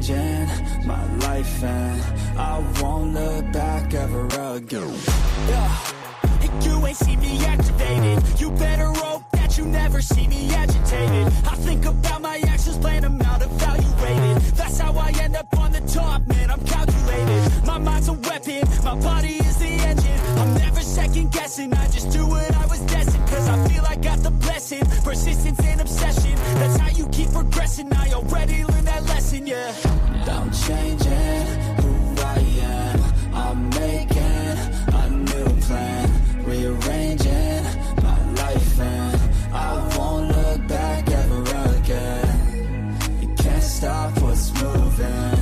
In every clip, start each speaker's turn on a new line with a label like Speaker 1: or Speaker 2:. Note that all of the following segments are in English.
Speaker 1: changing my life and I won't look back ever again.
Speaker 2: And you ain't see me activated. You better hope that you never see me agitated. I think about my actions, plan them out, evaluated. That's how I end up on the top, man, I'm calculated. My mind's a weapon, my body is the engine. I'm never second guessing, I just do what I was destined. Cause I feel I got the blessing, persistence and obsession. That's how you keep progressing, I already learned that lesson, yeah.
Speaker 1: I'm changing who I am, I'm making a new plan, rearranging my life and I won't look back ever again. You can't stop what's moving,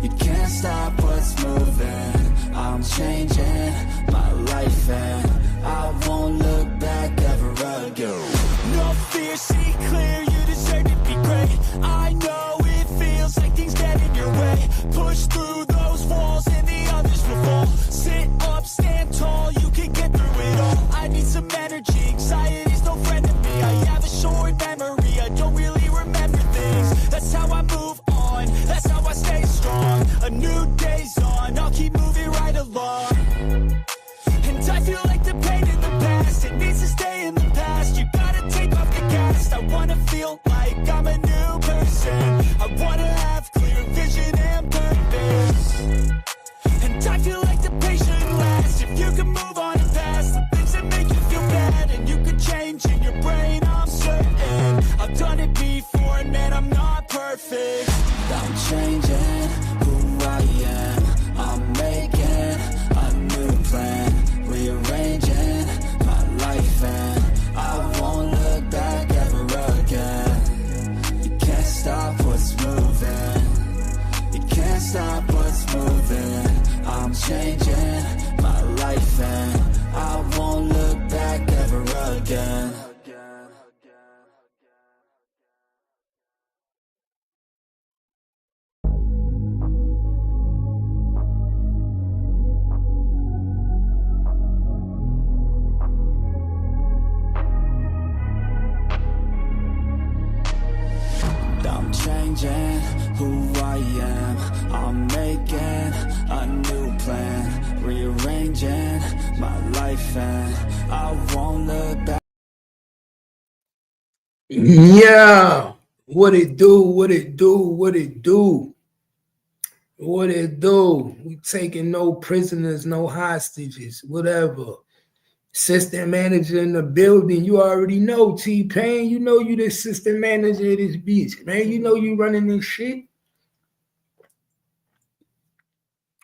Speaker 1: you can't stop what's moving. I'm changing my life and I won't look back ever again.
Speaker 2: No fear, see clear, you deserve to be great. I know it feels like things get in your way. Push through those walls and the others will fall. Sit up, stand tall, you can get through it all. I need some energy, anxiety's no friend to me. I have a short memory, I don't really remember things. That's how I move on, that's how I stay strong. A new day's on, I'll keep moving right along. And I feel like the pain in the past, it needs to stay in the past. You gotta take off the cast. I wanna feel like I'm a new person. I wanna have clear vision and purpose. And I feel like the pain shouldn't last. If you can move on and past the things that make you feel bad, and you can change in your brain, I'm certain. I've done it before, and man, I'm not perfect.
Speaker 1: I'm changing who I am, I'm making a new plan, rearranging my life and I won't look back ever again. You can't stop what's moving, you can't stop what's moving. I'm changing my life and I won't look back ever again. I'm changing who I am, I'm making a new plan, rearranging my life and I won't look back.
Speaker 3: Yeah, what it do, what it do, what it do, what it do. We taking no prisoners, no hostages, whatever. Assistant manager in the building, you already know, T-Payne, you know you the assistant manager of this bitch, man. You know you running this shit.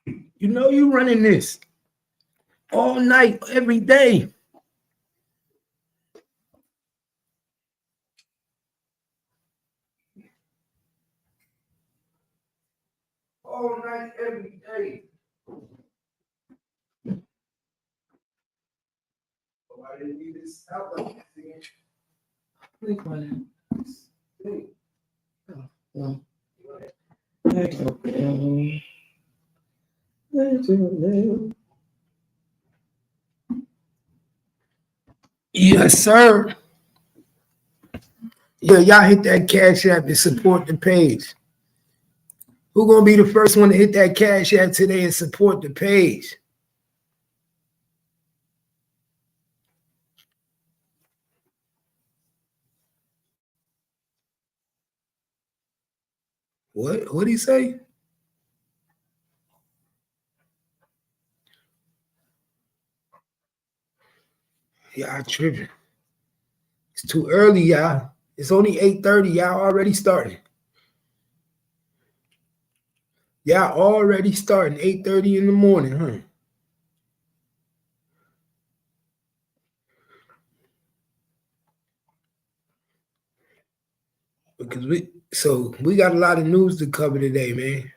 Speaker 3: You know you running this all night, every day. All night, every day. Oh, I didn't need this out like that. Yes, sir. Yeah, y'all hit that Cash App and support the page. Who gonna be the first one to hit that Cash App today and support the page? What'd he say? Y'all tripping. It's too early, y'all. It's only 8:30. Y'all already starting. Y'all already starting 8:30 in the morning, huh? Because we got a lot of news to cover today, man.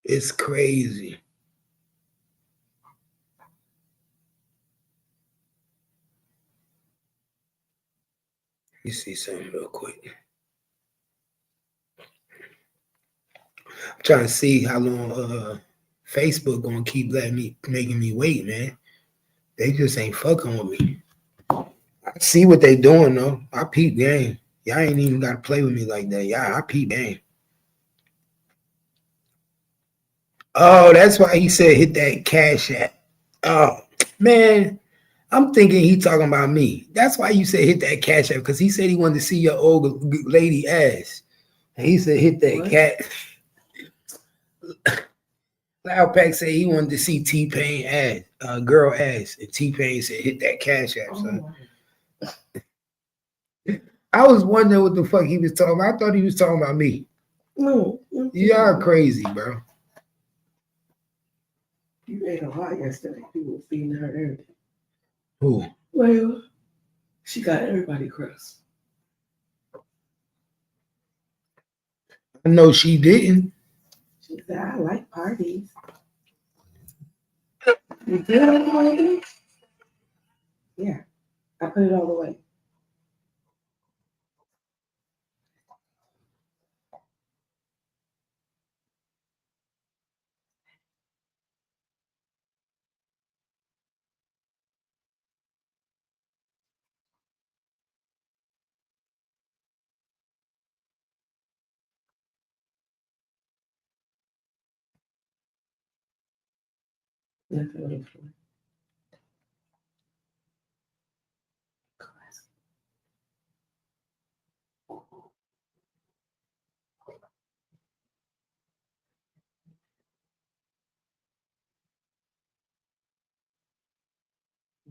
Speaker 3: It's crazy. Let me see something real quick. I'm trying to see how long Facebook gonna keep making me wait, man. They just ain't fucking with me. I see what they doing though. I peep game. Y'all ain't even gotta play with me like that. Yeah, I peep game. Oh, that's why he said hit that cash app. Oh man, I'm thinking he talking about me. That's why you said hit that cash app, because he said he wanted to see your old lady ass. And he said hit that cash. Loud Pack said he wanted to see T-Pain ass, girl ass, and T-Pain said hit that cash app. Son. I was wondering what the fuck he was talking about. I thought he was talking about me.
Speaker 4: No.
Speaker 3: Y'all crazy, bro.
Speaker 4: You ate a lot yesterday. People were feeding her everything.
Speaker 3: Who?
Speaker 4: Well, she got everybody crust.
Speaker 3: I know she didn't.
Speaker 4: She said, I like parties. You did like parties? Yeah. I put it all away. Nothing.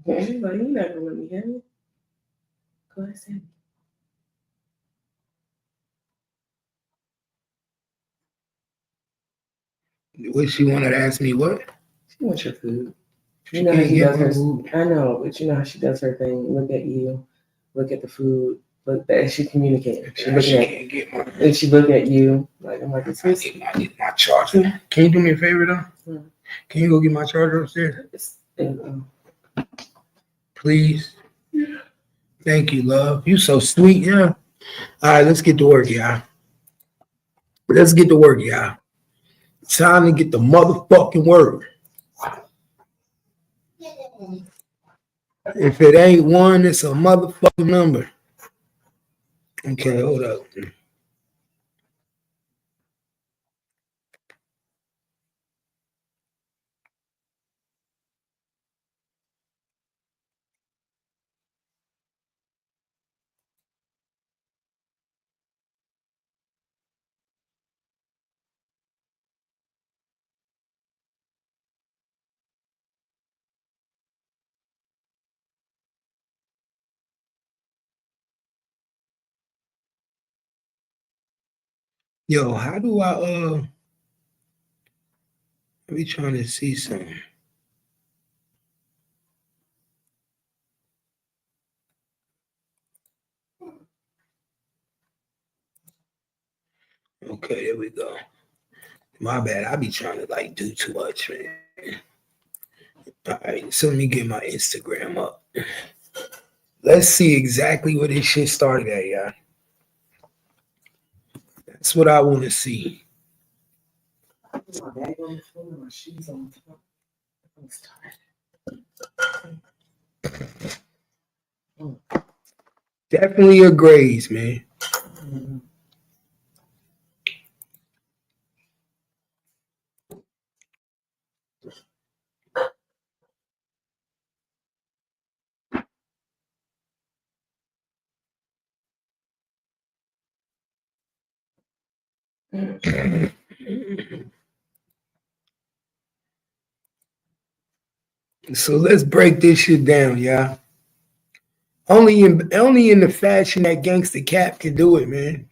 Speaker 4: She's like, you never let me have it. Go ahead, Sammy.
Speaker 3: What she wanted to ask me what?
Speaker 4: She wants your food.
Speaker 3: She
Speaker 4: You know how
Speaker 3: can't
Speaker 4: she
Speaker 3: get
Speaker 4: does
Speaker 3: my
Speaker 4: her
Speaker 3: food.
Speaker 4: I know, but you know how she does her thing. Look at you, look at the food, look that she communicating. She
Speaker 3: Can't get my
Speaker 4: and she look at you like I'm like, it's
Speaker 3: I need my charger. Can you do me a favor though?
Speaker 4: Hmm.
Speaker 3: Can you go get my charger upstairs? Please.
Speaker 4: Yeah.
Speaker 3: Thank you, love. You so sweet, yeah. All right, let's get to work, y'all. Let's get to work, y'all. Time to get the motherfucking work. If it ain't one, it's a motherfucking number. Okay, hold up. Yo, how do I be trying to see something? Okay, there we go. My bad. I be trying to like do too much, man. All right, so let me get my Instagram up. Let's see exactly where this shit started at, y'all. That's what I want to see.
Speaker 4: My bag on the floor and my shoes on top. I'm tired.
Speaker 3: Definitely a Grays, man.
Speaker 4: Mm-hmm.
Speaker 3: So let's break this shit down, y'all. Only in the fashion that Gangsta Cap can do it, man.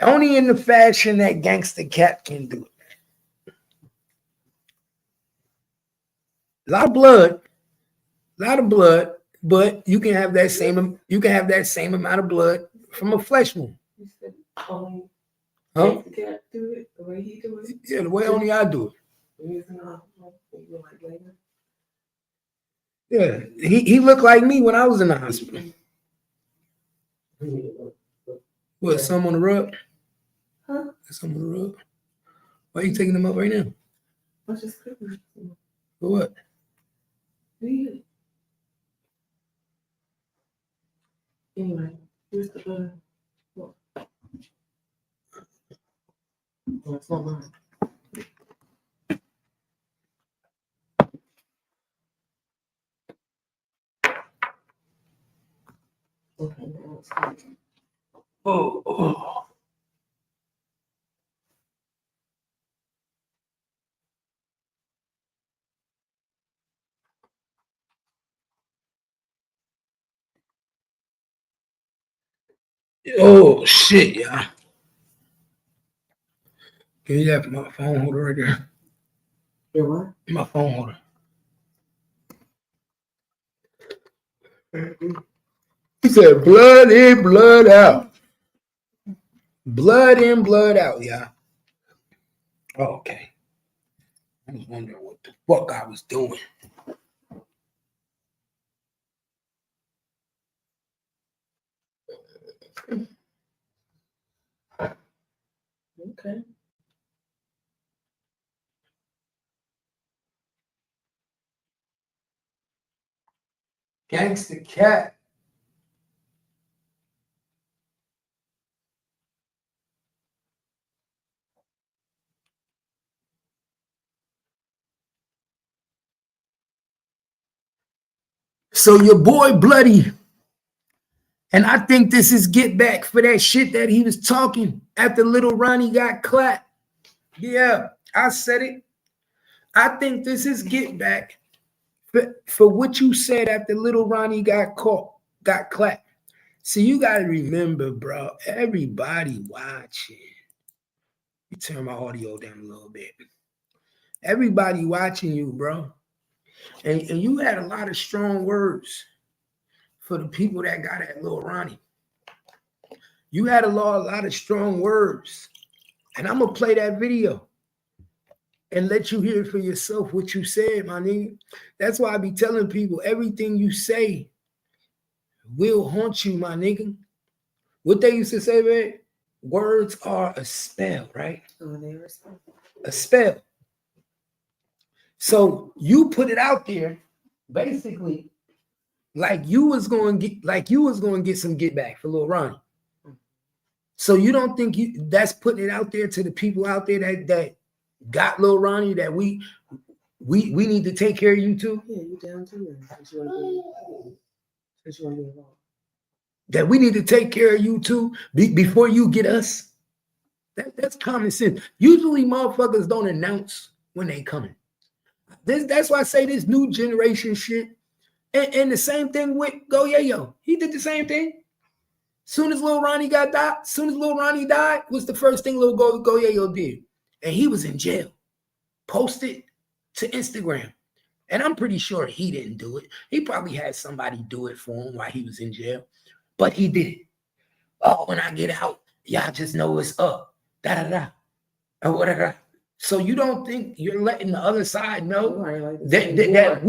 Speaker 3: Only in the fashion that Gangsta Cap can do it. A lot of blood, but you can have that same amount of blood from a flesh wound.
Speaker 4: You said only
Speaker 3: Huh?
Speaker 4: Gangsta Cap do it the way he do it.
Speaker 3: Yeah, the way only I do it. Yeah, he looked like me when I was in the hospital. What, some on the rug?
Speaker 4: Huh?
Speaker 3: Some on the rug? Why are you taking them up right now?
Speaker 4: I just cooking.
Speaker 3: For what?
Speaker 4: Yeah. Anyway, here's the butter. Oh, it's not mine. Okay, now it's good.
Speaker 3: Oh. Oh shit, yeah. Can you have my phone holder right there?
Speaker 4: Your what?
Speaker 3: My phone holder. He said, blood in, blood out. Blood in, blood out, yeah. Oh, okay. I was wondering what the fuck I was doing.
Speaker 4: Okay.
Speaker 3: Gangsta Cap. So your boy Bloody, and I think this is get back for that shit that he was talking after Little Ronnie got clapped. Yeah, I said it. I think this is get back for what you said after Little Ronnie got clapped. So you gotta remember, bro, everybody watching. You turn my audio down a little bit. Everybody watching you, bro. And you had a lot of strong words for the people that got at Lil Ronnie. You had a lot of strong words. And I'm going to play that video and let you hear for yourself what you said, my nigga. That's why I be telling people everything you say will haunt you, my nigga. What they used to say, man, words are a spell, right?
Speaker 4: Oh, they were so.
Speaker 3: A spell. So you put it out there, basically, like you was going to get some get back for Lil Ronnie. So you don't think that's putting it out there to the people out there that got Lil Ronnie that we need to take care of you too?
Speaker 4: Yeah, you down too. Because you want to be involved.
Speaker 3: That we need to take care of you too before you get us. That's common sense. Usually motherfuckers don't announce when they coming. That's why I say this new generation shit. And the same thing with Go Yayo. He did the same thing. Soon as Lil Ronnie died, was the first thing Lil Go Yayo did. And he was in jail. Posted to Instagram. And I'm pretty sure he didn't do it. He probably had somebody do it for him while he was in jail. But he did it. Oh, when I get out, y'all just know it's up. Da-da-da. Or whatever. So you don't think you're letting the other side know that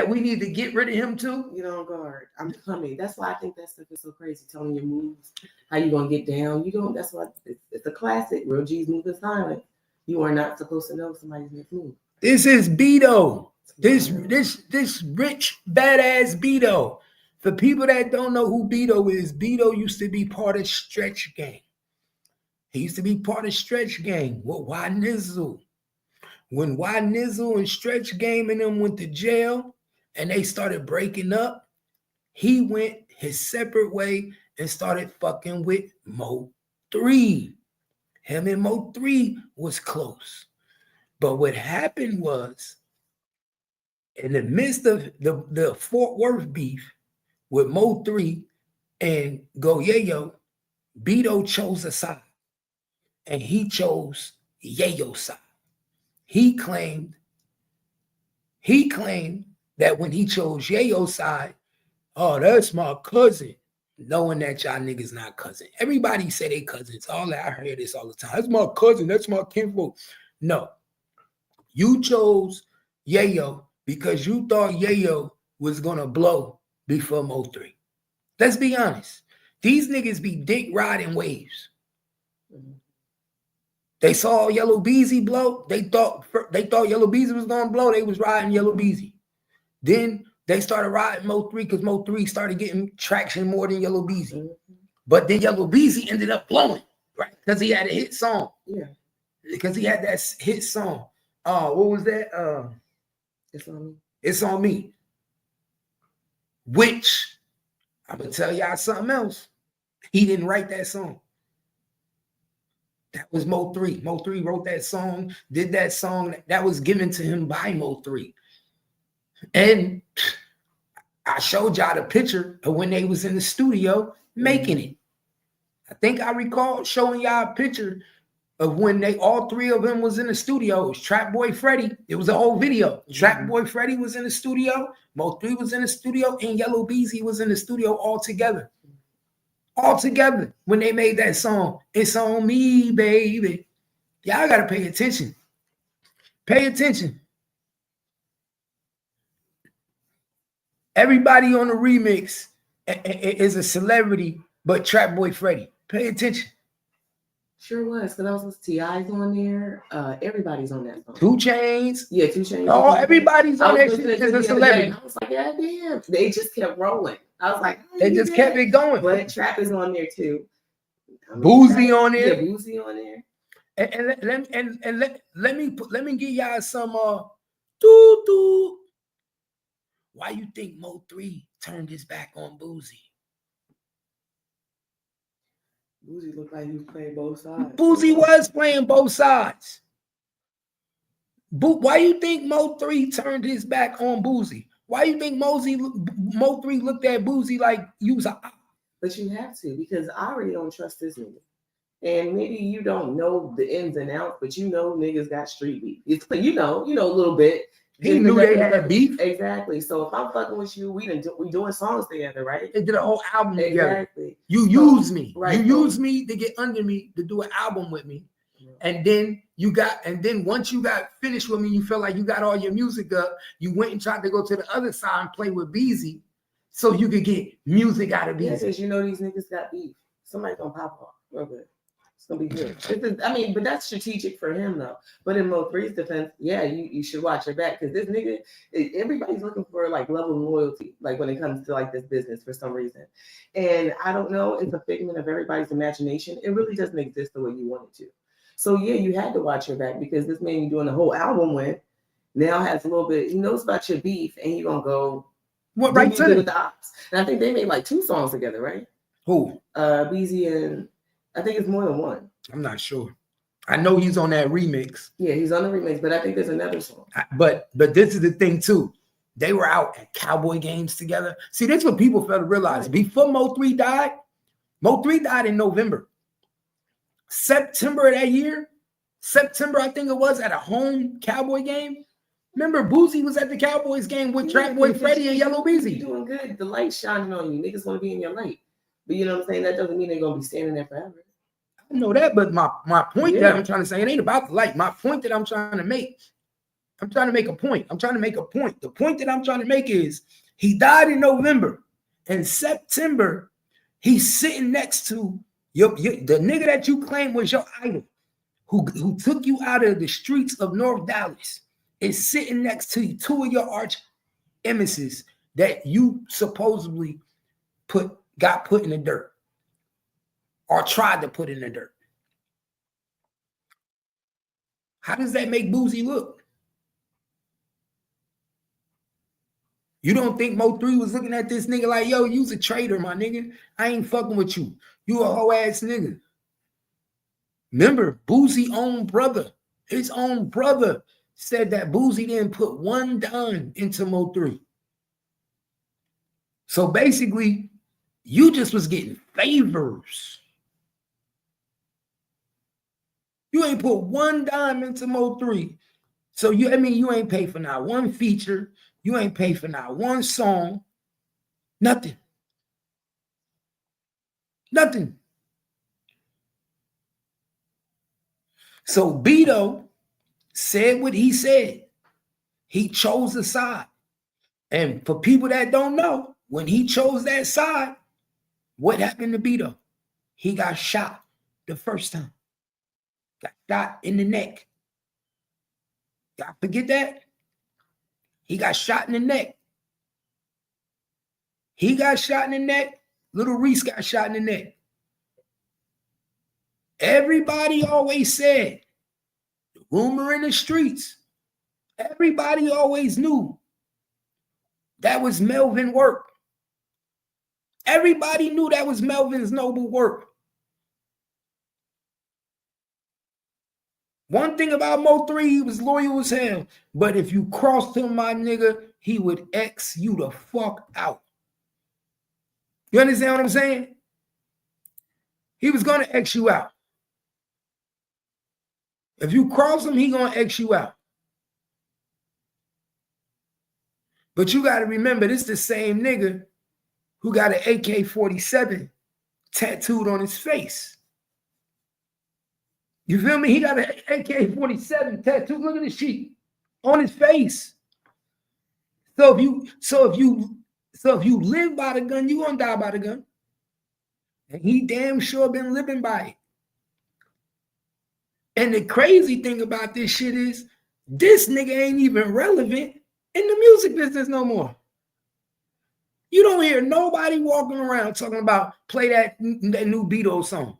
Speaker 3: we need to get rid of him too?
Speaker 4: You know, guard. I'm coming. That's why I think that stuff is so crazy. Telling your moves, how you gonna get down. You don't. That's why it's a classic. Real G's move in silence. You are not supposed to know somebody's next move.
Speaker 3: This is Beto. This rich badass Beto. For people that don't know who Beto is, Beto used to be part of Stretch Gang. He used to be part of Stretch Gang with Y Nizzle. When Y Nizzle and Stretch Gang and them went to jail and they started breaking up, he went his separate way and started fucking with Mo3. Him and Mo3 was close. But what happened was, in the midst of the Fort Worth beef with Mo3 and Go Yayo, Beto chose a side. And he chose Yayo's side. He claimed that when he chose Yayo's side, oh, that's my cousin. knowing that y'all niggas not cousin. Everybody say they cousins. All that, I hear this all the time. That's my cousin. That's my kinfolk. No. You chose Yayo because you thought Yayo was going to blow before Mo3. Let's be honest. These niggas be dick riding waves. They saw Yellow Beezy blow. They thought Yellow Beezy was going to blow. They was riding Yellow Beezy. Then they started riding Mo3 because Mo3 started getting traction more than Yellow Beezy. But then Yellow Beezy ended up blowing, right? Because he had a hit song. Yeah. Because he had that hit song. What was that?
Speaker 4: It's on me.
Speaker 3: It's on me. Which, I'm going to tell y'all something else. He didn't write that song. That was Mo3. Mo3 wrote that song, did that song. That was given to him by Mo3. And I showed y'all the picture of when they was in the studio making it. I think I recall showing y'all a picture of when all three of them was in the studio. It was Trap Boy Freddy. It was an old video. Trap Boy Freddy was in the studio. Mo3 was in the studio. And Yellow Beezy was in the studio all together. All together when they made that song. It's on me, baby. Y'all got to pay attention. Pay attention. Everybody on the remix is a celebrity, but Trap Boy Freddy. Pay attention.
Speaker 4: Sure was, because I was with T.I.'s on there. Everybody's on that song.
Speaker 3: 2 Chainz.
Speaker 4: Yeah, 2 Chainz.
Speaker 3: Oh, everybody's on that shit as a celebrity.
Speaker 4: I was like, yeah, damn. They just kept rolling. I was like,
Speaker 3: they just kept it going.
Speaker 4: But Trap is on there too.
Speaker 3: Boozy on there.
Speaker 4: Yeah, Boozy on there.
Speaker 3: And let me give y'all some doo. Why you think Mo3 turned his back on Boozy?
Speaker 4: Boozy looked like he was playing both sides.
Speaker 3: Boozy was playing both sides. Why you think Mo3 turned his back on Boozy? Why you think Mo3 looked at Boozy like you was a...
Speaker 4: But you have to, because I already don't trust this nigga. And maybe you don't know the ins and outs, but you know niggas got street beef. It's, you know a little bit.
Speaker 3: He knew they had beef.
Speaker 4: Exactly. So if I'm fucking with you, we doing songs together, right?
Speaker 3: They did a whole album together.
Speaker 4: Exactly.
Speaker 3: You use me. Right. You use me to get under me to do an album with me. Yeah. And then once you got finished with me, you felt like you got all your music up. You went and tried to go to the other side and play with Beezy so you could get music out of Beezy.
Speaker 4: Yeah, because you know these niggas got beef. Somebody's gonna pop off real good. It's gonna be good. But that's strategic for him though. But in Mo3's defense, yeah, you should watch your back, because this nigga, everybody's looking for like level of loyalty, like when it comes to like this business for some reason. And I don't know, it's a figment of everybody's imagination. It really doesn't exist the way you want it to. So yeah, you had to watch your back, because this man you're doing a whole album with now has a little bit, he knows about your beef, and you're gonna go
Speaker 3: what right to
Speaker 4: with the ops. And I think they made like 2 songs together, right?
Speaker 3: Who?
Speaker 4: Beezy and I think it's more than one.
Speaker 3: I'm not sure. I know he's on that remix.
Speaker 4: Yeah, he's on the remix, but I think there's another song.
Speaker 3: But this is the thing too. They were out at Cowboy games together. See, that's what people fail to realize. Before Mo3 died in November. September of that year, I think it was, at a home Cowboy game. Remember, Boozy was at the Cowboys game with Trap Boy Freddy and Yellow Beezy.
Speaker 4: You're doing good. The light's shining on you. Niggas want to be in your light. But you know what I'm saying? That doesn't mean they're going to be standing there forever.
Speaker 3: I know that, but my point that I'm trying to say, it ain't about the light. My point that I'm trying to make, a point. The point that I'm trying to make is he died in November. In September, he's sitting next to the nigga that you claim was your idol, who took you out of the streets of North Dallas, is sitting next to you, 2 of your arch emissaries that you supposedly got put in the dirt or tried to put in the dirt. How does that make Boozy look? You don't think Mo3 was looking at this nigga like, yo, you's a traitor, my nigga. I ain't fucking with you. You a hoe ass nigga. Remember, Boozy's own brother, his own brother said that Boozy didn't put one dime into Mo3. So basically, you just was getting favors. You ain't put one dime into Mo3. So you ain't paid for not one feature. You ain't paid for not one song. Nothing. Nothing. So Beto said what he said. He chose a side. And for people that don't know, when he chose that side, what happened to Beto? He got shot the first time. Got shot in the neck. Y'all forget that? He got shot in the neck. He got shot in the neck. Little Reese got shot in the neck. Everybody always said, the rumor in the streets, everybody always knew that was Melvin work. Everybody knew that was Melvin's noble work. One thing about Mo3, he was loyal as hell. But if you crossed him, my nigga, he would X you the fuck out. You understand what I'm saying? He was going to X you out. If you cross him, he going to X you out. But you got to remember, this the same nigga who got an AK-47 tattooed on his face. You feel me? He got an AK-47 tattooed. Look at the sheet on his face. So if you live by the gun, you gonna die by the gun. And he damn sure been living by it. And the crazy thing about this shit is, this nigga ain't even relevant in the music business no more. You don't hear nobody walking around talking about play that new Beto song.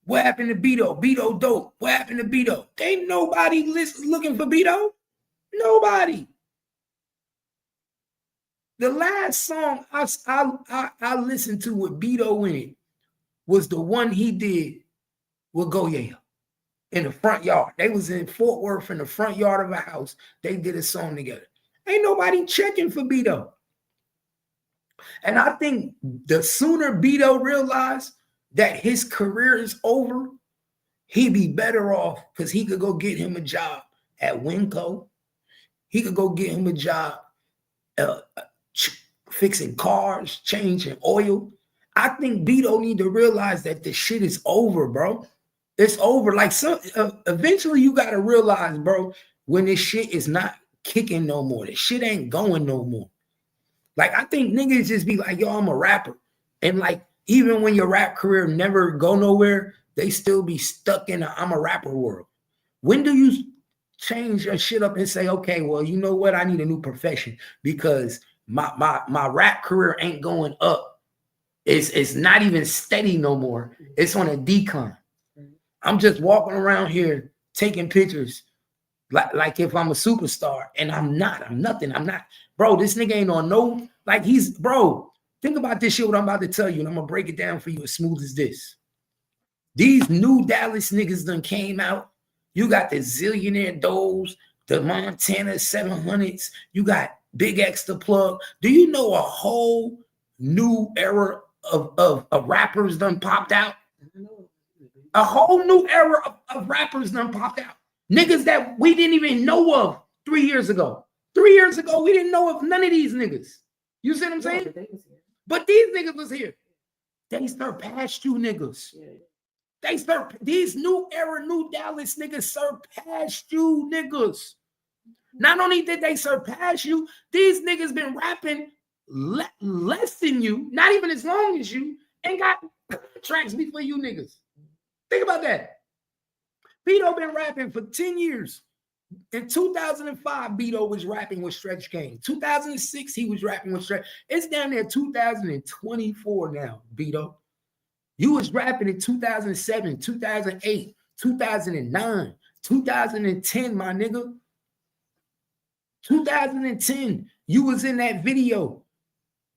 Speaker 3: What happened to Beto? Beto dope. What happened to Beto? Ain't nobody looking for Beto. Nobody. The last song I listened to with Beto in it was the one he did with Goya in the front yard. They was in Fort Worth in the front yard of a house. They did a song together. Ain't nobody checking for Beto. And I think the sooner Beto realized that his career is over, he'd be better off because he could go get him a job at Winco. He could go get him a job fixing cars, changing oil. I think Beto need to realize that the shit is over, bro. It's over. Like, eventually you got to realize, bro, when this shit is not kicking no more. This shit ain't going no more. Like, I think niggas just be like, yo, I'm a rapper. And like, even when your rap career never go nowhere, they still be stuck in a I'm a rapper world. When do you change your shit up and say, okay, well, you know what? I need a new profession because my rap career ain't going up. It's not even steady no more. It's on a decline. I'm just walking around here taking pictures like if I'm a superstar, and I'm not. I'm nothing. I'm not. Bro, this nigga ain't on no, like bro, think about this shit, what I'm about to tell you, and I'm going to break it down for you as smooth as this. These new Dallas niggas done came out. You got the Zillionaire Doles, the Montana 700s. You got Big X the Plug. Do you know a whole new era of rappers done popped out? A whole new era of rappers done popped out. Niggas that we didn't even know of 3 years ago. 3 years ago, we didn't know of none of these niggas. You see what I'm saying? But these niggas was here. They surpassed you niggas. These new era, new Dallas niggas surpassed you niggas. Not only did they surpass you, these niggas been rapping less than you, not even as long as you, and got tracks before you niggas. Think about that. Beto been rapping for 10 years. In 2005, Beto was rapping with Stretch Gang. 2006, he was rapping with Stretch. It's down there 2024 now, Beto. You was rapping in 2007, 2008, 2009, 2010, my nigga. 2010, you was in that video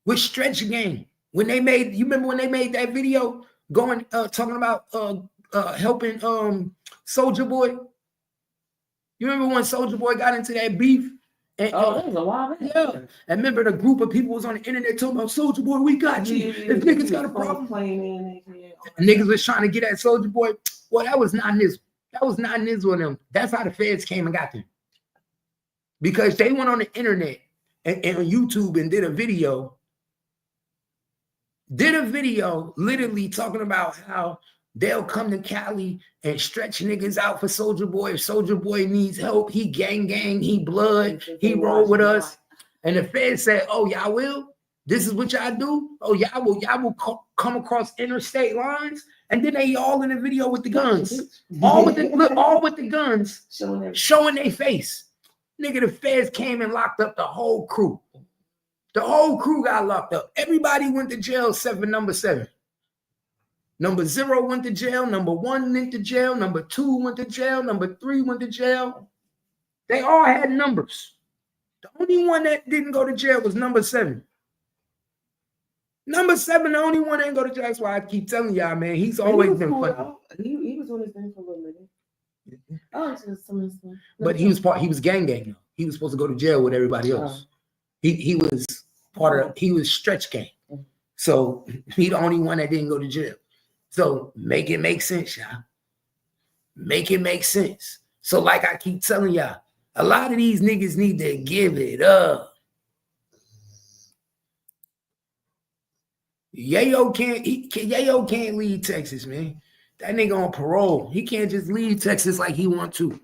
Speaker 3: with Stretch Gang. When they made, you remember when they made that video going, talking about helping Soulja Boy? You remember when Soulja Boy got into that beef? And,
Speaker 4: that was a while back.
Speaker 3: Yeah. And remember the group of people was on the internet talking about Soulja Boy, we got you. If niggas got a problem. Niggas was trying to get at Soulja Boy. Well, that was not Nizzle. That was not Nizzle and them. That's how the feds came and got them. Because they went on the internet and on YouTube and did a video did a video literally talking about how they'll come to Cali and stretch niggas out for Soulja Boy. If Soulja Boy needs help, he gang, he blood, he roll with us. And the feds said, oh, y'all will? This is what y'all do? Oh, y'all will come across interstate lines? And then they all in the video with the guns. all with the guns showing their face. Nigga, the feds came and locked up the whole crew. The whole crew got locked up. Everybody went to jail except for number 7. Number 0 went to jail. Number 1 went to jail. Number 2 went to jail. Number 3 went to jail. They all had numbers. The only one that didn't go to jail was number 7. Number 7, the only one that didn't go to jail. That's why I keep telling y'all, man, he's always been funny.
Speaker 4: He was on his thing for a little minute. Oh, just some of stuff.
Speaker 3: But he was gang though. He was supposed to go to jail with everybody else. He was he was stretch gang. So he the only one that didn't go to jail. So make it make sense, y'all. Make it make sense. So like I keep telling y'all, a lot of these niggas need to give it up. Yayo can't leave Texas, man. That nigga on parole. He can't just leave Texas like he want to.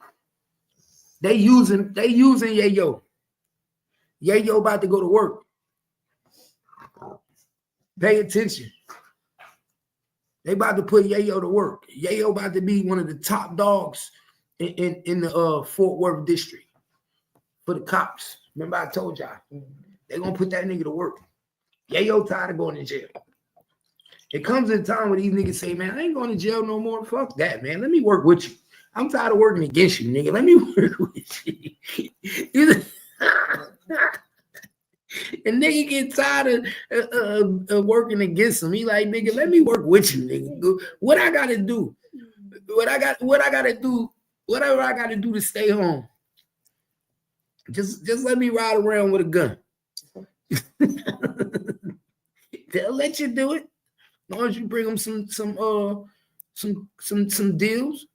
Speaker 3: They using Yayo. Yayo about to go to work. Pay attention. They about to put Yayo to work. Yayo about to be one of the top dogs in the Fort Worth district for the cops. Remember I told y'all. They gonna put that nigga to work. Yayo tired of going to jail. It comes in time where these niggas say, man, I ain't going to jail no more. Fuck that, man. Let me work with you. I'm tired of working against you, nigga. Let me work with you. And nigga get tired of working against him. He like, nigga, let me work with you, nigga. What I gotta do? What I gotta do? Whatever I gotta do to stay home. Just let me ride around with a gun. They'll let you do it. As long as you bring them some deals,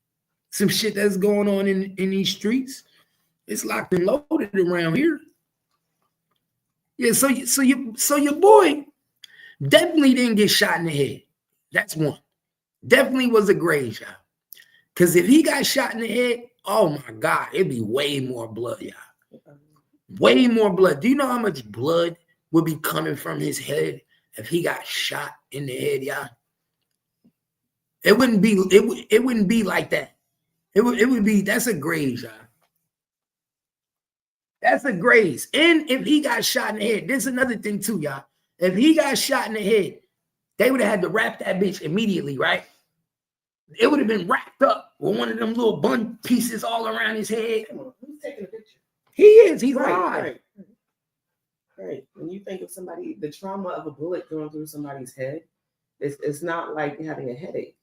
Speaker 3: some shit that's going on in these streets. It's locked and loaded around here. Yeah, so your boy definitely didn't get shot in the head. That's one. Definitely was a grave shot. Because if he got shot in the head, oh my God, it'd be way more blood, y'all. Way more blood. Do you know how much blood would be coming from his head if he got shot in the head, y'all? It wouldn't be like that. It would be, that's a grave, y'all. That's a graze. And if he got shot in the head, there's another thing too, y'all. If he got shot in the head, they would have had to wrap that bitch immediately, right? It would have been wrapped up with one of them little bun pieces all around his head.
Speaker 4: Who's taking a picture?
Speaker 3: He is. He's alive.
Speaker 4: Right. When you think of somebody, the trauma of a bullet going through somebody's head, it's not like having a headache.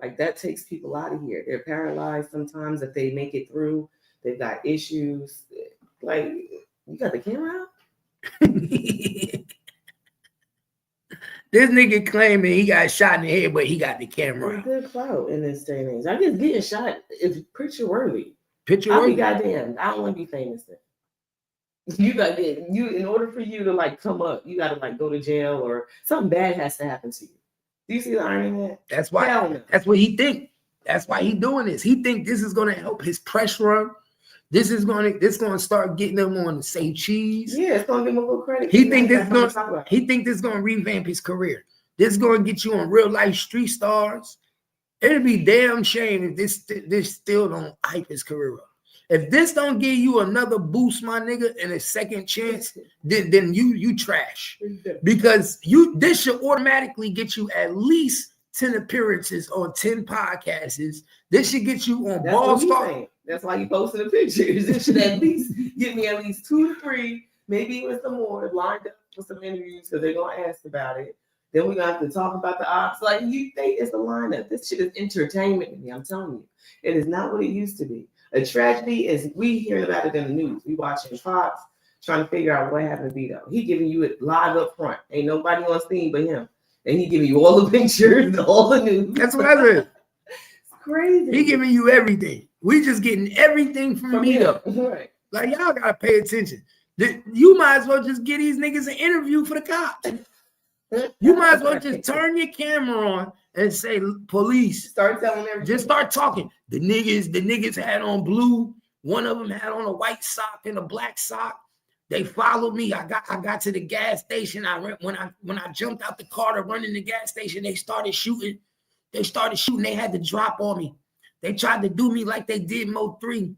Speaker 4: Like that takes people out of here. They're paralyzed sometimes if they make it through. They've got issues. Like, you got the camera out?
Speaker 3: This nigga claiming he got shot in the head, but he got the camera out.
Speaker 4: Good clout in this day and age. I guess getting shot is picture worthy.
Speaker 3: I'll
Speaker 4: be goddamn. I don't want to be famous then. In order for you to like come up, you gotta like go to jail or something bad has to happen to you. Do you see the irony in that?
Speaker 3: That's why. That's what he think. That's why he doing this. He think this is gonna help his press run. This is gonna start getting him on the say cheese.
Speaker 4: Yeah, it's gonna give him a little credit.
Speaker 3: He think this is gonna revamp his career. This is gonna get you on real life street stars. It'd be damn shame if this still don't hype his career up. If this don't give you another boost, my nigga, and a second chance, then you trash. Because this should automatically get you at least 10 appearances on 10 podcasts. This should get you on Ball Star.
Speaker 4: That's why you posted the pictures. It should at least give me at least 2 to 3, maybe even some more, lined up for some interviews because they're gonna ask about it. Then we're gonna have to talk about the ops. Like you think it's a lineup. This shit is entertainment to me. I'm telling you, it is not what it used to be. A tragedy is we hearing about it in the news. We watching Fox trying to figure out what happened to Beto. He giving you it live up front. Ain't nobody on scene but him. And he giving you all the pictures, all the news.
Speaker 3: That's what I said.
Speaker 4: It's crazy.
Speaker 3: He giving you everything. We just getting everything from Beto.
Speaker 4: Right.
Speaker 3: Like y'all gotta pay attention. You might as well just get these niggas an interview for the cops. You might as well just turn your camera on and say, police.
Speaker 4: Start telling everything.
Speaker 3: Just start talking. The niggas had on blue. One of them had on a white sock and a black sock. They followed me. I got to the gas station. When I jumped out the car to run in the gas station, they started shooting. They had to drop on me. They tried to do me like they did Mo3.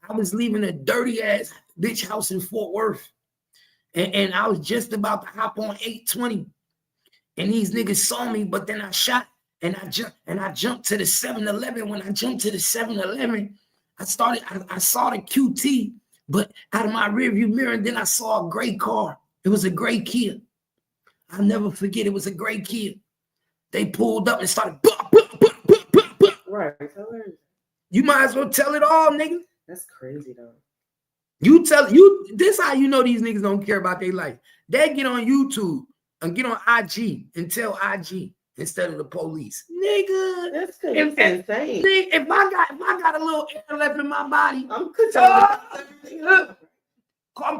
Speaker 3: I was leaving a dirty ass bitch house in Fort Worth. And I was just about to hop on 820. And these niggas saw me, but then I shot and I jumped to the 7-Eleven. When I jumped to the 7-Eleven, I saw the QT, but out of my rearview mirror, and then I saw a gray car. It was a gray Kia. I'll never forget, it was a gray Kia. They pulled up and started.
Speaker 4: Right.
Speaker 3: You might as well tell it all, nigga.
Speaker 4: That's crazy though.
Speaker 3: This how you know these niggas don't care about their life. They get on YouTube and get on IG and tell IG instead of the police. Nigga,
Speaker 4: that's insane.
Speaker 3: If I got a little air left in my body, I'm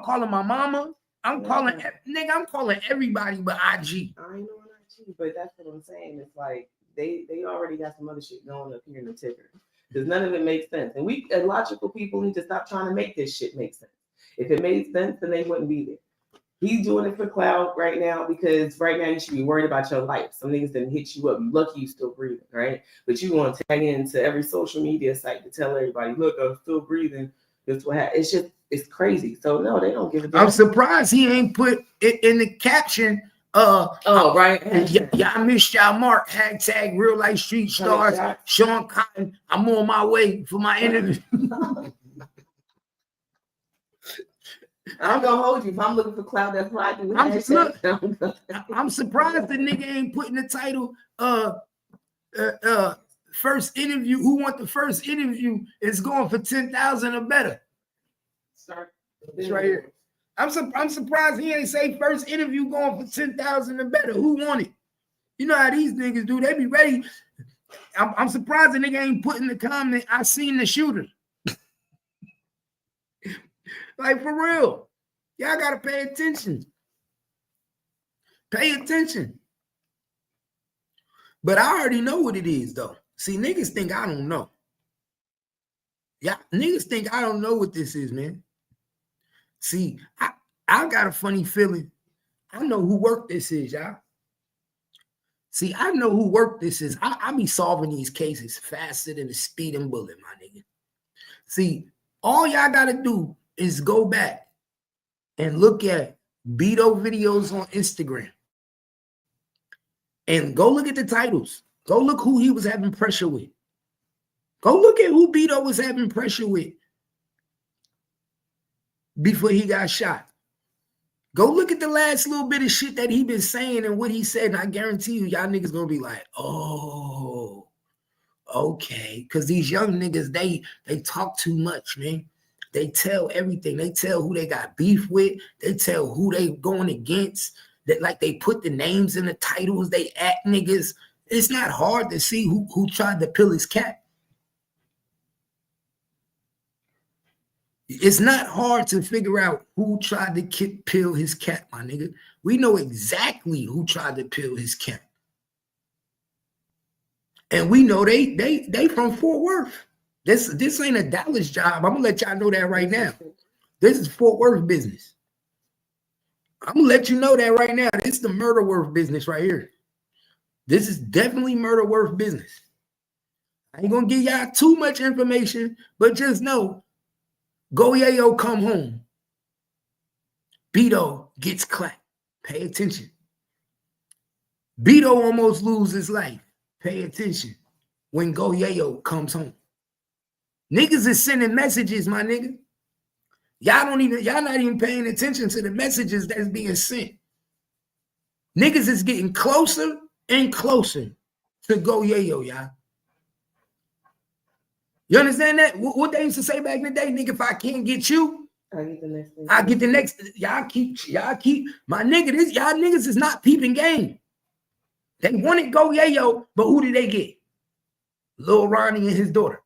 Speaker 3: calling my mama. I'm calling everybody but IG.
Speaker 4: I know on IG, but that's what I'm saying. It's like they already got some other shit going up here in the ticker. Because none of it makes sense. And we, as logical people, need to stop trying to make this shit make sense. If it made sense, then they wouldn't be there. He's doing it for clout right now because right now you should be worried about your life. Some niggas didn't hit you up. You lucky you still breathing, right? But you want to tag into every social media site to tell everybody, look, I'm still breathing. That's what happened. It's crazy. So no, they don't give a damn.
Speaker 3: I'm surprised he ain't put it in the caption.
Speaker 4: Right.
Speaker 3: Yeah, I missed y'all mark. # real life street stars. Sean Cotton. I'm on my way for my interview.
Speaker 4: I'm gonna hold you. If I'm looking for cloud, that's what I do.
Speaker 3: I'm surprised the nigga ain't putting the title first interview. Who want the first interview is going for 10,000 or better. It's right here. I'm surprised he ain't say first interview going for 10,000 or better. Who want it? You know how these niggas do. They be ready. I'm surprised the nigga ain't put in the comment, I seen the shooter. Like, for real. Y'all got to pay attention. Pay attention. But I already know what it is, though. See, niggas think I don't know. Yeah, niggas think I don't know what this is, man. See, I got a funny feeling. I know who work this is, y'all. See, I know who work this is. I be solving these cases faster than a speeding bullet, my nigga. See, all y'all got to do is go back and look at Beto videos on Instagram. And go look at the titles. Go look who he was having pressure with. Go look at who Beto was having pressure with before he got shot. Go look at the last little bit of shit that he been saying and what he said, and I guarantee you, y'all niggas gonna be like, oh, okay. Because these young niggas, they talk too much, man. They tell everything. They tell who they got beef with. They tell who they going against. That, like, they put the names in the titles. They act niggas. It's not hard to see who tried to peel his cap. It's not hard to figure out who tried to peel his cap, my nigga. We know exactly who tried to peel his cap. And we know they from Fort Worth. This ain't a Dallas job. I'm gonna let y'all know that right now. This is Fort Worth business. I'm gonna let you know that right now. This is the murder worth business right here. This is definitely murder worth business. I ain't gonna give y'all too much information, but just know, Go Yayo come home. Beto gets clapped. Pay attention. Beto almost loses his life. Pay attention when Go Yayo comes home. Niggas is sending messages, my nigga. Y'all not even paying attention to the messages that's being sent. Niggas is getting closer and closer to Go Yayo, y'all. You understand that? What they used to say back in the day, nigga, if I can't get you,
Speaker 4: I get the next thing.
Speaker 3: I get the next. Y'all keep my nigga. Y'all niggas is not peeping game. They wanted Go Yayo, but who did they get? Lil Ronnie and his daughter.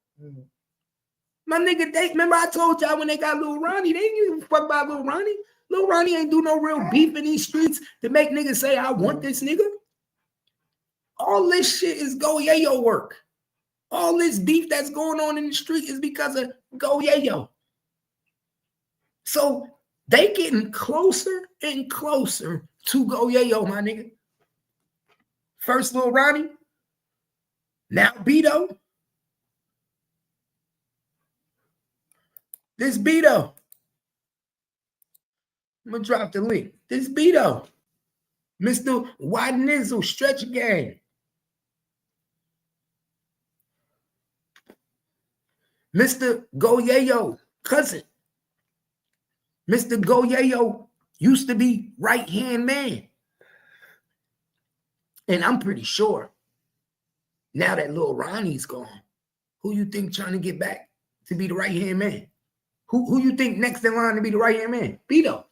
Speaker 3: My nigga, remember I told y'all when they got Lil Ronnie, they didn't even fuck about Lil Ronnie. Lil Ronnie ain't do no real beef in these streets to make niggas say, I want this nigga. All this shit is Go Yayo work. All this beef that's going on in the street is because of Go Yayo. So they getting closer and closer to Go Yayo, my nigga. First Lil Ronnie, now Beto. This Beto. I'm gonna drop the link. This Beto. Mr. Wide Nizzle, Stretch Gang. Mr. Go Yayo, cousin. Mr. Go Yayo used to be right-hand man. And I'm pretty sure now that Lil Ronnie's gone, who you think trying to get back to be the right-hand man? Who you think next in line to be the right-hand man? Beto.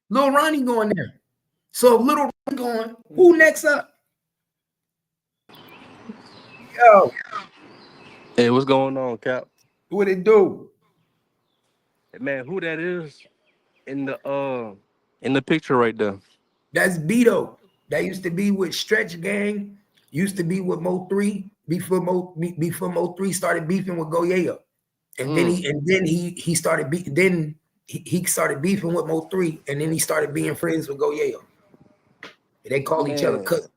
Speaker 3: Lil Ronnie going there. So if Lil Ronnie going, who next up? Yo.
Speaker 5: Hey, what's going on, Cap?
Speaker 3: What it do?
Speaker 5: Hey, man, who that is in the picture right there?
Speaker 3: That's Beto. That used to be with Stretch Gang, used to be with Mo3 before Mo3 started beefing with Go Yayo. And then he started he started beefing with Mo3, and then he started being friends with Go Yayo. They call each other cousins.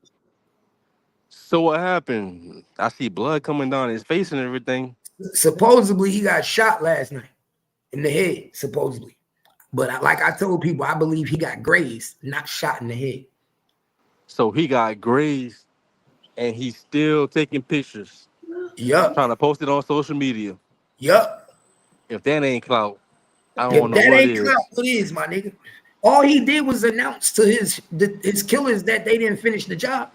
Speaker 5: So what happened? I see blood coming down his face and everything.
Speaker 3: Supposedly he got shot last night in the head, supposedly. But like I told people, I believe he got grazed, not shot in the head.
Speaker 5: So he got grazed, and he's still taking pictures.
Speaker 3: Yup.
Speaker 5: Trying to post it on social media.
Speaker 3: Yup.
Speaker 5: If that ain't clout, I don't know what
Speaker 3: that
Speaker 5: it
Speaker 3: ain't
Speaker 5: is.
Speaker 3: clout, what is, my nigga? All he did was announce to his killers that they didn't finish the job.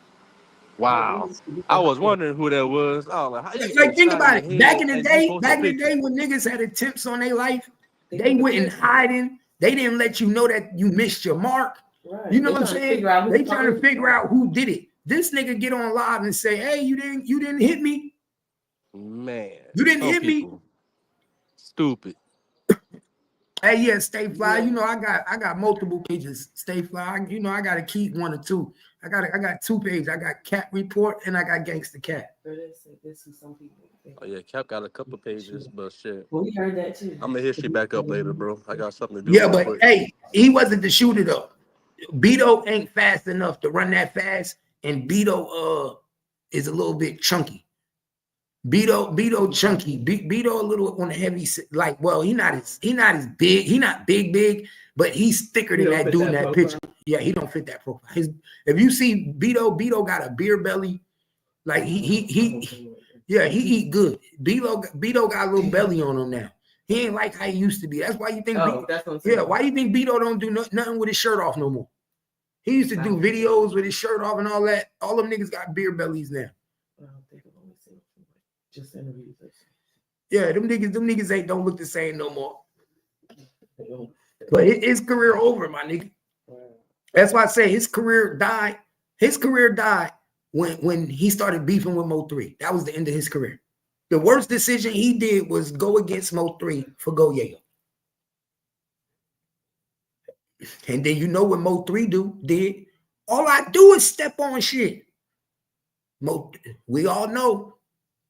Speaker 5: Wow. I was wondering who that was. Oh, like, how you
Speaker 3: like think about it. Back in the day
Speaker 5: picture?
Speaker 3: when niggas had attempts on their life, they went in hiding. They didn't let you know that you missed your mark. Right. You know what I'm saying? They trying to figure out who did it. This nigga get on live and say, "Hey, you didn't hit me,
Speaker 5: man.
Speaker 3: You didn't hit me.
Speaker 5: Stupid."
Speaker 3: Hey, yeah, Stay Fly. You know, I got multiple pages. Stay Fly. You know, I gotta keep one or two. I got 2 pages. I got Cap Report and I got Gangsta Cap.
Speaker 5: Oh yeah, Cap got a couple pages, but shit.
Speaker 4: Well, we heard that too.
Speaker 5: I'm gonna hit you back up later, bro. I got something to do.
Speaker 3: Yeah, but hey, he wasn't the shooter though. Beto ain't fast enough to run that fast, and Beto is a little bit chunky. Beto chunky. Beto a little on the heavy, like, well, he not as big. He not big, but he's thicker than that dude in that picture. Yeah, he don't fit that profile. If you see Beto got a beer belly, like he eat good. Beto got a little belly on him now. He ain't like how he used to be. That's why you think. Why you think Beto don't do nothing with his shirt off no more? He used to do videos with his shirt off and all that. All them niggas got beer bellies now.
Speaker 4: Just interviews.
Speaker 3: Yeah, them niggas don't look the same no more. But his career over, my nigga. That's why I say his career died. His career died when he started beefing with Mo3. That was the end of his career. The worst decision he did was go against Mo3 for Go Yayo. And then you know what Mo3 did? All I do is step on shit. We all know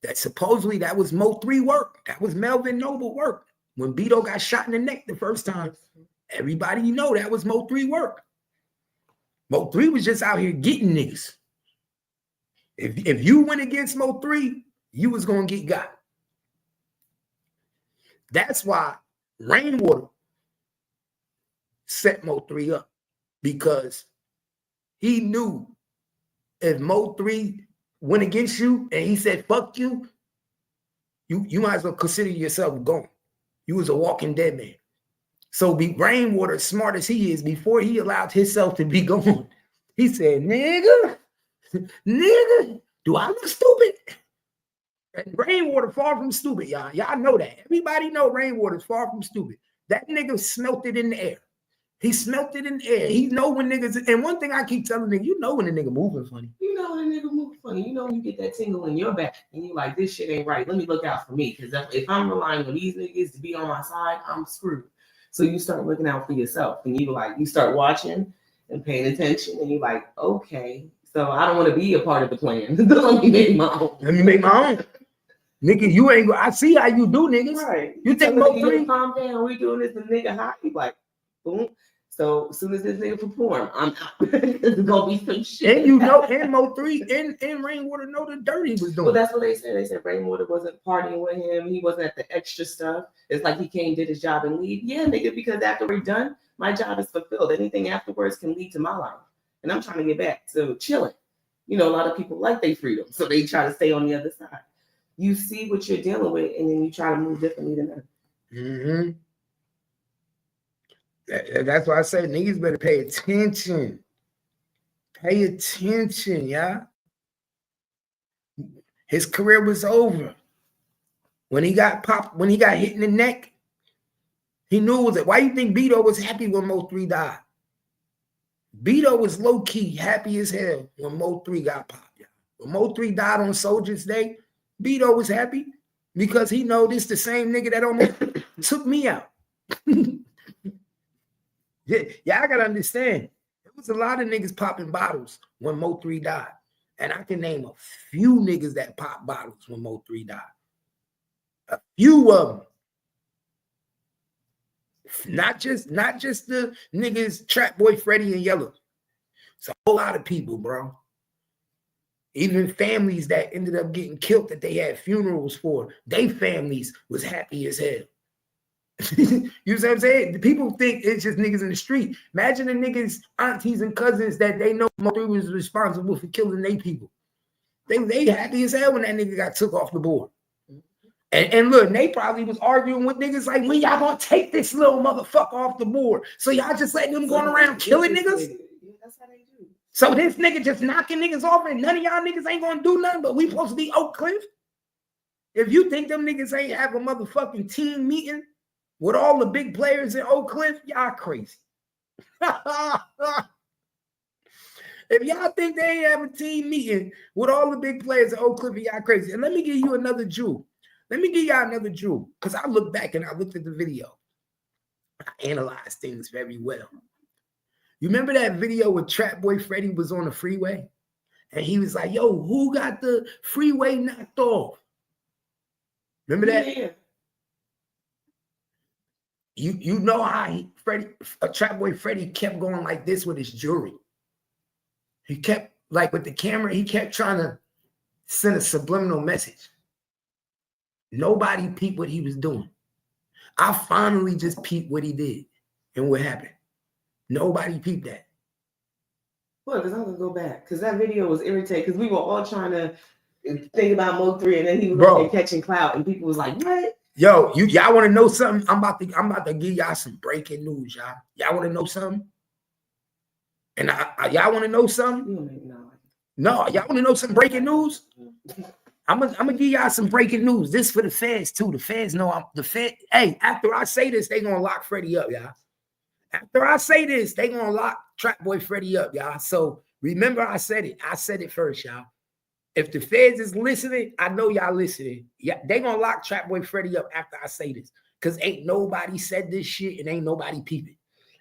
Speaker 3: that supposedly that was Mo3 work. That was Melvin Noble work. When Beto got shot in the neck the first time, everybody know that was Mo3 work. Mo3 was just out here getting niggas. If you went against Mo3, you was gonna get got. That's why Rainwater set Mo3 up, because he knew if Mo3 went against you and he said fuck you, you might as well consider yourself gone. You was a walking dead man. So Rainwater, smart as he is, before he allowed himself to be gone, he said, nigga, do I look stupid? And Rainwater far from stupid, y'all. Y'all know that. Everybody know Rainwater's far from stupid. That nigga smelt it in the air. He smelt it in the air. He know when niggas, and one thing I keep telling niggas, you know when a nigga moving funny.
Speaker 4: You know when a nigga moving funny. You know when you get that tingle in your back and you like, this shit ain't right. Let me look out for me. Because if I'm relying on these niggas to be on my side, I'm screwed. So you start looking out for yourself, and you start watching and paying attention, and you're like, okay, so I don't want to be a part of the plan. Let me make my own.
Speaker 3: Let me make my own. Nigga, you ain't. I see how you do, niggas.
Speaker 4: Right.
Speaker 3: You think
Speaker 4: so
Speaker 3: Mo3?
Speaker 4: Calm down. We doing this. The nigga hot. You like, boom. So as soon as this nigga perform, I'm out. It's gonna be some shit.
Speaker 3: And you know, and Mo3 and Rainwater know the dirt he was doing.
Speaker 4: Well, that's what they said. They said Rainwater wasn't partying with him. He wasn't at the extra stuff. It's like he came, did his job, and leave. Yeah, nigga, because after we're done, my job is fulfilled. Anything afterwards can lead to my life, and I'm trying to get back to chilling. You know, a lot of people like their freedom, so they try to stay on the other side. You see what you're dealing with, and then you try to move differently than that.
Speaker 3: Mm-hmm. That's why I say niggas better pay attention. Pay attention, yeah. His career was over. When he got popped, when he got hit in the neck, he knew it was it. Why you think Beto was happy when Mo3 died? Beto was low-key happy as hell when Mo3 got popped. Yeah. When Mo3 died on Soldier's Day, Beto was happy because he know this the same nigga that almost took me out. Yeah, I gotta understand. There was a lot of niggas popping bottles when Mo3 died. And I can name a few niggas that pop bottles when Mo3 died. A few of them. Not just the niggas Trap Boy Freddy and Yellow. It's a whole lot of people, bro. Even families that ended up getting killed that they had funerals for, they families was happy as hell. You know what I'm saying? The people think it's just niggas in the street. Imagine the niggas, aunties and cousins that they know Mo3 was responsible for killing their people. They happy as hell when that nigga got took off the board. And look, they probably was arguing with niggas like, when y'all gonna take this little motherfucker off the board? So y'all just letting them going around killing niggas?
Speaker 4: Yeah, that's how they do.
Speaker 3: So this nigga just knocking niggas off and none of y'all niggas ain't gonna do nothing, but we supposed to be Oak Cliff? If you think them niggas ain't have a motherfucking team meeting with all the big players in Oak Cliff, y'all crazy. If y'all think they ain't have a team meeting with all the big players in Oak Cliff, y'all crazy. And let me give you another jewel. Let me give y'all another jewel, because I look back and I looked at the video. I analyzed things very well. You remember that video where Trap Boy Freddy was on the freeway? And he was like, yo, who got the freeway knocked off? Remember that?
Speaker 4: Yeah.
Speaker 3: You know how Trap Boy Freddy kept going like this with his jewelry. He kept, like with the camera, he kept trying to send a subliminal message. Nobody peeped what he was doing. I finally just peeped what he did and what happened. Nobody peeped that.
Speaker 4: Well, because I'm going to go back. Because that video was irritating. Because we were all trying to think about Mo3, and then he was catching clout, and people was like, what?
Speaker 3: Yo, y'all want to know something? I'm about to give y'all some breaking news, y'all. Y'all want to know something? And y'all want to know something? No, y'all want to know some breaking news? I'm gonna give y'all some breaking news. This for the feds too. The feds know I'm the Fed. Hey, after I say this, they gonna lock Freddy up, y'all. After I say this, they gonna lock Trap Boy Freddy up, y'all. So remember, I said it. I said it first, y'all. If the feds is listening, I know y'all listening. Yeah, they gonna lock Trap Boy Freddy up after I say this, cause ain't nobody said this shit and ain't nobody peeping.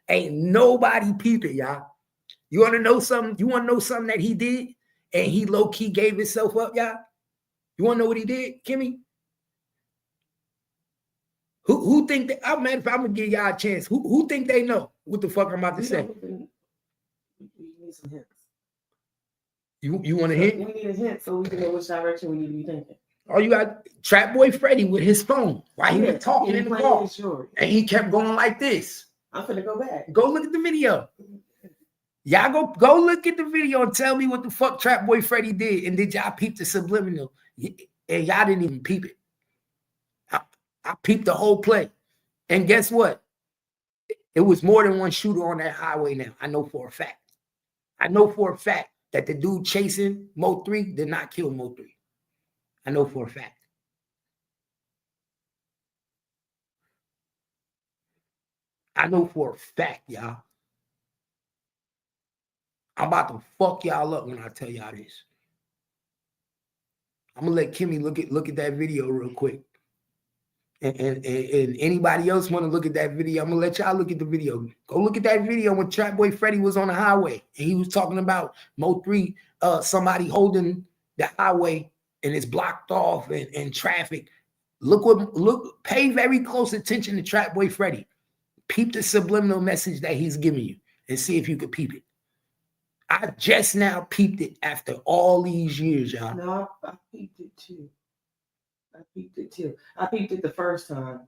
Speaker 3: Ain't nobody peeping, y'all. You want to know something? You want to know something that he did and he low key gave himself up, y'all? You want to know what he did, Kimmy? Who think that? I'm mad if I'm gonna give y'all a chance. Who think they know what the fuck I'm about to say?
Speaker 4: We need some hints.
Speaker 3: You want a hint?
Speaker 4: We need a hint so we can know which direction we need to be thinking.
Speaker 3: Oh, you got Trap Boy Freddy with his phone while he was talking in the car, and he kept going like this.
Speaker 4: I'm finna go back.
Speaker 3: Go look at the video. Y'all go look at the video and tell me what the fuck Trap Boy Freddy did, and did y'all peep the subliminal? And y'all didn't even peep it. I peeped the whole play. And guess what? It was more than one shooter on that highway now. I know for a fact. I know for a fact that the dude chasing Mo3 did not kill Mo3. I know for a fact. I know for a fact, y'all. I'm about to fuck y'all up when I tell y'all this. I'm gonna let Kimmy look at that video real quick. And anybody else want to look at that video, I'm gonna let y'all look at the video. Go look at that video when Trap Boy Freddy was on the highway and he was talking about Mo3, somebody holding the highway and it's blocked off and traffic. Pay very close attention to Trap Boy Freddy. Peep the subliminal message that he's giving you and see if you could peep it. I just now peeped it after all these years, y'all.
Speaker 4: No, I peeped it too. I peeped it the first time,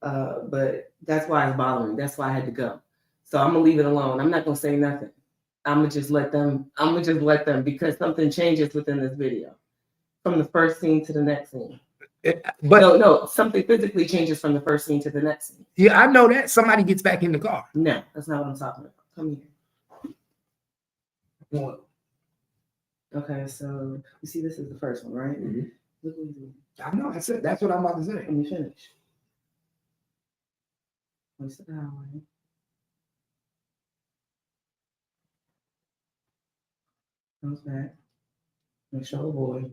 Speaker 4: but that's why it's bothering me. That's why I had to go. So I'm gonna leave it alone. I'm not gonna say nothing. I'm gonna just let them because something changes within this video from the first scene to the next scene.
Speaker 3: But
Speaker 4: no, something physically changes from the first scene to the next scene.
Speaker 3: Yeah, I know that. Somebody gets back in the car.
Speaker 4: No, that's not what I'm talking about. Come here.
Speaker 3: What?
Speaker 4: Okay, so you see, this is the first one, right?
Speaker 3: Mm-hmm.
Speaker 4: Look what he's doing.
Speaker 3: I know. I said that's what I'm about to say.
Speaker 4: Let me finish. What's the highway? Comes back. Make sure the boy.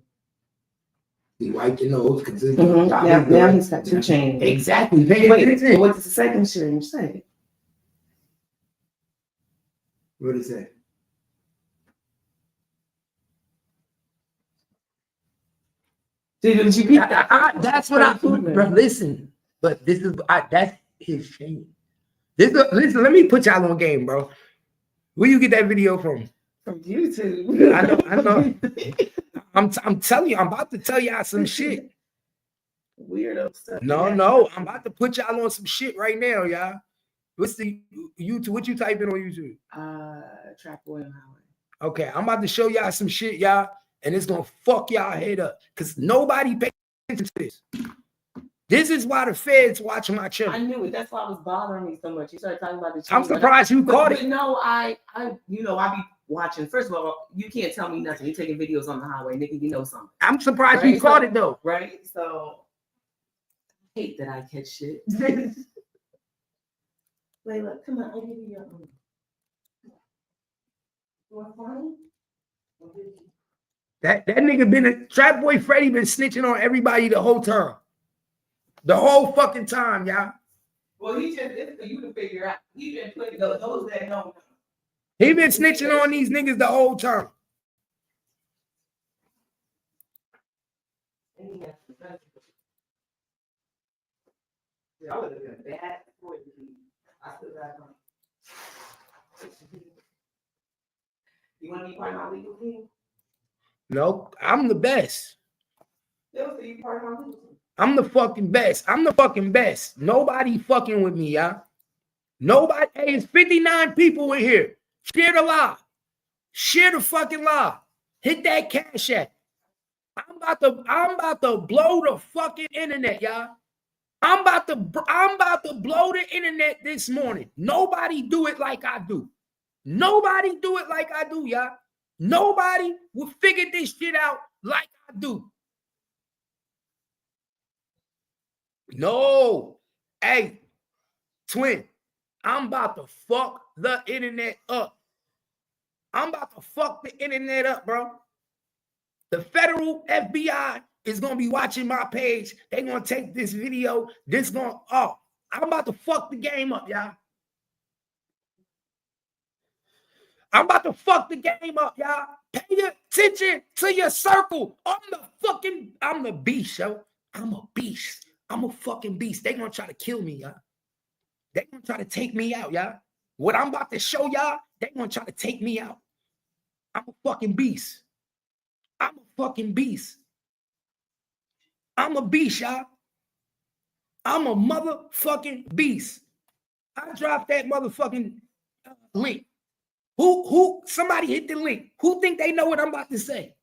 Speaker 3: He wiped your nose because
Speaker 4: now he's got two chains.
Speaker 3: Exactly.
Speaker 4: Wait, what does the second change say?
Speaker 3: What is that?
Speaker 4: Did you get that?
Speaker 3: That's what I bro, listen. But this is that's his shame. Listen, let me put y'all on game, bro. Where you get that video from?
Speaker 4: From YouTube.
Speaker 3: I know. I'm telling you, I'm about to tell y'all some shit.
Speaker 4: Weirdo stuff.
Speaker 3: No, I'm about to put y'all on some shit right now, y'all. What's the YouTube? What you type in on YouTube?
Speaker 4: Trap Boy on Highway.
Speaker 3: Okay, I'm about to show y'all some shit, y'all, and it's gonna fuck y'all head up because nobody pays attention to this. This is why the feds watch my channel.
Speaker 4: I knew it. That's why it was bothering me so much. You started talking about the
Speaker 3: channel. I'm surprised you caught it.
Speaker 4: No, I be watching. First of all, you can't tell me nothing. You're taking videos on the highway, nigga. You know something.
Speaker 3: I'm surprised you caught it though.
Speaker 4: Right? So I hate that I catch shit. Layla, come on, I'll give you your own. You want funny?
Speaker 3: That nigga been a Trap Boy Freddy been snitching on everybody the whole time. The whole fucking time, y'all.
Speaker 4: Well, it's for you to figure out. He been putting those that know.
Speaker 3: He been snitching on these niggas the whole time.
Speaker 4: I would have been bad for you. I still got one. You want to be part of my legal team?
Speaker 3: No, I'm the best.
Speaker 4: They'll see you part of my legal team.
Speaker 3: I'm the fucking best. I'm the fucking best. Nobody fucking with me, y'all. Nobody. Hey, it's 59 people in here. Share the live. Share the fucking live. Hit that cash app. I'm about to blow the fucking internet, y'all. I'm about to blow the internet this morning. Nobody do it like I do. Nobody do it like I do, y'all. Nobody will figure this shit out like I do. No. Hey, twin, I'm about to fuck the internet up. I'm about to fuck the internet up, bro. The federal FBI is going to be watching my page. They're going to take this video. I'm about to fuck the game up, y'all. I'm about to fuck the game up, y'all. Pay attention to your circle. I'm the beast, yo. I'm a beast. I'm a fucking beast. They're going to try to kill me, y'all. They're going to try to take me out, y'all. What I'm about to show y'all, they're going to try to take me out. I'm a fucking beast. I'm a fucking beast. I'm a beast, y'all. I'm a motherfucking beast. I dropped that motherfucking link. Somebody hit the link. Who think they know what I'm about to say?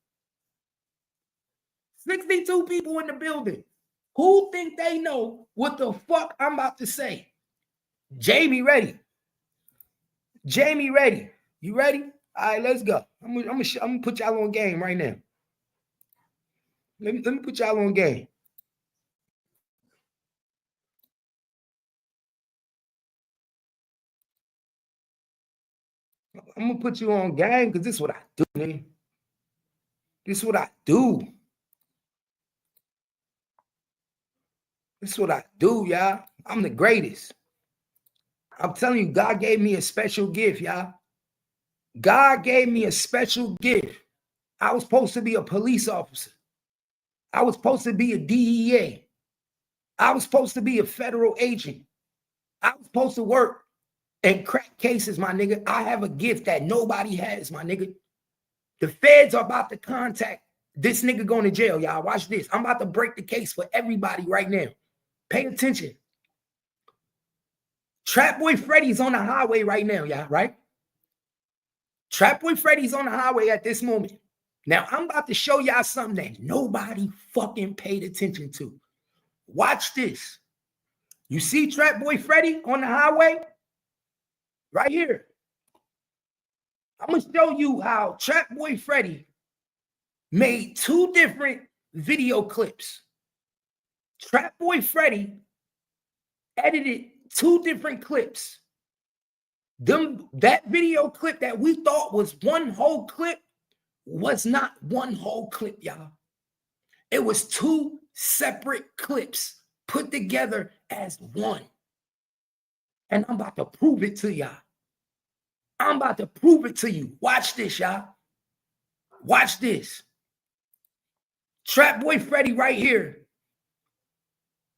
Speaker 3: 62 people in the building. Who think they know what the fuck I'm about to say? Jamie ready. Jamie ready. You ready? All right, let's go. I'm gonna put y'all on game right now. Let me put y'all on game. I'm gonna put you on game because this is what I do, man. This is what I do. This is what I do, y'all. I'm the greatest. I'm telling you, God gave me a special gift, y'all. God gave me a special gift. I was supposed to be a police officer. I was supposed to be a DEA. I was supposed to be a federal agent. I was supposed to work and crack cases, my nigga. I have a gift that nobody has, my nigga. The feds are about to contact this nigga going to jail, y'all. Watch this. I'm about to break the case for everybody right now. Pay attention. Trap Boy Freddy's on the highway right now, y'all, right? Trap Boy Freddy's on the highway at this moment. Now, I'm about to show y'all something that nobody fucking paid attention to. Watch this. You see Trap Boy Freddy on the highway? Right here. I'm going to show you how Trap Boy Freddy made two different video clips. Trap Boy Freddy edited two different clips. That video clip that we thought was one whole clip was not one whole clip, y'all. It was two separate clips put together as one. And I'm about to prove it to y'all. I'm about to prove it to you. Watch this, y'all. Watch this. Trap Boy Freddy right here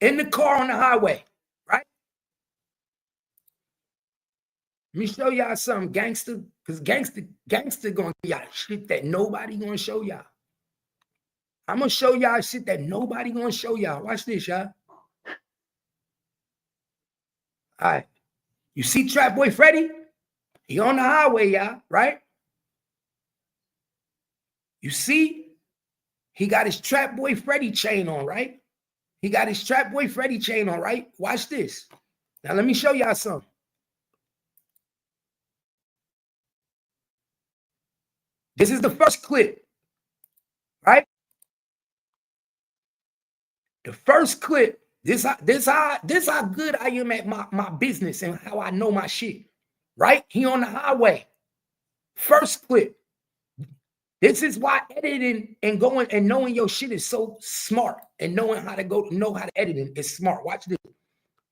Speaker 3: in the car on the highway, right? Let me show y'all something, gangster, because gangster gonna give y'all shit that nobody gonna show y'all. I'm gonna show y'all shit that nobody gonna show y'all. Watch this, y'all. All right. You see Trap Boy Freddy? He on the highway, y'all, right? You see, he got his Trap Boy Freddy chain on, right? He got his Trap Boy Freddy chain on, right? Watch this. Now let me show y'all something. This is the first clip, right? The first clip. This how good I am at my business and how I know my shit, right? He on the highway. First clip. This is why editing and going and knowing your shit is so smart, and knowing how to know how to editing is smart. Watch this.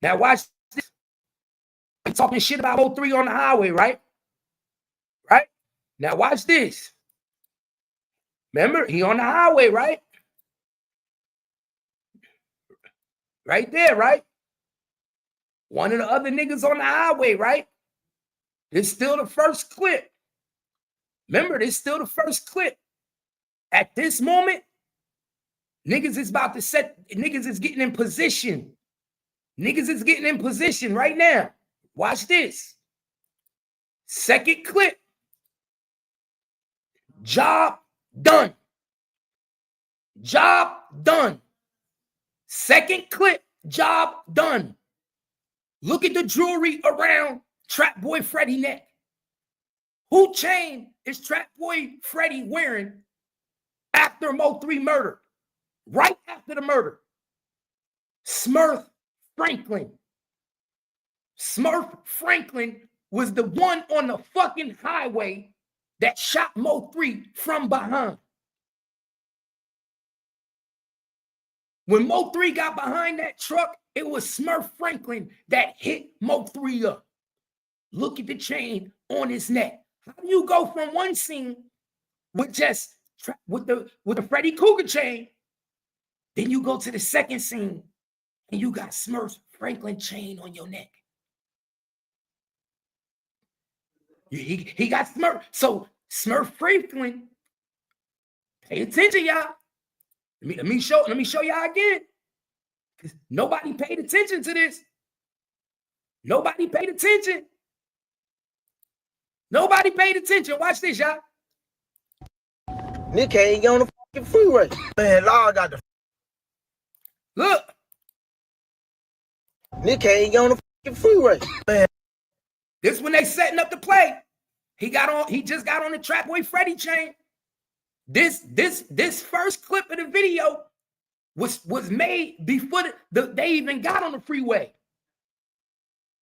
Speaker 3: Now watch this. I'm talking shit about Mo3 on the highway, right? Right? Now watch this. Remember, he on the highway, right? Right there, right? One of the other niggas on the highway, right? It's still the first clip. Remember, this is still the first clip. At this moment, niggas is about to niggas is getting in position. Niggas is getting in position right now. Watch this. Second clip. Job done. Job done. Second clip. Job done. Look at the jewelry around Trap Boy Freddy neck. Who chain is Trap Boy Freddy wearing after Mo3 murder? Right after the murder. Smurf Franklin. Smurf Franklin was the one on the fucking highway that shot Mo3 from behind. When Mo3 got behind that truck, it was Smurf Franklin that hit Mo3 up. Look at the chain on his neck. How do you go from one scene with just with the Freddy Cougar chain, then you go to the second scene and you got Smurf Franklin chain on your neck? He got Smurf. So Smurf Franklin, pay attention, y'all. Let me show y'all again. Because nobody paid attention to this. Nobody paid attention. Nobody paid attention. Watch this, y'all.
Speaker 6: Nick ain't on the fucking freeway. Man, Lord got the.
Speaker 3: Look.
Speaker 6: Nick ain't on the fucking freeway. Man.
Speaker 3: This when they setting up the play. He just got on the Trap Boy Freddy chain. This first clip of the video was made before they even got on the freeway.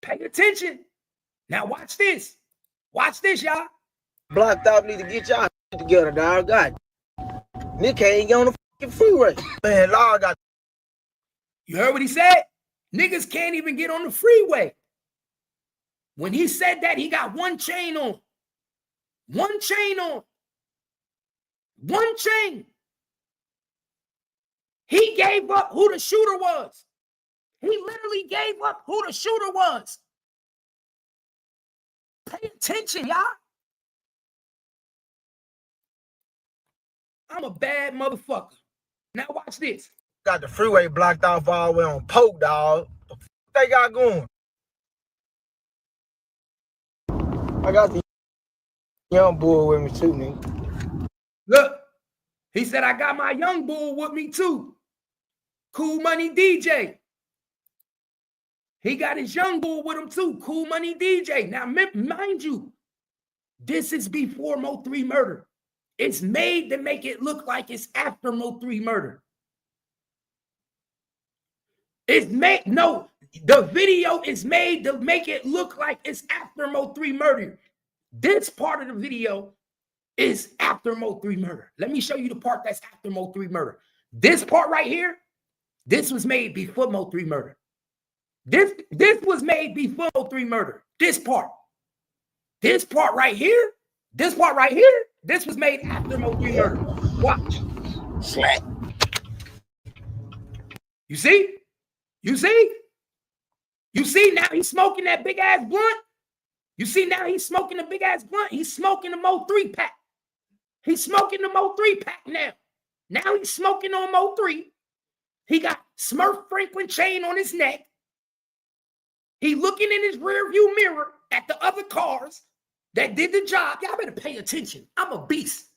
Speaker 3: Pay attention. Now watch this. Watch this, y'all.
Speaker 6: Blocked out, need to get y'all together, dog. God. Nick ain't on the fucking freeway. Man, Lord got.
Speaker 3: You heard what he said? Niggas can't even get on the freeway. When he said that, he got one chain on. One chain on. One chain. He gave up who the shooter was. He literally gave up who the shooter was. Pay attention, y'all. I'm a bad motherfucker. Now watch this.
Speaker 6: Got the freeway blocked off all the way on Polk, dog. The f they got going? I got the young bull with me too, nigga.
Speaker 3: Look, he said, I got my young bull with me too. Cool Money DJ. He got his young bull with him too. Cool Money DJ. Now, mind you, this is before Mo3 murder. It's made to make it look like it's after Mo3 murder. It's made, no, the video is made to make it look like it's after Mo3 murder. This part of the video is after Mo3 murder. Let me show you the part that's after Mo3 murder. This part right here, this was made before Mo3 murder. This was made before Mo3 murder. This part right here, this was made after Mo3 murder. Watch.
Speaker 6: Slack.
Speaker 3: You see? You see? You see now he's smoking that big ass blunt? You see now he's smoking the big ass blunt? He's smoking the Mo3 pack. He's smoking the Mo3 pack now. Now he's smoking on Mo3. He got Smurf Franklin chain on his neck. He looking in his rear view mirror at the other cars that did the job. Y'all better pay attention. I'm a beast.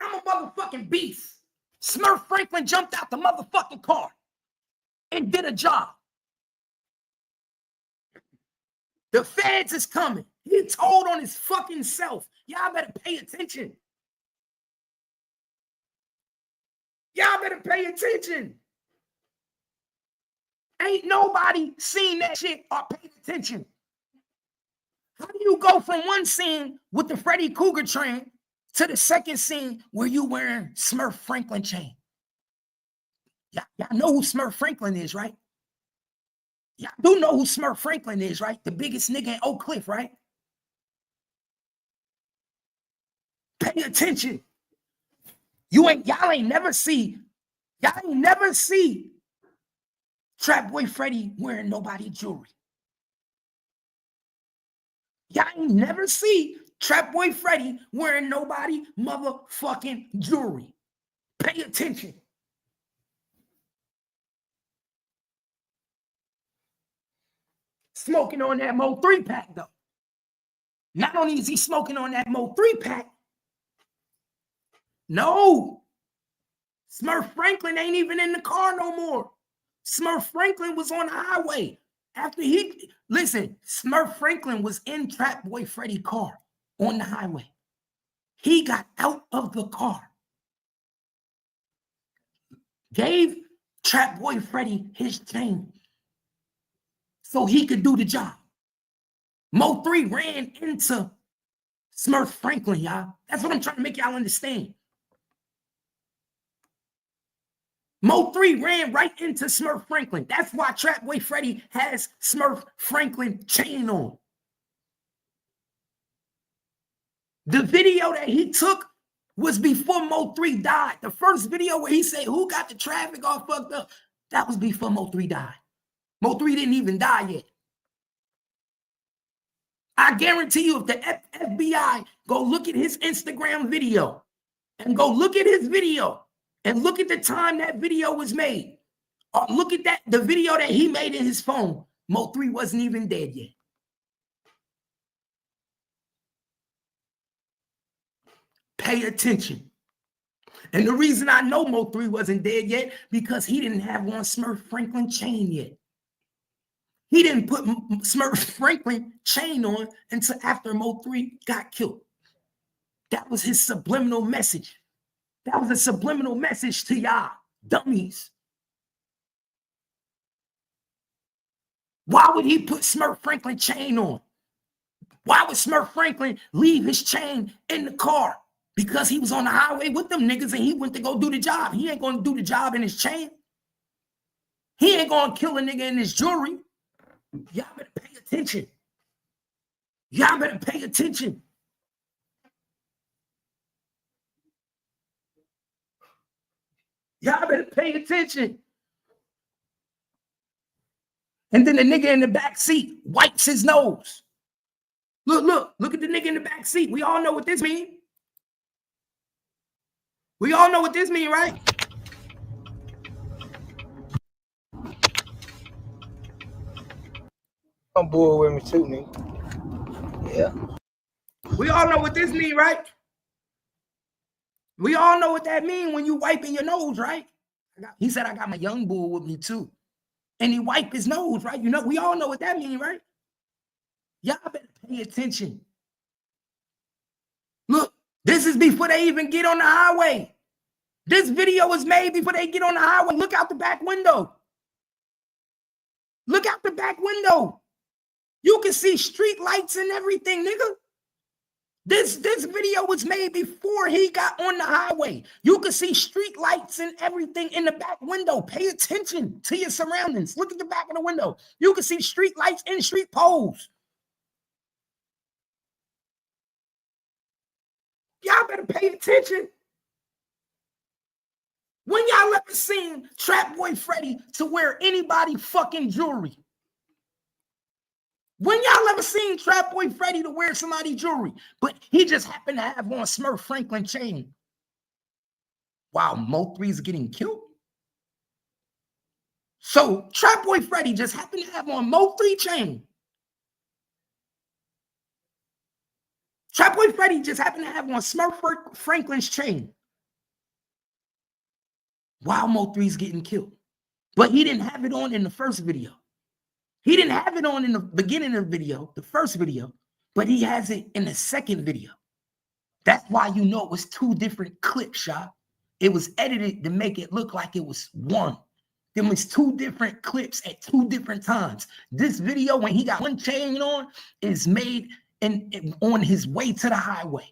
Speaker 3: I'm a motherfucking beast. Smurf Franklin jumped out the motherfucking car and did a job. The feds is coming. He told on his fucking self. Y'all better pay attention. Y'all better pay attention. Ain't nobody seen that shit or paid attention. How do you go from one scene with the Freddy Cougar train to the second scene where you wearing Smurf Franklin chain? Y'all know who Smurf Franklin is, right? Y'all do know who Smurf Franklin is, right? The biggest nigga in Oak Cliff, right? Pay attention. Y'all ain't never see Trap Boy Freddy wearing nobody jewelry. Y'all ain't never see Trap Boy Freddy wearing nobody motherfucking jewelry. Pay attention. Smoking on that Mo3 pack, though. Not only is he smoking on that Mo3 pack, no. Smurf Franklin ain't even in the car no more. Smurf Franklin was on the highway. Smurf Franklin was in Trap Boy Freddy's car on the highway. He got out of the car. Gave Trap Boy Freddy his chain so he could do the job. Mo3 ran into Smurf Franklin, y'all. That's what I'm trying to make y'all understand. Mo3 ran right into Smurf Franklin. That's why Trap Boy Freddy has Smurf Franklin chain on. The video that he took was before Mo3 died. The first video where he said, who got the traffic all fucked up? That was before Mo3 died. Mo3 didn't even die yet. I guarantee you if the FBI go look at his Instagram video and go look at his video and look at the time that video was made, or look at the video that he made in his phone, Mo3 wasn't even dead yet. Pay attention. And the reason I know Mo3 wasn't dead yet, because he didn't have one Smurf Franklin chain yet. He didn't put Smurf Franklin chain on until after Mo3 got killed. That was his subliminal message. That was a subliminal message to y'all, dummies. Why would he put Smurf Franklin chain on? Why would Smurf Franklin leave his chain in the car? because he was on the highway with them niggas and he went to go do the job. He ain't gonna do the job in his chain. He ain't gonna kill a nigga in his jewelry. Y'all better pay attention. Y'all better pay attention. Y'all better pay attention. And then the nigga in the back seat wipes his nose. Look at the nigga in the back seat. We all know what this means. We all know what this means, right?
Speaker 6: I'm bored with me too, nigga. Yeah.
Speaker 3: We all know what this means, right? We all know what that means when you wiping your nose, right? He said, I got my young bull with me too. And he wiped his nose, right? You know, we all know what that means, right? Y'all better pay attention. Look, this is before they even get on the highway. This video was made before they get on the highway. Look out the back window. Look out the back window. You can see street lights and everything, nigga. This video was made before he got on the highway. You can see street lights and everything in the back window. Pay attention to your surroundings. Look at the back of the window. You can see street lights and street poles. Y'all better pay attention. When y'all ever seen Trap Boy Freddy to wear anybody fucking jewelry? When y'all ever seen Trap Boy Freddy to wear somebody jewelry, but he just happened to have on Smurf Franklin chain while Mo3 is getting killed? So Trap Boy Freddy just happened to have on Mo3 chain. Trap Boy Freddy just happened to have on Smurf Franklin's chain while Mo3 is getting killed. But he didn't have it on in the first video. He didn't have it on in the beginning of the video, the first video, but he has it in the second video. That's why you know it was two different clips, y'all. It was edited to make it look like it was one. There was two different clips at two different times. This video, when he got one chain on, is made on his way to the highway.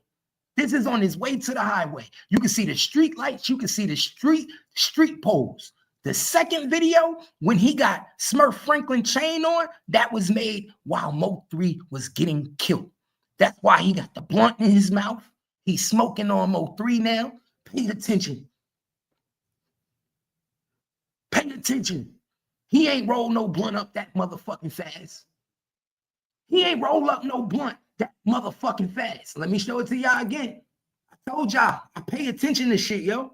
Speaker 3: This is on his way to the highway. You can see the street lights. You can see the street poles. The second video, when he got Smurf Franklin chain on, that was made while Mo3 was getting killed. That's why he got the blunt in his mouth. He's smoking on Mo3 now. Pay attention. Pay attention. He ain't roll no blunt up that motherfucking fast. He ain't roll up no blunt that motherfucking fast. Let me show it to y'all again. I told y'all, I pay attention to shit, yo.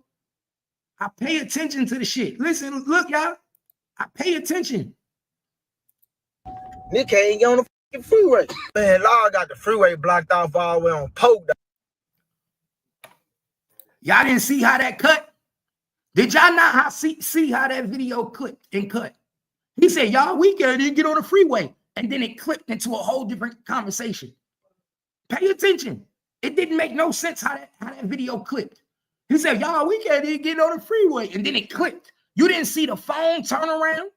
Speaker 3: I pay attention to the shit. Listen, look, y'all. I pay attention.
Speaker 6: Nick ain't get on the fucking freeway. Man, Law got the freeway blocked off all the way on Polk.
Speaker 3: Y'all didn't see how that cut? Did y'all not see how that video clipped and cut? He said, y'all, we can't even get on the freeway. And then it clipped into a whole different conversation. Pay attention. It didn't make no sense how that video clipped. He said, y'all, we can't even get on the freeway. And then it clicked. You didn't see the phone turn around.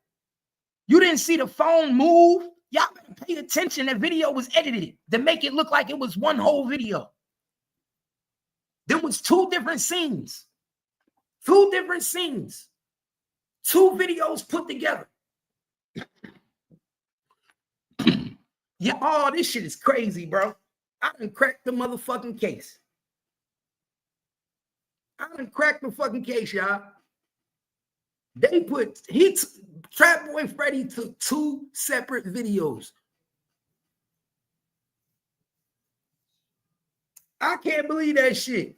Speaker 3: You didn't see the phone move. Y'all better pay attention. That video was edited to make it look like it was one whole video. There was two different scenes. Two different scenes. Two videos put together. Yeah, oh, this shit is crazy, bro. I done cracked the motherfucking case. I done cracked the fucking case, y'all. They put, Trap Boy Freddy took two separate videos. I can't believe that shit.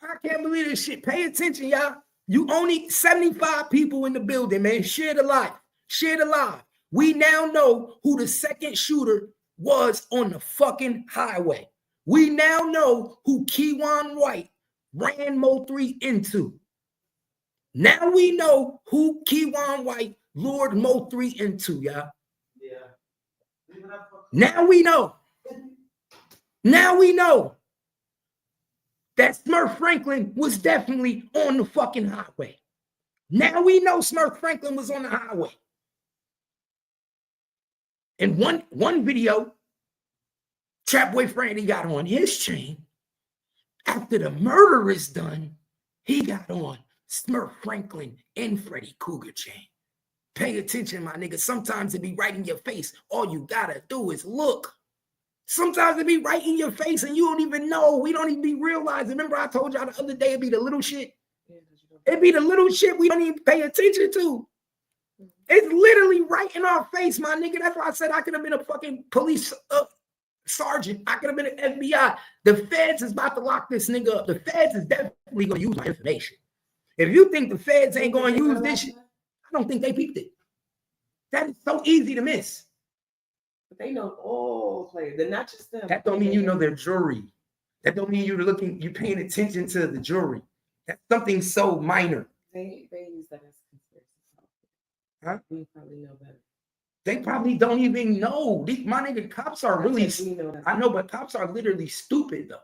Speaker 3: I can't believe this shit. Pay attention, y'all. You only 75 people in the building, man. Share the live. Share the live. We now know who the second shooter was on the fucking highway. We now know who Keywan White ran Mo3 into. Now we know who Keywan White lured Mo3 into, y'all. Yeah. Now we know. Now we know that Smurf Franklin was definitely on the fucking highway. Now we know Smurf Franklin was on the highway. In one video, Trap Boy Freddy got on his chain. After the murder is done, he got on Smurf Franklin and Freddy Cougar chain. Pay attention, my nigga. Sometimes it be right in your face. All you gotta do is look. Sometimes it be right in your face and you don't even know. We don't even be realizing. Remember I told y'all the other day, it be the little shit. It be the little shit we don't even pay attention to. It's literally right in our face, my nigga. That's why I said I could have been a fucking police sergeant. I could have been an FBI. The feds is about to lock this nigga up. The feds is definitely going to use my information. If you think the feds ain't going to use this shit, I don't think they peeped it. That is so easy to miss.
Speaker 4: But they know all players. They're not just them.
Speaker 3: That don't mean you know their jury. That don't mean you're paying attention to the jury. That's something so minor.
Speaker 4: They use that as conspiracy.
Speaker 3: Huh?
Speaker 4: We probably know better.
Speaker 3: They probably don't even know. My nigga, cops are really, I know, but cops are literally stupid though.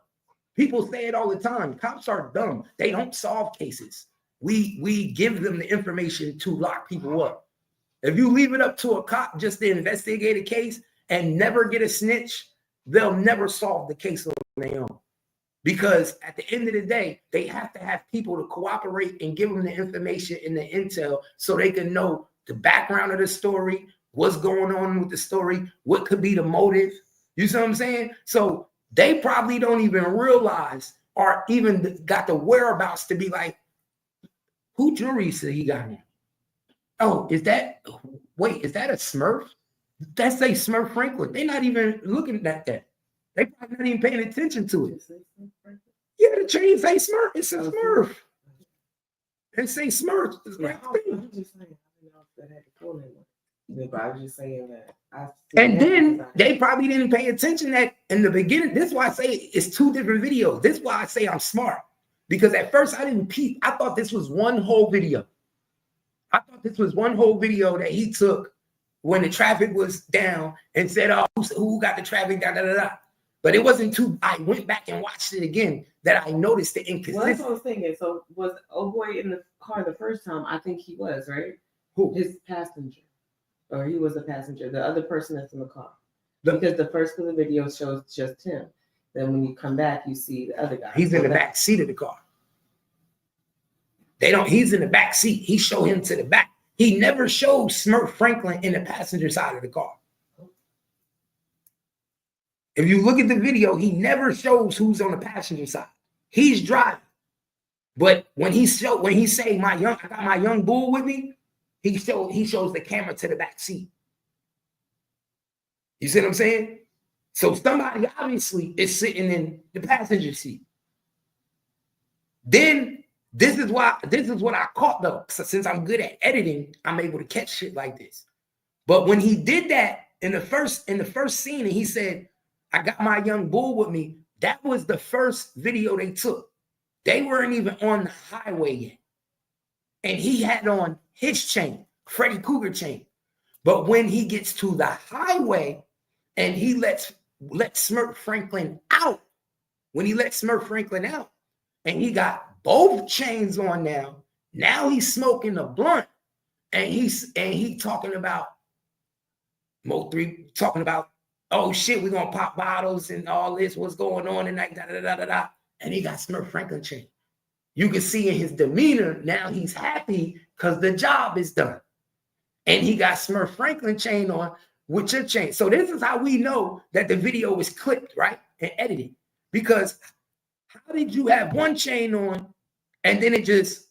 Speaker 3: People say it all the time. Cops are dumb. They don't solve cases. We give them the information to lock people up. If you leave it up to a cop just to investigate a case and never get a snitch, they'll never solve the case on their own. Because at the end of the day, they have to have people to cooperate and give them the information and the intel so they can know the background of the story, what's going on with the story, what could be the motive. You see what I'm saying? So they probably don't even realize or even got the whereabouts to be like, who jury said he got in? Oh, is that a Smurf? That's a Smurf Franklin. They're not even looking at that. They probably not even paying attention to it. Yeah, the chain say Smurf. It's a Smurf. It say Smurf. It's like,
Speaker 4: I'm just saying, I don't know if that had to pull in. But I was just saying that.
Speaker 3: And then they probably didn't pay attention that in the beginning. This is why I say it's two different videos. This is why I say I'm smart. Because at first I didn't peep. I thought this was one whole video. I thought this was one whole video that he took when the traffic was down and said, oh, who got the traffic, da, da, da, da. But it wasn't too, I went back and watched it again that I noticed the inconsistency.
Speaker 4: Well, that's what I was thinking. So was old boy in the car the first time? I think he was, right?
Speaker 3: Who?
Speaker 4: His passenger. Or he was a passenger. The other person that's in the car. Because the first of the video shows just him. Then when you come back, you see the other guy.
Speaker 3: He's in the back seat of the car. He's in the back seat. He showed him to the back. He never showed Smurf Franklin in the passenger side of the car. If you look at the video, he never shows who's on the passenger side. He's driving. But when he say I got my young bull with me, he shows the camera to the back seat. You see what I'm saying? So somebody obviously is sitting in the passenger seat. Then this is what I caught though. So since I'm good at editing, I'm able to catch shit like this. But when he did that in the first scene, and he said, I got my young bull with me, that was the first video they took. They weren't even on the highway yet. And he had on his chain, Freddy Cougar chain. But when he gets to the highway and he lets Smurf Franklin out, when he let Smurf Franklin out, and he got both chains on now he's smoking a blunt, and he talking about Mo3, talking about, oh shit, we're gonna pop bottles and all this, what's going on tonight, da da da da da. And he got Smurf Franklin chain. You can see in his demeanor now he's happy because the job is done. And he got Smurf Franklin chain on with your chain. So this is how we know that the video was clipped, right? And edited. Because how did you have one chain on and then it just,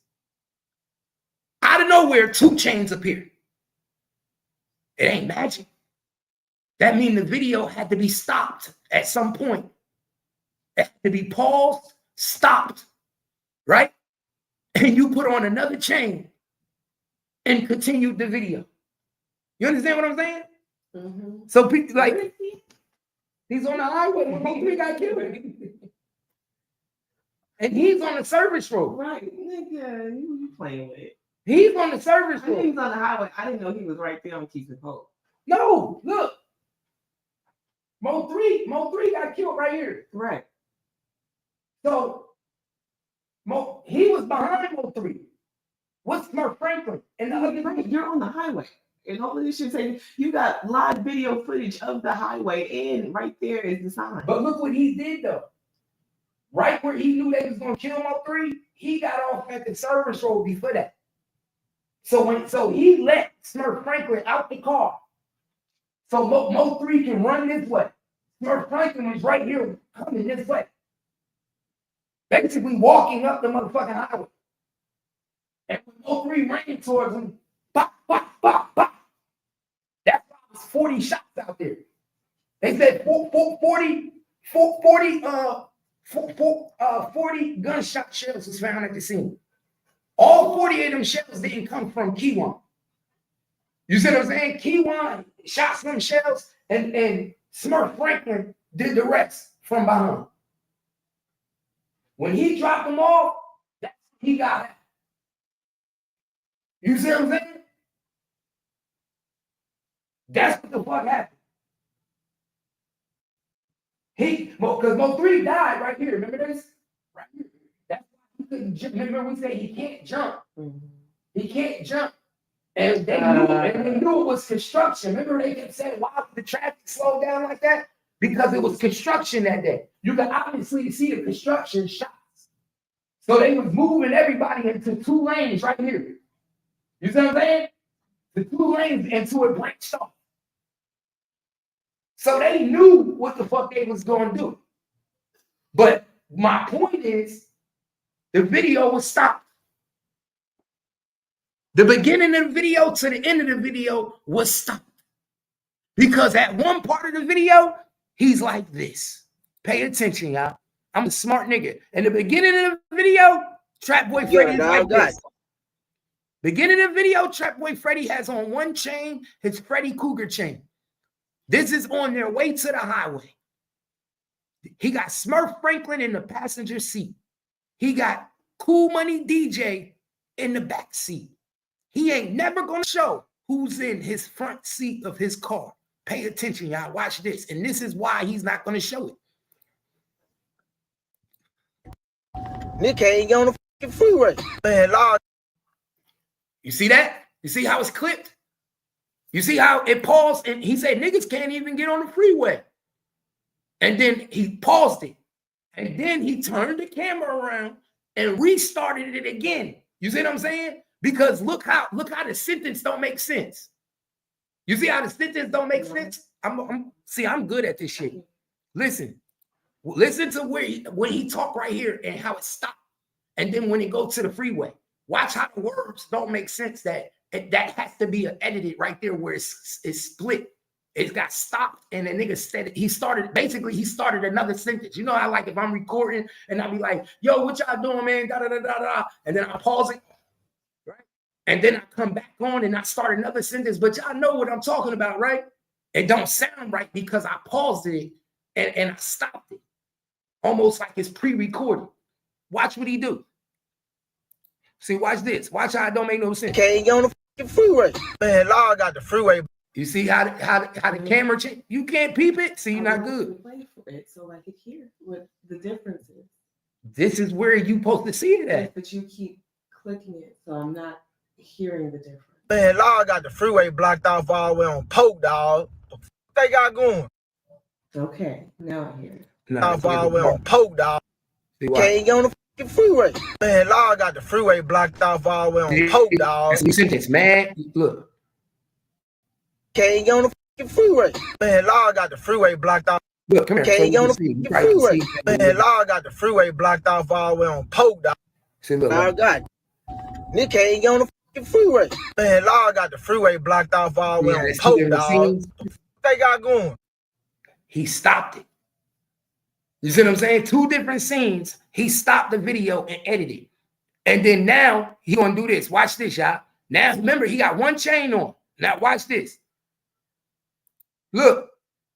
Speaker 3: out of nowhere, two chains appeared? It ain't magic. That means the video had to be stopped at some point. It had to be paused, stopped, right? And you put on another chain and continued the video. You understand what I'm saying?
Speaker 4: Mm-hmm.
Speaker 3: So people like, he's on the highway when Mo3 got killed. And he's on the service road.
Speaker 4: Right. Nigga, you playing with it.
Speaker 3: He's on the service
Speaker 4: I think
Speaker 3: road.
Speaker 4: he's on the highway. I didn't know he was right there on Keith and Pope.
Speaker 3: No, look. Mo3 got killed right here.
Speaker 4: Right.
Speaker 3: So he was behind Mo3. What's Smurf Franklin? And the other
Speaker 4: Right. You're on the highway. And hopefully this should take, you got live video footage of the highway, and right there is the sign.
Speaker 3: But look what he did though. Right where he knew they was gonna kill Mo3, he got off at the service road before that. So he let Smurf Franklin out the car. So Mo3 can run this way. Smurf Franklin was right here coming this way. Basically walking up the motherfucking highway. And when Mo3 ran towards him, pop, pop, pop, pop. That's why it was 40 shots out there. They said 40 gunshot shells was found at the scene. All 40 of them shells didn't come from Keywan. You see what I'm saying? Keywan shot some shells and Smurf Franklin did the rest from behind. When he dropped them off, that's when he got it. You see what I'm saying? That's what the fuck happened. Because Mo3 died right here. Remember this? Right here. That's why he couldn't jump. Remember we said he can't jump. He can't jump. And they knew it was construction. Remember they kept saying, why did the traffic slow down like that? Because it was construction that day. You could obviously see the construction shots. So they was moving everybody into 2 lanes right here. You see what I'm saying? The 2 lanes into it branched off. So they knew what the fuck they was going to do. But my point is, the video was stopped. The beginning of the video to the end of the video was stopped. Because at one part of the video, he's like this. Pay attention, y'all. I'm a smart nigga. In the beginning of the video, Trap Boy Freddy is like this. Beginning of the video, Trap Boy Freddy has on one chain, his Freddy Cougar chain. This is on their way to the highway. He got Smurf Franklin in the passenger seat. He got Cool Money DJ in the back seat. He ain't never gonna show who's in his front seat of his car. Pay attention, y'all. Watch this. And this is why he's not gonna show it.
Speaker 6: Nick ain't on the fucking freeway. Man, Lord.
Speaker 3: You see that? You see how it's clipped? You see how it paused? And he said, niggas can't even get on the freeway. And then he paused it. And then he turned the camera around and restarted it again. You see what I'm saying? Because look how the sentence don't make sense. You see how the sentence don't make sense? I'm good at this shit. Listen to when he talk right here and how it stopped. And then when it goes to the freeway, watch how the words don't make sense. That has to be edited right there where it's split. It got stopped and the nigga said he started another sentence. You know how like if I'm recording and I'll be like, yo, what y'all doing, man? Da da da da da. And then I pause it. Right? And then I come back on and I start another sentence. But y'all know what I'm talking about, right? It don't sound right because I paused it and I stopped it. Almost like it's pre-recorded. Watch what he do. See, watch this. Watch how it don't make no sense.
Speaker 6: Can't get on the fucking freeway. Man, Lord got the freeway.
Speaker 3: You see how the camera change? You can't peep it. See, you're not good.
Speaker 4: Wait for it so I could hear what the difference is.
Speaker 3: This is where you supposed to see it at.
Speaker 4: But you keep clicking it, so I'm not hearing the difference.
Speaker 6: Man, Lord got the freeway blocked off all the way on Polk, dog. What the fuck they got going?
Speaker 4: Okay, now I hear it.
Speaker 3: No,
Speaker 6: off all the way on Polk, dog. Can't get on the fucking freeway. Man, Lord got the freeway blocked off all the way on Polk, dog.
Speaker 3: That's sentence, man. Look.
Speaker 6: Can't get on the fucking freeway. Man, Lord got the freeway blocked off.
Speaker 3: Look, come here.
Speaker 6: Can't get on the fucking freeway. Man, Lord got the freeway blocked off all the way on Polk, dog.
Speaker 3: See, look.
Speaker 6: Lord got Nick can't get on the fucking freeway. Man, Lord got the freeway blocked off all the way on Polk, dog. What they got going?
Speaker 3: He stopped it. You see what I'm saying? 2 different scenes. He stopped the video and edited. And then now he gonna do this. Watch this, y'all. Now remember, he got one chain on. Now watch this. Look.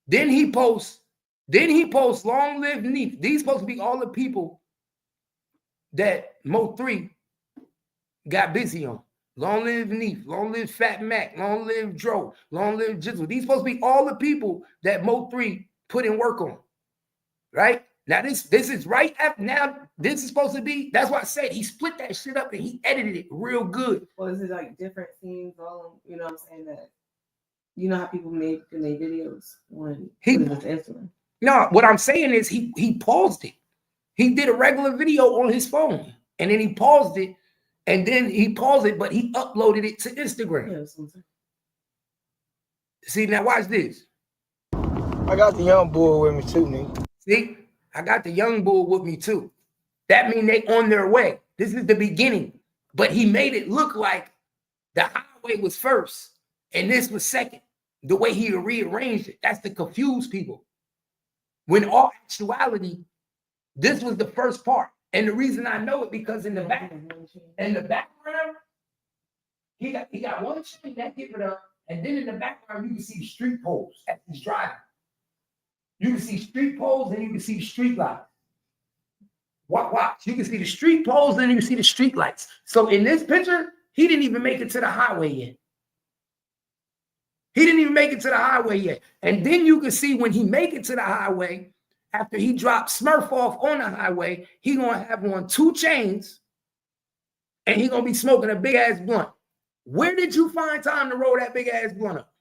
Speaker 3: Then he posts Long Live Neef. These supposed to be all the people that Mo3 got busy on. Long Live Neef, Long Live Fat Mac, Long Live Dro, Long Live Jizzle. These supposed to be all the people that Mo3 put in work on. Right? Now this is right after. Now this is supposed to be. That's why I said he split that shit up and he edited it real good.
Speaker 4: Well, is it like different scenes all? You know what I'm saying? That you know how people make videos when he put it on Instagram.
Speaker 3: No, what I'm saying is he paused it. He did a regular video on his phone and then he paused it, and then he paused it, but he uploaded it to Instagram.
Speaker 4: Yeah,
Speaker 3: see, now watch this.
Speaker 6: I got the young boy with me too, nigga.
Speaker 3: See, I got the young bull with me too. That means they on their way. This is the beginning. But he made it look like the highway was first and this was second. The way he rearranged it. That's to confuse people. When all actuality, this was the first part. And the reason I know it because in the background, he got one chain that give it up, and then in the background you can see the street poles as he's driving. You can see street poles and you can see the street lights. Watch. You can see the street poles and you can see the street lights. So in this picture, he didn't even make it to the highway yet. He didn't even make it to the highway yet. And then you can see when he make it to the highway, after he drops Smurf off on the highway, he gonna have on 2 chains and he gonna be smoking a big ass blunt. Where did you find time to roll that big ass blunt up?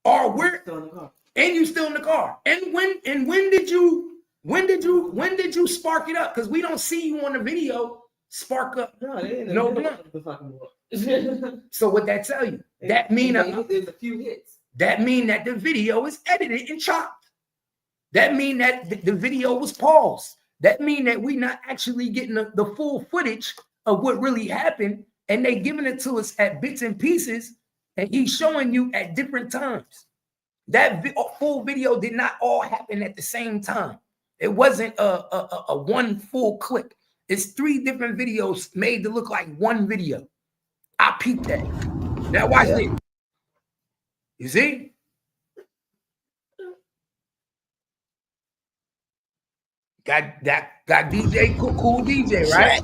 Speaker 3: Or where? And you still in the car. And when did you spark it up? Because we don't see you on the video spark up. No blunt. So what that tell you? That mean
Speaker 4: there's a few hits.
Speaker 3: That mean that the video is edited and chopped. That mean that the video was paused. That mean that we not actually getting the full footage of what really happened, and they giving it to us at bits and pieces, and he's showing you at different times. That full video did not all happen at the same time. It wasn't a one full clip. It's 3 different videos made to look like one video. I peeped that. Now watch this. You see? Got DJ, cool DJ, right?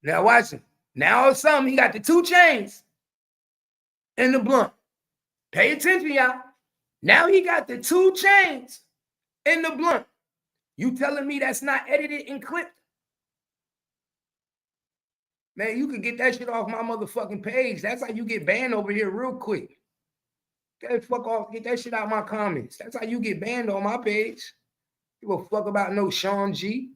Speaker 3: Now watch him. Now all of a sudden he got the 2 chains and the blunt. Pay attention, y'all. Now he got the 2 chains and the blunt. You telling me that's not edited and clipped? Man, you could get that shit off my motherfucking page. That's how you get banned over here real quick. Get that fuck off. Get that shit out of my comments. That's how you get banned on my page. Give a fuck about no Shawn G.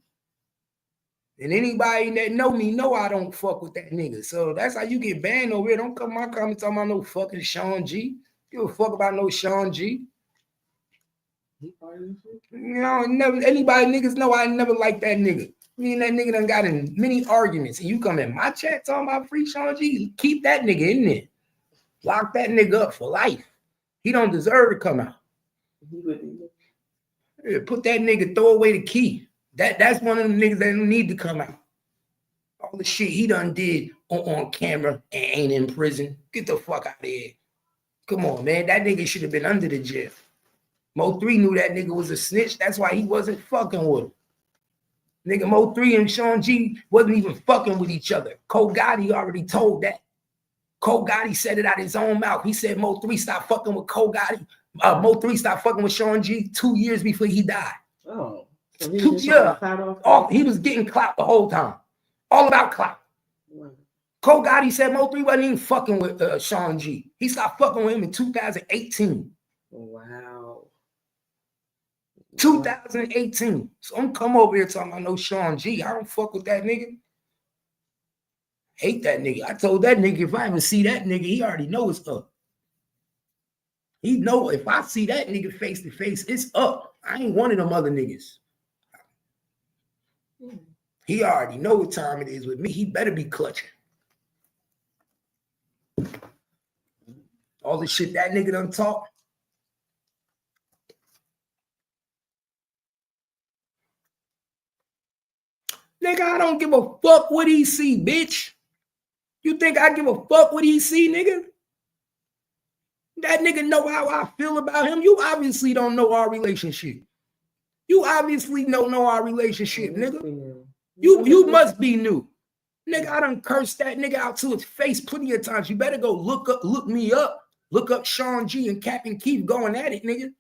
Speaker 3: And anybody that know me know I don't fuck with that nigga. So that's how you get banned over here. Don't come my comments talking about no fucking Shawn G. Give a fuck about no Shawn G. You know, never anybody niggas know I never liked that nigga. Me and that nigga done got in many arguments. And you come in my chat talking about free Shawn G. Keep that nigga in there. Lock that nigga up for life. He don't deserve to come out. Yeah, put that nigga, throw away the key. That's one of them niggas that don't need to come out. All the shit he done did on camera and ain't in prison. Get the fuck out of here. Come on, man. That nigga should have been under the jail. Mo3 knew that nigga was a snitch. That's why he wasn't fucking with him. Nigga, Mo3 and Shawn G wasn't even fucking with each other. Cole Gotti already told that. Cole Gotti said it out his own mouth. He said Mo3 stopped fucking with Cole Gotti. Mo3 stopped fucking with Shawn G 2 years before he died.
Speaker 4: Oh. So
Speaker 3: he was getting clout the whole time. All about clout. Wow. Cole Gotti said Mo3 wasn't even fucking with Shawn G. He stopped fucking with him in 2018.
Speaker 4: Wow.
Speaker 3: 2018. So I'm come over here talking about no Shawn G. I don't fuck with that nigga. Hate that nigga. I told that nigga if I ever see that nigga, he already know it's up. He know if I see that nigga face to face, it's up. I ain't one of them other niggas. He already know what time it is with me. He better be clutching. All the shit that nigga done talk. Nigga, I don't give a fuck what he see, bitch. You think I give a fuck what he see, nigga? That nigga know how I feel about him. You obviously don't know our relationship. You obviously don't know our relationship, nigga. You must be new. Nigga, I done cursed that nigga out to his face plenty of times. You better go look me up. Look up Shawn G and Cap and keep going at it, nigga.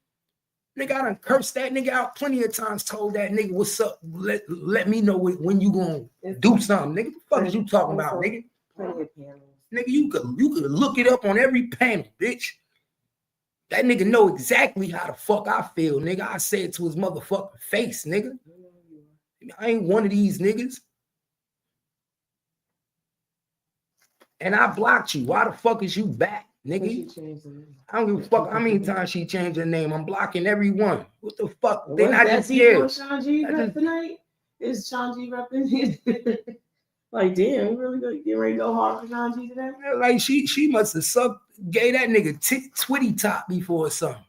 Speaker 3: Nigga, I done cursed that nigga out plenty of times, told that nigga, what's up? Let me know when you gonna do something, nigga. What the fuck is you talking about, nigga?
Speaker 4: Plenty of panels.
Speaker 3: Nigga, you could look it up on every panel, bitch. That nigga know exactly how the fuck I feel, nigga. I say it to his motherfucking face, nigga. I ain't one of these niggas. And I blocked you. Why the fuck is you back, nigga? I don't give a fuck how many times she changed her name. I'm blocking everyone. What the fuck? They not just scared.
Speaker 4: Shawn G rep tonight? Is Shawn G repping? Like, damn, we really get ready to go hard for Shawn G today?
Speaker 3: Like, she must have gave that nigga Twitty top before or something.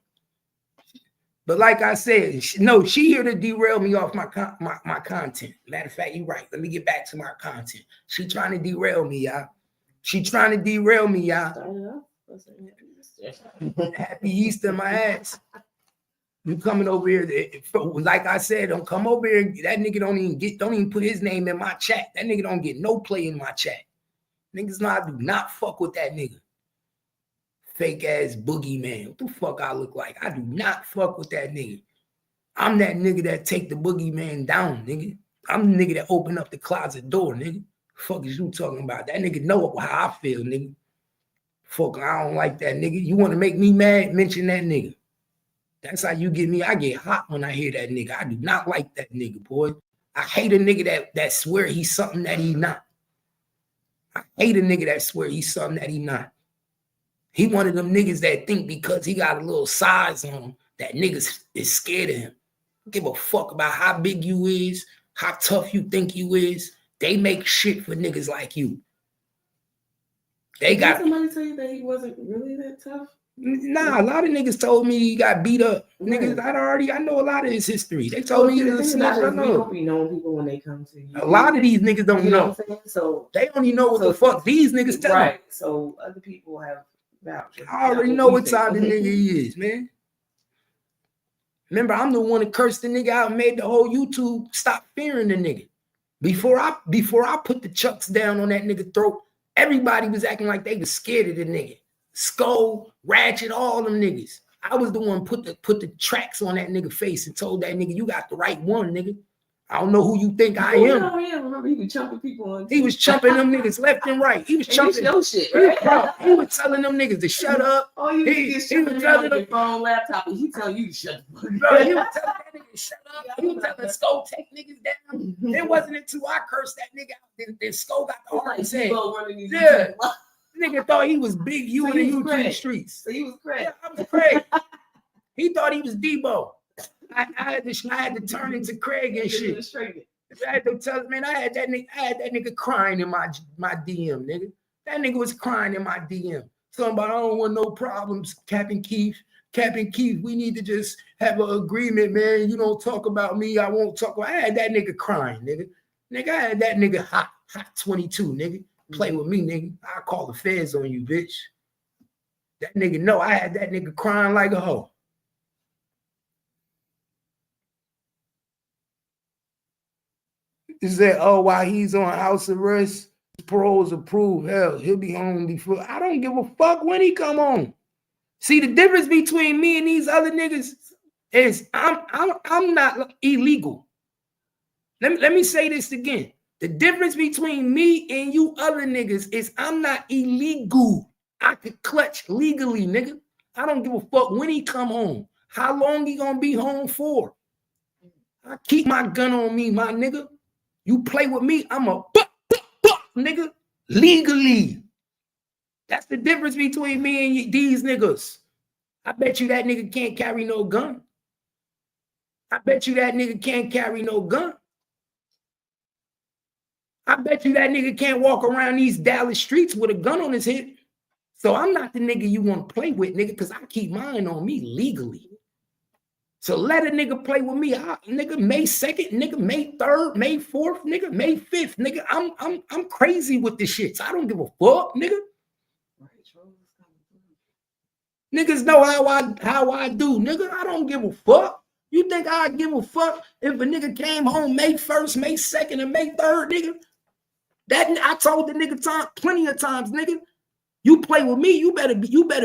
Speaker 3: But like I said, she here to derail me off my content. Matter of fact, you're right. Let me get back to my content. She trying to derail me, y'all. She trying to derail me, y'all. Happy Easter, my ass. You coming over here? Like I said, don't come over here. That nigga don't even put his name in my chat. That nigga don't get no play in my chat. Niggas do not fuck with that nigga. Fake ass boogeyman. What the fuck I look like? I do not fuck with that nigga. I'm that nigga that take the boogeyman down, nigga. I'm the nigga that open up the closet door, nigga. Fuck is you talking about? That nigga know how I feel, nigga. Fuck, I don't like that nigga. You want to make me mad? Mention that nigga. That's how you get me. I get hot when I hear that nigga. I do not like that nigga, boy. I hate a nigga that swear he's something that he not. I hate a nigga that swear he's something that he not. He one of them niggas that think because he got a little size on him, that niggas is scared of him. Give a fuck about how big you is, how tough you think you is. They make shit for niggas like you. They got.
Speaker 4: Did somebody tell you that he wasn't really that tough?
Speaker 3: Nah, a lot of niggas told me he got beat up. Right. Niggas, I know a lot of his history. They told me he was a snitch. I know.
Speaker 4: We know people when they come to you.
Speaker 3: A lot of these niggas don't know.
Speaker 4: What I'm saying? So
Speaker 3: they only know what the fuck these niggas tell them.
Speaker 4: Right. So other people have vouched.
Speaker 3: I already know what type of nigga he is, man. Remember, I'm the one that cursed the nigga out and made the whole YouTube stop fearing the nigga. Before I put the chucks down on that nigga throat, everybody was acting like they was scared of the nigga. Skull, Ratchet, all them niggas. I was the one put the tracks on that nigga face and told that nigga, you got the right one, nigga. I don't know who you think I am.
Speaker 4: No, yeah, remember he was chumping people on.
Speaker 3: He was chumping them niggas left and right. He was chumping
Speaker 4: no shit, right?
Speaker 3: He was telling them niggas to shut up.
Speaker 4: Oh, you was telling them phone, laptop, and he telling you to shut the fuck up.
Speaker 3: Bro, he was telling that nigga to shut up. He was telling Skull take niggas down. It wasn't until I cursed that nigga out then Skull got the heart and said, yeah. Nigga thought he was big you in the YouTube streets.
Speaker 4: So he was crazy.
Speaker 3: Yeah, I was Craig. He thought he was Debo. I had to turn into Craig and shit. I had to tell man, I had that nigga crying in my DM, nigga. That nigga was crying in my DM. Somebody, I don't want no problems, Captain Keith. Captain Keith, we need to just have an agreement, man. You don't talk about me, I won't talk about. I had that nigga crying, nigga. Nigga, I had that nigga hot 22, nigga. Play with me, nigga. I'll call the feds on you, bitch. That nigga know I had that nigga crying like a hoe. He said, oh, while he's on house arrest, his parole's approved. Hell, he'll be home before. I don't give a fuck when he come home. See, the difference between me and these other niggas is I'm not illegal. Let me say this again. The difference between me and you other niggas is I'm not illegal. I could clutch legally, nigga. I don't give a fuck when he come home. How long he gonna be home for? I keep my gun on me, my nigga. You play with me, I'm a nigga, legally. That's the difference between me and these niggas. I bet you that nigga can't carry no gun. I bet you that nigga can't carry no gun. I bet you that nigga can't walk around these Dallas streets with a gun on his head. So I'm not the nigga you want to play with, nigga, because I keep mine on me legally. So let a nigga play with me. Nigga, May 2nd, nigga, May 3rd, May 4th, nigga, May 5th, nigga. I'm crazy with this shit. So I don't give a fuck, nigga. Niggas know how I do, nigga. I don't give a fuck. You think I give a fuck if a nigga came home May 1st, May 2nd, and May 3rd, nigga? That I told the nigga plenty of times, nigga. You play with me, you better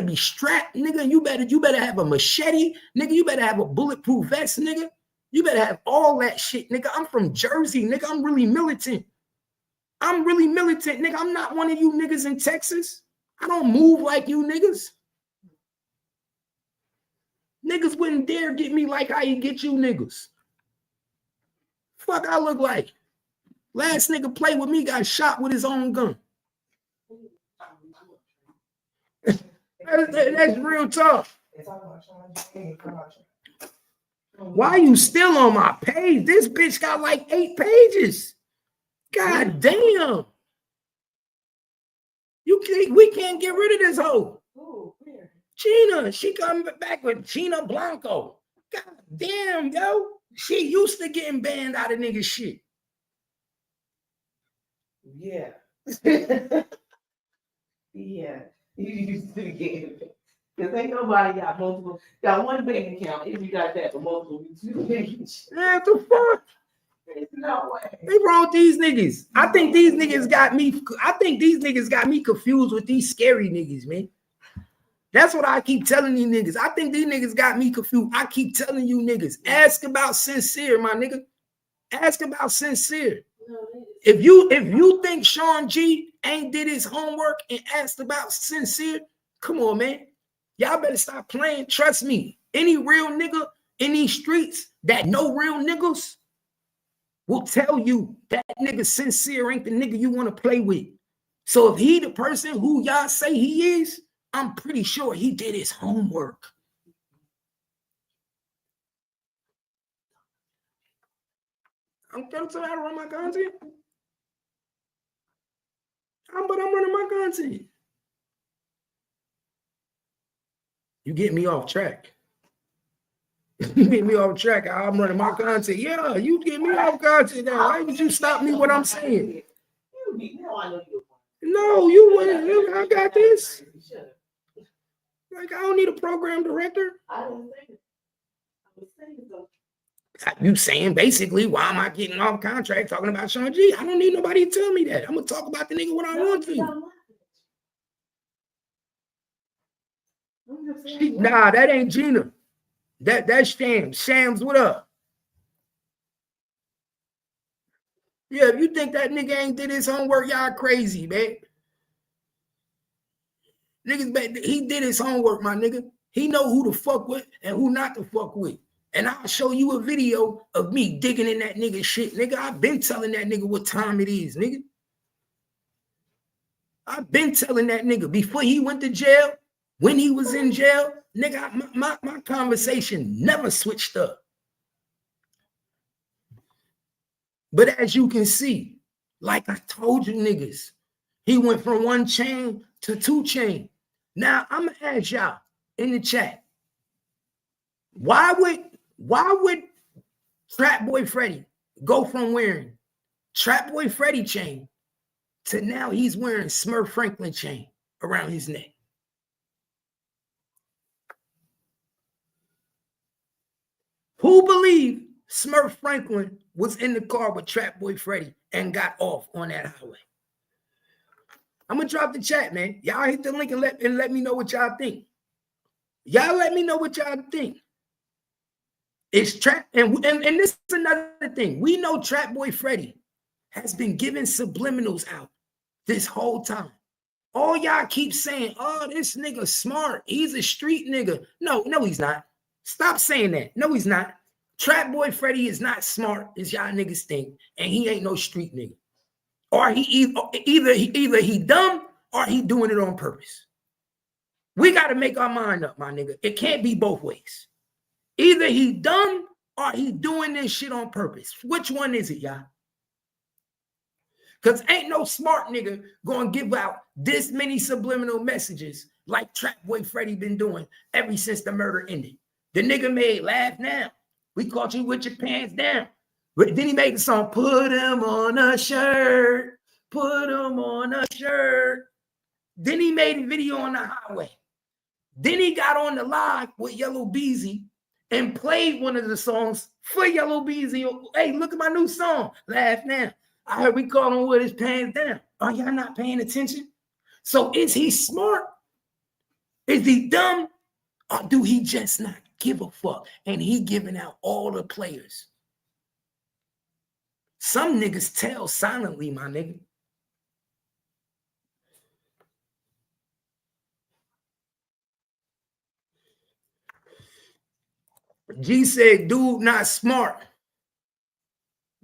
Speaker 3: be strapped, nigga. You better have a machete, nigga. You better have a bulletproof vest, nigga. You better have all that shit, nigga. I'm from Jersey, nigga. I'm really militant. Nigga. I'm not one of you niggas in Texas. I don't move like you niggas. Niggas wouldn't dare get me like how you get you niggas. Fuck I look like. Last nigga played with me got shot with his own gun. That's real tough. Why are you still on my page? This bitch got like 8 pages. God damn. We can't get rid of this hoe. Gina, she coming back with Gina Blanco. God damn, yo. She used to getting banned out of nigga shit.
Speaker 4: Yeah. Yeah. You used to get banned. Because ain't nobody got one bank account if you got that, but multiple.
Speaker 3: Yeah, the fuck?
Speaker 4: There's no way.
Speaker 3: They wrong these niggas. I think these niggas got me confused with these scary niggas, man. That's what I keep telling you niggas. I think these niggas got me confused. I keep telling you niggas, ask about Sincere, my nigga. Ask about Sincere. If you think Shawn G ain't did his homework and asked about Sincere, come on, man. Y'all better stop playing. Trust me. Any real nigga in these streets that know real niggas will tell you that nigga Sincere ain't the nigga you want to play with. So if he the person who y'all say he is, I'm pretty sure he did his homework. I'm telling you how to run my content. But I'm running my content. You get me off track. You get me off track. I'm running my content. Yeah, you get me off content now. Why would you stop me what I'm saying? No, you wouldn't. I got this. Like, I don't need a program director.
Speaker 4: I didn't say it. I was saying so.
Speaker 3: You saying basically, why am I getting off contract talking about Shawn G? I don't need nobody to tell me that. I'm gonna talk about the nigga when I want to. Nah, that ain't Gina. That's Shams. Shams, what up? Yeah, if you think that nigga ain't did his homework, y'all crazy, man. Niggas, he did his homework, my nigga. He know who to fuck with and who not to fuck with. And I'll show you a video of me digging in that nigga shit. Nigga, I've been telling that nigga what time it is, nigga. I've been telling that nigga before he went to jail, when he was in jail, nigga, my conversation never switched up. But as you can see, like I told you niggas, he went from 1 chain to 2 chain. Now, I'm going to ask y'all in the chat, why would Trap Boy Freddy go from wearing Trap Boy Freddy chain to now he's wearing Smurf Franklin chain around his neck? Who believed Smurf Franklin was in the car with Trap Boy Freddy and got off on that highway? I'm going to drop the chat, man. Y'all hit the link and let me know what y'all think. Y'all let me know what y'all think. It's Trap, and this is another thing. We know Trap Boy Freddy has been giving subliminals out this whole time. All y'all keep saying, oh, this nigga smart. He's a street nigga. No, he's not. Stop saying that. No, he's not. Trap Boy Freddy is not smart as y'all niggas think, and he ain't no street nigga. Or he either he dumb or he doing it on purpose. We got to make our mind up, my nigga. It can't be both ways. Either he dumb or he doing this shit on purpose. Which one is it, y'all? Because ain't no smart nigga going to give out this many subliminal messages like Trap Boy Freddy been doing ever since the murder ended. The nigga made Laugh Now. We caught you with your pants down. But then he made the song, put him on a shirt. Put him on a shirt. Then he made a video on the highway. Then he got on the live with Yellow Beezy and played one of the songs for Yellow Beezy. Hey, look at my new song, Laugh Now. I heard we caught him with his pants down. Are y'all not paying attention? So is he smart? Is he dumb? Or do he just not give a fuck? And he giving out all the players. Some niggas tell silently, my nigga. G said, dude, not smart.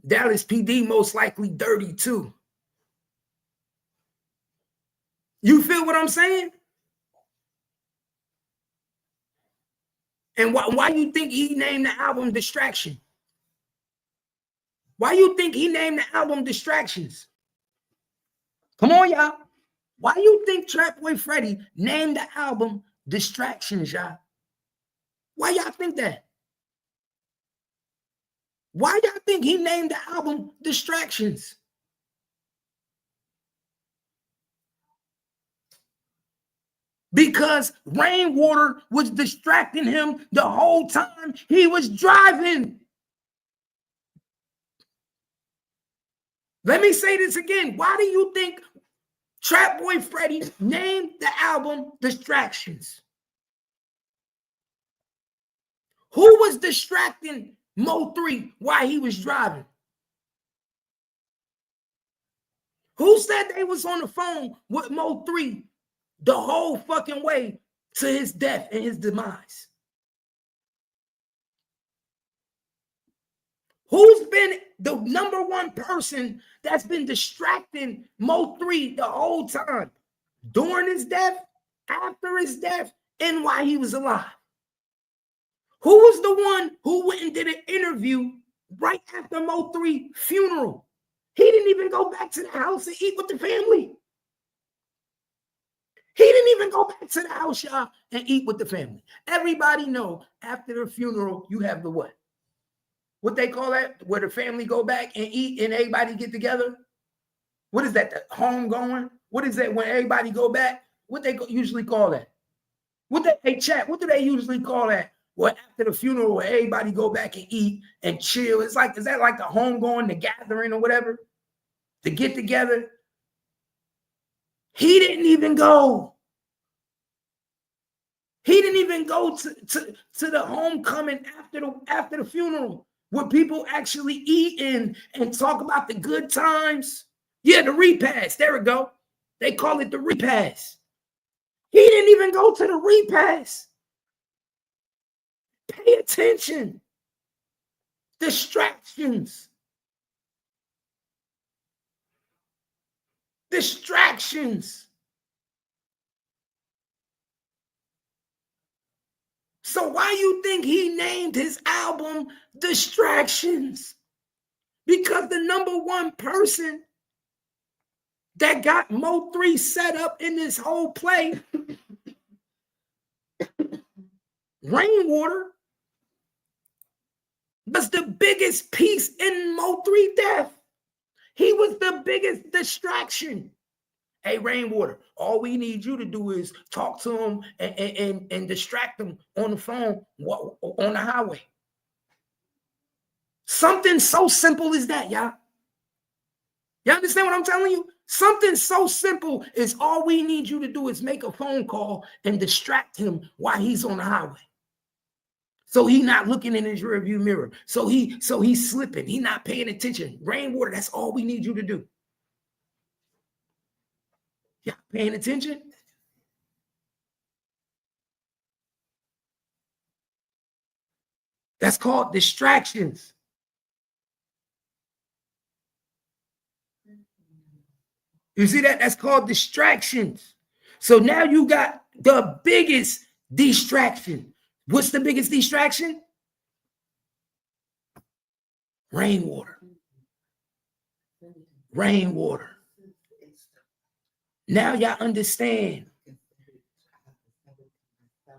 Speaker 3: Dallas PD most likely dirty too. You feel what I'm saying? And why you think he named the album Distraction? Why you think he named the album Distractions? Come on, y'all. Why you think Trap Boy Freddy named the album Distractions, y'all? Why y'all think that? Why y'all think he named the album Distractions? Because Rainwater was distracting him the whole time he was driving. Let me say this again. Why do you think Trap Boy Freddy named the album Distractions? Who was distracting Mo3 while he was driving? Who said they was on the phone with Mo3 the whole fucking way to his death and his demise? Who's been the number one person that's been distracting Mo3 the whole time? During his death, after his death, and while he was alive? Who was the one who went and did an interview right after Mo3 funeral? He didn't even go back to the house and eat with the family. He didn't even go back to the house, y'all, and eat with the family. Everybody know after the funeral, you have the what? What they call that? Where the family go back and eat and everybody get together? What is that? The home going? What is that when everybody go back? What they usually call that? Hey, chat, what do they usually call that? Well, after the funeral, where everybody go back and eat and chill. Is that like the home going, the gathering or whatever? To get together? He didn't even go. He didn't even go to the homecoming after the funeral, where people actually eat and talk about the good times. Yeah, the repast. There we go. They call it the repast. He didn't even go to the repast. Pay attention. Distractions. Distractions. So why you think he named his album Distractions? Because the number one person that got Mo3 set up in this whole play, Rainwater, was the biggest piece in Mo3 death. He was the biggest distraction. Hey, Rainwater, all we need you to do is talk to him and distract him on the phone on the highway. Something so simple as that, y'all. You understand what I'm telling you? Something so simple is all we need you to do is make a phone call and distract him while he's on the highway. So he's not looking in his rearview mirror. So he's slipping. He's not paying attention. Rainwater, that's all we need you to do. Y'all paying attention? That's called distractions. You see that? That's called distractions. So now you got the biggest distraction. What's the biggest distraction? Rainwater. Rainwater. Now y'all understand.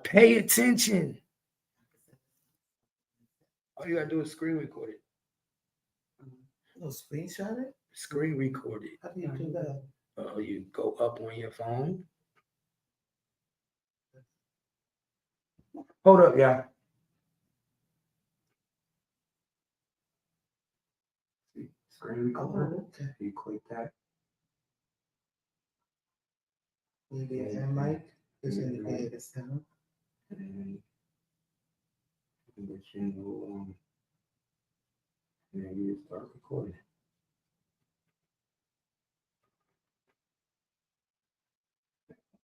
Speaker 3: Pay attention. All you gotta do is screen record it.
Speaker 4: No, screenshot it?
Speaker 3: Screen record it.
Speaker 4: How do you do that?
Speaker 3: You go up on your phone. Hold up, y'all. Screen record.
Speaker 4: Oh, okay.
Speaker 3: You click that.
Speaker 4: And Mike is in the bed this time.
Speaker 3: And let you know, and then you start recording.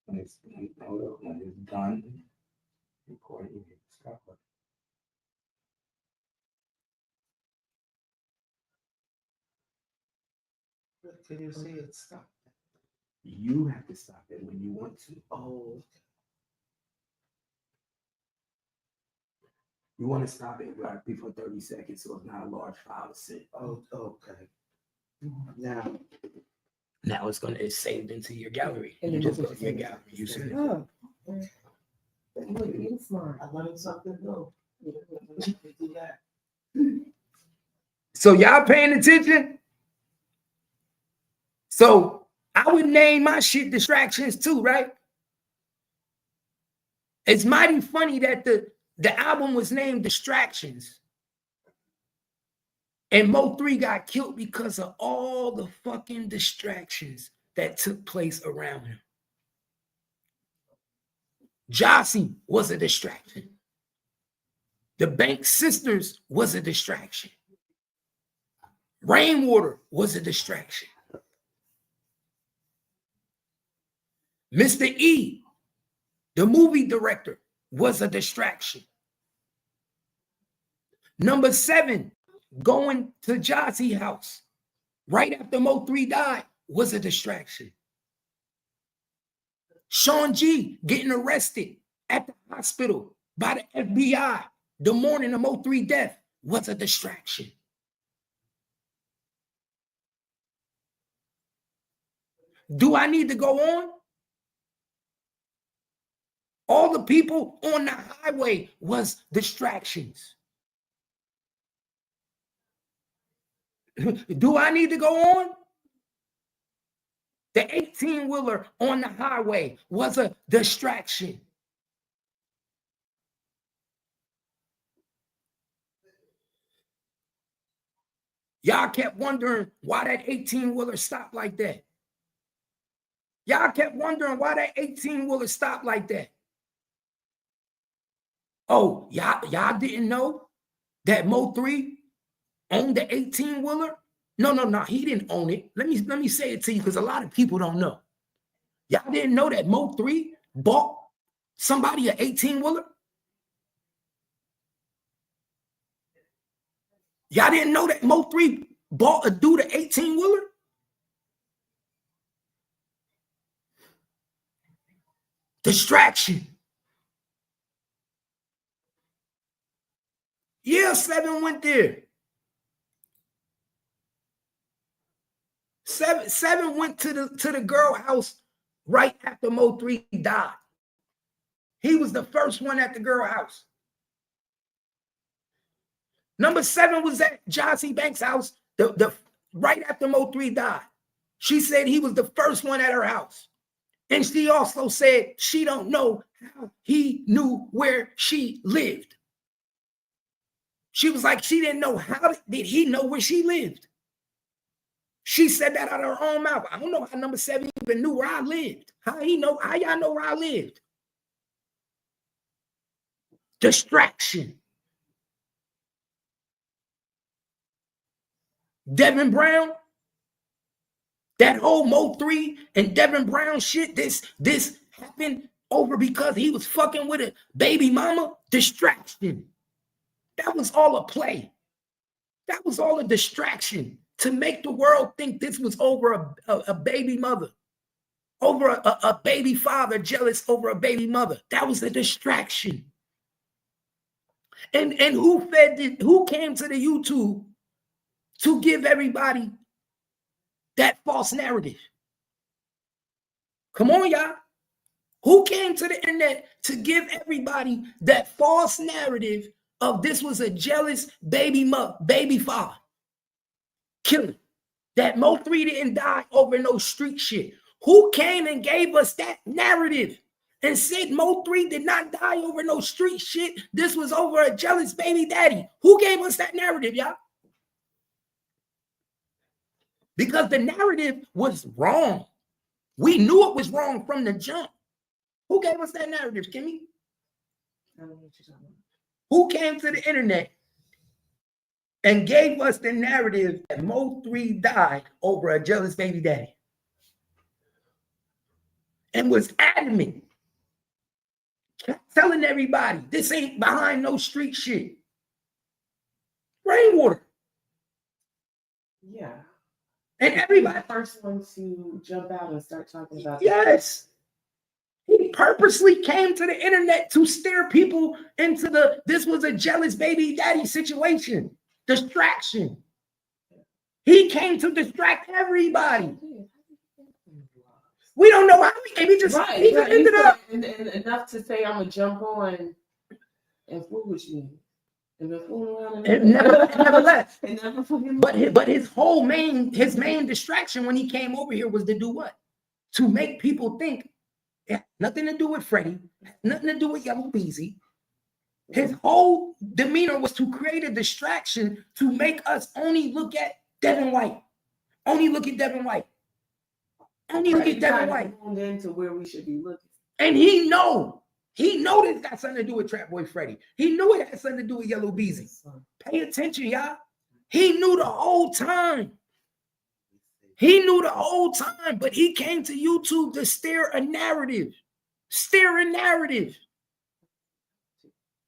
Speaker 3: When it's done recording, you stop it.
Speaker 4: Can you see it stop?
Speaker 3: You have to stop it when you want to.
Speaker 4: Oh,
Speaker 3: You want to stop it right before 30 seconds, so it's not a large file to sit.
Speaker 4: oh, okay. Now
Speaker 3: It's saved into your gallery.
Speaker 4: And
Speaker 3: You
Speaker 4: then
Speaker 3: just
Speaker 4: you
Speaker 3: go to your gallery. You see it.
Speaker 4: oh, look, you're smart. I learned something new. Do that.
Speaker 3: So y'all paying attention? So I would name my shit distractions too, right? It's mighty funny that the album was named Distractions. And Mo3 got killed because of all the fucking distractions that took place around him. Josie was a distraction. The Bank Sisters was a distraction. Rainwater was a distraction. Mr. E, the movie director, was a distraction. Number 7, going to Josie house right after Mo3 died was a distraction. Shawn G getting arrested at the hospital by the FBI the morning of Mo3 death was a distraction. Do I need to go on? All the people on the highway was distractions. Do I need to go on? The 18-wheeler on the highway was a distraction. Y'all kept wondering why that 18-wheeler stopped like that. Y'all kept wondering why that 18-wheeler stopped like that. Oh, y'all didn't know that Mo3 owned the 18-wheeler? No, he didn't own it. Let me say it to you because a lot of people don't know. Y'all didn't know that Mo3 bought somebody an 18-wheeler? Y'all didn't know that Mo3 bought a dude an 18-wheeler? Distraction. Yeah, 7 went there. 7 went to the girl house right after Mo3 died. He was the first one at the girl house. Number 7 was at Josie Banks' house the right after Mo3 died. She said he was the first one at her house. And she also said she don't know how he knew where she lived. She was like, she didn't know how did he know where she lived. She said that out of her own mouth. I don't know how number 7 even knew where I lived. How y'all know where I lived? Distraction. Devin Brown, that whole Mo3 and Devin Brown shit, this happened over because he was fucking with a baby mama. Distraction. That was all a play. That was all a distraction to make the world think this was over a baby mother, over a baby father jealous over a baby mother. That was a distraction. And who came to the YouTube to give everybody that false narrative? Come on, y'all. Who came to the internet to give everybody that false narrative of this was a jealous baby father killing? That Mo3 didn't die over no street shit. Who came and gave us that narrative and said Mo3 did not die over no street shit? This was over a jealous baby daddy. Who gave us that narrative, y'all? Because the narrative was wrong. We knew it was wrong from the jump. Who gave us that narrative, Kimmy?
Speaker 4: I don't know what you're talking about.
Speaker 3: Who came to the internet and gave us the narrative that Mo3 died over a jealous baby daddy? And was adamant, telling everybody, this ain't behind no street shit. Rainwater.
Speaker 4: Yeah.
Speaker 3: And everybody.
Speaker 4: The first one to jump out and start talking about
Speaker 3: Yes. He purposely came to the internet to steer people into this was a jealous baby daddy situation. Distraction. He came to distract everybody. We don't know how he came. He just ended up.
Speaker 4: And enough to say, I'm going to jump on and fool with you. And been fooling around
Speaker 3: and never left.
Speaker 4: And never fucking
Speaker 3: But his main distraction when he came over here was to do what? To make people think it had nothing to do with Freddy, nothing to do with Yellow Beezy. His whole demeanor was to create a distraction to make us only look at Devin White. Only look at Devin White. Only look at Devin White.
Speaker 4: Into where we should be looking.
Speaker 3: And he know this got something to do with Trap Boy Freddy. He knew it had something to do with Yellow Beezy. Pay attention, y'all. He knew the whole time. He knew the whole time, but he came to YouTube to steer a narrative.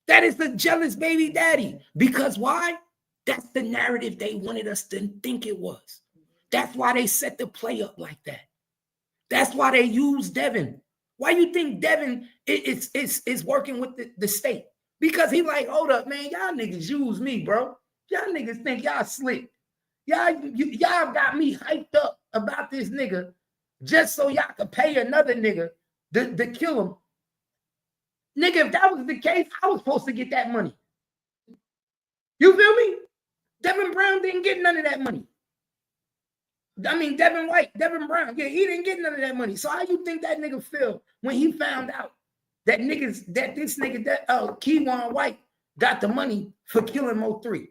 Speaker 3: That is the jealous baby daddy. Because why? That's the narrative they wanted us to think it was. That's why they set the play up like that. That's why they used Devin. Why you think Devin is working with the state? Because he like, hold up, man, y'all niggas use me, bro. Y'all niggas think y'all slick. Y'all got me hyped up about this nigga just so y'all could pay another nigga to kill him. Nigga, if that was the case, I was supposed to get that money. You feel me? Devin Brown didn't get none of that money. I mean, Devin Brown, yeah, he didn't get none of that money. So how you think that nigga feel when he found out that Keywan White got the money for killing Mo3?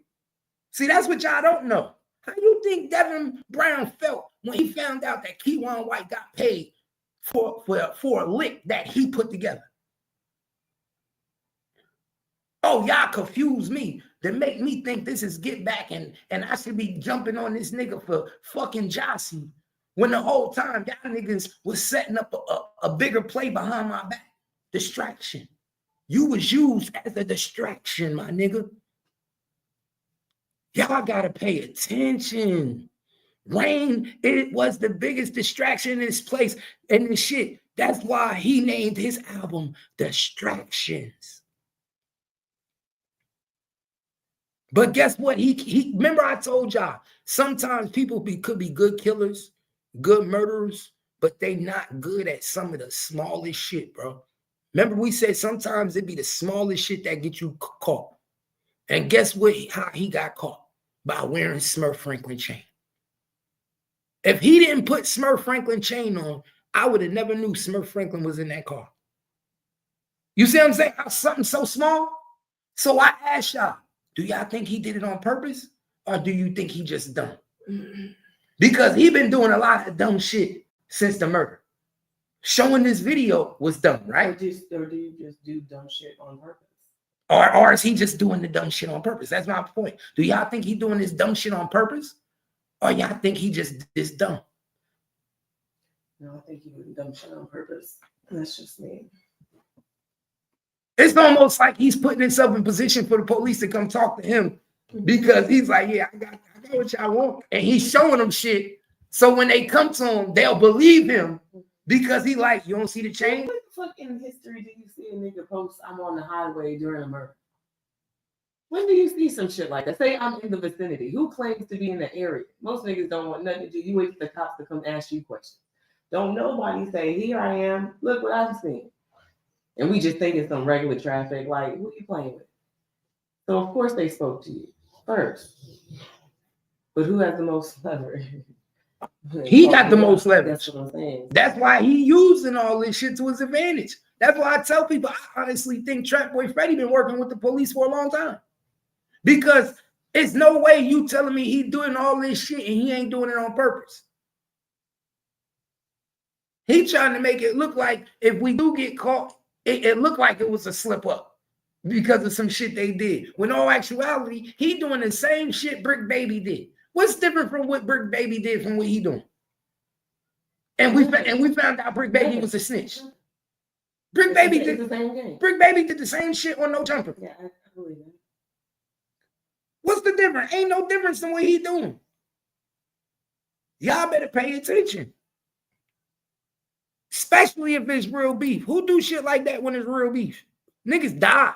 Speaker 3: See, that's what y'all don't know. How you think Devin Brown felt when he found out that Keywan White got paid for a lick that he put together? Oh, y'all confuse me to make me think this is get back and I should be jumping on this nigga for fucking Josie when the whole time y'all niggas was setting up a bigger play behind my back. Distraction. You was used as a distraction, my nigga. Y'all gotta pay attention. Rain, it was the biggest distraction in this place and this shit. That's why he named his album Distractions. But guess what? He remember I told y'all, sometimes people could be good killers, good murderers, but they not good at some of the smallest shit, bro. Remember we said sometimes it be the smallest shit that get you caught. And guess what? How he got caught? By wearing Smurf Franklin chain. If he didn't put Smurf Franklin chain on, I would have never knew Smurf Franklin was in that car. You see what I'm saying? How something so small? So I asked y'all, do y'all think he did it on purpose? Or do you think he just dumb? Because he been doing a lot of dumb shit since the murder. Showing this video was dumb, right?
Speaker 4: Or do you just do dumb shit on purpose?
Speaker 3: Or is he just doing the dumb shit on purpose? That's my point. Do y'all think he doing this dumb shit on purpose? Or y'all think he just is dumb?
Speaker 4: No, I think he doing dumb shit on purpose. That's just me.
Speaker 3: It's almost like he's putting himself in position for the police to come talk to him because he's like, yeah, I got what y'all want. And he's showing them shit. So when they come to him, they'll believe him because he like, you don't see the chain?
Speaker 4: What the fuck in history do you see a nigga post, I'm on the highway during a murder? When do you see some shit like that? Say I'm in the vicinity. Who claims to be in the area? Most niggas don't want nothing to do. You wait for the cops to come ask you questions. Don't nobody say, here I am. Look what I've seen. And we just think it's some regular traffic. Like, who you playing with? So, of course, they spoke to you first. But who has the most leverage?
Speaker 3: He got the most leverage.
Speaker 4: That's what I'm saying.
Speaker 3: That's why he using all this shit to his advantage. That's why I tell people, I honestly think Trap Boy Freddy been working with the police for a long time. Because it's no way you telling me he doing all this shit and he ain't doing it on purpose. He trying to make it look like if we do get caught, it looked like it was a slip up because of some shit they did. When in all actuality, he doing the same shit Brick Baby did. What's different from what Brick Baby did from what he doing? And we found out Brick Baby was a snitch. Brick Baby did the same game. Brick Baby did the same shit on No Jumper.
Speaker 4: Yeah, I believe it.
Speaker 3: What's the difference? Ain't no difference in what he doing. Y'all better pay attention. Especially if it's real beef. Who do shit like that when it's real beef? Niggas die.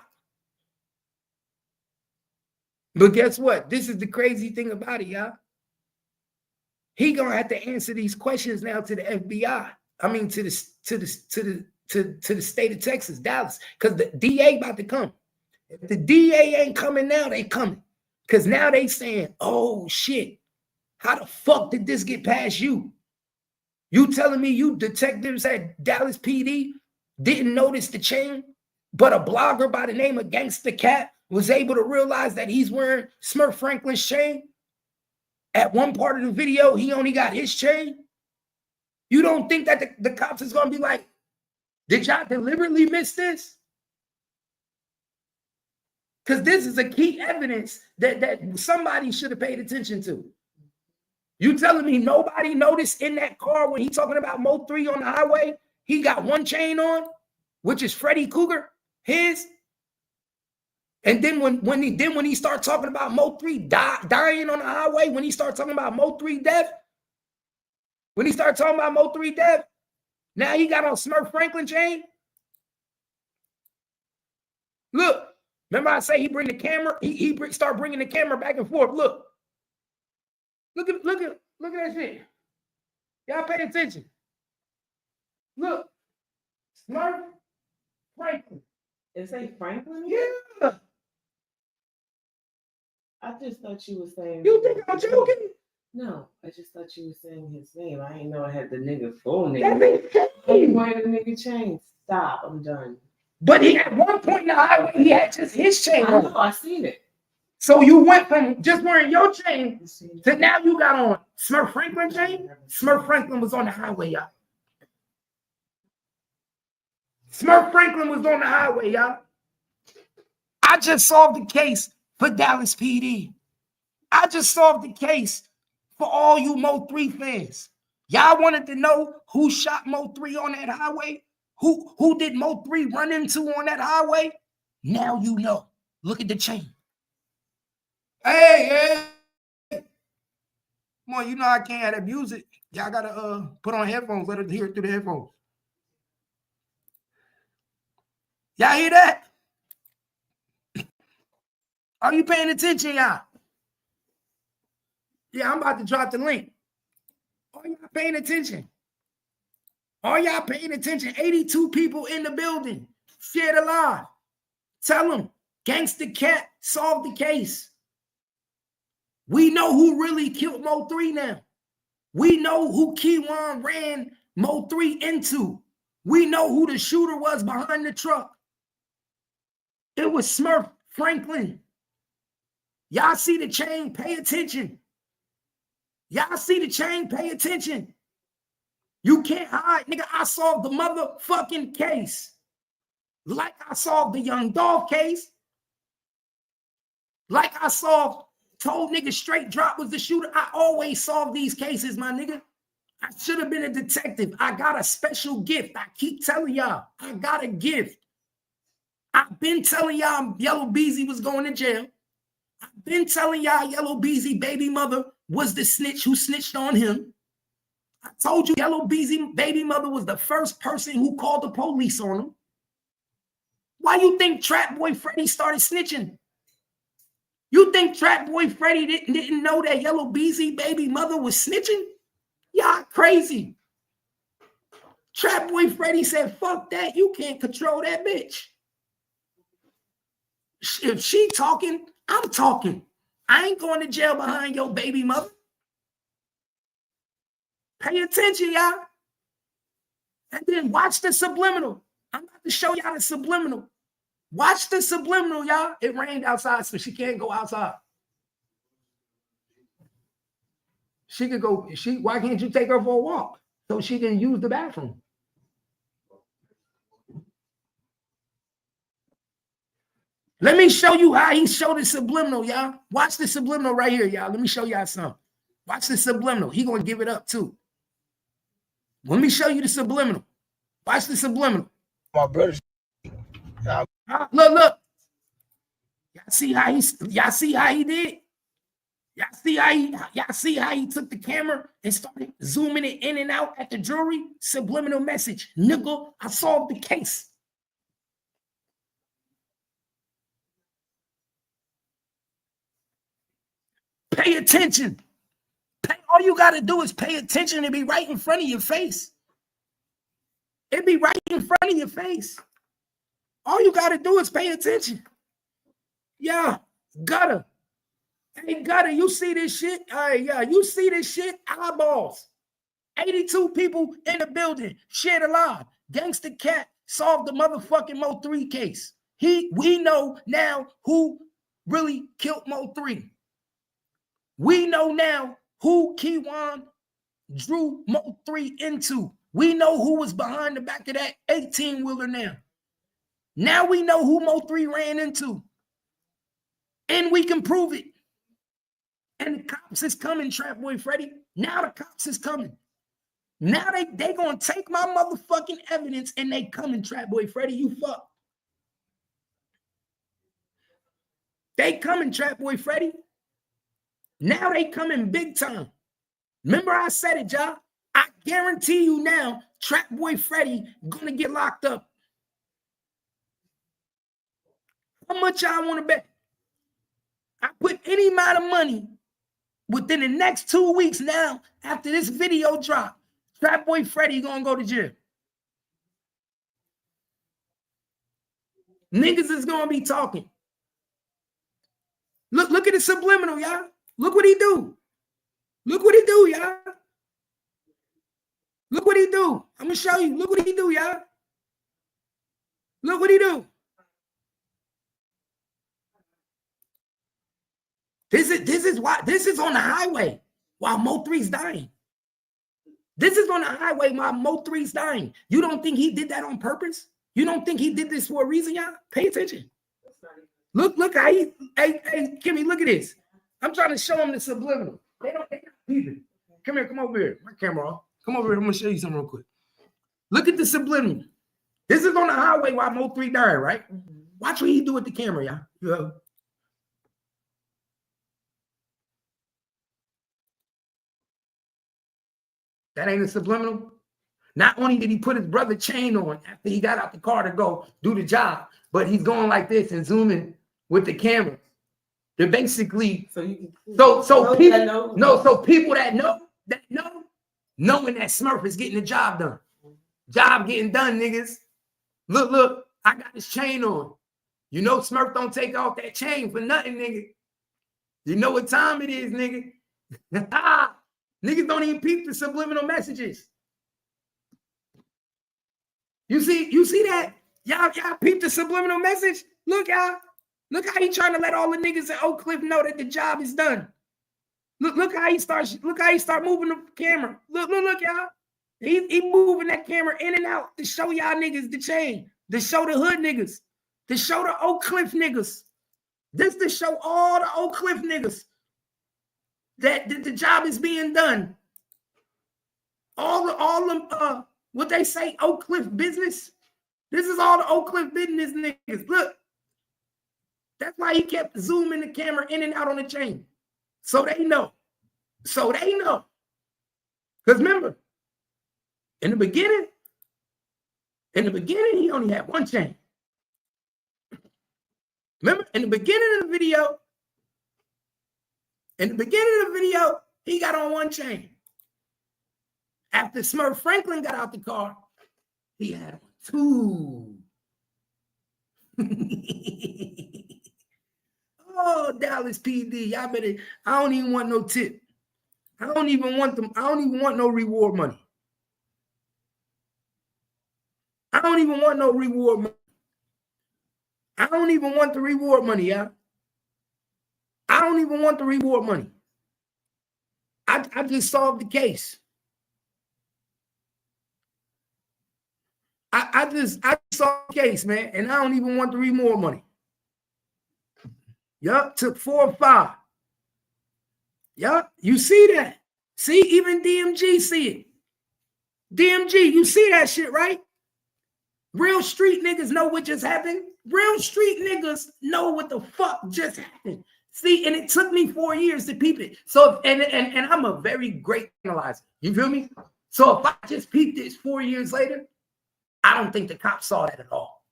Speaker 3: But guess what? This is the crazy thing about it, y'all. He gonna have to answer these questions now to the FBI. I mean, to the state of Texas, Dallas, because the DA about to come. If the DA ain't coming now, they coming. Because now they saying, oh shit, how the fuck did this get past you? You telling me you detectives at Dallas PD didn't notice the chain, but a blogger by the name of Gangsta Cap was able to realize that he's wearing Smurf Franklin's chain? At one part of the video, he only got his chain. You don't think that the cops is going to be like, did y'all deliberately miss this? Because this is a key evidence that somebody should have paid attention to. You telling me nobody noticed in that car when he talking about Mo3 on the highway, he got one chain on, which is Freddy Cougar, his. And then when he start talking about Mo3 dying on the highway, when he start talking about Mo3 death, now he got on Smurf Franklin chain. Look, remember I say he bring the camera, he start bringing the camera back and forth. Look at that shit. Y'all pay attention. Look, Smurf Franklin.
Speaker 4: It say Franklin?
Speaker 3: Yeah.
Speaker 4: I just thought you were saying.
Speaker 3: You think I'm joking?
Speaker 4: No, I just thought you were saying his name. I didn't know I had the nigga full name.
Speaker 3: That's
Speaker 4: He wearing the nigga chain. Stop, I'm done.
Speaker 3: But he at one point in the highway, he had just his chain
Speaker 4: I
Speaker 3: on.
Speaker 4: know, I seen it.
Speaker 3: So you went from just wearing your chain to now you got on Smurf Franklin chain. Smurf Franklin was on the highway, y'all. Smurf Franklin was on the highway, y'all. I just solved the case for Dallas PD. I just solved the case for all you Mo3 fans. Y'all wanted to know who shot Mo3 on that highway? Who did Mo3 run into on that highway? Now you know. Look at the chain. Hey. Come on, you know I can't have that music. Y'all gotta put on headphones, let it hear it through the headphones. Y'all hear that? Are you paying attention, y'all? Yeah, I'm about to drop the link. Are y'all paying attention? Are y'all paying attention? 82 people in the building. Share the live. Tell them Gangsta Cap solved the case. We know who really killed Mo3 now. We know who Keywan ran Mo3 into. We know who the shooter was behind the truck. It was Smurf Franklin. Y'all see the chain? Pay attention. Y'all see the chain? Pay attention. You can't hide. Nigga, I solved the motherfucking case. Like I solved the Young Dolph case. Like I told niggas straight drop was the shooter. I always solve these cases, my nigga. I should have been a detective. I got a special gift. I keep telling y'all, I got a gift. I've been telling y'all Yellow Beezy was going to jail. I've been telling y'all Yellow Beezy baby mother was the snitch who snitched on him. I told you Yellow Beezy baby mother was the first person who called the police on him. Why you think Trap Boy Freddy started snitching? You think Trap Boy Freddy didn't know that Yellow Beezy baby mother was snitching? Y'all crazy. Trap Boy Freddy said, fuck that. You can't control that bitch. If she talking, I'm talking. I ain't going to jail behind your baby mother. Pay attention, y'all. And then watch the subliminal. I'm about to show y'all the subliminal. Watch the subliminal, y'all. It rained outside, so she can't go outside. She could go, why can't you take her for a walk so she can use the bathroom? Let me show you how he showed the subliminal, y'all. Watch the subliminal right here, y'all. Let me show y'all something. Watch the subliminal. He gonna give it up too. Let me show you the subliminal. Watch the subliminal.
Speaker 6: My brother.
Speaker 3: Look. Y'all see how he did? Y'all see how he took the camera and started zooming it in and out at the jury? Subliminal message. Nigga, I solved the case. Pay attention. All you got to do is pay attention and be right in front of your face. It be right in front of your face. All you got to do is pay attention. Yeah, Gutter. Hey, Gutter, you see this shit? Yeah, you see this shit? Eyeballs. 82 people in the building, shared alive. Gangsta Cap solved the motherfucking Mo3 case. We know now who really killed Mo3. We know now who Keywan drew Mo3 into. We know who was behind the back of that 18-wheeler now. Now we know who Mo3 ran into. And we can prove it. And the cops is coming, Trap Boy Freddy. Now the cops is coming. Now they gonna take my motherfucking evidence and they coming, Trap Boy Freddy. You fuck. They coming, Trap Boy Freddy. Now they coming big time. Remember I said it, y'all. I guarantee you now, Trap Boy Freddy gonna get locked up. How much y'all want to bet? I put any amount of money within the next 2 weeks now, after this video drop, Trap Boy Freddy gonna go to jail. Niggas is gonna be talking. Look at the subliminal, y'all. Look what he do. Look what he do, y'all. Look what he do. I'm gonna show you. Look what he do, y'all. Look what he do. This is on the highway while Mo3's dying. This is on the highway while Mo3's dying. You don't think he did that on purpose? You don't think he did this for a reason, y'all? Pay attention. Look how he, hey, Kimmy, look at this. I'm trying to show him the subliminal. They don't either. Come here, come over here. My camera off. Come over here. I'm gonna show you something real quick. Look at the subliminal. This is on the highway while Mo3 died, right? Watch what he do with the camera, y'all. That ain't a subliminal. Not only did he put his brother chain on after he got out the car to go do the job, but he's going like this and zooming with the camera. They're basically so people that know knowing that Smurf is getting the job done. Job getting done, niggas. Look, I got this chain on. You know Smurf don't take off that chain for nothing, nigga. You know what time it is, nigga. Niggas don't even peep the subliminal messages. You see that? Y'all peep the subliminal message? Look, y'all. Look how he trying to let all the niggas in Oak Cliff know that the job is done. Look how he start moving the camera. Look, y'all. He moving that camera in and out to show y'all niggas the chain, to show the hood niggas, to show the Oak Cliff niggas. This to show all the Oak Cliff niggas that the job is being done. All them what they say, Oak Cliff business. This is all the Oak Cliff business niggas. Look. That's why he kept zooming the camera in and out on the chain. So they know. Because remember, in the beginning, he only had one chain. Remember, in the beginning of the video, he got on one chain. After Smurf Franklin got out the car, he had on two. Oh, Dallas PD, y'all better. I don't even want no tip. I don't even want no reward money. I don't even want no reward money. I don't even want the reward money, y'all. I don't even want the reward money. I just solved the case. I just solved the case, man, and I don't even want the reward money. Yup, took 4 or 5. Yup, you see that. See, even DMG see it. DMG, you see that shit, right? Real street niggas know what just happened. Real street niggas know what the fuck just happened. See, and it took me 4 years to peep it. So, and I'm a very great analyzer. You feel me? So if I just peeped this 4 years later, I don't think the cops saw that at all.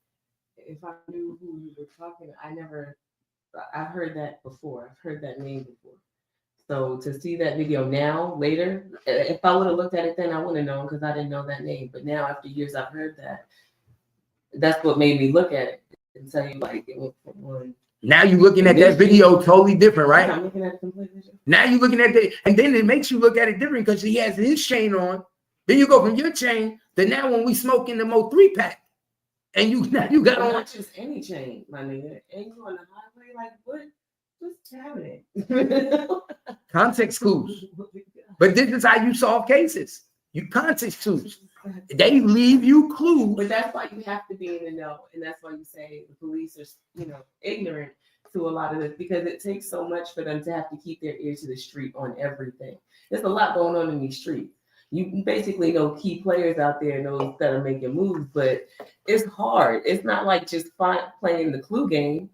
Speaker 4: If I knew who you were talking, I've heard that before. I've heard that name before. So to see that video now, later, if I would have looked at it then, I wouldn't have known because I didn't know that name. But now, after years, I've heard that. That's what made me look at it and tell you, like, it went from one.
Speaker 3: Now you're looking at that video totally different, right?
Speaker 4: Yeah, I'm looking at it completely different.
Speaker 3: Now you're looking at that, and then it makes you look at it different because he has his chain on. Then you go from your chain to now when we smoke in the Mo3 pack, and now you got on
Speaker 4: not just any chain, my nigga. And you on the highway, like what? What's happening?
Speaker 3: Context clues. But this is how you solve cases. You context clues. They leave you clues.
Speaker 4: But that's why you have to be in the know, and that's why you say the police are, ignorant to a lot of this because it takes so much for them to have to keep their ear to the street on everything. There's a lot going on in these streets. You basically know key players out there, those that are making moves, but it's hard. It's not like just playing the clue game.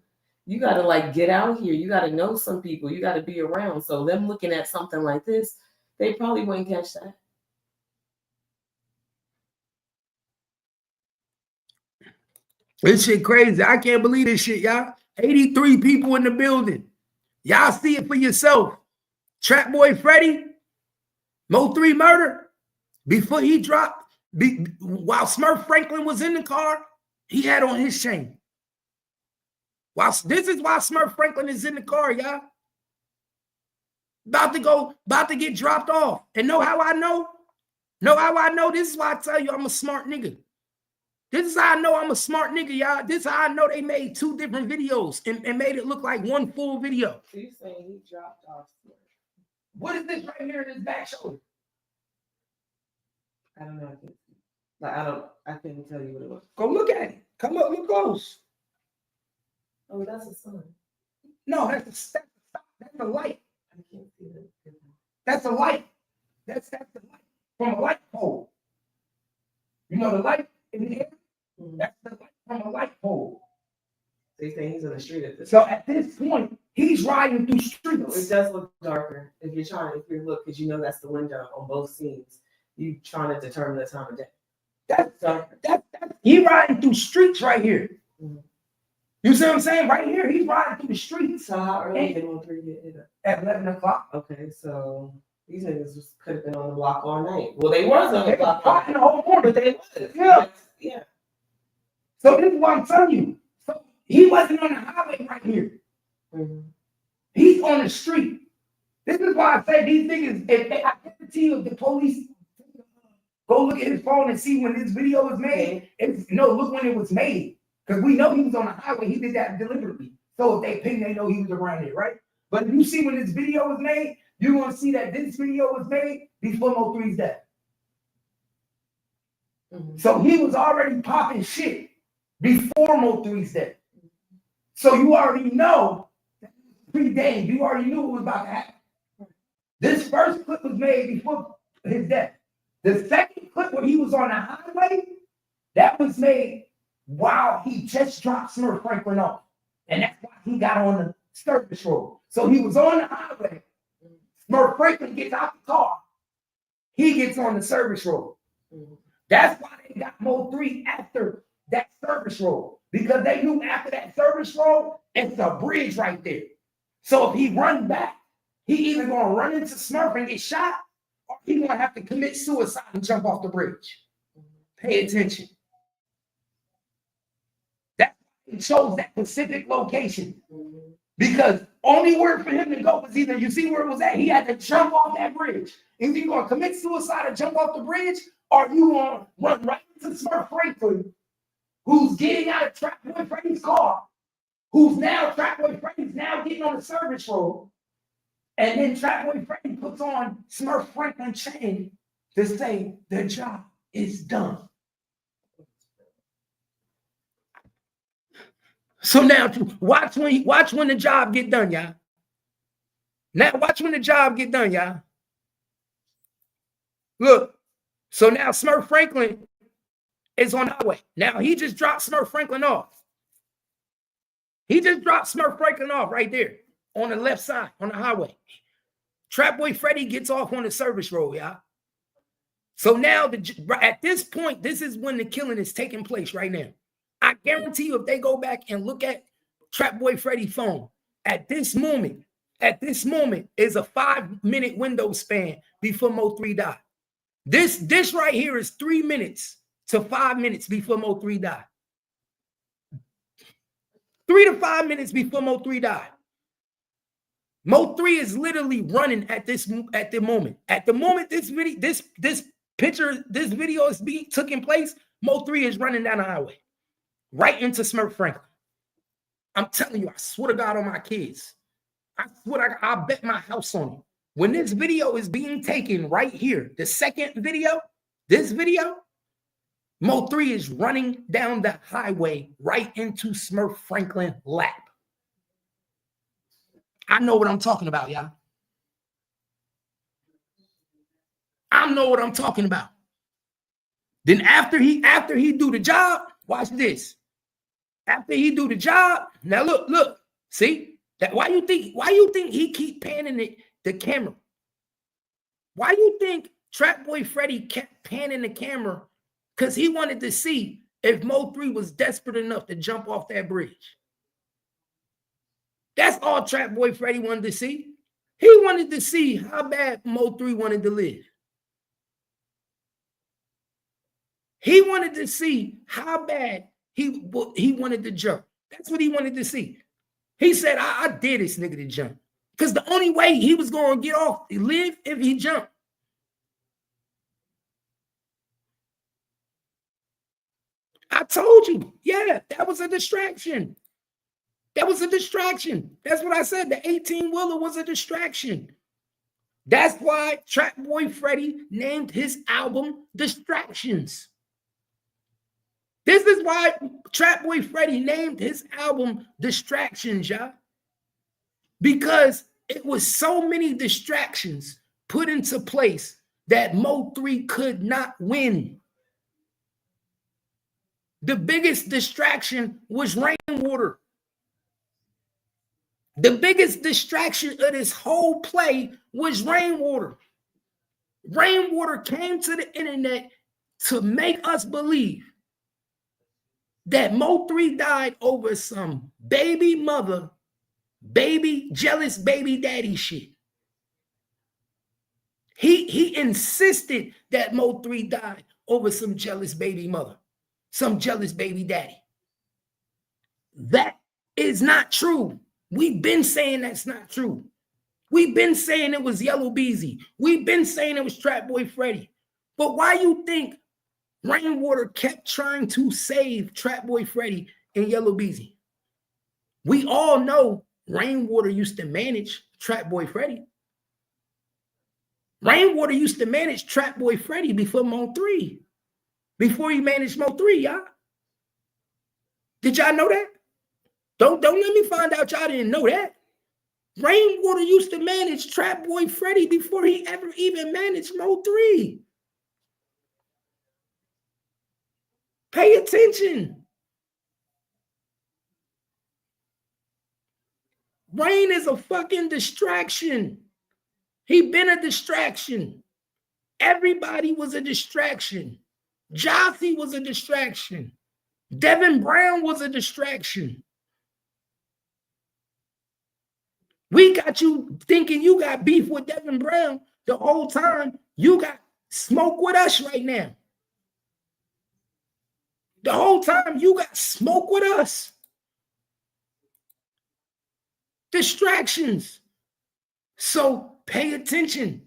Speaker 4: You got to like get out here. You got to know some people. You got to be around. So them looking at something like this, they probably wouldn't catch that.
Speaker 3: This shit crazy. I can't believe this shit, y'all. 83 people in the building. Y'all see it for yourself. Trap Boy Freddy, Mo3 murder. Before he dropped, while Smurf Franklin was in the car, he had on his chain. This is why Smurf Franklin is in the car, y'all. About to get dropped off. And know how I know? Know how I know? This is why I tell you I'm a smart nigga. This is how I know I'm a smart nigga, y'all. This is how I know they made 2 different videos and made it look like one full video.
Speaker 4: So you're saying he dropped off Smurf?
Speaker 3: What is this right here in his back shoulder?
Speaker 4: I don't know. I couldn't tell you what it was.
Speaker 3: Go look at it. Come up, look close.
Speaker 4: Oh, that's a sun.
Speaker 3: No, that's a light.
Speaker 4: I can't see that.
Speaker 3: That's a light. That's the light from a light pole. You know the light in the air? Mm-hmm. That's the light from a light pole.
Speaker 4: So you're saying he's on the street at this
Speaker 3: So at this point, he's riding through streets.
Speaker 4: It does look darker if you look, because you know that's the window on both scenes. You trying to determine the time of day.
Speaker 3: That's darker. He riding through streets right here. Mm-hmm. You see what I'm saying? Right here, he's riding through the streets.
Speaker 4: So how early did Mo3 get hit up?
Speaker 3: At 11 o'clock.
Speaker 4: Okay, so these niggas could have been on the block all night. Well, they was on the block
Speaker 3: all night. The whole morning.
Speaker 4: But they was.
Speaker 3: Yeah. So this is what I'm telling you. So he wasn't on the highway right here. Mm-hmm. He's on the street. This is why I say these niggas, if I guarantee you, the police go look at his phone and see when this video was made. Look when it was made. Because we know he was on the highway. He did that deliberately. So if they ping, they know he was around here, right? But if you see when this video was made, you're going to see that this video was made before Mo3's death. Mm-hmm. So he was already popping shit before Mo3's death. So you already know that it was pre-game. You already knew what was about to happen. This first clip was made before his death. The second clip where he was on the highway, that was made while he just dropped Smurf Franklin off. And that's why he got on the service road. So he was on the highway. Smurf Franklin gets out the car. He gets on the service road. That's why they got Mo3 after that service road. Because they knew after that service road, it's a bridge right there. So if he runs back, he either going to run into Smurf and get shot, or he going to have to commit suicide and jump off the bridge. Pay attention. It shows that specific location. Because only word for him to go was either, you see where it was at, he had to jump off that bridge. Either you're going to commit suicide and jump off the bridge, or you going to run right into Smurf Franklin, who's getting out of Trap Boy Freddy's car, Trap Boy Freddy's now getting on the service road, and then Trap Boy Freddy puts on Smurf Franklin chain to say the job is done. So now watch when the job get done, y'all. Now watch when the job get done, y'all. Look, so now Smurf Franklin is on the highway. Now he just dropped Smurf Franklin off. He just dropped Smurf Franklin off right there on the left side on the highway. Trap Boy Freddy gets off on the service road, y'all. So now at this point, this is when the killing is taking place right now. I guarantee you, if they go back and look at Trap Boy Freddy's phone, at this moment is a 5-minute window span before Mo3 died. This right here is 3 minutes to 5 minutes before Mo3 died. 3 to 5 minutes before Mo3 died. Mo3 is literally running at the moment. At the moment this video is taking place, Mo3 is running down the highway, right into Smurf Franklin. I'm telling you, I swear to God on my kids. I swear to God, I'll bet my house on it. When this video is being taken right here, the second video, this video, Mo3 is running down the highway right into Smurf Franklin lap. I know what I'm talking about, y'all. I know what I'm talking about. Then after he do the job, watch this. After he do the job, now look, see that why you think he keep panning the camera? Why you think Trap Boy Freddy kept panning the camera? Because he wanted to see if Mo3 was desperate enough to jump off that bridge. That's all Trap Boy Freddy wanted to see. He wanted to see how bad Mo3 wanted to live. He wanted to see how bad he wanted to jump. That's what he wanted to see. He said, I dare this nigga to jump. Because the only way he was going to get off, live, if he jumped. I told you, yeah, that was a distraction. That was a distraction. That's what I said. The 18-wheeler was a distraction. That's why Trap Boy Freddy named his album Distractions. This is why Trap Boy Freddy named his album Distractions, y'all. Because it was so many distractions put into place that Mo3 could not win. The biggest distraction was Rainwater. The biggest distraction of this whole play was Rainwater. Rainwater came to the internet to make us believe that Mo3 died over some baby mother, jealous baby daddy shit. He insisted that Mo3 died over some jealous baby mother, some jealous baby daddy. That is not true. We've been saying that's not true. We've been saying it was Yellow Beezy. We've been saying it was Trap Boy Freddy. But why you think Rainwater kept trying to save Trap Boy Freddy and Yellow Beezy? We all know Rainwater used to manage Trap Boy Freddy. Rainwater used to manage Trap Boy Freddy before Mo3. Before he managed Mo3, y'all. Did y'all know that? Don't let me find out y'all didn't know that. Rainwater used to manage Trap Boy Freddy before he ever even managed Mo3. Pay attention. Rain is a fucking distraction. He been a distraction. Everybody was a distraction. Josie was a distraction. Devin Brown was a distraction. We got you thinking you got beef with Devin Brown the whole time. You got smoke with us right now. The whole time you got smoke with us. Distractions. So pay attention.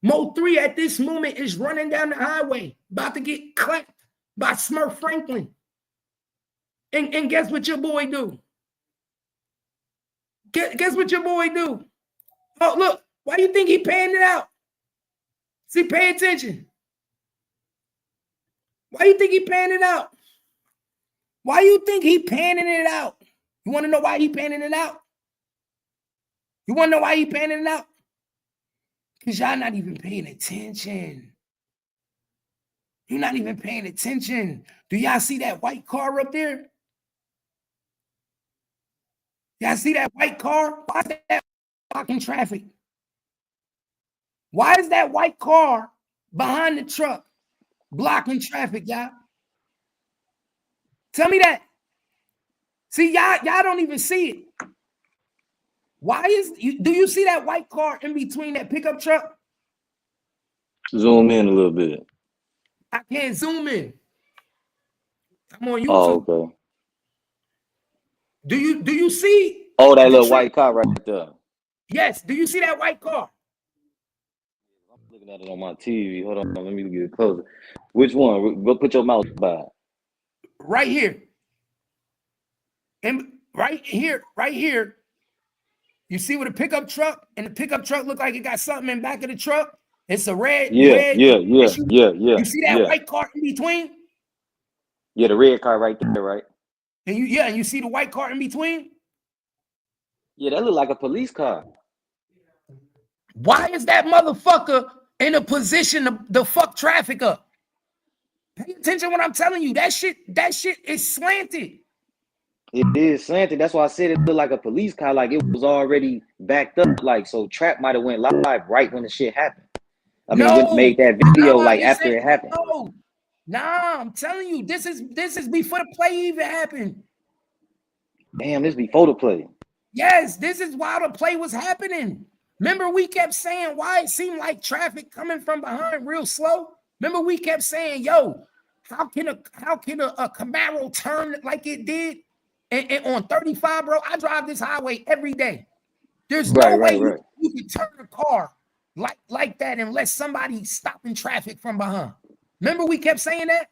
Speaker 3: Mo3 at this moment is running down the highway, about to get clapped by Smurf Franklin. And guess what your boy do? Guess what your boy do? Oh, look, why do you think he panned it out? See, pay attention. Why do you think he panned it out? Why do you think he panning it out? You want to know why he panning it out? You want to know why he panning it out? Because y'all not even paying attention. You're not even paying attention. Do y'all see that white car up there? Y'all see that white car? Why is that blocking traffic? Why is that white car behind the truck blocking traffic, y'all? Tell me that. See, y'all don't even see it. Why do you see that white car in between that pickup truck?
Speaker 7: Zoom in a little bit.
Speaker 3: I can't zoom in. I'm on YouTube.
Speaker 7: Oh, okay.
Speaker 3: Do you see?
Speaker 7: Oh, that little white car right there.
Speaker 3: Yes. Do you see that white car?
Speaker 7: I'm looking at it on my TV. Hold on, let me get it closer. Which one? Go put your mouse by.
Speaker 3: Right here. And right here. You see with a pickup truck, and the pickup truck look like it got something in back of the truck. It's a red.
Speaker 7: Yeah.
Speaker 3: You see that white car in between?
Speaker 7: Yeah, the red car right there, right?
Speaker 3: And you see the white car in between?
Speaker 7: Yeah, that look like a police car.
Speaker 3: Why is that motherfucker in a position to fuck traffic up? Pay attention to what I'm telling you. That shit is slanted.
Speaker 7: It is slanted. That's why I said it looked like a police car, like it was already backed up. Like, so Trap might have went live right when the shit happened. I mean, made that video like after it happened.
Speaker 3: No. Nah, I'm telling you, this is before the play even happened.
Speaker 7: Damn, this before the play.
Speaker 3: Yes, this is while the play was happening. Remember, we kept saying why it seemed like traffic coming from behind real slow. Remember, we kept saying, "Yo, how can a Camaro turn like it did and on 35, bro? I drive this highway every day. There's no way you can turn a car like that unless somebody's stopping traffic from behind." Remember, we kept saying that.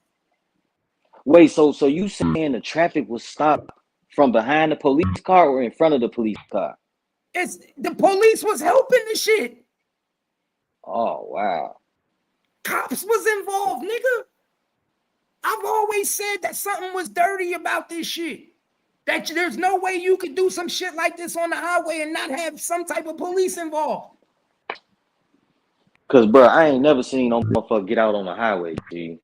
Speaker 7: Wait, so you saying the traffic was stopped from behind the police car or in front of the police car?
Speaker 3: It's the police was helping the shit.
Speaker 7: Oh, wow.
Speaker 3: Cops was involved, nigga. I've always said that something was dirty about this shit. That there's no way you could do some shit like this on the highway and not have some type of police involved.
Speaker 7: Cause, bro, I ain't never seen no motherfucker get out on the highway, G,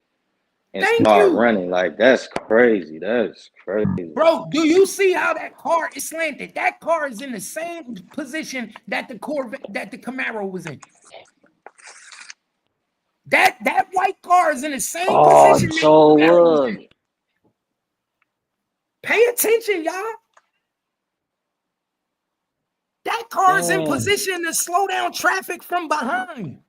Speaker 7: and start running. Like, that's crazy. That's crazy.
Speaker 3: Bro, do you see how that car is slanted? That car is in the same position that the Camaro was in. That white car is in the same position.
Speaker 7: So was.
Speaker 3: Pay attention, y'all. That car is in position to slow down traffic from behind.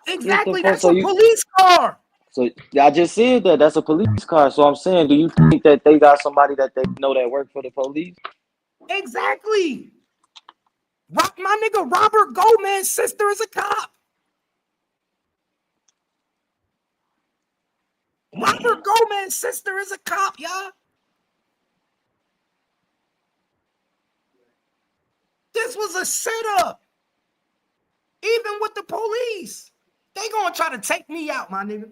Speaker 3: Exactly, that's a police car.
Speaker 7: So I just said that that's a police car. So I'm saying, do you think that they got somebody that they know that work for the police?
Speaker 3: Exactly. My nigga Robert Gomez's sister is a cop. Robert Gomez's sister is a cop, y'all. This was a setup. Even with the police. They gonna try to take me out, my nigga.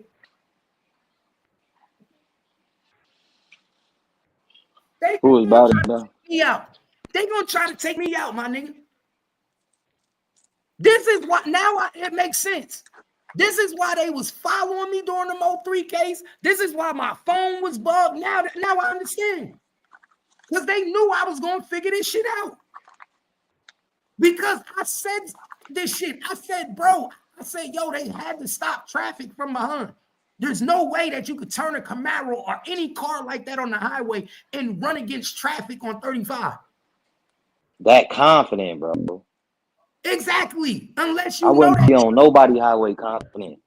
Speaker 7: Who is about it now?
Speaker 3: They gonna try to take me out, my nigga. This is what it makes sense. This is why they was following me during the Mo3 case. This is why my phone was bugged. Now I understand. Because they knew I was gonna figure this shit out. Because I said this shit. I said, bro, yo, they had to stop traffic from behind. There's no way that you could turn a Camaro or any car like that on the highway and run against traffic on 35.
Speaker 7: That confident, bro.
Speaker 3: Exactly. Unless you
Speaker 7: I wouldn't be on nobody highway confident.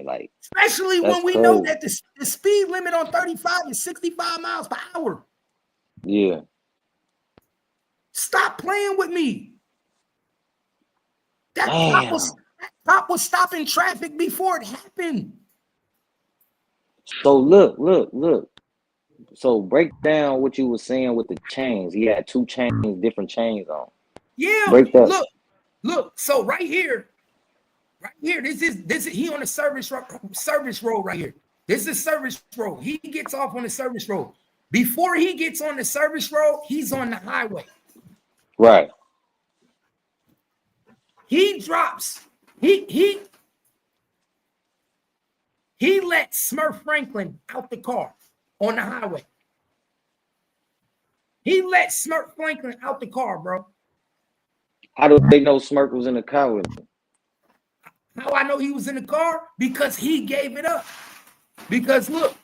Speaker 7: Like,
Speaker 3: especially when we know that the speed limit on 35 is 65 miles per hour.
Speaker 7: Yeah.
Speaker 3: Stop playing with me. That cop was stopping traffic before it happened.
Speaker 7: So look. So break down what you were saying with the chains. He had two chains, different chains on.
Speaker 3: Yeah,
Speaker 7: break that.
Speaker 3: Look. So right here, this is he on the service road right here. This is service road. He gets off on the service road. Before he gets on the service road, he's on the highway.
Speaker 7: Right.
Speaker 3: He drops. He let Smurf Franklin out the car on the highway. He let Smurf Franklin out the car, bro.
Speaker 7: How do they know Smurf was in the car with him?
Speaker 3: How I know he was in the car? Because he gave it up. Because look,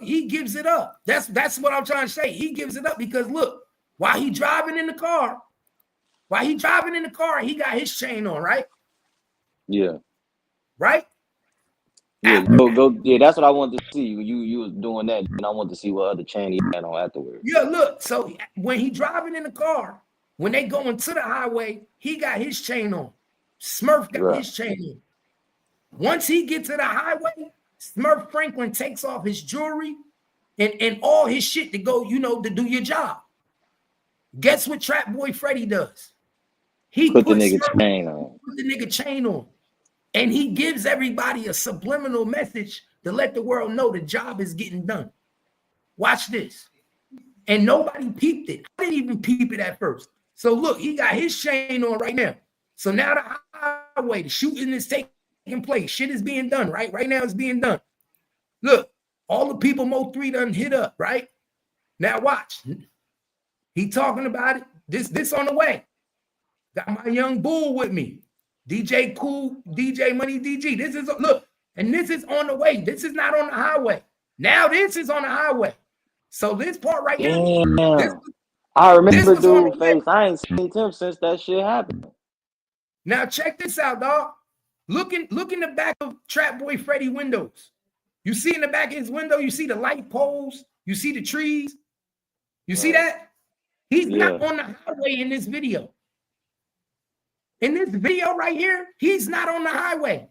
Speaker 3: he gives it up. That's what I'm trying to say. He gives it up because look, while he driving in the car, he got his chain on, right?
Speaker 7: Yeah.
Speaker 3: Right?
Speaker 7: Yeah, go. Yeah, that's what I wanted to see. You was doing that, and I wanted to see what other chain he had on afterwards.
Speaker 3: Yeah, look. So when he driving in the car, when they going to the highway, he got his chain on. Smurf got his chain on. Once he gets to the highway, Smurf Franklin takes off his jewelry and all his shit to go, to do your job. Guess what Trap Boy Freddy does? He
Speaker 7: put the nigga chain on.
Speaker 3: Put the nigga chain on. And he gives everybody a subliminal message to let the world know the job is getting done. Watch this. And nobody peeped it. I didn't even peep it at first. So look, he got his chain on right now. So now the highway, the shooting is taking place. Shit is being done, right? Right now it's being done. Look, all the people Mo3 done hit up, right? Now watch. He talking about it. This on the way. Got my young bull with me. DJ Cool, DJ Money DG. This is, look, and this is on the way. This is not on the highway. Now this is on the highway. So this part right here.
Speaker 7: I remember dude face. I ain't seen him since that shit happened.
Speaker 3: Now check this out, dog. Look in the back of Trap Boy Freddy windows. You see in the back of his window, you see the light poles, you see the trees. You see that? He's not on the highway in this video. In this video right here, he's not on the highway.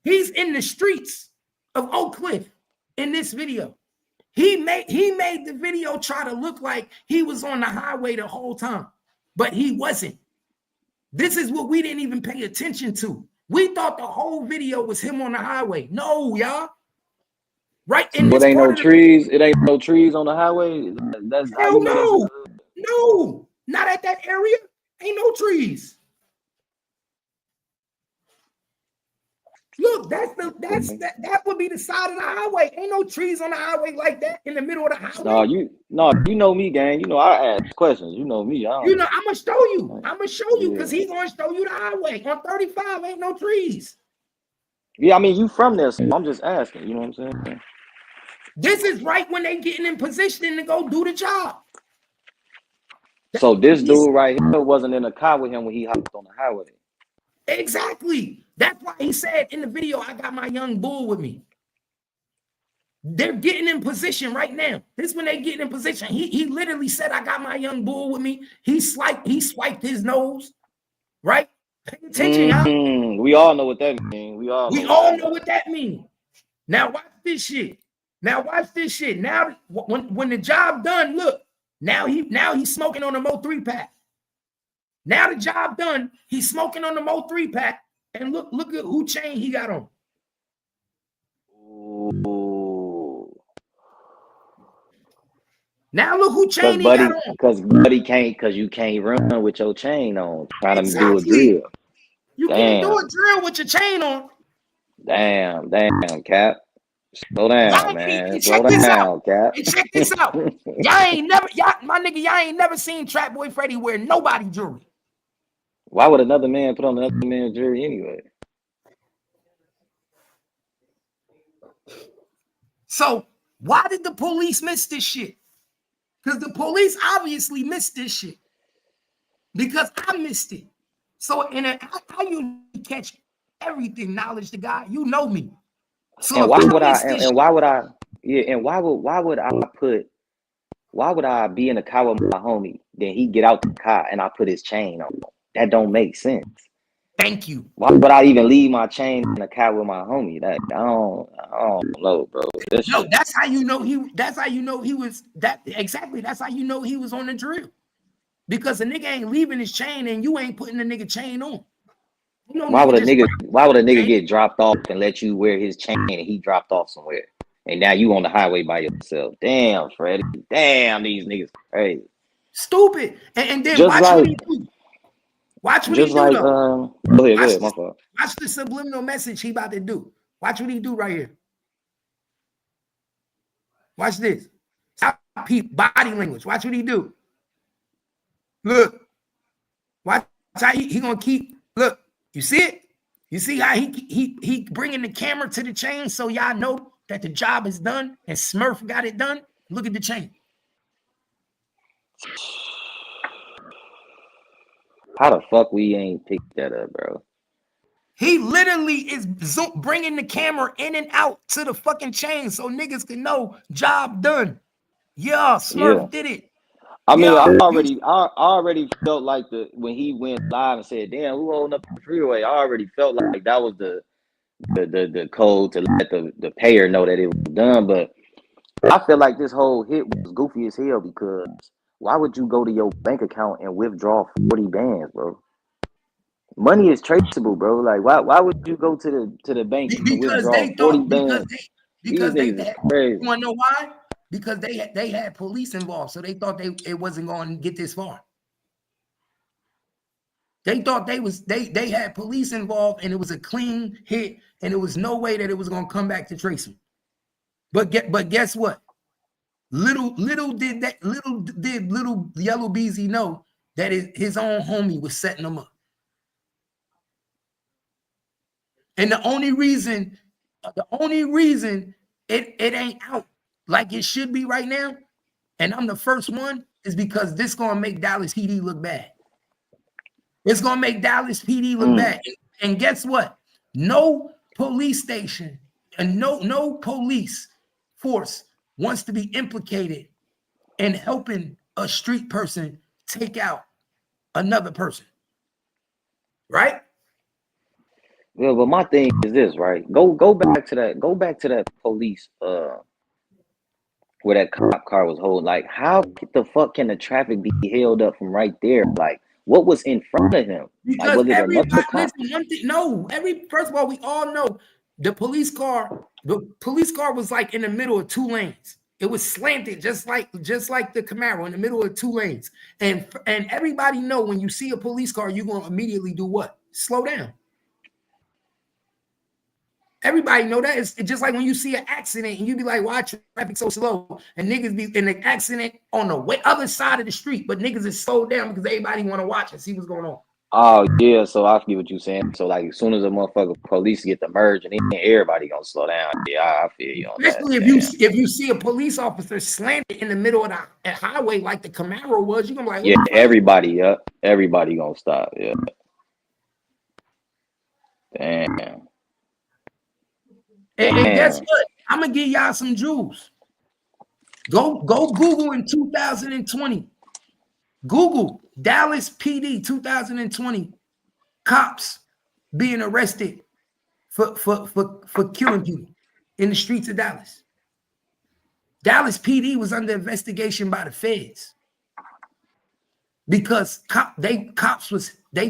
Speaker 3: He's in the streets of Oak Cliff in this video. He made the video try to look like he was on the highway the whole time, but he wasn't. This is what we didn't even pay attention to. We thought the whole video was him on the highway. No, y'all. Right in
Speaker 7: this ain't no trees. It ain't no trees on the highway. That's
Speaker 3: hell no. No, not at that area. Ain't no trees. Look, that would be the side of the highway. Ain't no trees on the highway like that in the middle of the highway.
Speaker 7: You know me, gang. You know I ask questions. You know me.
Speaker 3: I'm gonna show you. I'm gonna show you because he's gonna show you the highway. On 35, ain't no trees.
Speaker 7: Yeah, I mean you from there, so I'm just asking. You know what I'm saying?
Speaker 3: This is right when they getting in position to go do the job.
Speaker 7: So this dude right here wasn't in a car with him when he hopped on the highway.
Speaker 3: Exactly. That's why he said in the video, I got my young bull with me. They're getting in position right now. This is when they getting in position. He literally said, I got my young bull with me. He swiped his nose, right? Pay attention, y'all.
Speaker 7: We all know what that means. We all know
Speaker 3: what that means. Now watch this shit. Now when the job done, look, now he's smoking on the Mo3 pack. Now the job done, he's smoking on the Mo3 pack, and look at who chain he got on.
Speaker 7: Ooh.
Speaker 3: Now look who chain he got on.
Speaker 7: Because you can't run with your chain on, trying to do a drill.
Speaker 3: You can't do a drill with your chain on.
Speaker 7: Damn, Cap. Slow down, man. Slow down, Cap.
Speaker 3: And check this out. y'all ain't never seen Trap Boy Freddy wear nobody jewelry.
Speaker 7: Why would another man put on another man's jewelry anyway?
Speaker 3: So why did the police miss this shit? Because the police obviously missed this shit. Because I missed it. So how you catch everything, knowledge to God? You know me. So
Speaker 7: and why would I be in a car with my homie, then he get out the car and I put his chain on? That don't make sense.
Speaker 3: Thank you.
Speaker 7: Why would I even leave my chain in the car with my homie? That I don't know, bro.
Speaker 3: That's how you know he was on the drill. Because the nigga ain't leaving his chain and you ain't putting the nigga chain on.
Speaker 7: Why would a nigga get dropped off and let you wear his chain and he dropped off somewhere? And now you on the highway by yourself. Damn, Freddy. Damn, these niggas crazy.
Speaker 3: Stupid. And then
Speaker 7: Just
Speaker 3: watch
Speaker 7: like,
Speaker 3: what he do. Watch what he do, though.
Speaker 7: Go ahead, my fault.
Speaker 3: Watch the subliminal message he about to do. Watch what he do right here. Watch this. Stop body language. Watch what he do. Look. Watch how he gonna keep. Look. You see it? You see how he bringing the camera to the chain so y'all know that the job is done and Smurf got it done? Look at the chain.
Speaker 7: How the fuck we ain't picked that up, bro?
Speaker 3: He literally is bringing the camera in and out to the fucking chain so niggas can know job done. Yeah, Smurf did it.
Speaker 7: I mean, I already felt like when he went live and said, "Damn, who holding up the freeway?" I already felt like that was the code to let the payer know that it was done. But I feel like this whole hit was goofy as hell because why would you go to your bank account and withdraw 40 bands, bro? Money is traceable, bro. Like, why would you go to the bank and withdraw 40 bands?
Speaker 3: Because they you wanna know why? Because they had police involved, so they thought it wasn't going to get this far. They thought they had police involved, and it was a clean hit, and there was no way that it was going to come back to trace him. But guess what? Little did little Yellow Beezy know that his own homie was setting him up. And the only reason it ain't out like it should be right now, and I'm the first one, is because this gonna make Dallas PD look bad. It's gonna make Dallas PD look bad. And guess what? No police station and no police force wants to be implicated in helping a street person take out another person. Right?
Speaker 7: Yeah, but my thing is this, right? Go back to that police where that cop car was holding. Like, how the fuck can the traffic be held up from right there? Like, what was in front of him?
Speaker 3: Because
Speaker 7: like,
Speaker 3: first of all, we all know the police car was like in the middle of two lanes. It was slanted just like the Camaro in the middle of two lanes. And everybody know when you see a police car, you're gonna immediately do what? Slow down. Everybody know that. It's just like when you see an accident and you be like, why traffic so slow? And niggas be in the accident on the other side of the street, but niggas is slowed down because everybody want to watch and see what's going on.
Speaker 7: Oh, yeah, so I get what you're saying. So, like, as soon as a motherfucker police get the merge, and then everybody gonna slow down. Yeah, I feel you on that.
Speaker 3: Especially if you see a police officer slanted in the middle of the highway like the Camaro was, you're gonna be like,
Speaker 7: yeah, everybody gonna stop. Yeah. Damn.
Speaker 3: And guess what? I'm gonna give y'all some jewels. Go Google in 2020. Google Dallas PD 2020 cops being arrested for killing people in the streets of Dallas. Dallas PD was under investigation by the feds because they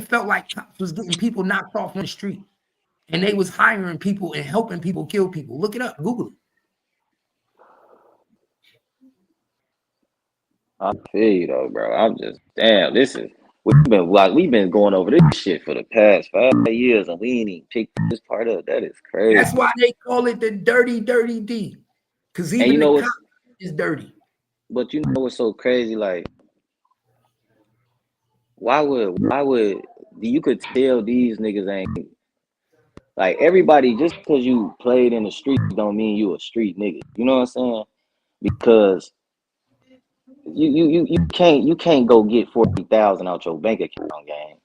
Speaker 3: felt like cops was getting people knocked off on the street. And they was hiring people and helping people kill people. Look it up. Google it.
Speaker 7: I feel you though, bro. I'm just damn. We've been going over this shit for the past 5 years, and we ain't even picked this part up. That is crazy.
Speaker 3: That's why they call it the dirty D, because even the cop is dirty.
Speaker 7: But you know what's so crazy? Like, why would you could tell these niggas ain't. Like, everybody, just because you played in the streets don't mean you a street nigga. You know what I'm saying? Because you can't go get 40,000 out your bank account, gang.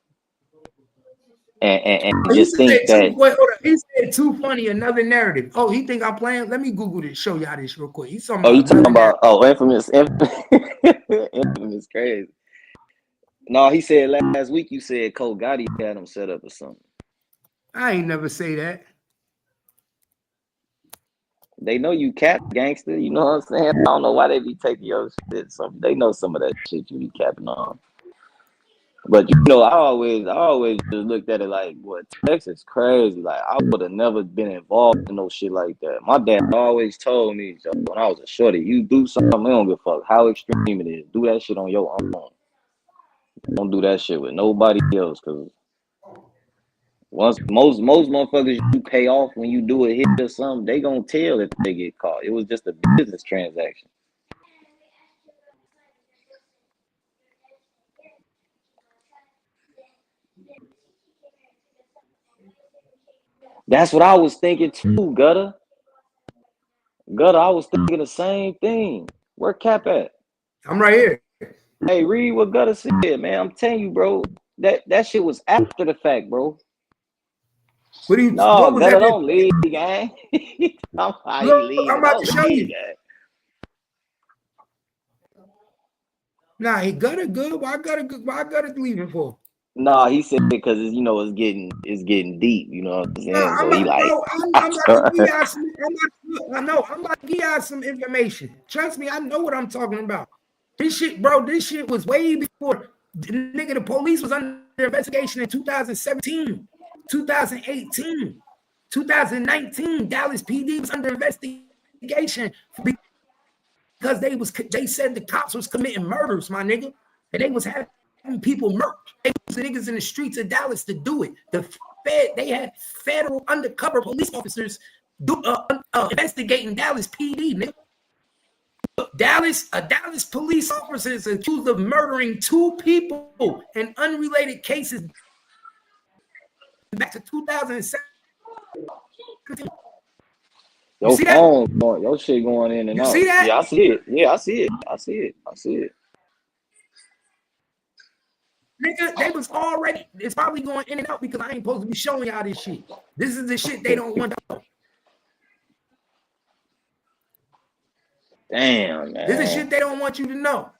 Speaker 7: And just think that.
Speaker 3: Wait, hold on. He said too funny, another narrative. Oh, he think I'm playing? Let me Google this, show y'all this real quick. He's talking about.
Speaker 7: Oh, you talking about infamous infamous crazy. No, he said last week you said Cole Gotti had him set up or something.
Speaker 3: I ain't never say that.
Speaker 7: They know you cap gangster, you know what I'm saying? I don't know why they be taking your shit. They know some of that shit you be capping on. But you know, I always just looked at it like, what, Texas crazy. Like I would have never been involved in no shit like that. My dad always told me, so when I was a shorty, you do something, I don't give a fuck how extreme it is. Do that shit on your own. Don't do that shit with nobody else, cause once most motherfuckers you pay off when you do a hit or something, they gonna tell if they get caught. It was just a business transaction. That's what I was thinking too, Gutter. I was thinking the same thing. Where Cap at?
Speaker 3: I'm right here.
Speaker 7: Hey, read what Gutter said, man. I'm telling you, bro. That shit was after the fact, bro.
Speaker 3: What
Speaker 7: No,
Speaker 3: was
Speaker 7: Gutter,
Speaker 3: that?
Speaker 7: don't leave, gang. I'm
Speaker 3: about to show you.
Speaker 7: Gang.
Speaker 3: Nah, he Gutter good. Why Gutter leaving for?
Speaker 7: No, he said because it's getting deep. You know what I'm saying?
Speaker 3: No,
Speaker 7: So he like,
Speaker 3: I'm about to give y'all some. I'm about to give y'all some information. Trust me, I know what I'm talking about. This shit was way before the police was under investigation in 2017, 2018, 2019. Dallas PD was under investigation because they said the cops was committing murders, my nigga, and they was having people murked. They was the niggas in the streets of Dallas to do it. They had federal undercover police officers investigating Dallas PD, nigga. A Dallas police officer is accused of murdering 2 people in unrelated cases back to 2007.
Speaker 7: your phone, your shit going in and
Speaker 3: you
Speaker 7: out.
Speaker 3: See that?
Speaker 7: Yeah, I see it. Yeah, I see it.
Speaker 3: Nigga, they was already, it's probably going in and out because I ain't supposed to be showing y'all this shit. This is the shit they don't want to know.
Speaker 7: Damn, man.
Speaker 3: This is shit they don't want you to know.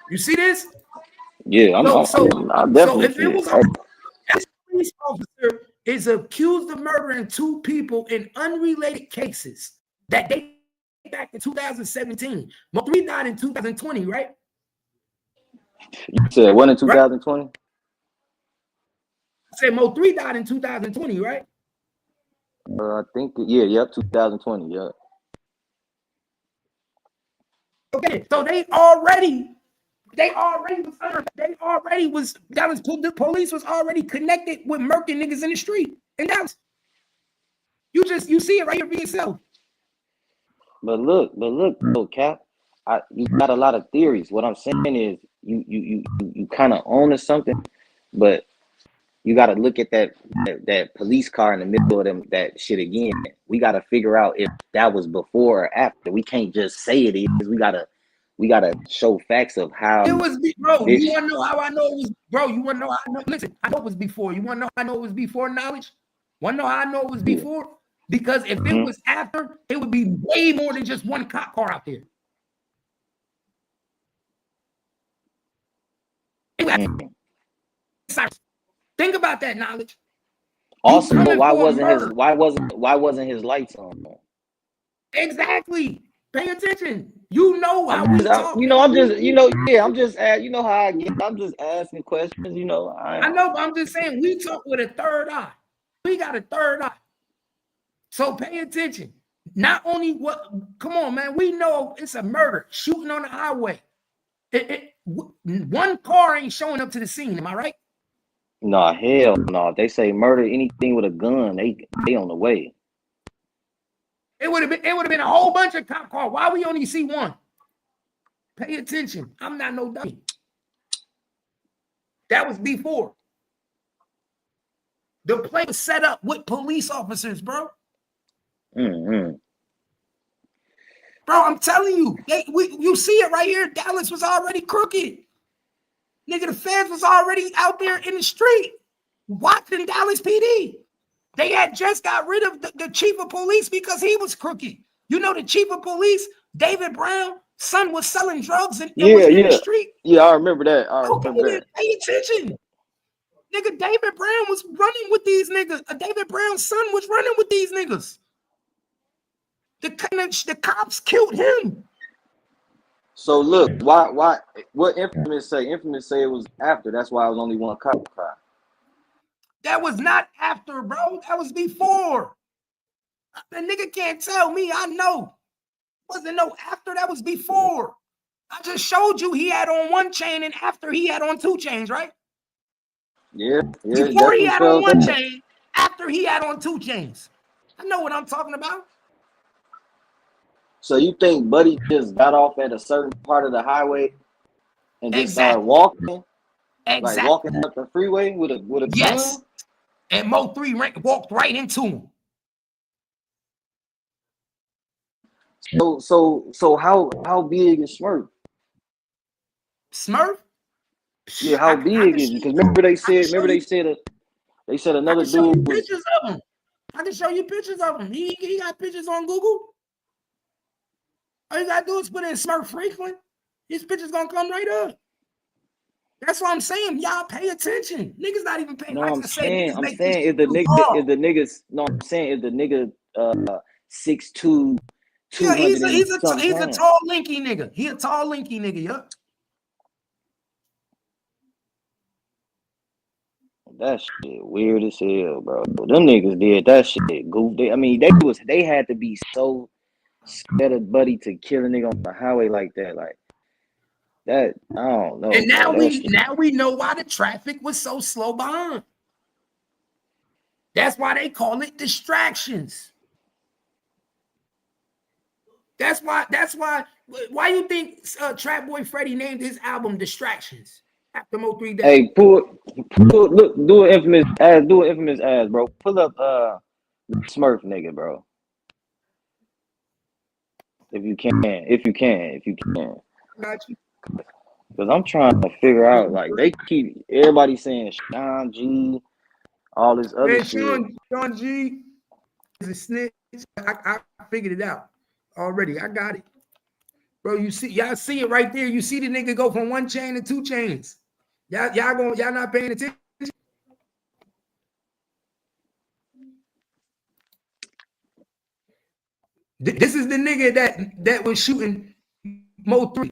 Speaker 3: You see this?
Speaker 7: Yeah, I definitely
Speaker 3: if it was this police officer is accused of murdering 2 people in unrelated cases that date back to 2017. Mo3 died in 2020, right?
Speaker 7: You said what in 2020?
Speaker 3: Right? I said Mo3 died in 2020, right?
Speaker 7: I think 2020, yeah.
Speaker 3: Okay, so the police was already connected with murking niggas in the street in Dallas. You see it right here for yourself.
Speaker 7: But look, Cap, you got a lot of theories. What I'm saying is you kind of own something, but you got to look at that police car in the middle of that shit again. We got to figure out if that was before or after. We can't just say it is. We gotta show facts of how
Speaker 3: it was. Bro, you want to know how I know it was? Bro, you want to know how I know? Listen, I know it was before. You want to know how I know it was before knowledge? Want to know how I know it was before? Because if it was after, it would be way more than just one cop car out there. Think about that, knowledge.
Speaker 7: Also, why wasn't his lights on?
Speaker 3: Exactly. Pay attention. You know how we talk.
Speaker 7: I'm just how I get. I'm just asking questions.
Speaker 3: I know, but I'm just saying we talk with a third eye. We got a third eye. So pay attention. Not only come on, man. We know it's a murder, shooting on the highway. One car ain't showing up to the scene. Am I right?
Speaker 7: No, hell no. If they say murder anything with a gun, they on the way.
Speaker 3: It would have been a whole bunch of cop cars. Why we only see one? Pay attention. I'm not no dummy. That was before. The play was set up with police officers, bro.
Speaker 7: Mm-hmm.
Speaker 3: Bro, I'm telling you, you see it right here. Dallas was already crooked. Nigga, the feds was already out there in the street watching Dallas PD. They had just got rid of the chief of police because he was crooked. You know, the chief of police, David Brown, son was selling drugs and was in the street.
Speaker 7: Yeah, I remember that.
Speaker 3: Pay attention. Nigga, David Brown was running with these niggas. David Brown's son was running with these niggas. The cops killed him.
Speaker 7: So look, why? What Infamous say? Infamous say it was after. That's why it was only one cop car.
Speaker 3: That was not after, bro. That was before. The nigga can't tell me. I know. Wasn't no after. That was before. I just showed you he had on one chain and after he had on two chains, right?
Speaker 7: Yeah,
Speaker 3: Before he had on one chain, after he had on two chains. I know what I'm talking about.
Speaker 7: So you think Buddy just got off at a certain part of the highway and just started walking?
Speaker 3: Exactly.
Speaker 7: Like walking up the freeway with a gun?
Speaker 3: And Mo3 walked right into him.
Speaker 7: So how big is Smurf?
Speaker 3: Smurf?
Speaker 7: Yeah, how big is he? Because remember they said another dude was.
Speaker 3: Pictures of him. I can show you pictures of him. He got pictures on Google. All you gotta do is put in Smurf Franklin. His picture's gonna come right up. That's what I'm saying. Y'all pay attention. Niggas not even paying.
Speaker 7: No, I'm saying if the nigga 6'2", 200
Speaker 3: he's a tall, linky nigga. He a tall, linky nigga, yup.
Speaker 7: That shit weird as hell, bro. Them niggas did that shit. Goof. They had to be so scared of Buddy to kill a nigga on the highway like that. Like that, I don't know.
Speaker 3: And now we know why the traffic was so slow behind. That's why they call it distractions. That's why you think Trap Boy Freddy named his album Distractions after Mo3 Day?
Speaker 7: Hey, look, do an infamous ass, bro. Pull up Smurf nigga, bro. If you can.
Speaker 3: Got you.
Speaker 7: Because I'm trying to figure out, like, they keep everybody saying Shawn G, all this other shit.
Speaker 3: Shawn G is a snitch. I figured it out already. I got it. Bro, y'all see it right there. You see the nigga go from one chain to two chains. Y'all not paying attention. This is the nigga that was shooting Mo3.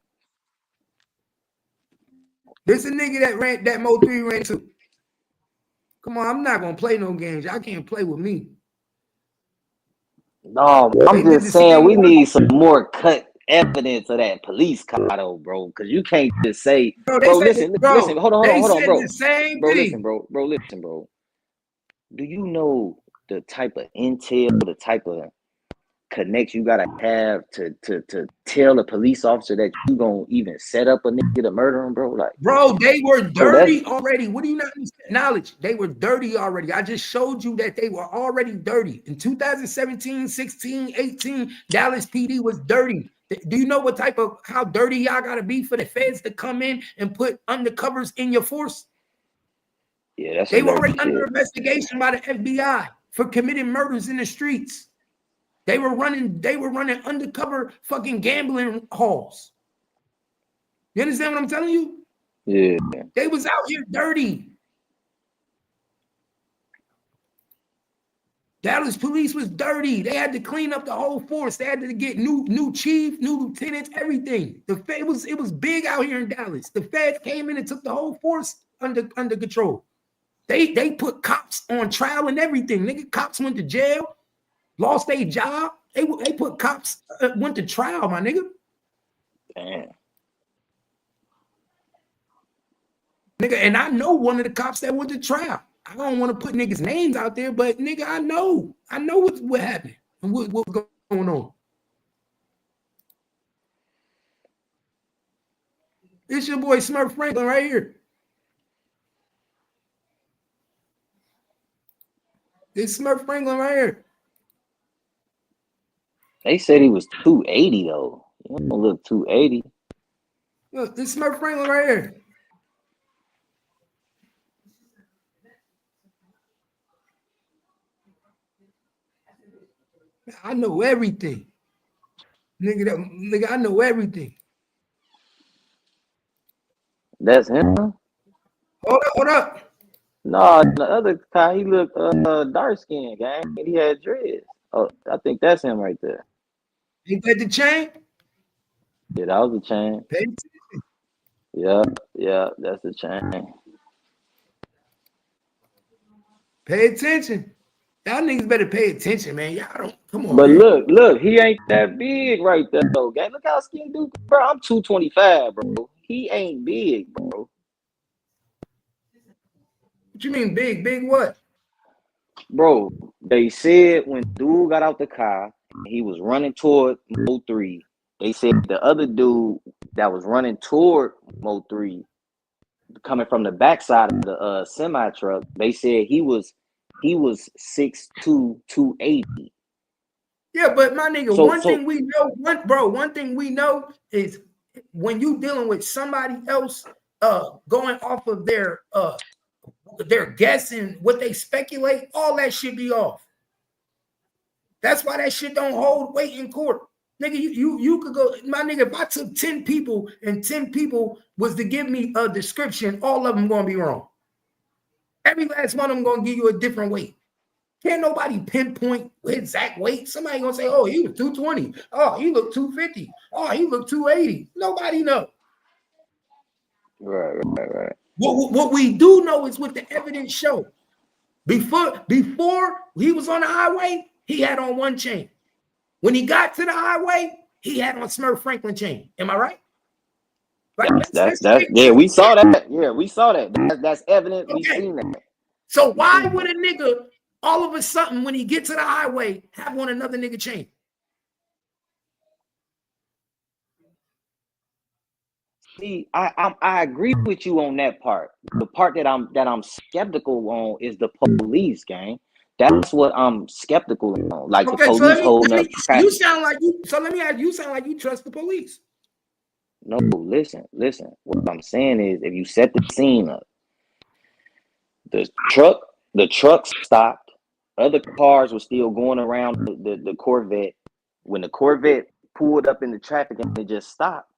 Speaker 3: This is a nigga that Mo3 ran to. Come on, I'm not gonna play no games. Y'all can't play with me.
Speaker 7: No, I'm just saying we need some more cut evidence of that police car, though, bro. Because you can't just say, listen, hold on, bro. Listen, bro. Do you know the type of intel, the type of connect you gotta have to tell the police officer that you gonna even set up a nigga to murder him, bro? Like,
Speaker 3: bro, they were dirty already. What do you not acknowledge? They were dirty already. I just showed you that they were already dirty. In 2017, 16, 18, Dallas PD was dirty. Do you know how dirty y'all gotta be for the feds to come in and put undercovers in your force?
Speaker 7: Yeah,
Speaker 3: they were already under investigation by the FBI for committing murders in the streets. They were running undercover fucking gambling halls. You understand what I'm telling you?
Speaker 7: Yeah.
Speaker 3: They was out here dirty. Dallas police was dirty. They had to clean up the whole force. They had to get new chief, new lieutenants, everything. It was big out here in Dallas. The feds came in and took the whole force under control. They put cops on trial and everything. Nigga, cops went to jail. Lost their job. They put cops went to trial, my nigga.
Speaker 7: Damn.
Speaker 3: Nigga, and I know one of the cops that went to trial. I don't want to put niggas' names out there, but nigga, I know what happened and what's going on. It's your boy Smurf Franklin right here. It's Smurf Franklin right here.
Speaker 7: They said he was 280 though. He don't look 280.
Speaker 3: Look, this Smurf Franklin right here. I know everything. Nigga, I know everything.
Speaker 7: That's him?
Speaker 3: Hold up.
Speaker 7: No, the other guy, he looked dark skinned, gang. And he had dreads. Oh, I think that's him right there.
Speaker 3: Ain't that the chain?
Speaker 7: Yeah, that was a chain.
Speaker 3: Pay attention.
Speaker 7: Yeah, that's a chain.
Speaker 3: Pay attention. Y'all niggas better pay attention, man. Y'all don't come on,
Speaker 7: But
Speaker 3: man.
Speaker 7: look, he ain't that big right there, though, gang. Look how skinny dude, bro. I'm 225, bro. He ain't big, bro.
Speaker 3: What you mean big? Big what?
Speaker 7: Bro, they said when dude got out the car, he was running toward Mo3. They said the other dude that was running toward Mo3, coming from the backside of the semi truck, they said he was 6'2", 280.
Speaker 3: Yeah, but my nigga,
Speaker 7: So
Speaker 3: one thing we know is when you dealing with somebody else going off of their guessing, what they speculate, all that shit be off. That's why that shit don't hold weight in court. Nigga, you could go, my nigga, if I took 10 people and 10 people was to give me a description, all of them gonna be wrong. Every last one of them gonna give you a different weight. Can't nobody pinpoint exact weight. Somebody gonna say, oh, he was 220. Oh, he looked 250. Oh, he looked 280. Nobody know.
Speaker 7: Right.
Speaker 3: What we do know is what the evidence show. Before he was on the highway, he had on one chain. When he got to the highway, he had on Smurf Franklin chain. Am I right? Right.
Speaker 7: Yeah, we saw that. Yeah, we saw that. That's evident.
Speaker 3: Okay.
Speaker 7: We seen that.
Speaker 3: So why would a nigga all of a sudden when he get to the highway have on another nigga chain?
Speaker 7: See, I agree with you on that part. The part that I'm skeptical on is the police, gang. That's what I'm skeptical on. Like
Speaker 3: okay,
Speaker 7: the police holding up.
Speaker 3: You sound like you. So let me ask. You sound like you trust the police.
Speaker 7: No, listen. What I'm saying is, if you set the scene up, the truck stopped. Other cars were still going around the Corvette. When the Corvette pulled up in the traffic and it just stopped.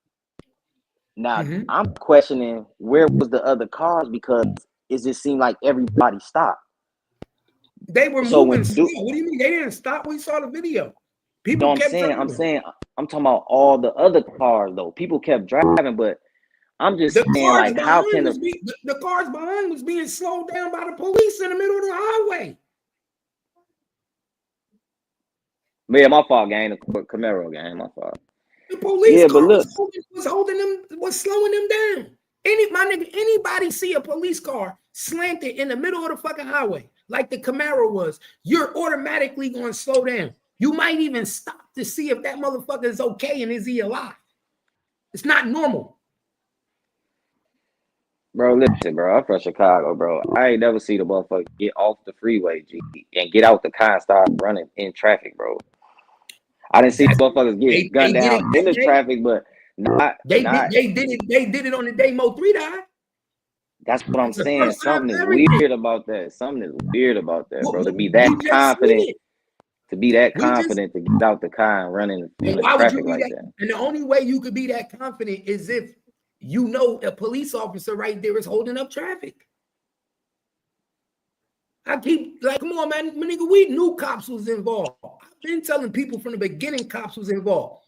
Speaker 7: Now, I'm questioning where was the other cars because it just seemed like everybody stopped.
Speaker 3: They were moving slow. What do you mean? They didn't stop. We saw the video. People kept driving.
Speaker 7: I'm talking about all the other cars though. People kept driving, but I'm just saying, like, how can
Speaker 3: the cars behind was being slowed down by the police in the middle of the highway?
Speaker 7: Yeah, my fault, gang. The Camaro, gang, my fault.
Speaker 3: The police car was slowing them down. Anybody see a police car slanted in the middle of the fucking highway like the Camaro was, you're automatically going to slow down. You might even stop to see if that motherfucker is okay and is he alive. It's not normal.
Speaker 7: Bro, listen, bro. I'm from Chicago, bro. I ain't never see the motherfucker get off the freeway, G, and get out the car and start running in traffic, bro. I didn't see the motherfuckers get gunned down in the traffic, but they
Speaker 3: did it on the day Mo3 died.
Speaker 7: That's what I'm saying. Something is weird about that. Bro. To be that confident. To be that confident to get out the car and run in the traffic like that.
Speaker 3: And the only way you could be that confident is if you know a police officer right there is holding up traffic. I keep like, come on, man, nigga, we knew cops was involved. I've been telling people from the beginning cops was involved.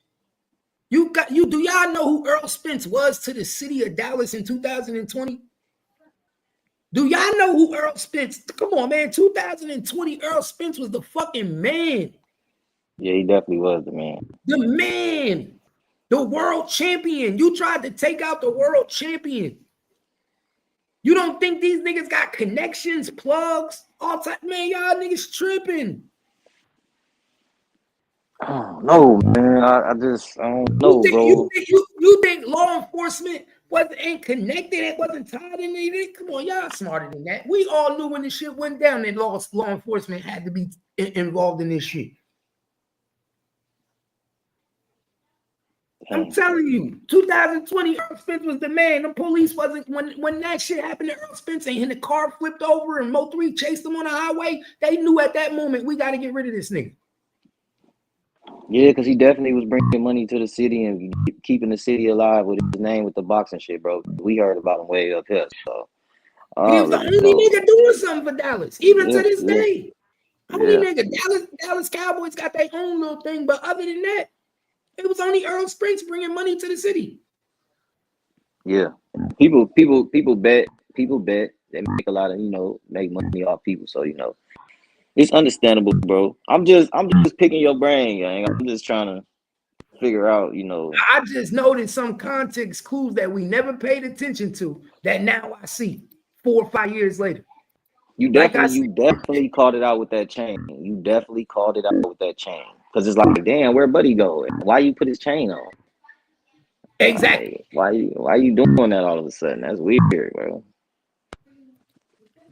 Speaker 3: Do y'all know who Earl Spence was to the city of Dallas in 2020? Do y'all know who Earl Spence? Come on, man. 2020, Earl Spence was the fucking man.
Speaker 7: Yeah, he definitely was the man.
Speaker 3: The man. The world champion. You tried to take out the world champion. You don't think these niggas got connections, plugs, all type? Man, y'all niggas tripping.
Speaker 7: Oh no, man. I don't know, bro.
Speaker 3: You think law enforcement ain't connected? It wasn't tied in anything? Come on, y'all smarter than that. We all knew when the shit went down that law enforcement had to be involved in this shit. I'm telling you, 2020, Earl Spence was the man. The police wasn't, when that shit happened to Earl Spence and the car flipped over and Mo3 chased him on the highway, they knew at that moment, we got to get rid of this nigga.
Speaker 7: Yeah, because he definitely was bringing money to the city and keeping the city alive with his name with the boxing shit, bro. We heard about him way up here, so.
Speaker 3: He was the only nigga doing something for Dallas, even to this day. Only nigga. Dallas Cowboys got their own little thing, but other than that, It was only Earl Sprints bringing money to the city.
Speaker 7: Yeah, people bet. People bet. They make a lot of, make money off people. So, it's understandable, bro. I'm just picking your brain, gang. I'm just trying to figure out,
Speaker 3: I just noticed some context clues that we never paid attention to that now I see 4 or 5 years later.
Speaker 7: You definitely called it out with that chain. You definitely called it out with that chain. Because it's like, damn, where'd Buddy go? Why you put his chain on?
Speaker 3: Exactly.
Speaker 7: Like, why you doing that all of a sudden? That's weird, bro.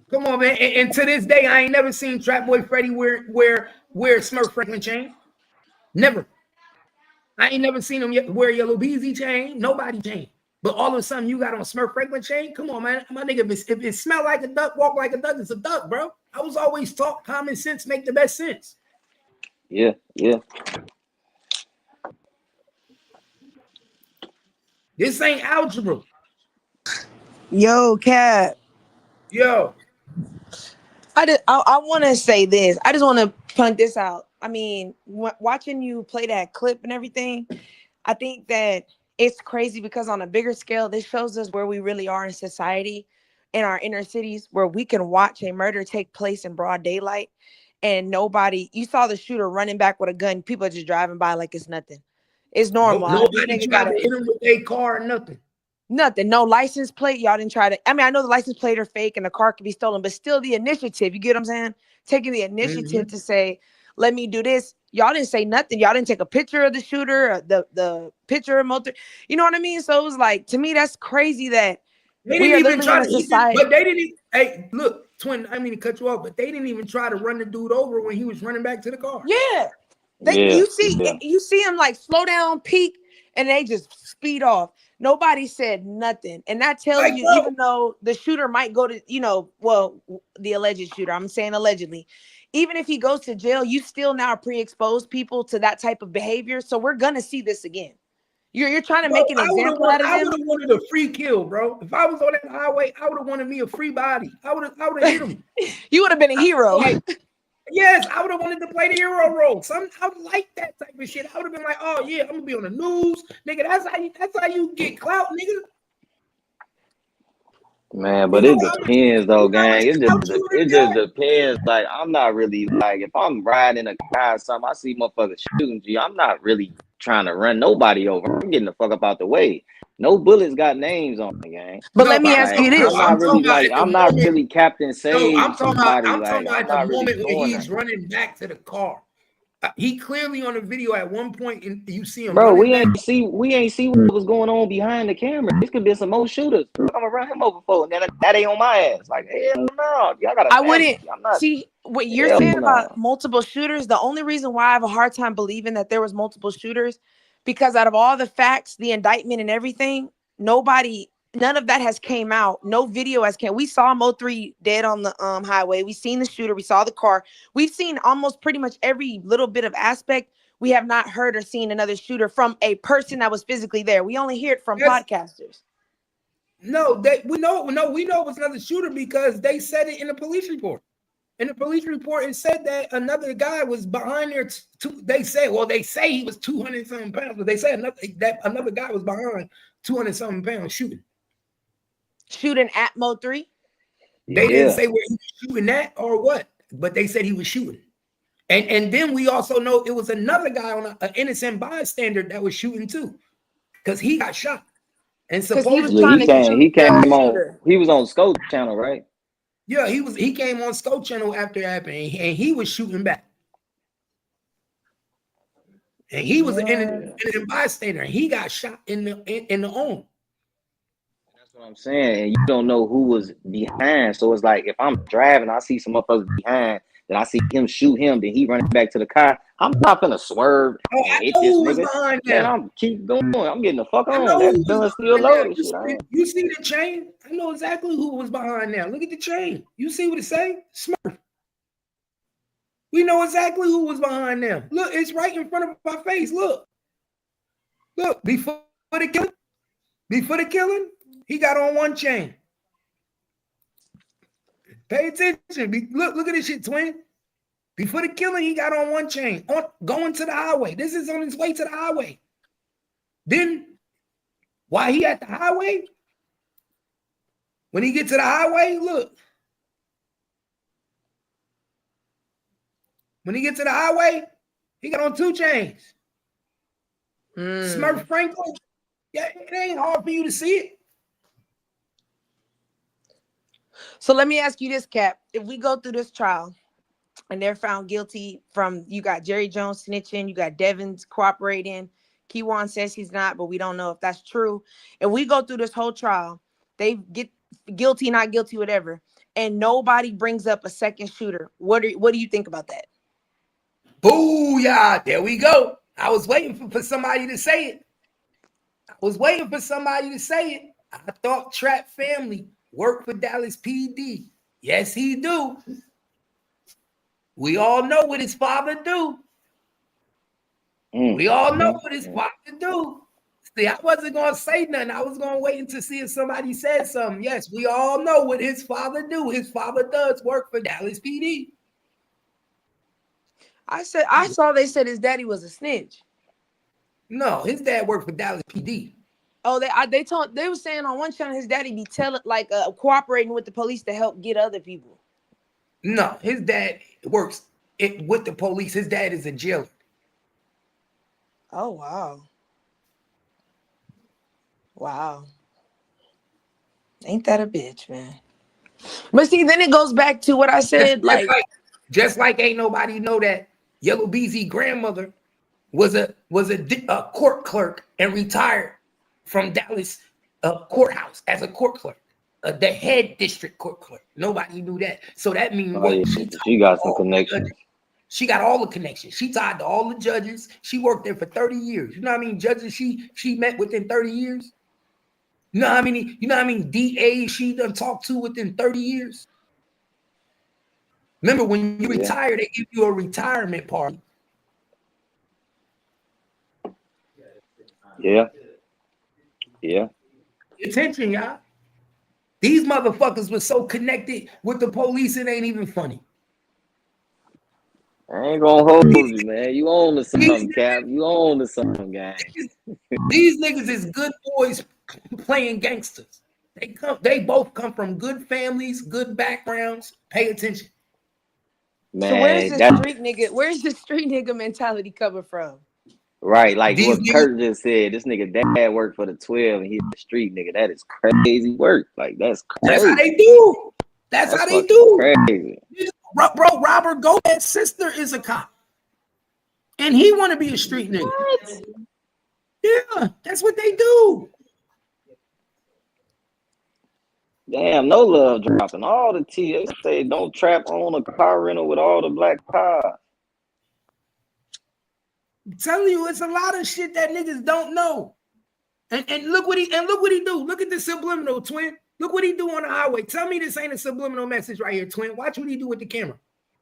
Speaker 3: Come on, man. And to this day, I ain't never seen Trap Boy Freddy wear Smurf Franklin chain. Never. I ain't never seen him wear Yellow Beezy chain. Nobody chain. But all of a sudden, you got on Smurf Franklin chain? Come on, man. My nigga, if it smell like a duck, walk like a duck, it's a duck, bro. I was always taught common sense make the best sense.
Speaker 7: Yeah.
Speaker 3: This ain't algebra.
Speaker 8: Yo, Cap.
Speaker 3: Yo.
Speaker 8: I want to say this. I just want to point this out. I mean, watching you play that clip and everything, I think that it's crazy because on a bigger scale, this shows us where we really are in society, in our inner cities, where we can watch a murder take place in broad daylight and you saw the shooter running back with a gun. People are just driving by like it's nothing. It's normal.
Speaker 3: Nobody tried to hit him with a car or nothing.
Speaker 8: Nothing. No license plate. Y'all didn't try to. I mean, I know the license plate are fake and the car could be stolen, but still the initiative. You get what I'm saying? Taking the initiative to say, let me do this. Y'all didn't say nothing. Y'all didn't take a picture of the shooter, or the picture of Mo3. You know what I mean? So it was like, to me, that's crazy that
Speaker 3: they didn't even try to. But they didn't. Hey, look, twin. I mean to cut you off, but they didn't even try to run the dude over when he was running back to the car.
Speaker 8: Yeah. You see him like slow down, peak, and they just speed off. Nobody said nothing. And that tells you, even though the shooter might go to, the alleged shooter, I'm saying allegedly, even if he goes to jail, you still now pre-expose people to that type of behavior. So we're going to see this again. You're trying to make an example out of him.
Speaker 3: I would have wanted a free kill, bro. If I was on that highway, I would have wanted me a free body. I would have hit him.
Speaker 8: You would have been a hero.
Speaker 3: Yes, I would have wanted to play the hero role. I would like that type of shit. I would have been like, oh yeah, I'm gonna be on the news, nigga. That's how you get clout, nigga.
Speaker 7: Man, but it depends though, gang. It just depends. Like, I'm not really like, if I'm riding a car or something, I see motherfuckers shooting, I'm not really trying to run nobody over. I'm getting the fuck up out the way. No bullets got names on the gang.
Speaker 8: But let me ask you this.
Speaker 7: I'm not really Captain Save.
Speaker 3: I'm talking about the moment when he's running back to the car. He clearly on the video at one point, and you see him.
Speaker 7: Bro, we ain't see what was going on behind the camera. This could be some more shooters. I'm gonna run him over for, and that ain't on my ass. Like, hell no, y'all gotta.
Speaker 8: I wouldn't see what you're saying about multiple shooters. The only reason why I have a hard time believing that there was multiple shooters, because out of all the facts, the indictment and everything, none of that has came out. No video has came. We saw Mo3 dead on the highway. We seen the shooter. We saw the car. We've seen almost pretty much every little bit of aspect. We have not heard or seen another shooter from a person that was physically there. We only hear it from podcasters.
Speaker 3: No, we know it was another shooter because they said it in the police report. In the police report, it said that another guy was behind there. They say he was 200-something pounds, but they say another guy was behind 200-something pounds shooting.
Speaker 8: Shooting at Mo3?
Speaker 3: They didn't say where he was shooting at or what, but they said he was shooting. And then we also know it was another guy on an innocent bystander that was shooting too, because he got shot. And supposedly
Speaker 7: he came on. He was on Scope channel, right?
Speaker 3: Yeah, he came on Scope channel after it happened, and he was shooting back. And he was an innocent bystander, and he got shot in the arm.
Speaker 7: That's what I'm saying. And you don't know who was behind. So it's like, if I'm driving, I see some motherfuckers behind, then I see him shoot him, then he running back to the car. I'm not gonna swerve and hit this nigga. Man, I'm keep going. I'm getting the fuck on. That gun still loaded.
Speaker 3: You see the chain? I know exactly who was behind now. Look at the chain. You see what it say? Smurf. We know exactly who was behind them. Look, it's right in front of my face. Look, before the killing, he got on one chain. Pay attention. Look at this shit, twin. Before the killing, he got on one chain, going to the highway. This is on his way to the highway. Then while he at the highway, when he get to the highway, look. When he get to the highway, he got on 2 chains. Smurf Franklin. Yeah, it ain't hard for you to see it.
Speaker 8: So let me ask you this, Cap. If we go through this trial and they're found guilty from, you got Jerry Jones snitching, you got Devins cooperating, Keywan says he's not, but we don't know if that's true. If we go through this whole trial, they get guilty, not guilty, whatever, and nobody brings up a second shooter. What do you think about that?
Speaker 3: Booyah! There we go. I was waiting for somebody to say it. I thought Trap Family worked for Dallas PD. Yes, he do. We all know what his father do. We all know what his father do. See, I wasn't going to say nothing. I was going to wait to see if somebody said something. Yes, we all know what his father do. His father does work for Dallas PD.
Speaker 8: I saw they said his daddy was a snitch.
Speaker 3: No, his dad worked for Dallas PD.
Speaker 8: Oh, they were saying on one channel his daddy be cooperating with the police to help get other people.
Speaker 3: No, his dad works with the police. His dad is a jailer.
Speaker 8: Oh, wow. Wow. Ain't that a bitch, man? But see, then it goes back to what I said.
Speaker 3: Just like ain't nobody know that Yellow Beezy grandmother was a court clerk and retired from Dallas courthouse as a court clerk, the head district court clerk. Nobody knew that. So that means
Speaker 7: she got some connections.
Speaker 3: She got all the connections. She tied to all the judges. She worked there for 30 years. You know what I mean? Judges she met within 30 years. You know how many? You know how many DAs she done talked to within 30 years? Remember, when you retire, they give you a retirement party.
Speaker 7: Yeah.
Speaker 3: Attention, y'all. These motherfuckers were so connected with the police, it ain't even funny.
Speaker 7: I ain't gonna hold you, man. You own to something, Cap. You own to something, gang.
Speaker 3: These niggas is good boys playing gangsters. They both come from good families, good backgrounds. Pay attention.
Speaker 7: Man,
Speaker 8: so where's the street nigga mentality coming from?
Speaker 7: Right, like what Kurt just said, this nigga dad worked for the 12 and he's a street nigga. That is crazy work. Like, that's crazy.
Speaker 3: That's how they do. That's how they do.
Speaker 7: Crazy.
Speaker 3: Bro, Robert Gomez's sister is a cop. And he want to be a street nigga. What? Yeah, that's what they do.
Speaker 7: Damn, no love dropping. All the T. They say don't trap on a car rental with all the black cars.
Speaker 3: I'm telling you, it's a lot of shit that niggas don't know. And look what he do. Look at the subliminal, twin. Look what he do on the highway. Tell me this ain't a subliminal message right here, twin. Watch what he do with the camera.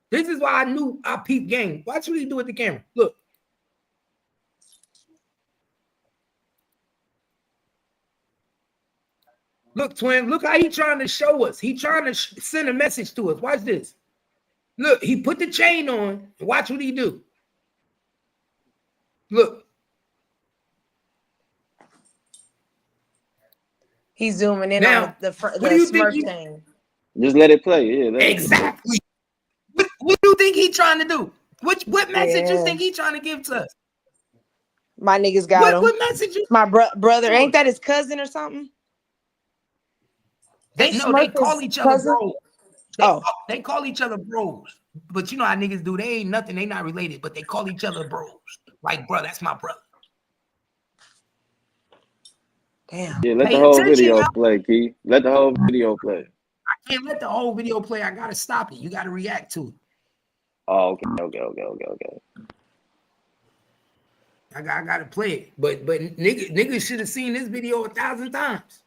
Speaker 3: This is why I knew I peeped game. Watch what he do with the camera. Look. Look, twin. Look how he trying to show us. He trying to send a message to us. Watch this. Look, he put the chain on. Watch what he do. Look.
Speaker 8: He's zooming in on the Smurf chain.
Speaker 7: Just let it play. Yeah,
Speaker 3: exactly. What do you think he trying to do? What message you think he trying to give to us?
Speaker 8: My niggas got him.
Speaker 3: What message?
Speaker 8: My brother. Ain't that his cousin or something?
Speaker 3: They call each other bros. They call each other bros. But you know how niggas do. They ain't nothing. They not related, but they call each other bros. Like, bro, that's my brother.
Speaker 8: Damn.
Speaker 7: Yeah, let the whole video play, Key. Let the whole video play.
Speaker 3: I can't let the whole video play. I gotta stop it. You gotta react to it.
Speaker 7: Oh, okay.
Speaker 3: I gotta play it. But niggas should have seen this video 1,000 times.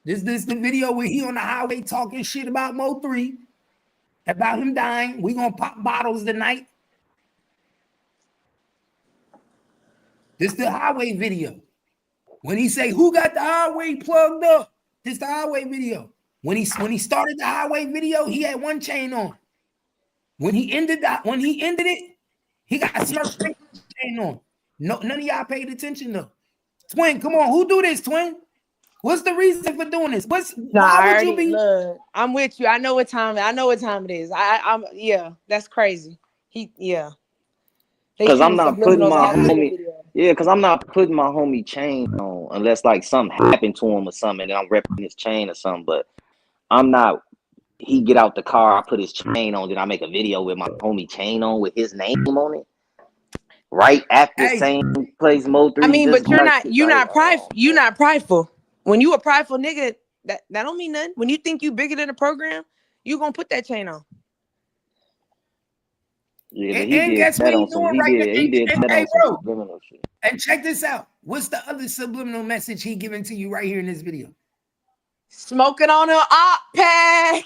Speaker 3: This the video where he on the highway talking shit about Mo3, about him dying. We gonna pop bottles tonight. This the highway video. When he say, who got the highway plugged up? This the highway video. When he started the highway video, he had one chain on. When he ended it, he got a Smurf chain on. No, none of y'all paid attention though. Twin, come on. Who do this, Twin? What's the reason for doing this?
Speaker 8: Why would you be? Look, I'm with you. I know what time it is. I'm yeah, that's crazy.
Speaker 7: Because I'm not putting my homie. Yeah, because I'm not putting my homie chain on unless like something happened to him or something, and I'm repping his chain or something. But I'm not. He get out the car, I put his chain on, then I make a video with my homie chain on with his name on it. Right after same place Mo3.
Speaker 8: I mean, but you're not prideful. You're not prideful. When you a prideful nigga, that don't mean nothing. When you think you bigger than the program, you gonna put that chain on.
Speaker 7: Yeah, but he did that on some. He did that on some subliminal shit.
Speaker 3: And check this out. What's the other subliminal message he giving to you right here in this video?
Speaker 8: Smoking on an op pack.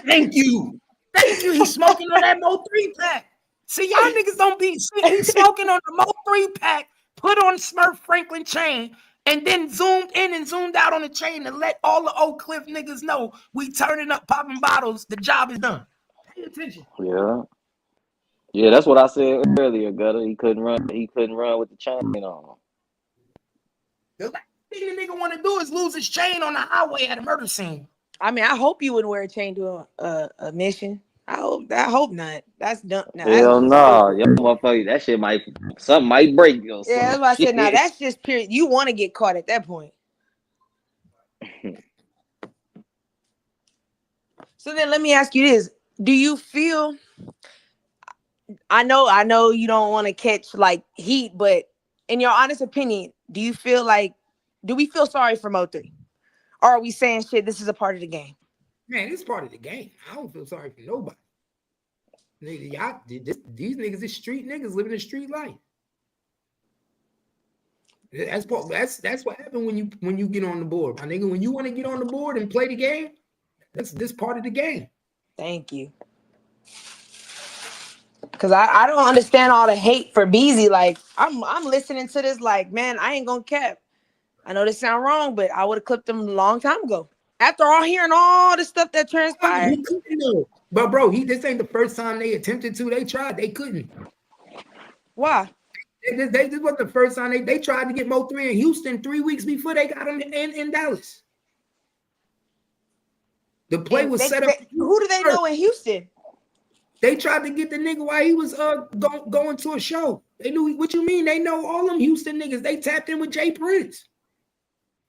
Speaker 3: Thank you. He's smoking on that Mo3 pack. See, y'all niggas don't be shit. He's smoking on the Mo3 pack, put on Smurf Franklin chain, and then zoomed in and zoomed out on the chain to let all the Oak Cliff niggas know we turning up, popping bottles. The job is done. Pay attention.
Speaker 7: Yeah, that's what I said earlier, Gutter. He couldn't run with the chain on.
Speaker 3: The last thing the nigga want to do is lose his chain on the highway at a murder scene.
Speaker 8: I mean, I hope you wouldn't wear a chain to a mission. I hope not. That's done.
Speaker 7: Hell no, yo, motherfucker, that shit something might break you.
Speaker 8: Yeah, that's what I said. Now that's just period. You want to get caught at that point. So then, let me ask you this: do you feel? I know you don't want to catch like heat, but in your honest opinion, do you feel like? Do we feel sorry for Mo3, or are we saying shit? This is a part of the game.
Speaker 3: Man, it's part of the game. I don't feel sorry for nobody. Nigga, these niggas is street niggas living a street life. That's what happened when you get on the board, my nigga. When you want to get on the board and play the game, that's this part of the game.
Speaker 8: Thank you. Cause I don't understand all the hate for Beezy. Like I'm listening to this like, man, I ain't gonna cap. I know this sound wrong, but I would have clipped him a long time ago. After all hearing all the stuff that transpired.
Speaker 3: But bro, this ain't the first time they attempted to. They tried, they couldn't.
Speaker 8: Why?
Speaker 3: This wasn't the first time they tried to get Mo3 in Houston 3 weeks before they got him in Dallas. The play was set up.
Speaker 8: Who do they know in Houston?
Speaker 3: They tried to get the nigga while he was going to a show. They knew what you mean. They know all them Houston niggas. They tapped in with Jay Prince.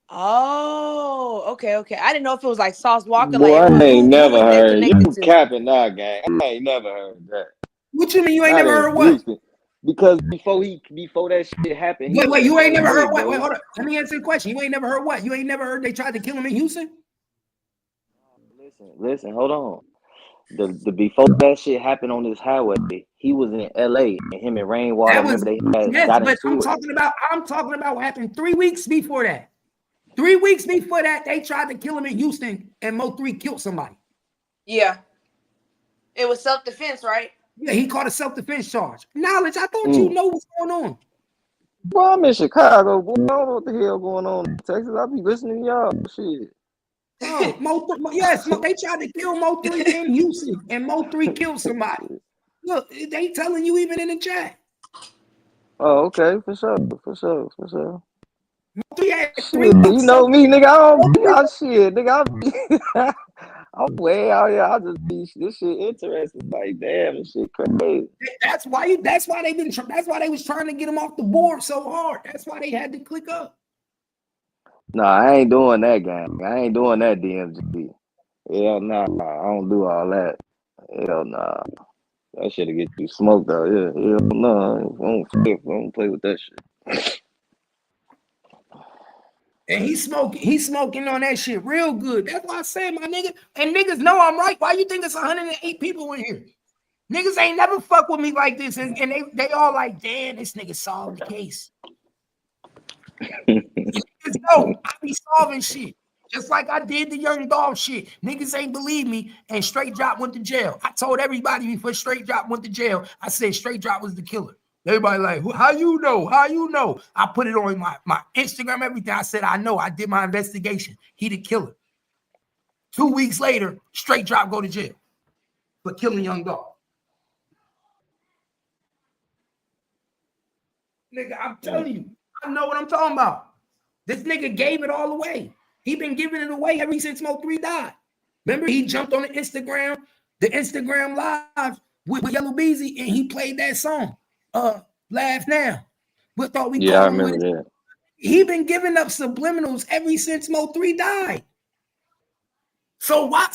Speaker 8: Oh, okay. I didn't know if it was like Sauce Walker.
Speaker 7: Boy, I ain't never heard. You capping now, gang. I ain't never heard that.
Speaker 3: What you mean you ain't never heard what?
Speaker 7: Houston. Because before that shit happened.
Speaker 3: Wait, you ain't never heard what? Wait, hold on. Let me answer the question. You ain't never heard what? You ain't never heard they tried to kill him in Houston?
Speaker 7: Listen, hold on. The before that shit happened on this highway, he was in LA and him and Rainwater.
Speaker 3: I'm talking about what happened 3 weeks before that. 3 weeks before that, they tried to kill him in Houston and Mo3 killed somebody.
Speaker 8: Yeah. It was self-defense, right?
Speaker 3: Yeah, he caught a self-defense charge. Knowledge, I thought you know what's going on.
Speaker 7: Well, I'm in Chicago, boy. I don't know what the hell going on in Texas. I be listening to y'all. Shit.
Speaker 3: They tried to kill Mo3 in Houston, and Mo3 killed somebody. Look, they telling you even in the chat.
Speaker 7: Oh, okay, for sure.
Speaker 3: Shit,
Speaker 7: you know me, nigga. I don't be out shit, nigga. I'm way out here. I just be this shit interesting. Like, damn, this shit crazy.
Speaker 3: That's why they was trying to get him off the board so hard. That's why they had to click up.
Speaker 7: Nah, I ain't doing that, gang. I ain't doing that, DMG. Hell nah, I don't do all that. Hell nah. That shit'll get you smoked out. Yeah, hell nah. I don't play with that shit.
Speaker 3: And he's smoking on that shit real good. That's why I say, my nigga. And niggas know I'm right. Why you think it's 108 people in here? Niggas ain't never fuck with me like this. And they all like, damn, this nigga solved the case. Niggas know I be solving shit. Just like I did the Young Dog shit. Niggas ain't believe me, and Straight Drop went to jail. I told everybody before Straight Drop went to jail, I said Straight Drop was the killer. Everybody like, how you know? How you know? I put it on my Instagram, everything. I said, I know. I did my investigation. He the killer. 2 weeks later, Straight Drop go to jail for killing Young Dog. Nigga, I'm telling you, I know what I'm talking about. This nigga gave it all away. He been giving it away ever since Mo3 died. Remember, he jumped on the Instagram live with Yellow Beezy, and he played that song, Laugh Now. We thought we
Speaker 7: Yeah, I
Speaker 3: caught him
Speaker 7: remember
Speaker 3: with it.
Speaker 7: that.
Speaker 3: He been giving up subliminals ever since Mo3 died. So why,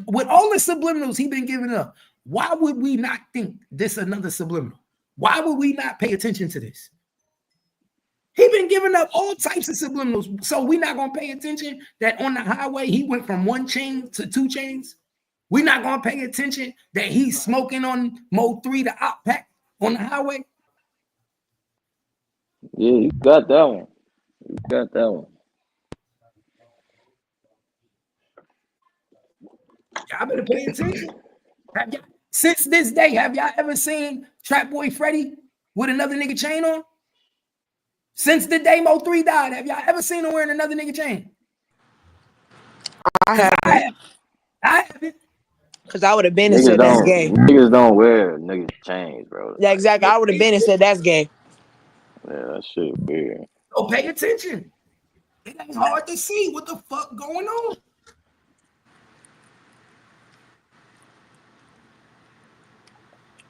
Speaker 3: with all the subliminals he been giving up, why would we not think this another subliminal? Why would we not pay attention to this? He been giving up all types of subliminals. So we not gonna pay attention that on the highway he went from 1 chain to 2 chains. We not gonna pay attention that he's smoking on Mo3 the op pack on the highway.
Speaker 7: Yeah, you got that one. You got that one.
Speaker 3: Y'all better pay attention. Since this day, have y'all ever seen Trap Boy Freddy with another nigga chain on? Since the day Mo3 died, have y'all ever seen him wearing another nigga chain?
Speaker 8: I haven't.
Speaker 3: I haven't.
Speaker 8: Because I would have been and said that's gay.
Speaker 7: Niggas don't wear niggas chains, bro.
Speaker 8: Yeah, exactly. I would have been and said that's gay.
Speaker 7: Yeah, that shit weird.
Speaker 3: So pay attention. It ain't hard to see what the fuck going on.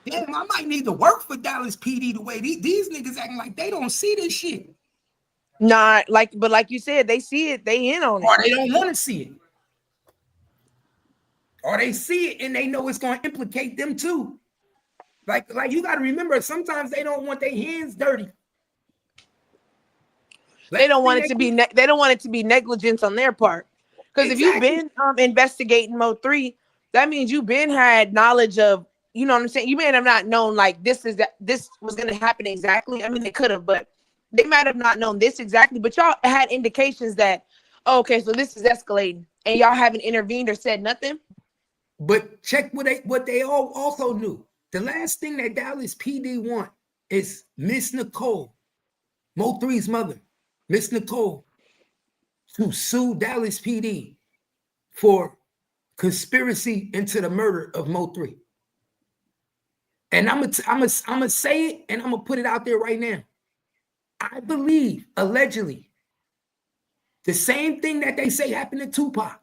Speaker 3: Damn, I might need to work for Dallas PD the way these niggas acting like they don't see this shit.
Speaker 8: Nah, but like you said, they see it, they in on it.
Speaker 3: Or they don't want to see it. Or they see it and they know it's going to implicate them too. Like you got to remember, sometimes they don't want their hands dirty.
Speaker 8: They don't want it to be. They don't want it to be negligence on their part. Because if you've been investigating Mo3, that means you've been had knowledge of. You know what I'm saying? You may have not known like this was going to happen exactly. I mean, they could have, but they might have not known this exactly. But y'all had indications that, oh, okay, so this is escalating, and y'all haven't intervened or said nothing.
Speaker 3: But check what they all also knew. The last thing that Dallas PD want is Miss Nicole, Mo3's mother, Miss Nicole, to sue Dallas PD for conspiracy into the murder of Mo3. And I'm gonna say it, and I'm gonna put it out there right now. I believe, allegedly, the same thing that they say happened to Tupac,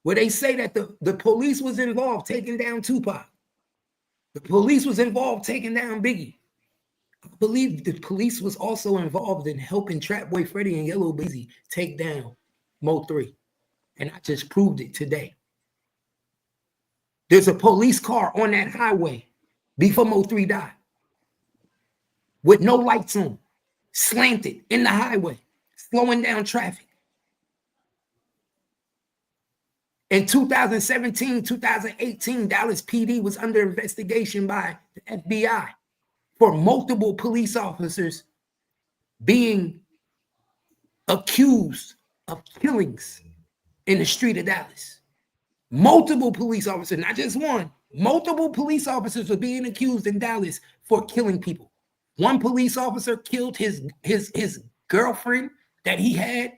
Speaker 3: where they say that the police was involved taking down Tupac. The police was involved taking down Biggie. I believe the police was also involved in helping Trap Boy Freddy and Yellow Beezy take down Mo3. And I just proved it today. There's a police car on that highway before Mo3 died, with no lights on, slanted in the highway, slowing down traffic. In 2017, 2018, Dallas PD was under investigation by the FBI for multiple police officers being accused of killings in the street of Dallas. Multiple police officers, not just one. Multiple police officers were being accused in Dallas for killing people. One police officer killed his girlfriend that he had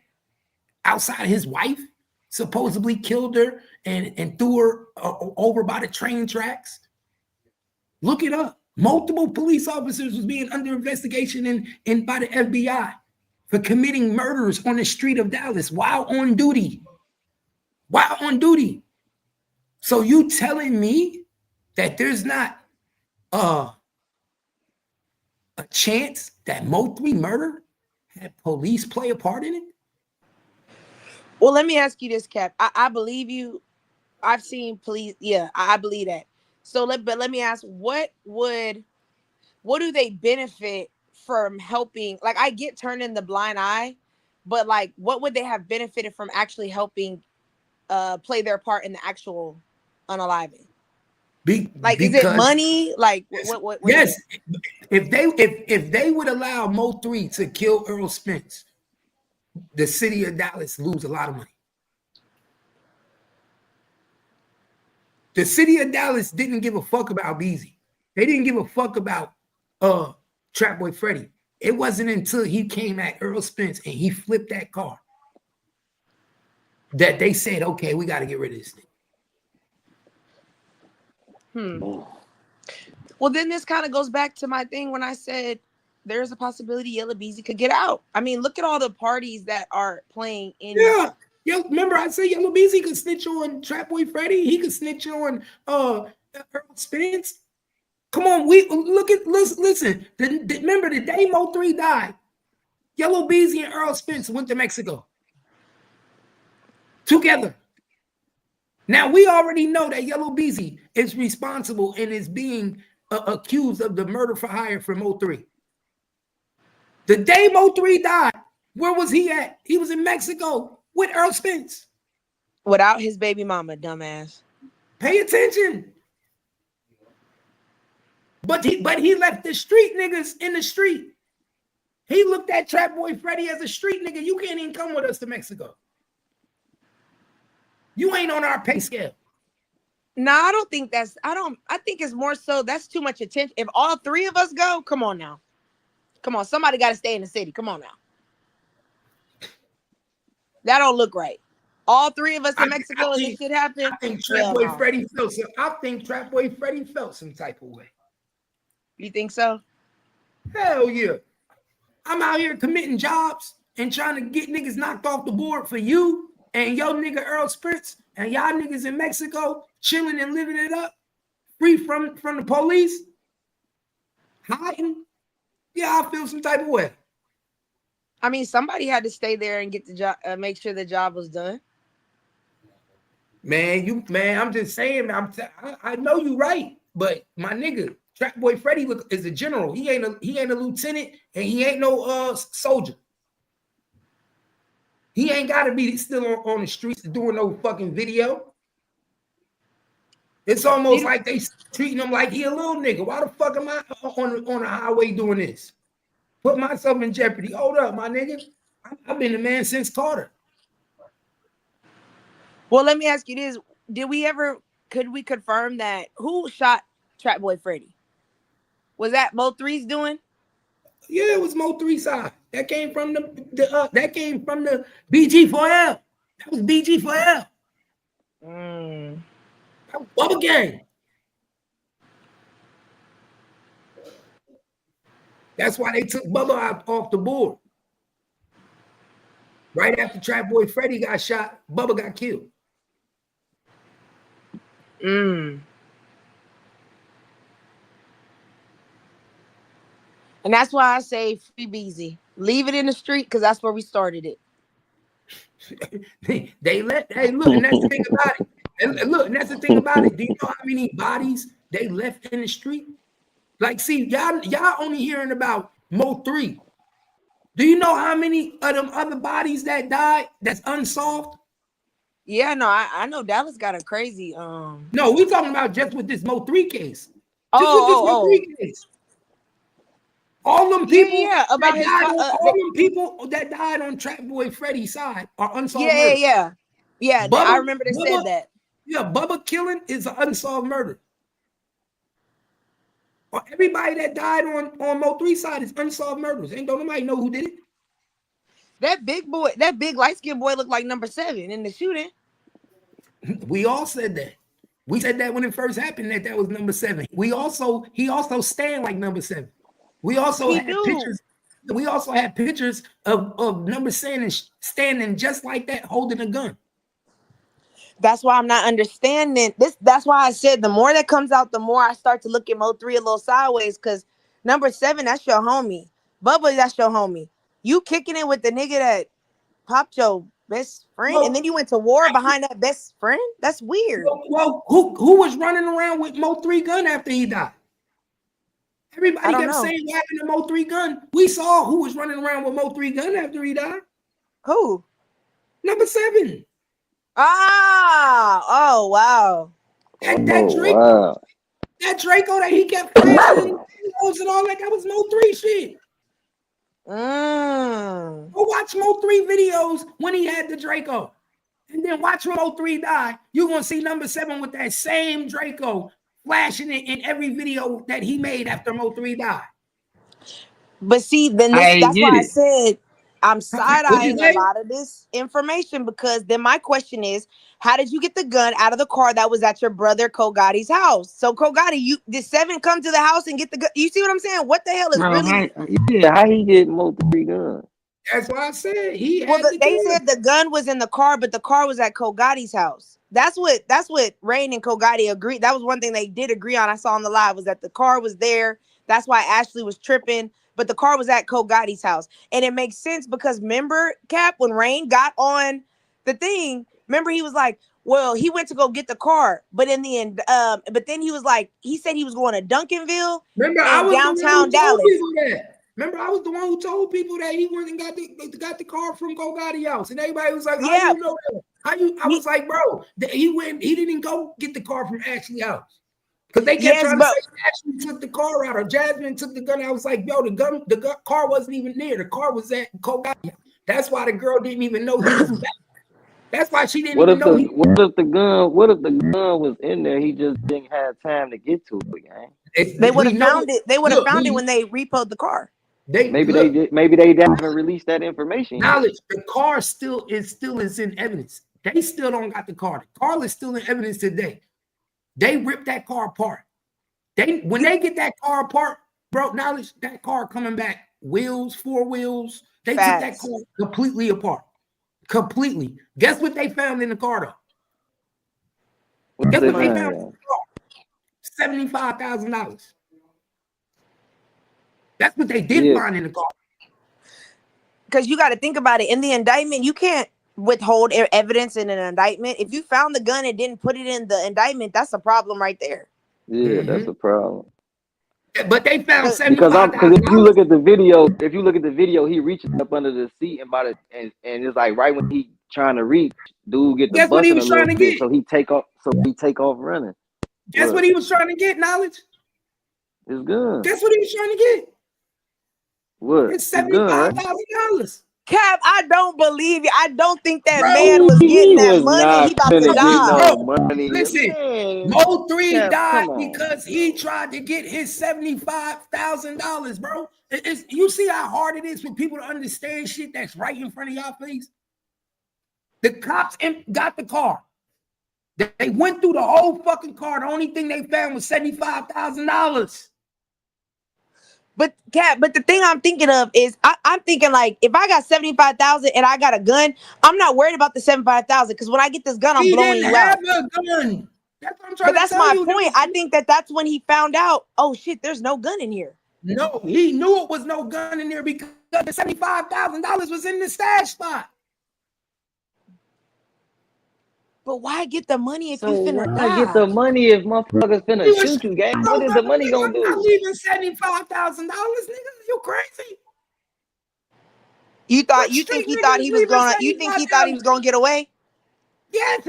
Speaker 3: outside his wife, supposedly killed her and threw her over by the train tracks. Look it up. Multiple police officers was being under investigation in by the FBI for committing murders on the street of Dallas while on duty. While on duty. So you telling me that there's not a chance that Mo3 murder had police play a part in it?
Speaker 8: Well, let me ask you this, Cap. I believe you. I've seen police. Yeah, I believe that. So let me ask, what do they benefit from helping? Like, I get turning the blind eye, but like, what would they have benefited from actually helping play their part in the actual unaliving? Is it money? Like, what?
Speaker 3: Yes, if they would allow Mo3 to kill Earl Spence, the city of Dallas lose a lot of money. The city of Dallas didn't give a fuck about Beezy. They didn't give a fuck about Trap Boy Freddy. It wasn't until he came at Earl Spence and he flipped that car that they said, okay, we got to get rid of this thing.
Speaker 8: Well, then this kind of goes back to my thing when I said there's a possibility Yellow Beezy could get out. I mean, look at all the parties that are playing in.
Speaker 3: Yeah. Yo, remember I said Yellow Beezy could snitch on Trap Boy Freddy. He could snitch on Earl Spence. Come on, listen. Remember the day Mo3 died, Yellow Beezy and Earl Spence went to Mexico together. Now we already know that Yellow Beezy is responsible and is being accused of the murder for hire for Mo3. The day Mo3 died, where was he at? He was in Mexico with Earl Spence.
Speaker 8: Without his baby mama, dumbass.
Speaker 3: Pay attention. But he left the street niggas in the street. He looked at Trap Boy Freddy as a street nigga. You can't even come with us to Mexico. You ain't on our pay scale.
Speaker 8: No, I don't think that's, I think it's more so that's too much attention. If all three of us go, come on now. Come on, somebody got to stay in the city. Come on now. That don't look right. All three of us in Mexico and this shit happened.
Speaker 3: I think Trap Boy Freddy felt some type of way.
Speaker 8: You think so?
Speaker 3: Hell yeah. I'm out here committing jobs and trying to get niggas knocked off the board for you and your nigga Earl Spence and y'all niggas in Mexico chilling and living it up, free from the police, hiding. Yeah, I feel some type of way.
Speaker 8: I mean, somebody had to stay there and get the job, make sure the job was done.
Speaker 3: Man, I'm just saying, I know you right, but my nigga, Trap Boy Freddy is a general. He ain't a lieutenant and he ain't no soldier. He ain't got to be still on the streets doing no fucking video. It's almost like they treating him like he a little nigga. Why the fuck am I on the highway doing this? Put myself in jeopardy. Hold up, my nigga. I've been the man since Carter.
Speaker 8: Well, let me ask you this. Could we confirm that who shot Trap Boy Freddy? Was that Mo3's doing?
Speaker 3: Yeah, it was Mo3 side. That came from the BG4L. That was BG4L. That was Bubba Gang. That's why they took Bubba off the board. Right after Trap Boy Freddy got shot, Bubba got killed.
Speaker 8: And that's why I say free Beezy. Leave it in the street because that's where we started it.
Speaker 3: Hey, look, and that's the thing about it. And look, and that's the thing about it. Do you know how many bodies they left in the street? Like, see, y'all only hearing about Mo3. Do you know how many of them other bodies that died that's unsolved?
Speaker 8: Yeah, no, I know Dallas got a crazy
Speaker 3: No, we're talking about just with this Mo3 case.
Speaker 8: Mo3
Speaker 3: case. All them people,
Speaker 8: all
Speaker 3: them people that died on Trap Boy Freddy's side are unsolved.
Speaker 8: Yeah. Bubba, I remember they said that.
Speaker 3: Yeah, Bubba killing is an unsolved murder. Everybody that died on Mo3 side is unsolved murders. Ain't don't nobody know who did it.
Speaker 8: That big light-skinned boy looked like number 7 in the shooting.
Speaker 3: We all said that. We said that when it first happened that was number 7. He also stand like number 7. We also had pictures. We also had pictures of number 7 standing just like that, holding a gun.
Speaker 8: That's why I'm not understanding this. That's why I said the more that comes out, the more I start to look at Mo3 a little sideways. Because number 7, that's your homie. Bubba, that's your homie. You kicking it with the nigga that popped your best friend, and then you went to war behind that best friend. That's weird.
Speaker 3: Well, who was running around with Mo3 gun after he died? Everybody kept saying what happened to Mo3 gun. We saw who was running around with Mo3 gun after he died.
Speaker 8: Who?
Speaker 3: Number 7.
Speaker 8: Oh wow.
Speaker 3: That Draco that he kept flashing and all that was Mo3 shit. Go watch Mo3 videos when he had the Draco. And then watch when Mo3 die. You're gonna see number 7 with that same Draco flashing it in every video that he made after Mo3 died.
Speaker 8: But see, then that's why I'm side-eyeing a lot of this information because then my question is, how did you get the gun out of the car that was at your brother Kogotti's house? So Kogotti, did Seven come to the house and get the gun? You see what I'm saying? What the hell is really?
Speaker 7: How he get Mo3 gun?
Speaker 3: That's why I said he had
Speaker 8: they said the gun was in the car, but the car was at Kogotti's house. That's what Rain and Kogotti agreed. That was one thing they did agree on. I saw on the live was that the car was there. That's why Ashley was tripping. But the car was at Kogotti's house. And it makes sense because remember, Cap, when Rain got on the thing, remember he was like, well, he went to go get the car. But in the end, but then he was like, he said he was going to Duncanville and downtown Dallas.
Speaker 3: Remember, I was the one who told people that he went and got the car from Kogotti's house. And everybody was like, how you know that? I was like, bro, he didn't go get the car from Ashley's house. Because they kept trying to say Ashley took the car out or Jasmine took the gun. I was like, yo, the car wasn't even there. The car was at Kogotti. That's why the girl didn't even know he was back. That's why she didn't even know.
Speaker 7: What if the gun was in there? He just didn't have time to get to it, gang.
Speaker 8: They would have found it. They would have found it when they repoed the car.
Speaker 7: Maybe they haven't released that information.
Speaker 3: Knowledge. The car still is in evidence. They still don't got the car. The car is still in evidence today. They ripped that car apart. When they get that car apart, bro, Knowledge, that car coming back, wheels, 4 wheels. They took that car completely apart. Completely. Guess what they found in the car, though? Guess what they found in the car? $75,000. That's what they did find in the car.
Speaker 8: Because you got to think about it. In the indictment, you can't withhold evidence in an indictment. If you found the gun and didn't put it in the indictment, that's a problem right there.
Speaker 7: Yeah, that's a problem.
Speaker 3: But they found
Speaker 7: because if you look at the video, he reaches up under the seat and it's like right when he trying to reach, dude get the bus in a little bit, so he take off running.
Speaker 3: Guess what he was trying to get, Knowledge?
Speaker 7: His gun.
Speaker 3: Guess what he was trying to get?
Speaker 7: What?
Speaker 3: It's $75,000.
Speaker 8: Cap, I don't believe you. I don't think that man was getting that money. He about to die.
Speaker 3: Listen, Mo3 died because he tried to get his $75,000, bro. You see how hard it is for people to understand shit that's right in front of y'all face? The cops got the car. They went through the whole fucking car. The only thing they found was $75,000.
Speaker 8: But Cap, the thing I'm thinking of is I'm thinking like if I got 75,000 and I got a gun, I'm not worried about the 75,000 because when I get this gun, I'm blowing you out.
Speaker 3: He didn't have a gun. That's what I'm trying to tell you.
Speaker 8: But that's my point. I think that's when he found out. Oh shit, there's no gun in here.
Speaker 3: No, he knew it was no gun in there because the $75,000 was in the stash spot.
Speaker 8: But why get the money if you finna die?
Speaker 7: Why get the money if motherfuckers finna shoot you, gang? What is the money gonna do?
Speaker 3: I'm leaving $75,000, nigga. You crazy?
Speaker 8: You think he thought he was gonna get away?
Speaker 3: Yes,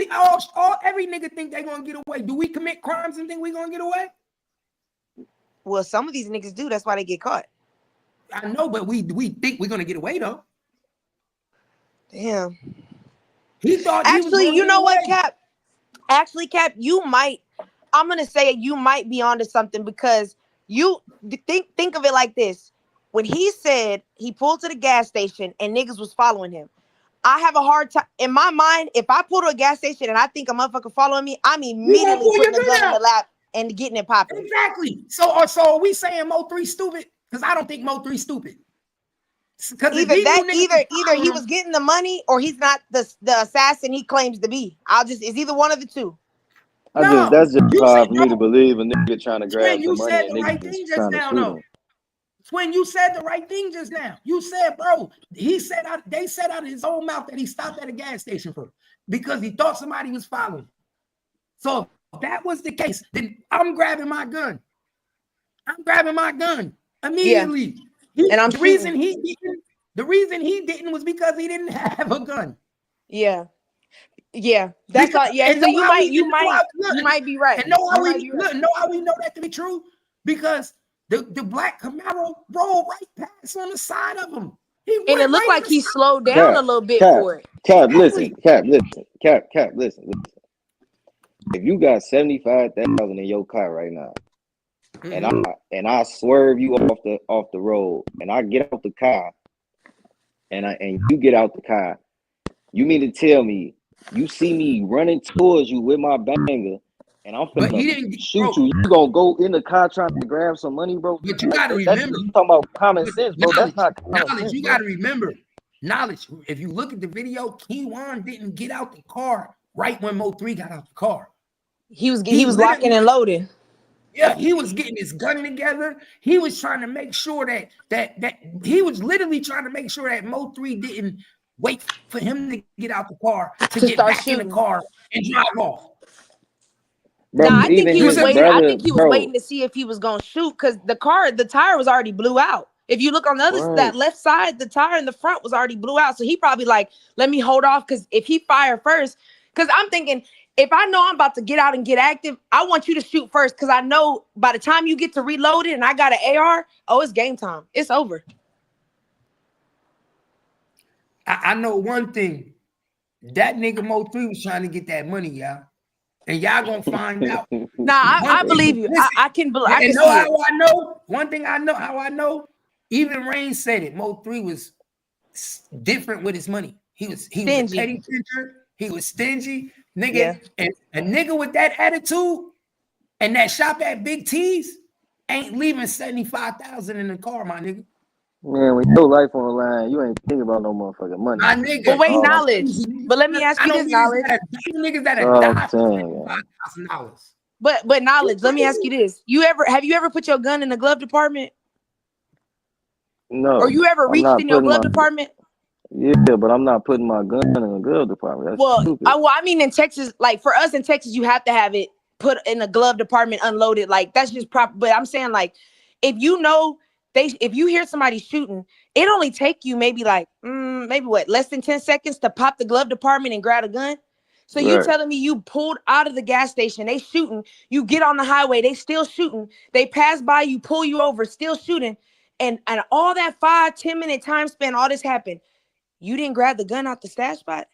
Speaker 3: every nigga think they gonna get away. Do we commit crimes and think we gonna get away?
Speaker 8: Well, some of these niggas do. That's why they get caught.
Speaker 3: I know, but we think we're gonna get away though.
Speaker 8: Damn.
Speaker 3: He thought
Speaker 8: actually, you know what, Cap? Actually, Cap, I'm gonna say you might be onto something because you think of it like this. When he said he pulled to the gas station and niggas was following him, I have a hard time in my mind. If I pull to a gas station and I think a motherfucker following me, I'm immediately putting the gun in the lap and getting it popping.
Speaker 3: Exactly. So are we saying Mo3 stupid? Because I don't think Mo3 stupid.
Speaker 8: Either he was getting the money or he's not the assassin he claims to be. It's either one of the two.
Speaker 7: That's just hard for me to believe a nigga trying to grab some money and
Speaker 3: nigga just trying to shoot him. Twin, you said the right thing just now. You said, bro, they said out of his own mouth that he stopped at a gas station for because he thought somebody was following. So if that was the case, then I'm grabbing my gun. Immediately.
Speaker 8: Yeah. The
Speaker 3: reason he didn't was because he didn't have a gun.
Speaker 8: Yeah. That's all. Yeah. So you might be right.
Speaker 3: And know how we know that to be true? Because the black Camaro rolled right past on the side of him.
Speaker 8: And it looked like he slowed down a little bit for it.
Speaker 7: Cap, listen. If you got 75,000 in your car right now, and I swerve you off the road, and I get out the car, and you get out the car. You mean to tell me you see me running towards you with my banger, and I'm finna shoot you? You gonna go in the car trying to grab some money, bro?
Speaker 3: But you gotta remember,
Speaker 7: you talking about common sense, bro. That's not common sense.
Speaker 3: You gotta remember, knowledge. If you look at the video, Keywan didn't get out the car right when Mo3 got out the car.
Speaker 8: He was locking and loading.
Speaker 3: Yeah, he was getting his gun together. He was trying to make sure that he was literally trying to make sure that Mo3 didn't wait for him to get out the car to get back shooting in the car and drive off.
Speaker 8: Bro, I think he was waiting. I think he was waiting to see if he was gonna shoot because the tire was already blew out. If you look on the other that left side, the tire in the front was already blew out. So he probably like, let me hold off because if he fire first, because I'm thinking if I know I'm about to get out and get active, I want you to shoot first because I know by the time you get to reload it and I got an AR, oh, it's game time. It's over.
Speaker 3: I know one thing. That nigga Mo3 was trying to get that money, y'all. And y'all gonna find out.
Speaker 8: Nah, I believe you. I can believe. I can
Speaker 3: know how I know. One thing I know how I know. Even Rain said it. Mo3 was different with his money. He was a petty pincher. He was stingy, nigga. Yeah. And a nigga with that attitude and that shop at Big T's ain't leaving $75,000 in the car, my nigga.
Speaker 7: Man, when your life on the line, you ain't thinking about no motherfucking money.
Speaker 3: My nigga.
Speaker 8: But wait, knowledge. But let me ask you this, knowledge.
Speaker 3: Niggas that have died for $5,000.
Speaker 8: But knowledge. Let me ask you this: have you ever put your gun in the glove department?
Speaker 7: No.
Speaker 8: Or you ever reached in your glove department?
Speaker 7: Yeah, but I'm not putting my gun in the glove department. That's stupid.
Speaker 8: I mean, in Texas, like for us in Texas, you have to have it put in the glove department, unloaded. Like that's just proper. But I'm saying, like, if you know. If you hear somebody shooting, it only take you maybe like less than 10 seconds to pop the glove department and grab a gun. So you telling me you pulled out of the gas station, they shooting, you get on the highway, they still shooting, they pass by you, pull you over, still shooting, and all that 5-10 minute time span, all this happened. You didn't grab the gun out the stash spot.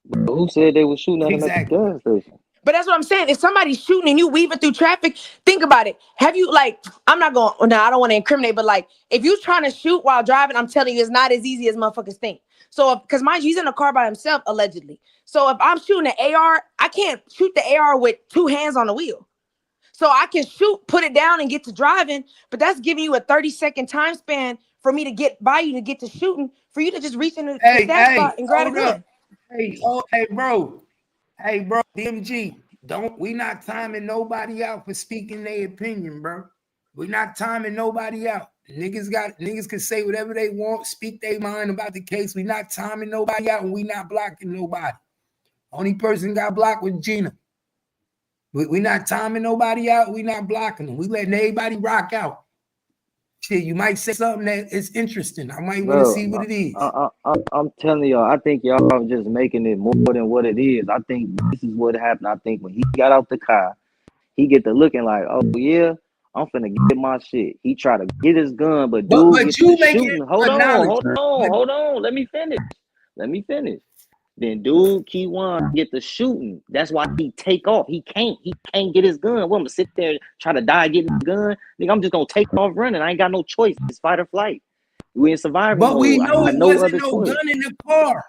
Speaker 7: But who said they were shooting at the gas station?
Speaker 8: But that's what I'm saying. If somebody's shooting and you weaving through traffic, think about it. Have you I don't want to incriminate, but like if you're trying to shoot while driving, I'm telling you, it's not as easy as motherfuckers think. So because mind you, he's in a car by himself, allegedly. So if I'm shooting an AR, I can't shoot the AR with 2 hands on the wheel. So I can shoot, put it down and get to driving, but that's giving you a 30-second time span for me to get by you to get to shooting, for you to just reach into the spot and grab a gun.
Speaker 3: Hey, bro, DMG, we not timing nobody out for speaking their opinion, bro. We not timing nobody out. Niggas can say whatever they want, speak their mind about the case. We not timing nobody out and we not blocking nobody. Only person got blocked was Gina. We not timing nobody out. We not blocking them. We letting everybody rock out. Shit, you might say something that is interesting. I might want to see what it is.
Speaker 7: I'm telling y'all, I think y'all are just making it more than what it is. I think this is what happened. I think when he got out the car, he get to looking like, oh yeah, I'm finna get my shit. He try to get his gun, but dude gets to shooting. Hold on. Let me finish. Then dude, Keywan get the shooting. That's why he take off. He can't get his gun. Well, I'm gonna sit there and try to die getting his gun. Nigga, I'm just gonna take off running. I ain't got no choice. It's fight or flight. We in survival
Speaker 3: but
Speaker 7: mode.
Speaker 3: We know it wasn't no gun in the car.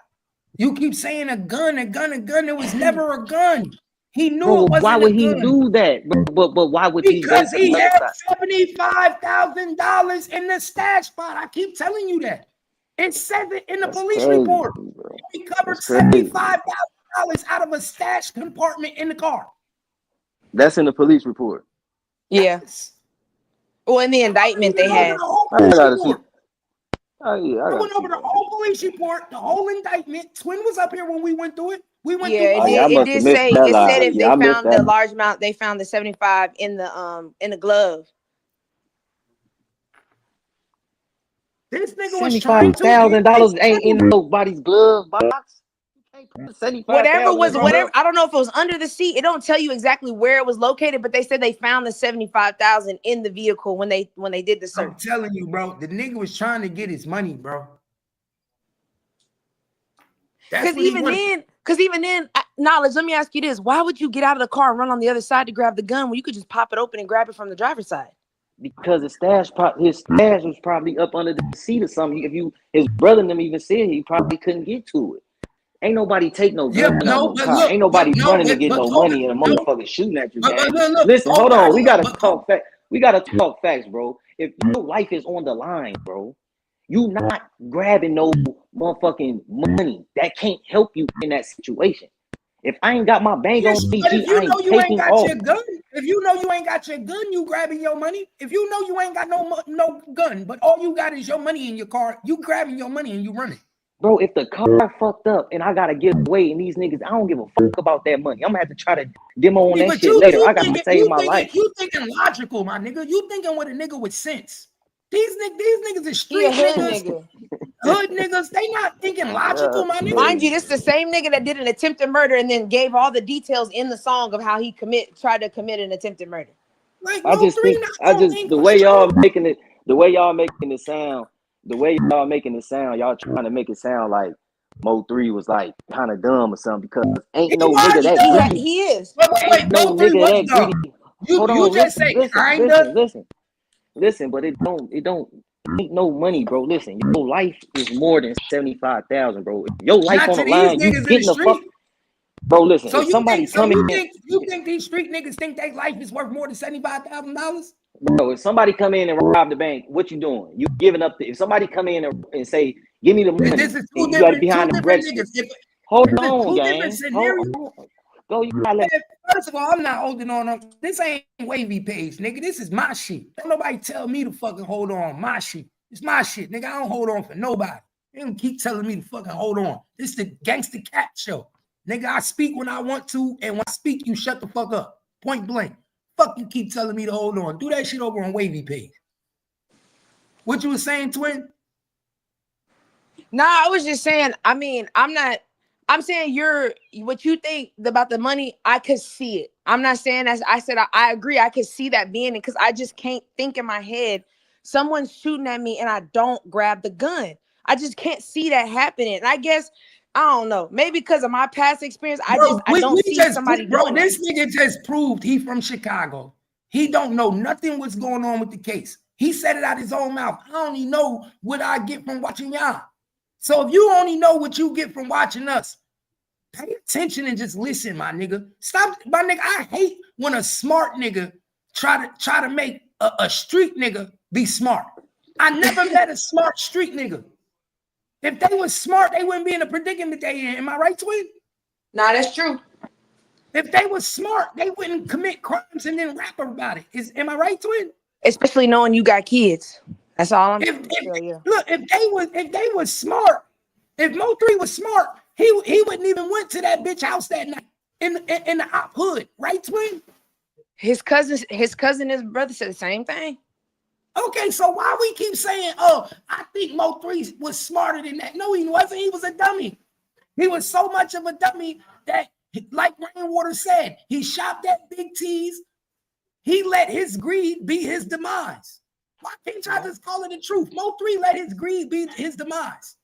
Speaker 3: You keep saying a gun. There was never a gun. He knew it wasn't a gun.
Speaker 7: Why would he do that? But why would he?
Speaker 3: Because he had $75,000 in the stash spot. I keep telling you that. It says it in the police report. He covered $75,000 out of a stash compartment in the car.
Speaker 7: That's in the police report.
Speaker 8: Yeah. Well, in the indictment they had.
Speaker 3: I went over the whole police report, the whole indictment. Twin was up here when we went through it.
Speaker 8: It did say if they found the large amount, they found the 75 in the glove.
Speaker 3: This nigga was trying to
Speaker 7: $75,000 ain't in nobody's glove box.
Speaker 8: Whatever. I don't know if it was under the seat. It don't tell you exactly where it was located, but they said they found the 75,000 in the vehicle when they did the search.
Speaker 3: I'm telling you, bro, the nigga was trying to get his money, bro.
Speaker 8: Because even then, knowledge. Let me ask you this: why would you get out of the car and run on the other side to grab the gun when you could just pop it open and grab it from the driver's side?
Speaker 7: Because his stash was probably up under the seat or something. His brother and them even said he probably couldn't get to it. Ain't nobody take no gun out no car. Look, ain't nobody running to get no money and a motherfucker shooting at you, gang. Listen, hold on. We gotta talk facts. We gotta talk facts, bro. If your life is on the line, bro, you not grabbing no motherfucking money. That can't help you in that situation. If I ain't got my bank on me,
Speaker 3: if you know you ain't got
Speaker 7: off.
Speaker 3: your gun, if you know you ain't got your gun, you grabbing your money. If you know you ain't got no gun, but all you got is your money in your car, you grabbing your money and you running.
Speaker 7: Bro, if the car fucked up and I gotta get away and these niggas, I don't give a fuck about that money. I'm gonna have to try to demo on that shit later. I gotta save my life.
Speaker 3: You thinking logical, my nigga. You thinking with a nigga with sense. These niggas is street niggas. Hood niggas, they not thinking logical, my nigga.
Speaker 8: Mind you, this is the same nigga that did an attempted murder and then gave all the details in the song of how he tried to commit an attempted murder.
Speaker 3: Like,
Speaker 7: the way y'all making it sound, y'all trying to make it sound like Mo3 was like kind of dumb or something because ain't no nigga that greedy.
Speaker 8: He is.
Speaker 7: Ain't no nigga that greedy. Hold on, listen, but it don't ain't no money, bro. Listen, your life is more than 75,000, bro. If your life on the line, you getting the fuck. Bro, listen.
Speaker 3: So
Speaker 7: if somebody
Speaker 3: you think these street niggas think their life is worth more than $75,000?
Speaker 7: Bro, if somebody come in and rob the bank, what you doing? You giving up if somebody come in and say, give me the money,
Speaker 3: this is
Speaker 7: you got behind the register. Hold on, gang. Go, you gotta let.
Speaker 3: First of all, I'm not holding on. This ain't wavy page, nigga. This is my shit. Don't nobody tell me to fucking hold on. My shit. It's my shit, nigga. I don't hold on for nobody. They don't keep telling me to fucking hold on. This is the Gangsta Cap show. Nigga, I speak when I want to, and when I speak, you shut the fuck up. Point blank. Fuck you keep telling me to hold on. Do that shit over on wavy page. What you was saying, twin?
Speaker 8: Nah, I was just saying, I mean, I'm saying what you think about the money, I could see it. I'm not saying as I said, I agree. I could see that being it because I just can't think in my head. Someone's shooting at me and I don't grab the gun. I just can't see that happening. And I guess, I don't know, maybe because of my past experience, I don't see somebody doing
Speaker 3: this nigga just proved he from Chicago. He don't know nothing what's going on with the case. He said it out his own mouth. I only know what I get from watching y'all. So if you only know what you get from watching us, pay attention and just listen, my nigga. Stop, my nigga. I hate when a smart nigga try to make a street nigga be smart. I never met a smart street nigga. If they was smart, they wouldn't be in the predicament they in. Am I right, twin?
Speaker 8: Nah, that's true.
Speaker 3: If they was smart, they wouldn't commit crimes and then rap about it. Am I right, twin?
Speaker 8: Especially knowing you got kids. That's all I'm
Speaker 3: saying. Look, if they was smart, if Mo3 was smart, he wouldn't even went to that bitch house that night in the op hood, right, twin?
Speaker 8: His cousin, his brother said the same thing.
Speaker 3: Okay, so why we keep saying, oh, I think Mo3 was smarter than that? No, he wasn't. He was a dummy. He was so much of a dummy that, like Rainwater said, he shopped at Big T's. He let his greed be his demise. Why can't y'all just call it the truth? Mo3 let his greed be his demise.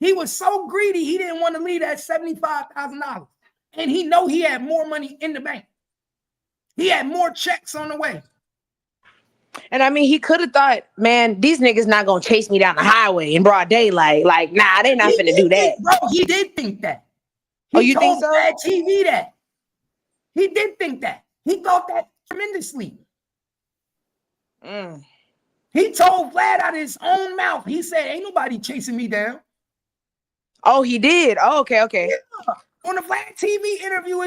Speaker 3: He was so greedy, he didn't want to leave that $75,000. And he know he had more money in the bank. He had more checks on the way.
Speaker 8: And I mean, he could have thought, man, these niggas not going to chase me down the highway in broad daylight. Like, nah, they not finna do that.
Speaker 3: Bro, he did think that.
Speaker 8: You think so?
Speaker 3: Bad TV that. He did think that. He thought that tremendously. He told Vlad out of his own mouth. He said, ain't nobody chasing me down.
Speaker 8: Oh, he did? Oh, okay.
Speaker 3: Yeah. On the Vlad TV interview,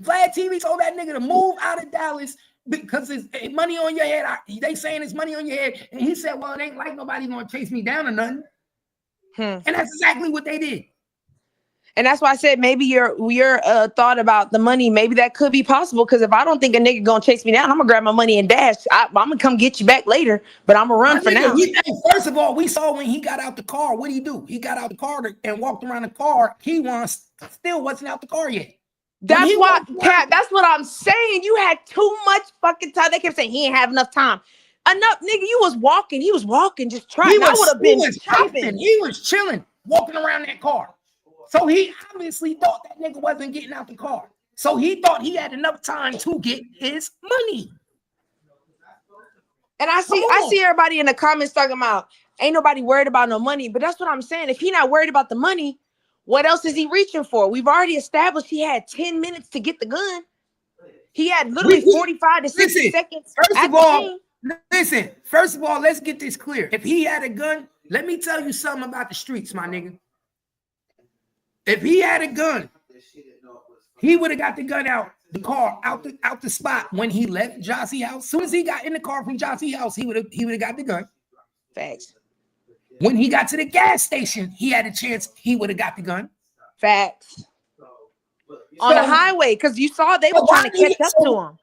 Speaker 3: Vlad TV told that nigga to move out of Dallas because it's money on your head. They saying it's money on your head. And he said, well, it ain't like nobody gonna chase me down or nothing. And that's exactly what they did.
Speaker 8: And that's why I said maybe your thought about the money, maybe that could be possible. Because if I don't think a nigga gonna chase me down, I'm gonna grab my money and dash. I'm gonna come get you back later, but I'm gonna run for now.
Speaker 3: First of all, we saw when he got out the car, what did he do? He got out the car and walked around the car. He still wasn't out the car yet.
Speaker 8: That's why, Pat, that's what I'm saying. You had too much fucking time. They kept saying he ain't have enough time. Enough, nigga. You was walking. He was walking, just trying. I would have been chopping.
Speaker 3: He was chilling, walking around that car. So he obviously thought that nigga wasn't getting out the car. So he thought he had enough time to get his money.
Speaker 8: And I see everybody in the comments talking about ain't nobody worried about no money. But that's what I'm saying. If he not worried about the money, what else is he reaching for? We've already established he had 10 minutes to get the gun. He had literally 45 to 60 seconds.
Speaker 3: First of all, let's get this clear. If he had a gun, let me tell you something about the streets, my nigga. If he had a gun, he would have got the gun out the car, out the spot when he left Josie house. As soon as he got in the car from Josie house, he would have got the gun.
Speaker 8: Facts.
Speaker 3: When he got to the gas station, he had a chance. He would have got the gun.
Speaker 8: Facts. On the highway, because you saw they were trying to catch up to him.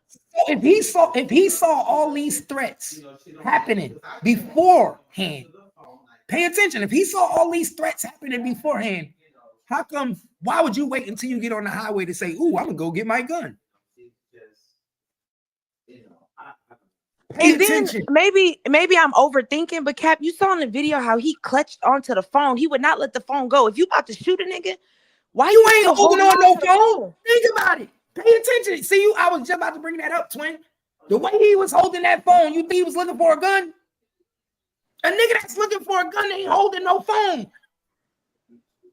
Speaker 3: If he saw all these threats happening beforehand, pay attention. If he saw all these threats happening beforehand, how come? Why would you wait until you get on the highway to say, "Ooh, I'm gonna go get my gun"? Pay attention.
Speaker 8: Then maybe I'm overthinking, but Cap, you saw in the video how he clutched onto the phone. He would not let the phone go. If you about to shoot a nigga, why
Speaker 3: you ain't holding on no phone? Think about it. Pay attention. See, I was just about to bring that up, twin. The way he was holding that phone, you think he was looking for a gun? A nigga that's looking for a gun ain't holding no phone.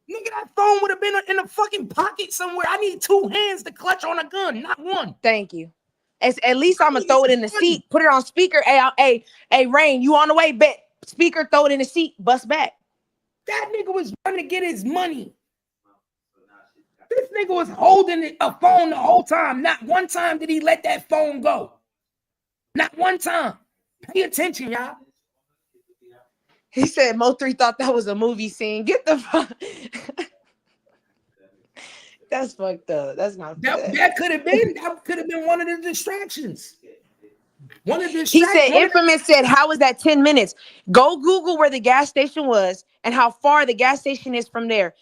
Speaker 3: Nigga, that phone would have been in a fucking pocket somewhere. I need two hands to clutch on a gun, not one.
Speaker 8: Thank you. At least I'm gonna throw it in the seat, put it on speaker. Hey, Rain, you on the way? Bet speaker, throw it in the seat, bust back.
Speaker 3: That nigga was trying to get his money. This nigga was holding a phone the whole time. Not one time did he let that phone go. Not one time. Pay attention, y'all.
Speaker 8: He said Mo3 thought that was a movie scene. Get the fuck. That's fucked up. That's not
Speaker 3: that could have been one of the distractions.
Speaker 8: He said Infamous said, how was that 10 minutes? Go Google where the gas station was and how far the gas station is from there.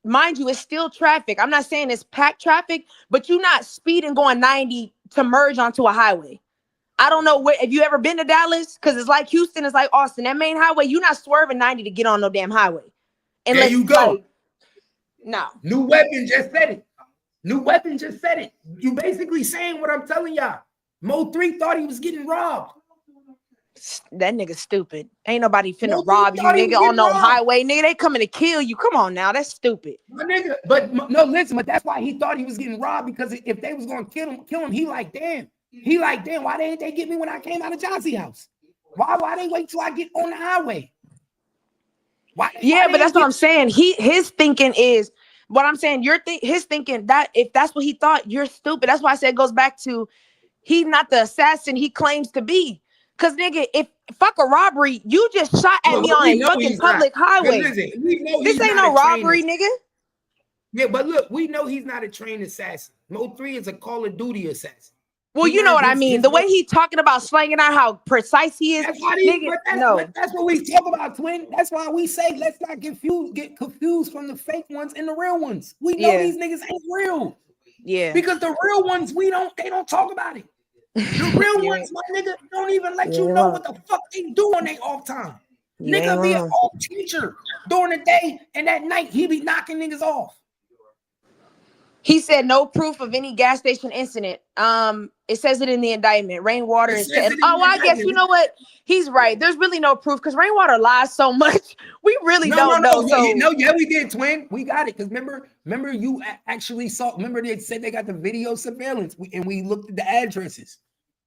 Speaker 8: Mind you, it's still traffic. I'm not saying it's packed traffic, but you're not speeding going 90 to merge onto a highway. I don't know if you ever been to Dallas, because it's like Houston, it's like Austin. That main highway, you're not swerving 90 to get on no damn highway.
Speaker 3: There you go.
Speaker 8: No.
Speaker 3: New weapon just said it. New weapon just said it. You basically saying what I'm telling y'all. Mo3 thought he was getting robbed.
Speaker 8: That nigga stupid. Ain't nobody finna rob you, nigga, on no highway. Nigga, they coming to kill you. Come on now. That's stupid.
Speaker 3: My nigga, but no, listen, but that's why he thought he was getting robbed, because if they was gonna kill him, he like, damn. He like, damn, why didn't they get me when I came out of Josie house? Why they wait till I get on the highway?
Speaker 8: Why but that's what I'm saying. His thinking is what I'm saying. His thinking that if that's what he thought, you're stupid. That's why I said it goes back to he's not the assassin he claims to be. Cause nigga, if fuck a robbery, you just shot at me on a fucking public highway.
Speaker 3: Listen,
Speaker 8: this ain't no robbery, nigga.
Speaker 3: Yeah, but look, we know he's not a trained assassin. Mo3 is a Call of Duty assassin.
Speaker 8: Well, you know what I mean. The way he talking about slanging out how precise he is.
Speaker 3: That's what we talk about, twin. That's why we say let's not get confused from the fake ones and the real ones. We know these niggas ain't real.
Speaker 8: Yeah.
Speaker 3: Because the real ones, they don't talk about it. The real ones, my nigga, don't even let you know what the fuck they do on their off time. Nigga be an old teacher during the day, and at night he be knocking niggas off.
Speaker 8: He said no proof of any gas station incident. It says it in the indictment. Rainwater is said. Oh, I guess you know what? He's right. There's really no proof because Rainwater lies so much. We really don't know.
Speaker 3: We did, twin. We got it. Because remember you actually saw. Remember they said they got the video surveillance, and we looked at the addresses.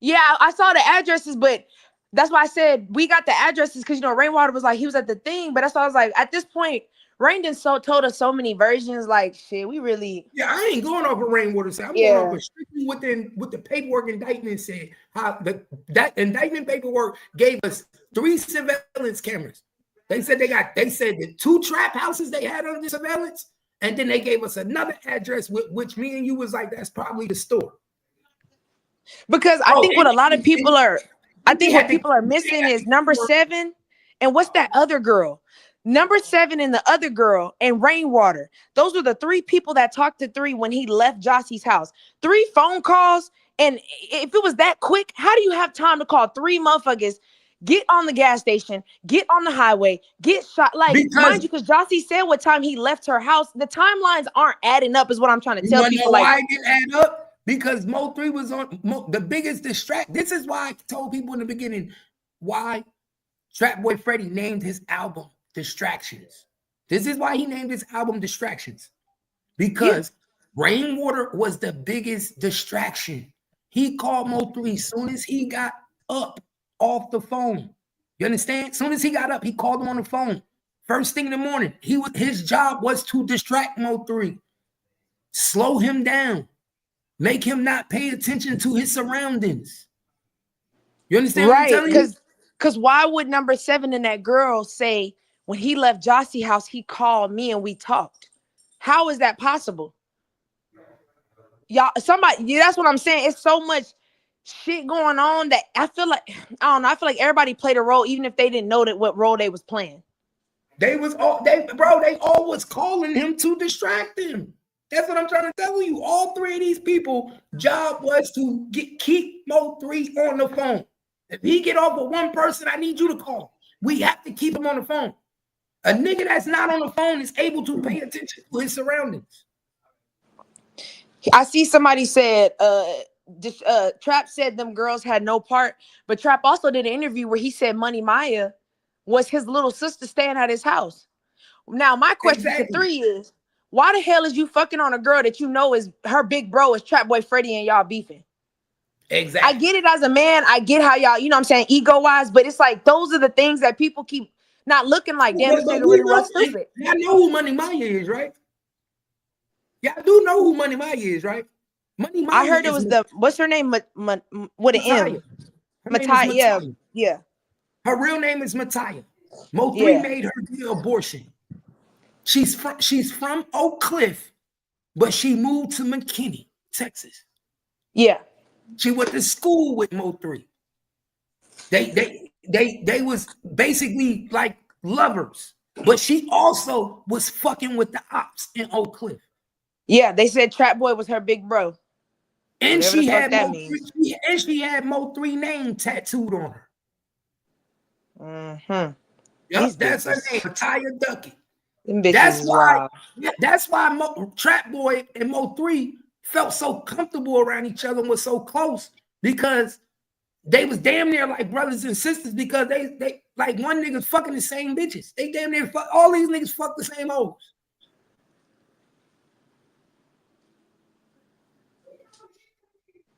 Speaker 8: Yeah, I saw the addresses, but that's why I said we got the addresses because Rainwater was like he was at the thing. But that's why I was like, at this point, Rain done told us so many versions. Like shit, we really.
Speaker 3: Yeah, I ain't going off of Rainwater. I'm going off of strictly with the paperwork indictment said how that indictment paperwork gave us 3 surveillance cameras. They said the 2 trap houses they had under surveillance, and then they gave us another address which me and you was like, that's probably the store.
Speaker 8: Because I think what a lot of people are, missing is number 7, and what's that other girl? Number 7 and the other girl and Rainwater. Those were the 3 people that talked to 3 when he left Josie's house. 3 phone calls. And if it was that quick, how do you have time to call 3 motherfuckers, get on the gas station, get on the highway, get shot? Like, mind you, because Josie said what time he left her house. The timelines aren't adding up is what I'm trying to tell people.
Speaker 3: Why it didn't add up? Because Mo3 was on the biggest distract. This is why I told people in the beginning, why Trap Boy Freddy named his album Distractions. This is why he named his album Distractions. Because Rainwater was the biggest distraction. He called Mo3 as soon as he got up off the phone. You understand? As soon as he got up, he called him on the phone. First thing in the morning, his job was to distract Mo3, slow him down, make him not pay attention to his surroundings. You understand what I'm telling you?
Speaker 8: Because why would number 7 and that girl say when he left Josie house, he called me and we talked? How is that possible? Y'all, that's what I'm saying. It's so much shit going on that I feel like, I don't know, I feel like everybody played a role, even if they didn't know what role they was playing.
Speaker 3: They all was calling him to distract him. That's what I'm trying to tell you. All three of these people, job was to keep Mo3 on the phone. If he get off with one person, I need you to call. We have to keep him on the phone. A nigga that's not on the phone is able to pay attention to his surroundings.
Speaker 8: I see somebody said, Trap said them girls had no part, but Trap also did an interview where he said Money Maya was his little sister staying at his house. Now, my question to 3 is, why the hell is you fucking on a girl that you know is her big bro is Trap Boy Freddy and y'all beefing?
Speaker 3: Exactly.
Speaker 8: I get it as a man. I get how y'all, you know what I'm saying, ego-wise, but it's like those are the things that people keep not looking like. Damn, this nigga really was stupid.
Speaker 3: Y'all know who Money Maya is, right? Y'all do know who Money Maya is, right? Money Maya.
Speaker 8: I heard it was what's her name? With an M. Mattia. Yeah.
Speaker 3: Her real name is Mattia. Mo3 made her do abortion. She's from Oak Cliff, but she moved to McKinney, Texas.
Speaker 8: Yeah.
Speaker 3: She went to school with Mo3. They was basically like lovers, but she also was fucking with the ops in Oak Cliff.
Speaker 8: Yeah, they said Trap Boy was her big bro.
Speaker 3: And she had Mo3 name tattooed on her.
Speaker 8: Mm-hmm.
Speaker 3: Yep, that's her name, Mattia Duckett.
Speaker 8: That's why
Speaker 3: Trap Boy and Mo3 felt so comfortable around each other and was so close because they was damn near like brothers and sisters because they like one nigga's fucking the same bitches. They damn near all these niggas fuck the same hoes.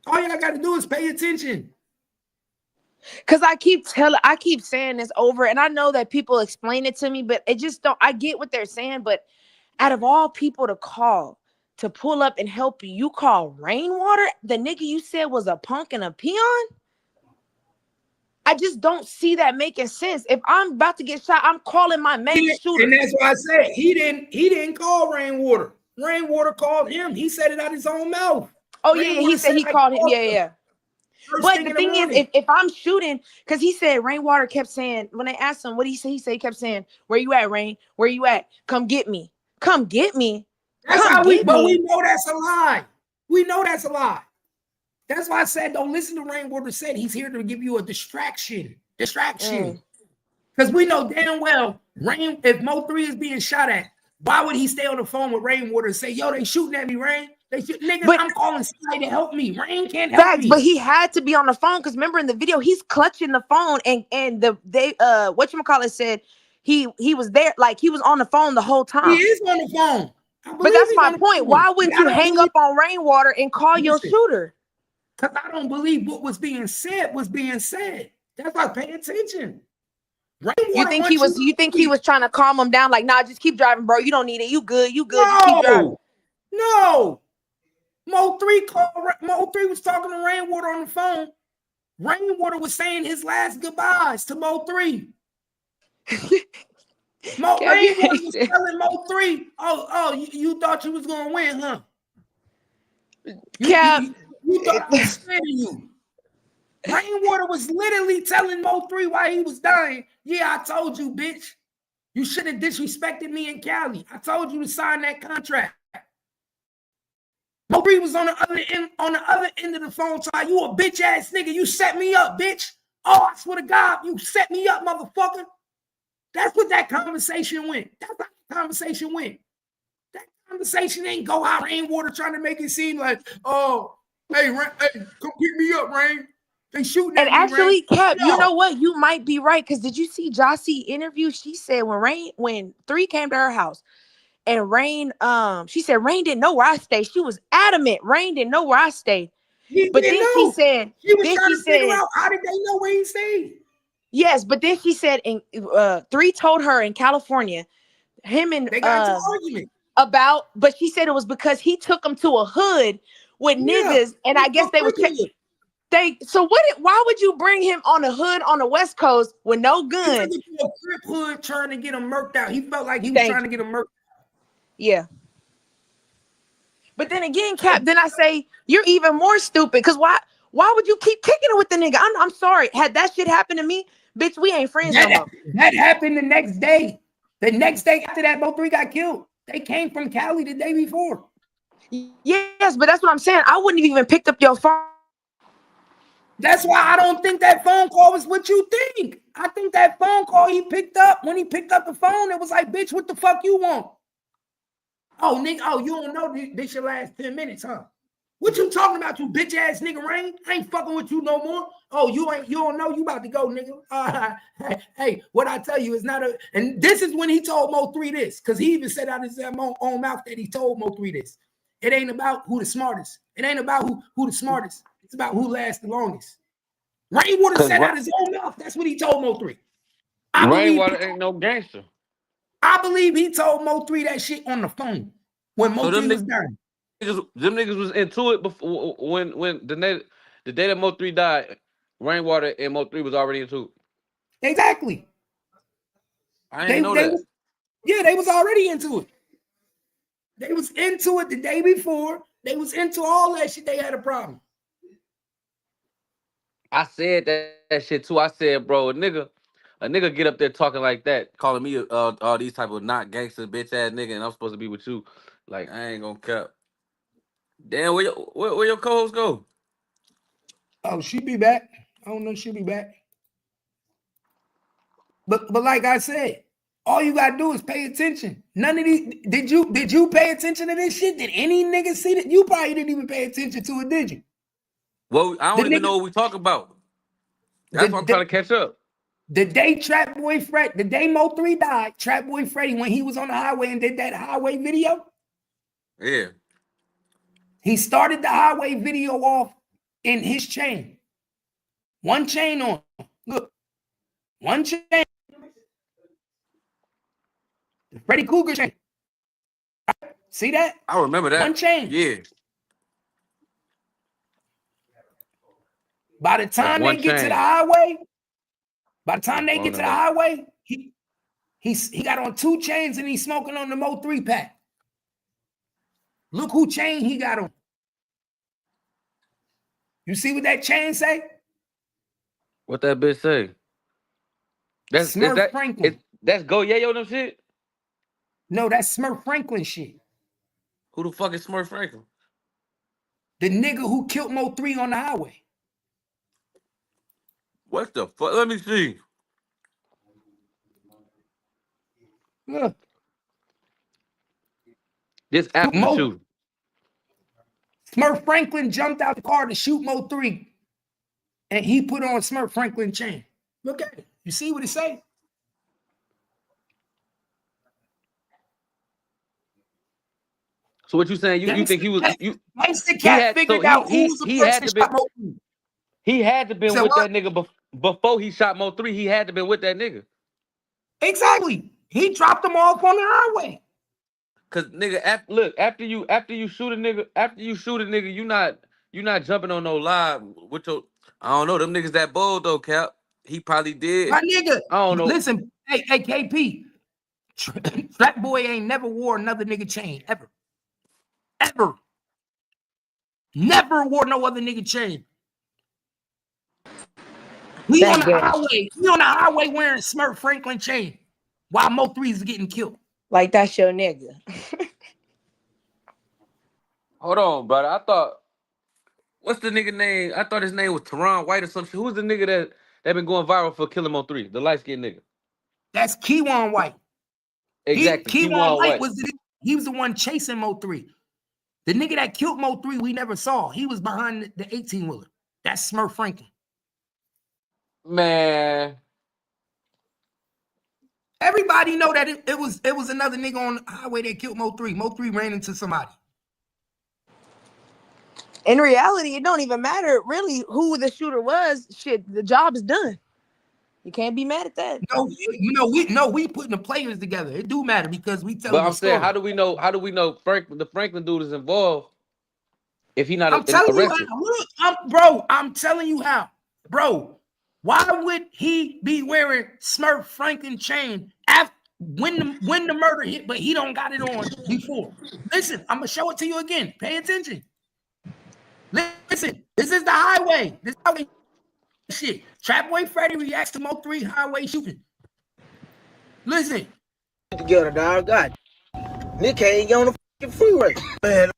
Speaker 3: All y'all got to do is pay attention.
Speaker 8: Cause I keep saying this over, and I know that people explain it to me, but it just don't. I get what they're saying, but out of all people to call to pull up and help you, you call Rainwater, the nigga you said was a punk and a peon. I just don't see that making sense. If I'm about to get shot, I'm calling my main shooter.
Speaker 3: And that's why I said he didn't call Rainwater. Rainwater called him. He said it out his own mouth.
Speaker 8: Oh Rainwater, yeah, he said he called him. Yeah. But the thing is, if I'm shooting, because he said Rainwater kept saying, when they asked him what he said, he kept saying, "Where you at, Rain? Where you at? Come get me. Come get me."
Speaker 3: That's how we know that's a lie. We know that's a lie. That's why I said don't listen to Rainwater said he's here to give you a distraction. Because we know damn well if Mo3 is being shot at, why would he stay on the phone with Rainwater and say, "Yo, they shooting at me, Rain? I'm calling somebody to help me. Rain can't help me."
Speaker 8: But he had to be on the phone because remember in the video he's clutching the phone and whatchamacallit said he was there, like he was on the phone the whole time.
Speaker 3: He is on the phone.
Speaker 8: But that's my point. Why wouldn't you hang up on Rainwater and call your shooter?
Speaker 3: Because I don't believe what was being said was being said. That's why pay attention.
Speaker 8: You think he was trying to calm him down? Like, nah, just keep driving, bro. You don't need it. You good.
Speaker 3: No,
Speaker 8: just keep driving.
Speaker 3: No. Mo3 was talking to Rainwater on the phone. Rainwater was saying his last goodbyes to Mo3. Rainwater was telling Mo3, oh, you thought you was gonna win, huh? You thought I was scared of you. Rainwater was literally telling Mo3 while he was dying, "Yeah, I told you, bitch. You should have disrespected me in Cali. I told you to sign that contract." Mo3 was on the other end of the phone telling you a bitch ass nigga. You set me up, bitch. Oh, I swear to God, you set me up, motherfucker. That's what that conversation went. That's how the conversation went. That conversation ain't go how Rainwater trying to make it seem like, "Oh, hey, come pick me up, Rain. They shooting
Speaker 8: And
Speaker 3: at me,
Speaker 8: actually,
Speaker 3: Rain.
Speaker 8: Cap, you
Speaker 3: No.
Speaker 8: know what? You might be right. Because did you see Josie interview? She said when 3 came to her house and Rain, she said Rain didn't know where I stayed. She was adamant. Rain didn't know where I stayed.
Speaker 3: He
Speaker 8: But
Speaker 3: didn't
Speaker 8: then
Speaker 3: know. She was trying to figure out how did they know where he stayed.
Speaker 8: Yes, but then she said, in 3 told her in California, him and
Speaker 3: they got into an argument
Speaker 8: about, but she said it was because he took them to a hood with niggas, and I guess they was so what? Why would you bring him on a hood on the West Coast with no gun?
Speaker 3: He took it to a crip hood trying to get him murked out. He felt like he was trying to get him murked out.
Speaker 8: Yeah. But then again, Cap, then I say you're even more stupid because why would you keep kicking it with the nigga? I'm sorry. Had that shit happened to me, bitch, we ain't friends no more.
Speaker 3: That happened the next day. The next day after that, Mo3 got killed. They came from Cali the day before.
Speaker 8: Yes, but that's what I'm saying. I wouldn't have even picked up your phone.
Speaker 3: That's why I don't think that phone call was what you think. I think that phone call he picked up, when he picked up the phone, it was like, bitch, what the fuck you want? Oh, nigga, oh, you don't know this your last 10 minutes, huh? What you talking about, you bitch ass nigga Rain? I ain't fucking with you no more. Oh, you don't know, you about to go, nigga. Hey, what I tell you is not a, and this is when he told Mo3 this, because he even said out his own mouth that he told Mo3 this. It ain't about who the smartest. It ain't about who the smartest. It's about who lasts the longest. Rainwater said out his own mouth. That's what he told Mo3.
Speaker 5: Rainwater ain't no gangster.
Speaker 3: I believe he told Mo3 that shit on the phone when Mo3 was dying.
Speaker 5: Them niggas was into it before when the day that Mo3 died. Rainwater and Mo3 was already into it.
Speaker 3: Exactly.
Speaker 5: I didn't know that.
Speaker 3: They was already into it. They was into it the day before. They was into all that shit. They had a problem.
Speaker 5: I said that shit too. I said, bro, a nigga get up there talking like that, calling me all these type of not gangster bitch ass nigga, and I'm supposed to be with you. Like, I ain't gonna cap. Damn, where your co-host go?
Speaker 3: Oh, she be back. I don't know, she'll be back. But like I said, all you gotta do is pay attention. None of these. Did you pay attention to this shit? Did any nigga see that? You probably didn't even pay attention to it, did you?
Speaker 5: Well, I don't even know what we talk about. That's what I'm trying to catch up.
Speaker 3: The day the day Mo3 died, Trap Boy Freddy, when he was on the highway and did that highway video.
Speaker 5: Yeah.
Speaker 3: He started the highway video off in his chain. One chain on. Look. One chain. The Freddy Cougar chain. See that?
Speaker 5: I remember that.
Speaker 3: One chain.
Speaker 5: Yeah.
Speaker 3: By the time they get to the highway, he got on 2 chains and he's smoking on the Mo3 pack. Look who chain he got on. You see what that chain say?
Speaker 5: What that bitch say? That's
Speaker 3: Smurf Franklin.
Speaker 5: That's Go Yayo them shit?
Speaker 3: No, that's Smurf Franklin shit.
Speaker 5: Who the fuck is Smurf Franklin?
Speaker 3: The nigga who killed Mo3 on the highway.
Speaker 5: What the fuck? Let me see.
Speaker 3: Look.
Speaker 5: This after the shoot.
Speaker 3: Smurf Franklin jumped out the car to shoot Mo3, and he put on Smurf Franklin chain. Look at it. You see what it say?
Speaker 5: So what you saying? You think he was
Speaker 3: Gangsta Cap figured out who's the person that shot Mo3.
Speaker 5: He had to been with that nigga before he shot Mo3. He had to been with that nigga.
Speaker 3: Exactly. He dropped him off on the highway.
Speaker 5: Cause nigga, after you shoot a nigga, you not jumping on no live with your. I don't know, them niggas that bold though, Cap. He probably did.
Speaker 3: My nigga,
Speaker 5: I don't know.
Speaker 3: Listen, hey KP, Trap Boy ain't never wore another nigga chain ever. Ever. Never wore no other nigga chain. He on the highway wearing Smurf Franklin chain while Mo3 is getting killed.
Speaker 8: Like that's your nigga.
Speaker 5: Hold on, brother. I thought, what's the nigga name? I thought his name was Teron White or some shit. Who's the nigga that been going viral for killing Mo3? The light skinned nigga.
Speaker 3: That's Keywan White.
Speaker 5: Exactly.
Speaker 3: Keywan White was the one chasing Mo3. The nigga that killed Mo3 we never saw. He was behind the 18-wheeler. That's Smurf Franklin.
Speaker 5: Man.
Speaker 3: Everybody know that it was another nigga on the highway that killed Mo3. Mo3 ran into somebody.
Speaker 8: In reality, it don't even matter really who the shooter was. Shit, the job is done. You can't be mad at that.
Speaker 3: No, we putting the players together. It do matter because we telling
Speaker 5: But
Speaker 3: the
Speaker 5: I'm saying,
Speaker 3: story.
Speaker 5: how do we know the Franklin dude is involved if he not
Speaker 3: I'm telling
Speaker 5: arrested?
Speaker 3: you how. Look, I'm telling you how. Bro, why would he be wearing Smurf Franklin chain after when the murder hit, but he don't got it on before? Listen, I'm gonna show it to you again. Pay attention. Listen, this is the highway. This highway shit. Trap Boy Freddy reacts to Mo3 highway shooting. Listen.
Speaker 6: Together, dog. God. Nick ain't on the fucking freeway. Man.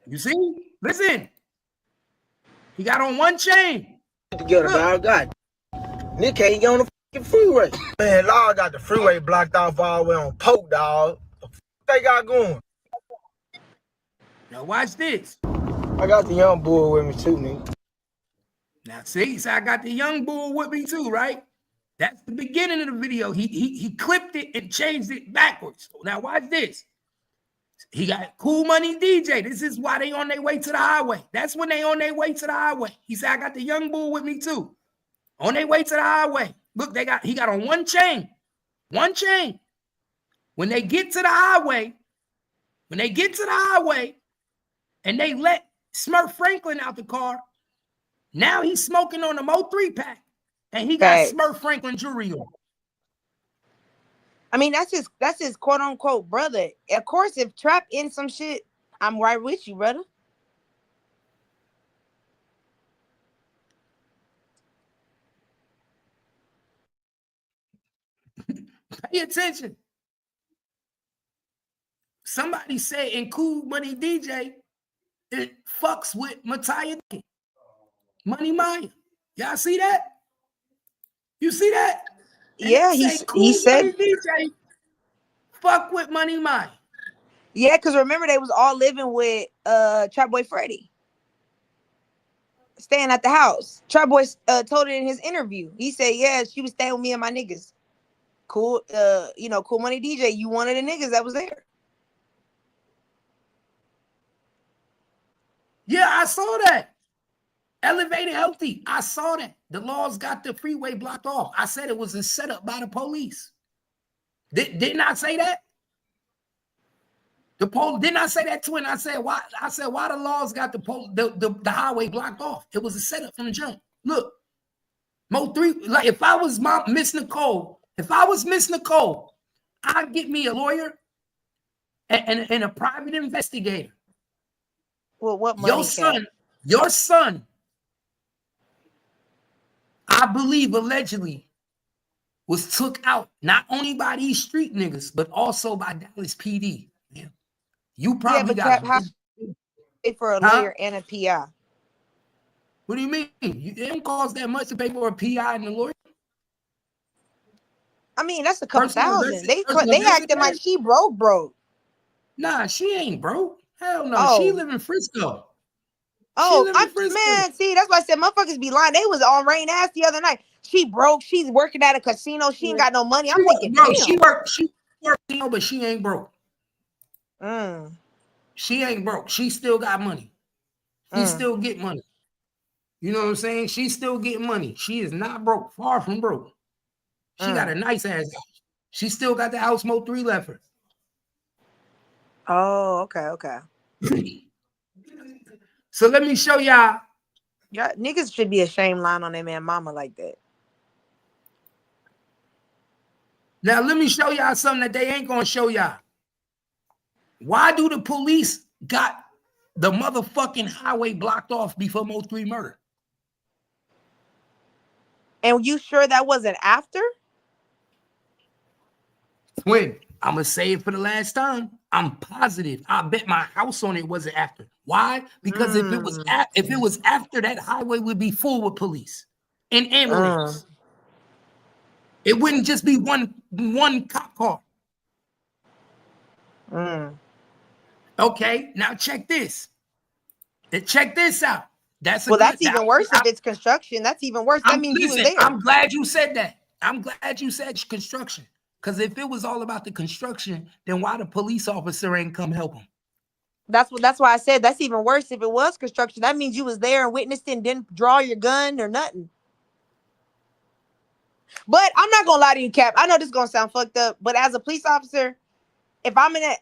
Speaker 3: You see? Listen. He got on one chain.
Speaker 6: Together, dog. God. Nick ain't on the fucking freeway. Man, Law got the freeway blocked off all the way on Poke, dog. What the fuck they got going?
Speaker 3: Now watch this.
Speaker 6: I got the young boy with me too, nigga.
Speaker 3: Now see, so I got the young bull with me too, right? That's the beginning of the video. He clipped it and changed it backwards. Now watch this. He got Cool Money DJ. This is why they on their way to the highway. That's when they on their way to the highway. He said, I got the young bull with me too. On their way to the highway. Look, he got on one chain. One chain. When they get to the highway, and they let Smurf Franklin out the car, now he's smoking on the Mo3 pack. And he got Smurf Franklin jewelry on.
Speaker 8: I mean, that's his quote unquote brother. Of course, if Trap in some shit, I'm right with you, brother.
Speaker 3: Pay attention. Somebody said in Cool Money DJ, it fucks with Mattia Money Maya. Y'all see that? You see that? And
Speaker 8: yeah, he said
Speaker 3: DJ fuck with Money Maya.
Speaker 8: Yeah, because remember they was all living with Trap Boy Freddy, staying at the house. Trap Boy told it in his interview. He said, "Yeah, she was staying with me and my niggas." Cool, Cool Money DJ. You one of the niggas that was there.
Speaker 3: Yeah, I saw that. Elevated Healthy. I saw that. The laws got the freeway blocked off. I said it was a setup by the police. Didn't I say that? Didn't I say that too? And I said why the laws got the highway blocked off? It was a setup from the jump. Look, Mo3, like if I was Miss Nicole, I'd get me a lawyer and a private investigator.
Speaker 8: Well, what money?
Speaker 3: Your son, I believe allegedly was took out not only by these street niggas, but also by Dallas PD. Man, you probably got
Speaker 8: to pay for a lawyer and a PI.
Speaker 3: What do you mean? It don't cost that much to pay for a PI and a lawyer.
Speaker 8: I mean, that's a couple thousand. They acting like she broke.
Speaker 3: Nah, she ain't broke. Hell no. She live in Frisco.
Speaker 8: Man, see, that's why I said motherfuckers be lying. They was on Rain ass the other night. She broke. She's working at a casino. She ain't got no money. I'm thinking, damn.
Speaker 3: She worked, but she ain't broke.
Speaker 8: Mm.
Speaker 3: She ain't broke. She still got money. She still get money. You know what I'm saying? She still getting money. She is not broke. Far from broke. She got a nice ass house. She still got the house Mo3 left her.
Speaker 8: Oh, okay.
Speaker 3: So let me show y'all.
Speaker 8: Yeah, niggas should be ashamed lying on their man mama like that.
Speaker 3: Now let me show y'all something that they ain't gonna show y'all. Why do the police got the motherfucking highway blocked off before Mo3 murder?
Speaker 8: And you sure that wasn't after?
Speaker 3: When? I'm gonna say it for the last time. I'm positive. I bet my house on it wasn't after. Why? Because if it was after, that highway would be full with police and ambulance. It wouldn't just be one cop car. Okay, now check this. And check this out. That's
Speaker 8: even worse if it's construction. That's even worse. That means you was there.
Speaker 3: I'm glad you said that. I'm glad you said construction. Because if it was all about the construction, then why the police officer ain't come help him?
Speaker 8: That's why I said that's even worse if it was construction. That means you was there and witnessed it and didn't draw your gun or nothing. But I'm not gonna lie to you, Cap. I know this is gonna sound fucked up, but as a police officer, if I'm in that,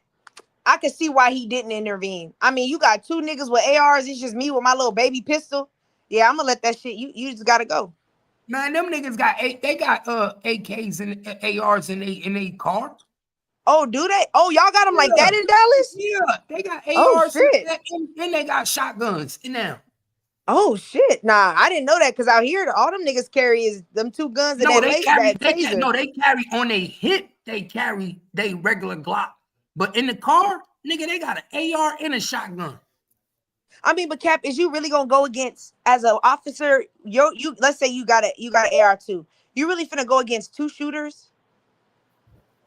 Speaker 8: I can see why he didn't intervene. I mean, you got two niggas with ARs. It's just me with my little baby pistol. Yeah, I'm gonna let that shit. You just gotta go.
Speaker 3: Man, them niggas got AKs and ARs in a car.
Speaker 8: Oh, do they? Oh, y'all got them like that in Dallas?
Speaker 3: Yeah, they got ARs
Speaker 8: Oh, shit.
Speaker 3: and they got shotguns in now.
Speaker 8: Oh shit! Nah, I didn't know that because out here all them niggas carry is them two guns and
Speaker 3: they carry on a hip. They carry they regular Glock, but in the car, nigga, they got an AR and a shotgun.
Speaker 8: I mean, but Cap, is you really gonna go against as an officer? You let's say you got an AR too. You really finna go against two shooters?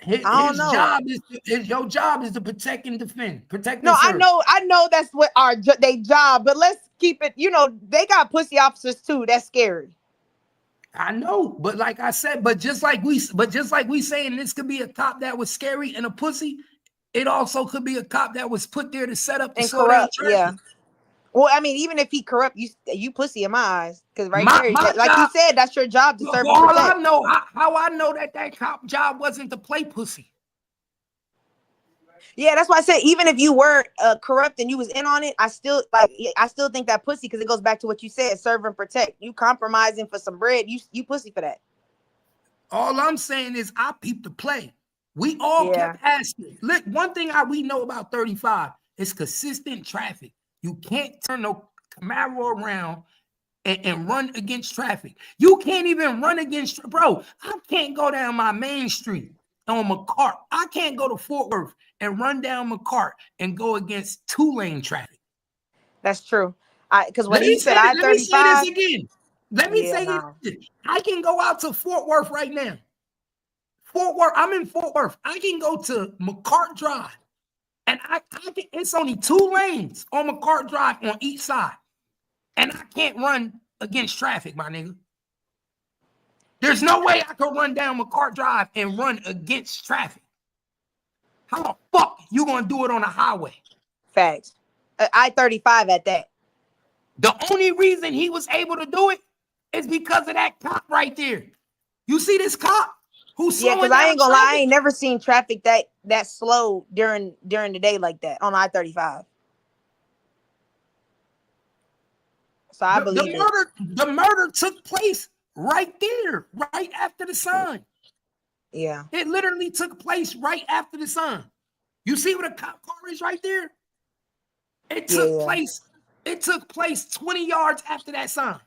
Speaker 3: His job is to protect and defend. Protect.
Speaker 8: No, I know that's what they job, but let's keep it. You know, they got pussy officers too. That's scary.
Speaker 3: I know, but like I said, but just like we saying this could be a cop that was scary and a pussy. It also could be a cop that was put there to set up
Speaker 8: and corrupt. Yeah. Well, I mean, even if he corrupt, you pussy in my eyes, because there, like you said, that's your job to serve.
Speaker 3: All I know, how I know that cop job wasn't to play pussy.
Speaker 8: Yeah, that's why I said even if you were corrupt and you was in on it, I still think that pussy, because it goes back to what you said, serve and protect. You compromising for some bread, you pussy for that.
Speaker 3: All I'm saying is I peeped the play. We all kept asking. Look, one thing we know about 35 is consistent traffic. You can't turn no Camaro around and run against traffic. You can't even run against, bro. I can't go down my main street on McCart. I can't go to Fort Worth and run down McCart and go against 2-lane traffic.
Speaker 8: That's true. Because when he said I-35, let me say this
Speaker 3: again. Let me say it. I can go out to Fort Worth right now. Fort Worth. I'm in Fort Worth. I can go to McCart Drive. And it's only 2 lanes on McCart Drive on each side. And I can't run against traffic, my nigga. There's no way I can run down McCart Drive and run against traffic. How the fuck you gonna do it on a highway?
Speaker 8: Facts. I-35 at that.
Speaker 3: The only reason he was able to do it is because of that cop right there. You see this cop?
Speaker 8: Yeah, because I ain't gonna lie, I ain't never seen traffic that slow during the day like that on I-35. So I believe
Speaker 3: the murder took place right there, right after the sun.
Speaker 8: Yeah.
Speaker 3: It literally took place right after the sun. You see what a cop car is right there? It took place. It took place 20 yards after that sun.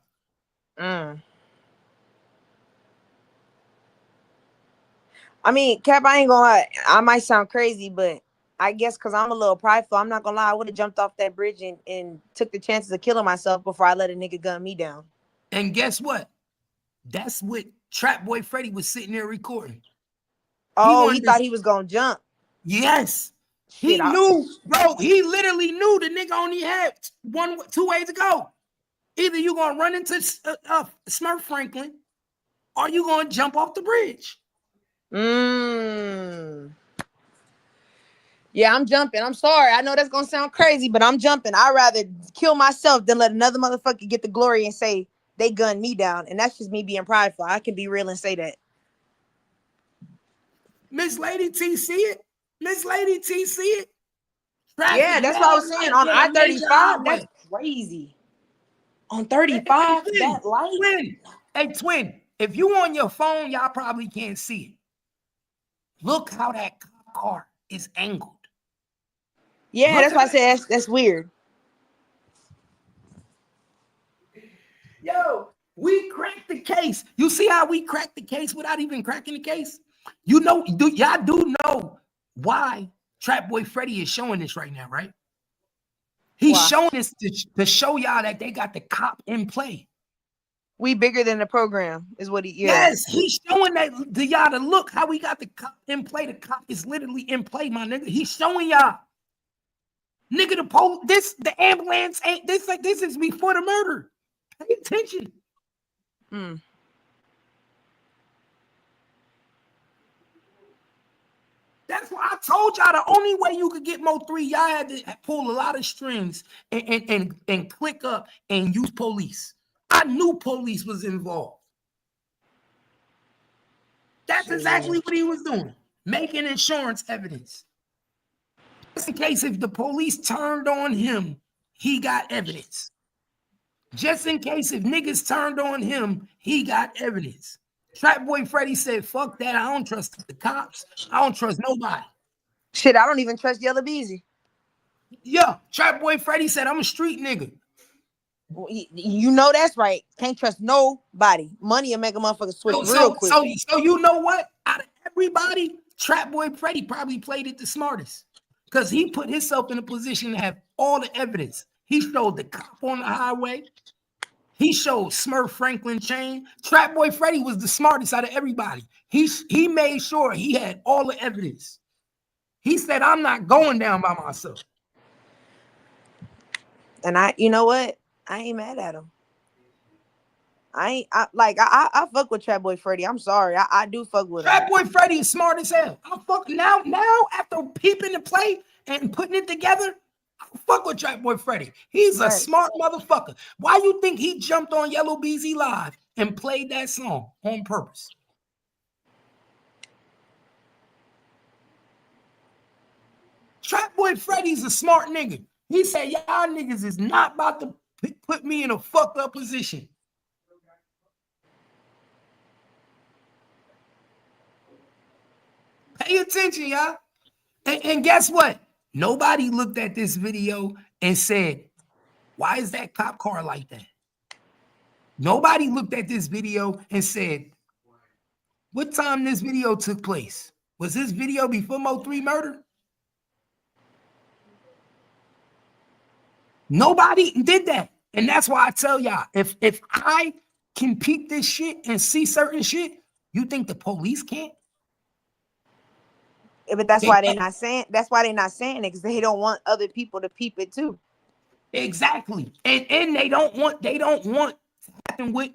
Speaker 8: I mean, Cap, I ain't gonna lie. I might sound crazy, but I guess because I'm a little prideful, I'm not gonna lie. I would have jumped off that bridge and took the chances of killing myself before I let a nigga gun me down.
Speaker 3: And guess what? That's what Trap Boy Freddy was sitting there recording.
Speaker 8: Oh, he thought he was gonna jump.
Speaker 3: Yes. He knew, bro. He literally knew the nigga only had 2 ways to go. Either you gonna run into Smurf Franklin, or you gonna jump off the bridge.
Speaker 8: Yeah, I'm jumping. I'm sorry. I know that's gonna sound crazy, but I'm jumping. I'd rather kill myself than let another motherfucker get the glory and say they gunned me down. And that's just me being prideful. I can be real and say that.
Speaker 3: Miss Lady T see it. Miss Lady T see it.
Speaker 8: Yeah, that's what I was saying. On I-35, that's crazy. On 35, that light.
Speaker 3: Twin. Hey, Twin, if you on your phone, y'all probably can't see it. Look how that car is angled.
Speaker 8: Yeah, that's why I said that's weird.
Speaker 3: Yo, we cracked the case. You see how we cracked the case without even cracking the case? You know, y'all do know why Trap Boy Freddy is showing this right now, right? He's showing this to show y'all that they got the cop in play.
Speaker 8: We bigger than the program is what he is.
Speaker 3: Yes, he's showing that to y'all to look how we got the cop in play. The cop is literally in play, my nigga. He's showing y'all. Nigga, the ambulance ain't this like this is before the murder. Pay attention. That's why I told y'all the only way you could get Mo3, y'all had to pull a lot of strings and click up and use police. I knew police was involved. That's exactly what he was doing, making insurance evidence. Just in case if the police turned on him, he got evidence. Just in case if niggas turned on him, he got evidence. Trap Boy Freddy said, fuck that. I don't trust the cops. I don't trust nobody.
Speaker 8: Shit, I don't even trust Yellow Beezy.
Speaker 3: Yeah, Trap Boy Freddy said, I'm a street nigga.
Speaker 8: Well, you know that's right. Can't trust nobody. Money will make a motherfucker switch real quick.
Speaker 3: So you know what? Out of everybody, Trap Boy Freddy probably played it the smartest. Because he put himself in a position to have all the evidence. He showed the cop on the highway. He showed Smurf Franklin chain. Trap Boy Freddy was the smartest out of everybody. He made sure he had all the evidence. He said, I'm not going down by myself.
Speaker 8: And you know what? I ain't mad at him. I fuck with Trap Boy Freddy. I'm sorry. I do fuck with him.
Speaker 3: Trap Boy Freddy is smart as hell. I fuck now after peeping the play and putting it together, I fuck with Trap Boy Freddy. He's a smart motherfucker. Why you think he jumped on Yellow Beezy Live and played that song on purpose? Trap Boy Freddy's a smart nigga. He said, y'all niggas is not about to put me in a fucked up position. Pay attention, y'all. And guess what? Nobody looked at this video and said, why is that cop car like that? Nobody looked at this video and said, what time this video took place? Was this video before Mo3 murder? Nobody did that. And that's why I tell y'all, if I can peep this shit and see certain shit, you think the police can't?
Speaker 8: Yeah, but that's why they're not saying it, because they don't want other people to peep it too.
Speaker 3: Exactly. And they don't want to happen what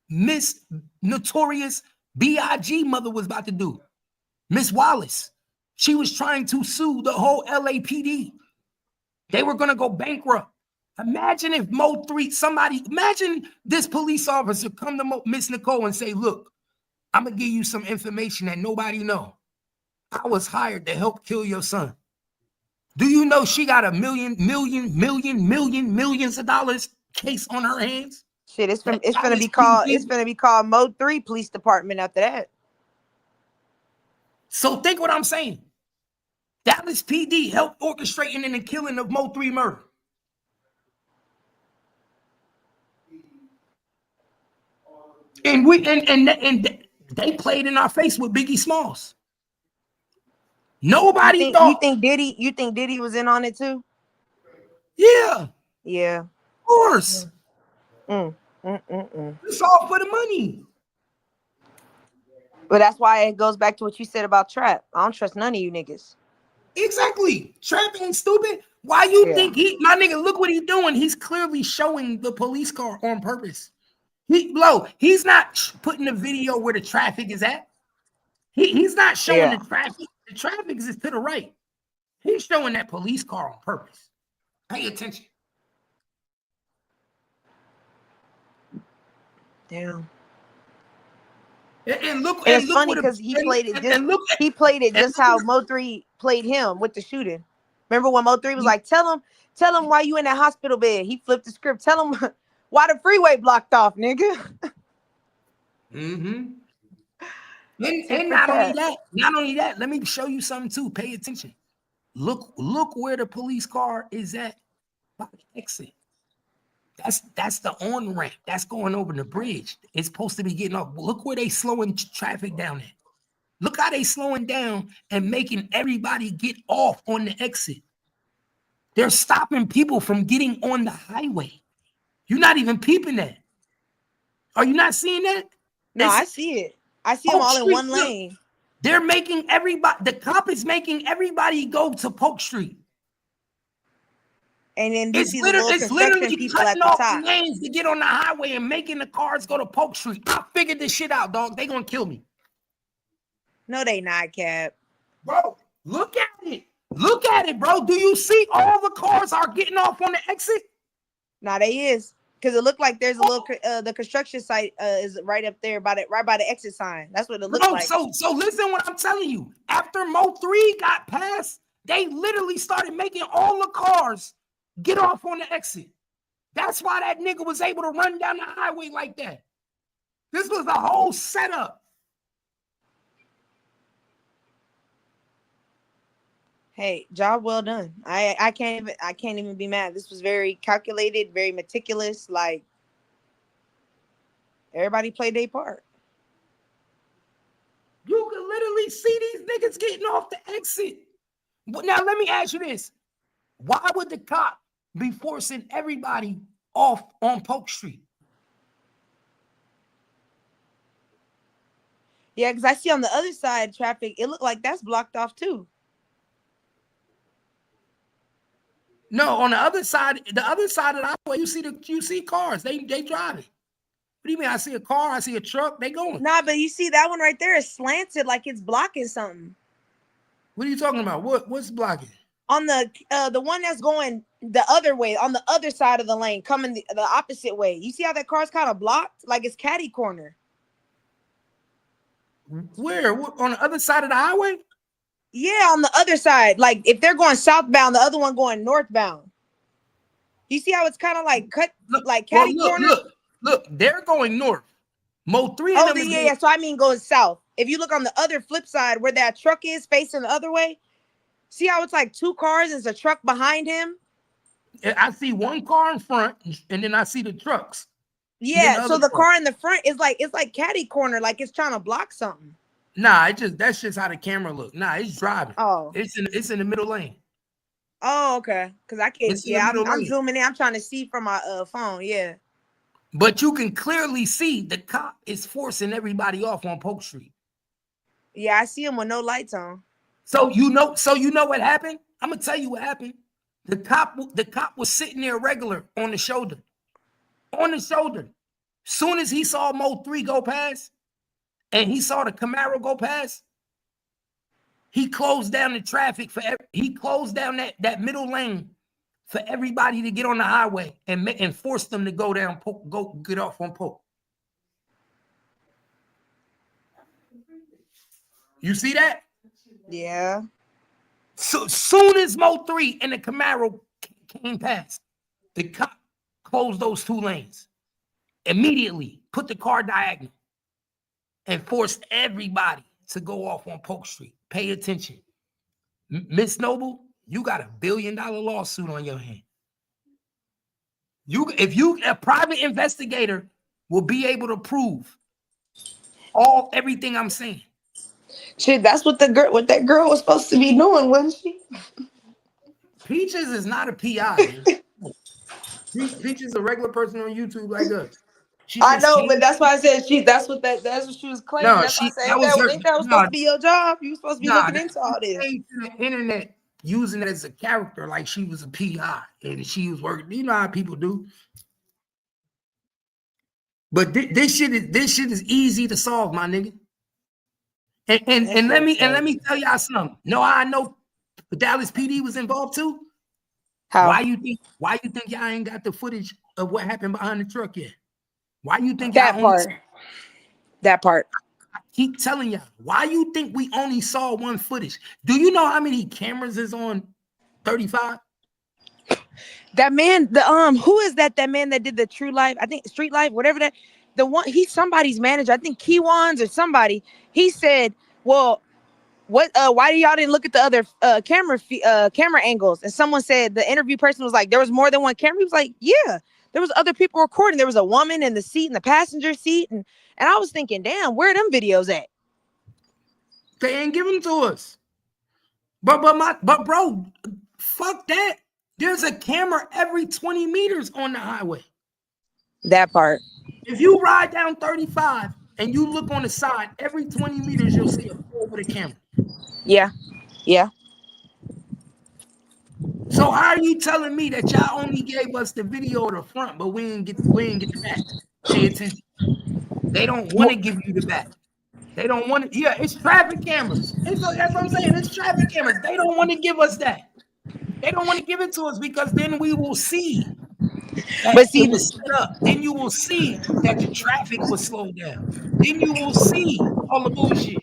Speaker 3: Miss Notorious B.I.G. mother was about to do. Miss Wallace. She was trying to sue the whole LAPD. They were gonna go bankrupt. Imagine if Mo3, imagine this police officer come to Miss Nicole and say, look, I'm gonna give you some information that nobody know. I was hired to help kill your son. Do you know she got a millions of dollars case on her hands?
Speaker 8: Shit, it's gonna be called Mo3 Police Department after that.
Speaker 3: So think what I'm saying. Dallas PD helped orchestrating in the killing of Mo3 murder. And they played in our face with Biggie Smalls. Nobody thought.
Speaker 8: You think Diddy was in on it too?
Speaker 3: Yeah.
Speaker 8: Yeah.
Speaker 3: Of course. It's all for the money.
Speaker 8: But that's why it goes back to what you said about Trap. I don't trust none of you niggas.
Speaker 3: Exactly. Trap ain't stupid. Why you think my nigga, look what he's doing. He's clearly showing the police car on purpose. He's not putting the video where the traffic is at. He's not showing the traffic. The traffic is to the right. He's showing that police car on purpose. Pay attention.
Speaker 8: Damn.
Speaker 3: And
Speaker 8: it's funny because he played it just how Mo3 played him with the shooting. Remember when Mo3 was like, tell him why you in that hospital bed. He flipped the script. Tell him why the freeway blocked off, nigga.
Speaker 3: Mm-hmm. And not only that, let me show you something too. Pay attention. Look where the police car is at by the exit. That's the on ramp. That's going over the bridge. It's supposed to be getting off. Look where they slowing traffic down at. Look how they slowing down and making everybody get off on the exit. They're stopping people from getting on the highway. You're not even peeping that. Are you not seeing that?
Speaker 8: No, I see it. I see them all in one lane.
Speaker 3: They're making everybody, the cop is making everybody go to Polk Street.
Speaker 8: And then you
Speaker 3: It's
Speaker 8: see the little construction
Speaker 3: literally
Speaker 8: people at
Speaker 3: cutting
Speaker 8: the
Speaker 3: off
Speaker 8: top.
Speaker 3: lanes to get on the highway and making the cars go to Polk Street. I figured this shit out, dog. They gonna kill me.
Speaker 8: No, they not, Cap.
Speaker 3: Bro, look at it. Look at it, bro. Do you see all the cars are getting off on the exit?
Speaker 8: Nah, they is. Because it looked like there's a little, the construction site is right up there, right by the exit sign. That's what it looked like.
Speaker 3: So listen what I'm telling you. After Mo3 got passed, they literally started making all the cars get off on the exit. That's why that nigga was able to run down the highway like that. This was the whole setup.
Speaker 8: Hey, job well done. I can't even be mad. This was very calculated, very meticulous. Like everybody played their part.
Speaker 3: You can literally see these niggas getting off the exit. Now let me ask you this: why would the cop be forcing everybody off on Polk Street?
Speaker 8: Yeah, because I see on the other side traffic, it looked like that's blocked off too.
Speaker 3: No, on the other side of the highway, you see cars. They driving. What do you mean? I see a car, I see a truck, they going.
Speaker 8: Nah, but you see that one right there is slanted like it's blocking something.
Speaker 3: What are you talking about? What's blocking?
Speaker 8: On the one that's going the other way, on the other side of the lane, coming the opposite way. You see how that car's kind of blocked? Like it's catty corner.
Speaker 3: Where? On the other side of the highway?
Speaker 8: Yeah, on the other side. Like if they're going southbound, the other one going northbound. You see how it's kind of like cut, like catty corner?
Speaker 3: Look, they're going north. Mo3.
Speaker 8: Oh, yeah. So I mean going south. If you look on the other flip side where that truck is facing the other way, see how it's like two cars and there's a truck behind him?
Speaker 3: I see one car in front and then I see the trucks.
Speaker 8: Yeah, so the car in the front is like, it's like catty corner, like it's trying to block something.
Speaker 3: Nah, that's just how the camera look. Nah, it's driving.
Speaker 8: Oh,
Speaker 3: it's in the middle lane.
Speaker 8: Oh, okay. Because I can't. Yeah, I'm zooming in. I'm trying to see from my phone. Yeah.
Speaker 3: But you can clearly see the cop is forcing everybody off on Polk Street.
Speaker 8: Yeah, I see him with no lights on.
Speaker 3: So you know what happened? I'm gonna tell you what happened. The cop was sitting there regular on the shoulder. On the shoulder. Soon as he saw Mo3 go past and he saw the Camaro go past, he closed down the traffic he closed down that middle lane for everybody to get on the highway and force them to go down Polk, go get off on Polk. You see that?
Speaker 8: Yeah.
Speaker 3: So soon as Mo3 and the Camaro came past, the cop closed those two lanes. Immediately put the car diagonal and forced everybody to go off on Polk Street. Pay attention. Miss Noble, you got $1 billion lawsuit on your hand. A private investigator will be able to prove everything I'm saying.
Speaker 8: Shit, that's what that girl was supposed to be doing, wasn't she?
Speaker 3: Peaches is not a PI. Peaches is a regular person on YouTube like us.
Speaker 8: I know, but that's why I said that's what she was claiming.
Speaker 3: No,
Speaker 8: that's why I said, ain't that was supposed to be your job? You were supposed to be looking into all this.
Speaker 3: To the internet using it as a character like she was a PI and she was working. You know how people do. But this shit is easy to solve, my nigga. And let me tell y'all something. No, I know Dallas PD was involved too.
Speaker 8: How?
Speaker 3: Why you think y'all ain't got the footage of what happened behind the truck yet? Why you think
Speaker 8: that part?
Speaker 3: I keep telling y'all. Why you think we only saw one footage? Do you know how many cameras is on 35?
Speaker 8: That man, who is that? That man that did the True Life, I think Street Life, whatever that. The one, he's somebody's manager. I think Keywan's or somebody. He said, "Well, what? Why y'all didn't look at the other camera angles?" And someone said the interview person was like, "There was more than one camera." He was like, "Yeah, there was other people recording. There was a woman in the seat, in the passenger seat." And I was thinking, damn, where are them videos at?
Speaker 3: They ain't giving to us. But bro, fuck that. There's a camera every 20 meters on the highway.
Speaker 8: That part.
Speaker 3: If you ride down 35 and you look on the side, every 20 meters you'll see a pole with a camera.
Speaker 8: Yeah.
Speaker 3: So how are you telling me that y'all only gave us the video of the front, but we didn't get the back? Pay attention. They don't want to give you the back. They don't want to. Yeah, it's traffic cameras. That's what I'm saying. It's traffic cameras. They don't want to give us that. They don't want to give it to us because then we will see that
Speaker 8: But see,
Speaker 3: it was set up. Then you will see that the traffic was slowed down. Then you will see all the bullshit.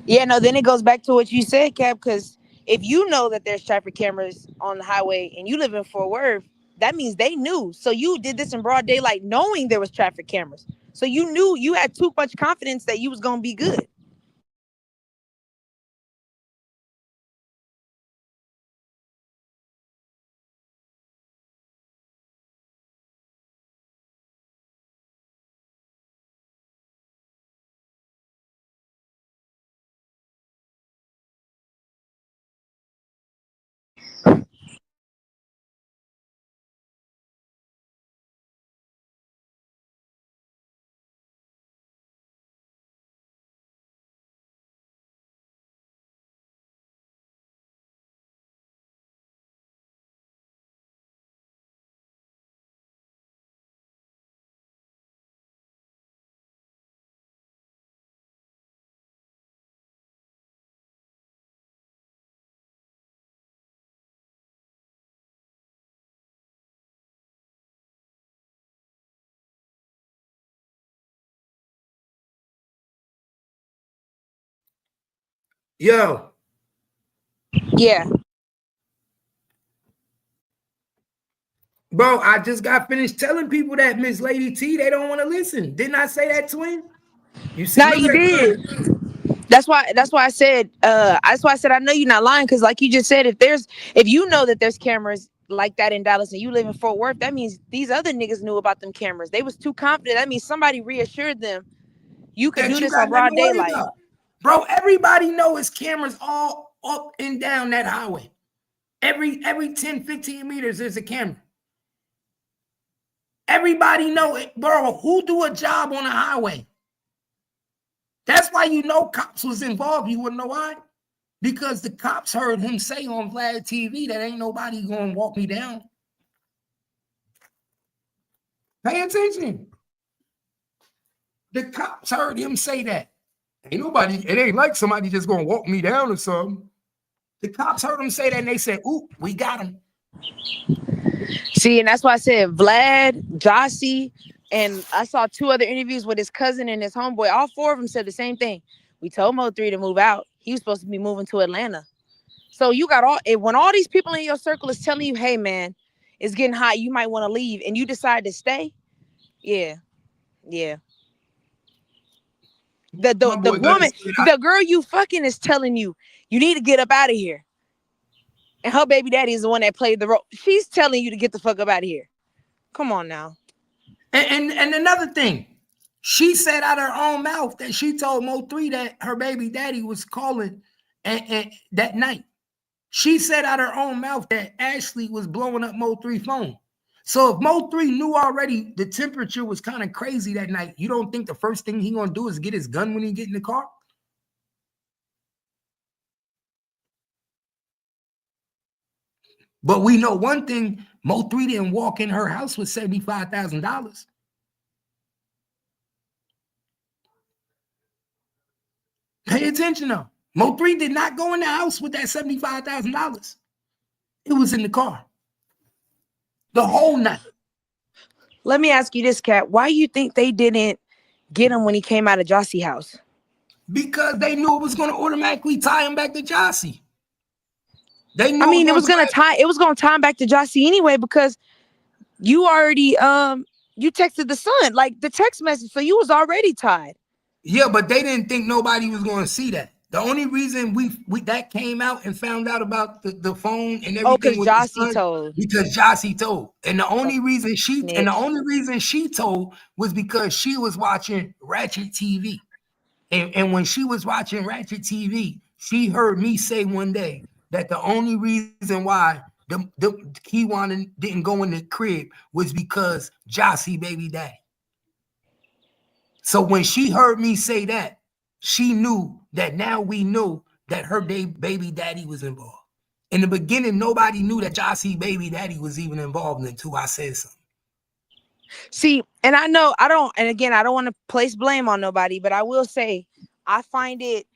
Speaker 8: yeah, no, then it goes back to what you said, Cap, because if you know that there's traffic cameras on the highway and you live in Fort Worth, that means they knew. So you did this in broad daylight knowing there was traffic cameras. So you knew, you had too much confidence that you was going to be good.
Speaker 3: Yo.
Speaker 8: Yeah.
Speaker 3: Bro, I just got finished telling people that, Miss Lady T, they don't want to listen. Didn't I say that, twin? You see,
Speaker 8: No, you did. That's why I said I know you're not lying, because like you just said, if you know that there's cameras like that in Dallas and you live in Fort Worth, that means these other niggas knew about them cameras. They was too confident. That means somebody reassured them you could
Speaker 3: that
Speaker 8: do
Speaker 3: you
Speaker 8: this
Speaker 3: got
Speaker 8: on broad
Speaker 3: nothing to worry
Speaker 8: daylight.
Speaker 3: about. Bro, everybody know it's cameras all up and down that highway. Every 10, 15 meters, there's a camera. Everybody know it, bro. Who do a job on a highway? That's why you know cops was involved. You wouldn't know why? Because the cops heard him say on Vlad TV that ain't nobody gonna walk me down. Pay attention. The cops heard him say that. Ain't nobody, it ain't like somebody just gonna walk me down or something. The cops heard him say that and they said, ooh, we got him.
Speaker 8: See, and that's why I said Vlad, Josie, and I saw 2 other interviews with his cousin and his homeboy. All 4 of them said the same thing. We told Mo3 to move out. He was supposed to be moving to Atlanta. So you got when all these people in your circle is telling you, hey man, it's getting hot, you might want to leave, and you decide to stay. Yeah. The woman, the girl you fucking is telling you, you need to get up out of here. And her baby daddy is the one that played the role. She's telling you to get the fuck up out of here. Come on now.
Speaker 3: And another thing, she said out her own mouth that she told Mo3 that her baby daddy was calling and that night. She said out her own mouth that Ashley was blowing up Mo3's phone. So if Mo3 knew already the temperature was kind of crazy that night, you don't think the first thing he gonna do is get his gun when he get in the car? But we know one thing, Mo3 didn't walk in her house with $75,000. Pay attention though. Mo3 did not go in the house with that $75,000. It was in the car. The whole night.
Speaker 8: Let me ask you this, Kat. Why you think they didn't get him when he came out of Josie's house?
Speaker 3: Because they knew it was going to automatically tie him back to Josie. They knew.
Speaker 8: I mean, it was going to tie him back to Josie anyway, because you already you texted the son, like the text message, so you was already tied.
Speaker 3: Yeah, but they didn't think nobody was going to see that. The only reason we that came out and found out about the phone and everything,
Speaker 8: because Josie told.
Speaker 3: Because Josie told, and the only reason she told was because she was watching Ratchet TV, and when she was watching Ratchet TV, she heard me say one day that the only reason why the Keywan didn't go in the crib was because Josie baby daddy. So when she heard me say that, she knew that now we knew that her baby daddy was involved. In the beginning, nobody knew that Josie baby daddy was even involved until I said something.
Speaker 8: See, and I know I don't, and again, I don't want to place blame on nobody, but I will say I find it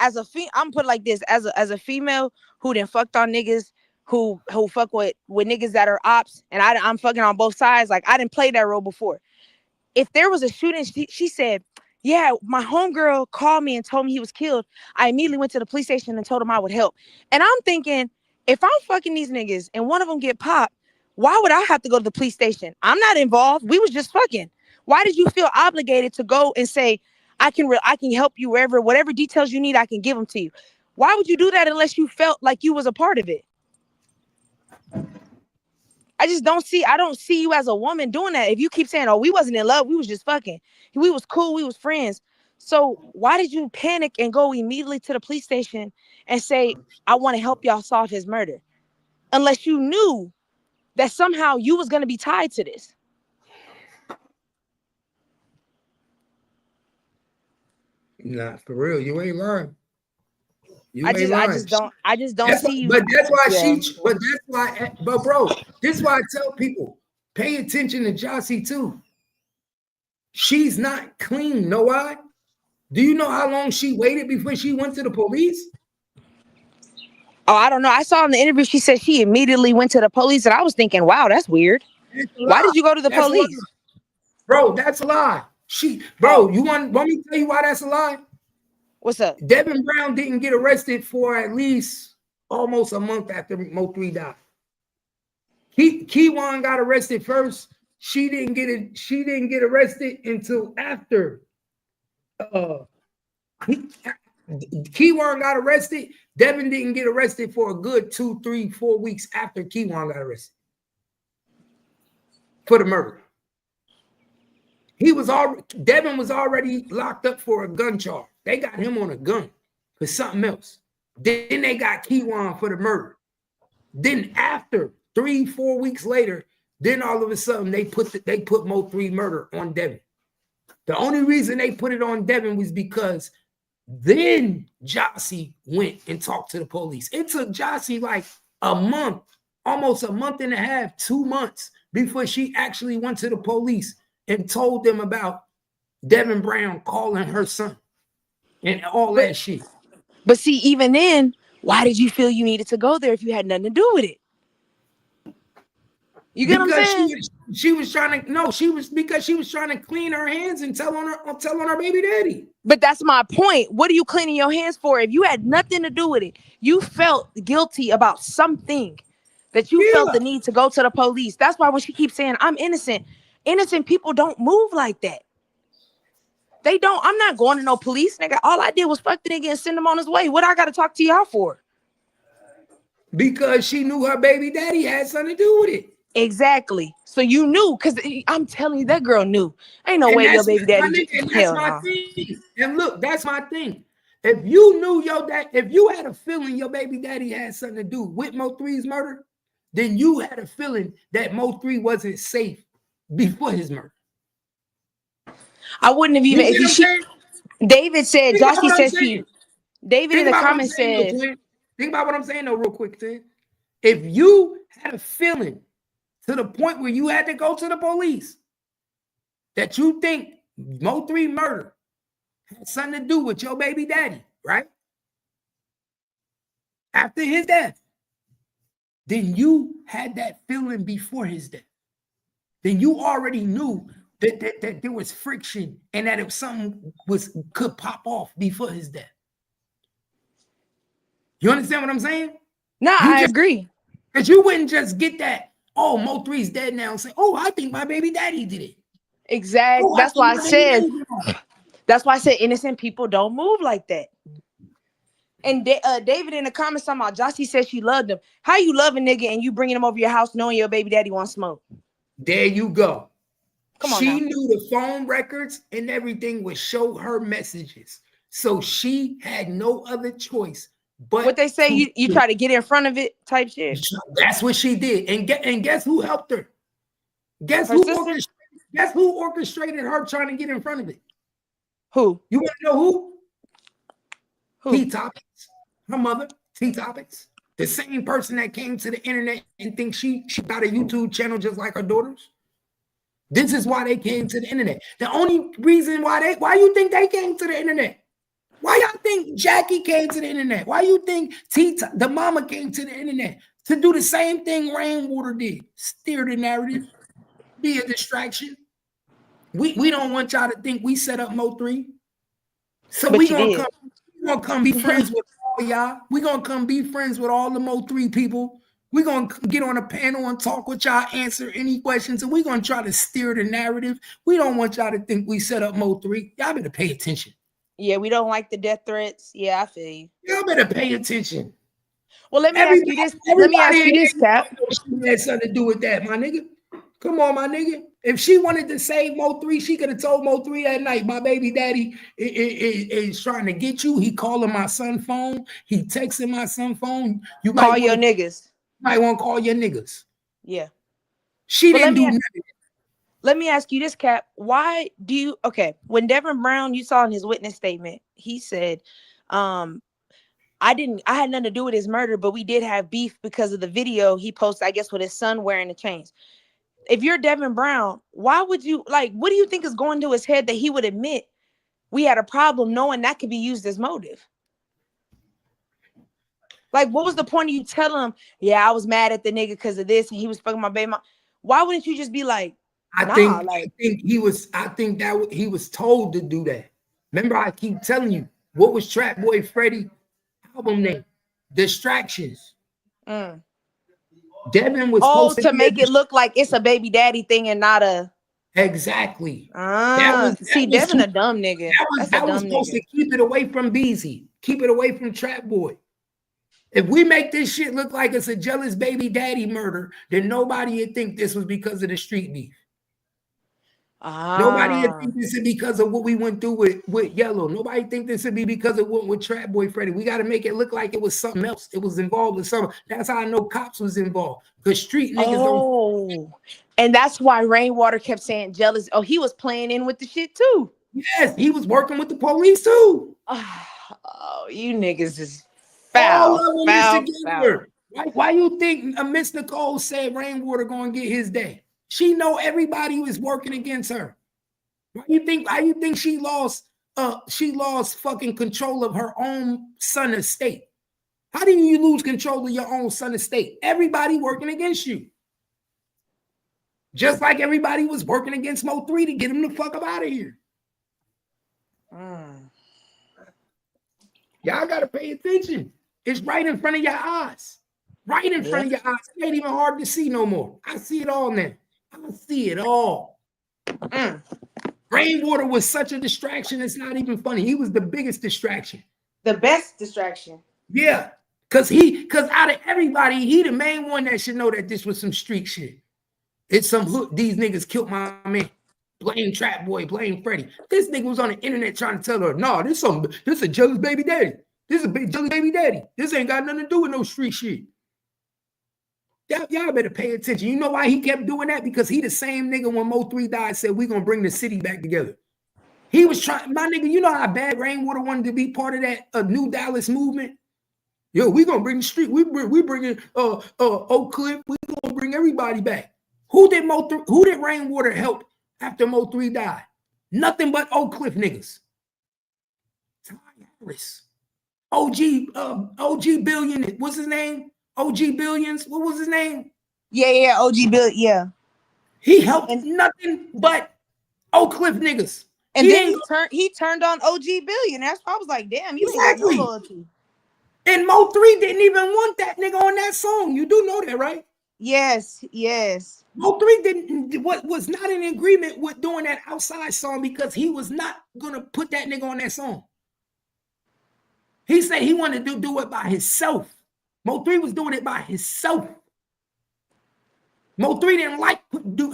Speaker 8: as a I'm put like this, as a female who done fucked on niggas who fuck with niggas that are ops, and I'm fucking on both sides. Like I didn't play that role before. If there was a shooting, she said, yeah, my homegirl called me and told me he was killed. I immediately went to the police station and told him I would help. And I'm thinking, if I'm fucking these niggas and one of them get popped, why would I have to go to the police station? I'm not involved. We was just fucking. Why did you feel obligated to go and say, I can help you whatever details you need, I can give them to you? Why would you do that unless you felt like you was a part of it? I don't see you as a woman doing that. If you keep saying, oh, we wasn't in love, we was just fucking. We was cool, we was friends. So why did you panic and go immediately to the police station and say, I want to help y'all solve his murder? Unless you knew that somehow you was going to be tied to this.
Speaker 3: Nah, for real, you ain't lying.
Speaker 8: I just don't see you.
Speaker 3: But that's why but bro, this is why I tell people, pay attention to Josie too. She's not clean. Know why? Do you know how long she waited before she went to the police?
Speaker 8: Oh, I don't know. I saw in the interview she said she immediately went to the police, and I was thinking, wow, that's weird. Why did you go to the police?
Speaker 3: Bro, that's a lie. You want me to tell you why that's a lie?
Speaker 8: What's up?
Speaker 3: Devin Brown didn't get arrested for at least almost a month after Mo3 died. Keywan got arrested first. She didn't get arrested until after Keywan got arrested. Devin didn't get arrested for a good 2, 3, 4 weeks after Keywan got arrested for the murder. Devin was already locked up for a gun charge. They got him on a gun for something else. Then they got Keywan for the murder. Then after 3, 4 weeks later, then all of a sudden they put Mo3 murder on Devin. The only reason they put it on Devin was because then Josie went and talked to the police. It took Josie like a month, almost a month and a half, 2 months before she actually went to the police and told them about Devin Brown calling her son and all that shit.
Speaker 8: But see, even then, why did you feel you needed to go there if you had nothing to do with it? You get what I'm saying?
Speaker 3: She was trying to clean her hands and tell on her baby daddy.
Speaker 8: But that's my point. What are you cleaning your hands for? If you had nothing to do with it, you felt guilty about something that you felt the need to go to the police. That's why when she keeps saying, I'm innocent people don't move like that. They don't. I'm not going to no police, nigga. All I did was fuck the nigga and send him on his way. What I got to talk to y'all for?
Speaker 3: Because she knew her baby daddy had something to do with it.
Speaker 8: Exactly. So you knew, because I'm telling you, that girl knew. Ain't no way your baby daddy.
Speaker 3: That's my thing. And look, that's my thing. If you knew if you had a feeling your baby daddy had something to do with Mo3's murder, then you had a feeling that Mo3 wasn't safe before his murder.
Speaker 8: I wouldn't have even. David said, Josie said she. David in the comments said.
Speaker 3: Think about what I'm saying though, real quick, Tim. If you had a feeling to the point where you had to go to the police that you think Mo3 murder had something to do with your baby daddy, right? After his death, then you had that feeling before his death. Then you already knew that there was friction and that if something could pop off before his death. You understand what I'm saying?
Speaker 8: No, I agree.
Speaker 3: Because you wouldn't just get that, oh, Mo3's dead now, and say, oh, I think my baby daddy did it.
Speaker 8: Exactly. Oh, that's why I said innocent people don't move like that. And David in the comments talking about Josie said she loved him. How you love a nigga and you bringing him over your house knowing your baby daddy wants smoke?
Speaker 3: There you go.
Speaker 8: Come on.
Speaker 3: She knew the phone records and everything would show her messages. So she had no other choice. But
Speaker 8: what they say, you try to get in front of it type shit.
Speaker 3: That's what she did. And guess who helped her? Guess who orchestrated her trying to get in front of it?
Speaker 8: Who?
Speaker 3: You want to know who? T Topics. Her mother, T Topics. The same person that came to the internet and thinks she got a YouTube channel just like her daughters. This is why they came to the internet. The only reason why you think they came to the internet? Why y'all think Jackie came to the internet? Why you think the mama came to the internet? To do the same thing Rainwater did. Steer the narrative. Be a distraction. We don't want y'all to think we set up Mo3. So we're gonna come be friends with all y'all. We're gonna come be friends with all the Mo3 people. We're gonna get on a panel and talk with y'all, answer any questions, and we're gonna try to steer the narrative. We don't want y'all to think we set up Mo3. Y'all better pay attention.
Speaker 8: Yeah, we don't like the death threats. Yeah, I feel you.
Speaker 3: Y'all better pay attention.
Speaker 8: Well, let me ask you this. Let me ask you this, Cap.
Speaker 3: She had something to do with that, my nigga. Come on, my nigga. If she wanted to save Mo3, she could have told Mo3 that night, my baby daddy is trying to get you. He calling my son's phone. He texting my son's phone. You
Speaker 8: call your niggas.
Speaker 3: You might want to call your niggas.
Speaker 8: Yeah.
Speaker 3: She didn't do nothing.
Speaker 8: Let me ask you this, Cap. Why do you, okay, when Devin Brown, you saw in his witness statement, he said, I had nothing to do with his murder, but we did have beef because of the video he posted, I guess, with his son wearing the chains. If you're Devin Brown, why would you, like, what do you think is going to his head that he would admit we had a problem knowing that could be used as motive? Like, what was the point of you telling him, yeah, I was mad at the nigga because of this and he was fucking my baby mom? Why wouldn't you just be like,
Speaker 3: I think he was told to do that. Remember, I keep telling you, what was Trap Boy Freddy album name? Distractions. Devin was supposed
Speaker 8: to make it look like it's a baby daddy thing and not a
Speaker 3: exactly.
Speaker 8: Devin a dumb nigga.
Speaker 3: That was supposed to keep it away from Beezy, keep it away from Trap Boy. If we make this shit look like it's a jealous baby daddy murder, then nobody would think this was because of the street beef. Nobody would think this is because of what we went through with Yellow. Nobody think this would be because of what with Trap Boy Freddy. We got to make it look like it was something else. It was involved with something. That's how I know cops was involved. Because street niggas don't.
Speaker 8: And that's why Rainwater kept saying jealous. Oh, he was playing in with the shit too.
Speaker 3: Yes, he was working with the police too.
Speaker 8: Oh, you niggas is foul.
Speaker 3: Why you think Miss Nicole said Rainwater gonna get his day? She know everybody was working against her. Why you think she lost fucking control of her own son estate? How do you lose control of your own son estate? Everybody working against you. Just like everybody was working against Mo3 to get him the fuck up out of here. Y'all gotta pay attention. It's right in front of your eyes. Right in front of your eyes. It ain't even hard to see no more. I see it all now. I see it all. Rainwater was such a distraction, it's not even funny. He was the biggest distraction.
Speaker 8: The best distraction.
Speaker 3: Yeah. Cause out of everybody, he the main one that should know that this was some street shit. It's some hook. These niggas killed my man. Blame Trap Boy, blame Freddy. This nigga was on the internet trying to tell her, no, this a jealous baby daddy. This is a big jealous baby daddy. This ain't got nothing to do with no street shit. Y'all better pay attention. You know why he kept doing that? Because he the same nigga when Mo3 died said we gonna bring the city back together. He was trying, my nigga, you know how bad Rainwater wanted to be part of that New Dallas movement? Yo, we gonna bring the street. We bringing Oak Cliff. We gonna bring everybody back. Who did Rainwater help after Mo3 died? Nothing but Oak Cliff niggas. Ty Harris, OG Billion. What's his name? OG Billions. What was his name?
Speaker 8: Yeah, OG Billion. Yeah.
Speaker 3: He helped nothing but Oak Cliff niggas.
Speaker 8: And then he turned on OG Billion. That's why I was like, damn, you ain't got no loyalty.
Speaker 3: And Mo3 didn't even want that nigga on that song. You do know that, right?
Speaker 8: Yes.
Speaker 3: Mo3 was not in agreement with doing that outside song because he was not gonna put that nigga on that song. He said he wanted to do it by himself. Mo3 was doing it by himself. Mo3 didn't like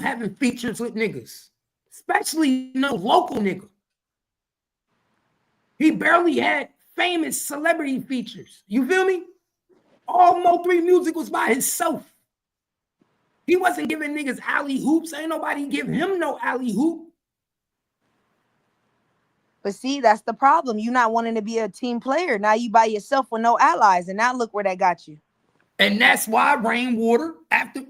Speaker 3: having features with niggas, especially no local nigga. He barely had famous celebrity features. You feel me? All Mo3 music was by himself. He wasn't giving niggas alley hoops. Ain't nobody give him no alley hoop.
Speaker 8: But see, that's the problem. You not wanting to be a team player. Now you by yourself with no allies. And now look where that got you.
Speaker 3: And that's why Rainwater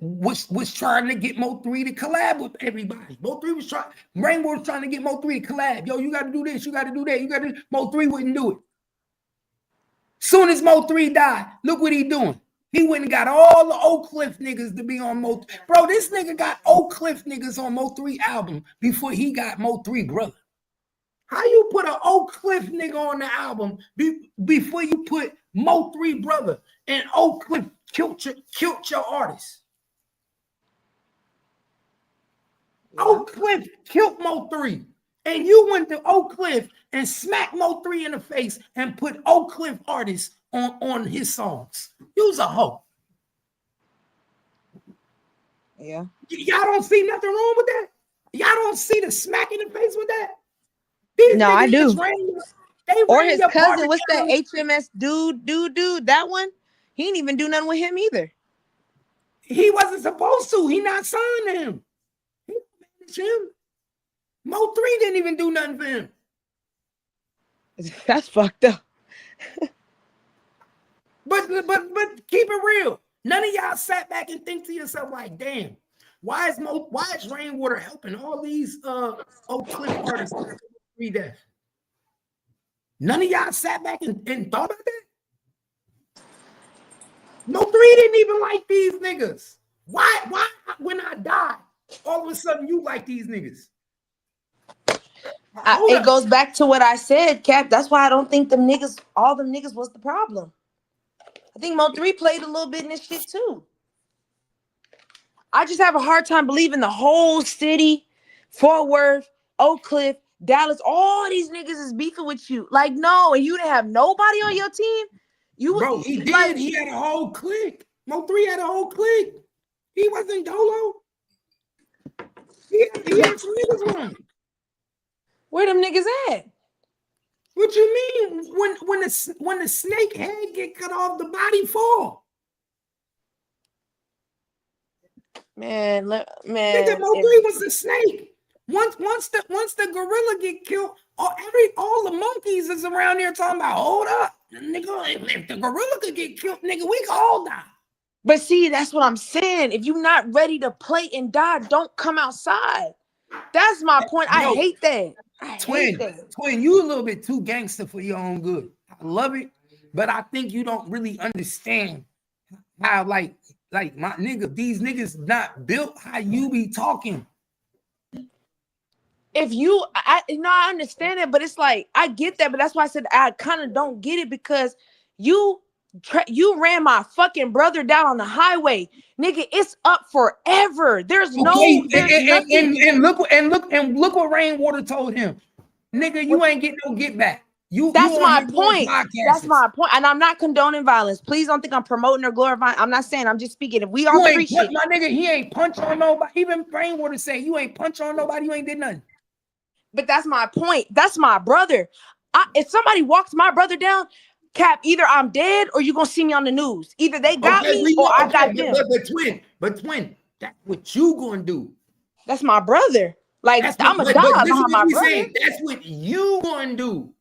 Speaker 3: was trying to get Mo3 to collab with everybody. Rainwater was trying to get Mo3 to collab. Yo, you got to do this, you got to do that, you got to. Mo3 wouldn't do it. Soon as Mo3 died, look what he doing. He went and got all the Oak Cliff niggas to be on Mo3. Bro, this nigga got Oak Cliff niggas on Mo3 album before he got Mo3 brother. How you put an Oak Cliff nigga on the album before you put Mo3 brother and Oak Cliff killed your artist? Yeah. Oak Cliff killed Mo3. And you went to Oak Cliff and smacked Mo3 in the face and put Oak Cliff artists on his songs. You was a hoe.
Speaker 8: Yeah.
Speaker 3: Y'all don't see nothing wrong with that? Y'all don't see the smack in the face with that? These
Speaker 8: no, I do. Or his cousin, what's that HMS dude? That one? He didn't even do nothing with him either.
Speaker 3: He wasn't supposed to. He not signed to him. He managed him. Mo3 didn't even do nothing for him.
Speaker 8: That's fucked up.
Speaker 3: But keep it real. None of y'all sat back and think to yourself like, damn, why is Rainwater helping all these Oak Cliff artists read that? None of y'all sat back and thought about that? Mo3 didn't even like these niggas. Why when I die, all of a sudden you like these niggas?
Speaker 8: It goes back to what I said, Cap. That's why I don't think all them niggas was the problem. I think Mo3 played a little bit in this shit too. I just have a hard time believing the whole city, Fort Worth, Oak Cliff, Dallas, all these niggas is beefing with you. Like, no, and you didn't have nobody on your team.
Speaker 3: Bro, he did. Like, he had a whole clique. Mo3 had a whole clique. He wasn't Dolo. He had some niggas with him.
Speaker 8: Where them niggas at?
Speaker 3: What you mean? When the snake head get cut off, the body fall.
Speaker 8: Man.
Speaker 3: Nigga, Mo3 was a snake. Once the gorilla get killed, all the monkeys is around here talking about, hold up, nigga. If the gorilla could get killed, nigga, we can all die.
Speaker 8: But see, that's what I'm saying. If you're not ready to play and die, don't come outside. That's my point. I hate that.
Speaker 3: Twin, you a little bit too gangster for your own good. I love it, but I think you don't really understand how, like my nigga, these niggas not built how you be talking.
Speaker 8: I understand it, but it's like, I get that, but that's why I said I kind of don't get it, because you ran my fucking brother down on the highway, nigga. It's up forever. There's nothing.
Speaker 3: And look what Rainwater told him, nigga. You ain't getting no get back.
Speaker 8: That's my point. That's my point. And I'm not condoning violence. Please don't think I'm promoting or glorifying. I'm not saying. I'm just speaking. If we all free shit,
Speaker 3: my nigga, he ain't punch on nobody. Even Rainwater say you ain't punch on nobody. You ain't did nothing.
Speaker 8: But that's my point. That's my brother. If somebody walks my brother down, Cap, either I'm dead or you're gonna see me on the news. Either they got me or I got them.
Speaker 3: But twin, that's what you gonna do.
Speaker 8: That's my brother. Like, I'm a dog behind my brother.
Speaker 3: Saying, that's what you gonna do.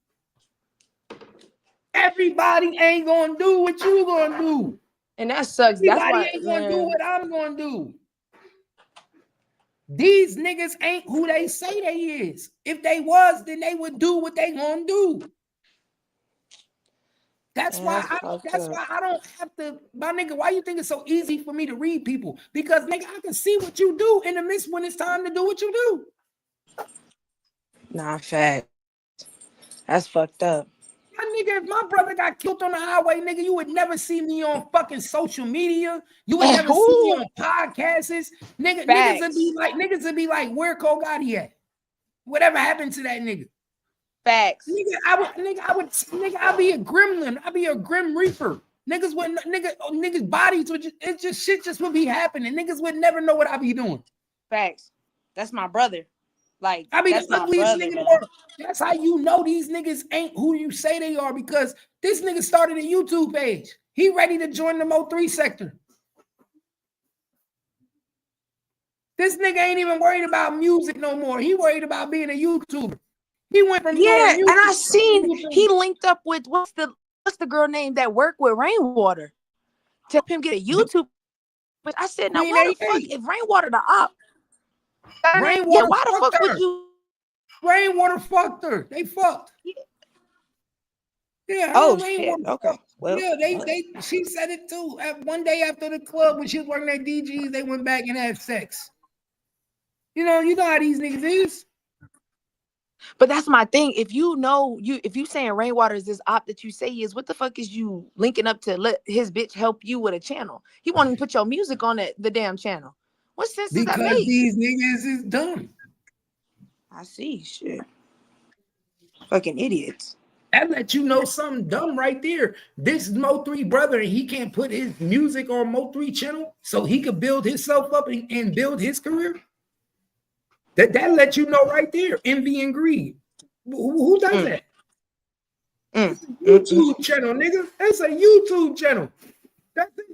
Speaker 3: Everybody ain't gonna do what you gonna do.
Speaker 8: And that sucks.
Speaker 3: Everybody ain't gonna do what I'm gonna do. These niggas ain't who they say they is. If they was, then they would do what they gonna do. That's why I don't have to, my nigga. Why you think it's so easy for me to read people? Because nigga, I can see what you do in the midst when it's time to do what you do.
Speaker 8: Nah, fact. That's fucked up.
Speaker 3: My nigga, if my brother got killed on the highway, nigga, you would never see me on fucking social media. You would never see me on podcasts. Nigga, niggas would be like, where Cole Gotti at? Whatever happened to that nigga?
Speaker 8: Facts.
Speaker 3: I'd be a gremlin. I'd be a grim reaper. Niggas bodies would just would be happening. Niggas would never know what I be doing.
Speaker 8: Facts. That's my brother. Like,
Speaker 3: I mean,
Speaker 8: that's my brother,
Speaker 3: that's how you know these niggas ain't who you say they are, because this nigga started a YouTube page. He ready to join the Mo3 sector. This nigga ain't even worried about music no more. He worried about being a YouTuber. He went from
Speaker 8: and I seen he linked up with what's the girl name that worked with Rainwater. to help him get a YouTube. But I said, now
Speaker 3: Queen
Speaker 8: why the
Speaker 3: 88.
Speaker 8: fuck if Rainwater the op?
Speaker 3: Rainwater
Speaker 8: Yeah, why the fuck
Speaker 3: fucked her.
Speaker 8: would you?
Speaker 3: Rainwater fucked her. They fucked. Yeah.
Speaker 8: Oh shit. Okay. Well.
Speaker 3: Yeah, she said it too. One day after the club when she was working at DG's, they went back and had sex. You know how these niggas is.
Speaker 8: But that's my thing. If you saying Rainwater is this op that you say he is, what the fuck is you linking up to let his bitch help you with a channel? He won't even put your music on the damn channel. What sense does that make?
Speaker 3: Because these niggas is dumb.
Speaker 8: I see. Shit. Fucking idiots.
Speaker 3: That let you know something dumb right there. This is Mo3 brother, and he can't put his music on Mo3 channel so he could build himself up and build his career. That let you know right there. Envy and greed. Who does that? YouTube channel, nigga. That's a YouTube channel. That's it.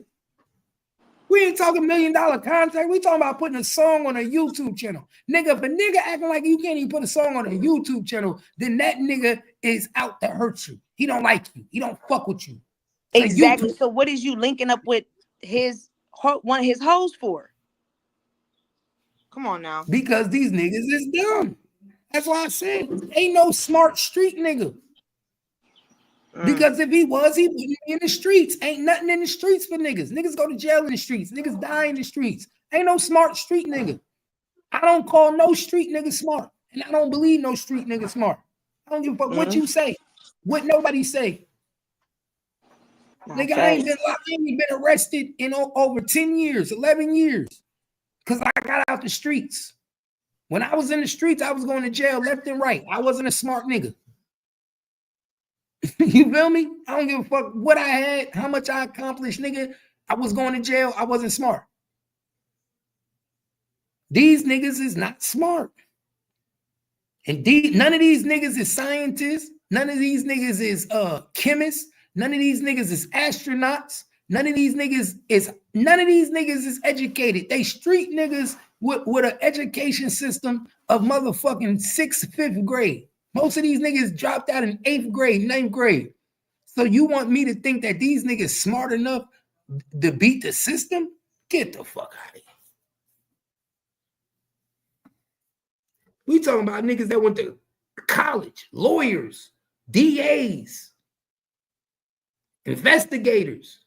Speaker 3: We ain't talking $1 million contract. We talking about putting a song on a YouTube channel. Nigga, if a nigga acting like you can't even put a song on a YouTube channel, then that nigga is out to hurt you. He don't like you. He don't fuck with you.
Speaker 8: Exactly. So what is you linking up with one of his hoes for? Come on now.
Speaker 3: Because these niggas is dumb. That's why I said ain't no smart street nigga. Because if he was, he wouldn't be in the streets. Ain't nothing in the streets for niggas. Niggas go to jail in the streets. Niggas die in the streets. Ain't no smart street nigga. I don't call no street nigga smart. And I don't believe no street nigga smart. I don't give a fuck what you say. What nobody say. Nigga, I ain't been arrested in over 10 years, 11 years. Because I got out the streets. When I was in the streets, I was going to jail left and right. I wasn't a smart nigga. You feel me? I don't give a fuck what I had, how much I accomplished, nigga. I was going to jail. I wasn't smart. These niggas is not smart. And none of these niggas is scientists. None of these niggas is chemists. None of these niggas is astronauts. None of these niggas is educated. They street niggas with an education system of motherfucking 6th, 5th grade. Most of these niggas dropped out in 8th grade, 9th grade. So you want me to think that these niggas smart enough to beat the system? Get the fuck out of here. We talking about niggas that went to college, lawyers, DAs, investigators.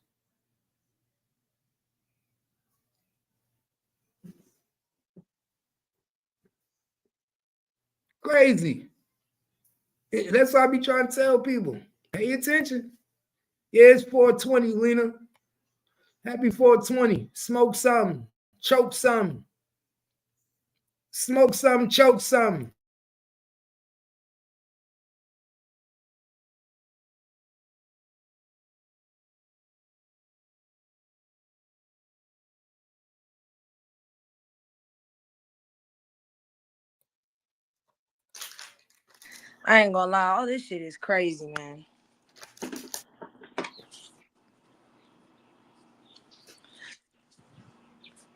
Speaker 3: Crazy. That's why I be trying to tell people. Pay attention. Yeah, it's 420, Lena. Happy 420. Smoke something. Choke something. Smoke something, choke something.
Speaker 8: I ain't gonna lie. All this shit is crazy, man.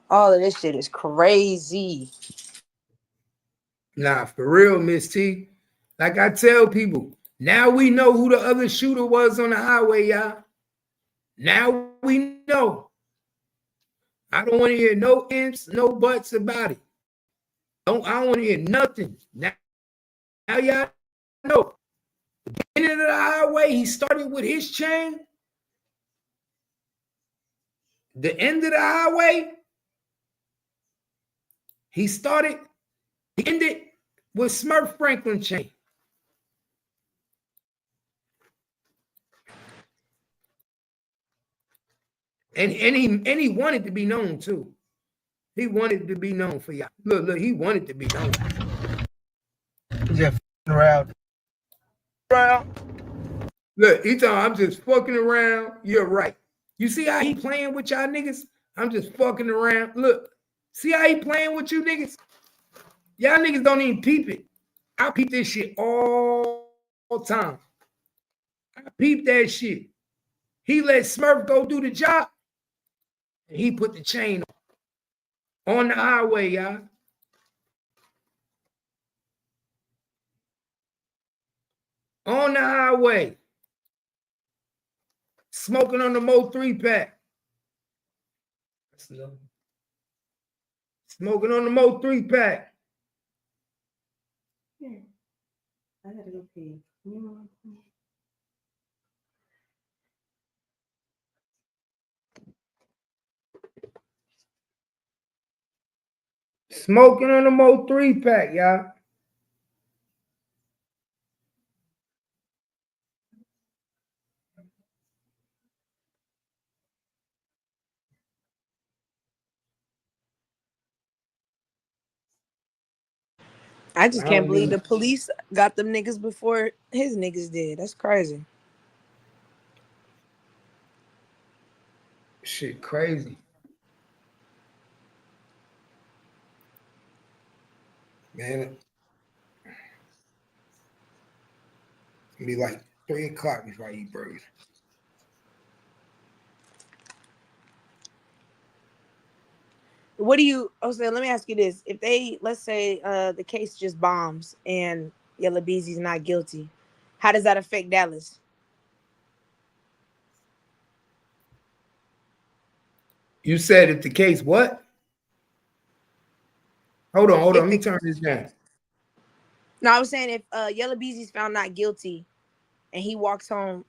Speaker 8: All of this shit is crazy.
Speaker 3: Nah, for real, Miss T. Like I tell people, now we know who the other shooter was on the highway, y'all. Now we know. I don't want to hear no ifs, no buts about it. I don't want to hear nothing. Now y'all know. The beginning of the highway, he started with his chain. The end of the highway, he ended with Smurf Franklin chain. And he wanted to be known too. He wanted to be known for y'all. Look, he wanted to be known.
Speaker 6: Just around.
Speaker 3: Look, he told I'm just fucking around. You're right. You see how he playing with y'all niggas? I'm just fucking around. Look, see how he playing with you niggas? Y'all niggas don't even peep it. I peep this shit all the time. I peep that shit. He let Smurf go do the job. And he put the chain on the highway, y'all. On the highway. Smoking on the Mo3 pack. No. Smoking on the Mo3 pack.
Speaker 4: Yeah. I gotta go pee.
Speaker 3: Smoking on the Mo3 pack, y'all.
Speaker 8: I just can't believe the police got them niggas before his niggas did. That's crazy.
Speaker 3: Shit crazy. Man, it'll be like 3 o'clock before I eat burgers.
Speaker 8: What do you, let me ask you this. If they, let's say the case just bombs and Yella Beezy's not guilty, how does that affect Dallas?
Speaker 3: You said if the case what? Hold on. Let me turn this down.
Speaker 8: No, I was saying if Yella Beezy's found not guilty and he walks home,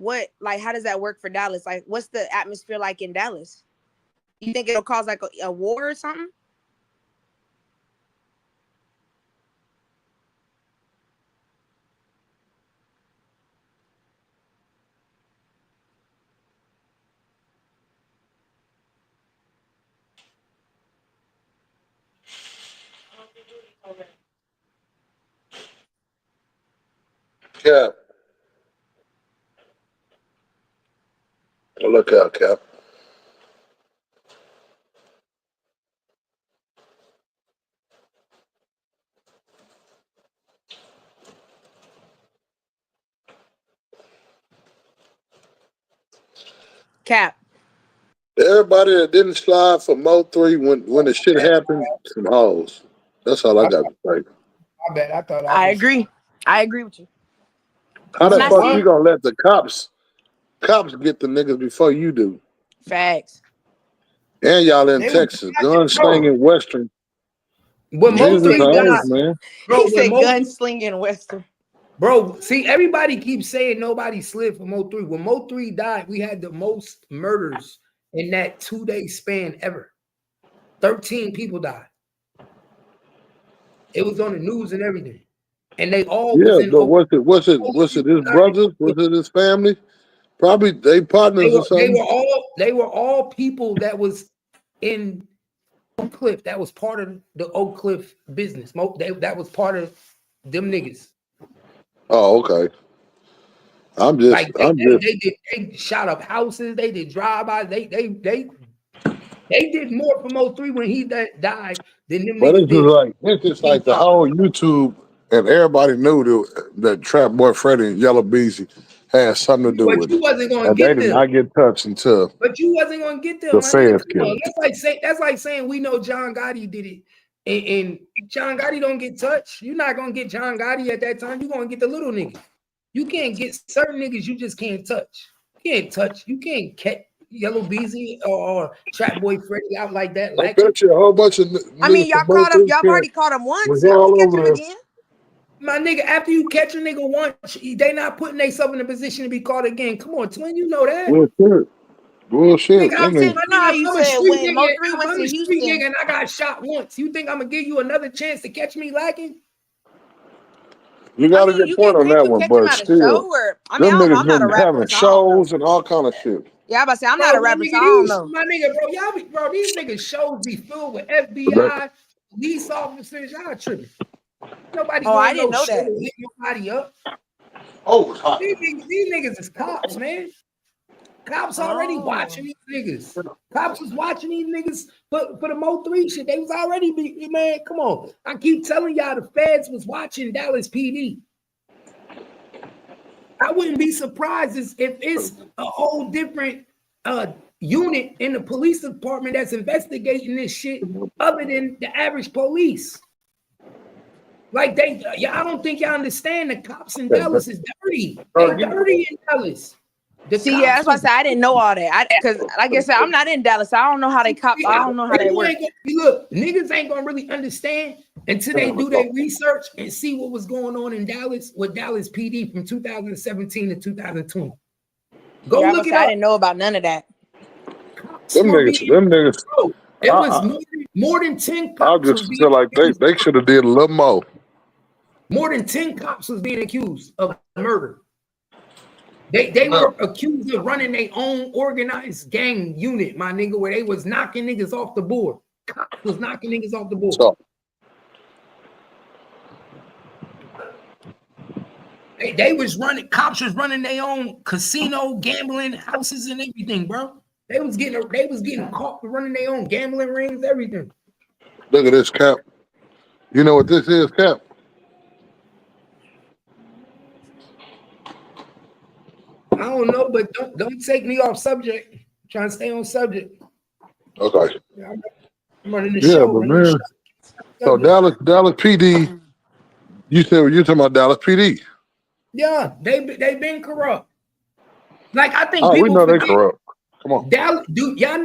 Speaker 8: how does that work for Dallas? Like, what's the atmosphere like in Dallas? You think it'll cause like a war or something?
Speaker 9: Cap. Oh, look out, Cap.
Speaker 8: Cap.
Speaker 9: Everybody that didn't slide for Mo3 when the shit happened, some hoes. That's all I got to say.
Speaker 3: I bet. I thought
Speaker 8: I agree. I agree with you.
Speaker 9: How the fuck you gonna let the cops get the niggas before you do?
Speaker 8: Facts.
Speaker 9: And y'all in Texas, gunslinging Western.
Speaker 3: When Mo3 died,
Speaker 9: man.
Speaker 8: He said gunslinging Western.
Speaker 3: Bro, see, everybody keeps saying nobody slid for Mo3. When Mo3 died, we had the most murders in that 2-day span ever. 13 people died. It was on the news and everything. And they all was in.
Speaker 9: But was it his brothers? Was it his family? Probably they partners or something.
Speaker 3: They were all people that was in Oak Cliff. That was part of the Oak Cliff business. That was part of them niggas.
Speaker 9: Oh, okay.
Speaker 3: They shot up houses. They did drive-bys. They did more for Mo3 when he died than them niggas did.
Speaker 9: It's just like the whole YouTube, and everybody knew that Trap Boy Freddy and Yella Beezy had something to do with it.
Speaker 3: But you wasn't going to
Speaker 9: get them. They did not get touched until.
Speaker 3: But you wasn't going to get them.
Speaker 9: The feds killed.
Speaker 3: That's like saying we know John Gotti did it, and John Gotti don't get touched. You're not going to get John Gotti at that time. You're going to get the little niggas. You can't get certain niggas. You just can't touch. You can't touch. You can't catch Yellow Beezy or Trap Boy Freddy out like that.
Speaker 9: I bet you a whole bunch of.
Speaker 8: I mean, y'all caught him. Y'all already caught him once. Y'all catch him again.
Speaker 3: My nigga, after you catch a nigga once, they not putting themselves in a position to be caught again. Come on, twin, you know that.
Speaker 9: Bullshit.
Speaker 3: Nigga, I'm saying, I'm a street nigga and I got shot once. You think I'm gonna give you another chance to catch me lacking?
Speaker 9: You got a good point on that one, but still,
Speaker 8: I mean, I'm not a rapper,
Speaker 9: having shows and all kind of shit.
Speaker 8: Yeah, I'm about to say I'm not a rapper, so I don't know.
Speaker 3: My nigga, bro, these niggas shows be filled with FBI, police officers. Y'all tripping. Nobody.
Speaker 8: I didn't know that.
Speaker 3: Hit nobody up.
Speaker 9: Oh,
Speaker 3: these niggas is cops, man. Cops already watching these niggas. Cops was watching these niggas for the Mo3 shit. They was already man. Come on. I keep telling y'all the feds was watching Dallas PD. I wouldn't be surprised if it's a whole different unit in the police department that's investigating this shit other than the average police. Like I don't think y'all understand the cops in Dallas is dirty. They dirty in Dallas.
Speaker 8: See, yeah, that's why I said I didn't know all that. Because, like I said, I'm not in Dallas. So I don't know how they cop. I don't know how they work.
Speaker 3: Look, niggas ain't gonna really understand until they do their research and see what was going on in Dallas with Dallas PD from 2017 to 2020. Go look it up.
Speaker 8: I didn't know about none of that.
Speaker 9: Them niggas.
Speaker 3: Bro, it was more than 10 cops.
Speaker 9: I just feel like they should have did a little more.
Speaker 3: More than 10 cops was being accused of murder. They were accused of running their own organized gang unit, my nigga, where they was knocking niggas off the board. Cops was knocking niggas off the board. They was running, cops was running their own casino, gambling houses and everything, bro. They was getting caught for running their own gambling rings, everything.
Speaker 9: Look at this, Cap. You know what this is, Cap?
Speaker 3: I don't know, but don't take me off subject. I'm trying to stay on subject.
Speaker 9: Okay.
Speaker 3: I'm running the show.
Speaker 9: But man. So Dallas PD. You said you're talking about Dallas PD.
Speaker 3: Yeah, they've been corrupt. Like I think
Speaker 9: we know they corrupt. Come on.
Speaker 3: Dallas, do y'all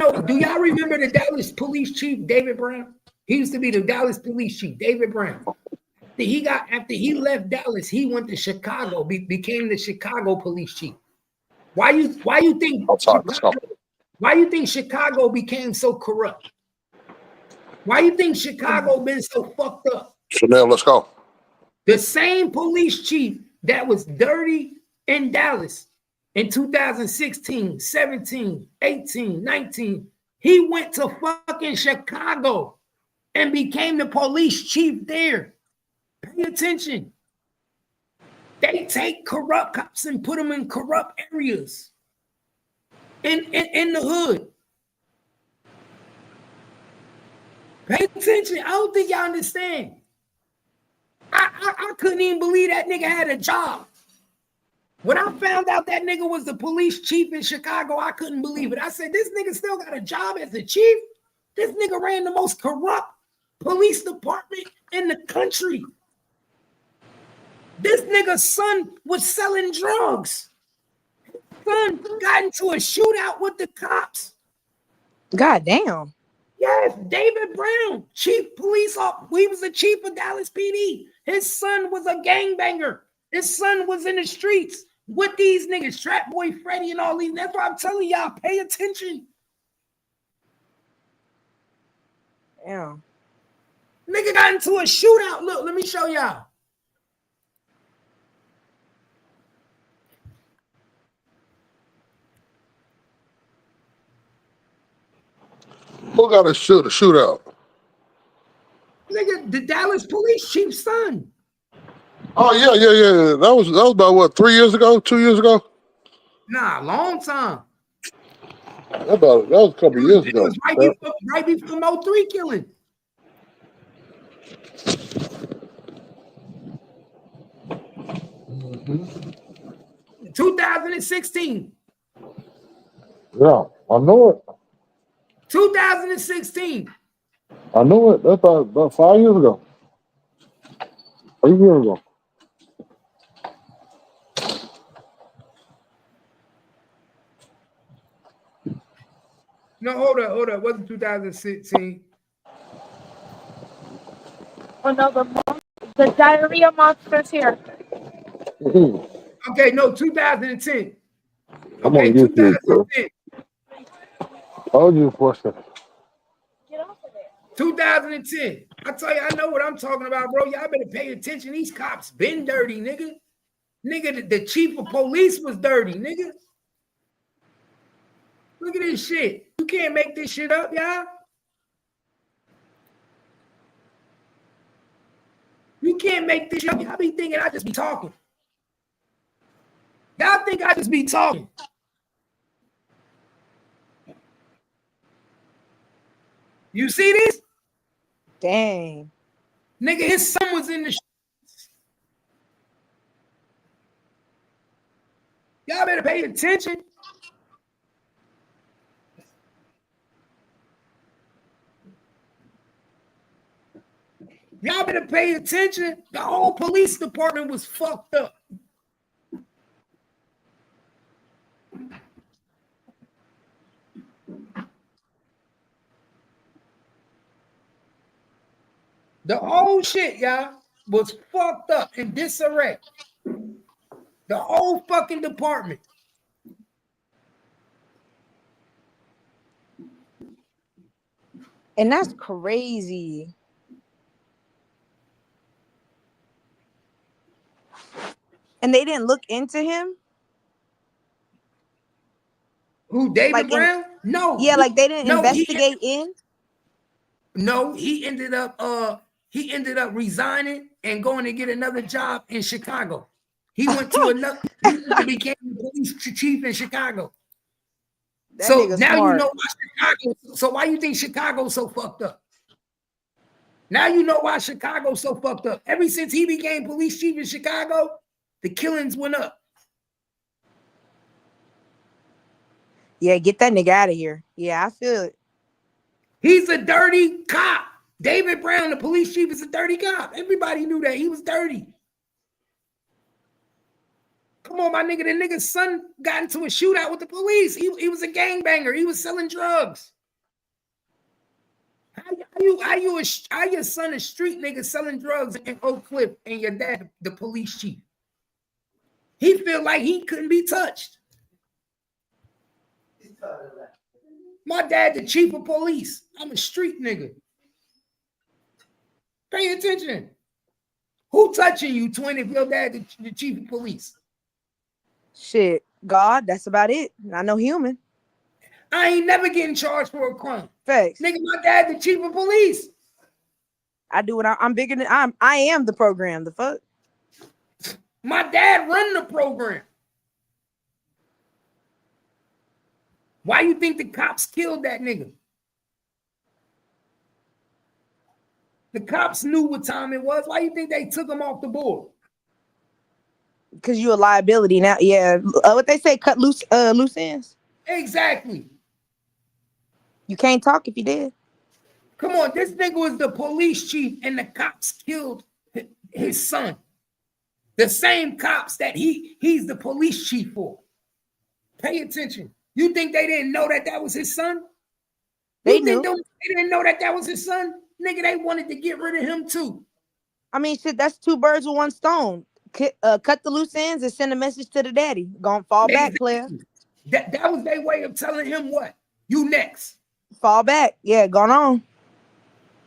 Speaker 3: remember the Dallas police chief, David Brown? He used to be the Dallas police chief, David Brown. After he left Dallas, he went to Chicago, became the Chicago police chief. Why you think Chicago became so corrupt? Why you think Chicago been so fucked up?
Speaker 9: Chanel, let's go.
Speaker 3: The same police chief that was dirty in Dallas in 2016, 17, 18, 19, he went to fucking Chicago and became the police chief there. Pay attention. They take corrupt cops and put them in corrupt areas in the hood. Pay attention. I don't think y'all understand. I couldn't even believe that nigga had a job. When I found out that nigga was the police chief in Chicago, I couldn't believe it. I said, this nigga still got a job as the chief? This nigga ran the most corrupt police department in the country. This nigga's son was selling drugs. Son got into a shootout with the cops.
Speaker 8: God damn.
Speaker 3: Yes, David Brown, chief police officer. He was the chief of Dallas PD. His son was a gangbanger. His son was in the streets with these niggas, Trap Boy Freddy and all these. That's why I'm telling y'all, pay attention.
Speaker 8: Yeah.
Speaker 3: Nigga got into a shootout. Look, let me show y'all.
Speaker 9: Who got a shootout?
Speaker 3: Nigga, the Dallas police chief's son.
Speaker 9: Oh yeah. That was about what, 3 years ago, 2 years ago?
Speaker 3: Nah, long time.
Speaker 9: That was a couple of years ago.
Speaker 3: It was right before Mo3 killing. Mm-hmm. 2016.
Speaker 9: Yeah, I know it.
Speaker 3: 2016.
Speaker 9: I know it. That's about 5 years ago. 8 years ago.
Speaker 3: No, hold up. It wasn't 2016.
Speaker 10: Oh no, the diarrhea monster's here.
Speaker 3: Okay, no, 2010.
Speaker 9: I'm on YouTube, bro. Told you a question.
Speaker 10: Get off of there.
Speaker 3: 2010. I tell you, I know what I'm talking about, bro. Y'all better pay attention. These cops been dirty, nigga. Nigga, the chief of police was dirty, nigga. Look at this shit. You can't make this shit up, y'all. You can't make this shit up. Y'all be thinking I just be talking. Y'all think I just be talking. You see this?
Speaker 8: Dang.
Speaker 3: Nigga, his son was in the streets. Y'all better pay attention. Y'all better pay attention. The whole police department was fucked up. The whole shit, y'all, was fucked up in disarray. The whole fucking department.
Speaker 8: And that's crazy. And they didn't look into him?
Speaker 3: Who, David Brown? No.
Speaker 8: Yeah, like they didn't investigate in?
Speaker 3: No, he ended up resigning and going to get another job in Chicago. He went to another, he became police chief in Chicago.
Speaker 8: That
Speaker 3: so
Speaker 8: nigga's
Speaker 3: now
Speaker 8: smart.
Speaker 3: You know why Chicago. So why you think Chicago's so fucked up? Now you know why Chicago's so fucked up. Ever since he became police chief in Chicago, the killings went up.
Speaker 8: Yeah, get that nigga out of here. Yeah, I feel it.
Speaker 3: He's a dirty cop. David Brown, the police chief, is a dirty cop. Everybody knew that. He was dirty. Come on, my nigga. The nigga's son got into a shootout with the police. He was a gangbanger. He was selling drugs. How your son a street nigga selling drugs in Oak Cliff and your dad the police chief? He feel like he couldn't be touched. My dad the chief of police. I'm a street nigga. Pay attention. Who touching you, twin, if your dad the chief of police?
Speaker 8: Shit, God, that's about it. Not no human.
Speaker 3: I ain't never getting charged for a crime.
Speaker 8: Facts.
Speaker 3: Nigga, my dad the chief of police.
Speaker 8: I do it. I'm bigger than I am the program. The fuck?
Speaker 3: My dad run the program. Why you think the cops killed that nigga? The cops knew what time it was. Why you think they took him off the board?
Speaker 8: Because you a liability now. Yeah, what they say, cut loose ends.
Speaker 3: Exactly.
Speaker 8: You can't talk if you did.
Speaker 3: Come on, this nigga was the police chief and the cops killed his son. The same cops that he's the police chief for. Pay attention. You think they didn't know that was his son?
Speaker 8: They knew.
Speaker 3: They didn't know that was his son? Nigga, they wanted to get rid of him too.
Speaker 8: I mean, shit, that's two birds with one stone. Cut the loose ends and send a message to the daddy. Gonna fall back, player.
Speaker 3: That was their way of telling him what? You next.
Speaker 8: Fall back. Yeah, gone on.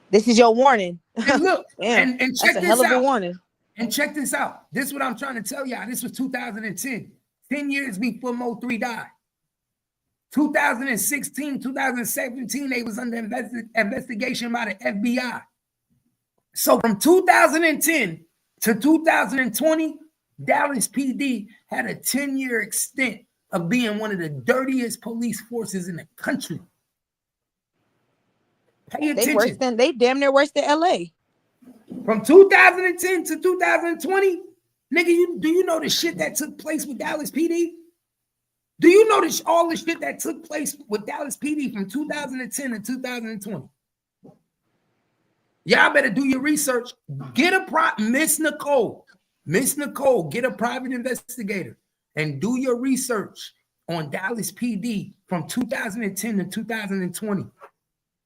Speaker 8: This is your warning.
Speaker 3: And look,
Speaker 8: damn,
Speaker 3: and check
Speaker 8: that's a
Speaker 3: this
Speaker 8: hell of
Speaker 3: out.
Speaker 8: a warning.
Speaker 3: And check this out. This is what I'm trying to tell y'all. This was 2010. 10 years before Mo3 died. 2016, 2017, they was under investigation by the FBI. So from 2010 to 2020, Dallas PD had a 10-year extent of being one of the dirtiest police forces in the country. Pay attention.
Speaker 8: They damn near worse than LA.
Speaker 3: From 2010 to 2020, nigga, do you know the shit that took place with Dallas PD? Do you know all the shit that took place with Dallas PD from 2010 to 2020? Y'all better do your research. Get a Miss Nicole, get a private investigator and do your research on Dallas PD from 2010 to 2020.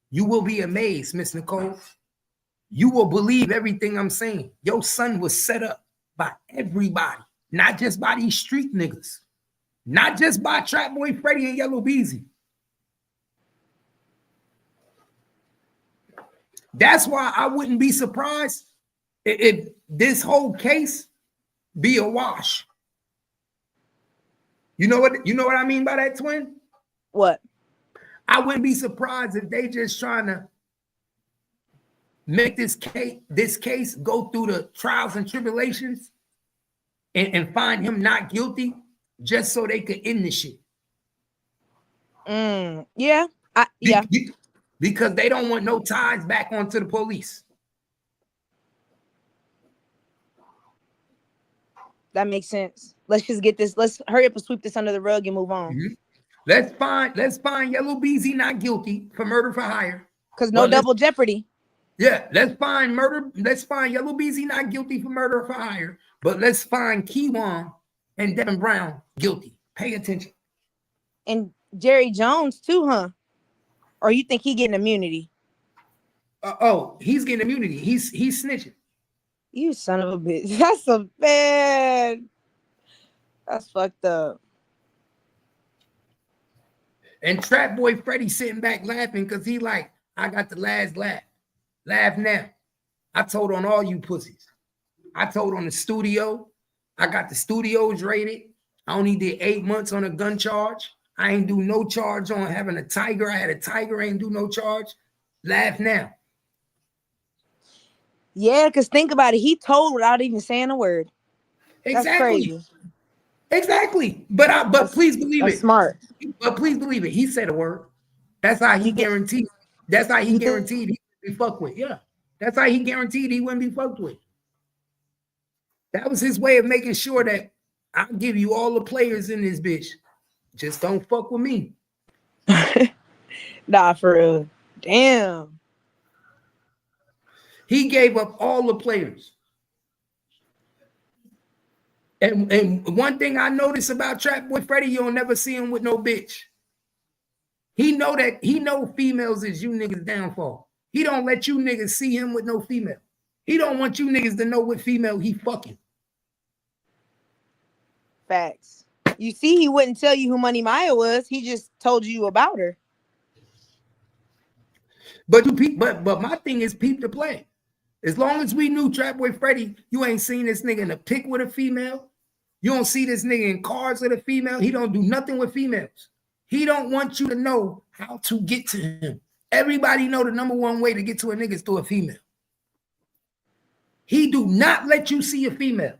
Speaker 3: You will be amazed, Miss Nicole. You will believe everything I'm saying. Your son was set up by everybody, not just by these street niggas, not just by Trap Boy Freddy and Yellow Beezy. That's why I wouldn't be surprised if this whole case be a wash. You know what I mean by that, twin?
Speaker 8: What?
Speaker 3: I wouldn't be surprised if they just trying to make this case go through the trials and tribulations and find him not guilty just so they could end the shit.
Speaker 8: Yeah. Yeah.
Speaker 3: Because they don't want no ties back onto the police.
Speaker 8: That makes sense. Let's just get this. Let's hurry up and sweep this under the rug and move on.
Speaker 3: Mm-hmm. Let's find Yellow Beezy not guilty for murder for hire.
Speaker 8: Because no double jeopardy.
Speaker 3: Yeah, let's find Yellow Beezy not guilty for murder for hire, but let's find Keywan and Devin Brown guilty. Pay attention.
Speaker 8: And Jerry Jones too, huh? Or you think he getting immunity?
Speaker 3: He's getting immunity. He's snitching.
Speaker 8: You son of a bitch. That's a bad. That's fucked up.
Speaker 3: And Trap Boy Freddy sitting back laughing because he like, I got the last laugh. Laugh now. I told on all you pussies. I told on the studio. I got the studios rated. I only did 8 months on a gun charge. I ain't do no charge on having a tiger. I had a tiger, ain't do no charge. Laugh now.
Speaker 8: Yeah, because think about it. He told without even saying a word. That's
Speaker 3: Exactly.
Speaker 8: crazy.
Speaker 3: Exactly. But please believe
Speaker 8: that's
Speaker 3: it.
Speaker 8: Smart.
Speaker 3: But please believe it. He said a word. That's how he guaranteed. That's how he guaranteed he wouldn't be fucked with. Yeah. That's how he guaranteed he wouldn't be fucked with. That was his way of making sure that I'll give you all the players in this bitch. Just don't fuck with me.
Speaker 8: Nah, for real. Damn.
Speaker 3: He gave up all the players. And one thing I noticed about Trap Boy Freddy, you'll never see him with no bitch. He know females is you niggas downfall. He don't let you niggas see him with no female. He don't want you niggas to know what female he fucking.
Speaker 8: Facts. You see, he wouldn't tell you who Money Maya was. He just told you about her.
Speaker 3: But my thing is peep the play. As long as we knew Trap Boy Freddy, you ain't seen this nigga in a pic with a female. You don't see this nigga in cars with a female. He don't do nothing with females. He don't want you to know how to get to him. Everybody know the number one way to get to a nigga is through a female. He do not let you see a female.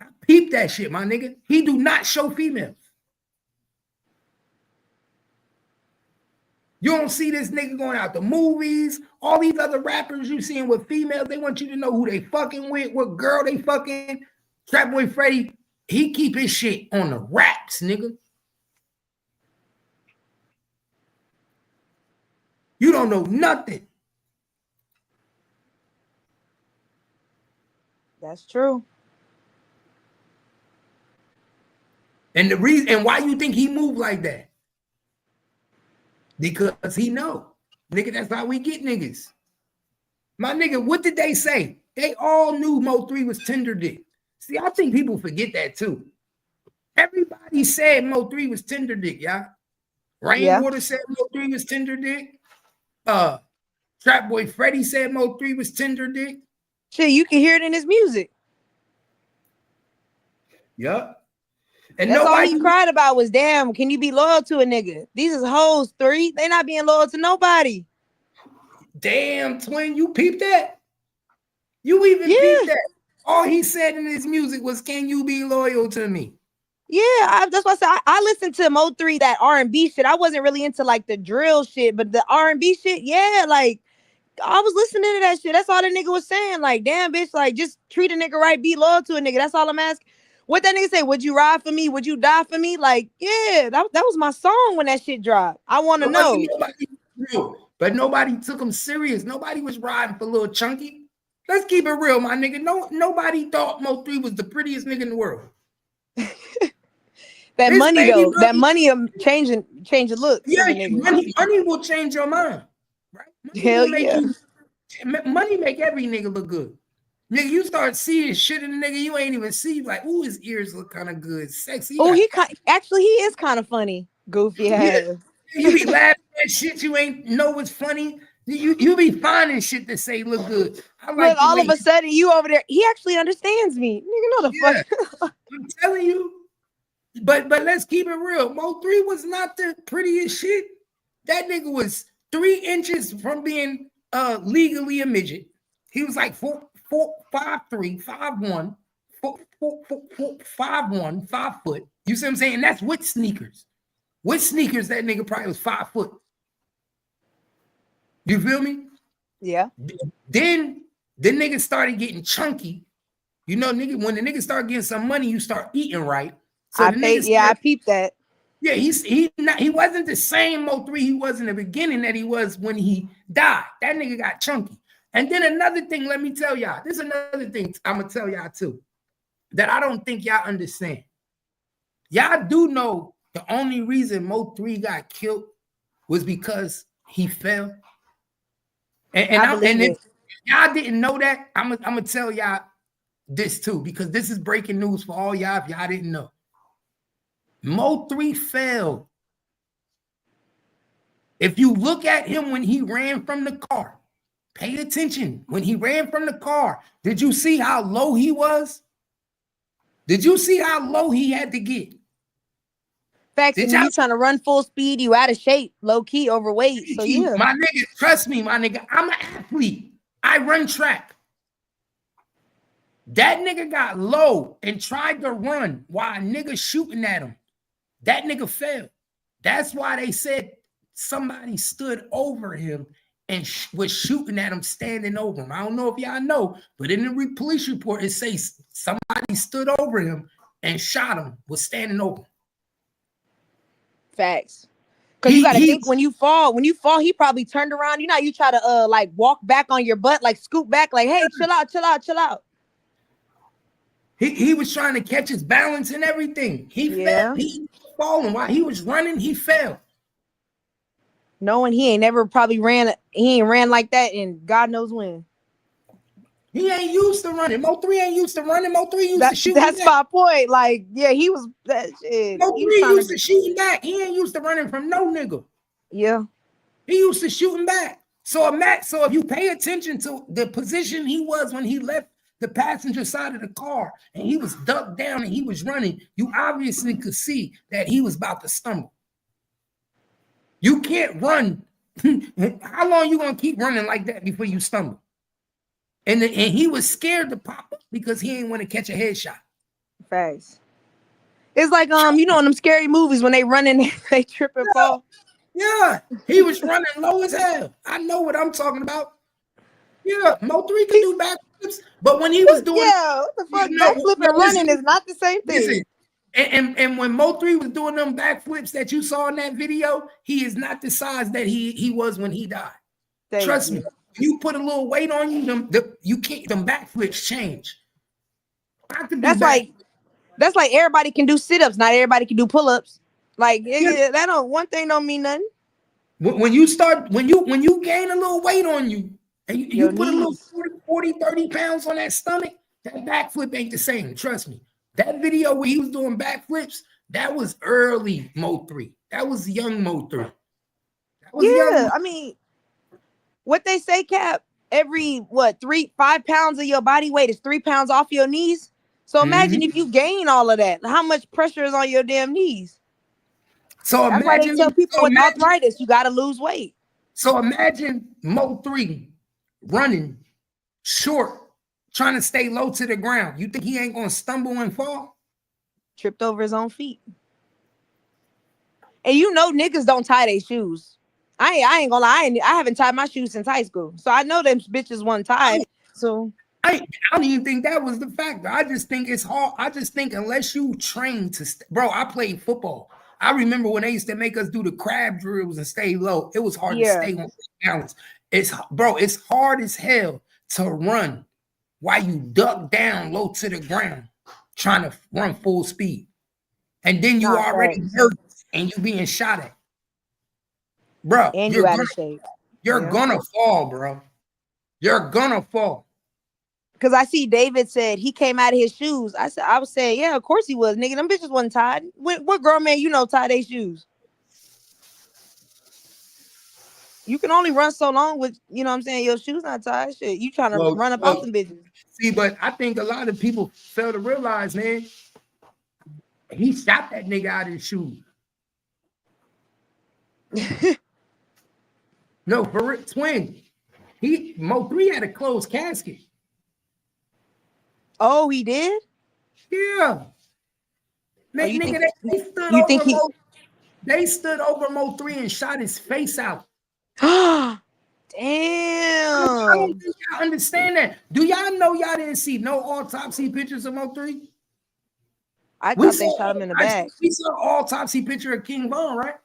Speaker 3: I peep that shit, my nigga. He do not show females. You don't see this nigga going out to movies. All these other rappers you seeing with females, they want you to know who they fucking with, what girl they fucking. Trap Boy Freddy, he keep his shit on the raps, nigga. You don't know nothing.
Speaker 8: That's true.
Speaker 3: And the reason and why you think he moved like that? Because he know. Nigga, that's how we get niggas. My nigga, what did they say? They all knew Mo3 was tender dick. See, I think people forget that too. Everybody said Mo3 was tender dick, y'all. Rainwater said Mo3 was tender dick. Trap Boy Freddy said Mo3 was tender dick.
Speaker 8: Shit, you can hear it in his music.
Speaker 3: Yup. And
Speaker 8: that's all he cried about was, damn, can you be loyal to a nigga? These is hoes, 3. They not being loyal to nobody.
Speaker 3: Damn, twin, you peeped that? You even peeped that? All he said in his music was, can you be loyal to me?
Speaker 8: Yeah, that's what I said. I listened to Mo3, that R&B shit. I wasn't really into like the drill shit, but the R&B shit, yeah, like I was listening to that shit. That's all the nigga was saying. Like, damn, bitch, like just treat a nigga right, be loyal to a nigga. That's all I'm asking. What that nigga say? Would you ride for me? Would you die for me? Like, yeah, that was my song when that shit dropped. I want to know.
Speaker 3: But nobody took him serious. Nobody was riding for Lil Chunky. Let's keep it real, my nigga. Nobody thought Mo3 was the prettiest nigga in the world.
Speaker 8: That his money though, brother, that money changing look.
Speaker 3: Yeah, money will change your mind, right? Money
Speaker 8: Hell yeah.
Speaker 3: Money make every nigga look good. Nigga, you start seeing shit in the nigga you ain't even see. Like, ooh, his ears look kind of good, sexy.
Speaker 8: Oh, he is kind of funny, goofy ass.
Speaker 3: You be laughing at shit you ain't know what's funny. You be finding shit to say look good. I like
Speaker 8: all of a sudden you over there. He actually understands me. Nigga, know the fuck.
Speaker 3: I'm telling you. But let's keep it real. Mo3 was not the prettiest shit. That nigga was 3 inches from being legally a midget. He was like 5'3", 5'1", 5'1", 5 foot. You see what I'm saying? That's with sneakers. With sneakers, that nigga probably was 5 foot. You feel me?
Speaker 8: Yeah.
Speaker 3: Then the nigga started getting chunky. You know, nigga, when the nigga start getting some money, you start eating right. So
Speaker 8: I peeped that.
Speaker 3: Yeah, he wasn't the same Mo3 he was in the beginning that he was when he died. That nigga got chunky. And then another thing, let me tell y'all. This is another thing I'm gonna tell y'all too, that I don't think y'all understand. Y'all do know the only reason Mo3 got killed was because he fell. And if y'all didn't know that, I'm gonna tell y'all this too, because this is breaking news for all y'all if y'all didn't know. Mo3 failed. If you look at him when he ran from the car, pay attention. When he ran from the car, did you see how low he was? Did you see how low he had to get?
Speaker 8: Facts, and you trying to run full speed, you out of shape, low key, overweight. So yeah.
Speaker 3: My nigga, trust me, my nigga. I'm an athlete. I run track. That nigga got low and tried to run while a nigga shooting at him. That nigga failed. That's why they said somebody stood over him and was shooting at him, standing over him. I don't know if y'all know, but in the police report, it says somebody stood over him and shot him, was standing over him.
Speaker 8: Facts. Because you got to think when you fall, he probably turned around. You know, you try to like walk back on your butt, like scoot back, like, hey, chill out.
Speaker 3: He was trying to catch his balance and everything. He fell. He was falling while he was running. He fell.
Speaker 8: Knowing he ain't never probably ran. He ain't ran like that in God knows when.
Speaker 3: He ain't used to running. Mo3 ain't used to running. Mo3 used to shooting.
Speaker 8: That's my point. Like, yeah, he was that shit.
Speaker 3: Mo3 used to shooting back. He ain't used to running from no nigga.
Speaker 8: Yeah.
Speaker 3: He used to shooting back. So if you pay attention to the position he was when he left the passenger side of the car and he was ducked down and he was running, you obviously could see that he was about to stumble. You can't run. How long you gonna keep running like that before you stumble? And he was scared to pop up because he ain't want to catch a headshot.
Speaker 8: Facts. It's like you know in them scary movies when they run and they trip and fall.
Speaker 3: Yeah, he was running low as hell. I know what I'm talking about. Yeah, Mo3 can do backflips, but when he was doing
Speaker 8: what the fuck, backflip and running is not the same thing.
Speaker 3: Listen, and when Mo3 was doing them backflips that you saw in that video, he is not the size that he was when he died. Trust me. You put a little weight on you, them backflips change.
Speaker 8: That's like everybody can do sit-ups, not everybody can do pull-ups. Like one thing don't mean nothing.
Speaker 3: When you gain a little weight on you and you put a little 40, 30 pounds on that stomach, that backflip ain't the same. Trust me. That video where he was doing backflips, that was early Mo3. That was young Mo3.
Speaker 8: I mean, what they say, Cap, every 5 pounds of your body weight is 3 pounds off your knees. So imagine if you gain all of that, how much pressure is on your damn knees?
Speaker 3: So
Speaker 8: that's why they tell people with arthritis, you got to lose weight.
Speaker 3: So imagine Mo3 running short, trying to stay low to the ground. You think he ain't gonna stumble and fall?
Speaker 8: Tripped over his own feet. And you know niggas don't tie their shoes. I ain't gonna lie, I haven't tied my shoes since high school. So I know them bitches wasn't tied. So
Speaker 3: I don't even think that was the factor. I just think it's hard. I just think unless you train to bro, I played football. I remember when they used to make us do the crab drills and stay low. It was hard to stay on balance. It's hard as hell to run while you duck down low to the ground trying to run full speed. And then you already nervous and you being shot at. Bro,
Speaker 8: and you're out of shape.
Speaker 3: You're gonna fall, bro. You're gonna fall.
Speaker 8: Because I see David said he came out of his shoes. I was saying, yeah, of course he was. Nigga, them bitches wasn't tied. What grown man tie their shoes? You can only run so long with, you know what I'm saying, your shoes not tied. Shit, you trying to run up off them bitches.
Speaker 3: See, but I think a lot of people fail to realize, man, he shot that nigga out of his shoes. No, for it, twin. Mo3 had a closed casket.
Speaker 8: Oh, he did?
Speaker 3: Yeah. Man, nigga, they stood over Mo3 and shot his face out.
Speaker 8: Damn.
Speaker 3: I don't think y'all understand that. Do y'all know y'all didn't see no autopsy pictures of Mo3?
Speaker 8: I thought they shot him in the back.
Speaker 3: We saw an autopsy picture of King Von, right?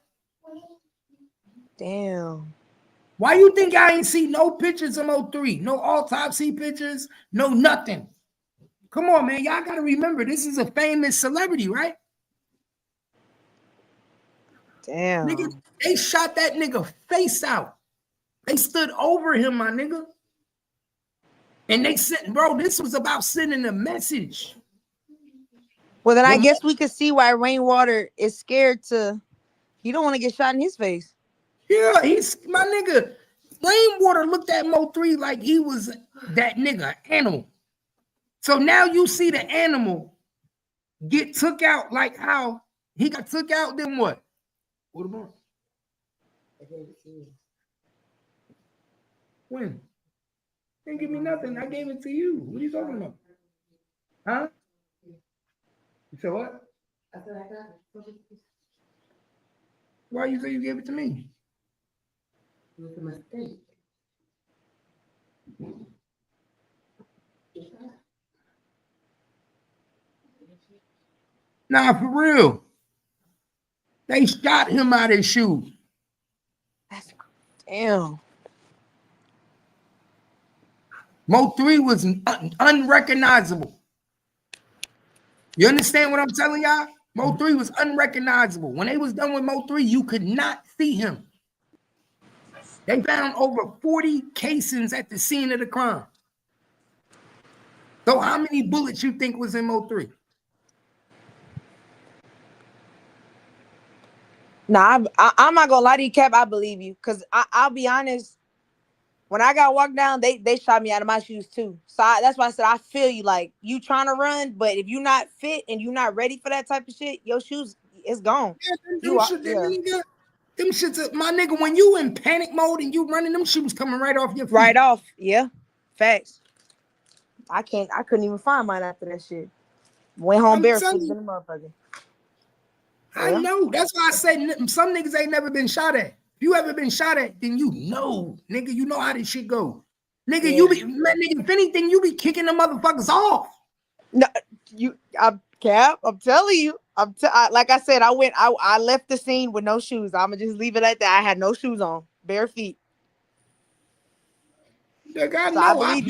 Speaker 8: Damn.
Speaker 3: Why you think I ain't see no pictures of Mo3? No autopsy pictures, no nothing. Come on, man. Y'all got to remember, this is a famous celebrity, right?
Speaker 8: Damn.
Speaker 3: Nigga, they shot that nigga face out. They stood over him, my nigga. And they sent, bro, this was about sending a message.
Speaker 8: Well, then I guess we could see why Rainwater is scared to, he don't want to get shot in his face.
Speaker 3: Yeah, he's, my nigga, Rainwater looked at Mo3 like he was that nigga, animal. So now you see the animal get took out like how he got took out, then what? What about? When? They didn't give me nothing. I gave it to you. What are you talking about? Huh? You said what?
Speaker 4: I said I got it.
Speaker 3: Why you say you gave it to me?
Speaker 4: It was a mistake.
Speaker 3: Nah, for real. They shot him out of his shoes.
Speaker 8: That's damn.
Speaker 3: Mo3 was unrecognizable. You understand what I'm telling y'all? Mo3 was unrecognizable. When they was done with Mo3, you could not see him. They found over 40 casings at the scene of the crime. So how many bullets you think was in Mo3?
Speaker 8: Nah, I'm not gonna lie to you, Cap. I believe you, cause I'll be honest. When I got walked down, they shot me out of my shoes too. So that's why I said I feel you. Like you trying to run, but if you're not fit and you're not ready for that type of shit, your shoes it's gone.
Speaker 3: Yeah, them shits, my nigga. When you in panic mode and you running, them shoes coming right off your feet.
Speaker 8: Right off, yeah, facts. I couldn't even find mine after that shit. Went home barefoot in the motherfucker.
Speaker 3: I know. That's why I said some niggas ain't never been shot at. If you ever been shot at, then you know, nigga, you know how this shit go. Nigga, you be, nigga, if anything, you be kicking the motherfuckers off.
Speaker 8: No, Cap, I'm telling you. Like I said, I left the scene with no shoes. I'ma just leave it at that. I had no shoes on, bare feet.
Speaker 3: Like, I know I've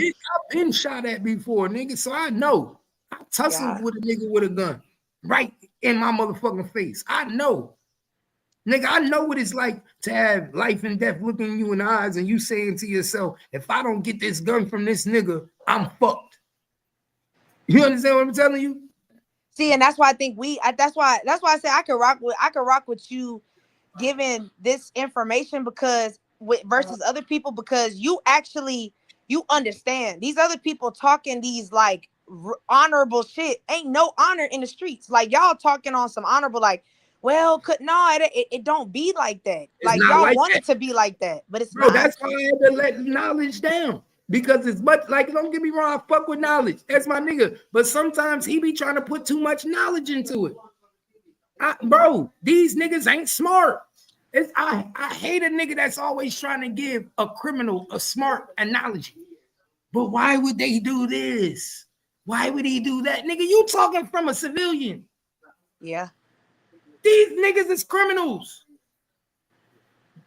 Speaker 3: been shot at before, nigga. So I know. I tussled with a nigga with a gun right in my motherfucking face. I know. Nigga, I know what it's like to have life and death looking you in the eyes and you saying to yourself, if I don't get this gun from this nigga, I'm fucked. You understand what I'm telling you?
Speaker 8: See, and that's why I think that's why I say I could rock with you giving this information because versus other people, because you understand these other people talking these like honorable shit. Ain't no honor in the streets. Like y'all talking on some honorable, like, well, it don't be like that. It's like y'all like want it to be like that, but it's not.
Speaker 3: That's why I had to let knowledge down. Because it's much like, don't get me wrong, I fuck with knowledge. That's my nigga. But sometimes he be trying to put too much knowledge into it. Bro, these niggas ain't smart. I hate a nigga that's always trying to give a criminal a smart analogy. But why would they do this? Why would he do that? Nigga, you talking from a civilian.
Speaker 8: Yeah.
Speaker 3: These niggas is criminals.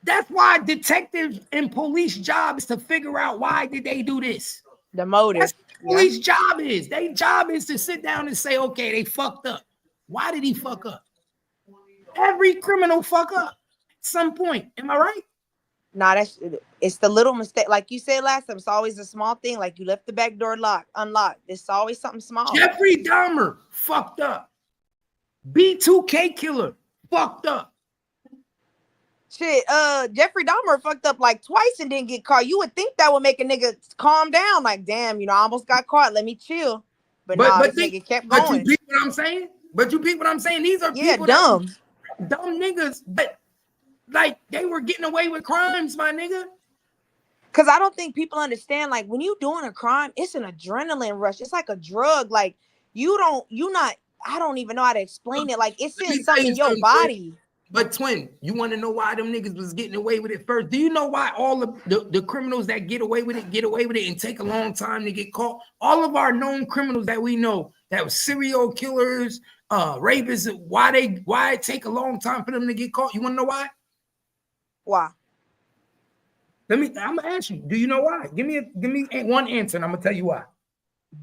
Speaker 3: That's why detectives and police job is to figure out why did they do this.
Speaker 8: The motive.
Speaker 3: That's what the police job is. Their job is to sit down and say, okay, they fucked up. Why did he fuck up? Every criminal fuck up at some point. Am I right?
Speaker 8: Nah, it's the little mistake. Like you said last time, it's always a small thing. Like you left the back door unlocked. It's always something small.
Speaker 3: Jeffrey Dahmer fucked up. B2K killer fucked up.
Speaker 8: Shit, Jeffrey Dahmer fucked up like twice and didn't get caught. You would think that would make a nigga calm down. Like, damn, I almost got caught. Let me chill. But this nigga kept going.
Speaker 3: But you peep what I'm saying? These are people
Speaker 8: dumb
Speaker 3: niggas, but like they were getting away with crimes, my nigga.
Speaker 8: Cause I don't think people understand, like when you doing a crime, it's an adrenaline rush. It's like a drug. Like I don't even know how to explain it. Like it's in something in your body.
Speaker 3: But twin, you want to know why them niggas was getting away with it first? Do you know why all of the criminals that get away with it and take a long time to get caught? All of our known criminals that we know that was serial killers, rapists, why it take a long time for them to get caught? You want to know why?
Speaker 8: Why?
Speaker 3: I'm gonna ask you. Do you know why? Give me one answer, and I'm gonna tell you why.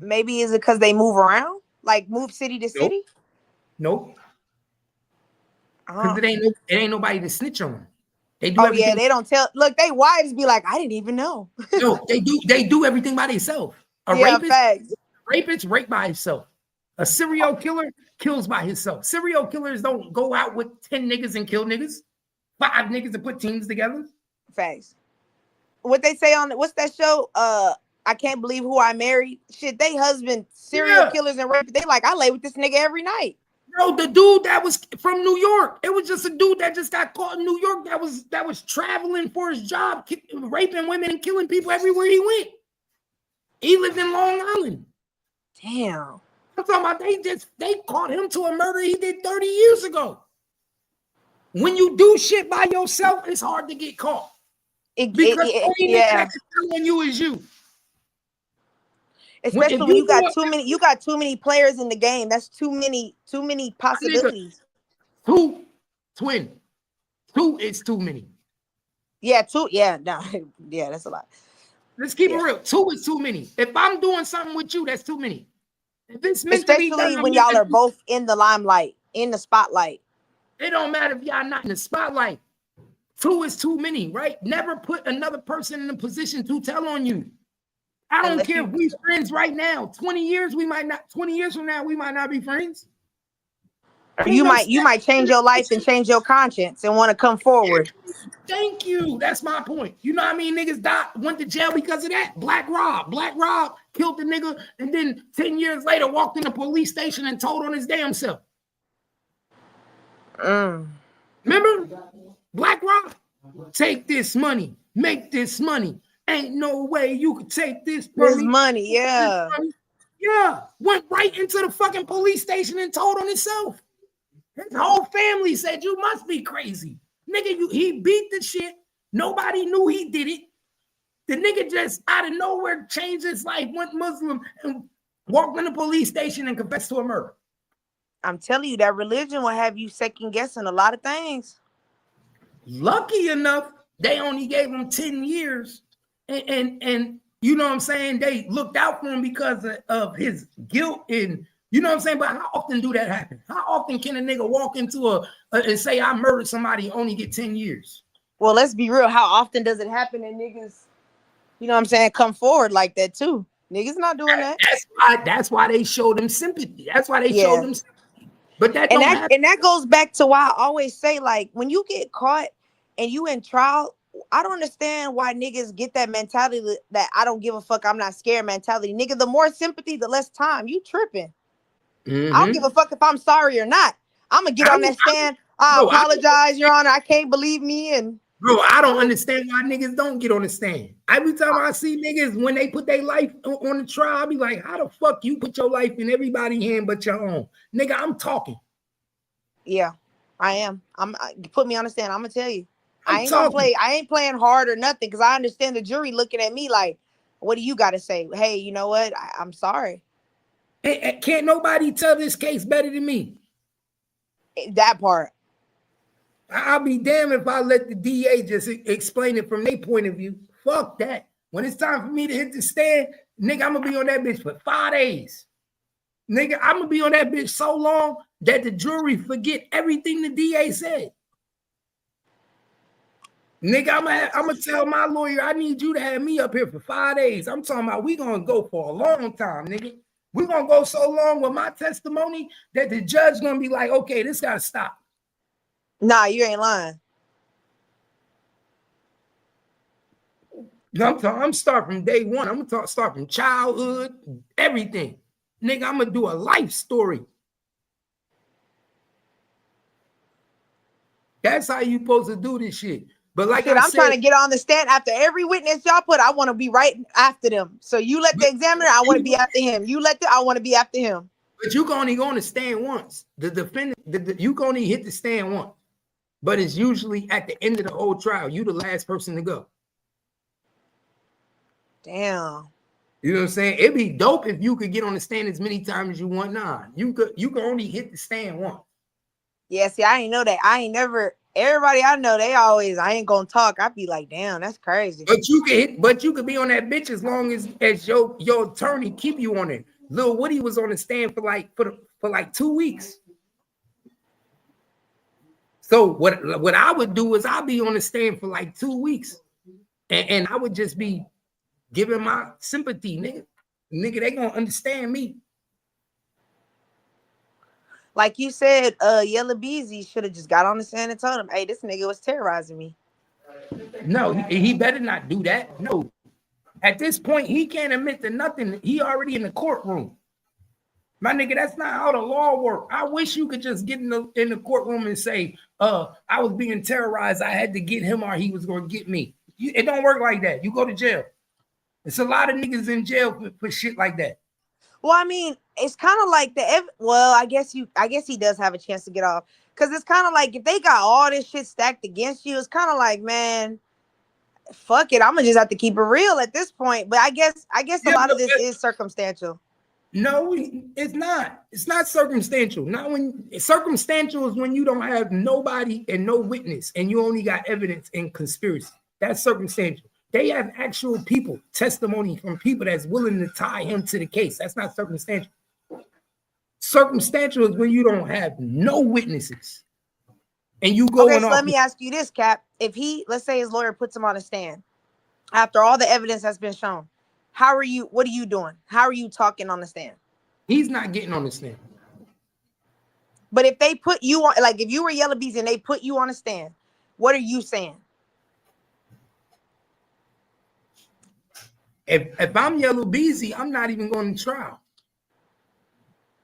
Speaker 8: Maybe is it because they move around, like move city to city?
Speaker 3: Nope. Because it ain't nobody to snitch on them. They do
Speaker 8: Oh
Speaker 3: everything.
Speaker 8: yeah, they don't tell. Look, they wives be like, I didn't even know.
Speaker 3: No, they do everything by themselves. A
Speaker 8: Yeah, facts.
Speaker 3: rapist rape by himself. A serial killer kills by himself. Serial killers don't go out with 10 niggas and kill niggas. 5 niggas and put teams together.
Speaker 8: Facts. What they say on what's that show? I Can't Believe Who I Married. Shit, they husband serial killers and rapists. They like, I lay with this nigga every night.
Speaker 3: Bro, the dude that was from New York, it was just a dude that just got caught in New York that was traveling for his job, raping women and killing people everywhere he went. He lived in Long Island.
Speaker 8: Damn.
Speaker 3: I'm talking about they caught him to a murder he did 30 years ago. When you do shit by yourself, it's hard to get caught. Because only nigga that's telling you is you.
Speaker 8: Especially when you got too many players in the game. That's too many possibilities.
Speaker 3: Two is too many.
Speaker 8: Yeah, 2. Yeah, no, yeah, that's a lot.
Speaker 3: Let's keep it real. 2 is too many. If I'm doing something with you, that's too many. If it's meant to be
Speaker 8: Especially
Speaker 3: done,
Speaker 8: when y'all are both in the limelight, in the spotlight.
Speaker 3: It don't matter if y'all not in the spotlight. 2 is too many, right? Never put another person in a position to tell on you. I don't care if we're friends right now. 20 years from now, we might not be friends.
Speaker 8: You might change your life and change your conscience and want to come forward.
Speaker 3: Thank you. That's my point. You know what I mean? Niggas went to jail because of that. Black Rob killed the nigga and then 10 years later walked in the police station and told on his damn self. Remember? Black Rob? Take this money. Make this money. Ain't no way you could take this
Speaker 8: money. Yeah.
Speaker 3: Yeah. Went right into the fucking police station and told on himself. His whole family said, you must be crazy. Nigga, he beat the shit. Nobody knew he did it. The nigga just out of nowhere changed his life, went Muslim, and walked in the police station and confessed to a murder.
Speaker 8: I'm telling you, that religion will have you second guessing a lot of things.
Speaker 3: Lucky enough, they only gave him 10 years. And you know what I'm saying? They looked out for him because of his guilt. And you know what I'm saying? But how often do that happen? How often can a nigga walk into and say, I murdered somebody and only get 10 years?
Speaker 8: Well, let's be real. How often does it happen and niggas, you know what I'm saying, come forward like that too? Niggas not doing that.
Speaker 3: That's why they showed him sympathy. That's why they showed him sympathy. But that
Speaker 8: goes back to why I always say, like, when you get caught and you in trial, I don't understand why niggas get that mentality that I don't give a fuck, I'm not scared mentality. Nigga, the more sympathy, the less time. You tripping. I don't give a fuck if I'm sorry or not. I'm gonna get on that stand. I apologize, Your Honor. I can't believe me. And
Speaker 3: bro, I don't understand why niggas don't get on the stand. Every time I see niggas, when they put their life on the trial, I be like, how the fuck you put your life in everybody's hand but your own? Nigga, I'm talking.
Speaker 8: Yeah, I am. Put me on the stand. I'm gonna tell you. I ain't playing hard or nothing because I understand the jury looking at me like, what do you got to say? Hey, you know what? I'm sorry.
Speaker 3: Can't nobody tell this case better than me.
Speaker 8: That part.
Speaker 3: I'll be damned if I let the DA just explain it from their point of view. Fuck that. When it's time for me to hit the stand, nigga, I'm going to be on that bitch for 5 days. Nigga, I'm going to be on that bitch so long that the jury forget everything the DA said. Nigga, I'm gonna tell my lawyer, I need you to have me up here for 5 days. I'm talking about we gonna go for a long time, nigga. We're gonna go so long with my testimony that the judge gonna be like, okay, this gotta stop.
Speaker 8: Nah, you ain't lying.
Speaker 3: I'm starting from day one. I'm gonna start from childhood, everything. Nigga, I'm gonna do a life story. That's how you supposed to do this shit. But like
Speaker 8: I'm trying to get on the stand after every witness y'all put. I want to be right after them. So you let the examiner, I want to be after him. I want to be after him.
Speaker 3: But you can only go on the stand once. The defendant, you can only hit the stand once. But it's usually at the end of the whole trial. You the last person to go.
Speaker 8: Damn.
Speaker 3: You know what I'm saying? It'd be dope if you could get on the stand as many times as you want. Nah, you can only hit the stand once.
Speaker 8: Yeah, see, I ain't know that. I ain't never. Everybody I know, they always, I ain't gonna talk. I'd be like, damn, that's crazy.
Speaker 3: But you could be on that bitch as long as your attorney keep you on it. Lil Woody was on the stand for like 2 weeks. So what I would do is I'd be on the stand for like 2 weeks, and I would just be giving my sympathy, nigga. Nigga, they gonna understand me.
Speaker 8: Like you said, Yellow Beezy should have just got on the stand and told him, "Hey, this nigga was terrorizing me."
Speaker 3: No, he better not do that. No, at this point, he can't admit to nothing. He already in the courtroom. My nigga, that's not how the law works. I wish you could just get in the courtroom and say, I was being terrorized. I had to get him or he was going to get me. It don't work like that. You go to jail. It's a lot of niggas in jail for shit like that.
Speaker 8: Well, I mean, it's kind of like I guess he does have a chance to get off. Because it's kind of like if they got all this shit stacked against you, it's kind of like, man, fuck it. I'm going to just have to keep it real at this point. But I guess a lot of this is circumstantial.
Speaker 3: No, it's not. It's not circumstantial. Not when circumstantial is when you don't have nobody and no witness and you only got evidence and conspiracy. That's circumstantial. They have actual people, testimony from people that's willing to tie him to the case. That's not circumstantial. Circumstantial is when you don't have no witnesses and you go.
Speaker 8: Okay, so let me ask you this, Cap. If let's say his lawyer puts him on the stand after all the evidence has been shown, what are you doing? How are you talking on the stand?
Speaker 3: He's not getting on the stand.
Speaker 8: But if they put you on, like if you were Yellow Beezy and they put you on a stand, what are you saying?
Speaker 3: If I'm Yellow Beezy, I'm not even going to trial.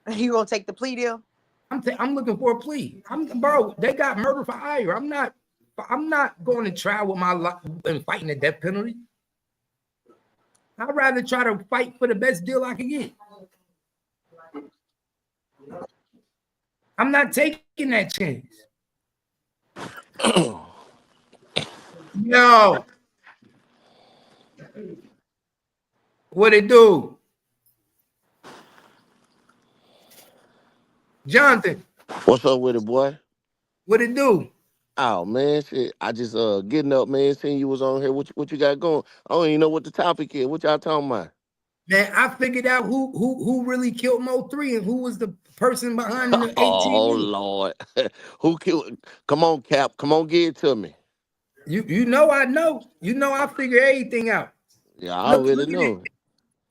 Speaker 8: You gonna take the plea deal?
Speaker 3: I'm looking for a plea. Bro, they got murder for hire. I'm not going to trial with my life and fighting the death penalty. I'd rather try to fight for the best deal I can get. I'm not taking that chance. Yo. What it do? Jonathan.
Speaker 11: What's up with it, boy?
Speaker 3: What it do?
Speaker 11: Oh man, shit. I just getting up, man, seeing you was on here. What you got going? I don't even know what the topic is. What y'all talking about?
Speaker 3: Man, I figured out who really killed Mo3 and who was the person behind the 18
Speaker 11: Oh
Speaker 3: minutes.
Speaker 11: Lord. Who killed? Come on, Cap. Come on, get it to me.
Speaker 3: You know I know. You know I figure everything out.
Speaker 11: Yeah, I already know.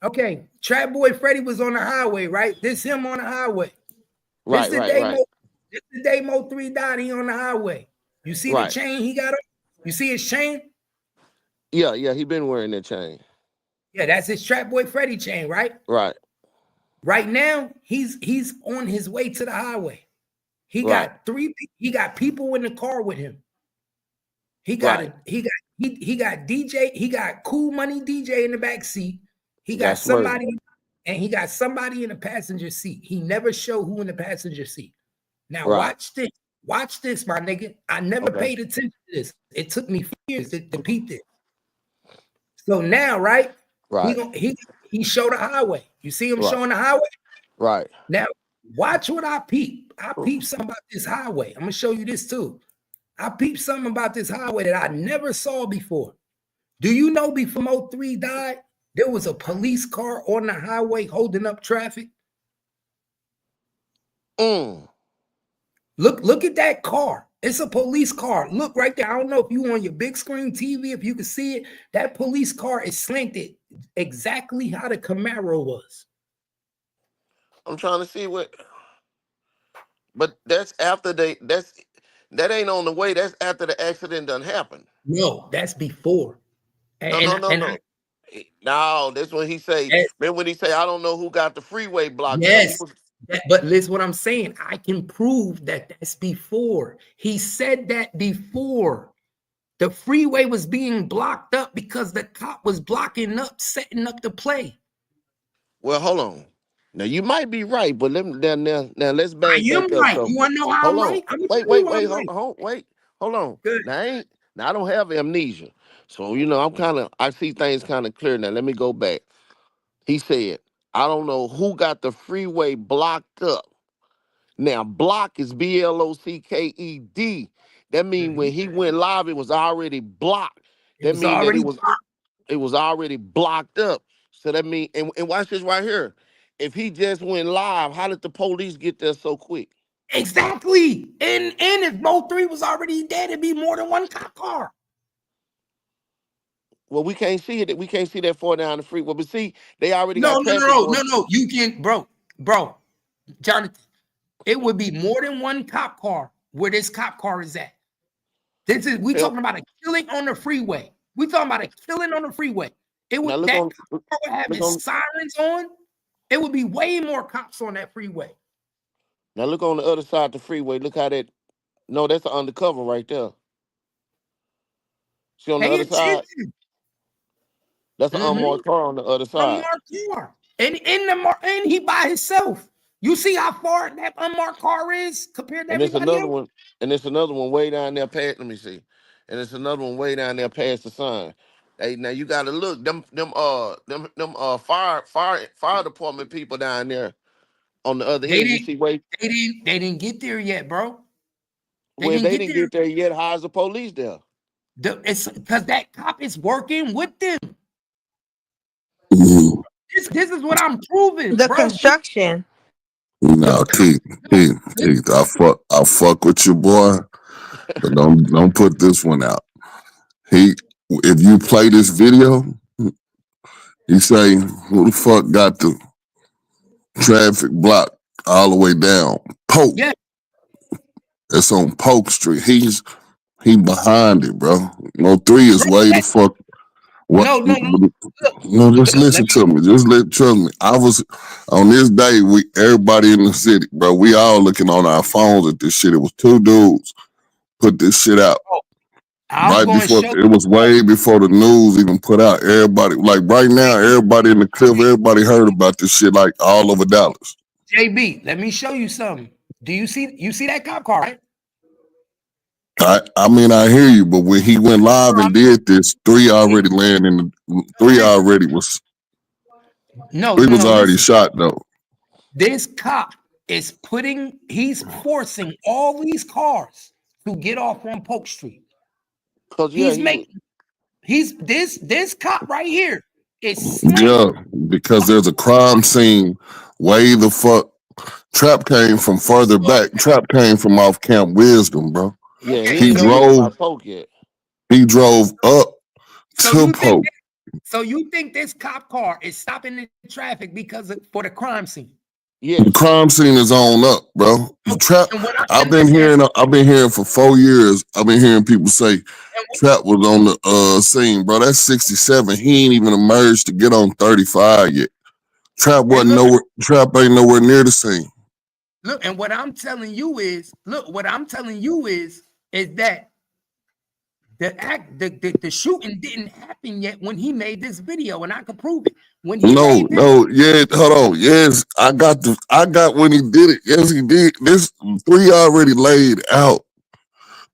Speaker 3: Okay, Trap Boy Freddy was on the highway, right? This him on the highway.
Speaker 11: Right.
Speaker 3: This the day Mo3 died. He on the highway. You see the chain he got on? You see his chain?
Speaker 11: Yeah, he been wearing that chain.
Speaker 3: Yeah, that's his Trap Boy Freddy chain, right?
Speaker 11: Right.
Speaker 3: Right now, he's on his way to the highway. He got people in the car with him. He got DJ, he got Cool Money DJ in the back seat. He got somebody, and he got somebody in the passenger seat. He never showed who in the passenger seat. Now watch this. Watch this, my nigga. I never paid attention to this. It took me years to peep this. So now, right? He showed the highway. You see him showing the highway?
Speaker 11: Right.
Speaker 3: Now, watch what I peep. I peep something about this highway. I'm gonna show you this too. I peeped something about this highway that I never saw before. Do you know before Mo3 died, there was a police car on the highway holding up traffic? Look at that car. It's a police car. Look right there. I don't know if you on your big screen TV, if you can see it. That police car is slanted exactly how the Camaro was.
Speaker 11: I'm trying to see what, but that's after that ain't on the way. That's after the accident done happened.
Speaker 3: No, that's before.
Speaker 11: No. No, that's when he say, remember when he say, I don't know who got the freeway blocked.
Speaker 3: Yes. But listen what I'm saying. I can prove that that's before. He said that before. The freeway was being blocked up because the cop was blocking up, setting up the play.
Speaker 11: Well, hold on. Now you might be right, but now let's back
Speaker 3: I am
Speaker 11: up.
Speaker 3: right. You want to know how I'm right?
Speaker 11: Wait. Hold on.
Speaker 3: Good.
Speaker 11: Now I don't have amnesia, so I see things kind of clear now. Let me go back. He said, I don't know who got the freeway blocked up. Now, block is BLOCKED. That means when he went live, it was already blocked. That means that it was already blocked up. So that means, and watch this right here. If he just went live, how did the police get there so quick?
Speaker 3: Exactly. And if Mo3 was already dead, it'd be more than one cop car.
Speaker 11: Well, we can't see it. We can't see that far down the freeway. But see, they already got traffic going.
Speaker 3: No. You can, bro, Jonathan. It would be more than one cop car where this cop car is at. We talking about a killing on the freeway. We talking about a killing on the freeway. It would that cop car would have its sirens on. It would be way more cops on that freeway.
Speaker 11: Now look on the other side of the freeway. Look how that. No, that's an undercover right there. See on the other side. That's an unmarked car on the other side.
Speaker 3: Unmarked car, and he by himself. You see how far that unmarked car is compared to everybody else?
Speaker 11: And there's another one way down there past. Let me see. And there's another one way down there past the sign. Hey, now you gotta look them fire department people down there on the other end. You see, wait.
Speaker 3: They didn't get there yet, bro.
Speaker 11: They didn't get there yet. How's the police there?
Speaker 3: It's because that cop is working with them. This is what I'm proving.
Speaker 8: The construction.
Speaker 9: No, Keith, I fuck with you, boy, but don't put this one out. If you play this video, he say, who the fuck got the traffic blocked all the way down Polk?
Speaker 3: Yeah.
Speaker 9: It's on Polk Street. He behind it, bro. Mo3 is way the fuck. What? No, just listen to me. Trust me. I was on this day. Everybody in the city, bro. We all looking on our phones at this shit. It was 2 dudes put this shit out. Right before it was way before the news even put out. Everybody, like right now, everybody in the clip, everybody heard about this shit like all over Dallas.
Speaker 3: JB, let me show you something. Do you see that cop car, right?
Speaker 9: I mean, I hear you, but when he went live and did this, 3 already landed in the 3 already was. No, 3 was already shot though.
Speaker 3: This cop is he's forcing all these cars to get off on Polk Street. This cop right here is
Speaker 9: because there's a crime scene way the fuck. Trap came from further back. Trap came from off Camp Wisdom, bro.
Speaker 11: Yeah, he drove.
Speaker 9: He drove up to Polk.
Speaker 3: So you think this cop car is stopping the traffic for the crime scene?
Speaker 9: Yeah, the crime scene is on up, bro. Trap. I've been hearing for 4 years. I've been hearing people say Trap was on the scene, bro. That's 67. He ain't even emerged to get on 35 yet. Trap ain't nowhere near the scene.
Speaker 3: Look, and what I'm telling you is that the shooting didn't happen yet when he made this video, and I can prove it.
Speaker 9: Hold on. Yes, I got when he did it. Yes, he did. This 3 already laid out.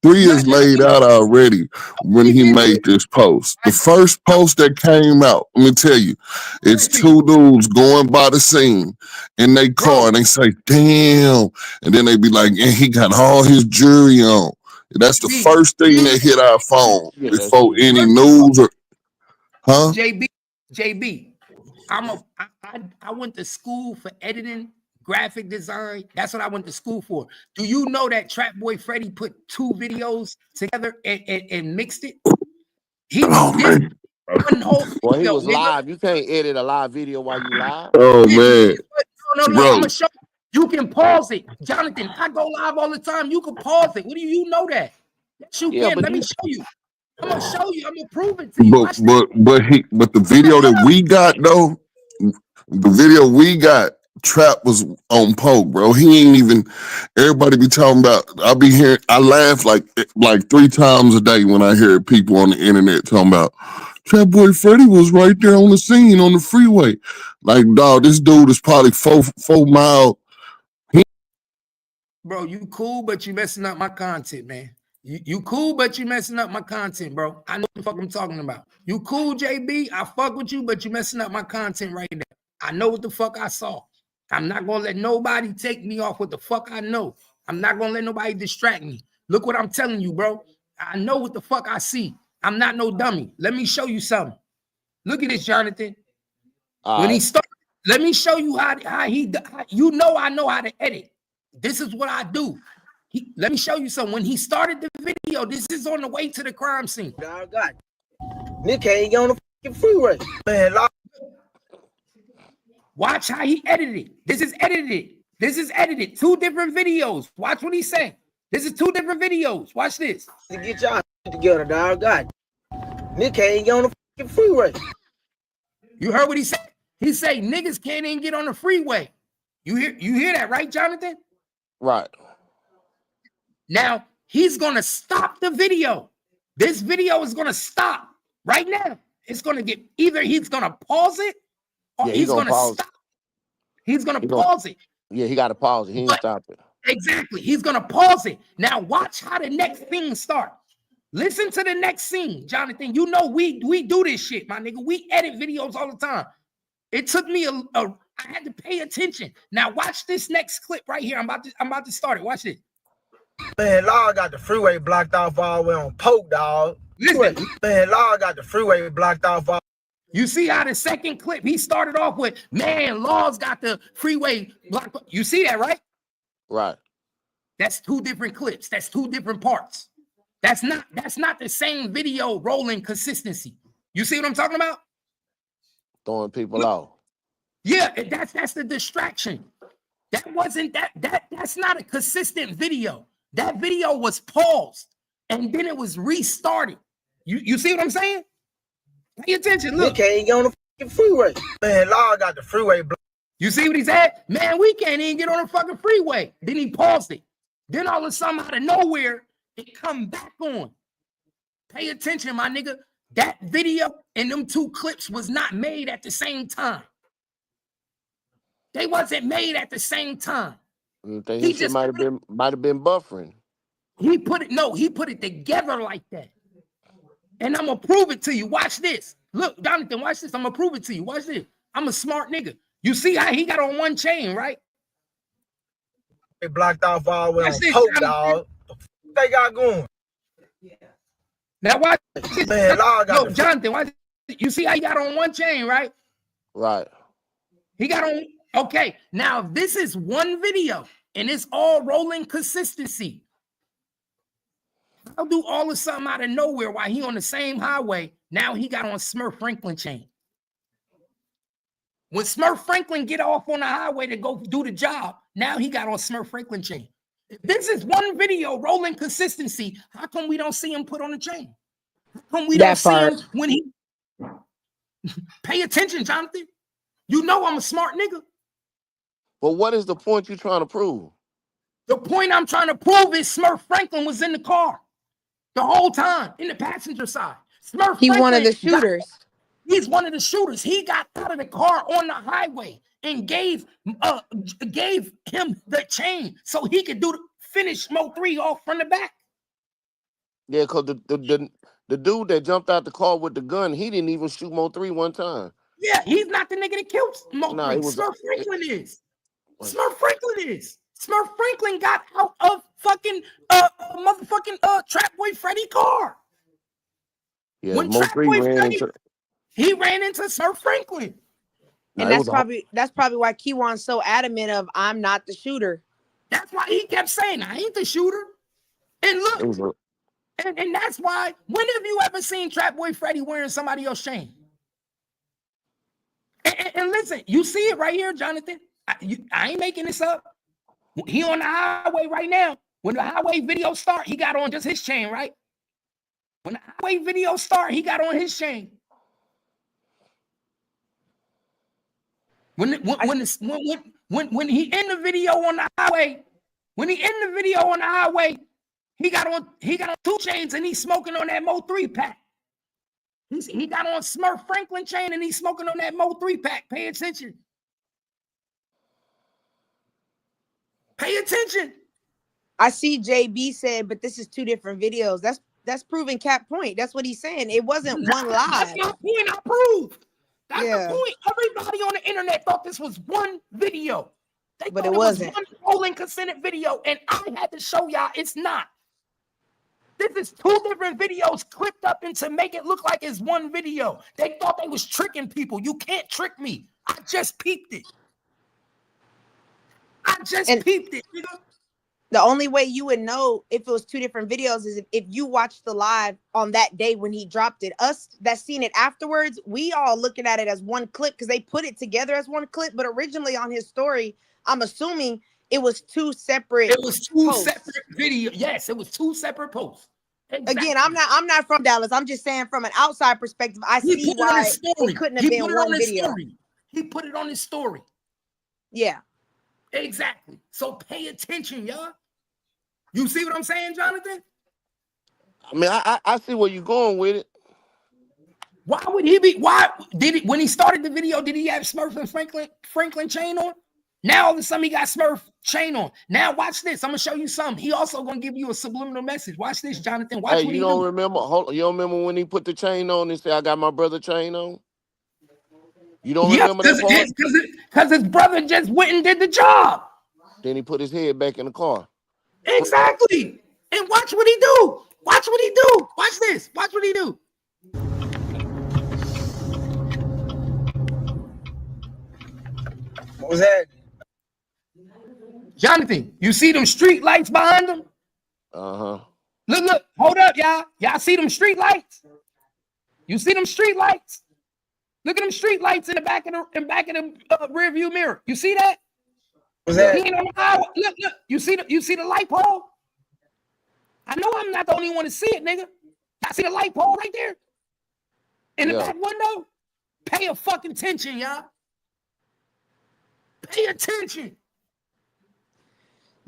Speaker 9: 3 is laid out already when he made this post. The first post that came out, let me tell you, it's 2 dudes going by the scene in their car, and they say, damn. And then they be like, and he got all his jewelry on. That's the first thing that hit our phone before any news or, huh?
Speaker 3: JB, I went to school for editing, graphic design. That's what I went to school for. Do you know that Trap Boy Freddy put 2 videos together and mixed it? He did one whole video.
Speaker 11: Well, he was live. You can't edit a live video while you live.
Speaker 9: Oh man.
Speaker 3: No. I'm gonna show you. You can pause it. Jonathan, I go live all the time. You can pause it. What do you know that? Yes, you can. Let me show you. I'm gonna show you. I'm gonna prove it to you.
Speaker 9: But the video that we got though, the video we got, Trap was on Polk, bro. He ain't even. Everybody be talking about. I laugh like 3 times a day when I hear people on the internet talking about Trap Boy Freddy was right there on the scene on the freeway. Like, dog, this dude is probably 4 miles.
Speaker 3: Bro, you cool, but you messing up my content, man. You cool, but you messing up my content, bro. I know what the fuck I'm talking about. You cool, JB? I fuck with you, but you messing up my content right now. I know what the fuck I saw. I'm not gonna let nobody take me off what the fuck I know. I'm not gonna let nobody distract me. Look what I'm telling you, bro. I know what the fuck I see. I'm not no dummy. Let me show you something. Look at this, Jonathan. When he started, let me show you how I know how to edit. this is what I do. Let me show you something. When he started the video, this is on the way to the crime scene.
Speaker 6: Oh, God. Nick ain't on the fucking freeway. Man,
Speaker 3: watch how he edited it. This is edited. This is edited. 2 different videos. Watch what he's saying. This is 2 different videos. Watch this.
Speaker 6: To get y'all together, dog. God. Nick ain't on the fucking freeway.
Speaker 3: You heard what he said? He say niggas can't even get on the freeway. You hear that, right, Jonathan?
Speaker 11: Right.
Speaker 3: Now, he's going to stop the video. This video is going to stop right now. It's going to get, either he's going to pause it or he's going to stop. He's going to pause it.
Speaker 11: Yeah, he got to pause it. He ain't stopped it.
Speaker 3: Exactly. He's going to pause it. Now, watch how the next thing starts. Listen to the next scene, Jonathan. You know we do this shit, my nigga. We edit videos all the time. It took me I had to pay attention. Now, watch this next clip right here. I'm about to start it. Watch this.
Speaker 6: Man, Law got the freeway blocked off all the way on Polk, dog.
Speaker 3: Listen.
Speaker 6: Man, Law got the freeway blocked off all.
Speaker 3: You see how the second clip, he started off with, man, Law's got the freeway blocked. You see that, right?
Speaker 11: Right.
Speaker 3: That's 2 different clips. That's 2 different parts. That's not the same video rolling consistency. You see what I'm talking about?
Speaker 11: Throwing people off.
Speaker 3: Yeah, that's the distraction. That wasn't that's not a consistent video. That video was paused and then it was restarted. You see what I'm saying? Pay attention. Look.
Speaker 6: Nick ain't on the fucking freeway. Man, Law got the freeway blocked.
Speaker 3: You see what he said? Man, we can't even get on the fucking freeway. Then he paused it. Then all of a sudden, out of nowhere, it come back on. Pay attention, my nigga. That video and them 2 clips was not made at the same time. They wasn't made at the same time.
Speaker 11: He just might have been buffering.
Speaker 3: He put it together like that. And I'm gonna prove it to you. Watch this. Look, Jonathan, watch this. I'm gonna prove it to you. Watch this. I'm a smart nigga. You see how he got on 1 chain, right?
Speaker 6: They blocked off all the way on Polk, dog. The fuck they got going?
Speaker 3: Yeah. Now watch this.
Speaker 6: Man,
Speaker 3: no, Jonathan, watch this. You see how he got on 1 chain, right?
Speaker 11: Right.
Speaker 3: He got on. Okay. Now, if this is 1 video and it's all rolling consistency, I'll do all of something out of nowhere while he on the same highway. Now he got on Smurf Franklin chain. When Smurf Franklin get off on the highway to go do the job, now he got on Smurf Franklin chain. If this is 1 video rolling consistency, how come we don't see him put on the chain? How come we don't see him when he... Pay attention, Jonathan. You know I'm a smart nigga.
Speaker 11: But what is the point you're trying to prove?
Speaker 3: The point I'm trying to prove is Smurf Franklin was in the car the whole time, in the passenger side. Smurf
Speaker 8: He's
Speaker 3: Franklin
Speaker 8: one of the shooters.
Speaker 3: He's one of the shooters. He got out of the car on the highway and gave him the chain so he could finish Mo3 off from the back.
Speaker 11: Yeah, because the dude that jumped out the car with the gun, he didn't even shoot Mo3 one time.
Speaker 3: Yeah, he's not the nigga that killed Mo3.
Speaker 11: No,
Speaker 3: Smurf Franklin is. Smurf Franklin is. Smurf Franklin got out of fucking motherfucking Trap Boy Freddy car.
Speaker 11: Yeah,
Speaker 3: when
Speaker 11: Mo3
Speaker 3: he ran into Smurf Franklin.
Speaker 8: And that's probably why Keywan's so adamant of I'm not the shooter.
Speaker 3: That's why he kept saying I ain't the shooter. And look, and that's why, when have you ever seen Trap Boy Freddy wearing somebody else's chain? And listen, you see it right here, Jonathan. I ain't making this up. He on the highway right now. When the highway video start, he got on just his chain, right? When the highway video start, he got on his chain. When he in the video on the highway, he got on 2 chains and he's smoking on that Mo3 pack. He got on Smurf Franklin chain and he's smoking on that Mo3 pack. Pay attention. Pay attention.
Speaker 8: I see JB said, but this is 2 different videos. That's proving Cap point. That's what he's saying. It wasn't one live.
Speaker 3: That's my point. I proved. That's the point. Everybody on the internet thought this was 1 video.
Speaker 8: But it wasn't.
Speaker 3: Was 1 rolling consented video, and I had to show y'all it's not. This is 2 different videos clipped up into make it look like it's 1 video. They thought they was tricking people. You can't trick me. I just peeped it. I just peeped it, nigga.
Speaker 8: The only way you would know if it was two different videos is if you watched the live on that day when he dropped it. Us that seen it afterwards, we all looking at it as one clip because they put it together as one clip. But originally on his story, I'm assuming it was two separate.
Speaker 3: It was two separate videos. Yes, it was two separate posts.
Speaker 8: Exactly. Again, I'm not from Dallas. I'm just saying from an outside perspective, I see why it couldn't have been one video.
Speaker 3: He put it on his story.
Speaker 8: Yeah.
Speaker 3: Exactly. So pay attention, y'all. You see what I'm saying, Jonathan?
Speaker 11: I mean, I see where you're going with it.
Speaker 3: Why would he be? Why did it when he started the video? Did he have Smurf and Franklin chain on? Now all of a sudden he got Smurf chain on. Now watch this. I'm gonna show you something. He also gonna give you a subliminal message. Watch this, Jonathan. Watch what he do.
Speaker 11: You don't remember when he put the chain on and said, "I got my brother chain on"? You don't remember that part?
Speaker 3: Because his brother just went and did the job.
Speaker 11: Then he put his head back in the car.
Speaker 3: Exactly. And watch what he do. Watch what he do. Watch this. Watch what he do.
Speaker 6: What was that?
Speaker 3: Jonathan, you see them street lights behind him?
Speaker 11: Uh-huh.
Speaker 3: Look, hold up, y'all. Y'all see them street lights? You see them street lights? Look at them street lights in the back of the rear view mirror. You see that?
Speaker 6: He
Speaker 3: ain't on the highway. Look. You see the light pole? I know I'm not the only one to see it, nigga. I see the light pole right there in the back window. Pay a fucking attention, y'all. Pay attention.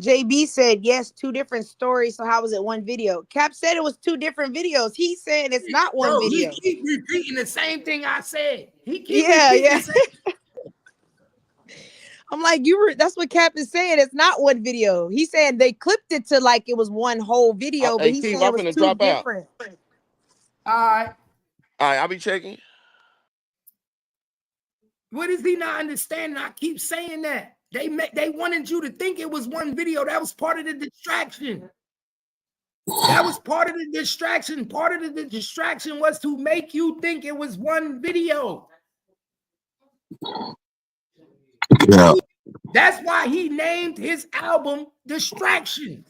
Speaker 8: JB said, yes, two different stories. So how was it one video? Cap said it was two different videos. He said it's not one video.
Speaker 3: He keep repeating the same thing I said. He keep
Speaker 8: I'm like, that's what Cap is saying. It's not one video. He said they clipped it to like it was one whole video, but he said it was two different.
Speaker 3: All right,
Speaker 11: I'll be checking.
Speaker 3: What is he not understanding? I keep saying that. They wanted you to think it was one video. That was part of the distraction. That was part of the distraction. Part of the distraction was to make you think it was one video.
Speaker 9: Yeah.
Speaker 3: That's why he named his album Distraction.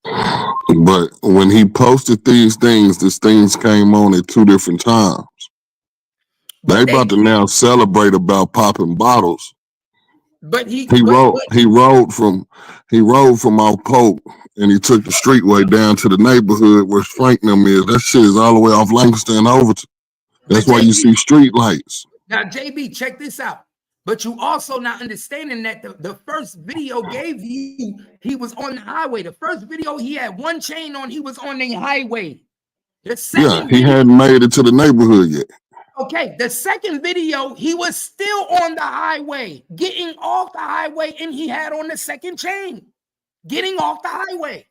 Speaker 9: But when he posted these things came on at two different times. They about to now celebrate about popping bottles.
Speaker 3: But he
Speaker 9: rode from off Pope and he took the streetway down to the neighborhood where Franklin is. That shit is all the way off Lancaster and Overton. That's why you see street lights.
Speaker 3: Now, JB, check this out. But you also not understanding that the first video gave you he was on the highway. The first video he had one chain on. He was on the highway. The second
Speaker 9: he hadn't made it to the neighborhood yet.
Speaker 3: Okay, the second video, he was still on the highway, getting off the highway, and he had on the second chain, getting off the highway.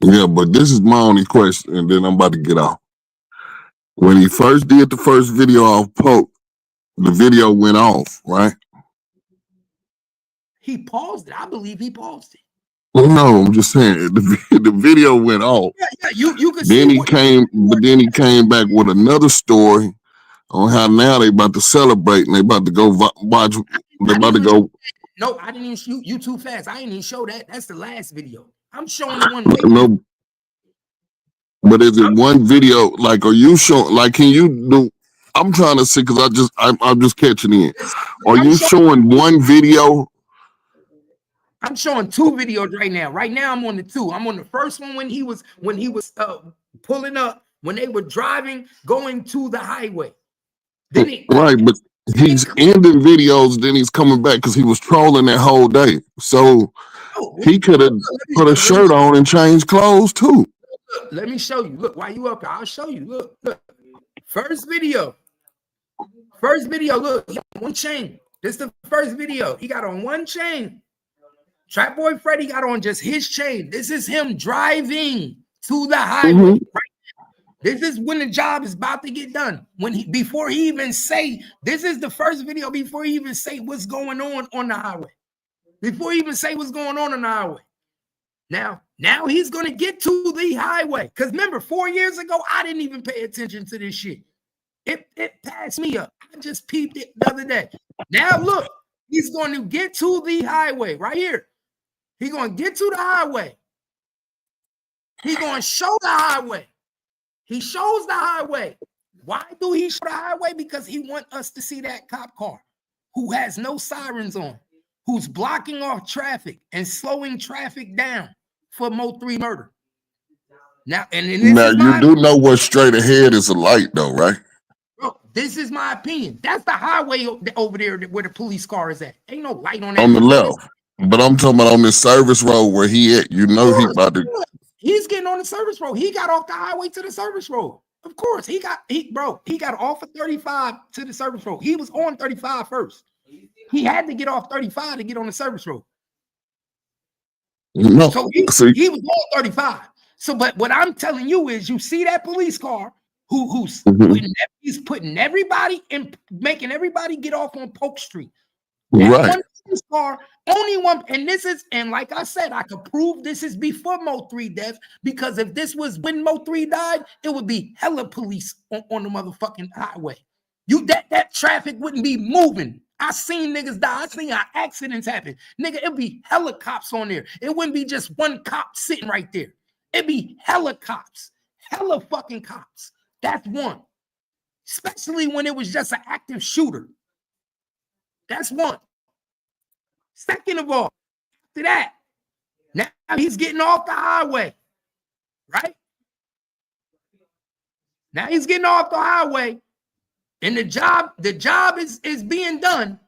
Speaker 9: Yeah, but this is my only question, and then I'm about to get off. When he first did the first video off Pope, the video went off, right?
Speaker 3: He paused it. I believe he paused it.
Speaker 9: Well, no, I'm just saying the video went off.
Speaker 3: Yeah, you could
Speaker 9: then
Speaker 3: see.
Speaker 9: Then he came back with another story on how now they about to celebrate and they about to go watch. They about to go.
Speaker 3: No, I didn't even shoot you too fast. I didn't even show that. That's the last video. I'm showing the one.
Speaker 9: No, but is it one video? Like, are you showing? Like, can you do? I'm trying to see because I'm just catching in. Are you showing one video?
Speaker 3: I'm showing two videos right now. Right now, I'm on the two. I'm on the first one when he was pulling up when they were driving going to the highway.
Speaker 9: Right, but he's ending videos, then he's coming back because he was trolling that whole day. So he could have put a shirt on and changed clothes too.
Speaker 3: Look, let me show you. Look, while you up, I'll show you. Look. First video. Look, he got one chain. This is the first video. He got on one chain. Trap Boy Freddy got on just his chain. This is him driving to the highway. Right? This is when the job is about to get done. Before he even say, this is the first video before he even say what's going on the highway. Before he even say what's going on the highway. Now he's going to get to the highway. Because remember, 4 years ago, I didn't even pay attention to this shit. It passed me up. I just peeped it the other day. Now look, He's going to get to the highway right here. He's going to get to the highway. He's going to show the highway. He shows the highway. Why do he show the highway? Because he wants us to see that cop car who has no sirens on, who's blocking off traffic and slowing traffic down for Mo3 murder. Now, and this
Speaker 9: now
Speaker 3: is
Speaker 9: you do know what straight ahead is a light, though, right?
Speaker 3: Bro, this is my opinion. That's the highway over there where the police car is at. Ain't no light on that.
Speaker 9: On the left. But I'm talking about on this service road where he at. You know he about to.
Speaker 3: He's getting on the service road. He got off the highway to the service road. Of course, he got off of 35 to the service road. He was on 35 first. He had to get off 35 to get on the service road.
Speaker 9: No,
Speaker 3: so he was on 35. So, but what I'm telling you is, you see that police car who's he's putting everybody and making everybody get off on Polk Street. That one police car, only one, and like I said, I could prove this is before Mo3 death, because if this was when Mo3 died, it would be hella police on the motherfucking highway. That traffic wouldn't be moving. I seen niggas die. I seen how accidents happen. Nigga, it'd be hella cops on there. It wouldn't be just one cop sitting right there. It'd be hella cops, hella fucking cops. That's one. Especially when it was just an active shooter. That's one. Second of all, after that, now he's getting off the highway, right? Now he's getting off the highway, and the job is being done.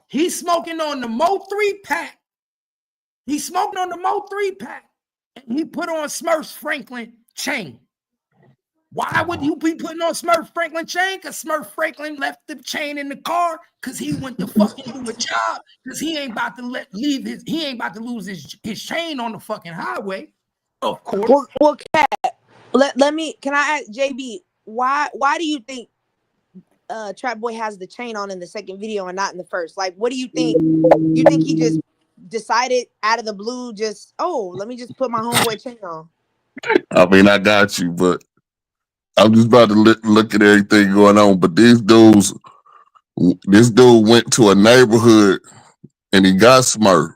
Speaker 3: He's smoking on the Mo3 pack. He's smoking on the Mo3 pack, and he put on Smurf Franklin chain. Why would you be putting on Smurf Franklin chain? Because Smurf Franklin left the chain in the car because he went to fucking do a job, because he ain't about to lose his chain on the fucking highway. Of course.
Speaker 8: Well, Cat, can I ask JB, why do you think Trap Boy has the chain on in the second video and not in the first? Like, what do you think? You think he just decided out of the blue, let me just put my homeboy chain on?
Speaker 9: I mean, I got you, but I'm just about to look at everything going on. But this dude went to a neighborhood and he got smurfed.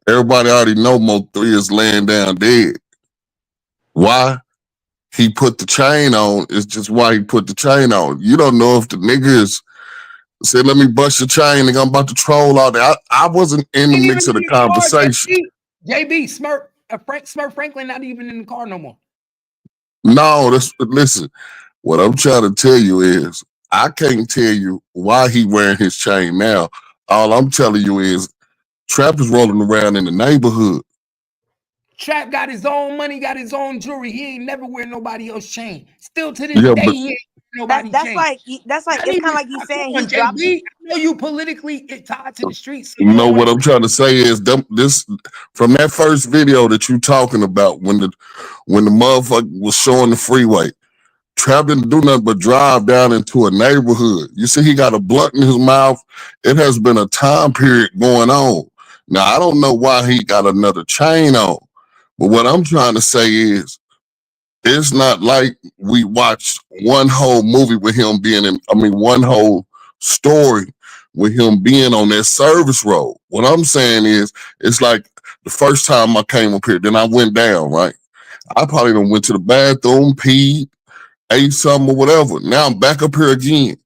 Speaker 9: Everybody already know Mo3 is laying down dead. Why? He put the chain on. It's just why he put the chain on. You don't know if the niggas said, let me bust your chain and I'm about to troll all that. I wasn't in the mix of the conversation.
Speaker 3: JB, Smurf Franklin not even in the car no more.
Speaker 9: No, listen, what I'm trying to tell you is, I can't tell you why he wearing his chain now. All I'm telling you is, Trap is rolling around in the neighborhood.
Speaker 3: Trap got his own money, got his own jewelry. He ain't never wear nobody else's chain. Still to this day, he ain't nobody
Speaker 8: that's
Speaker 3: chain.
Speaker 8: It's kind of like you saying he dropped.
Speaker 3: I know you politically tied to the streets. So
Speaker 9: you know what I'm trying to say is, this from that first video that you talking about, when the motherfucker was showing the freeway, Trap didn't do nothing but drive down into a neighborhood. You see, he got a blunt in his mouth. It has been a time period going on. Now, I don't know why he got another chain on, but what I'm trying to say is, it's not like we watched one whole movie with him one whole story with him being on that service road. What I'm saying is, it's like the first time I came up here, then I went down, right? I probably done went to the bathroom, peed, ate something or whatever. Now I'm back up here again.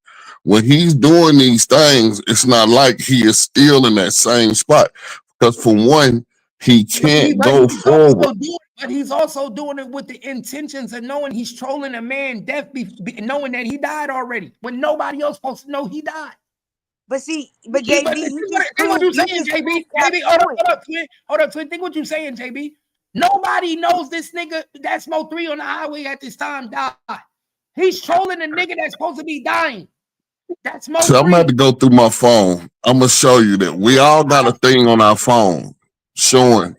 Speaker 9: When he's doing these things, it's not like he is still in that same spot. Because for one, he can't go forward.
Speaker 3: But he's also doing it with the intentions of knowing he's trolling a man death, knowing that he died already, when nobody else supposed to know he died.
Speaker 8: But see, JB,
Speaker 3: think what you're saying, JB. JB, hold up, twin. Think what you're saying, JB. Nobody knows this nigga that's Mo3 on the highway at this time died. He's trolling a nigga that's supposed to be dying. That's Mo3.
Speaker 9: So I'm gonna have to go through my phone. I'm gonna show you that we all got a thing on our phone showing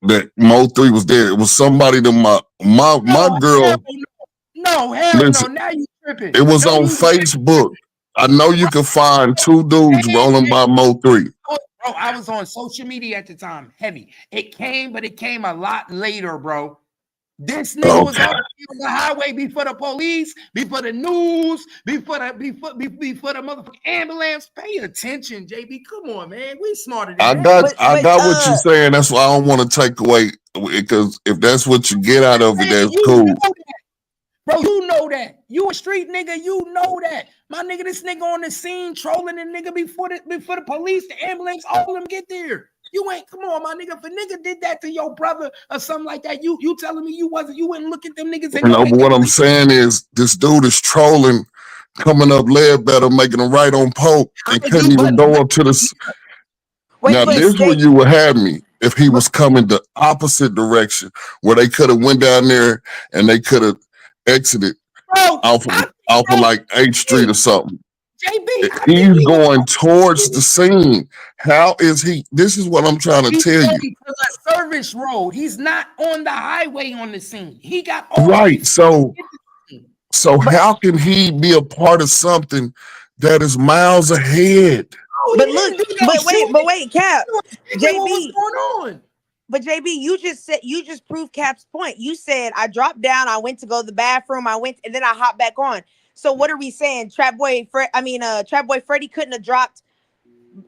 Speaker 9: that Mo3 was there. It was somebody that my girl.
Speaker 3: No, hell no. Now you tripping.
Speaker 9: It was on Facebook. I know you can find two dudes rolling by Mo3.
Speaker 3: Bro, I was on social media at the time, heavy. It came a lot later, bro. This nigga was on the highway before the police, before the news, before the motherfucking ambulance. Pay attention, JB. Come on, man. We smarter than that.
Speaker 9: I got what you're saying. That's why I don't want to take away, because if that's what you get out of it, that's cool.
Speaker 3: Bro, you know that. You a street nigga, you know that. My nigga, this nigga on the scene trolling the nigga before the police, the ambulance, all of them get there. You ain't, come on, my nigga. If a nigga did that to your brother or something like that, you telling me you wouldn't look at them niggas and
Speaker 9: know what I'm saying is this dude is trolling, coming up Ledbetter, making a right on Pope, and couldn't even go up to the. Now this where you would have me if he was coming the opposite direction, where they could have went down there and they could have exited off of like 8th Street or something.
Speaker 3: JB,
Speaker 9: he's going towards the scene. How is he? This is what I'm trying to tell you.
Speaker 3: He's on a service road. He's not on the highway on the scene. He got
Speaker 9: right. So how can he be a part of something that is miles ahead?
Speaker 8: But look, but wait, Cap, JB,
Speaker 3: what's going on?
Speaker 8: But JB, you just proved Cap's point. You said I dropped down, I went to go to the bathroom, and then I hopped back on. So what are we saying? Trap Boy Freddy couldn't have dropped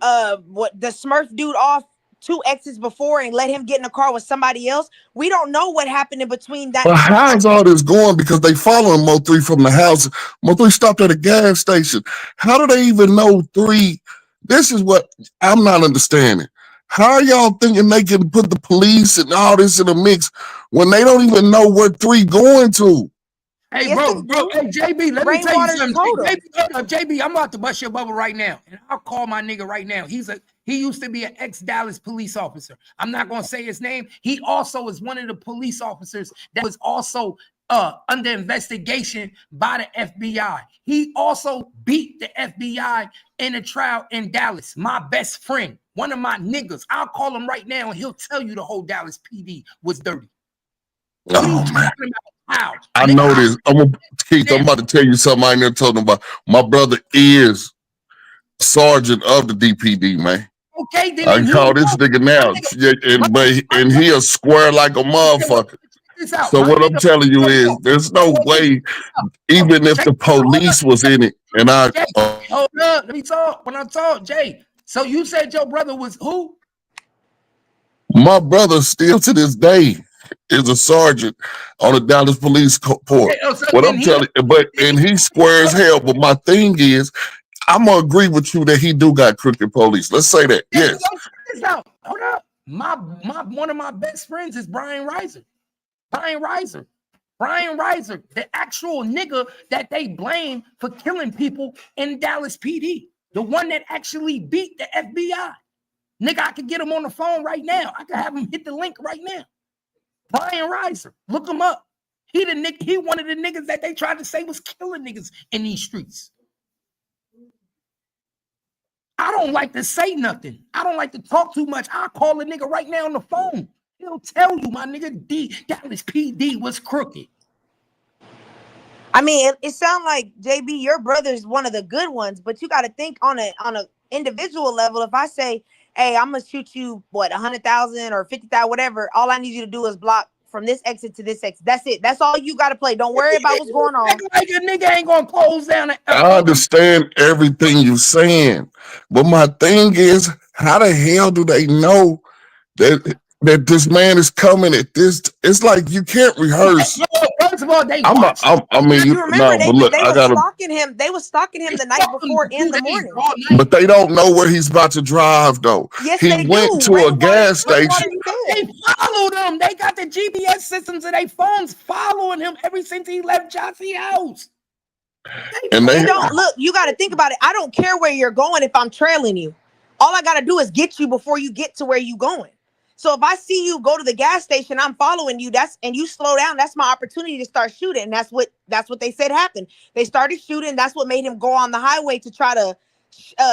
Speaker 8: what the Smurf dude off 2 exits before and let him get in a car with somebody else. We don't know what happened in between that.
Speaker 9: But how's all this going? Because they following Mo3 from the house. Mo3 stopped at a gas station. How do they even know 3? This is what I'm not understanding. How are y'all thinking they can put the police and all this in the mix when they don't even know where 3 going to?
Speaker 3: Hey, bro, hey, JB, let me tell you something. JB, I'm about to bust your bubble right now, and I'll call my nigga right now. He used to be an ex-Dallas police officer. I'm not gonna say his name. He also is one of the police officers that was also under investigation by the FBI. He also beat the FBI in a trial in Dallas. My best friend, one of my niggas. I'll call him right now, and he'll tell you the whole Dallas PD was dirty.
Speaker 9: Oh man. I know this. I'm about to tell you something I ain't never told them about. My brother is sergeant of the DPD, man.
Speaker 3: Okay, then
Speaker 9: I can call this nigga now. And he a square like a motherfucker. So what I'm telling you is there's no way, even if the police was in it, and I
Speaker 3: hold up, let me talk. When I talk, Jay. So you said your brother was who?
Speaker 9: My brother still to this day is a sergeant on the Dallas Police Force. What I'm telling you, and he's square as hell. But my thing is, I'm gonna agree with you that he do got crooked police. Let's say that. Yes.
Speaker 3: Hold up. One of my best friends is Brian Reiser. Brian Reiser, the actual nigga that they blame for killing people in Dallas PD. The one that actually beat the FBI. Nigga, I could get him on the phone right now. I could have him hit the link right now. Brian Reiser, look him up. He one of the niggas that they tried to say was killing niggas in these streets. I don't like to say nothing. I don't like to talk too much. I'll call a nigga right now on the phone. He'll tell you, my nigga, Dallas PD was crooked.
Speaker 8: I mean, it sounds like JB, your brother's one of the good ones, but you got to think on a individual level. If I say, hey, I'm gonna shoot you 100,000 or 50,000, whatever, all I need you to do is block from this exit to this exit. That's it. That's all you got to play. Don't worry about what's going on.
Speaker 3: Like a nigga ain't gonna close down.
Speaker 9: I understand everything you're saying, but my thing is, how the hell do they know that this man is coming at this? It's like you can't rehearse.
Speaker 3: First of all, they
Speaker 8: you remember they were stalking him. They were stalking him the night before in the morning.
Speaker 9: But they don't know where he's about to drive, though.
Speaker 8: Yes,
Speaker 9: he went to a gas station.
Speaker 3: They followed him. They got the GPS systems in their phones following him ever since he left Josie's house.
Speaker 9: And they
Speaker 8: don't look. You got to think about it. I don't care where you're going if I'm trailing you. All I got to do is get you before you get to where you going. So if I see you go to the gas station, I'm following you. And you slow down. That's my opportunity to start shooting. And that's what they said happened. They started shooting. That's what made him go on the highway to try to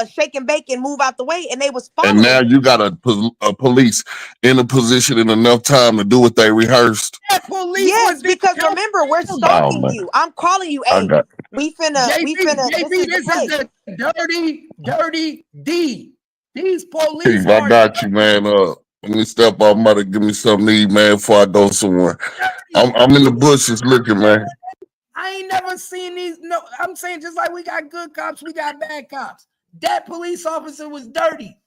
Speaker 8: shake and bake and move out the way. And they was following.
Speaker 9: And now you got a police in a position in enough time to do what they rehearsed.
Speaker 8: Yes, because remember, we're stalking you. I'm calling you. Hey, we finna.
Speaker 3: This is the dirty D. These police.
Speaker 9: I got you, man. Let me step off. I'm about to give me something to eat, man, before I go somewhere. I'm in the bushes looking, man.
Speaker 3: I ain't never seen these. No, I'm saying just like we got good cops, we got bad cops. That police officer was dirty.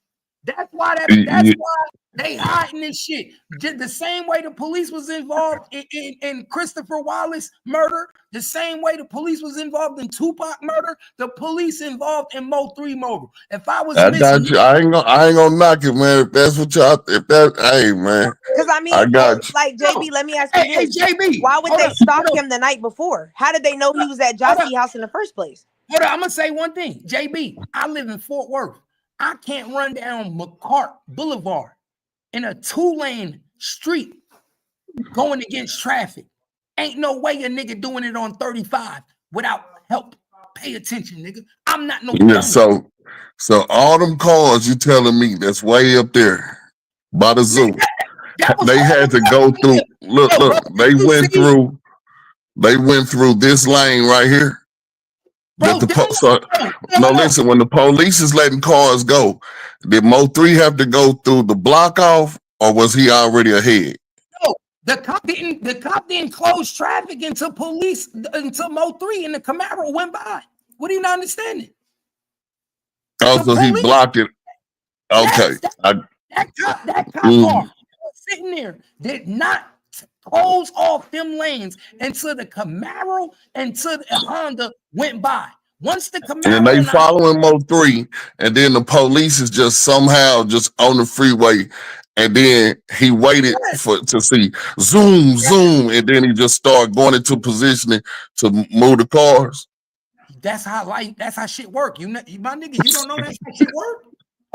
Speaker 3: That's why that's why they hiding this shit. The same way the police was involved in Christopher Wallace murder, the same way the police was involved in Tupac murder, the police involved in Mo3 murder. If I was missing,
Speaker 9: got you. I ain't gonna knock it, man. If that's what y'all, hey, man.
Speaker 8: Because I mean,
Speaker 9: got you.
Speaker 8: like JB, let me ask you this:
Speaker 3: JB,
Speaker 8: why would they stalk him the night before? How did they know he was at Josie house in the first place?
Speaker 3: Hold on, I'm gonna say one thing, JB. I live in Fort Worth. I can't run down McCart Boulevard in a 2-lane street going against traffic. Ain't no way a nigga doing it on 35 without help. Pay attention, nigga. I'm not no
Speaker 9: dummy. So all them cars you telling me that's way up there by the zoo, they had to go through. Look, they went through this lane right here.
Speaker 3: Bro,
Speaker 9: listen, when the police is letting cars go, did Mo3 have to go through the block off, or was he already ahead?
Speaker 3: No, the cop didn't close traffic until Mo3 and the Camaro went by. What are you not understanding?
Speaker 9: Oh, so he blocked it. Okay.
Speaker 3: That cop car sitting there did not close off them lanes until the Camaro and the Honda went by. Once the Camaro
Speaker 9: and they following Mo3, and then the police is just somehow just on the freeway, and then he waited to see zoom, and then he just started going into positioning to move the cars.
Speaker 3: That's how shit work. My nigga, you don't know that's how shit work.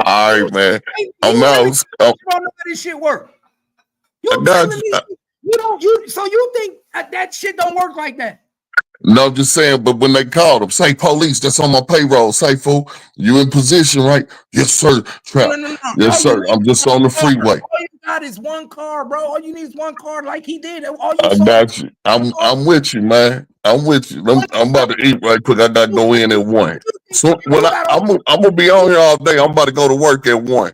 Speaker 9: All right, man.
Speaker 3: You don't know how this shit work. You telling me so you think that shit don't work like that?
Speaker 9: No, I'm just saying, but when they called him, say police, that's on my payroll. Say, fool, you in position, right? Yes, sir. Trap. No. Yes, sir. I'm just on the freeway.
Speaker 3: All you got is one car, bro. All you need is one car like he did.
Speaker 9: I got you. I'm with you, man. I'm with you. I'm about to eat right quick. I got to go in at 1. So when I'm going to be on here all day. I'm about to go to work at 1.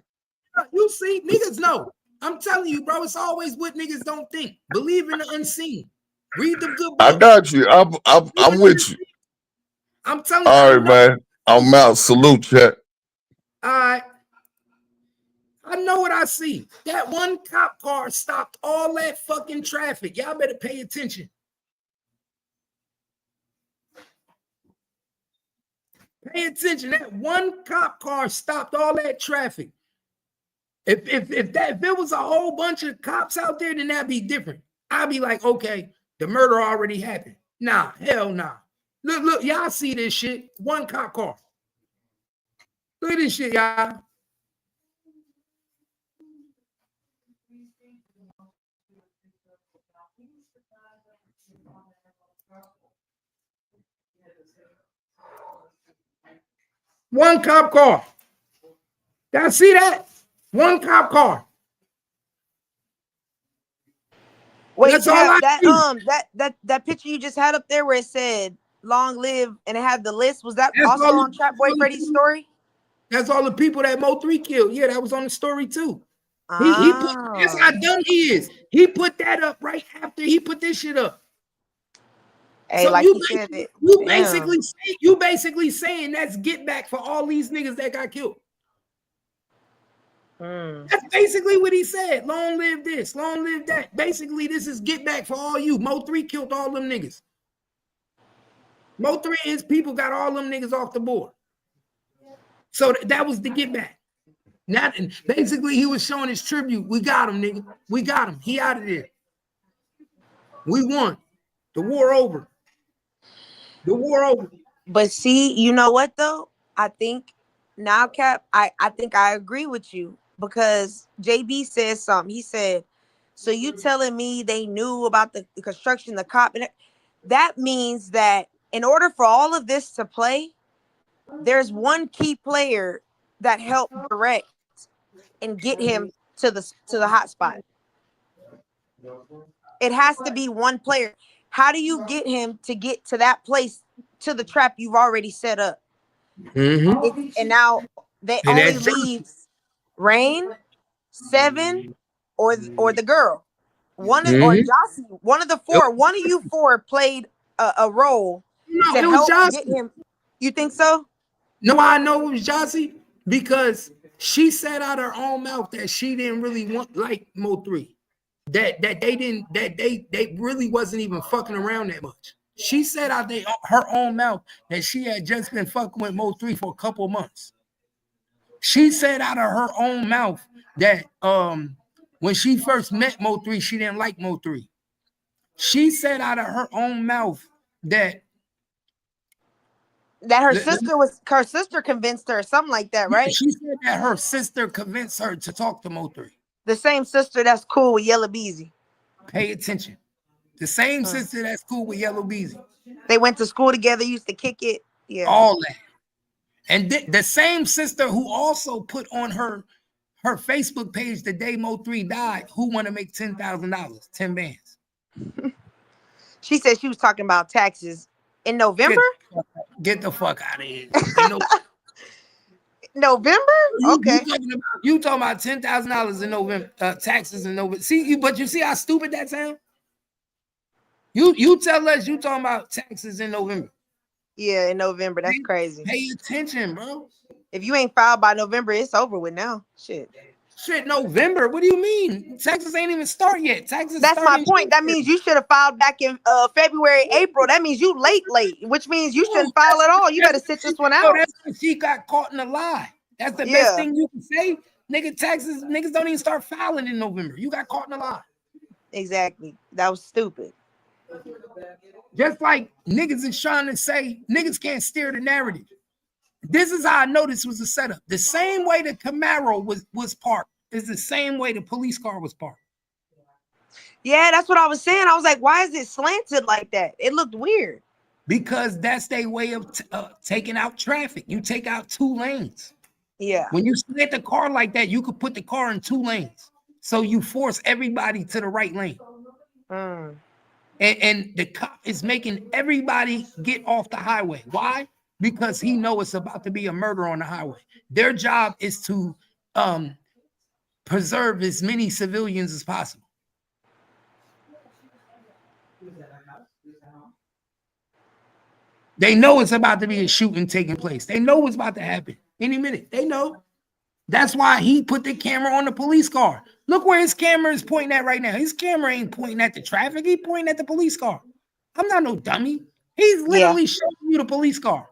Speaker 3: You see, niggas know. I'm telling you, bro, it's always what niggas don't think. Believe in the unseen. Read the good books.
Speaker 9: I got you. I'm with you.
Speaker 3: I'm telling you.
Speaker 9: All right, man. I'm out. Salute, chat.
Speaker 3: All right. I know what I see. That one cop car stopped all that fucking traffic. Y'all better pay attention. Pay attention. That one cop car stopped all that traffic. If it was a whole bunch of cops out there, then that'd be different. I'd be like, okay, the murder already happened. Nah, hell nah. Look, y'all see this shit. One cop car. Look at this shit, y'all. One cop car. Y'all see that? One cop car.
Speaker 8: Wait, that's all that picture you just had up there where it said "Long Live" and it had the list. Was that also on Trap Boy Freddy's story?
Speaker 3: That's all the people that Mo3 killed. Yeah, that was on the story too. He put, that's how dumb he is. He put that up right after he put this shit up.
Speaker 8: Hey,
Speaker 3: so
Speaker 8: like
Speaker 3: you basically saying that's get back for all these niggas that got killed. That's basically what he said. Long live this, long live that. Basically, this is get back for all you. Mo3 killed all them niggas. Mo3 and his people got all them niggas off the board. So that was the get back. Basically, he was showing his tribute. We got him, nigga. We got him. He out of there. We won. The war over. The war over.
Speaker 8: But see, you know what though? I think now, Cap, I think I agree with you. Because JB said something. He said, so you telling me they knew about the construction, the cop, and that means that in order for all of this to play, there's one key player that helped direct and get him to the hot spot. It has to be one player. How do you get him to get to that place, to the trap you've already set up? And now they only leaves Rain, Seven, or the girl. Or
Speaker 3: Mhm.
Speaker 8: Josie, one of the
Speaker 3: Yep.
Speaker 8: four. One of you four played a role
Speaker 3: No,
Speaker 8: to
Speaker 3: it was
Speaker 8: help get
Speaker 3: Josie.
Speaker 8: him. You think so?
Speaker 3: No, I know it was Josie because she said out her own mouth that she didn't really want like Mo3. That they really wasn't even fucking around that much. She said out her own mouth that she had just been fucking with Mo3 for a couple months. She said out of her own mouth that when she first met Mo3, she didn't like Mo3. She said out of her own mouth that
Speaker 8: Her sister convinced her, something like that, right?
Speaker 3: she said that her sister convinced her to talk to Mo3.
Speaker 8: The same sister that's cool with Yellow Beezy.
Speaker 3: Pay attention. The same sister that's cool with Yellow Beezy.
Speaker 8: They went to school together, used to kick it. Yeah.
Speaker 3: All that. And the same sister who also put on her Facebook page the day Mo3 died, who want to make $10,000, 10 bands.
Speaker 8: She said she was talking about taxes in November.
Speaker 3: Get the fuck out of here.
Speaker 8: November? Okay.
Speaker 3: You talking about $10,000 in November, taxes in November. But you see how stupid that sounds? You tell us you talking about taxes in November.
Speaker 8: Yeah, in November. That's crazy.
Speaker 3: Pay attention, bro.
Speaker 8: If you ain't filed by November, it's over with now. Shit,
Speaker 3: November? What do you mean? Taxes ain't even start yet.
Speaker 8: That's my point. That means you should have filed back in February, April. That means you late, which means you shouldn't file at all. You better sit this one out.
Speaker 3: That's when she got caught in a lie. That's the best thing you can say. Niggas don't even start filing in November. You got caught in a lie.
Speaker 8: Exactly. That was stupid.
Speaker 3: Just like niggas is trying to say, niggas can't steer the narrative. This is how I know this was a setup. The same way the Camaro was parked is the same way the police car was parked.
Speaker 8: Yeah, that's what I was saying. I was like, why is it slanted like that? It looked weird.
Speaker 3: Because that's their way of taking out traffic. You take out 2 lanes.
Speaker 8: Yeah.
Speaker 3: When you slant the car like that, you could put the car in 2 lanes. So you force everybody to the right lane. And the cop is making everybody get off the highway. Why? Because he knows it's about to be a murder on the highway. Their job is to preserve as many civilians as possible. They know it's about to be a shooting taking place. They know what's about to happen any minute. They know. That's why he put the camera on the police car. Look where his camera is pointing at right now. His camera ain't pointing at the traffic. He's pointing at the police car. I'm not no dummy. He's literally showing you the police car.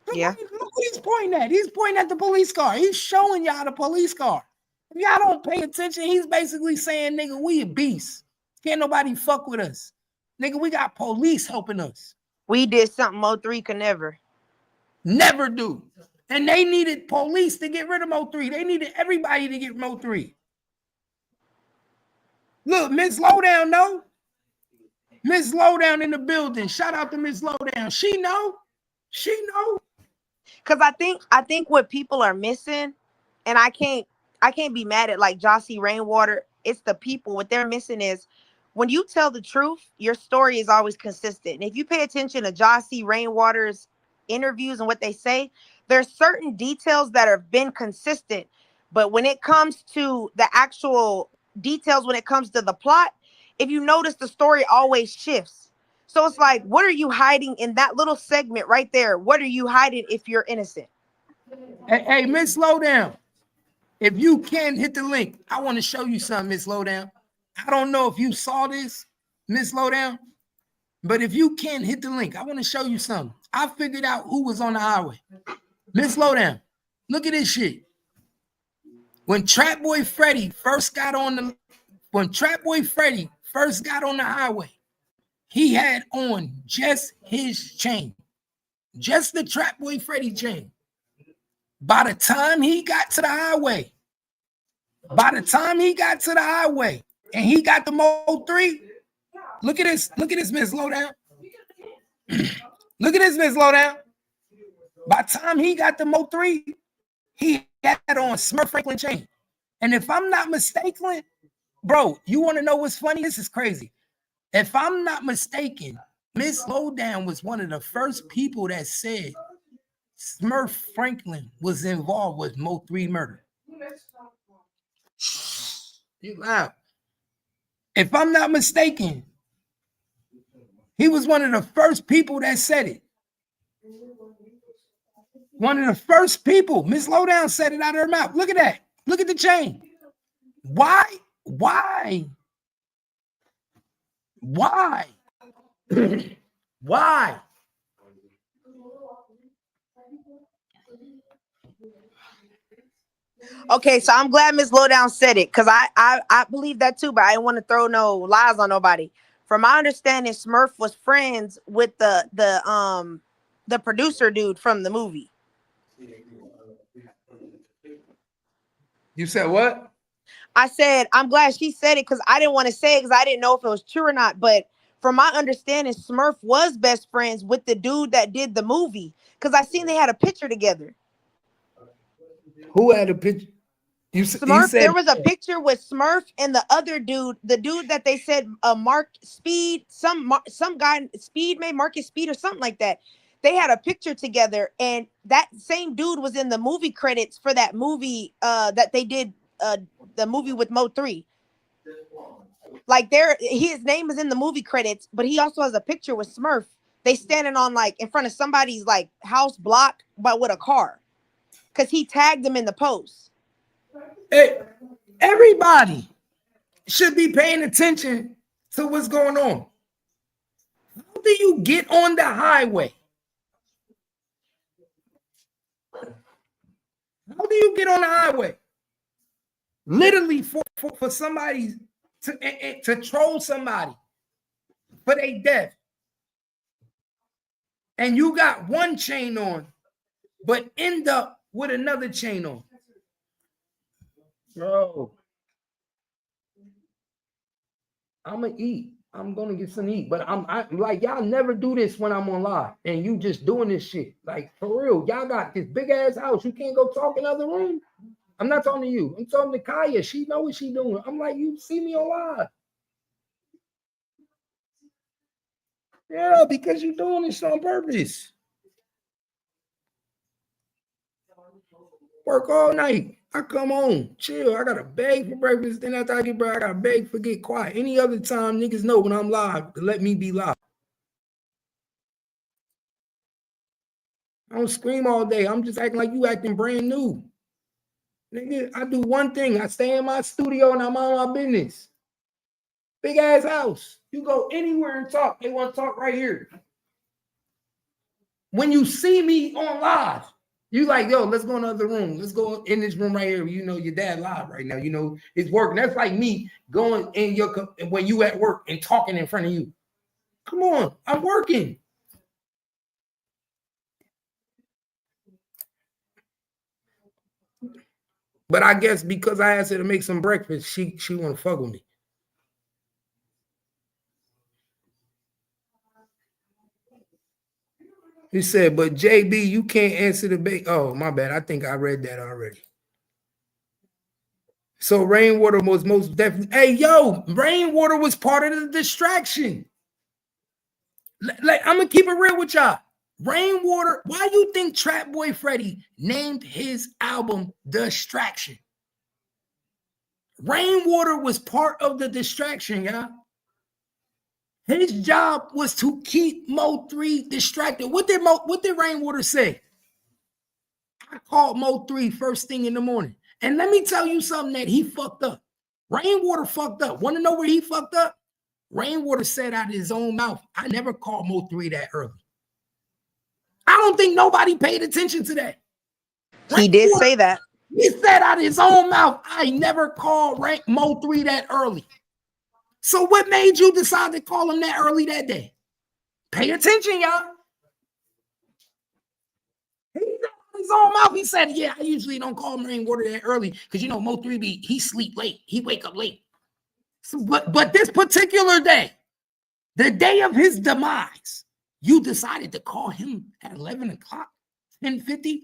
Speaker 3: Look what he's pointing at. He's pointing at the police car. He's showing y'all the police car. If y'all don't pay attention, he's basically saying, nigga, we a beast. Can't nobody fuck with us. Nigga, we got police helping us.
Speaker 8: We did something Mo3 could
Speaker 3: never do. And they needed police to get rid of Mo3. They needed everybody to get Mo3. Look, Miss Lowdown know. Miss Lowdown in the building. Shout out to Miss Lowdown. She know. She know.
Speaker 8: Because I think what people are missing, and I can't be mad at like Josie, Rainwater. It's the people. What they're missing is when you tell the truth, your story is always consistent. And if you pay attention to Josie, Rainwater's interviews and what they say, there's certain details that have been consistent. But when it comes to the actual details, when it comes to the plot, if you notice, the story always shifts. So it's like, what are you hiding in that little segment right there? What are you hiding if you're innocent?
Speaker 3: Hey, Miss Lowdown, if you can hit the link, I want to show you something, Miss Lowdown. I don't know if you saw this, Miss Lowdown, but if you can hit the link, I want to show you something. I figured out who was on the highway. Miss Lowdown, look at this shit. When Trap Boy Freddy first got on the highway, he had on just his chain, just the Trap Boy Freddy chain. By the time he got to the highway, and he got the Mo3, look at this, Miss Lowdown. Look at this, Miss Lowdown. By the time he got the Mo3, he had on Smurf Franklin chain. And if I'm not mistaken, bro, you want to know what's funny? This is crazy. If I'm not mistaken, Miss Lowdown was one of the first people that said Smurf Franklin was involved with Mo3 murder. You loud. If I'm not mistaken, he was one of the first people that said it. One of the first people. Miss Lowdown said it out of her mouth. Look at that. Look at the chain. Why? Why? Why? Why?
Speaker 8: Okay, so I'm glad Miss Lowdown said it because I believe that too, but I didn't want to throw no lies on nobody. From my understanding, Smurf was friends with the producer dude from the movie.
Speaker 3: You said what?
Speaker 8: I said I'm glad she said it because I didn't want to say it because I didn't know if it was true or not. But from my understanding, Smurf was best friends with the dude that did the movie because I seen they had a picture together.
Speaker 3: Who had a picture?
Speaker 8: Smurf, there was a picture with Smurf and the other dude, the dude that they said Mark Speed, some guy Speed made Marcus Speed or something like that. They had a picture together, and that same dude was in the movie credits for that movie that they did, the movie with Mo3. Like his name is in the movie credits, but he also has a picture with Smurf. They standing on like in front of somebody's like house block, but with a car, because he tagged them in the post.
Speaker 3: Hey, everybody should be paying attention to what's going on. How do you get on the highway? How do you get on the highway? Literally for somebody to troll somebody for their death. And you got one chain on, but end up with another chain on. Bro, I'm gonna eat. I'm gonna get some eat, but I'm like, y'all never do this when I'm on live, and you just doing this shit. Like, for real, y'all got this big ass house. You can't go talk in other room. I'm not talking to you. I'm talking to Kaya. She know what she doing. I'm like, you see me on live. Yeah, because you're doing this on purpose. Work all night. I come home, chill. I got a bag for breakfast. Then after I get bread, I got a bag for get quiet. Any other time, niggas know when I'm live to let me be live. I don't scream all day. I'm just acting like you acting brand new. Nigga, I do one thing. I stay in my studio and I'm on my business. Big ass house. You go anywhere and talk. They want to talk right here. When you see me on live, you like, yo, let's go in the other room. Let's go in this room right here. You know your dad live right now. You know it's working. That's like me going in when you at work and talking in front of you. Come on, I'm working. But I guess because I asked her to make some breakfast, she want to fuck with me. He said, but JB, you can't answer the bait. Oh, my bad. I think I read that already. So Rainwater was most definitely. Hey, yo, Rainwater was part of the distraction. Like, I'm gonna keep it real with y'all. Rainwater, why you think Trap Boy Freddy named his album Distraction? Rainwater was part of the distraction, y'all. His job was to keep Mo3 distracted. What did Rainwater say? I called Mo3 first thing in the morning. And let me tell you something that he fucked up. Rainwater fucked up. Want to know where he fucked up? Rainwater said out of his own mouth, I never called Mo3 that early. I don't think nobody paid attention to that.
Speaker 8: He did say that.
Speaker 3: He said out of his own mouth, I never called Mo3 that early. So what made you decide to call him that early that day? Pay attention, y'all. He said out of his own mouth, he said, yeah, I usually don't call Rainwater that early because, you know, Mo3 he sleep late. He wake up late. So, but this particular day, the day of his demise, you decided to call him at 11 o'clock, 10:50,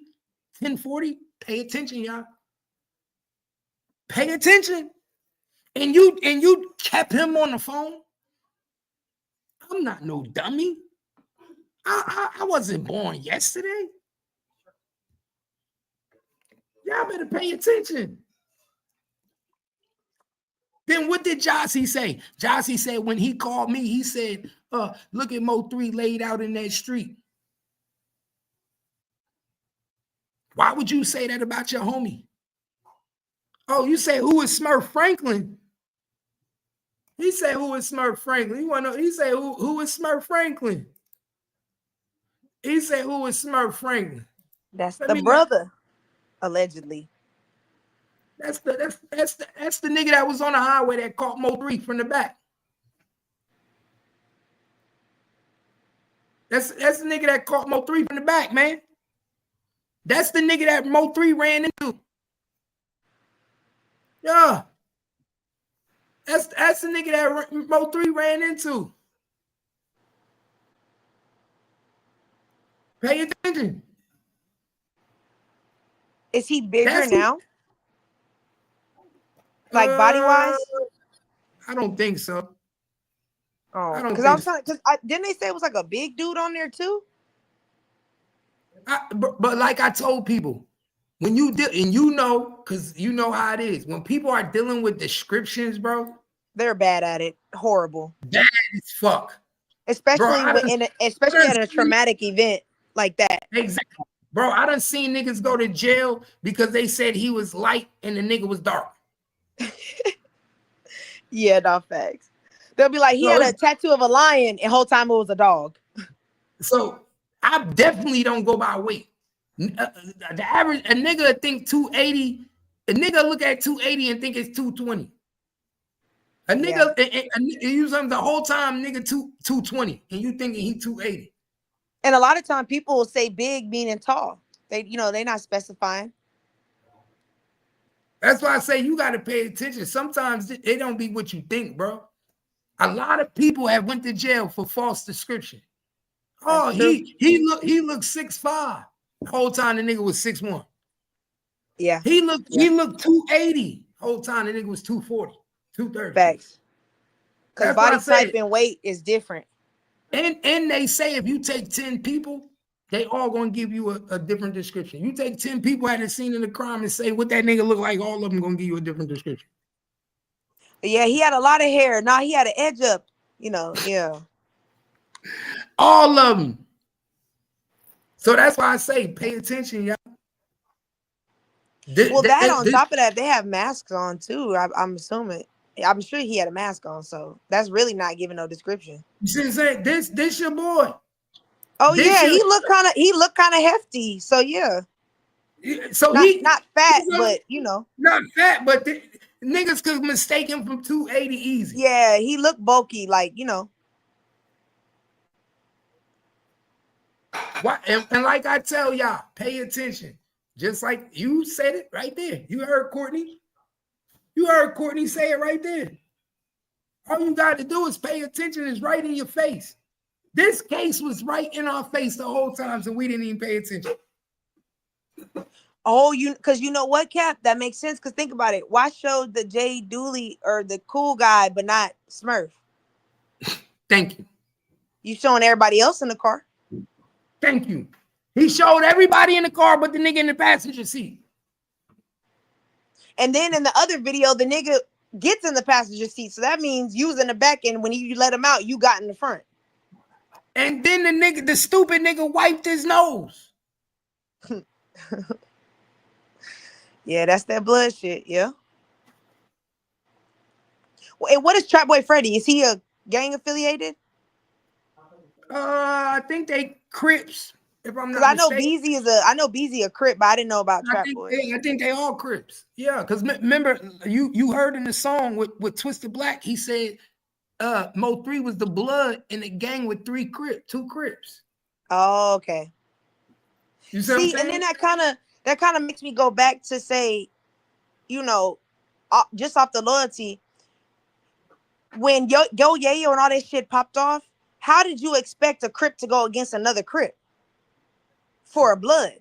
Speaker 3: 10:40. Pay attention, y'all. Pay attention. And you kept him on the phone. I'm not no dummy. I wasn't born yesterday. Y'all better pay attention. Then what did Josie say? Josie said when he called me, he said, look at Mo3 laid out in that street. Why would you say that about your homie? Oh, you say who is Smurf Franklin? He said who is Smurf Franklin? You want to know? He said who is Smurf Franklin? He said who is Smurf Franklin?
Speaker 8: That's the brother, allegedly.
Speaker 3: That's the nigga that was on the highway that caught Mo3 from the back. That's the nigga that caught Mo3 from the back, man. That's the nigga that Mo3 ran into. Yeah. That's the nigga that Mo3 ran into. Pay attention.
Speaker 8: Is he bigger now? Like body wise?
Speaker 3: I don't think so.
Speaker 8: Oh, because I was trying. Because didn't they say it was like a big dude on there too?
Speaker 3: But like I told people, when you deal, and you know, because you know how it is, when people are dealing with descriptions, bro,
Speaker 8: they're bad at it. Horrible.
Speaker 3: Bad as fuck.
Speaker 8: Especially especially at a traumatic event like that.
Speaker 3: Exactly. Bro, I done seen niggas go to jail because they said he was light and the nigga was dark.
Speaker 8: Yeah, no facts. They'll be like, he had a tattoo of a lion, and whole time it was a dog.
Speaker 3: So I definitely don't go by weight. The average, a nigga think 280, a nigga look at 280 and think it's 220. A nigga, you the whole time, nigga 220, and you thinking he 280.
Speaker 8: And a lot of time people will say big meaning tall. They, they're not specifying.
Speaker 3: That's why I say you got to pay attention. Sometimes it don't be what you think, bro. A lot of people have went to jail for false description. Oh, he looked 6'5". The whole time the nigga was 6'1".
Speaker 8: Yeah.
Speaker 3: He looked 280. Whole time the nigga was 240, 230.
Speaker 8: Facts. Because body type and weight is different.
Speaker 3: And they say if you take 10 people, they all gonna give you a different description. You take 10 people at the scene of the crime and say what that nigga look like, all of them gonna give you a different description.
Speaker 8: Yeah, he had a lot of hair. Now he had an edge up, yeah.
Speaker 3: All of them. So that's why I say pay attention, y'all.
Speaker 8: On top of that, they have masks on too. I'm assuming. I'm sure he had a mask on, so that's really not giving no description.
Speaker 3: You see what I'm saying? This your boy.
Speaker 8: Oh yeah, he looked kind of hefty. So yeah.
Speaker 3: So
Speaker 8: not fat, but
Speaker 3: not fat, but niggas could mistake him from 280 easy.
Speaker 8: Yeah, he looked bulky, like
Speaker 3: Why? And like I tell y'all, pay attention. Just like you said it right there. You heard Courtney. You heard Courtney say it right there. All you got to do is pay attention. It's right in your face. This case was right in our face the whole time, so we didn't even pay attention.
Speaker 8: Oh, because you know what, Cap? That makes sense. Because think about it. Why show the Jay Dooley or the cool guy, but not Smurf?
Speaker 3: Thank you.
Speaker 8: You showing everybody else in the car.
Speaker 3: Thank you. He showed everybody in the car but the nigga in the passenger seat.
Speaker 8: And then in the other video, the nigga gets in the passenger seat. So that means you was in the back, and when you let him out, you got in the front.
Speaker 3: And then the stupid nigga wiped his nose.
Speaker 8: Yeah, that's that blood shit. Yeah. Well, and what is Trap Boy Freddy? Is he a gang affiliated?
Speaker 3: I think they Crips. If I'm not
Speaker 8: mistaken. I know Beezy a Crip, but I didn't know about Trap Boy.
Speaker 3: I think they all Crips. Yeah, because remember you heard in the song with Twisted Black, he said Mo3 was the blood in the gang with two Crips.
Speaker 8: Oh, okay.
Speaker 3: You see,
Speaker 8: and then that kind of makes me go back to say, just off the loyalty, when Yo Yayo and all that shit popped off, how did you expect a Crip to go against another Crip for a blood?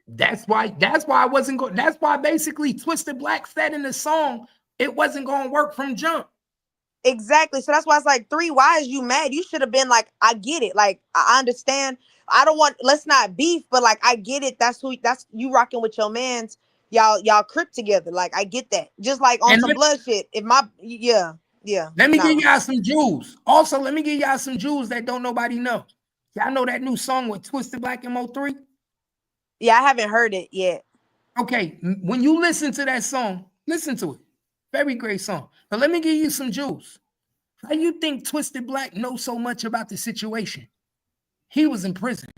Speaker 3: That's why I wasn't going. That's why basically Twisted Black said in the song it wasn't going to work from jump.
Speaker 8: Exactly. So that's why it's like, 3, why is you mad? You should have been like, I get it. Like, I understand. Let's not beef, but like, I get it. That's you rocking with your mans. y'all crip together. Like I get that. Just like on some blood shit. If my
Speaker 3: Let me give y'all some jewels. Also, let me give y'all some jewels that don't nobody know. Y'all know that new song with Twisted Black and Mo3?
Speaker 8: Yeah, I haven't heard it yet.
Speaker 3: Okay, when you listen to that song, listen to it. Very great song. But let me give you some jewels. How you think Twisted Black knows so much about the situation? He was in prison.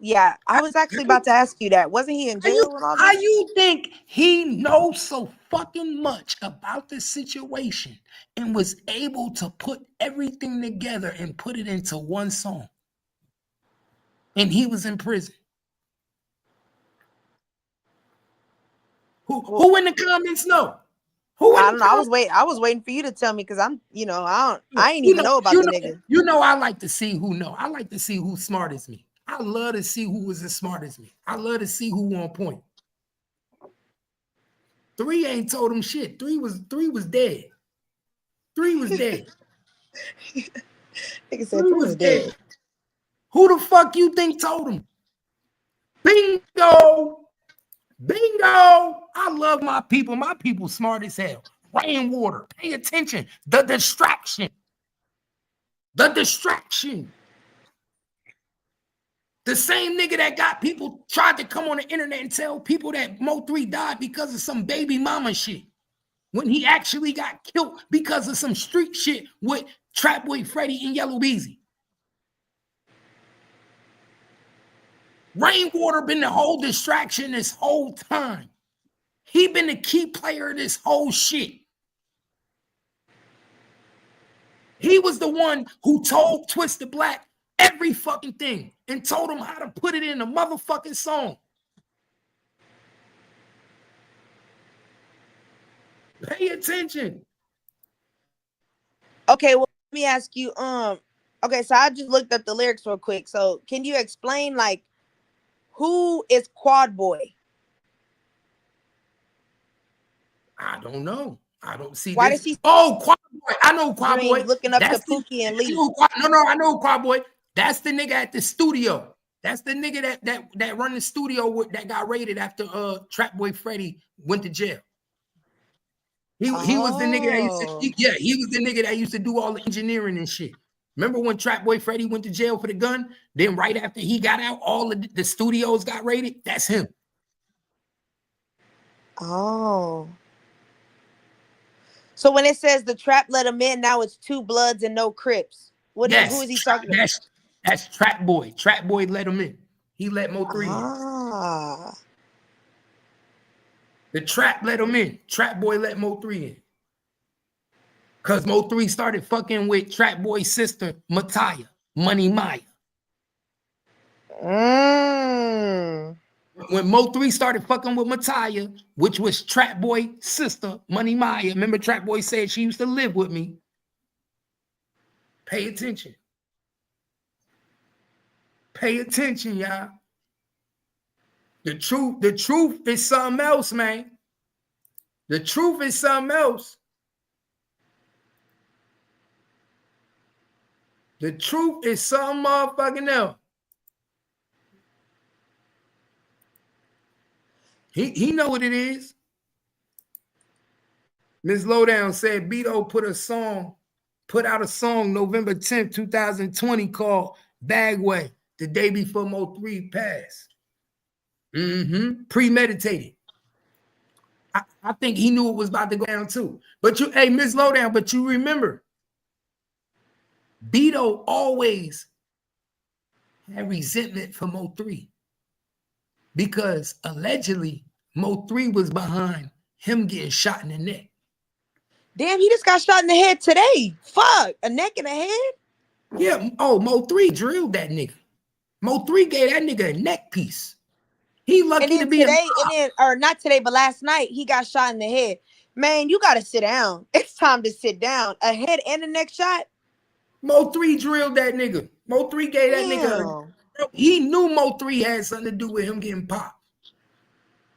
Speaker 8: Yeah, I was actually about to ask you that. Wasn't he in jail and all that?
Speaker 3: How you think he knows so fucking much about the situation and was able to put everything together and put it into one song? And he was in prison. Who in the comments know?
Speaker 8: I don't know. I was waiting for you to tell me because I'm, I ain't even know about the nigga.
Speaker 3: You know, I like to see who know. I like to see who's smart as me. I love to see who was as smart as me. I love to see who on point. 3 ain't told him shit. 3 was dead. 3 was dead.
Speaker 8: Nigga said 3 was dead.
Speaker 3: Who the fuck you think told him? Bingo! Bingo! I love my people. My people smart as hell. Rainwater. Pay attention. The distraction. The distraction. The same nigga that got people tried to come on the internet and tell people that Mo3 died because of some baby mama shit. When he actually got killed because of some street shit with Trap Boy Freddy and Yellow Beezy. Rainwater been the whole distraction this whole time. He been the key player of this whole shit. He was the one who told Twisted Black every fucking thing and told him how to put it in a motherfucking song. Pay attention.
Speaker 8: Okay, well, let me ask you, okay, so I just looked up the lyrics real quick. So can you explain, like, who is Quad Boy?
Speaker 3: I don't know. I don't see.
Speaker 8: Why does he?
Speaker 3: Oh, Quad Boy. I know Quad Boy.
Speaker 8: Looking up the Pookie and Lee.
Speaker 3: I know Quad Boy. That's the nigga at the studio. That's the nigga that run the studio that got raided after Trap Boy Freddy went to jail. He was the nigga that used to, he was the nigga that used to do all the engineering and shit. Remember when Trap Boy Freddy went to jail for the gun? Then right after he got out, all of the studios got raided. That's him.
Speaker 8: Oh. So when it says the trap let him in, now it's 2 Bloods and no Crips. Who is he talking about?
Speaker 3: That's Trap Boy. Trap Boy let him in. He let Mo3 in. The trap let him in. Trap Boy let Mo3 in. Because Mo3 started fucking with Trap Boy's sister, Mataya, Money Maya. When Mo3 started fucking with Mataya, which was Trap Boy's sister, Money Maya. Remember Trap Boy said she used to live with me. Pay attention. Pay attention, y'all. The truth is something else, man. The truth is something else. The truth is something motherfucking else. He know what it is. Ms. Lowdown said Beto put out a song November 10th, 2020 called Bagway, the day before Mo3 passed. Premeditated. I think he knew it was about to go down too. But Ms. Lowdown, but you remember, Beto always had resentment for Mo3 because allegedly Mo3 was behind him getting shot in the neck.
Speaker 8: Damn, he just got shot in the head today. Fuck, a neck and a head?
Speaker 3: Yeah, Mo3 drilled that nigga. Mo3 gave that nigga a neck piece. He lucky to be
Speaker 8: today, or not today, but last night, he got shot in the head. Man, you got to sit down. It's time to sit down. A head and a neck shot?
Speaker 3: Mo3 drilled that nigga. Mo3 gave that nigga. He knew Mo3 had something to do with him getting popped.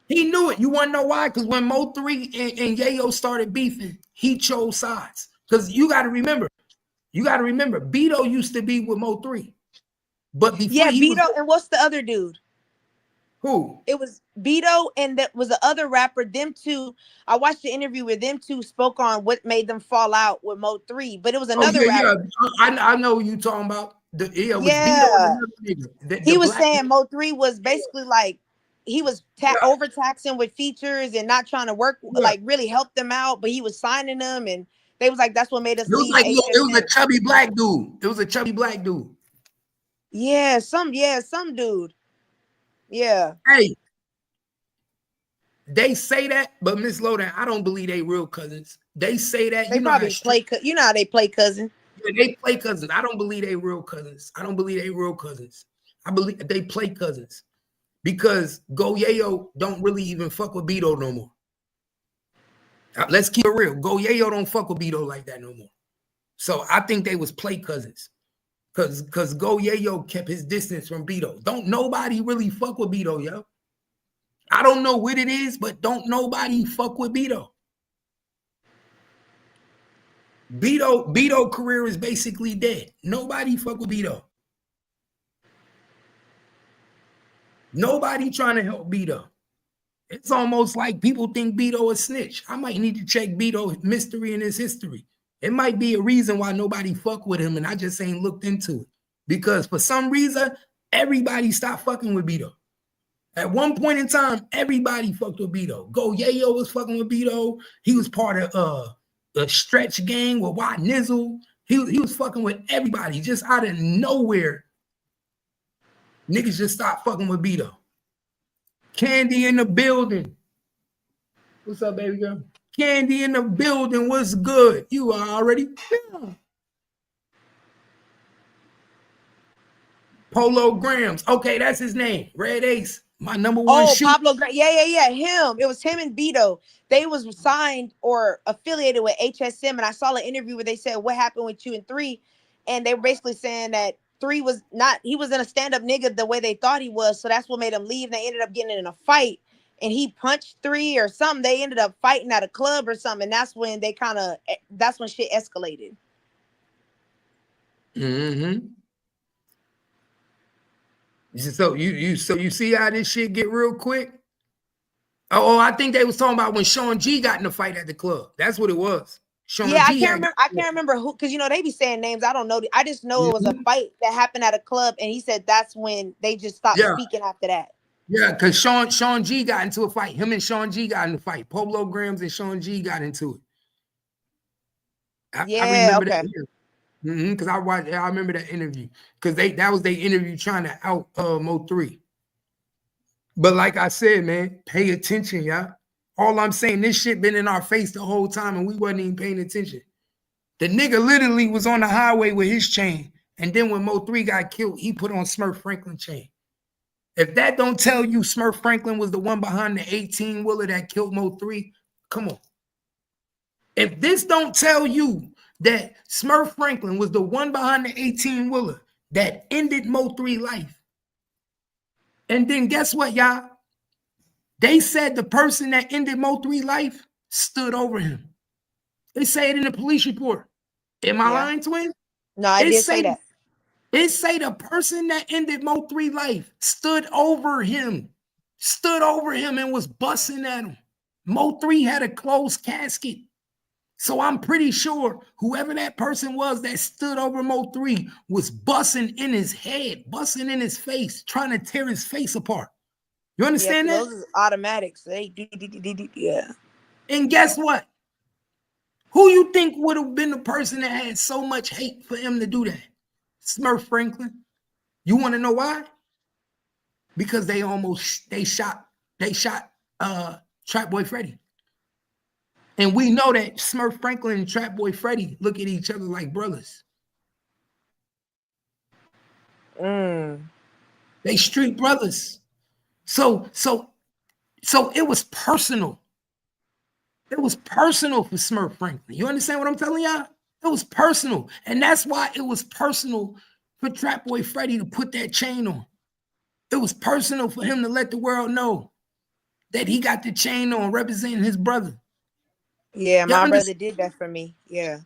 Speaker 3: He knew it. You want to know why? Because when Mo3 and Yayo started beefing, he chose sides. Because you got to remember, Beto used to be with Mo3. But before
Speaker 8: Beto, and what's the other dude?
Speaker 3: Who?
Speaker 8: It was Beto and that was the other rapper. Them two, I watched the interview where them two spoke on what made them fall out with Mo3, but it was
Speaker 3: Oh
Speaker 8: another
Speaker 3: yeah,
Speaker 8: rapper.
Speaker 3: I know who you talking about. It was Beto and
Speaker 8: Yeah,
Speaker 3: another nigga.
Speaker 8: he
Speaker 3: The
Speaker 8: was
Speaker 3: black
Speaker 8: saying Mo3 was basically like he was
Speaker 3: yeah,
Speaker 8: overtaxing with features and not trying to work
Speaker 3: yeah.
Speaker 8: like really help them out, but he was signing them, and they was like that's what made us
Speaker 3: It was
Speaker 8: leave
Speaker 3: like it was a
Speaker 8: HSM.
Speaker 3: chubby black dude. It was a chubby black dude.
Speaker 8: Yeah, some dude. Yeah,
Speaker 3: Hey, they say that, but Miss Loden, I don't believe they real cousins. They say that,
Speaker 8: they
Speaker 3: you know how
Speaker 8: probably play. You know how they play cousin.
Speaker 3: yeah, they play cousins. I don't believe they real cousins. I don't believe they real cousins. I believe they play cousins because Go Yayo don't really even fuck with Beto no more. Let's keep it real. Go Yayo don't fuck with Beto like that no more. So I think they was play cousins. Cause Go Yayo kept his distance from Beto. Don't nobody really fuck with Beto, yo. I don't know what it is, but don't nobody fuck with Beto. Beto career is basically dead. Nobody fuck with Beto. Nobody trying to help Beto. It's almost like people think Beto a snitch. I might need to check Beto mystery and his history. It might be a reason why nobody fuck with him, and I just ain't looked into it. Because for some reason, everybody stopped fucking with Beto. At one point in time, everybody fucked with Beto. Go Yayo was fucking with Beto. He was part of the Stretch Gang with Why Nizzle. He was fucking with everybody just out of nowhere. Niggas just stopped fucking with Beto. Candy in the building. What's up, baby girl? Candy in the building. What's good? You are already. Yeah. Polo Grams. Okay, that's his name. Red Ace. My number one
Speaker 8: Oh,
Speaker 3: shooter.
Speaker 8: Pablo. Yeah. Him. It was him and Beto. They was signed or affiliated with HSM, and I saw an interview where they said, "What happened with you and 3?" And they were basically saying that 3 was not. He wasn't a stand-up nigga the way they thought he was, so that's what made him leave. They ended up getting in a fight, and he punched 3 or something. They ended up fighting at a club or something. And that's when they that's when shit escalated.
Speaker 3: Mm-hmm. So you see how this shit get real quick? Oh, I think they was talking about when Shawn G got in a fight at the club. That's what it was. Shawn
Speaker 8: Yeah,
Speaker 3: G
Speaker 8: I can't remember who, because they be saying names. I don't know. I just know it was a fight that happened at a club, and he said that's when they just stopped speaking after that.
Speaker 3: Yeah, because Shawn G got into a fight. Him and Shawn G got in a fight. Polo Grams and Shawn G got into it. I remember that. Because I remember that interview. Because that was their interview trying to out Mo3. But like I said, man, pay attention, y'all. All I'm saying, this shit been in our face the whole time, and we wasn't even paying attention. The nigga literally was on the highway with his chain, and then when Mo3 got killed, he put on Smurf Franklin chain. If that don't tell you Smurf Franklin was the one behind the 18-wheeler that killed Mo3, come on. If this don't tell you that Smurf Franklin was the one behind the 18-wheeler that ended Mo3 life, and then guess what, y'all? They said the person that ended Mo3 life stood over him. They say it in the police report. Am I lying, twin?
Speaker 8: No, I did say that.
Speaker 3: It say the person that ended Mo3 life stood over him and was busting at him. Mo3 had a closed casket. So I'm pretty sure whoever that person was that stood over Mo3 was busting in his head, busting in his face, trying to tear his face apart. You understand that?
Speaker 8: Those is automatics. They do. Yeah.
Speaker 3: And guess what? Who you think would have been the person that had so much hate for him to do that? Smurf Franklin. You want to know why? Because they shot Trap Boy Freddy. And we know that Smurf Franklin and Trap Boy Freddy look at each other like brothers. They street brothers. So it was personal. It was personal for Smurf Franklin. You understand what I'm telling y'all? It was personal. And that's why it was personal for Trap Boy Freddy to put that chain on. It was personal for him to let the world know that he got the chain on representing his brother.
Speaker 8: Yeah, my brother did that for me. Yeah.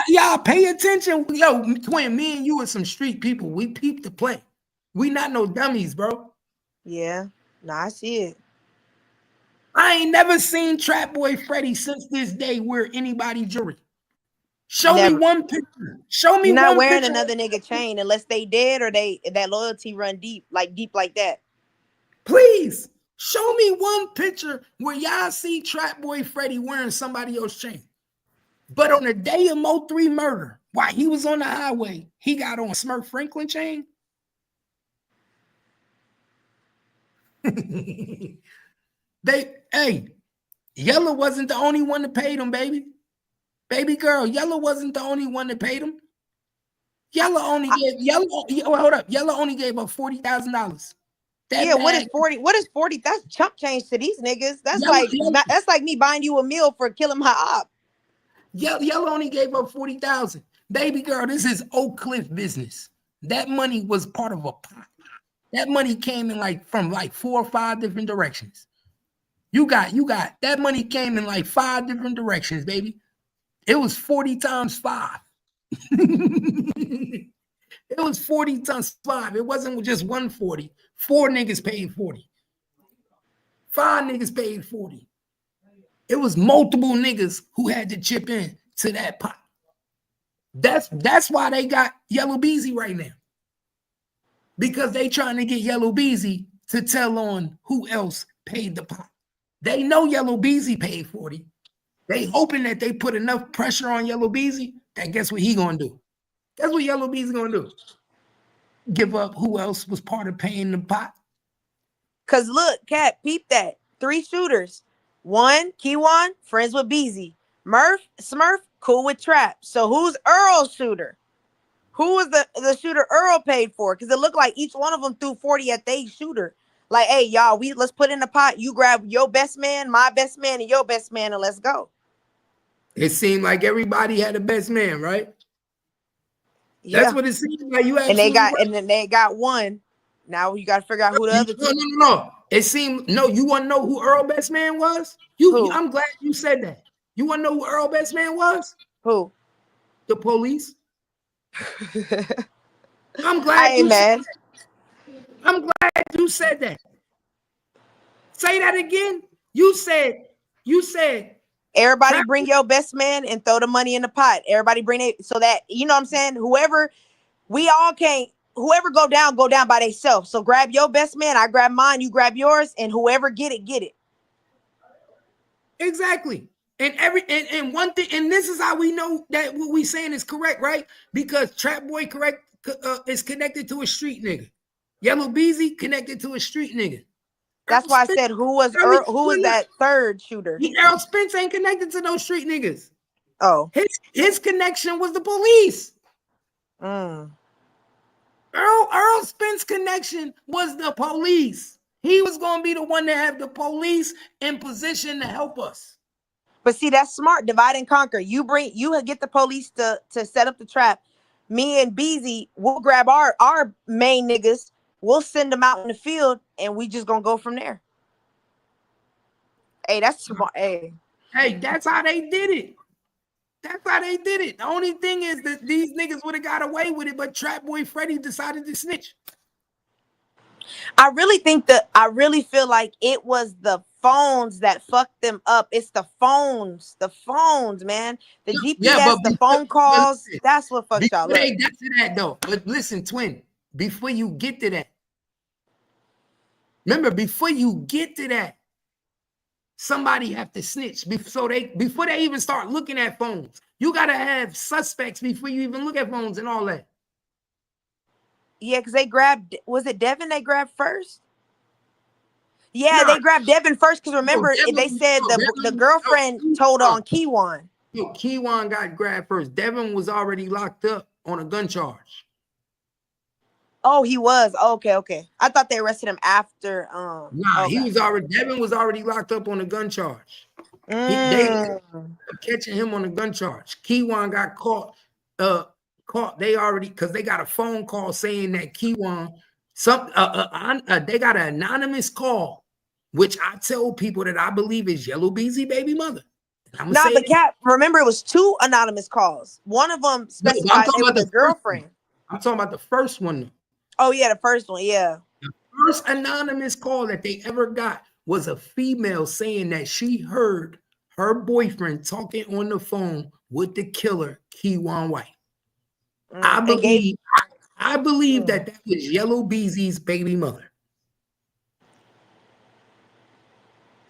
Speaker 3: Y'all pay attention. Yo, twin, me and you are some street people. We peep the play. We not no dummies, bro.
Speaker 8: Yeah. Nah, I see it.
Speaker 3: I ain't never seen Trap Boy Freddy since this day wear anybody jewelry. Show me
Speaker 8: Never.
Speaker 3: one picture. Show me
Speaker 8: You're not
Speaker 3: one
Speaker 8: wearing
Speaker 3: picture.
Speaker 8: another nigga chain unless they dead or that loyalty run deep like that.
Speaker 3: Please show me one picture where y'all see Trap Boy Freddy wearing somebody else's chain. But on the day of Mo3 murder, while he was on the highway, he got on Smurf Franklin chain. Yellow wasn't the only one that paid him, baby. Baby girl, Yellow wasn't the only one that paid him. Yellow only gave Yellow only gave up $40,000.
Speaker 8: Yeah, what is 40? What is 40? That's chump change to these niggas. That's that's like me buying you a meal for killing my op.
Speaker 3: Yellow only gave up 40,000. Baby girl, this is Oak Cliff business. That money was part of a pot. That money came in from 4 or 5 different directions. You got that money came in 5 different directions, baby. It was 40 times 5. It was 40 times 5. It wasn't just 140. 4 niggas paid 40. 5 niggas paid 40. It was multiple niggas who had to chip in to that pot. That's why they got Yellow Beezy right now. Because they trying to get Yellow Beezy to tell on who else paid the pot. They know Yellow Beezy paid 40. They hoping that they put enough pressure on Yellow Beezy that guess what he gonna do? Guess what Yellow Beezy gonna do? Give up who else was part of paying the pot?
Speaker 8: Cause look, Cap, peep that. 3 shooters. 1, Keywan, friends with Beezy. Smurf, cool with Trap. So who's Earl's shooter? Who was the shooter Earl paid for? Because it looked like each one of them threw 40 at their shooter. Like, hey, y'all, let's put in the pot. You grab your best man, my best man, and your best man, and let's go.
Speaker 3: It seemed like everybody had a best man, right?
Speaker 8: Yeah.
Speaker 3: That's what it seemed like.
Speaker 8: And then they got one. Now you got to figure out who the other two.
Speaker 3: No. It seemed you want to know who Earl best man was? I'm glad you said that. You want to know who Earl best man was?
Speaker 8: Who?
Speaker 3: The police. I'm glad you said that. I'm glad you said that. Say that again. You said
Speaker 8: everybody bring your best man and throw the money in the pot. Everybody bring it so that, you know what I'm saying? Whoever go down by themselves. So grab your best man, I grab mine, you grab yours, and whoever get it.
Speaker 3: Exactly. And one thing, and this is how we know that what we saying is correct, right? Because Trap Boy is connected to a street nigga. Yellow Beezy connected to a street nigga.
Speaker 8: That's why I said who was that third shooter?
Speaker 3: Earl Spence ain't connected to those street niggas.
Speaker 8: Oh.
Speaker 3: His connection was the police.
Speaker 8: Mm.
Speaker 3: Earl Spence connection was the police. He was going to be the one to have the police in position to help us.
Speaker 8: But see, that's smart. Divide and conquer. You get the police to set up the trap. Me and Beezy, we'll grab our main niggas. We'll send them out in the field, and we just gonna go from there. Hey, that's smart. Hey,
Speaker 3: that's how they did it. That's how they did it. The only thing is that these niggas would have got away with it, but Trap Boy Freddy decided to snitch.
Speaker 8: I really feel like it was the phones that fucked them up. It's the phones, man. The GPS, the phone calls. That's what fucked y'all up.
Speaker 3: They got to that though. But listen, twin, before you get to that, remember, before you get to that, somebody have to snitch before they even start looking at phones. You gotta have suspects before you even look at phones and all that.
Speaker 8: Yeah, because they grabbed, was it Devin they grabbed first? Yeah, they grabbed Devin first because remember, they said the girlfriend told on Keywan.
Speaker 3: Keywan got grabbed first. Devin was already locked up on a gun charge.
Speaker 8: Oh, he was. Okay. I thought they arrested him after.
Speaker 3: Devin was already locked up on a gun charge. They were catching him on a gun charge. Keywan got caught. They already, because they got a phone call saying that Keywan, they got an anonymous call, which I tell people that I believe is Yellow Beezy baby mother.
Speaker 8: Nah, the Cap. Remember, it was 2 anonymous calls. One of them specified they were the girlfriend.
Speaker 3: I'm talking about the first one.
Speaker 8: Oh yeah, the first one. Yeah.
Speaker 3: The first anonymous call that they ever got was a female saying that she heard her boyfriend talking on the phone with the killer, Keywan White. I believe that was Yellow Beezy's baby mother.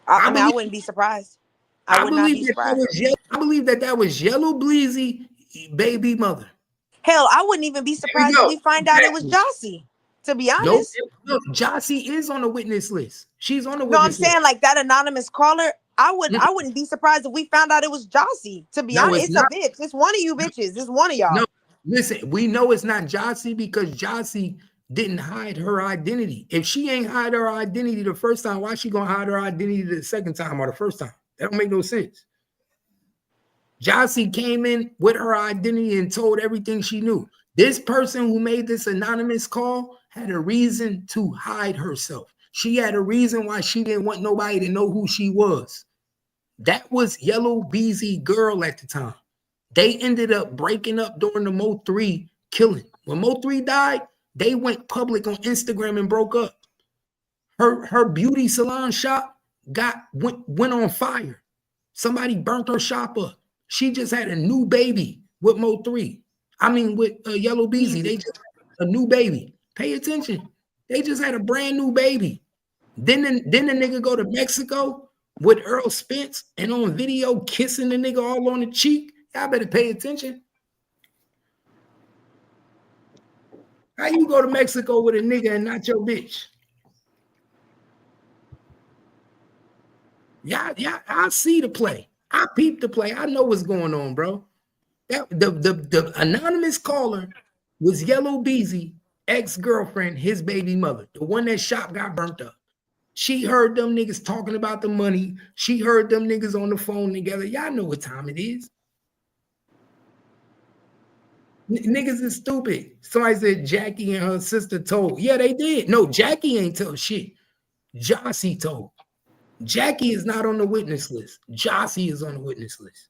Speaker 8: I wouldn't be surprised. I would not be surprised.
Speaker 3: I believe that was Yellow Beezy baby mother.
Speaker 8: Hell, I wouldn't even be surprised if we find out it was Josie. To be honest,
Speaker 3: no, Josie is on the witness list. She's on the witness list.
Speaker 8: No, I'm saying like that anonymous caller. I wouldn't be surprised if we found out it was Josie. To be honest, it's a bitch. It's one of you bitches. It's one of y'all.
Speaker 3: No, listen, we know it's not Josie because Josie didn't hide her identity. If she ain't hide her identity the first time, why she gonna hide her identity the second time or the first time? That don't make no sense. Josie came in with her identity and told everything she knew. This person who made this anonymous call had a reason to hide herself. She had a reason why she didn't want nobody to know who she was. That was Yellow Beezy girl at the time. They ended up breaking up during the Mo3 killing. When Mo3 died, they went public on Instagram and broke up. Her beauty salon shop went on fire. Somebody burnt her shop up. She just had a new baby with Mo3. I mean, with Yellow Beezy. They just had a new baby. Pay attention. They just had a brand new baby. Then the nigga go to Mexico with Earl Spence and on video kissing the nigga all on the cheek. Y'all better pay attention. How you go to Mexico with a nigga and not your bitch? Yeah, I see the play. I peep the play. I know what's going on, bro. The anonymous caller was Yellow Beezy, ex-girlfriend, his baby mother. The one that shop got burnt up. She heard them niggas talking about the money. She heard them niggas on the phone together. Y'all know what time it is. Niggas is stupid. Somebody said Jackie and her sister told. Yeah, they did. No, Jackie ain't tell shit. Josie told. Jackie is not on the witness list. Josie is on the witness list.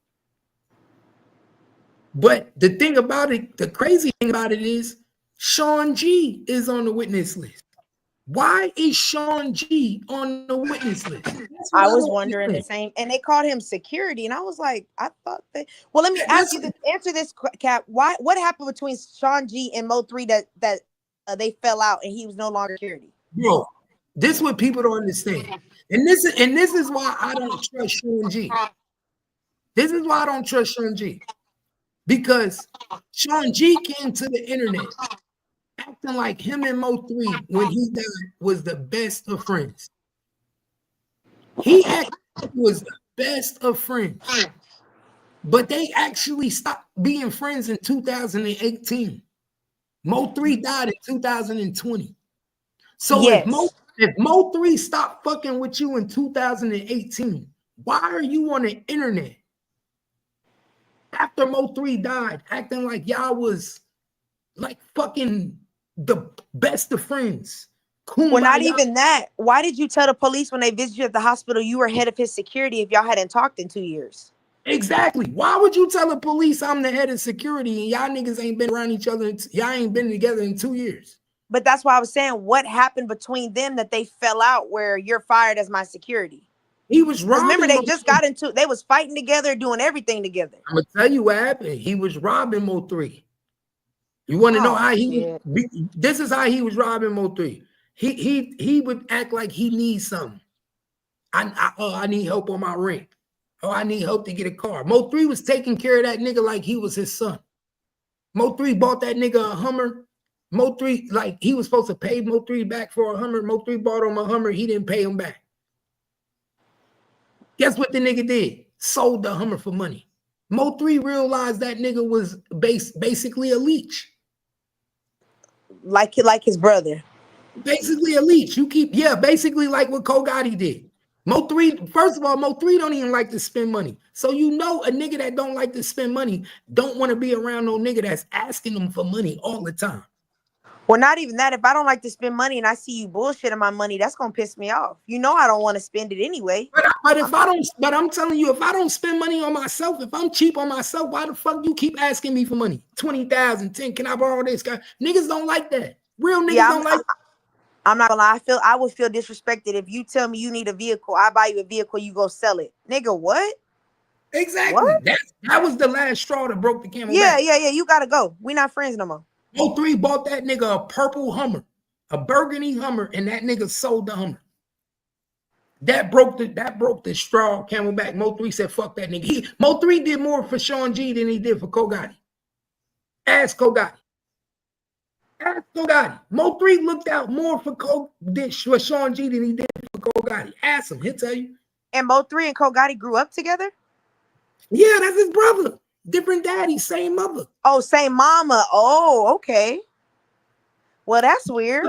Speaker 3: But the thing about it, the crazy thing about it is Shawn G is on the witness list. Why is Shawn G on the witness list?
Speaker 8: I was wondering the same. And they called him security. And I was like, I thought that. Well, let me ask you this, answer this, Cap. What happened between Shawn G and Mo3 that they fell out and he was no longer security?
Speaker 3: Bro, this is what people don't understand. And this is why I don't trust Shawn G. This is why I don't trust Shawn G. Because Shawn G came to the internet acting like him and Mo3 when he died was the best of friends. He actually was the best of friends. But they actually stopped being friends in 2018. Mo3 died in 2020. So yes. if Mo3 stopped fucking with you in 2018, why are you on the internet after Mo3 died acting like y'all was like fucking the best of friends? Kumbaya.
Speaker 8: Well, not even that. Why did you tell the police when they visited you at the hospital you were head of his security if y'all hadn't talked in 2 years?
Speaker 3: Exactly. Why would you tell the police I'm the head of security and y'all niggas ain't been around each other? Y'all ain't been together in 2 years.
Speaker 8: But that's why I was saying, what happened between them that they fell out where you're fired as my security?
Speaker 3: He was robbing.
Speaker 8: Remember, they just got into, they was fighting together, doing everything together.
Speaker 3: I'm gonna tell you what happened. He was robbing Mo3. You want to know how he was? This is how he was robbing Mo3. He would act like he needs something. I need help on my rent. Oh, I need help to get a car. Mo3 was taking care of that nigga like he was his son. Mo3 bought that nigga a Hummer. Mo3, like he was supposed to pay Mo3 back for a Hummer. Mo3 bought him a Hummer. He didn't pay him back. Guess what the nigga did? Sold the Hummer for money. Mo3 realized that nigga was basically a leech.
Speaker 8: Like his brother.
Speaker 3: Basically a leech. Basically like what Kogati did. Mo3, first of all, Mo3 don't even like to spend money. So you know a nigga that don't like to spend money don't want to be around no nigga that's asking them for money all the time.
Speaker 8: Well, not even that. If I don't like to spend money and I see you bullshitting my money, that's gonna piss me off. You know I don't want to spend it anyway.
Speaker 3: But I'm telling you, if I don't spend money on myself, if I'm cheap on myself, why the fuck you keep asking me for money? 20,000, 10, can I borrow this guy? Niggas don't like that. Real niggas don't like that.
Speaker 8: I'm not gonna lie. I would feel disrespected if you tell me you need a vehicle. I buy you a vehicle, you go sell it, nigga. What?
Speaker 3: Exactly.
Speaker 8: What?
Speaker 3: That was the last straw that broke the camel
Speaker 8: Yeah,
Speaker 3: back.
Speaker 8: yeah, yeah. You gotta go. We not friends no more.
Speaker 3: Mo3 bought that nigga a purple Hummer, a burgundy Hummer, and that nigga sold the Hummer. That broke the straw camelback. Mo3 said, fuck that nigga. Mo3 did more for Shawn G than he did for Kogotti. Ask Kogotti. Ask Kogotti. Mo3 looked out more for Shawn G than he did for Kogotti. Ask him, he'll tell you.
Speaker 8: And Mo3 and Kogotti grew up together?
Speaker 3: Yeah, that's his brother. Different daddy, same mother.
Speaker 8: Oh, same mama. Oh, okay. Well, that's weird.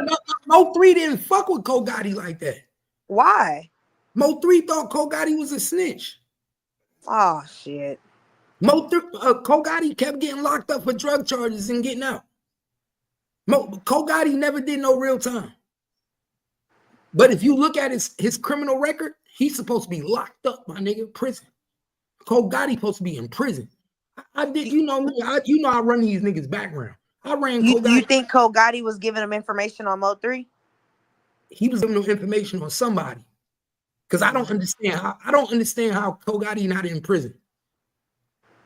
Speaker 3: Mo3 didn't fuck with Kogotti like that.
Speaker 8: Why?
Speaker 3: Mo3 thought Kogotti was a snitch.
Speaker 8: Oh, shit.
Speaker 3: Kogotti kept getting locked up for drug charges and getting out. Kogotti never did no real time. But if you look at his criminal record, he's supposed to be locked up, my nigga, prison. Kogotti supposed to be in prison. I did, you know me, I run these niggas' background. I ran Kogotti.
Speaker 8: You think Kogotti was giving him information on Mo3?
Speaker 3: He was giving them information on somebody. Because I don't understand how Kogotti not in prison.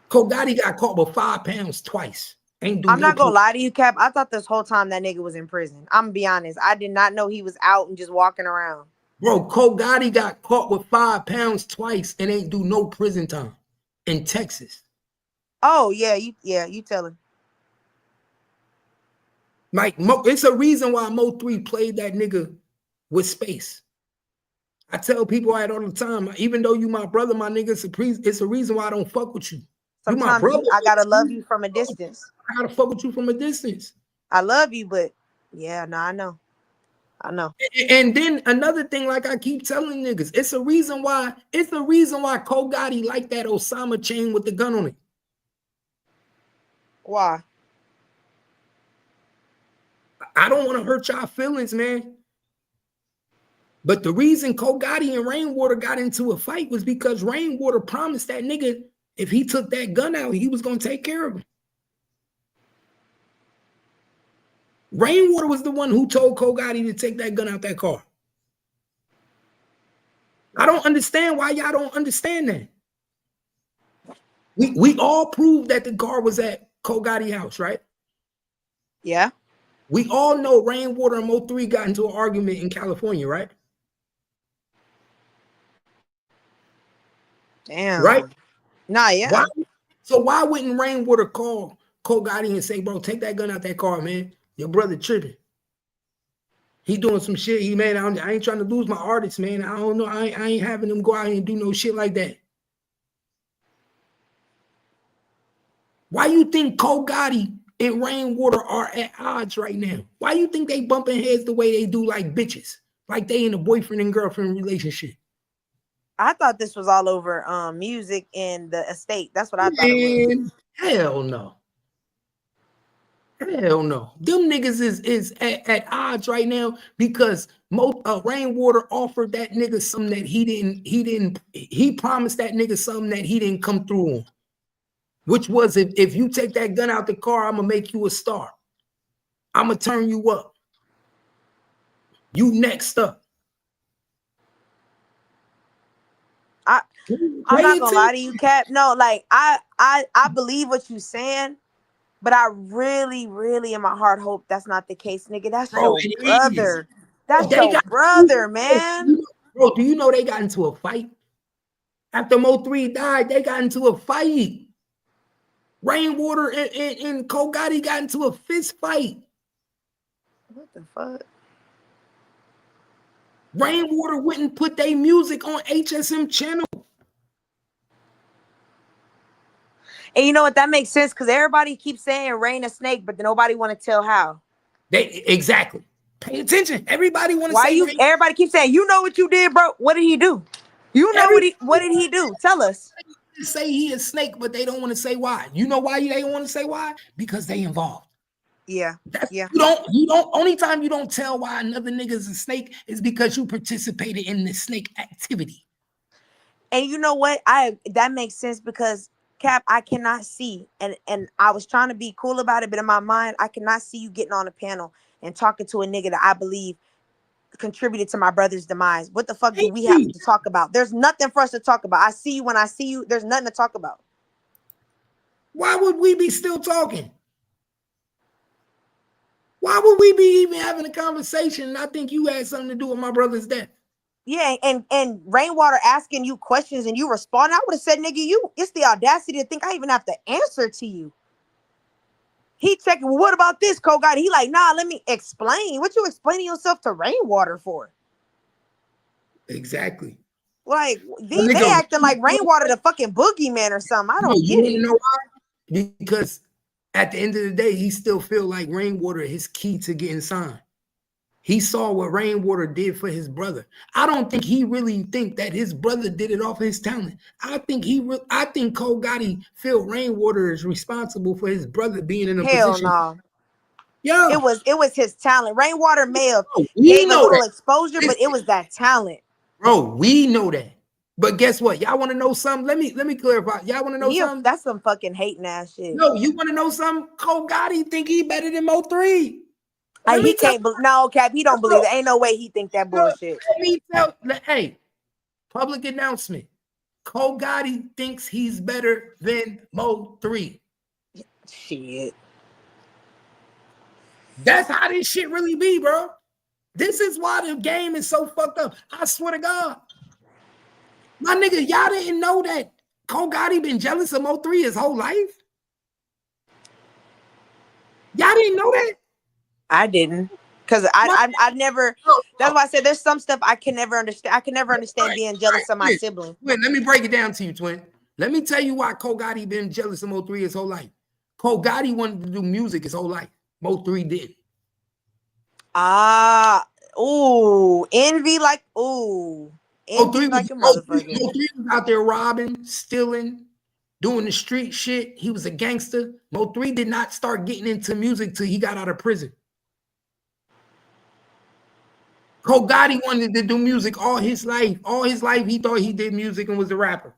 Speaker 3: Kogotti got caught with 5 pounds twice.
Speaker 8: I'm not gonna lie to you, Cap. I thought this whole time that nigga was in prison. I'm gonna be honest. I did not know he was out and just walking around.
Speaker 3: Bro, Kogotti got caught with 5 pounds twice and ain't do no prison time in Texas.
Speaker 8: Oh, yeah, you tell him.
Speaker 3: Like, it's a reason why Mo3 played that nigga with space. I tell people that all the time, even though you my brother, my nigga, it's a reason why I don't fuck with you.
Speaker 8: Sometimes
Speaker 3: you my brother,
Speaker 8: I gotta love you from a distance.
Speaker 3: I gotta fuck with you from a distance.
Speaker 8: I love you, but yeah, no, I know.
Speaker 3: And then another thing, like I keep telling niggas, it's a reason why Kogotti like that Osama chain with the gun on it.
Speaker 8: Why?
Speaker 3: I don't want to hurt y'all feelings, man. But the reason Kogotti and Rainwater got into a fight was because Rainwater promised that nigga if he took that gun out, he was going to take care of him. Rainwater was the one who told Kogotti to take that gun out that car. I don't understand why y'all don't understand that. We all proved that the car was at Kogotti house, right?
Speaker 8: Yeah.
Speaker 3: We all know Rainwater and Mo3 got into an argument in California, right?
Speaker 8: Damn.
Speaker 3: Right?
Speaker 8: Nah, yeah.
Speaker 3: Why wouldn't Rainwater call Kogotti and say, bro, take that gun out that car, man? Your brother tripping. He doing some shit. Man, I ain't trying to lose my artist, man. I don't know. I ain't having him go out and do no shit like that. Why you think Kogotti and Rainwater are at odds right now? Why you think they bumping heads the way they do, like bitches? Like they in a boyfriend and girlfriend relationship?
Speaker 8: I thought this was all over music and the estate. That's what I thought it was.
Speaker 3: Hell no. Hell no. Them niggas is at odds right now because Rainwater offered that nigga something that he promised that nigga something that he didn't come through on. Which was if you take that gun out the car, I'm gonna make you a star. I'm gonna turn you up. You next up.
Speaker 8: I'm not gonna lie to you, Cap. No, like I believe what you saying, but I really, really in my heart hope that's not the case, nigga. That's your brother. That's your brother, man.
Speaker 3: Bro, do you know they got into a fight? After Mo3 died, they got into a fight. Rainwater and Kogotti got into a fist fight.
Speaker 8: What the fuck?
Speaker 3: Rainwater wouldn't put their music on HSM channel.
Speaker 8: And you know what? That makes sense because everybody keeps saying Rain a snake, but nobody want to tell how.
Speaker 3: Exactly. Pay attention. Everybody want to say.
Speaker 8: Everybody keeps saying, you know what you did, bro? What did he do? You know what did he do? Tell us.
Speaker 3: Say he is snake, but they don't want to say why. You know why they don't want to say why? Because they involved.
Speaker 8: Yeah.
Speaker 3: You don't. Only time you don't tell why another nigga's a snake is because you participated in the snake activity.
Speaker 8: And you know what? That makes sense because Cap, I cannot see, and I was trying to be cool about it, but in my mind, I cannot see you getting on a panel and talking to a nigga that I believe contributed to my brother's demise. What the fuck do we have to talk about? There's nothing for us to talk about. I see you when I see you. There's nothing to talk about.
Speaker 3: Why would we be still talking? Why would we be even having a conversation? And I think you had something to do with my brother's death.
Speaker 8: Yeah, and Rainwater asking you questions and you respond. I would have said, nigga, it's the audacity to think I even have to answer to you. He checking, well, what about this, Kogati? He like, nah, let me explain. What you explaining yourself to Rainwater for?
Speaker 3: Exactly.
Speaker 8: Like, they acting like Rainwater the fucking boogeyman or something. I don't get it.
Speaker 3: You know why? Because at the end of the day, he still feel like Rainwater is key to getting signed. He saw what Rainwater did for his brother. I don't think he really think that his brother did it off his talent. I think Cole Gotti feel Rainwater is responsible for his brother being in a position.
Speaker 8: No.
Speaker 3: Yeah.
Speaker 8: It was his talent. Rainwater may have
Speaker 3: gave
Speaker 8: a little exposure, but it was that talent.
Speaker 3: Bro, we know that. But guess what? Y'all want to know something? Let me clarify. Y'all want to know something?
Speaker 8: That's some fucking hating ass shit.
Speaker 3: No, you want to know something? Cole Gotti think he better than Mo3.
Speaker 8: He can't. No, Cap. He don't believe it. Ain't no way he think that bullshit.
Speaker 3: Let me tell. Hey, public announcement. Cole Gotti thinks he's better than Mo3.
Speaker 8: Shit.
Speaker 3: That's how this shit really be, bro. This is why the game is so fucked up. I swear to God. My nigga, y'all didn't know that Cole Gotti been jealous of Mo3 his whole life? Y'all didn't know that?
Speaker 8: I didn't. Because I never, that's why I said there's some stuff I can never understand. I can never understand being jealous of my sibling.
Speaker 3: Wait, let me break it down to you, twin. Let me tell you why Cole Gotti been jealous of Mo3 his whole life. Cole Gotti wanted to do music his whole life. Mo3 did.
Speaker 8: Envy like, envy like a motherfucker.
Speaker 3: Mo3 was out there robbing, stealing, doing the street shit. He was a gangster. Mo3 did not start getting into music till he got out of prison. Cole Gotti wanted to do music all his life. All his life, he thought he did music and was a rapper.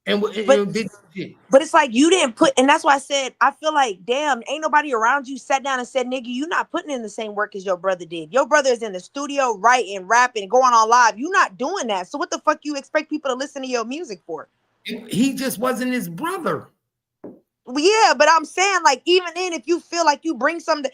Speaker 8: But it's like you didn't put, and that's why I said, I feel like, damn, ain't nobody around you sat down and said, nigga, you not putting in the same work as your brother did. Your brother is in the studio writing, rapping, going on live. You not doing that. So what the fuck you expect people to listen to your music for?
Speaker 3: He just wasn't his brother.
Speaker 8: Well, yeah, but I'm saying, like, even then, if you feel like you bring something,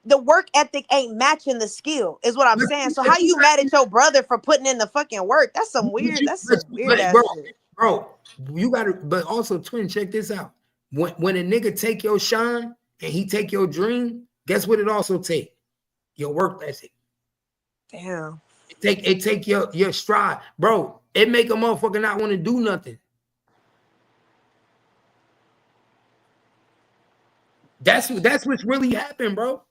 Speaker 8: the work ethic ain't matching the skill, is what I'm saying. So how you mad at your brother for putting in the fucking work? That's some weird, ass shit.
Speaker 3: Bro, you gotta, but also, twin, check this out. When a nigga take your shine and he take your dream, guess what it also take? Your work ethic.
Speaker 8: Damn.
Speaker 3: It take your stride. Bro, it make a motherfucker not want to do nothing. That's what's really happened, bro.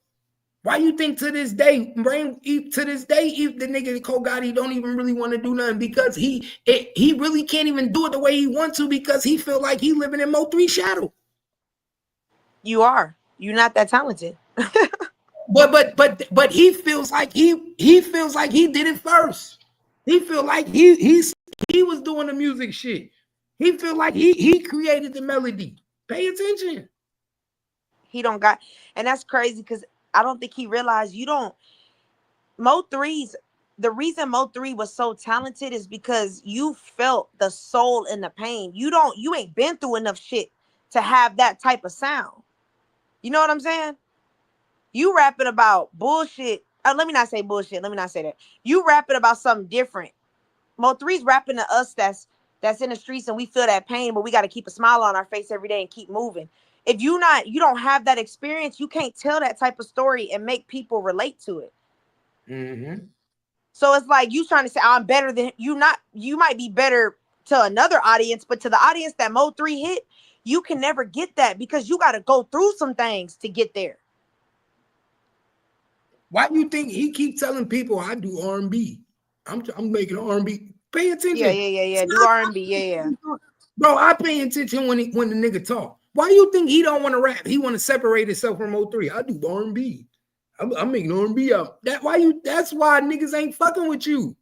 Speaker 3: Why you think to this day, if the nigga Cole Gotti don't even really want to do nothing because he really can't even do it the way he wants to because he feel like he living in Mo3 shadow. You're
Speaker 8: not that talented.
Speaker 3: but he feels like he feels like he did it first. He feel like he was doing the music shit. He feel like he created the melody. Pay attention.
Speaker 8: He don't got, and that's crazy because I don't think he realized Mo3's, the reason Mo3 was so talented is because you felt the soul in the pain. You ain't been through enough shit to have that type of sound. You know what I'm saying? You rapping about bullshit. Let me not say bullshit. Let me not say that. You rapping about something different. Mo3's rapping to us that's in the streets and we feel that pain, but we got to keep a smile on our face every day and keep moving. If you don't have that experience, you can't tell that type of story and make people relate to it.
Speaker 3: Mm-hmm.
Speaker 8: So it's like you trying to say I'm better than you. You might be better to another audience, but to the audience that Mo3 hit, you can never get that because you got to go through some things to get there.
Speaker 3: Why do you think he keep telling people I do R&B? I'm making R&B. Pay attention.
Speaker 8: Yeah. Do R&B. Yeah.
Speaker 3: Bro, I pay attention when the nigga talk. Why do you think he don't want to rap? He want to separate himself from Mo3. I do R&B. I'm making R&B out. That's why niggas ain't fucking with you.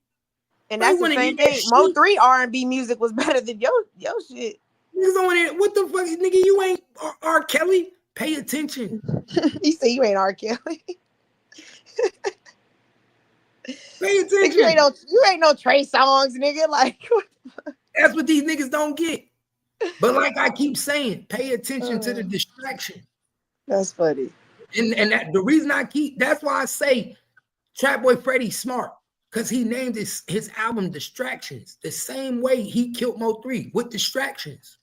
Speaker 8: And that's the same thing. Mo3 R&B music was better than your shit.
Speaker 3: Niggas on it. What the fuck, nigga? You ain't R. Kelly. Pay attention.
Speaker 8: You say you ain't R. Kelly.
Speaker 3: Pay
Speaker 8: Like,
Speaker 3: attention.
Speaker 8: you ain't no Trey songs, nigga. Like,
Speaker 3: That's what these niggas don't get. But like I keep saying, pay attention to the distraction.
Speaker 8: that's funny.
Speaker 3: And that the reason that's why I say Trap Boy Freddy smart, because he named his album Distractions the same way he killed Mo3 with distractions.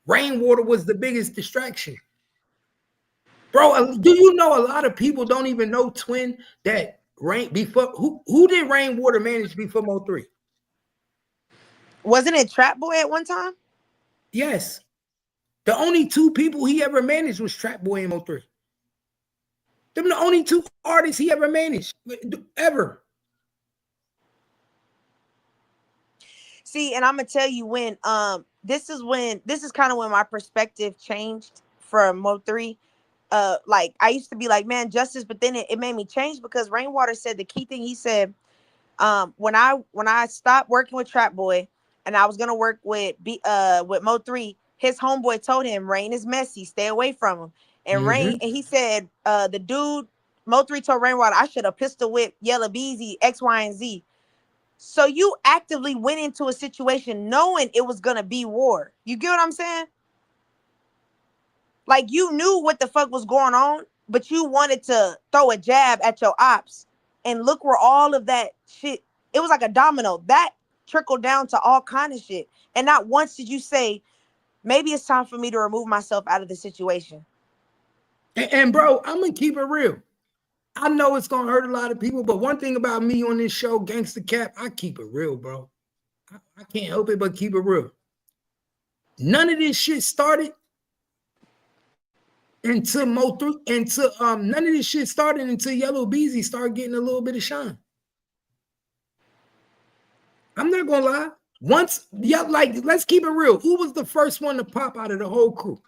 Speaker 3: Rainwater was the biggest distraction. Bro, do you know a lot of people don't even know, Twin, that who did Rainwater manage before Mo3?
Speaker 8: Wasn't it Trap Boy at one time?
Speaker 3: Yes. The only two people he ever managed was Trap Boy and Mo3. Them the only two artists he ever managed, ever.
Speaker 8: See, and I'm gonna tell you when this is kind of when my perspective changed from Mo3. Like I used to be like, man, justice, but then it made me change because Rainwater said the key thing. He said, when I stopped working with Trap Boy and I was gonna work with Mo3, his homeboy told him Rain is messy, stay away from him. And Rain, and he said, the dude Mo3 told Rainwater, I should have pistol whipped Yella Beezy, X, Y, and Z. So you actively went into a situation knowing it was gonna be war. You get what I'm saying? Like you knew what the fuck was going on, but you wanted to throw a jab at your ops. And look where all of that shit, it was like a domino. That trickled down to all kind of shit. And not once did you say, maybe it's time for me to remove myself out of the situation.
Speaker 3: And bro, I'm gonna keep it real. I know it's gonna hurt a lot of people, but one thing about me on this show, Gangsta Cap, I keep it real, bro. I can't help it but keep it real. None of this shit started until none of this shit started until Yellow Beezy started getting a little bit of shine. I'm not gonna lie. Let's keep it real. Who was the first one to pop out of the whole crew?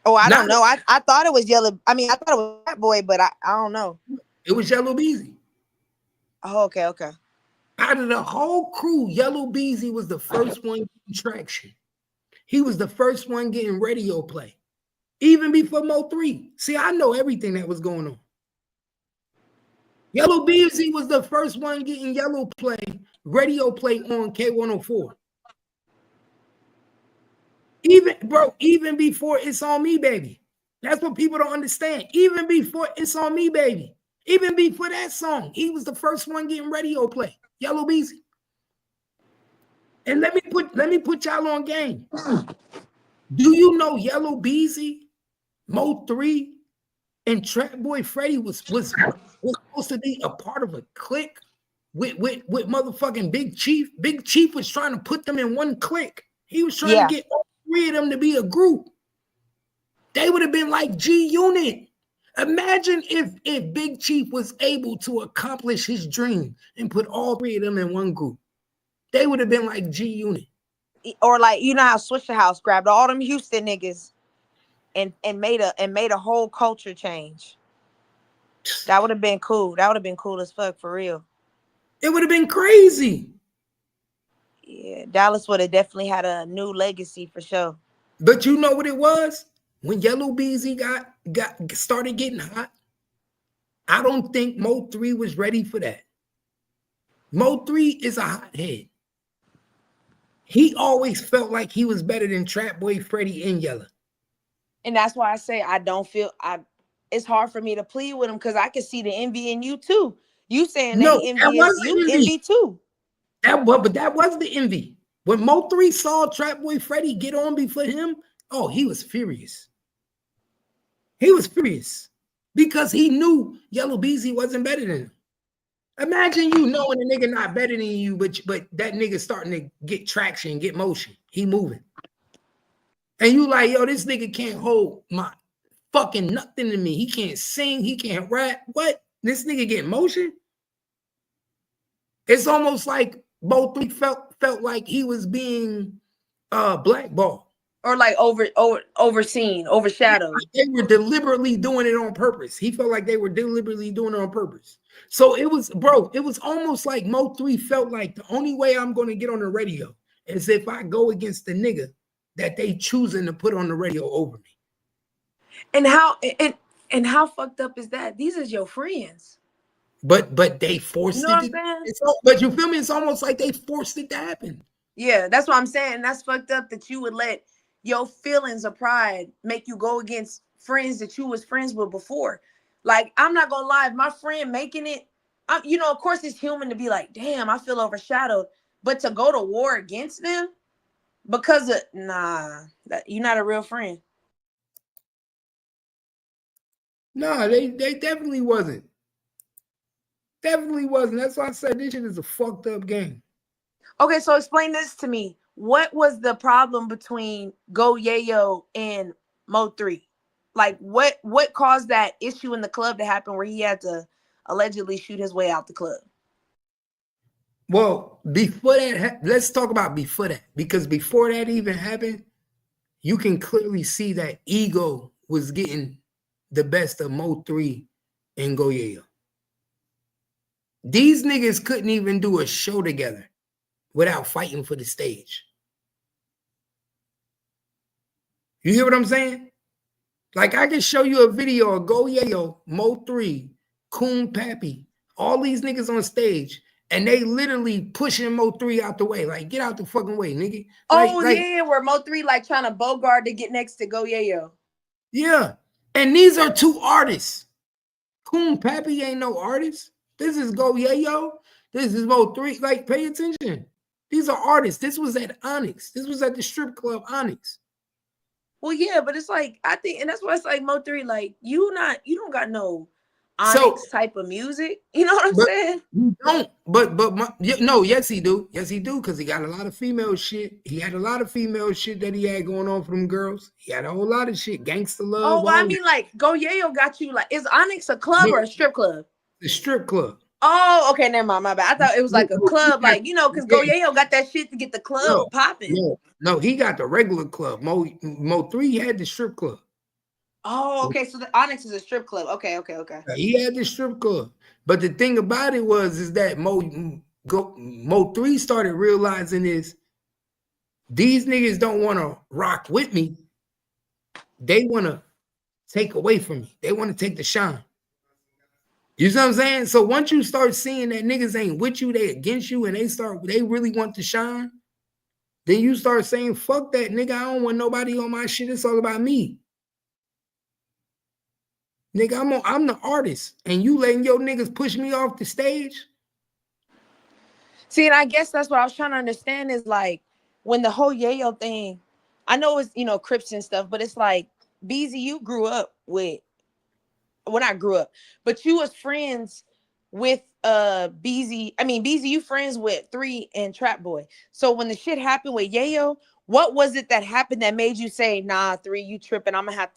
Speaker 8: Oh, I don't know. I thought it was Yellow. I mean, I thought it was Fat Boy, but I don't know.
Speaker 3: It was Yellow Beezy.
Speaker 8: Oh, okay.
Speaker 3: Out of the whole crew, Yellow Beezy was the first one getting traction. He was the first one getting radio play. Even before Mo3. See, I know everything that was going on. Yellow Beezy was the first one getting radio play on K104. Even before It's On Me, Baby. That's what people don't understand. Even before It's On Me, Baby. Even before that song, he was the first one getting radio play. Yellow Beezy. And let me put y'all on game. Do you know Yellow Beezy, Mo3, and Trap Boy Freddy was supposed to be a part of a clique with motherfucking Big Chief? Big Chief was trying to put them in one clique. He was trying to get all three of them to be a group. They would have been like G Unit. Imagine if Big Chief was able to accomplish his dream and put all three of them in one group. They would have been like G Unit.
Speaker 8: Or like, you know how Swisher House grabbed all them Houston niggas and made a whole culture change. That would have been cool. That would have been cool as fuck, for real.
Speaker 3: It would have been crazy.
Speaker 8: Yeah, Dallas would have definitely had a new legacy for sure.
Speaker 3: But you know what it was? When Yellow Beezy started getting hot, I don't think Mo3 was ready for that. Mo3 is a hothead. He always felt like he was better than Trap Boy Freddy and Yella.
Speaker 8: And that's why I say it's hard for me to plead with him, because I can see the envy in you too. You saying
Speaker 3: no,
Speaker 8: they envious, you envy too.
Speaker 3: But that was the envy. When Mo3 saw Trap Boy Freddy get on before him, oh, he was furious. He was furious because he knew Yellow Beezy wasn't better than him. Imagine you knowing a nigga not better than you, but that nigga starting to get traction, get motion. He moving. And you like, yo, this nigga can't hold my fucking nothing to me. He can't sing. He can't rap. What? This nigga get motion? It's almost like Mo3 felt like he was being blackballed.
Speaker 8: Or like overseen, overshadowed.
Speaker 3: Like they were deliberately doing it on purpose. He felt like they were deliberately doing it on purpose. So it was almost like Mo3 felt like the only way I'm going to get on the radio is if I go against the nigga that they choosing to put on the radio over me.
Speaker 8: And And how fucked up is that? These are your friends.
Speaker 3: But they forced
Speaker 8: you know
Speaker 3: it.
Speaker 8: What I'm saying?
Speaker 3: But you feel me? It's almost like they forced it to happen.
Speaker 8: Yeah, that's what I'm saying. That's fucked up that you would let your feelings of pride make you go against friends that you was friends with before. Like, I'm not gonna lie, if my friend making it, of course it's human to be like, damn, I feel overshadowed. But to go to war against them because of you're not a real friend.
Speaker 3: No, they definitely wasn't. Definitely wasn't. That's why I said this shit is a fucked up game.
Speaker 8: Okay, so explain this to me. What was the problem between Go Yayo and Mo3? Like, what caused that issue in the club to happen where he had to allegedly shoot his way out the club?
Speaker 3: Well, before that, let's talk about before that. Because before that even happened, you can clearly see that ego was getting the best of Mo3 and Go Yayo. These niggas couldn't even do a show together without fighting for the stage. You hear what I'm saying? Like, I can show you a video of Go Yayo, Mo3, Coon Pappy, all these niggas on stage, and they literally pushing Mo3 out the way. Like, get out the fucking way, nigga.
Speaker 8: Yeah, where Mo3 like trying to bogart to get next to Go Yayo.
Speaker 3: Yeah. And these are two artists. Coon Pappy ain't no artist. This is Go Yayo. This is Mo3. Like, pay attention. These are artists. This was at Onyx. This was at the strip club Onyx.
Speaker 8: Well, yeah, but it's like, I think, and that's why it's like Mo3, like, you don't got no Onyx type of music. You know what I'm saying?
Speaker 3: You don't. Yes, he do. Yes, he do, because he got a lot of female shit. He had a lot of female shit that he had going on for them girls. He had a whole lot of shit. Gangsta Love.
Speaker 8: Oh, I mean, like, Go Yayo got you, like, is Onyx a club or a strip club?
Speaker 3: The strip club.
Speaker 8: Oh, okay, never mind, my bad. I thought it was like a club, like, because Go Yayo got that shit to get the club popping.
Speaker 3: No, he got the regular club. Mo3 had the strip club.
Speaker 8: Oh, okay, so the Onyx is a strip club. Okay.
Speaker 3: He had the strip club. But the thing about it is that Mo3 started realizing is these niggas don't want to rock with me. They want to take away from me. They want to take the shine. You see what I'm saying? So once you start seeing that niggas ain't with you, they against you, and they really want to shine, then you start saying, fuck that, nigga, I don't want nobody on my shit. It's all about me. Nigga, I'm the artist, and you letting your niggas push me off the stage?
Speaker 8: See, and I guess that's what I was trying to understand is, like, when the whole Yayo thing, I know it's, Crips and stuff, but it's like, Beezy, you grew up with, well, not grew up, but you was friends with Beezy. I mean, Beezy, you friends with 3 and Trap Boy. So when the shit happened with Yayo, what was it that happened that made you say, nah, 3, you tripping, I'm gonna have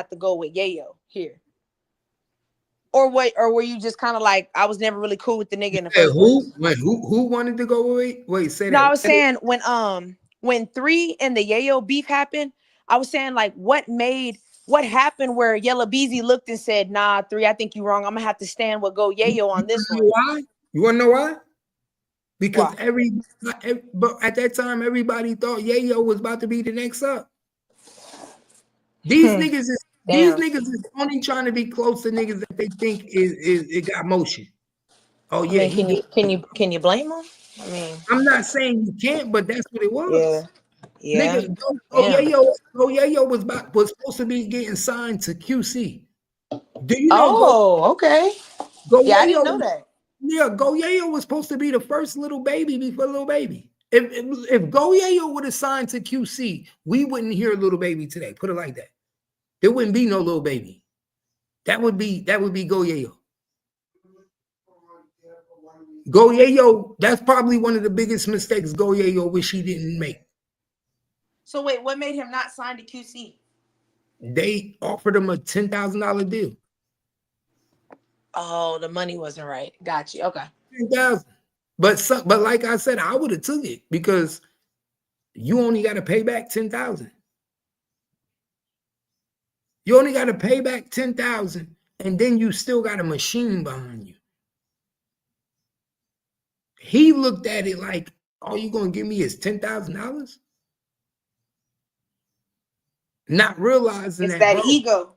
Speaker 8: to go with Yayo here? Or were you just kind of like, I was never really cool with the nigga in the first place?
Speaker 3: Wait, who wanted to go away? Wait, say that.
Speaker 8: No, I was saying when 3 and the Yayo beef happened, I was saying, like, what happened where Yella Beezy looked and said, nah, 3, I think you're wrong. I'm gonna have to stand with Go Yayo on this one.
Speaker 3: Why? You wanna know why? Because but at that time, everybody thought Yayo was about to be the next up. These niggas is only trying to be close to niggas that they think it got motion. Oh yeah.
Speaker 8: I mean, can you blame them? I mean,
Speaker 3: I'm not saying you can't, but that's what it was.
Speaker 8: Yeah.
Speaker 3: Nigga, Go Yayo was supposed to be getting signed to QC. Do you know?
Speaker 8: Oh, okay. I didn't know that.
Speaker 3: Yeah, Go Yayo was supposed to be the first little baby before Little Baby. If Go Yayo would have signed to QC, we wouldn't hear Little Baby today. Put it like that. There wouldn't be no Little Baby. That would be Go Yayo. Go Yayo, that's probably one of the biggest mistakes Go Yayo wish he didn't make.
Speaker 8: So wait, what made him not sign to QC?
Speaker 3: They offered him a $10,000 deal.
Speaker 8: Oh, the money wasn't right. Got you. Okay.
Speaker 3: 10,000. But like I said, I would have took it because you only got to pay back 10,000. You only got to pay back 10,000, and then you still got a machine behind you. He looked at it like, all you gonna give me is $10,000? Not realizing
Speaker 8: it's that ego.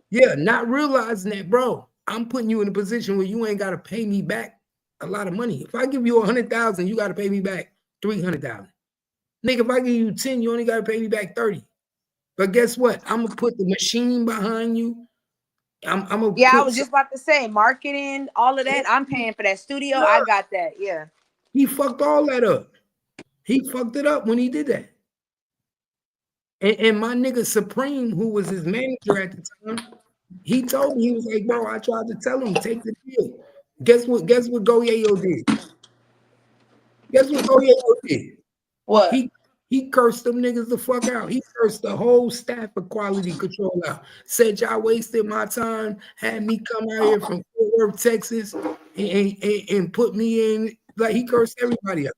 Speaker 3: Yeah, not realizing that, bro. I'm putting you in a position where you ain't got to pay me back a lot of money. If I give you 100,000, you got to pay me back 300,000. Nigga, if I give you 10, you only got to pay me back 30. But guess what? I'm gonna put the machine behind you. I'm gonna
Speaker 8: Yeah, I
Speaker 3: put.
Speaker 8: was just about to say marketing, all of that. I'm paying for that studio. I got that. Yeah.
Speaker 3: He fucked all that up. He fucked it up when he did that. And my nigga Supreme, who was his manager at the time, he told me, he was like, bro, I tried to tell him, take the deal. Guess what Goyayo did? Guess what Goyayo did?
Speaker 8: What?
Speaker 3: He cursed them niggas the fuck out. He cursed the whole staff of quality control out. Said y'all wasted my time, had me come out here from Fort Worth, Texas, and put me in. Like, he cursed everybody out.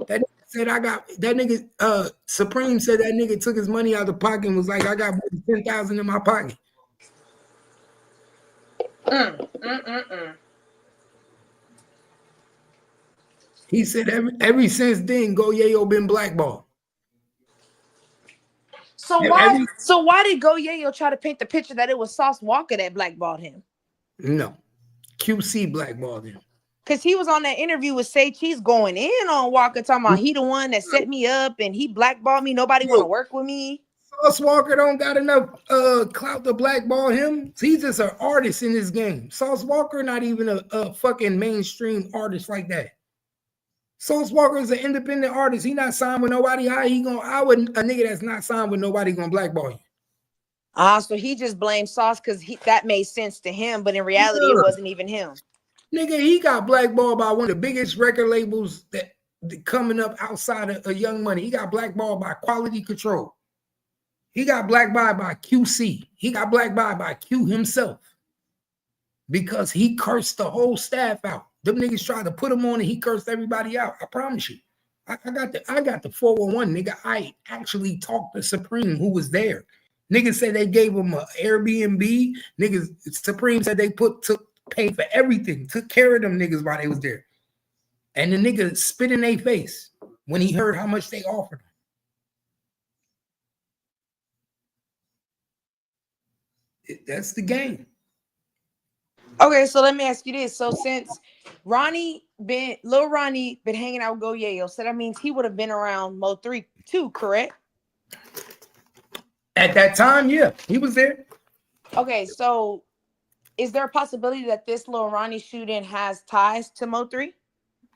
Speaker 3: That nigga said that nigga Supreme said that nigga took his money out of the pocket and was like, I got more than 10,000 in my pocket. He said ever since then, Goyayo been blackballed.
Speaker 8: So why did Goyayo try to paint the picture that it was Sauce Walker that blackballed him?
Speaker 3: No. QC blackballed him.
Speaker 8: Because he was on that interview with Say Cheese going in on Walker, talking about he the one that set me up and he blackballed me. Nobody want to work with me.
Speaker 3: Sauce Walker don't got enough clout to blackball him. He's just an artist in this game. Sauce Walker not even a fucking mainstream artist like that. Sauce Walker is an independent artist. He not signed with nobody. How a nigga that's not signed with nobody gonna blackball you?
Speaker 8: So he just blamed Sauce because that made sense to him, but in reality, it wasn't even him.
Speaker 3: Nigga, he got blackballed by one of the biggest record labels that coming up outside of Young Money. He got blackballed by Quality Control. He got blackballed by QC. He got blackballed by Q himself because he cursed the whole staff out. Them niggas tried to put him on and he cursed everybody out. I promise you. I got the 411, nigga. I actually talked to Supreme, who was there. Niggas said they gave him an Airbnb. Niggas, Supreme said they paid for everything, took care of them niggas while they was there. And the nigga spit in their face when he heard how much they offered him. That's the game.
Speaker 8: Okay, so let me ask you this. So since Lil Ronnie been hanging out with Goyayo, so that means he would have been around Mo3 too, correct?
Speaker 3: At that time, yeah, he was there.
Speaker 8: Okay, so is there a possibility that this Lil Ronnie shooting has ties to Mo3?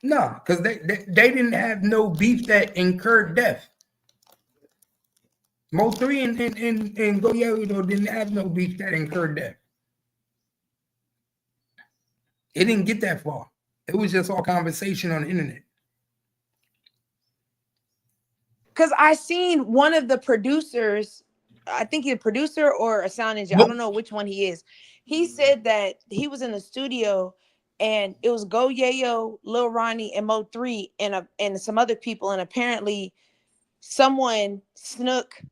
Speaker 3: No, because they didn't have no beef that incurred death. Mo3 and Goyayo didn't have no beef that incurred death. It didn't get that far. It was just all conversation on the internet.
Speaker 8: Because I seen one of the producers, I think he's a producer or a sound engineer. I don't know which one he is. He said that he was in the studio and it was Goyayo, Lil Ronnie, and Mo3 and some other people. And apparently someone snuck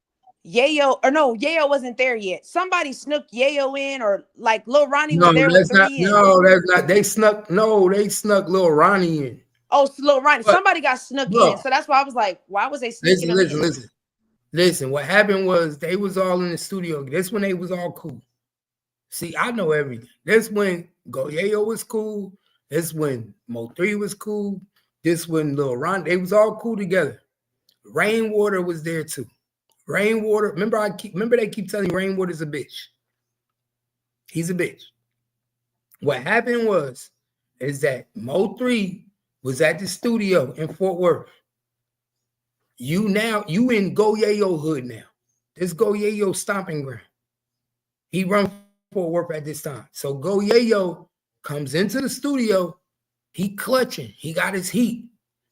Speaker 8: Yayo, or no, Yayo wasn't there yet. Somebody snuck Yayo in, or like Lil Ronnie was there with 3 in.
Speaker 3: No, that's not. They snuck Lil Ronnie in.
Speaker 8: Oh, Lil Ronnie. Somebody got snuck in. So that's why I was like, why was they sneaking him in?
Speaker 3: Listen, what happened was they was all in the studio. That's when they was all cool. See, I know everything. That's when Goyayo was cool. That's when Mo3 was cool. This when Lil Ronnie, they was all cool together. Rainwater was there too. Rainwater, remember they keep telling you Rainwater's a bitch. He's a bitch. What happened is that Mo3 was at the studio in Fort Worth. You in Goyayo hood now. This Goyayo stomping ground. He run Fort Worth at this time. So Goyayo comes into the studio. He clutching. He got his heat.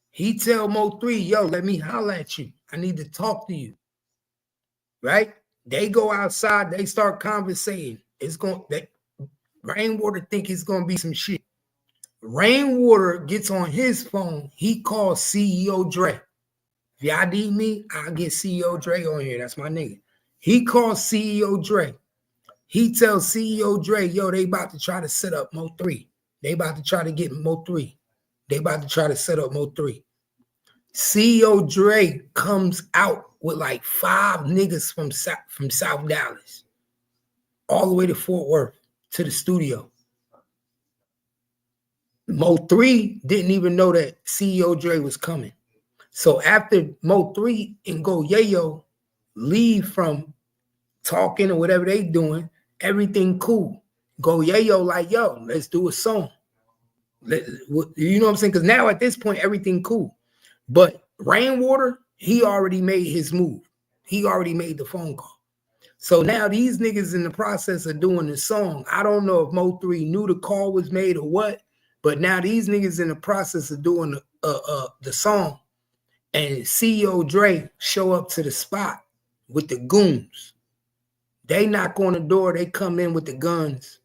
Speaker 3: He tell Mo3, yo, let me holler at you. I need to talk to you. Right? They go outside. They start conversating. Rainwater think it's going to be some shit. Rainwater gets on his phone. He calls CEO Dre. If y'all need me, I'll get CEO Dre on here. That's my nigga. He calls CEO Dre. He tells CEO Dre, yo, they about to try to set up Mo3. They about to try to get Mo3. They about to try to set up Mo3. CEO Dre comes out with like 5 niggas from South Dallas. all the way to Fort Worth to the studio. Mo3 didn't even know that CEO Dre was coming. So after Mo3 and Go Yayo leave from talking or whatever they doing, everything cool. Go Yayo like, yo, let's do a song. You know what I'm saying? Because now at this point, everything cool. But Rainwater, he already made his move. He already made the phone call. So now these niggas in the process of doing the song. I don't know if Mo3 knew the call was made or what, but now these niggas in the process of doing the song, and CEO Dre show up to the spot with the goons. They knock on the door, they come in with the guns,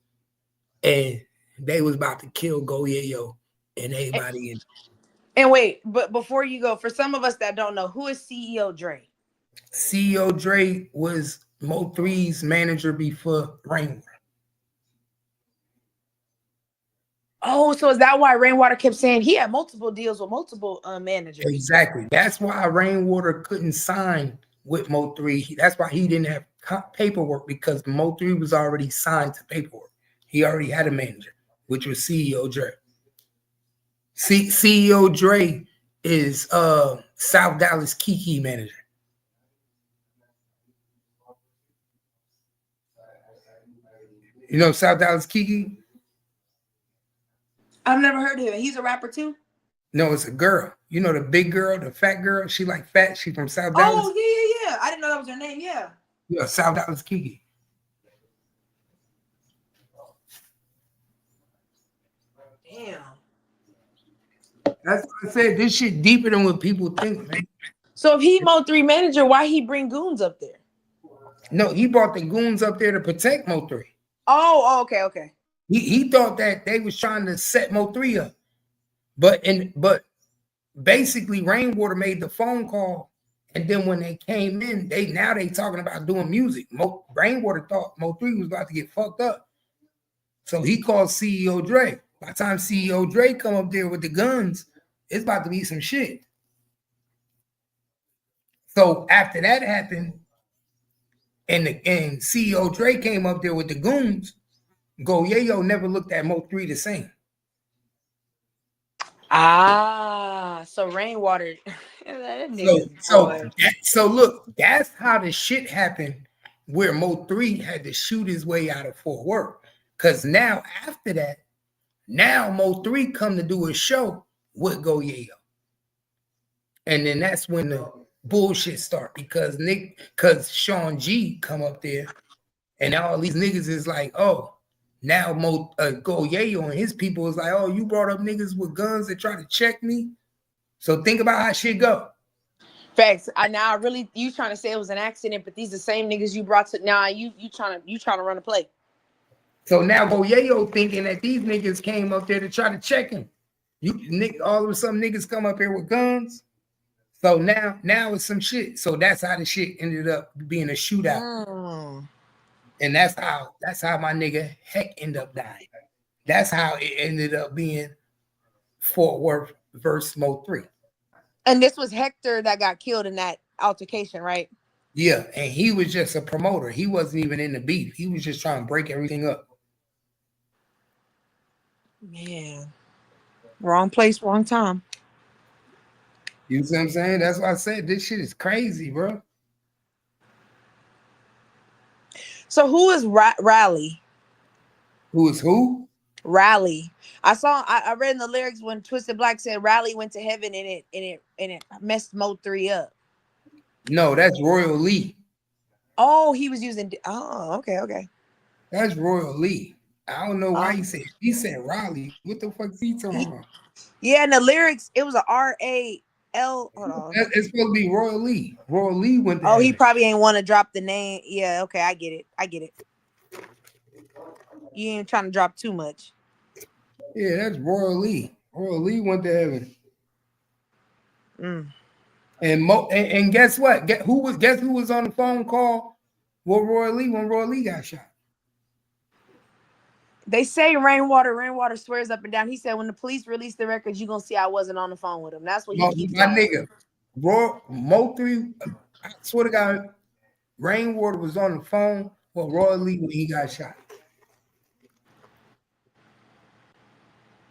Speaker 3: and they was about to kill Go Yayo and everybody in.
Speaker 8: And wait, but before you go, for some of us that don't know, who is CEO Dre?
Speaker 3: CEO Dre was Mo3's manager before Rainwater.
Speaker 8: Oh, so is that why Rainwater kept saying he had multiple deals with multiple managers?
Speaker 3: Exactly. That's why Rainwater couldn't sign with Mo3. That's why he didn't have paperwork, because Mo3 was already signed to paperwork. He already had a manager, which was CEO Dre. CEO Dre is South Dallas Kiki manager. You know South Dallas Kiki?
Speaker 8: I've never heard of him. He's a rapper too?
Speaker 3: No, it's a girl. You know the big girl, the fat girl? She like fat. She from South Dallas.
Speaker 8: Oh, yeah. I didn't know that was her name. Yeah.
Speaker 3: Yeah, South Dallas Kiki.
Speaker 8: Damn.
Speaker 3: That's what I said. This shit deeper than what people think, man.
Speaker 8: So if he Mo3 manager, why he bring goons up there?
Speaker 3: No, he brought the goons up there to protect Mo3.
Speaker 8: Oh, okay.
Speaker 3: He thought that they was trying to set Mo3 up. But basically Rainwater made the phone call, and then when they came in, they talking about doing music. Rainwater thought Mo3 was about to get fucked up. So he called CEO Dre. By the time CEO Dre come up there with the guns, it's about to be some shit. So after that happened, and CEO Dre came up there with the goons, Go Yayo never looked at Mo3 the same.
Speaker 8: So Rainwater.
Speaker 3: So look, that's how the shit happened, where Mo3 had to shoot his way out of Fort Worth. Because now after that, now Mo3 come to do a show with Go Yayo. And then that's when the bullshit start, because Shawn G come up there, and all these niggas is like, oh, now Go Yayo and his people is like, oh, you brought up niggas with guns that try to check me. So think about how shit go.
Speaker 8: Facts. You trying to say it was an accident, but these the same niggas you brought to now. You trying to run a play.
Speaker 3: So now Go Yayo thinking that these niggas came up there to try to check him. All of a sudden niggas come up here with guns. So now it's some shit. So that's how the shit ended up being a shootout. And that's how my nigga Heck ended up dying. That's how it ended up being Fort Worth versus Mo3.
Speaker 8: And this was Hector that got killed in that altercation, right?
Speaker 3: Yeah, and he was just a promoter. He wasn't even in the beef. He was just trying to break everything up.
Speaker 8: Man, wrong place, wrong time.
Speaker 3: You see what I'm saying? That's why I said this shit is crazy, bro.
Speaker 8: So who is Rally?
Speaker 3: Who is who?
Speaker 8: Rally. I read in the lyrics when Twisted Black said Rally went to heaven and it messed Mo3 up.
Speaker 3: No, that's Royal Lee.
Speaker 8: Oh, he was using. Oh, okay.
Speaker 3: That's Royal Lee. I don't know why he said Raleigh. What the fuck is he talking about?
Speaker 8: Yeah, in the lyrics, it was a R-A-L. Hold on.
Speaker 3: It's supposed to be Royal Lee. Royal Lee went to
Speaker 8: heaven. He probably ain't want to drop the name. Yeah, okay, I get it. You ain't trying to drop too much.
Speaker 3: Yeah, that's Royal Lee. Royal Lee went to heaven. And guess what? Guess who was on the phone call with Royal Lee when Royal Lee got shot?
Speaker 8: They say Rainwater swears up and down. He said when the police released the records, you're gonna see I wasn't on the phone with him. That's what he keeps saying.
Speaker 3: My nigga, Mo3, I swear to God, Rainwater was on the phone for Roy Lee when he got shot.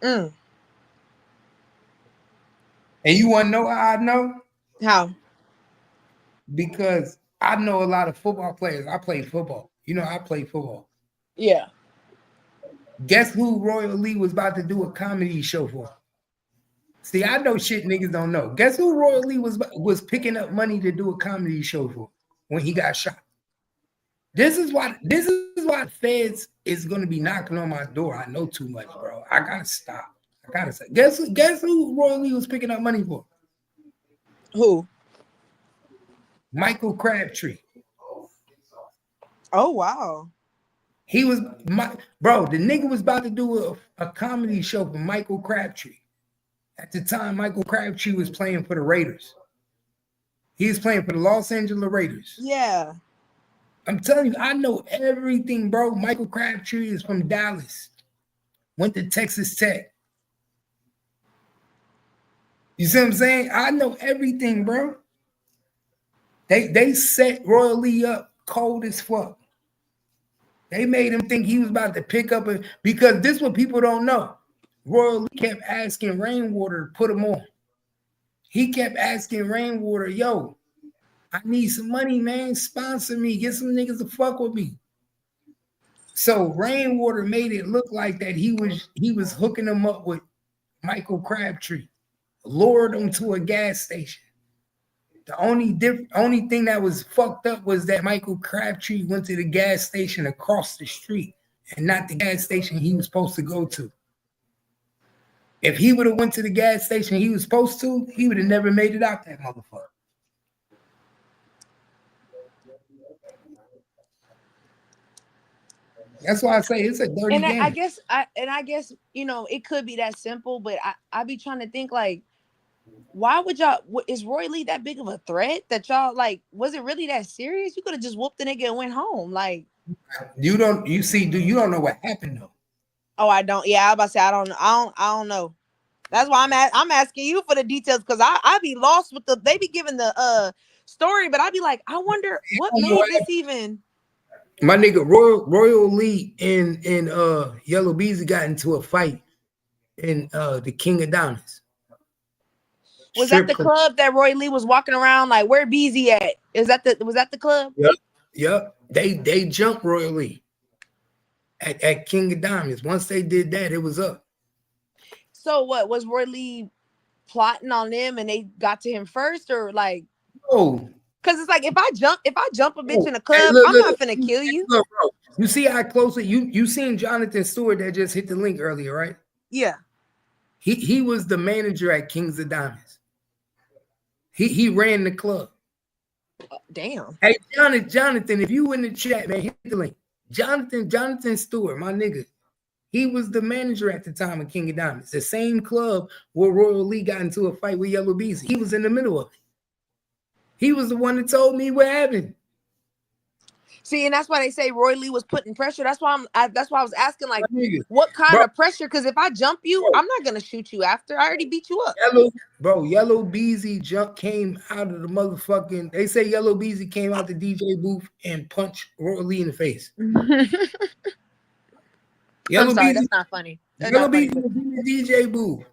Speaker 8: Mm.
Speaker 3: And you want to know how I know?
Speaker 8: How?
Speaker 3: Because I know a lot of football players. I played football. You know, I played football.
Speaker 8: Yeah.
Speaker 3: Guess who Roy Lee was about to do a comedy show for? See, I know shit niggas don't know. Guess who Roy Lee was picking up money to do a comedy show for when he got shot? This is why feds is gonna be knocking on my door. I know too much, bro. I gotta stop. I gotta say. Guess who Roy Lee was picking up money for?
Speaker 8: Who?
Speaker 3: Michael Crabtree.
Speaker 8: Oh wow.
Speaker 3: He was bro. The nigga was about to do a comedy show for Michael Crabtree. At the time, Michael Crabtree was playing for the Raiders. He was playing for the Los Angeles Raiders.
Speaker 8: Yeah.
Speaker 3: I'm telling you, I know everything, bro. Michael Crabtree is from Dallas. Went to Texas Tech. You see what I'm saying? I know everything, bro. They set Roy Lee up cold as fuck. They made him think he was about to pick up because this is what people don't know. Roy Lee kept asking Rainwater to put him on. He kept asking Rainwater, yo, I need some money, man. Sponsor me. Get some niggas to fuck with me. So Rainwater made it look like that he was hooking him up with Michael Crabtree, lured him to a gas station. The only thing that was fucked up was that Michael Crabtree went to the gas station across the street and not the gas station he was supposed to go to. If he would have went to the gas station he was supposed to, he would have never made it out that motherfucker. That's why I say it's a dirty game.
Speaker 8: I guess you know it could be that simple, but I be trying to think like, why would y'all? Is Roy Lee that big of a threat that y'all like? Was it really that serious? You could have just whooped the nigga and went home. Like
Speaker 3: you don't know what happened though.
Speaker 8: Oh, I don't. Yeah, I was about to say I don't know. That's why I'm asking you for the details because I be lost with they be giving the story, but I be like, I wonder what made this even.
Speaker 3: My nigga Royal Lee and Yellow Beezy got into a fight in the King of Diamonds.
Speaker 8: Was that the club that Roy Lee was walking around like where Beezy at? Was that the club?
Speaker 3: Yep. They jumped Royal Lee at King of Diamonds. Once they did that, it was up.
Speaker 8: So what was Roy Lee plotting on them and they got to him first or like?
Speaker 3: Oh.
Speaker 8: Cause it's like if I jump a bitch in a club, I'm not finna kill you.
Speaker 3: Look, bro. You see how close you seen Jonathan Stewart that just hit the link earlier, right?
Speaker 8: Yeah.
Speaker 3: He was the manager at Kings of Diamonds. He ran the club.
Speaker 8: Damn.
Speaker 3: Hey Jonathan, if you in the chat, man, hit the link. Jonathan Stewart, my nigga. He was the manager at the time of King of Diamonds. The same club where Royal Lee got into a fight with Yellow Beezy. He was in the middle of it. He was the one that told me what happened.
Speaker 8: See, and that's why they say Roy Lee was putting pressure. That's why I was asking, like, what kind of pressure? Because if I jump you, I'm not gonna shoot you after. I already beat you up.
Speaker 3: Yellow Beezy came out of the motherfucking. They say Yellow Beezy came out the DJ booth and punched Roy Lee in the face.
Speaker 8: I'm sorry, that's not funny.
Speaker 3: Yellow Beezy was in the DJ booth.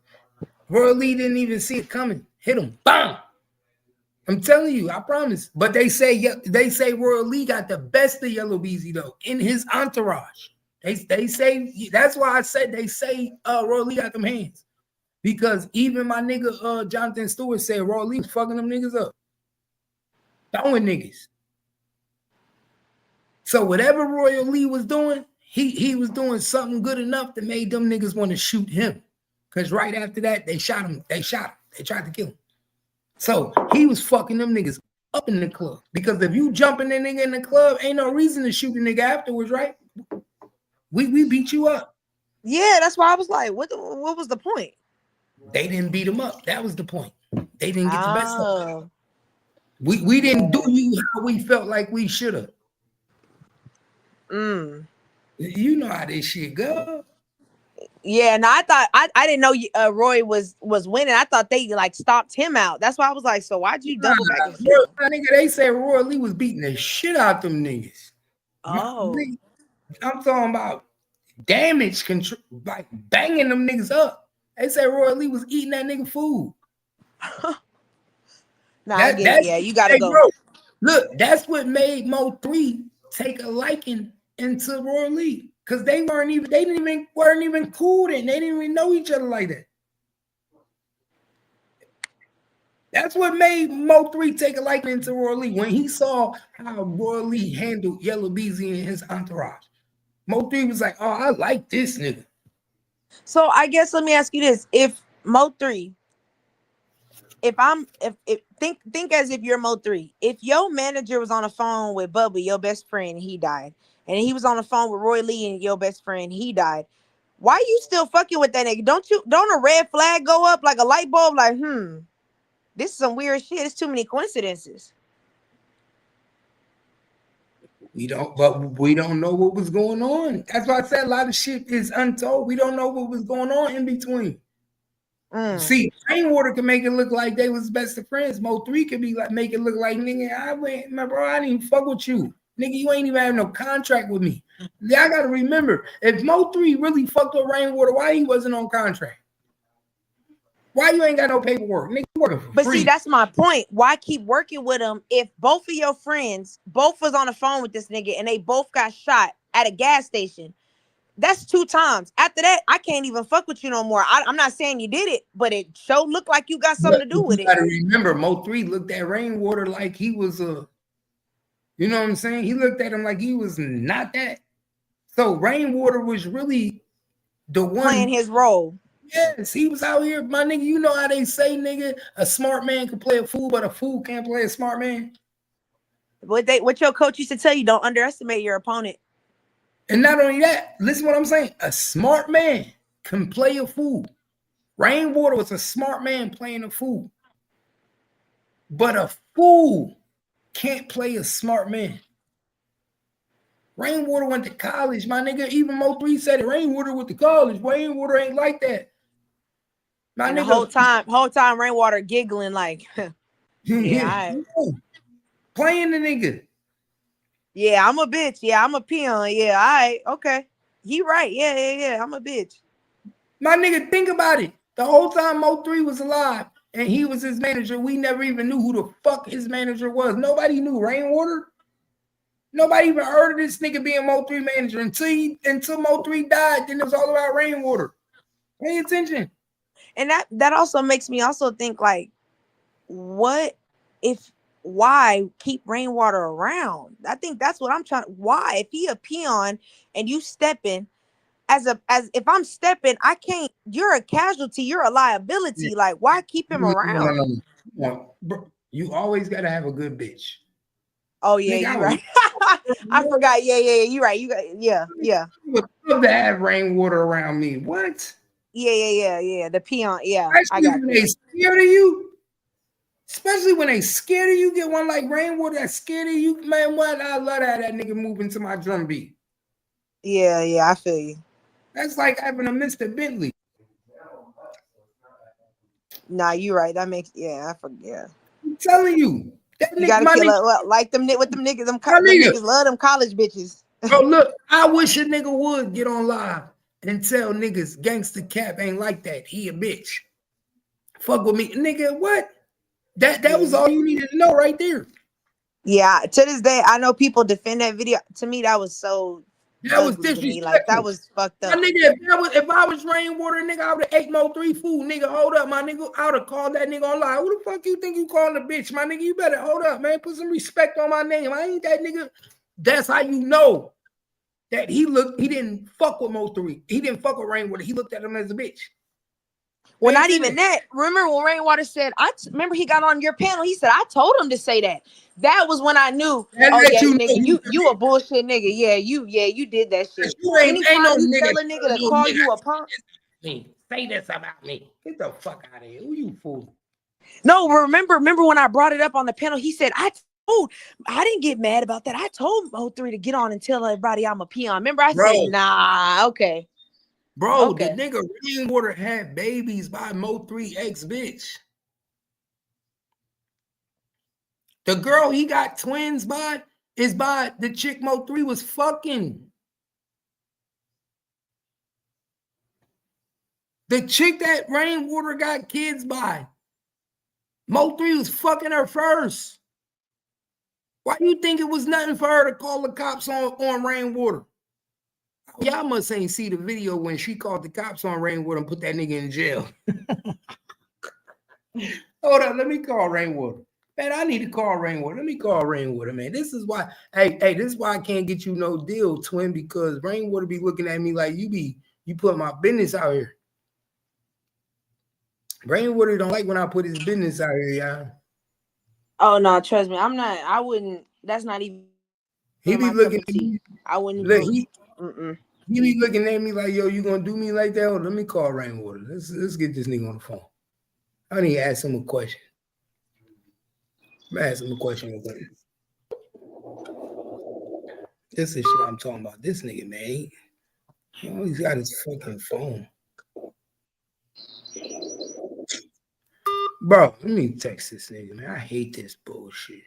Speaker 3: Roy Lee didn't even see it coming. Hit him, bam. I'm telling you, I promise. But they say Royal Lee got the best of Yellow Beezy though in his entourage. They say that's why I said they say Royal Lee got them hands because even my nigga Jonathan Stewart said Royal Lee was fucking them niggas up, throwing niggas. So whatever Royal Lee was doing, he was doing something good enough that made them niggas want to shoot him. Because right after that, they shot him. They tried to kill him. So he was fucking them niggas up in the club. Because if you jumping a nigga in the club, ain't no reason to shoot a nigga afterwards, right? We beat you up.
Speaker 8: Yeah, that's why I was like, what was the point?
Speaker 3: They didn't beat him up. That was the point. They didn't get the best of him. We didn't do you how we felt like we should have. You know how this shit go.
Speaker 8: Yeah, no, I thought I didn't know Roy was winning. I thought they like stopped him out. That's why I was like, so why'd you double back?
Speaker 3: Nigga, they said Roy Lee was beating the shit out them niggas.
Speaker 8: Oh.
Speaker 3: I'm talking about damage control, like banging them niggas up. They said Roy Lee was eating that nigga food.
Speaker 8: Nah, I get it. Yeah, you gotta go.
Speaker 3: Bro, look, that's what made Mo3 take a liking into Roy Lee. Cause they weren't even cool then. They didn't even know each other like that. That's what made Mo3 take a liking into Roy Lee when he saw how Roy Lee handled Yellow Beezy and his entourage. Mo3 was like, "Oh, I like this nigga."
Speaker 8: So I guess let me ask you this: if Mo3, if think as if you're Mo3, if your manager was on the phone with Bubba, your best friend, and he died, and he was on the phone with Roy Lee and your best friend, he died, why you still fucking with that nigga? Don't a red flag go up like a light bulb? Like, this is some weird shit. It's too many coincidences.
Speaker 3: We don't know what was going on. That's why I said a lot of shit is untold. We don't know what was going on in between. See, Rainwater can make it look like they was best of friends. Mo3 could be like make it look like nigga, I didn't even fuck with you. Nigga, you ain't even have no contract with me. I gotta remember, if Mo3 really fucked with Rainwater, why he wasn't on contract? Why you ain't got no paperwork? Nigga, working for
Speaker 8: but
Speaker 3: free.
Speaker 8: See, that's my point. Why keep working with him if both of your friends both was on the phone with this nigga and they both got shot at a gas station? That's 2 times. After that, I can't even fuck with you no more. I'm not saying you did it, but it sure looked like you got something to do with it.
Speaker 3: You gotta remember, Mo3 looked at Rainwater like he was a, you know what I'm saying? He looked at him like he was not that. So Rainwater was really the one
Speaker 8: playing his role.
Speaker 3: Yes, he was out here, my nigga. You know how they say, nigga, a smart man can play a fool, but a fool can't play a smart man.
Speaker 8: What your coach used to tell you, don't underestimate your opponent.
Speaker 3: And not only that, listen to what I'm saying. A smart man can play a fool. Rainwater was a smart man playing a fool. But a fool can't play a smart man. Rainwater went to college, my nigga. Even Mo3 said it. Rainwater went to college. Rainwater ain't like that.
Speaker 8: My and nigga, the whole time Rainwater giggling like,
Speaker 3: yeah, playing the nigga.
Speaker 8: Yeah, I'm a bitch. Yeah, I'm a peon. Yeah, all right, okay. He right. Yeah. I'm a bitch.
Speaker 3: My nigga, think about it. The whole time Mo3 was alive and he was his manager, we never even knew who the fuck his manager was. Nobody knew Rainwater. Nobody even heard of this nigga being Mo3 manager until Mo3 died. Then it was all about Rainwater. Pay attention.
Speaker 8: And that also makes me also think like, why keep Rainwater around? I think that's what I'm trying. Why, if he a peon and you stepping as if I'm stepping, I can't. You're a casualty. You're a liability. Yeah. Like, why keep him around?
Speaker 3: No. Bro, you always gotta have a good bitch.
Speaker 8: Oh yeah, you're right. I forgot. Yeah. You right. You got. Yeah.
Speaker 3: I would love to have Rainwater around me. What?
Speaker 8: Yeah. The peon. Yeah.
Speaker 3: I got when they scared of you. Especially when they scared of you, get one like Rainwater that's scared of you, man. What? I love that nigga moving to my drum beat.
Speaker 8: Yeah, I feel you.
Speaker 3: That's like having a Mr. Bentley.
Speaker 8: Nah, you right. That makes I forget.
Speaker 3: I'm telling you.
Speaker 8: You gotta kill like them with them niggas. Them niggas love them college bitches.
Speaker 3: Oh look, I wish a nigga would get on live and tell niggas Gangsta Cap ain't like that. He a bitch. Fuck with me, nigga. What? That was all you needed to know right there.
Speaker 8: Yeah, to this day, I know people defend that video. To me, that was so.
Speaker 3: That was disrespectful.
Speaker 8: Like that was fucked up.
Speaker 3: My nigga, if I was Rainwater, nigga, I would have ate Mo3 food. Nigga, hold up, my nigga. I would have called that nigga on live. Who the fuck you think you calling a bitch, my nigga? You better hold up, man. Put some respect on my name. I ain't that nigga. That's how you know that he didn't fuck with Mo3. He didn't fuck with Rainwater. He looked at him as a bitch.
Speaker 8: Well, not even that. Remember when Rainwater said, remember he got on your panel. He said, I told him to say that. That was when I knew, nigga, you a bullshit nigga. Yeah, you did that shit. Anytime you tell a nigga to call you a punk.
Speaker 3: Say this about me. Get the fuck out of here. Who you fool?
Speaker 8: No, remember when I brought it up on the panel, he said, I didn't get mad about that. I told Mo3 to get on and tell everybody I'm a peon. Remember, I said, nah, okay.
Speaker 3: Bro, the nigga Rainwater had babies by Mo3 ex bitch. The girl he got twins by is by the chick Mo3 was fucking. The chick that Rainwater got kids by, Mo3 was fucking her first. Why do you think it was nothing for her to call the cops on Rainwater? Y'all must ain't see the video when she called the cops on Rainwater and put that nigga in jail. Hold on, let me call Rainwater. Man, I need to call Rainwater. Let me call Rainwater, man. This is why, hey, this is why I can't get you no deal, twin, because Rainwater be looking at me like you put my business out here. Rainwater don't like when I put his business out here, y'all.
Speaker 8: Oh no, trust me, I wouldn't. That's not even.
Speaker 3: He be looking at me.
Speaker 8: I wouldn't.
Speaker 3: Look, he be looking at me like, yo, you gonna do me like that? Oh, let me call Rainwater. Let's get this nigga on the phone. I need to ask him a question. I'm gonna ask him a question. This is shit I'm talking about. This nigga, man. He always got his fucking phone. Bro, let me text this nigga, man. I hate this bullshit.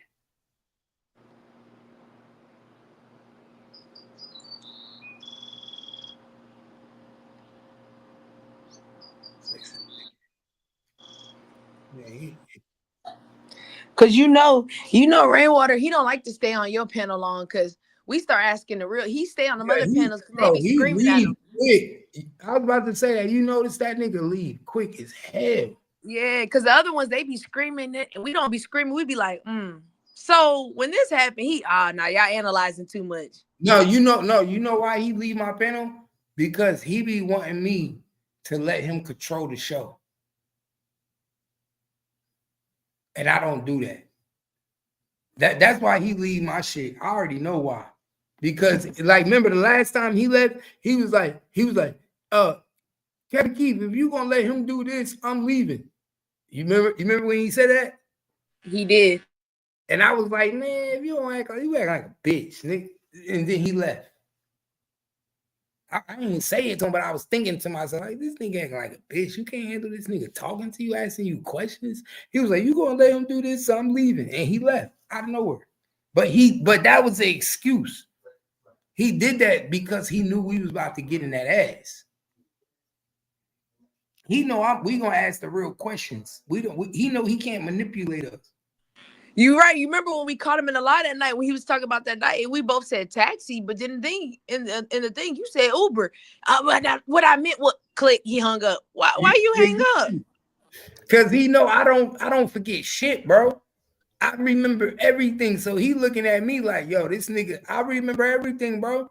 Speaker 8: Cause you know, Rainwater, he don't like to stay on your panel long because we start asking the real. He stay on the other panels because they be screaming at him.
Speaker 3: Quick. I was about to say that. You notice that nigga leave quick as hell.
Speaker 8: Yeah, because the other ones, they be screaming it, and we don't be screaming. We be like, So when this happened, now y'all analyzing too much.
Speaker 3: No, you know why he leave my panel? Because he be wanting me to let him control the show. And I don't do that. That's why he leave my shit. I already know why. Because, like, remember the last time he left, he was like, Captain Keith, if you gonna let him do this, I'm leaving. You remember when he said that?
Speaker 8: He did.
Speaker 3: And I was like, man, if you don't act like a bitch, nigga. And then he left. I didn't say it to him, but I was thinking to myself, like, this nigga acting like a bitch. You can't handle this nigga talking to you, asking you questions. He was like, you gonna let him do this, so I'm leaving. And he left out of nowhere. But that was the excuse. He did that because he knew we was about to get in that ass. He know we gonna ask the real questions. He know he can't manipulate us.
Speaker 8: You right. You remember when we caught him in the lie that night when he was talking about that night, and we both said taxi, but then in the thing you said Uber. What I meant, click? He hung up. Why you hang up?
Speaker 3: Because he know I don't forget shit, bro. I remember everything. So he looking at me like, yo, this nigga, I remember everything, bro.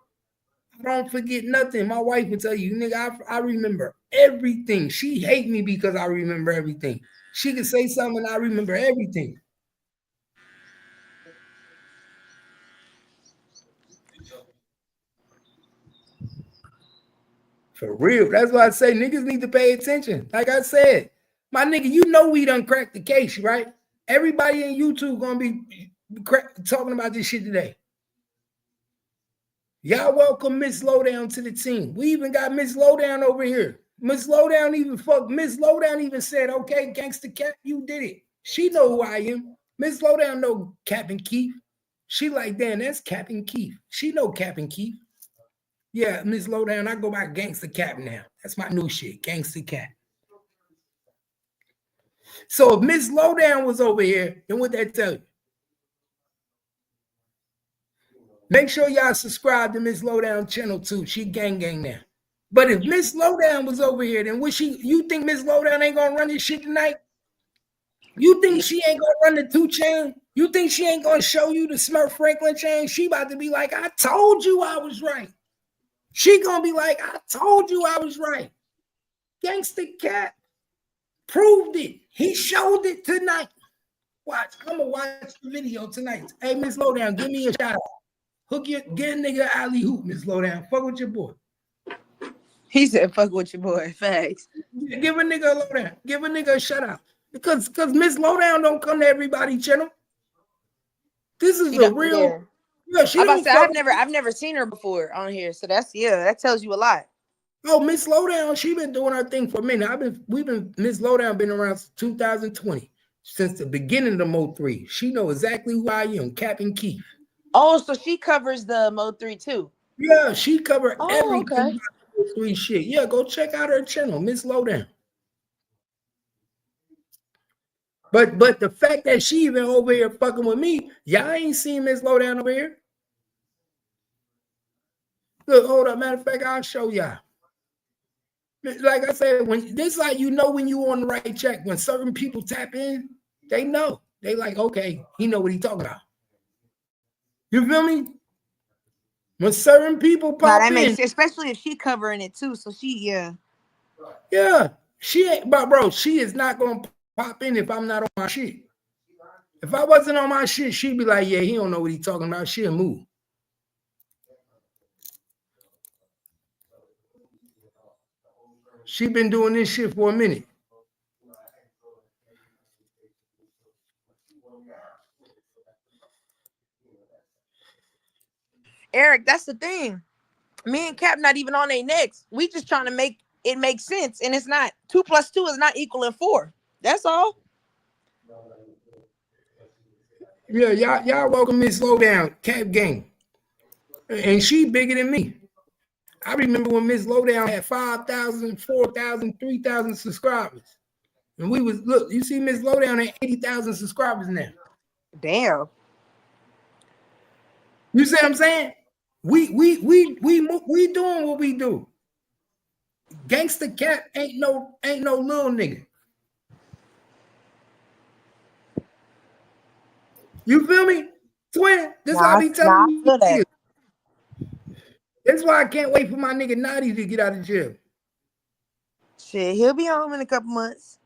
Speaker 3: I don't forget nothing. My wife would tell you, nigga, I remember everything. She hate me because I remember everything. She could say something and I remember everything. For real. That's why I say niggas need to pay attention. Like I said, my nigga, you know we done cracked the case, right? Everybody in YouTube gonna be talking about this shit today. Y'all welcome Miss Lowdown to the team. We even got Miss Lowdown over here. Miss Lowdown even said, okay, Gangsta Cap, you did it. She know who I am. Miss Lowdown know Captain Keith. She like, damn, that's Captain Keith. She know Captain Keith. Yeah, Miss Lowdown, I go by Gangsta Cap now. That's my new shit, Gangsta Cap. So if Miss Lowdown was over here, then what that tell you? Make sure y'all subscribe to Miss Lowdown channel too. She gang now. But if Miss Lowdown was over here, then you think Miss Lowdown ain't gonna run this shit tonight? You think she ain't gonna run the 2 chain? You think she ain't gonna show you the Smurf Franklin chain? She about to be like, I told you I was right. She gonna be like, I told you I was right. Gangsta Cap proved it. He showed it tonight. Watch, I'm gonna watch the video tonight. Hey, Miss Lowdown, give me a shout out. Get a nigga alley hoop, Miss Lowdown. Fuck with your boy.
Speaker 8: He said, fuck with your boy. Facts.
Speaker 3: Give a nigga a lowdown. Give a nigga a shout out. Because Miss Lowdown don't come to everybody channel. This is a real.
Speaker 8: Yeah.
Speaker 3: Yeah, she don't.
Speaker 8: I've never seen her before on here, so that tells you a lot.
Speaker 3: Oh, Miss Lowdown, she been doing her thing for a minute. Miss Lowdown been around since 2020, since the beginning of Mo3. She know exactly who I am, Captain Keith.
Speaker 8: Oh, so she covers the Mo3 too.
Speaker 3: Yeah, she covered everything
Speaker 8: okay.
Speaker 3: about Mo3 shit. Yeah, go check out her channel, Miss Lowdown. But the fact that she even over here fucking with me, y'all ain't seen Miss Lowdown over here. Look, hold up. Matter of fact, I'll show y'all. Like I said, when this like you know when you on the right track, when certain people tap in, they know. They like, okay, he know what he talking about. You feel me? When certain people pop
Speaker 8: that
Speaker 3: in,
Speaker 8: makes sense, especially if she covering it too. So
Speaker 3: yeah, she ain't, but bro, she is not gonna pop in if I'm not on my shit. If I wasn't on my shit, she'd be like, yeah, he don't know what he talking about. She'll move. She been doing this shit for a minute.
Speaker 8: Eric, that's the thing. Me and Cap not even on their necks. We just trying to make it make sense, and it's not. 2 + 2 is not equaling 4. That's all.
Speaker 3: Yeah, y'all welcome Miss Lowdown, Cap Gang. And she bigger than me. I remember when Miss Lowdown had 5,000, 4,000, 3,000 subscribers. And we was, look, you see Miss Lowdown at 80,000 subscribers now.
Speaker 8: Damn.
Speaker 3: You see what I'm saying? We doing what we do. Gangsta Cap ain't no little nigga. You feel me? Twin, this why I be telling you. That. That's why I can't wait for my nigga Naughty to get out of jail.
Speaker 8: Shit, he'll be home in a couple months.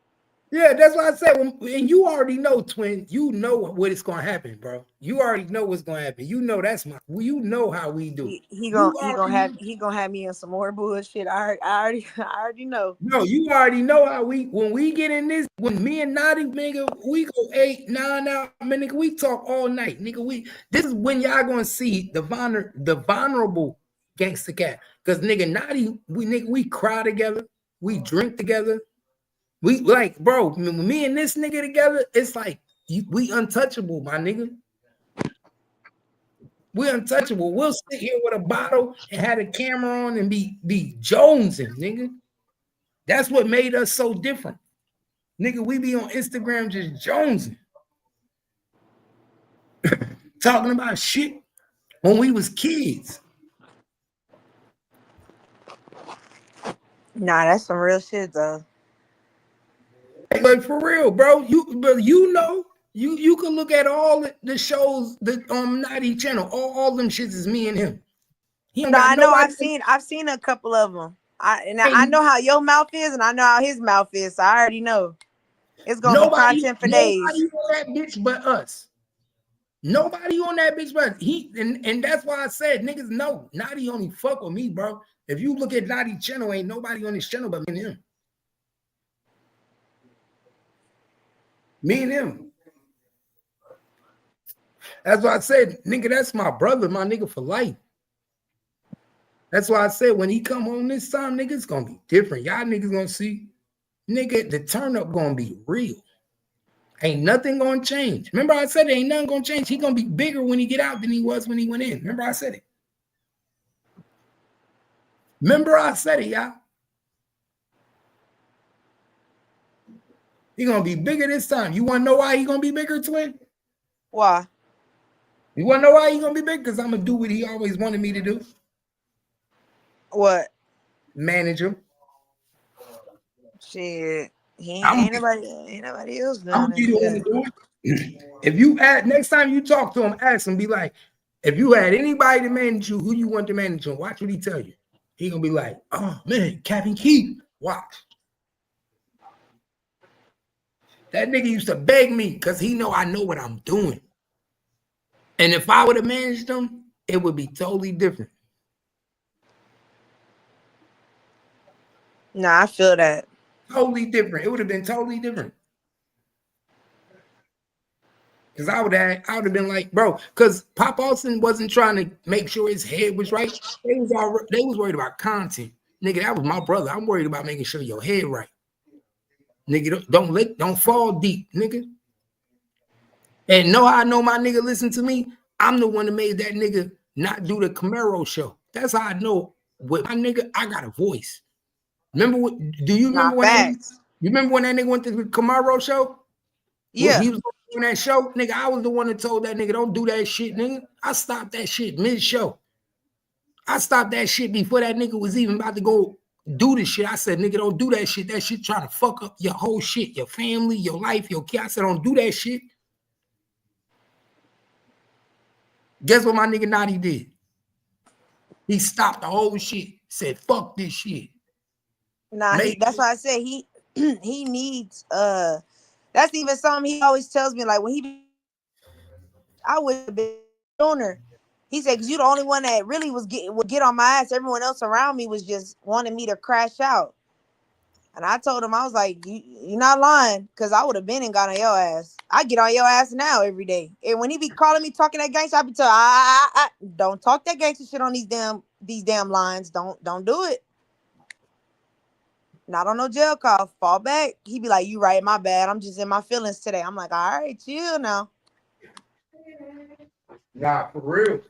Speaker 3: Yeah, that's what I said. And you already know, twin. You know what is gonna happen, bro. You already know what's gonna happen. You know that's my. You know how we do.
Speaker 8: He gonna have me in some more bullshit. I already know.
Speaker 3: No, you already know how when we get in this. When me and Naughty, nigga, we go 8, 9 out. Man, nigga, we talk all night, nigga. This is when y'all gonna see the vulnerable Gangsta Cap. Cause nigga, Naughty, we cry together, we drink together. We like, bro, me and this nigga together, it's like we untouchable, my nigga. We untouchable. We'll sit here with a bottle and have a camera on and be jonesing, nigga. That's what made us so different. Nigga, we be on Instagram just jonesing. Talking about shit when we was kids.
Speaker 8: Nah, that's some real shit though.
Speaker 3: Like for real, bro. You know, you can look at all the shows that on Naughty channel. All them shits is me and him.
Speaker 8: No, I know. I've seen a couple of them. I know how your mouth is, and I know how his mouth is. So I already know it's gonna be content for days.
Speaker 3: Nobody on that bitch but us. Nobody on that bitch but and that's why I said niggas know Naughty only fuck with me, bro. If you look at Naughty channel, ain't nobody on this channel but me and him. Me and him. That's why I said, nigga, that's my brother, my nigga for life. That's why I said when he come home this time, nigga, it's gonna be different. Y'all niggas gonna see, nigga, the turn up gonna be real. Ain't nothing gonna change. Remember I said ain't nothing gonna change. He gonna be bigger when he get out than he was when he went in. Remember I said it. Remember I said it, y'all. He gonna be bigger this time. You wanna know why he gonna be bigger, twin?
Speaker 8: Why?
Speaker 3: You wanna know why he gonna be big? Because I'm gonna do what he always wanted me to do.
Speaker 8: What?
Speaker 3: Manage him.
Speaker 8: Shit. Ain't nobody else doing
Speaker 3: it. If you next time you talk to him, ask him, be like, if you had anybody to manage you, who you want to manage him, watch what he tell you. He gonna be like, oh man, Captain Keith, watch. That nigga used to beg me because he know I know what I'm doing. And if I would have managed him, it would be totally different.
Speaker 8: Nah, I feel that.
Speaker 3: Totally different. It would have been totally different. Because I would have been like, bro, because Pop Austin wasn't trying to make sure his head was right. They was worried about content. Nigga, that was my brother. I'm worried about making sure your head right. Nigga, don't fall deep, nigga. And know how I know my nigga listen to me? I'm the one that made that nigga not do the Camaro show. That's how I know with my nigga, I got a voice. Remember what? Do you remember when that nigga went to the Camaro show?
Speaker 8: Yeah.
Speaker 3: He was doing that show, nigga. I was the one that told that nigga, don't do that shit, nigga. I stopped that shit mid-show. I stopped that shit before that nigga was even about to go do the shit. I said, nigga, don't do that shit. That shit trying to fuck up your whole shit, your family, your life, your kid. I said, don't do that shit. Guess what my nigga Naughty did? He stopped the whole shit. Said, fuck this shit.
Speaker 8: Nah, that's why I said he needs that's even something he always tells me, like when I would have been sooner. He said, because you the only one that really would get on my ass. Everyone else around me was just wanting me to crash out. And I told him, I was like, you're not lying, because I would have been and got on your ass. I get on your ass now every day. And when he be calling me talking that gangster, I be telling I don't talk that gangster shit on these damn lines. Don't do it. Not on no jail call. Fall back. He be like, you right, my bad. I'm just in my feelings today. I'm like, all right, chill now.
Speaker 3: Nah, for real.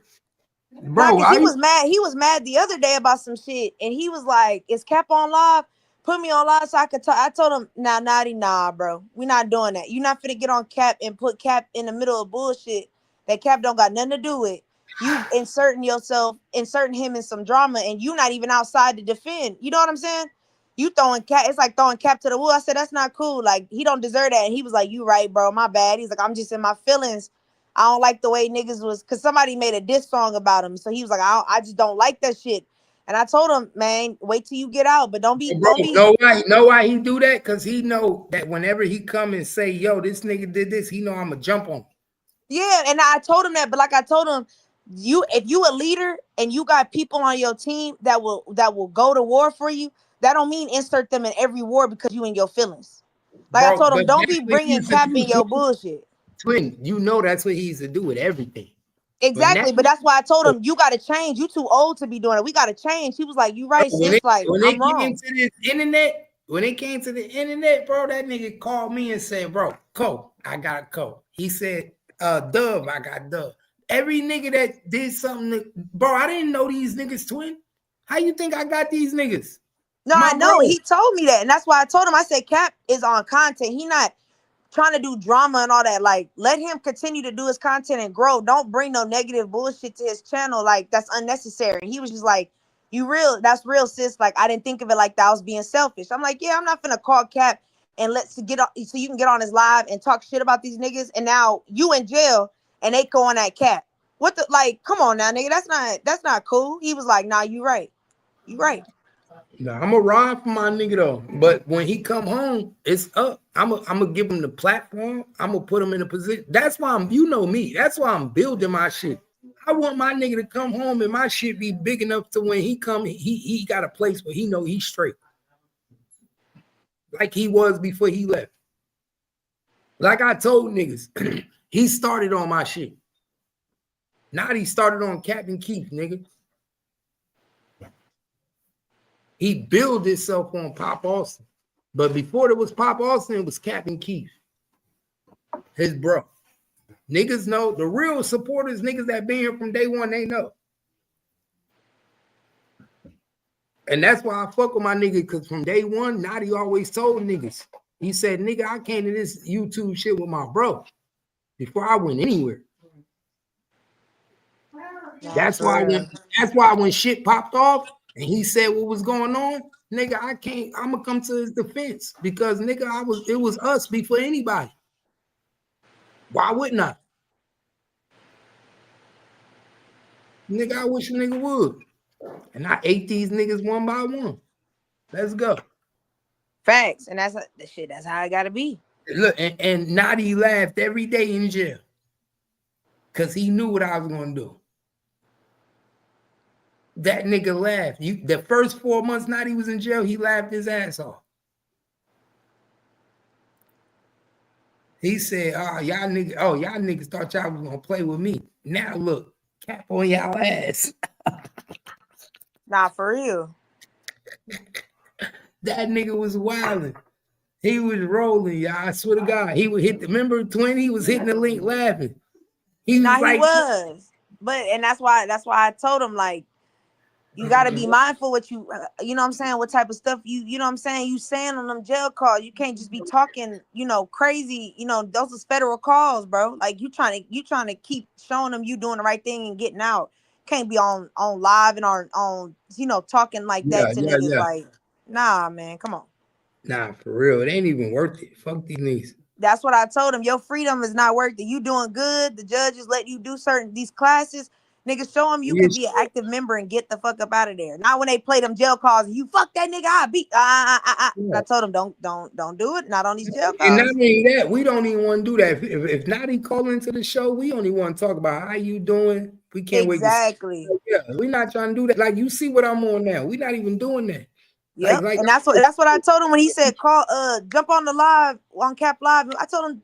Speaker 3: Bro,
Speaker 8: he was mad. He was mad the other day about some shit. And he was like, is Cap on live? Put me on live so I could talk. I told him, nah, bro. We not doing that. You not finna get on Cap and put Cap in the middle of bullshit that Cap don't got nothing to do with. You inserting him in some drama, and you not even outside to defend. You know what I'm saying? You throwing Cap, it's like throwing Cap to the wall. I said, that's not cool. Like, he don't deserve that. And he was like, you right, bro. My bad. He's like, I'm just in my feelings. I don't like the way niggas was, because somebody made a diss song about him. So he was like, I just don't like that shit. And I told him, man, wait till you get out, but don't be.
Speaker 3: Know why he do that? Because he know that whenever he come and say, yo, this nigga did this, he know I'm going to jump on him.
Speaker 8: Yeah, and I told him that, but like I told him, if you a leader and you got people on your team that will go to war for you, that don't mean insert them in every war because you in your feelings. Like, bro, I told him, don't be bringing Cap in your bullshit.
Speaker 3: Twin, you know that's what he used to do with everything.
Speaker 8: Exactly, but that's why I told him, you got to change. You too old to be doing it. We got to change. He was like, you right, sis. Like, I'm wrong.
Speaker 3: When it came to the internet, bro, that nigga called me and said, bro, Cole, I got Cole. He said, Dove, I got Dove. Every nigga that did something, bro, I didn't know these niggas, twin. How you think I got these niggas?
Speaker 8: No, I know. He told me that. And that's why I told him, I said, Cap is on content. He not trying to do drama and all that. Like, let him continue to do his content and grow. Don't bring no negative bullshit to his channel. Like, that's unnecessary. He was just like, that's real, sis. Like, I didn't think of it like that. I was being selfish. I'm like, yeah, I'm not finna call Cap and so you can get on his live and talk shit about these niggas. And now you in jail and they go on that Cap. What the, like, come on now, nigga. That's not cool. He was like, nah, you right. You right.
Speaker 3: Nah, I'm gonna ride for my nigga though. But when he come home, it's up. I'm gonna give him the platform. I'm gonna put him in a position. That's why you know me. That's why I'm building my shit. I want my nigga to come home and my shit be big enough to when he come, he got a place where he know he's straight. Like he was before he left. Like I told niggas, he started on my shit. Now he started on Captain Keith, nigga. He built himself on Pop Austin. But before there was Pop Austin, it was Captain Keith. His bro. Niggas know, the real supporters, niggas that been here from day one, they know. And that's why I fuck with my nigga, because from day one, Naughty always told niggas. He said, nigga, I came to this YouTube shit with my bro before I went anywhere. That's why when shit popped off and he said what was going on, nigga, I'm gonna come to his defense because nigga, it was us before anybody. Why wouldn't I? Nigga, I wish a nigga would. And I ate these niggas one by one. Let's go.
Speaker 8: Facts. And that's how it gotta be.
Speaker 3: Look, and Naughty laughed every day in jail. Cause he knew what I was gonna do. That nigga laughed. The first 4 months Naughty was in jail, he laughed his ass off. He said, y'all niggas thought y'all was gonna play with me. Now look, Cap on y'all ass.
Speaker 8: Nah, for real.
Speaker 3: That nigga was wilding. He was rolling, y'all. I swear to God. He would remember Twin? He was hitting the link laughing. He was
Speaker 8: he
Speaker 3: like,
Speaker 8: was. But and that's why I told him, like, you got to be mindful what you you know what I'm saying, what type of stuff you know what I'm saying, you saying on them jail calls. You can't just be talking, crazy. Those is federal calls, bro. Like, you trying to keep showing them you doing the right thing and getting out. Can't be on live and on talking like that to niggas.
Speaker 3: yeah.
Speaker 8: Like, nah, man, come on.
Speaker 3: Nah, for real. It ain't even worth it. Fuck these niggas.
Speaker 8: That's what I told him. Your freedom is not worth it. You doing good. The judges let you do these classes. Niggas, show them you
Speaker 3: Yeah,
Speaker 8: can be an active member and get the fuck up out of there. Not when they play them jail calls. You fuck that nigga. I beat. I told him don't do it. Not on these jail
Speaker 3: and not
Speaker 8: calls.
Speaker 3: only that, we don't even want to do that. If Nadi call into the show, we only want to talk about how you doing. We can't wait to see.
Speaker 8: Exactly.
Speaker 3: Yeah, we're not trying to do that. Like, you see what I'm on now. We're not even doing that.
Speaker 8: Yep.
Speaker 3: Like
Speaker 8: And that's what I told him when he said jump on the live on Cap Live. I told him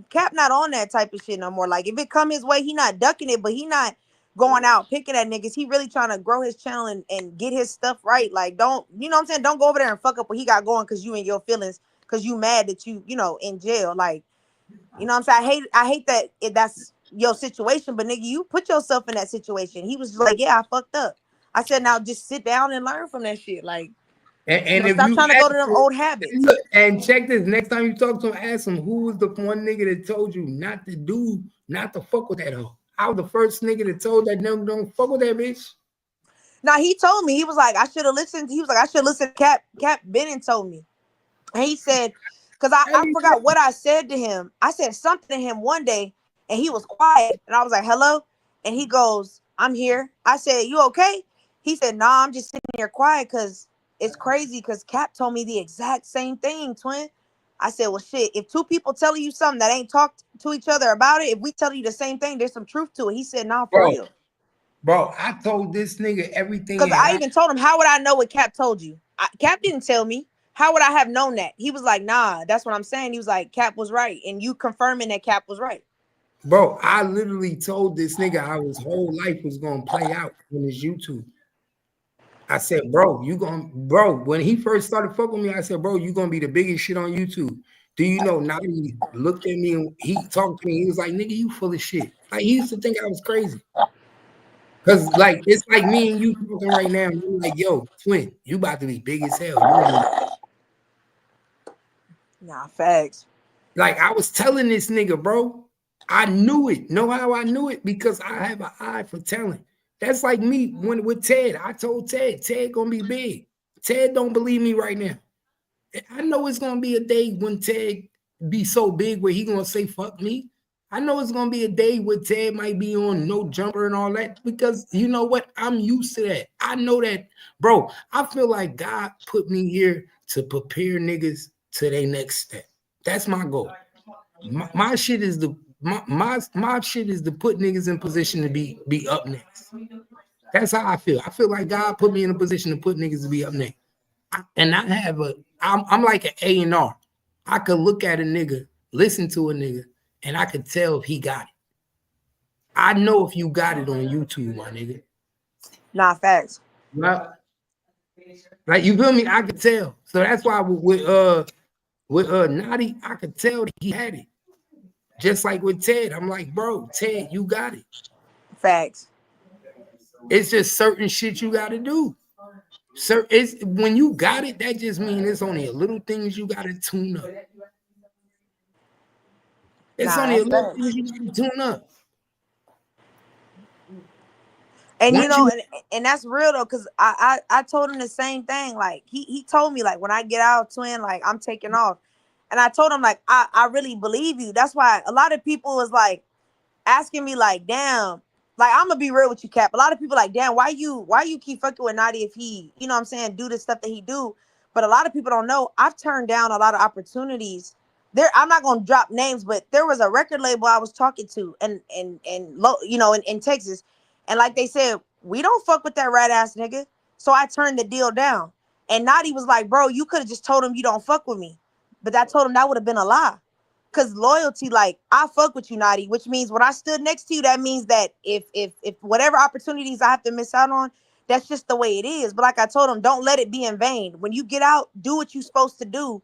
Speaker 8: Cap not on that type of shit no more. Like, if it come his way, he not ducking it, but he not going out picking at niggas. He really trying to grow his channel and get his stuff right. Like, don't, you know what I'm saying? Don't go over there and fuck up what he got going because you in your feelings, because you mad that you in jail. Like, you know what I'm saying? I hate that that's your situation, but nigga, you put yourself in that situation. He was like, yeah, I fucked up. I said, now just sit down and learn from that shit. Like,
Speaker 3: and if
Speaker 8: stop
Speaker 3: you
Speaker 8: trying to
Speaker 3: ask
Speaker 8: go to them
Speaker 3: him,
Speaker 8: old habits.
Speaker 3: look, and check this, next time you talk to him, ask him who was the one nigga that told you not to fuck with that hoe. I was the first nigga that told that don't fuck with that bitch.
Speaker 8: Now, he told me, he was like, I should have listened. He was like, I should listen to Cap Bennett told me. And he said, because I forgot what I said to him. I said something to him one day and he was quiet. And I was like, hello? And he goes, I'm here. I said, you okay? He said, nah, I'm just sitting here quiet because it's crazy because Cap told me the exact same thing, twin. I said, well, shit, if two people telling you something that ain't talked to each other about it, if we tell you the same thing, there's some truth to it. He said, nah, for real.
Speaker 3: Bro, I told this nigga everything.
Speaker 8: Because I even told him, how would I know what Cap told you? Cap didn't tell me. How would I have known that? He was like, nah, that's what I'm saying. He was like, Cap was right. And you confirming that Cap was right.
Speaker 3: Bro, I literally told this nigga how his whole life was going to play out on his YouTube. I said, bro, when he first started fucking with me, I said, bro, you going to be the biggest shit on YouTube. Do you know, now he looked at me and he talked to me. He was like, nigga, you full of shit. Like, he used to think I was crazy. Because, like, it's like me and you talking right now. And you're like, yo, twin, you about to be big as hell.
Speaker 8: Nah, facts.
Speaker 3: Like, I was telling this nigga, bro, I knew it. Know how I knew it? Because I have an eye for talent. That's like me with Ted. I told Ted gonna be big. Ted don't believe me right now. I know it's gonna be a day when Ted be so big where he gonna say fuck me. I know it's gonna be a day where Ted might be on no jumper and all that, because you know what? I'm used to that. I know that, bro. I feel like God put me here to prepare niggas to their next step. That's my goal. My shit is my shit is to put niggas in position to be up next. That's how I feel. I feel like God put me in a position to put niggas to be up next. I'm like an A&R. I could look at a nigga, listen to a nigga, and I could tell if he got it. I know if you got it on YouTube, my nigga.
Speaker 8: Nah, facts.
Speaker 3: Like, you feel me? I could tell. So that's why with Nadi, I could tell he had it. Just like with Ted, I'm like, bro, Ted, you got it.
Speaker 8: Facts.
Speaker 3: It's just certain shit you got to do. Sir, it's when you got it, that just means it's only a little things you got to tune up. It's only a little things you got to tune up.
Speaker 8: And you know, and that's real though, because I told him the same thing. Like, he told me, like, when I get out, twin, like, I'm taking off. And I told him, like, I really believe you. That's why a lot of people was like asking me, like, damn, like, I'm gonna be real with you, Cap. A lot of people like, damn, why you keep fucking with Nadi if he, you know what I'm saying, do the stuff that he do. But a lot of people don't know, I've turned down a lot of opportunities. I'm not gonna drop names, but there was a record label I was talking to and you know, in Texas. And like they said, we don't fuck with that rat ass nigga. So I turned the deal down. And Nadi was like, bro, you could have just told him you don't fuck with me. But I told him that would have been a lie. Cause loyalty, like, I fuck with you, Nadi, which means when I stood next to you, that means that if whatever opportunities I have to miss out on, that's just the way it is. But like I told him, don't let it be in vain. When you get out, do what you're supposed to do.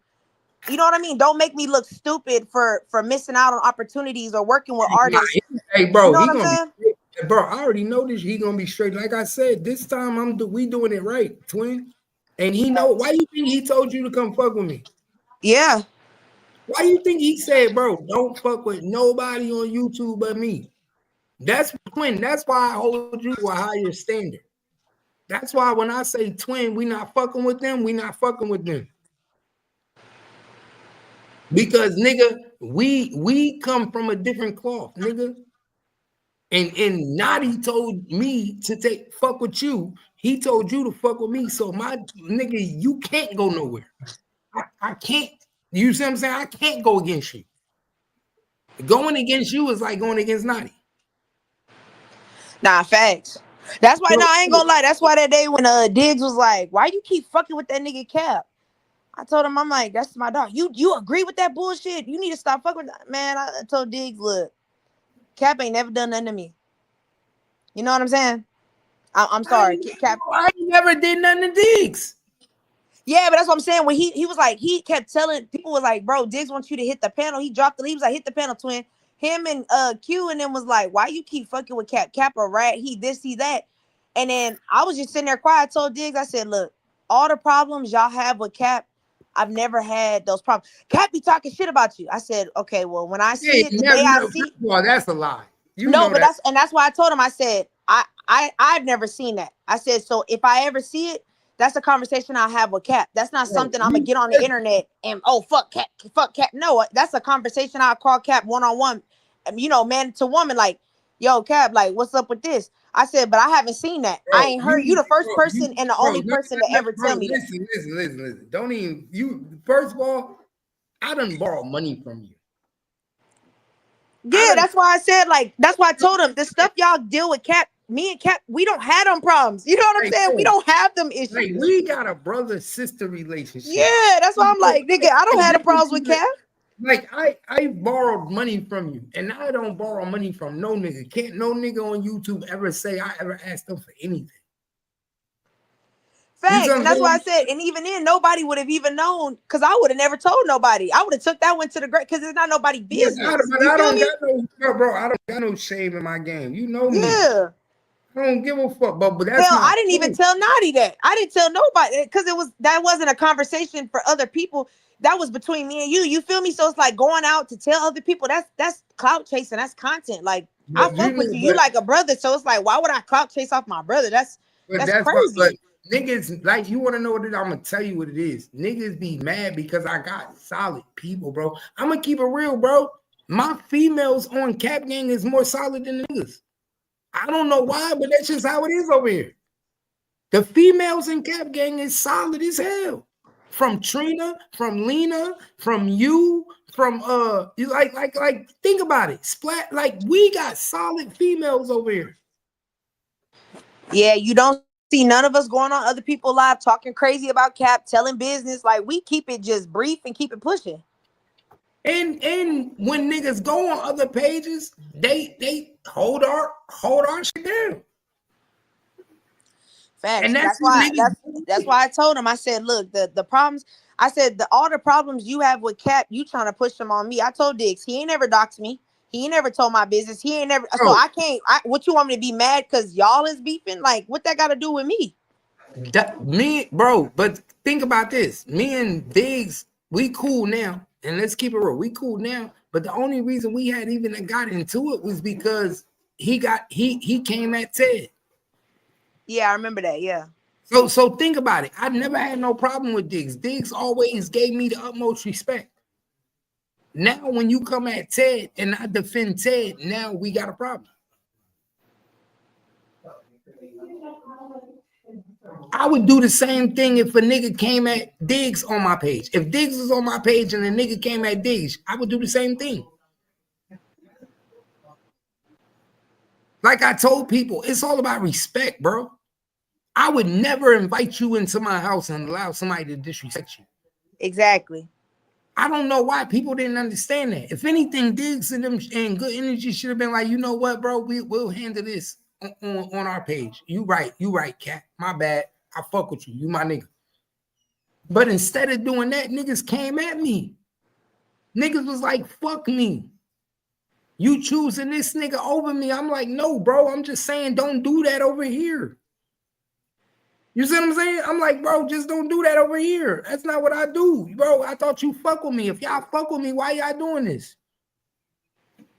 Speaker 8: You know what I mean? Don't make me look stupid for missing out on opportunities or working with artists.
Speaker 3: Hey, bro,
Speaker 8: you know
Speaker 3: he
Speaker 8: what I'm
Speaker 3: gonna
Speaker 8: saying?
Speaker 3: be straight. Bro, I already know this. He gonna be straight. Like I said, this time we doing it right, twin. And he know. Why you think he told you to come fuck with me?
Speaker 8: Yeah.
Speaker 3: Why you think he said, bro, don't fuck with nobody on YouTube but me? That's twin. That's why I hold you to a higher standard. That's why when I say twin, we not fucking with them. We not fucking with them. Because nigga, we come from a different cloth, nigga. And Naughty told me to fuck with you. He told you to fuck with me. So my nigga, you can't go nowhere. I can't. You see what I'm saying? I can't go against you. Going against you is like going against Naughty.
Speaker 8: Nah, facts. That's why,
Speaker 3: So,
Speaker 8: no, I ain't gonna lie. That's why that day when Diggs was like, why you keep fucking with that nigga Cap? I told him, I'm like, that's my dog. You agree with that bullshit? You need to stop fucking with that. Man, I told Diggs, look, Cap ain't never done nothing to me. You know what I'm saying? I'm sorry. Cap.
Speaker 3: I never did nothing to Diggs.
Speaker 8: Yeah, but that's what I'm saying. When he was like, he kept telling people was like, bro, Diggs wants you to hit the panel. He dropped the, he was like, hit the panel, twin. Him and Q and them was like, why you keep fucking with Cap? Cap a rat, he this, he that. And then I was just sitting there quiet. I told Diggs, I said, look, all the problems y'all have with Cap, I've never had those problems. Cap be talking shit about you. I said, okay, well, when I see it, the day I see it.
Speaker 3: Well, that's a lie. You
Speaker 8: No,
Speaker 3: know
Speaker 8: but
Speaker 3: that.
Speaker 8: that's why I told him, I said, I've never seen that. I said, so if I ever see it, that's a conversation I'll have with Cap. That's not something I'm gonna get on the internet and fuck Cap. No, that's a conversation I'll call Cap one-on-one, you know, man to woman, like, yo, Cap, like, what's up with this? I said, but I haven't seen that.
Speaker 3: Bro,
Speaker 8: I ain't heard you the first person and the only person to ever tell me that.
Speaker 3: Listen. Don't even first of all, I done borrow money from you.
Speaker 8: Yeah, that's why I said, like, that's why I told him the stuff y'all deal with Cap, me and Cap, we don't have them problems. You know what I'm saying? We don't have them issues.
Speaker 3: Like, we got a brother-sister relationship.
Speaker 8: Yeah, that's why I'm like, nigga, I don't have the problems with Cap.
Speaker 3: Like, I borrowed money from you, and I don't borrow money from no nigga. Can't no nigga on YouTube ever say I ever asked them for anything.
Speaker 8: Facts, and that's why I said, and even then, nobody would have even known, because I would have never told nobody. I would have took that one to the great, because it's not nobody's business.
Speaker 3: I don't got no shame in my game. You know me.
Speaker 8: Yeah.
Speaker 3: I don't give a fuck, but that's
Speaker 8: hell, I didn't even tell Naughty that. I didn't tell nobody, because that wasn't a conversation for other people. That was between me and you. You feel me? So it's like going out to tell other people. That's clout chasing. That's content. Like, I fuck with you. You like a brother. So it's like, why would I clout chase off my brother? That's crazy.
Speaker 3: But niggas, like, you want to know what it is? I'm gonna tell you what it is. Niggas be mad because I got solid people, bro. I'm gonna keep it real, bro. My females on Cap Gang is more solid than niggas. I don't know why, but that's just how it is over here. The females in Cap Gang is solid as hell. From Trina, from Lena, from you, from like think about it. Splat, like, we got solid females over here.
Speaker 8: Yeah, you don't see none of us going on other people live talking crazy about Cap, telling business. Like, we keep it just brief and keep it pushing.
Speaker 3: And when niggas go on other pages, they hold our shit down.
Speaker 8: Facts. And that's why I told him, I said, look, the problems, I said, all the problems you have with Cap, you trying to push them on me. I told Diggs, he ain't never doxed me. He ain't never told my business. He ain't never, so I can't, what you want me to be mad because y'all is beefing? Like, what that got to do with me?
Speaker 3: Bro, but think about this. Me and Diggs, we cool now. And let's keep it real. We cool now. But the only reason we had even got into it was because he came at Ted.
Speaker 8: Yeah, I remember that. Yeah.
Speaker 3: So think about it. I never had no problem with Diggs. Diggs always gave me the utmost respect. Now, when you come at Ted and I defend Ted, now we got a problem. I would do the same thing if a nigga came at Diggs on my page. If Diggs was on my page and a nigga came at Diggs, I would do the same thing. Like I told people, it's all about respect, bro. I would never invite you into my house and allow somebody to disrespect you.
Speaker 8: Exactly.
Speaker 3: I don't know why people didn't understand that. If anything, Diggs and them and Good Energy should have been like, you know what, bro, we'll handle this on our page. You right, Cat. My bad. I fuck with you. You my nigga. But instead of doing that, niggas came at me. Niggas was like, fuck me. You choosing this nigga over me. I'm like, no, bro. I'm just saying don't do that over here. You see what I'm saying? I'm like, bro, just don't do that over here. That's not what I do. Bro, I thought you fuck with me. If y'all fuck with me, why y'all doing this?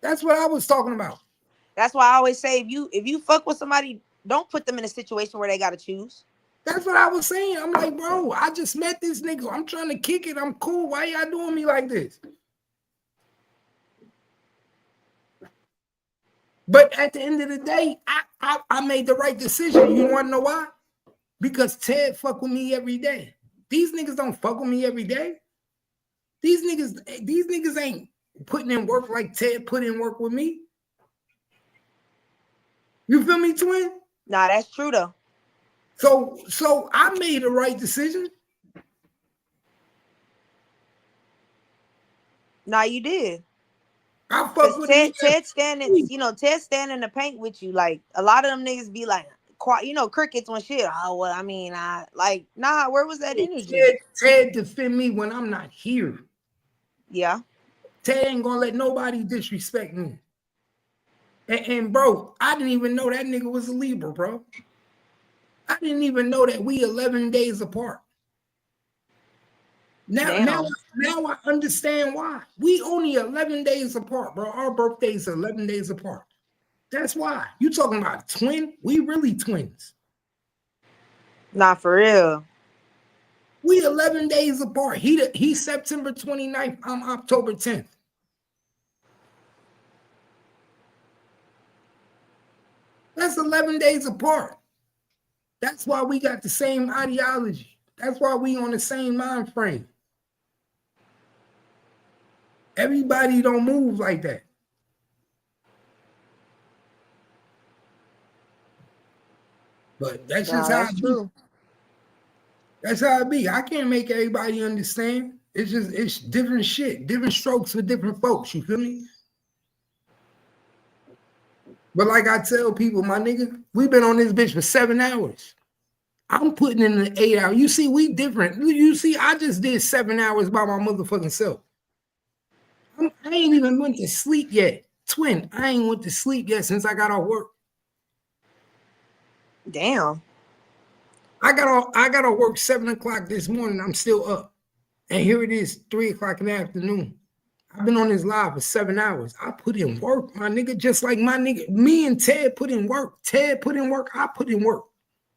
Speaker 3: That's what I was talking about.
Speaker 8: That's why I always say if you fuck with somebody, don't put them in a situation where they gotta choose.
Speaker 3: That's what I was saying. I'm like, bro, I just met this nigga. I'm trying to kick it. I'm cool. Why y'all doing me like this? But at the end of the day, I made the right decision. You want to know why? Because Ted fuck with me every day. These niggas don't fuck with me every day. These niggas ain't putting in work like Ted put in work with me. You feel me, twin?
Speaker 8: Nah, that's true though.
Speaker 3: So I made the right decision.
Speaker 8: Nah, you did.
Speaker 3: I fuck with
Speaker 8: Ted standing, Ted standing in the paint with you. Like a lot of them niggas be like, crickets when shit. Oh well, I mean, nah. Where was that energy?
Speaker 3: Ted defend me when I'm not here.
Speaker 8: Yeah.
Speaker 3: Ted ain't gonna let nobody disrespect me. And bro, I didn't even know that nigga was a Libra, bro. I didn't even know that we 11 days apart. Now I understand why. We only 11 days apart, bro. Our birthdays are 11 days apart. That's why. You talking about twin? We really twins.
Speaker 8: Not for real.
Speaker 3: We 11 days apart. He's September 29th. I'm October 10th. That's 11 days apart. That's why we got the same ideology. That's why we on the same mind frame. Everybody don't move like that. But that's just how it be. That's how it be. I can't make everybody understand. It's different shit, different strokes for different folks. You feel me? But like I tell people, my nigga, we've been on this bitch for 7 hours. I'm putting in the 8 hours. You see, we different. You see, I just did 7 hours by my motherfucking self. I ain't even went to sleep yet. Twin, I ain't went to sleep yet since I got off work.
Speaker 8: Damn.
Speaker 3: I got off work 7 o'clock this morning. I'm still up. And here it is, 3 o'clock in the afternoon. I've been on this live for 7 hours. I put in work, my nigga, just like my nigga. Me and Ted put in work. Ted put in work. I put in work.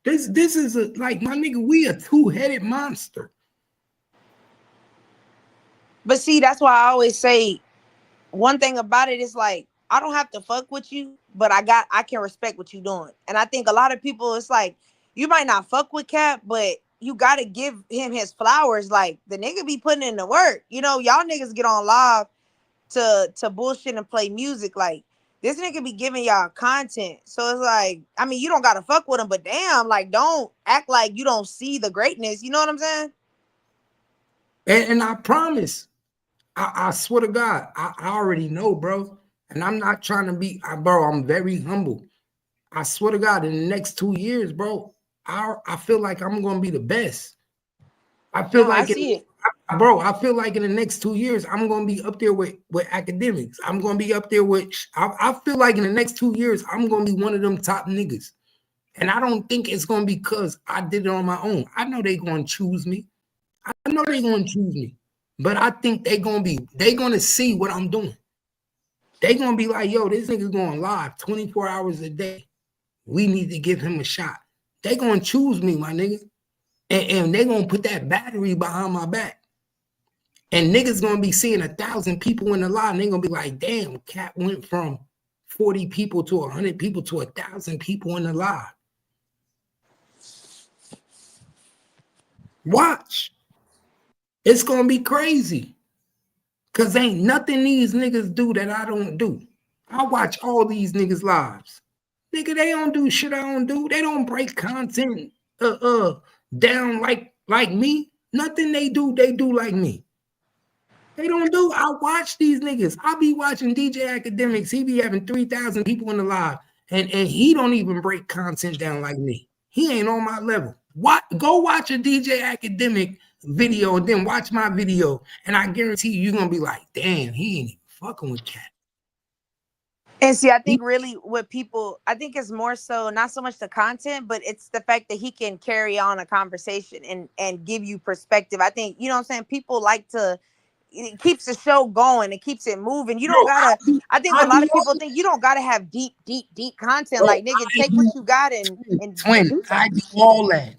Speaker 3: This is like my nigga, we a two-headed monster.
Speaker 8: But see, that's why I always say one thing about it is like, I don't have to fuck with you, but I can respect what you're doing. And I think a lot of people, it's like, you might not fuck with Cap, but you got to give him his flowers. Like, the nigga be putting in the work. Y'all niggas get on live to bullshit and play music. Like, this nigga be giving y'all content. So it's like, I mean, you don't got to fuck with him, but damn, like, don't act like you don't see the greatness. You know what I'm saying?
Speaker 3: And I promise, I swear to God, I already know, bro. And I'm not trying to be, bro, I'm very humble. I swear to God, in the next 2 years, bro, I feel like I'm going to be the best. I feel like, bro, I feel like in the next 2 years, I'm going to be up there with academics. I'm going to be up there with, I feel like in the next 2 years, I'm going to be one of them top niggas. And I don't think it's going to be because I did it on my own. I know they're going to choose me. I know they're going to choose me. But I think they're going to see what I'm doing. They're going to be like, yo, this nigga's going live 24 hours a day. We need to give him a shot. They're going to choose me, my nigga. And they're going to put that battery behind my back. And niggas going to be seeing 1,000 people in the live. And they're going to be like, damn, Cap went from 40 people to 100 people to 1,000 people in the live. Watch. It's going to be crazy. Because ain't nothing these niggas do that I don't do. I watch all these niggas' lives. Nigga, they don't do shit I don't do. They don't break content down like me. Nothing they do like me. They don't do. I watch these niggas. I be watching DJ Academics. He be having 3,000 people in the live. And he don't even break content down like me. He ain't on my level. Go watch a DJ Academic video and then watch my video, and I guarantee you're gonna be like, damn, he ain't even fucking with Cat.
Speaker 8: And see, I think really what people, I think it's more so not so much the content, but it's the fact that he can carry on a conversation and give you perspective. I think, you know what I'm saying? People like to, it keeps the show going. It keeps it moving. You don't gotta, I think a lot of people think you don't gotta have deep content.
Speaker 3: Bro,
Speaker 8: like, nigga, take what you got and
Speaker 3: twin.
Speaker 8: do
Speaker 3: I
Speaker 8: something.
Speaker 3: do all that.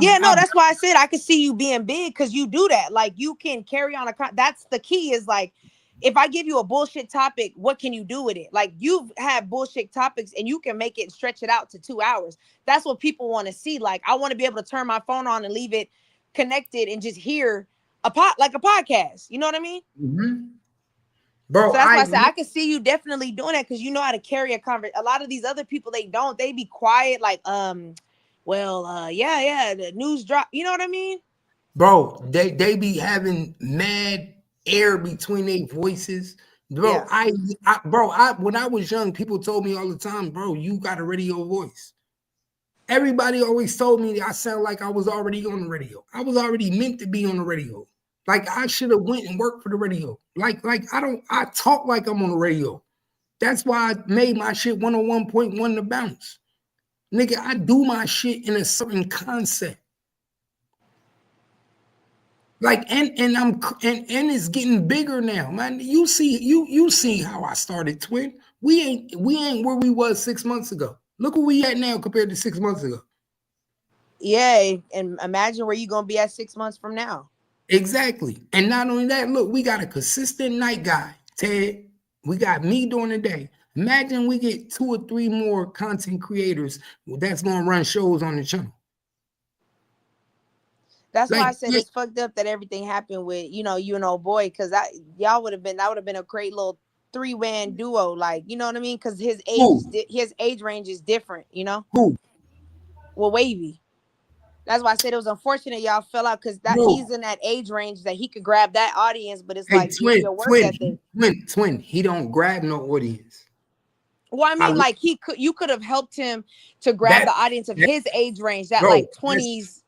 Speaker 8: Yeah, no, that's why I said I could see you being big, because you do that. Like, you can carry on that's the key, is like, if I give you a bullshit topic, what can you do with it? Like, you've had bullshit topics and you can make it, stretch it out to 2 hours. That's what people want to see. Like, I want to be able to turn my phone on and leave it connected and just hear like a podcast. You know what I mean?
Speaker 3: Mm-hmm. Bro,
Speaker 8: so that's why I said I could see you definitely doing that, because you know how to carry a conversation. A lot of these other people, they don't. They be quiet, like, yeah, the news drop. You know what I mean?
Speaker 3: Bro, they be having mad air between their voices. Bro,
Speaker 8: Yeah.
Speaker 3: when I was young, people told me all the time, bro, you got a radio voice. Everybody always told me I sound like I was already on the radio. I was already meant to be on the radio. Like, I should have went and worked for the radio. Like I talk like I'm on the radio. That's why I made my shit 101.1 to bounce. Nigga, I do my shit in a certain concept. Like, and it's getting bigger now, man. You see how I started, twin. We ain't where we was 6 months ago. Look where we at now compared to 6 months ago.
Speaker 8: Yeah, and imagine where you're gonna be at 6 months from now.
Speaker 3: Exactly. And not only that, look, we got a consistent night guy, Ted. We got me during the day. Imagine we get 2 or 3 more content creators that's gonna run shows on the channel.
Speaker 8: That's why I said it's fucked up that everything happened with, you and old boy, because that would have been a great little 3-man duo, like, you know what I mean? Because his age range is different, you know.
Speaker 3: Who?
Speaker 8: Well, Wavy. That's why I said it was unfortunate y'all fell out, because he's in that age range that he could grab that audience, but it's like your work ethic.
Speaker 3: Twin. He don't grab no audience.
Speaker 8: Well, I mean, like, you could have helped him to grab the audience of his age range, that like 20s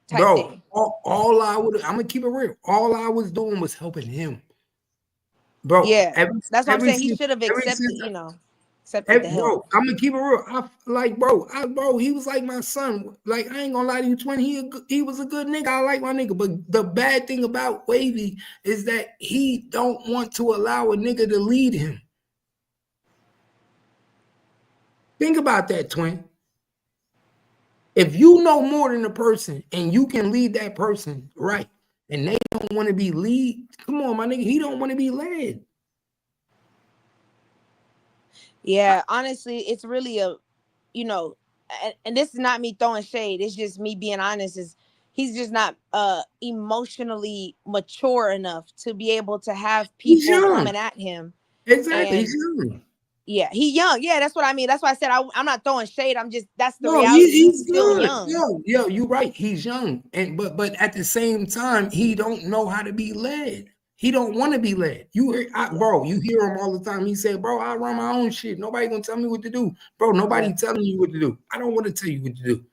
Speaker 8: type thing.
Speaker 3: All I'm gonna keep it real. All I was doing was helping him. Bro,
Speaker 8: yeah, that's what I'm saying. He should have accepted, accepted the help.
Speaker 3: Bro, I'm gonna keep it real. Bro, he was like my son. Like, I ain't gonna lie to you, twin. He was a good nigga. I like my nigga. But the bad thing about Wavy is that he don't want to allow a nigga to lead him. Think about that, twin. If you know more than a person and you can lead that person right, and they don't want to be lead, come on, my nigga, he don't want to be led.
Speaker 8: Yeah, honestly, it's really and this is not me throwing shade. It's just me being honest. He's just not emotionally mature enough to be able to have people coming at him.
Speaker 3: Exactly, he's young.
Speaker 8: Yeah, he's young. Yeah, that's what I mean. That's why I said I'm not throwing shade. That's the reality. He's still young.
Speaker 3: Yo, you're right. He's young, but at the same time, he don't know how to be led. He don't want to be led. Bro, you hear him all the time. He said, "Bro, I run my own shit. Nobody gonna tell me what to do, bro. Nobody telling you what to do. I don't want to tell you what to do.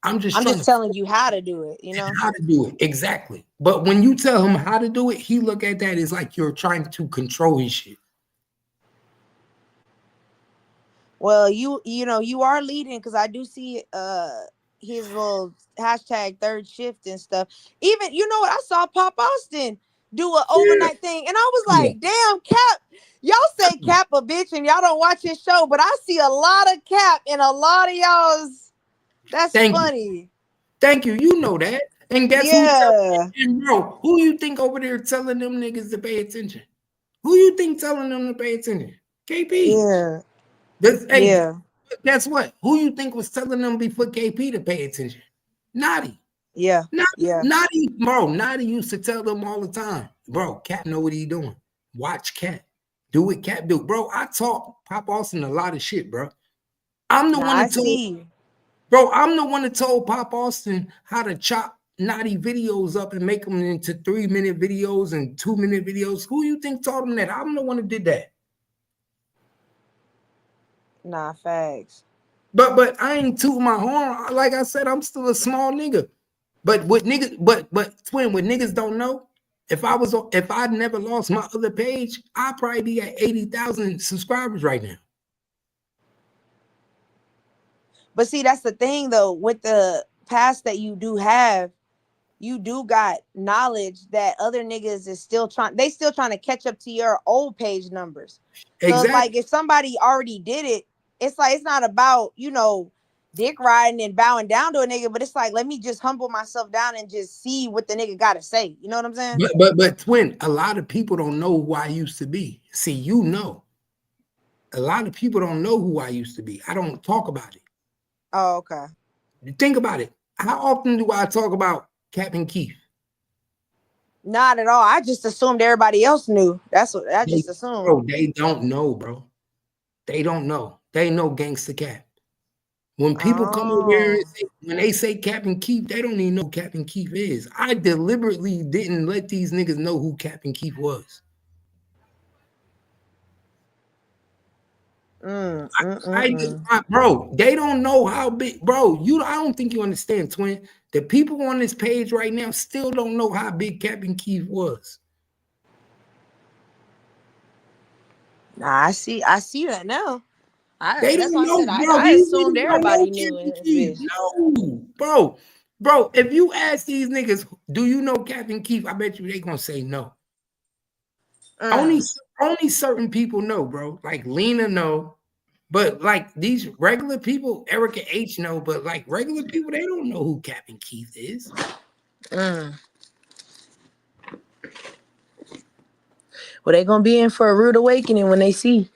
Speaker 3: I'm just
Speaker 8: telling you how to do it.
Speaker 3: How to do it exactly. But when you tell him how to do it, he look at that as like you're trying to control his shit.
Speaker 8: Well, you are leading, because I do see his little hashtag third shift and stuff. Even, you know what, I saw Pop Austin do an overnight thing, and I was like, damn, Cap, y'all say Cap a bitch and y'all don't watch his show, but I see a lot of Cap in a lot of y'all's. That's funny.
Speaker 3: Thank you. You know that. And guess who? Bro, who you think over there telling them niggas to pay attention? Who you think telling them to pay attention? KP.
Speaker 8: Yeah.
Speaker 3: Guess what? Who you think was telling them before KP to pay attention? Naughty.
Speaker 8: Yeah.
Speaker 3: Naughty, bro. Naughty used to tell them all the time, bro, Cap know what he doing. Watch Cap. Do what Cap do. Bro, I taught Pop Austin a lot of shit, bro. I'm the one that told, bro, I'm the one that told Pop Austin how to chop Naughty videos up and make them into 3-minute videos and 2-minute videos. Who you think taught him that? I'm the one that did that.
Speaker 8: Nah, facts.
Speaker 3: But I ain't tooting my horn. Like I said, I'm still a small nigga. But what niggas, but twin, what niggas don't know, if I'd never lost my other page, I'd probably be at 80,000 subscribers right now.
Speaker 8: But see, that's the thing though, with the past that you do have, you do got knowledge that other niggas is still trying to catch up to your old page numbers. So
Speaker 3: Exactly.
Speaker 8: it's like if somebody already did it, it's like it's not about, dick riding and bowing down to a nigga, but it's like, let me just humble myself down and just see what the nigga gotta say. You know what I'm saying?
Speaker 3: But twin, a lot of people don't know who I used to be. See, you know. A lot of people don't know who I used to be. I don't talk about it.
Speaker 8: Oh, okay.
Speaker 3: Think about it. How often do I talk about Captain Keith?
Speaker 8: Not at all. I just assumed everybody else knew. That's what I just assumed.
Speaker 3: Bro, they don't know, bro. They don't know. They know Gangsta Cap. When people come over here and when they say Captain Keith, they don't even know who Captain Keith is. I deliberately didn't let these niggas know who Captain Keith was. Bro, they don't know how big, bro. I don't think you understand, twin. The people on this page right now still don't know how big Captain Keith was.
Speaker 8: Nah, I see that now.
Speaker 3: They
Speaker 8: that's
Speaker 3: don't
Speaker 8: why
Speaker 3: know,
Speaker 8: I said
Speaker 3: bro.
Speaker 8: I assumed everybody knew in this bitch.
Speaker 3: No, bro. If you ask these niggas, do you know Captain Keith? I bet you they gonna say no. Only certain people know, bro. Like Lena know, but like these regular people, Erica H know, but like regular people, they don't know who Captain Keith is.
Speaker 8: Well, they gonna be in for a rude awakening when they see.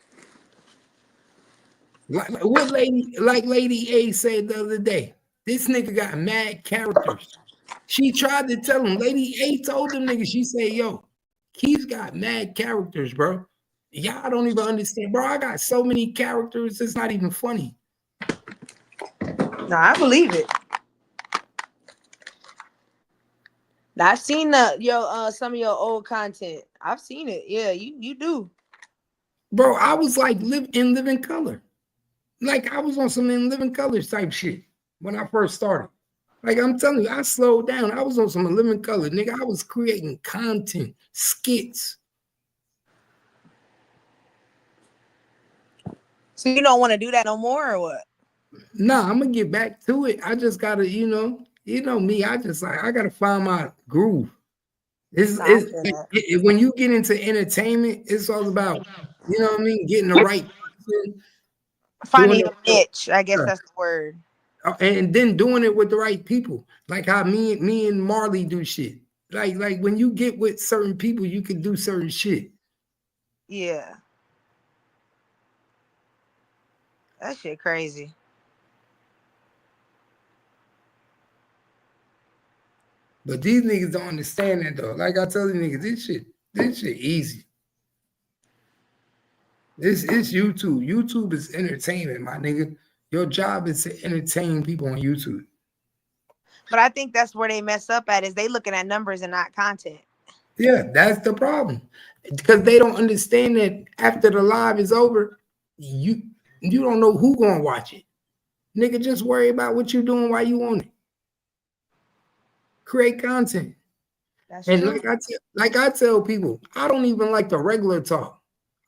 Speaker 3: Like what Lady A said the other day. This nigga got mad characters. She tried to tell him. Lady A told them niggas. She said, "Yo, Keith's got mad characters, bro. Y'all don't even understand, bro. I got so many characters. It's not even funny."
Speaker 8: Nah, I believe it. I've seen some of your old content. I've seen it. Yeah, you do.
Speaker 3: Bro, I was like in living color. Like I was on some in living colors type shit when I first started. Like I'm telling you, I slowed down. I was on some living color, nigga. I was creating content, skits.
Speaker 8: So you don't want to do that no more, or what?
Speaker 3: Nah, I'm gonna get back to it. I just gotta, you know me. I gotta find my groove. When you get into entertainment, it's all about, you know what I mean, getting the right person,
Speaker 8: finding your niche. I guess that's the word.
Speaker 3: And then doing it with the right people, like how me and Marley do shit. Like when you get with certain people, you can do certain shit.
Speaker 8: Yeah, that shit crazy.
Speaker 3: But these niggas don't understand that though. Like I tell these niggas, this shit easy. This is YouTube. YouTube is entertainment, my nigga. Your job is to entertain people on YouTube.
Speaker 8: But I think that's where they mess up at, is they looking at numbers and not content.
Speaker 3: Yeah, that's the problem. Because they don't understand that after the live is over, you don't know who gonna watch it. Nigga, just worry about what you're doing while you on it. Create content.
Speaker 8: That's
Speaker 3: and
Speaker 8: true.
Speaker 3: Like I tell people, I don't even like the regular talk.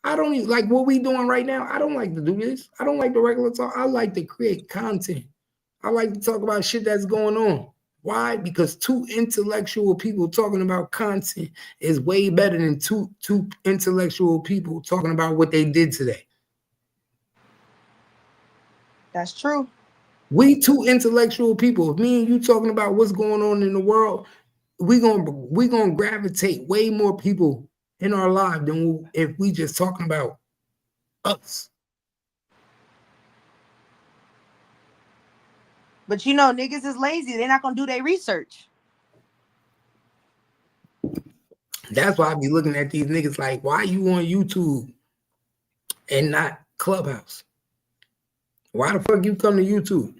Speaker 3: I don't even like what we doing right now. I don't like to do this. I don't like the regular talk. I like to create content. I like to talk about shit that's going on. Why? Because two intellectual people talking about content is way better than two intellectual people talking about what they did today.
Speaker 8: That's true.
Speaker 3: We two intellectual people. If me and you talking about what's going on in the world, we gonna gravitate way more people in our life than if we just talking about us.
Speaker 8: But niggas is lazy. They're not gonna do their research.
Speaker 3: That's why I be looking at these niggas like, why you on YouTube and not Clubhouse? Why the fuck you come to YouTube?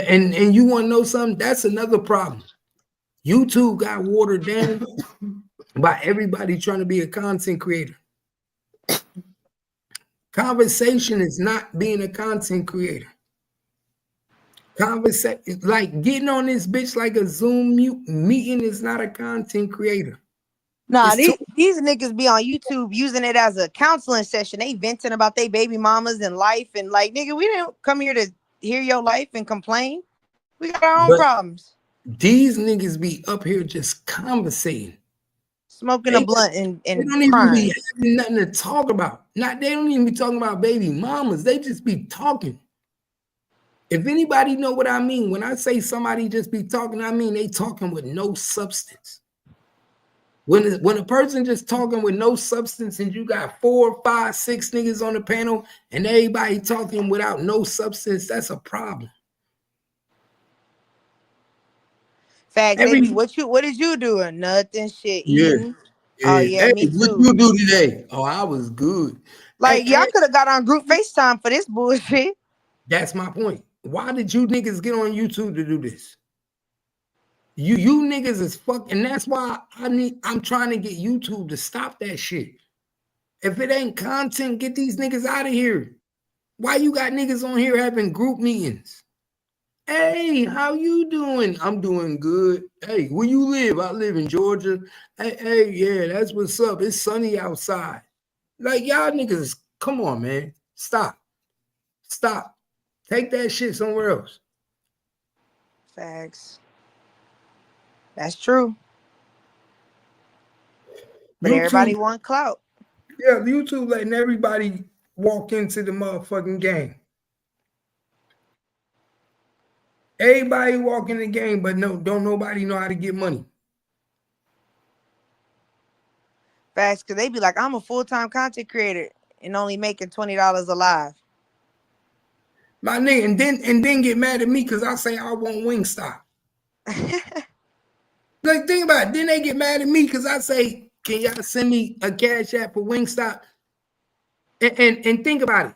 Speaker 3: And you want to know something? That's another problem. YouTube got watered down by everybody trying to be a content creator. Conversation is not being a content creator. Conversation, like getting on this bitch like a Zoom meeting is not a content creator.
Speaker 8: Nah,
Speaker 3: It's too.
Speaker 8: these niggas be on YouTube using it as a counseling session. They venting about their baby mamas and life, and like, nigga, we didn't come here to hear your life and complain. We got our own
Speaker 3: But
Speaker 8: problems.
Speaker 3: these niggas be up here just conversating.
Speaker 8: Smoking a
Speaker 3: They,
Speaker 8: blunt
Speaker 3: they
Speaker 8: and
Speaker 3: don't even be
Speaker 8: crying.
Speaker 3: having nothing to talk about. They don't even be talking about baby mamas. They just be talking. If anybody know what I mean, when I say somebody just be talking, I mean they talking with no substance. When a person just talking with no substance and you got 4, 5, 6 niggas on the panel and everybody talking without no substance, that's a problem.
Speaker 8: Facts. They be, what did you do? Nothing, shit, eating. Oh yeah,
Speaker 3: Hey,
Speaker 8: me
Speaker 3: what
Speaker 8: too.
Speaker 3: you do today? Oh, I was good.
Speaker 8: Like, y'all could have got on group FaceTime for this bullshit.
Speaker 3: That's my point. Why did you niggas get on YouTube to do this? You niggas is fuck, and that's why I'm trying to get YouTube to stop that shit. If it ain't content, get these niggas out of here. Why you got niggas on here having group meetings? Hey, how you doing? I'm doing good. Hey, where you live? I live in Georgia. Hey, yeah, that's what's up. It's sunny outside. Like, y'all niggas, come on, man. Stop. Take that shit somewhere else.
Speaker 8: Facts. That's true. But
Speaker 3: YouTube,
Speaker 8: everybody want clout.
Speaker 3: Yeah, YouTube letting everybody walk into the motherfucking game. Everybody walk in the game, but don't nobody know how to get money.
Speaker 8: Facts, because they be like, I'm a full-time content creator and only making $20 a live.
Speaker 3: My nigga, and then get mad at me because I say I want Wingstop. Like, think about it. Then they get mad at me because I say, can y'all send me a cash app for Wingstop? And think about it.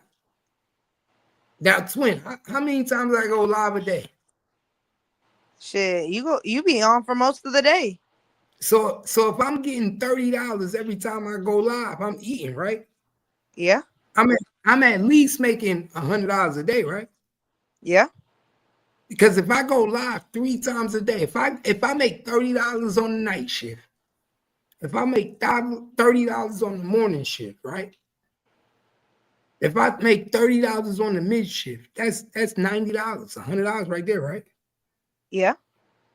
Speaker 3: Now, twin, how many times I go live a day?
Speaker 8: Shit, you be on for most of the day.
Speaker 3: So if I'm getting $30 every time I go live, I'm eating, right?
Speaker 8: Yeah.
Speaker 3: I'm at least making $100 a day, right?
Speaker 8: Yeah.
Speaker 3: Because if I go live 3 times a day, if I make $30 on the night shift, if I make $30 on the morning shift, right? If I make $30 on the mid shift, that's $90, $100 right there, right?
Speaker 8: Yeah.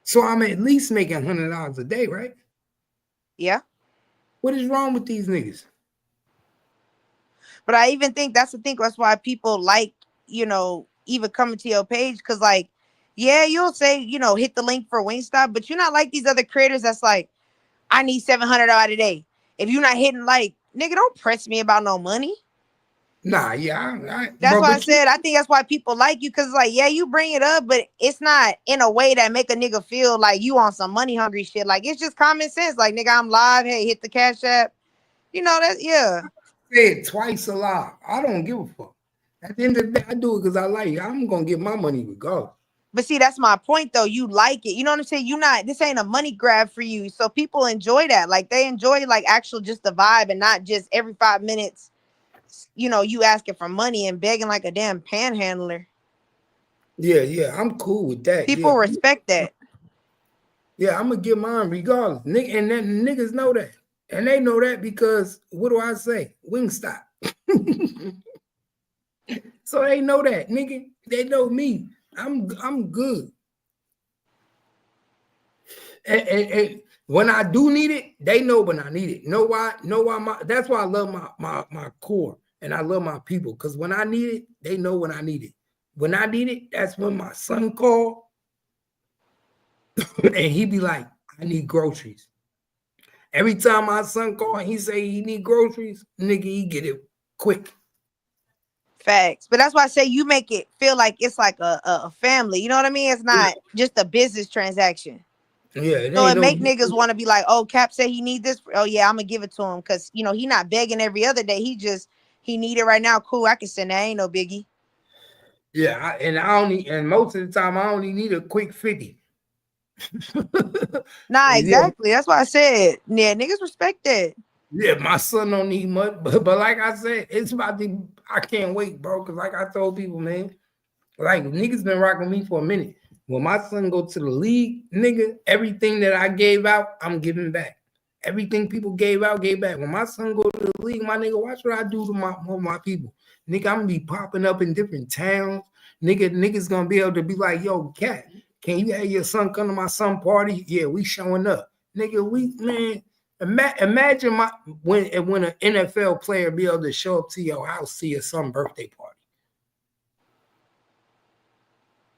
Speaker 3: So I'm at least making $100 a day, right?
Speaker 8: Yeah.
Speaker 3: What is wrong with these niggas?
Speaker 8: But I even think that's why people like, even coming to your page. Cause like, yeah, you'll say, hit the link for Wingstop, but you're not like these other creators that's like, I need $700 a day. If you're not hitting like, nigga, don't press me about no money.
Speaker 3: Nah, yeah.
Speaker 8: That's why I said, I think that's why people like you. Cause like, yeah, you bring it up, but it's not in a way that make a nigga feel like you on some money hungry shit. Like, it's just common sense. Like, nigga, I'm live. Hey, hit the Cash App. Yeah.
Speaker 3: I said twice a lot. I don't give a fuck. At the end of the day, I do it because I like it. I'm gonna get my money regardless.
Speaker 8: But see, that's my point though. You like it. You know what I'm saying? This ain't a money grab for you. So people enjoy that. Like, they enjoy like actual just the vibe and not just every 5 minutes, you asking for money and begging like a damn panhandler.
Speaker 3: Yeah. I'm cool with that.
Speaker 8: People respect that.
Speaker 3: Yeah, I'm gonna get mine regardless. And then niggas know that. And they know that because what do I say? Wingstop. So they know that, nigga. They know me. I'm good. And when I do need it, they know when I need it. Know why? That's why I love my core and I love my people. Because when I need it, they know when I need it. When I need it, that's when my son called. And he be like, I need groceries. Every time my son call, he say he need groceries, nigga, he get it quick.
Speaker 8: Facts. But that's why I say you make it feel like it's like a family. You know what I mean? It's not just a business transaction.
Speaker 3: Yeah.
Speaker 8: So it make niggas want to be like, oh, Cap said he need this. Oh yeah, I'm gonna give it to him because he not begging every other day. He need it right now. Cool, I can send that. Ain't no biggie.
Speaker 3: Yeah, and most of the time I only need a quick 50.
Speaker 8: Nah, exactly. That's why I said, yeah, niggas respect that.
Speaker 3: Yeah, my son don't need much, but like I said, it's about I can't wait, bro. Because like I told people, man, Like niggas been rocking me for a minute. When my son go to the league, nigga, everything that I gave out, I'm giving back. Everything people gave out, gave back. When my son go to the league, my nigga, watch what I do to my people. Nigga, I'm gonna be popping up in different towns. Niggas gonna be able to be like, yo, cat, can you have your son come to my son party? Yeah, we showing up. Nigga, man, imagine when an NFL player be able to show up to your house to your son's birthday party.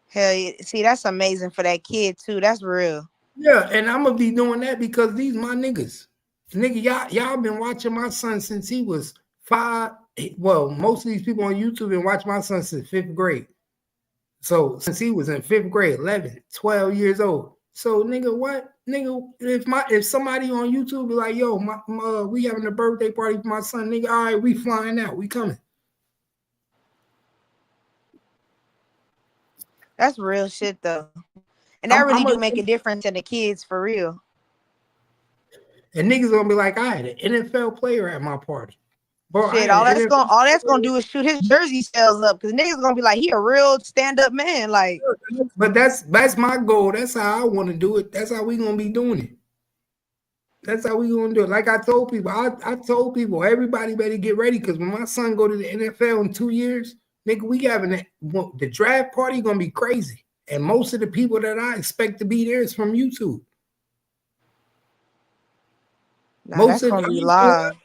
Speaker 8: Hell yeah. See, that's amazing for that kid too. That's real.
Speaker 3: Yeah, and I'm gonna be doing that because these my niggas. Nigga, y'all been watching my son since he was 5. Well, most of these people on YouTube been watching my son since 5th grade. So since he was in 5th grade, 11, 12 years old. So nigga, what? Nigga, if somebody on YouTube be like, yo, we having a birthday party for my son, nigga, all right, we flying out, we coming.
Speaker 8: That's real shit though. And that really do make a difference in the kids for real.
Speaker 3: And niggas gonna be like, I had an NFL player at my party.
Speaker 8: Bro, shit, all that's gonna do is shoot his jersey sales up because niggas gonna be like, he a real stand-up man. Like,
Speaker 3: but that's my goal. That's how I want to do it. That's how we gonna be doing it. That's how we gonna do it. Like I told people, I told people, everybody better get ready because when my son go to the NFL in 2 years, nigga, we having the draft party gonna be crazy. And most of the people that I expect to be there is from YouTube.
Speaker 8: Most that's gonna be live.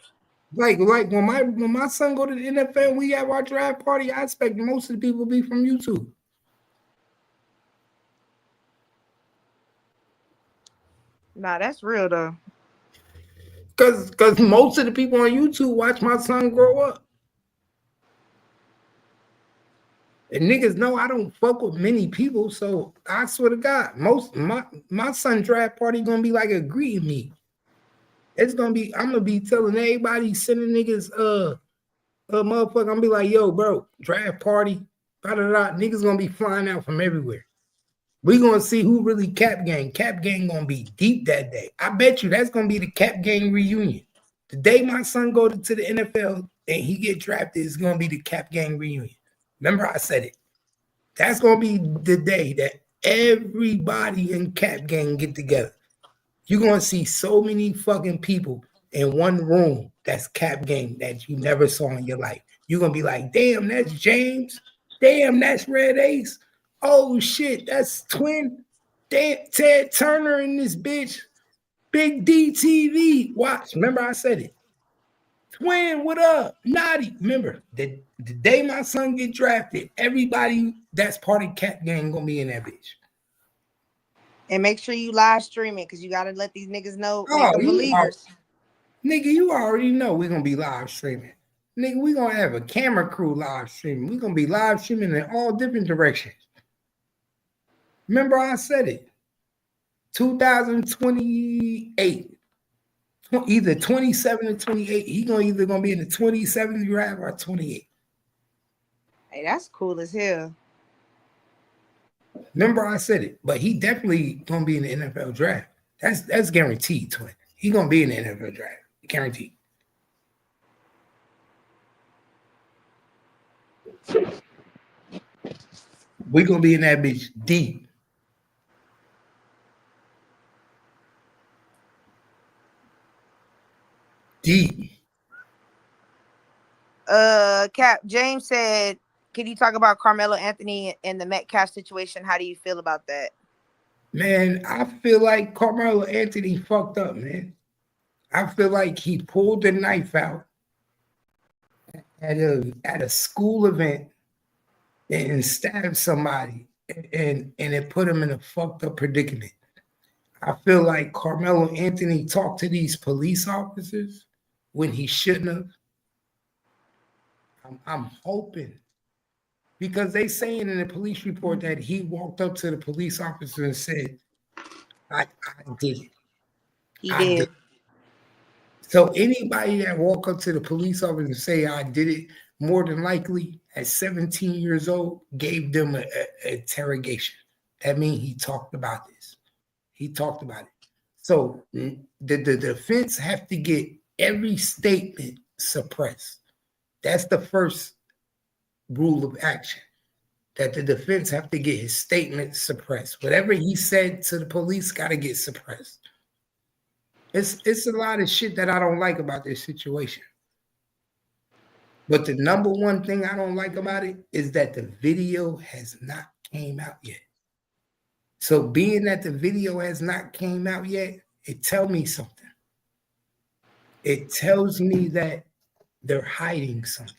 Speaker 3: Like when my son go to the NFL, we have our draft party. I expect most of the people to be from YouTube.
Speaker 8: Nah, that's real though.
Speaker 3: Cause most of the people on YouTube watch my son grow up. And niggas know I don't fuck with many people, so I swear to God, my son draft party gonna be like a greeting me. It's gonna be, I'm gonna be telling everybody, sending niggas motherfucker, I'm gonna be like, yo, bro, draft party, da-da-da. Niggas gonna be flying out from everywhere. We gonna see who really Cap Gang. Cap Gang gonna be deep that day. I bet you that's gonna be the Cap Gang reunion. The day my son go to the NFL and he get drafted, is gonna be the Cap Gang reunion. Remember I said it. That's gonna be the day that everybody in Cap Gang get together. You're gonna see so many fucking people in one room that's Cap Gang that you never saw in your life. You're gonna be like, damn, that's James. Damn, that's Red Ace. Oh shit, that's Twin. Damn, Ted Turner in this bitch. Big DTV. Watch. Remember I said it. Twin, what up? Naughty. Remember, the day my son get drafted, everybody that's part of Cap Gang gonna be in that bitch.
Speaker 8: And make sure you live stream it because you gotta let these niggas know, make them believers.
Speaker 3: Nigga, you already know we're gonna be live streaming. Nigga, we gonna have a camera crew live streaming. We're gonna be live streaming in all different directions. Remember I said it. 2028. Either 27 or 28. He either gonna be in the 27th draft or 28.
Speaker 8: Hey, that's cool as hell.
Speaker 3: Remember I said it, but he definitely gonna be in the NFL draft. That's guaranteed, Twin. He gonna be in the NFL draft. Guaranteed. We gonna be in that bitch deep. Deep.
Speaker 8: Cap, James said, can you talk about Carmelo Anthony and the Metcalf situation? How do you feel about that?
Speaker 3: Man, I feel like Carmelo Anthony fucked up, man. I feel like he pulled the knife out at a school event and stabbed somebody and it put him in a fucked up predicament. I feel like Carmelo Anthony talked to these police officers when he shouldn't have. I'm hoping, because they saying in the police report that he walked up to the police officer and said, I did it.
Speaker 8: He did.
Speaker 3: So anybody that walk up to the police officer and say, I did it, more than likely at 17 years old, gave them an interrogation. That means he talked about this. He talked about it. So the defense have to get every statement suppressed. That's the first rule of action. that the defense have to get his statement suppressed. Whatever he said to the police got to get suppressed. It's a lot of shit that I don't like about this situation. But the number one thing I don't like about it is that the video has not came out yet. So being that the video has not came out yet, it tells me something. It tells me that they're hiding something.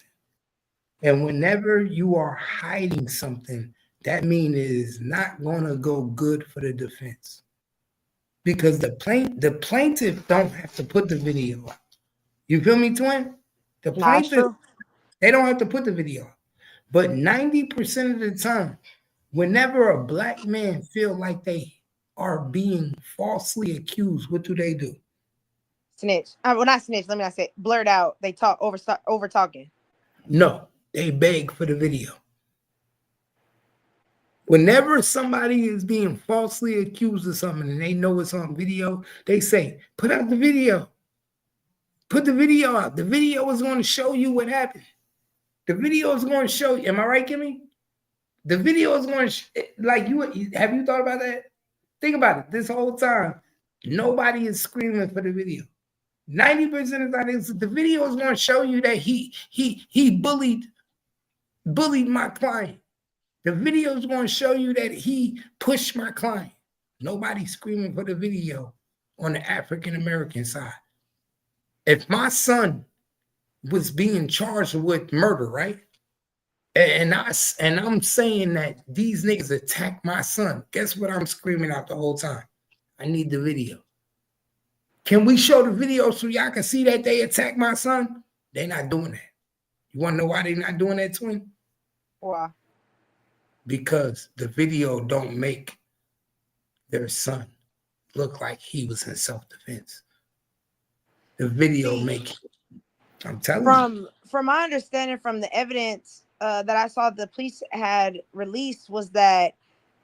Speaker 3: And whenever you are hiding something, that means it is not going to go good for the defense. Because the plaintiff don't have to put the video out. You feel me, twin? The plaintiff, they don't have to put the video out. But 90% of the time, whenever a black man feel like they are being falsely accused, what do?
Speaker 8: Snitch. Well, not snitch. Let me not say blurt out. They talk over talking.
Speaker 3: No, they beg for the video. Whenever somebody is being falsely accused of something and they know it's on video, they say, put out the video. Put the video out. The video is going to show you what happened. The video is going to show you. Am I right, Kimmy? The video is going to, like, have you thought about that? Think about it. This whole time, nobody is screaming for the video. 90% of the time, the video is going to show you that he bullied my client. The video is going to show you that he pushed my client. Nobody's screaming for the video on the African-American side. If my son was being charged with murder, right? And I'm saying that these niggas attacked my son, guess what I'm screaming out the whole time? I need the video. Can we show the video so y'all can see that they attacked my son? They're not doing that. You want to know why they're not doing that, twin?
Speaker 8: Why?
Speaker 3: Because the video don't make their son look like he was in self-defense. The video make, I'm telling you.
Speaker 8: From my understanding from the evidence that I saw the police had released was that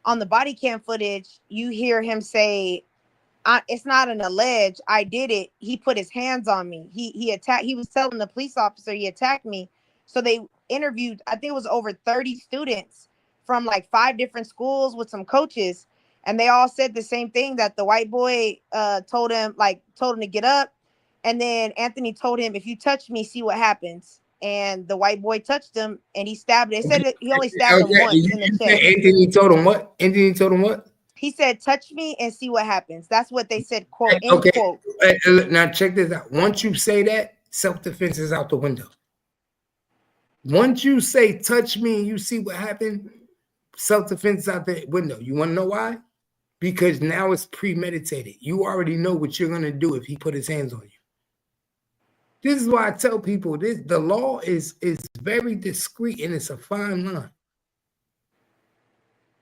Speaker 8: on the body cam footage, you hear him say, it's not an alleged, I did it. He put his hands on me. He attacked, he was telling the police officer he attacked me. So they interviewed, I think it was over 30 students from like 5 different schools with some coaches. And they all said the same thing, that the white boy told him to get up. And then Anthony told him, if you touch me, see what happens. And the white boy touched him and he stabbed it. They said he only stabbed him once in the chest.
Speaker 3: Anthony told him what? Anthony told him what?
Speaker 8: He said, touch me and see what happens. That's what they said, quote, end quote.
Speaker 3: Now check this out. Once you say that, self-defense is out the window. Once you say, touch me and you see what happened, self-defense is out the window. You want to know why? Because now it's premeditated. You already know what you're going to do if he put his hands on you. This is why I tell people the law is very discreet and it's a fine line.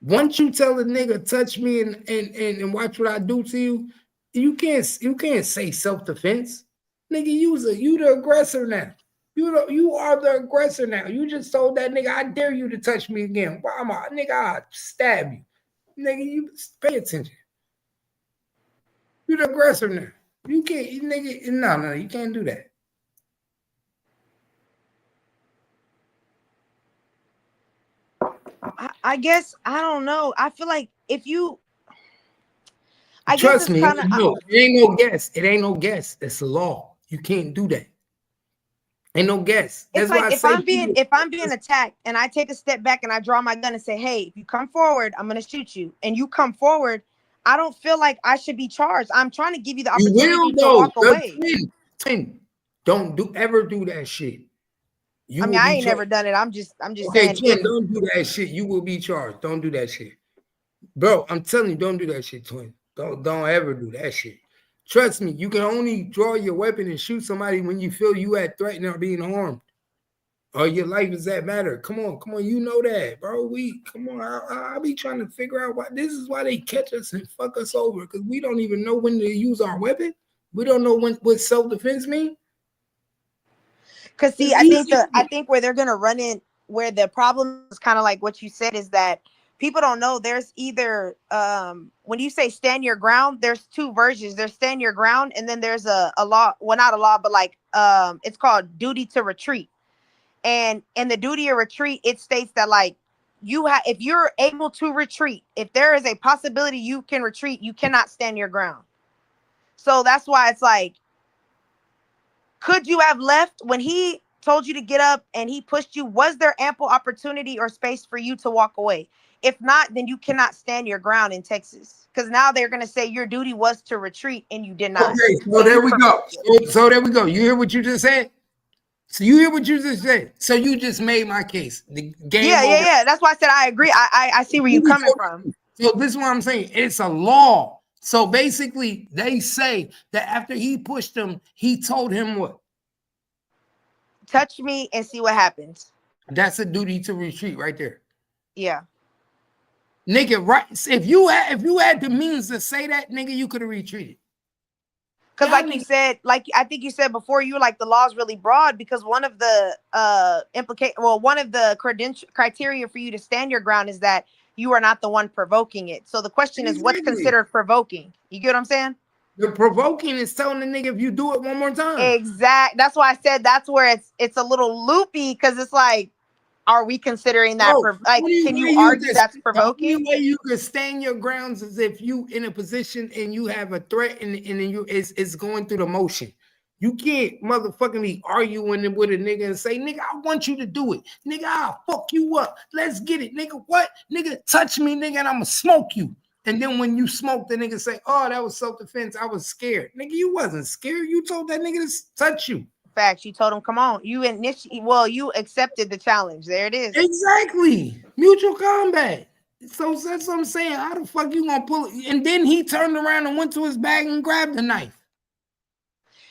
Speaker 3: Once you tell a nigga touch me and watch what I do to you, you can't say self-defense. Nigga, you the aggressor now. You are the aggressor now. You just told that nigga, I dare you to touch me again. Nigga, I'll stab you. Nigga, you pay attention. You the aggressor now. You can't, nigga, no, you can't do that.
Speaker 8: I guess, I don't know. I feel like if you,
Speaker 3: trust me, it ain't no guess. It ain't no guess. It's a law. You can't do that. Ain't no guess.
Speaker 8: It's like if I'm being attacked and I take a step back and I draw my gun and say, hey, if you come forward, I'm gonna shoot you. And you come forward, I don't feel like I should be charged. I'm trying to give you the opportunity to walk away.
Speaker 3: Don't ever do that shit.
Speaker 8: I ain't never done it. I'm just
Speaker 3: okay,
Speaker 8: saying.
Speaker 3: Twin, don't do that shit. You will be charged. Don't do that shit. Bro, I'm telling you, don't do that shit, twin. Don't ever do that shit. Trust me, you can only draw your weapon and shoot somebody when you feel you at threatened or being harmed. Or your life is that matter. Come on. You know that, bro. I'll be trying to figure out why. This is why they catch us and fuck us over. Because we don't even know when to use our weapon. We don't know what self-defense means.
Speaker 8: Because see, I think where they're gonna run in, where the problem is kind of like what you said, is that people don't know there's either when you say stand your ground, there's 2 versions. There's stand your ground, and then there's a law, well, not a law, but like it's called duty to retreat. And in the duty of retreat, it states that like if you're able to retreat, if there is a possibility you can retreat, you cannot stand your ground. So that's why it's like, could you have left when he told you to get up and he pushed you? Was there ample opportunity or space for you to walk away? If not, then you cannot stand your ground in Texas, because now they're going to say your duty was to retreat and you did not.
Speaker 3: Okay, so there we go. So there we go. You hear what you just said? So you hear what you just said? So you just made my case. The game over.
Speaker 8: Yeah. That's why I said I agree. I see where you're coming from.
Speaker 3: So this is what I'm saying. It's a law. So basically, they say that after he pushed him, he told him what?
Speaker 8: Touch me and see what happens.
Speaker 3: That's a duty to retreat right there.
Speaker 8: Yeah.
Speaker 3: Nigga, right? If you had the means to say that, nigga, you could have retreated.
Speaker 8: Because like you said, like I think you said before, you were like, the law is really broad, because one of the one of the criteria for you to stand your ground is that you are not the one provoking it. So the question is, what's considered provoking? You get what I'm saying?
Speaker 3: The provoking is telling the nigga if you do it one more time.
Speaker 8: Exact. That's why I said that's where it's a little loopy, because it's like, are we considering that? Can you argue that's provoking?
Speaker 3: The only way you can stand your grounds is if you in a position and you have a threat and then it's going through the motion. You can't motherfucking be arguing with a nigga and say, nigga, I want you to do it. Nigga, I'll fuck you up. Let's get it. Nigga, what? Nigga, touch me, nigga, and I'ma smoke you. And then when you smoke, the nigga say, oh, that was self-defense. I was scared. Nigga, you wasn't scared. You told that nigga to touch you.
Speaker 8: Facts. You told him, come on. You accepted the challenge. There it is.
Speaker 3: Exactly. Mutual combat. So that's what I'm saying. How the fuck you gonna pull it? And then he turned around and went to his bag and grabbed the knife.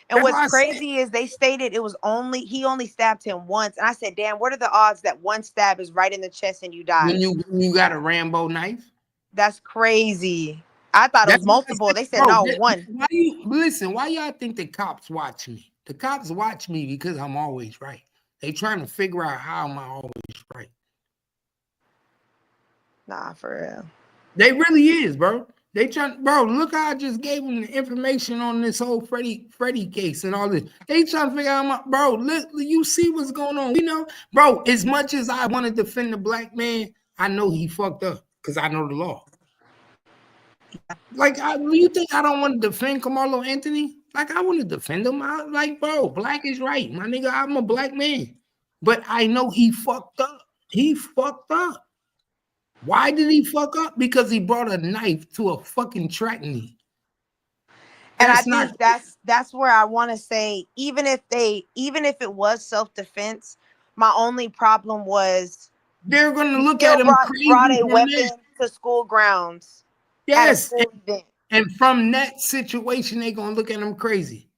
Speaker 8: And what's crazy is they stated he only stabbed him once. And I said, damn, what are the odds that one stab is right in the chest and you die?
Speaker 3: When you got a Rambo knife?
Speaker 8: That's crazy. I thought it was multiple. They said, no, one.
Speaker 3: Why y'all think the cops watch me? The cops watch me because I'm always right. They trying to figure out how am I always right.
Speaker 8: Nah, for real.
Speaker 3: They really is, bro. They trying, bro. Look how I just gave them the information on this whole Freddy case and all this. They trying to figure out, bro. Look, you see what's going on. You know, bro. As much as I want to defend the black man, I know he fucked up because I know the law. Like, you think I don't want to defend Carmelo Anthony? Like, I want to defend him. Bro, black is right, my nigga. I'm a black man, but I know he fucked up. He fucked up. Why did he fuck up? Because he brought a knife to a fucking track meet.
Speaker 8: And I think that's where I want to say, even if it was self-defense, my only problem was
Speaker 3: they're gonna look at him crazy.
Speaker 8: Brought a weapon to school grounds.
Speaker 3: Yes, and from that situation, they're gonna look at him crazy.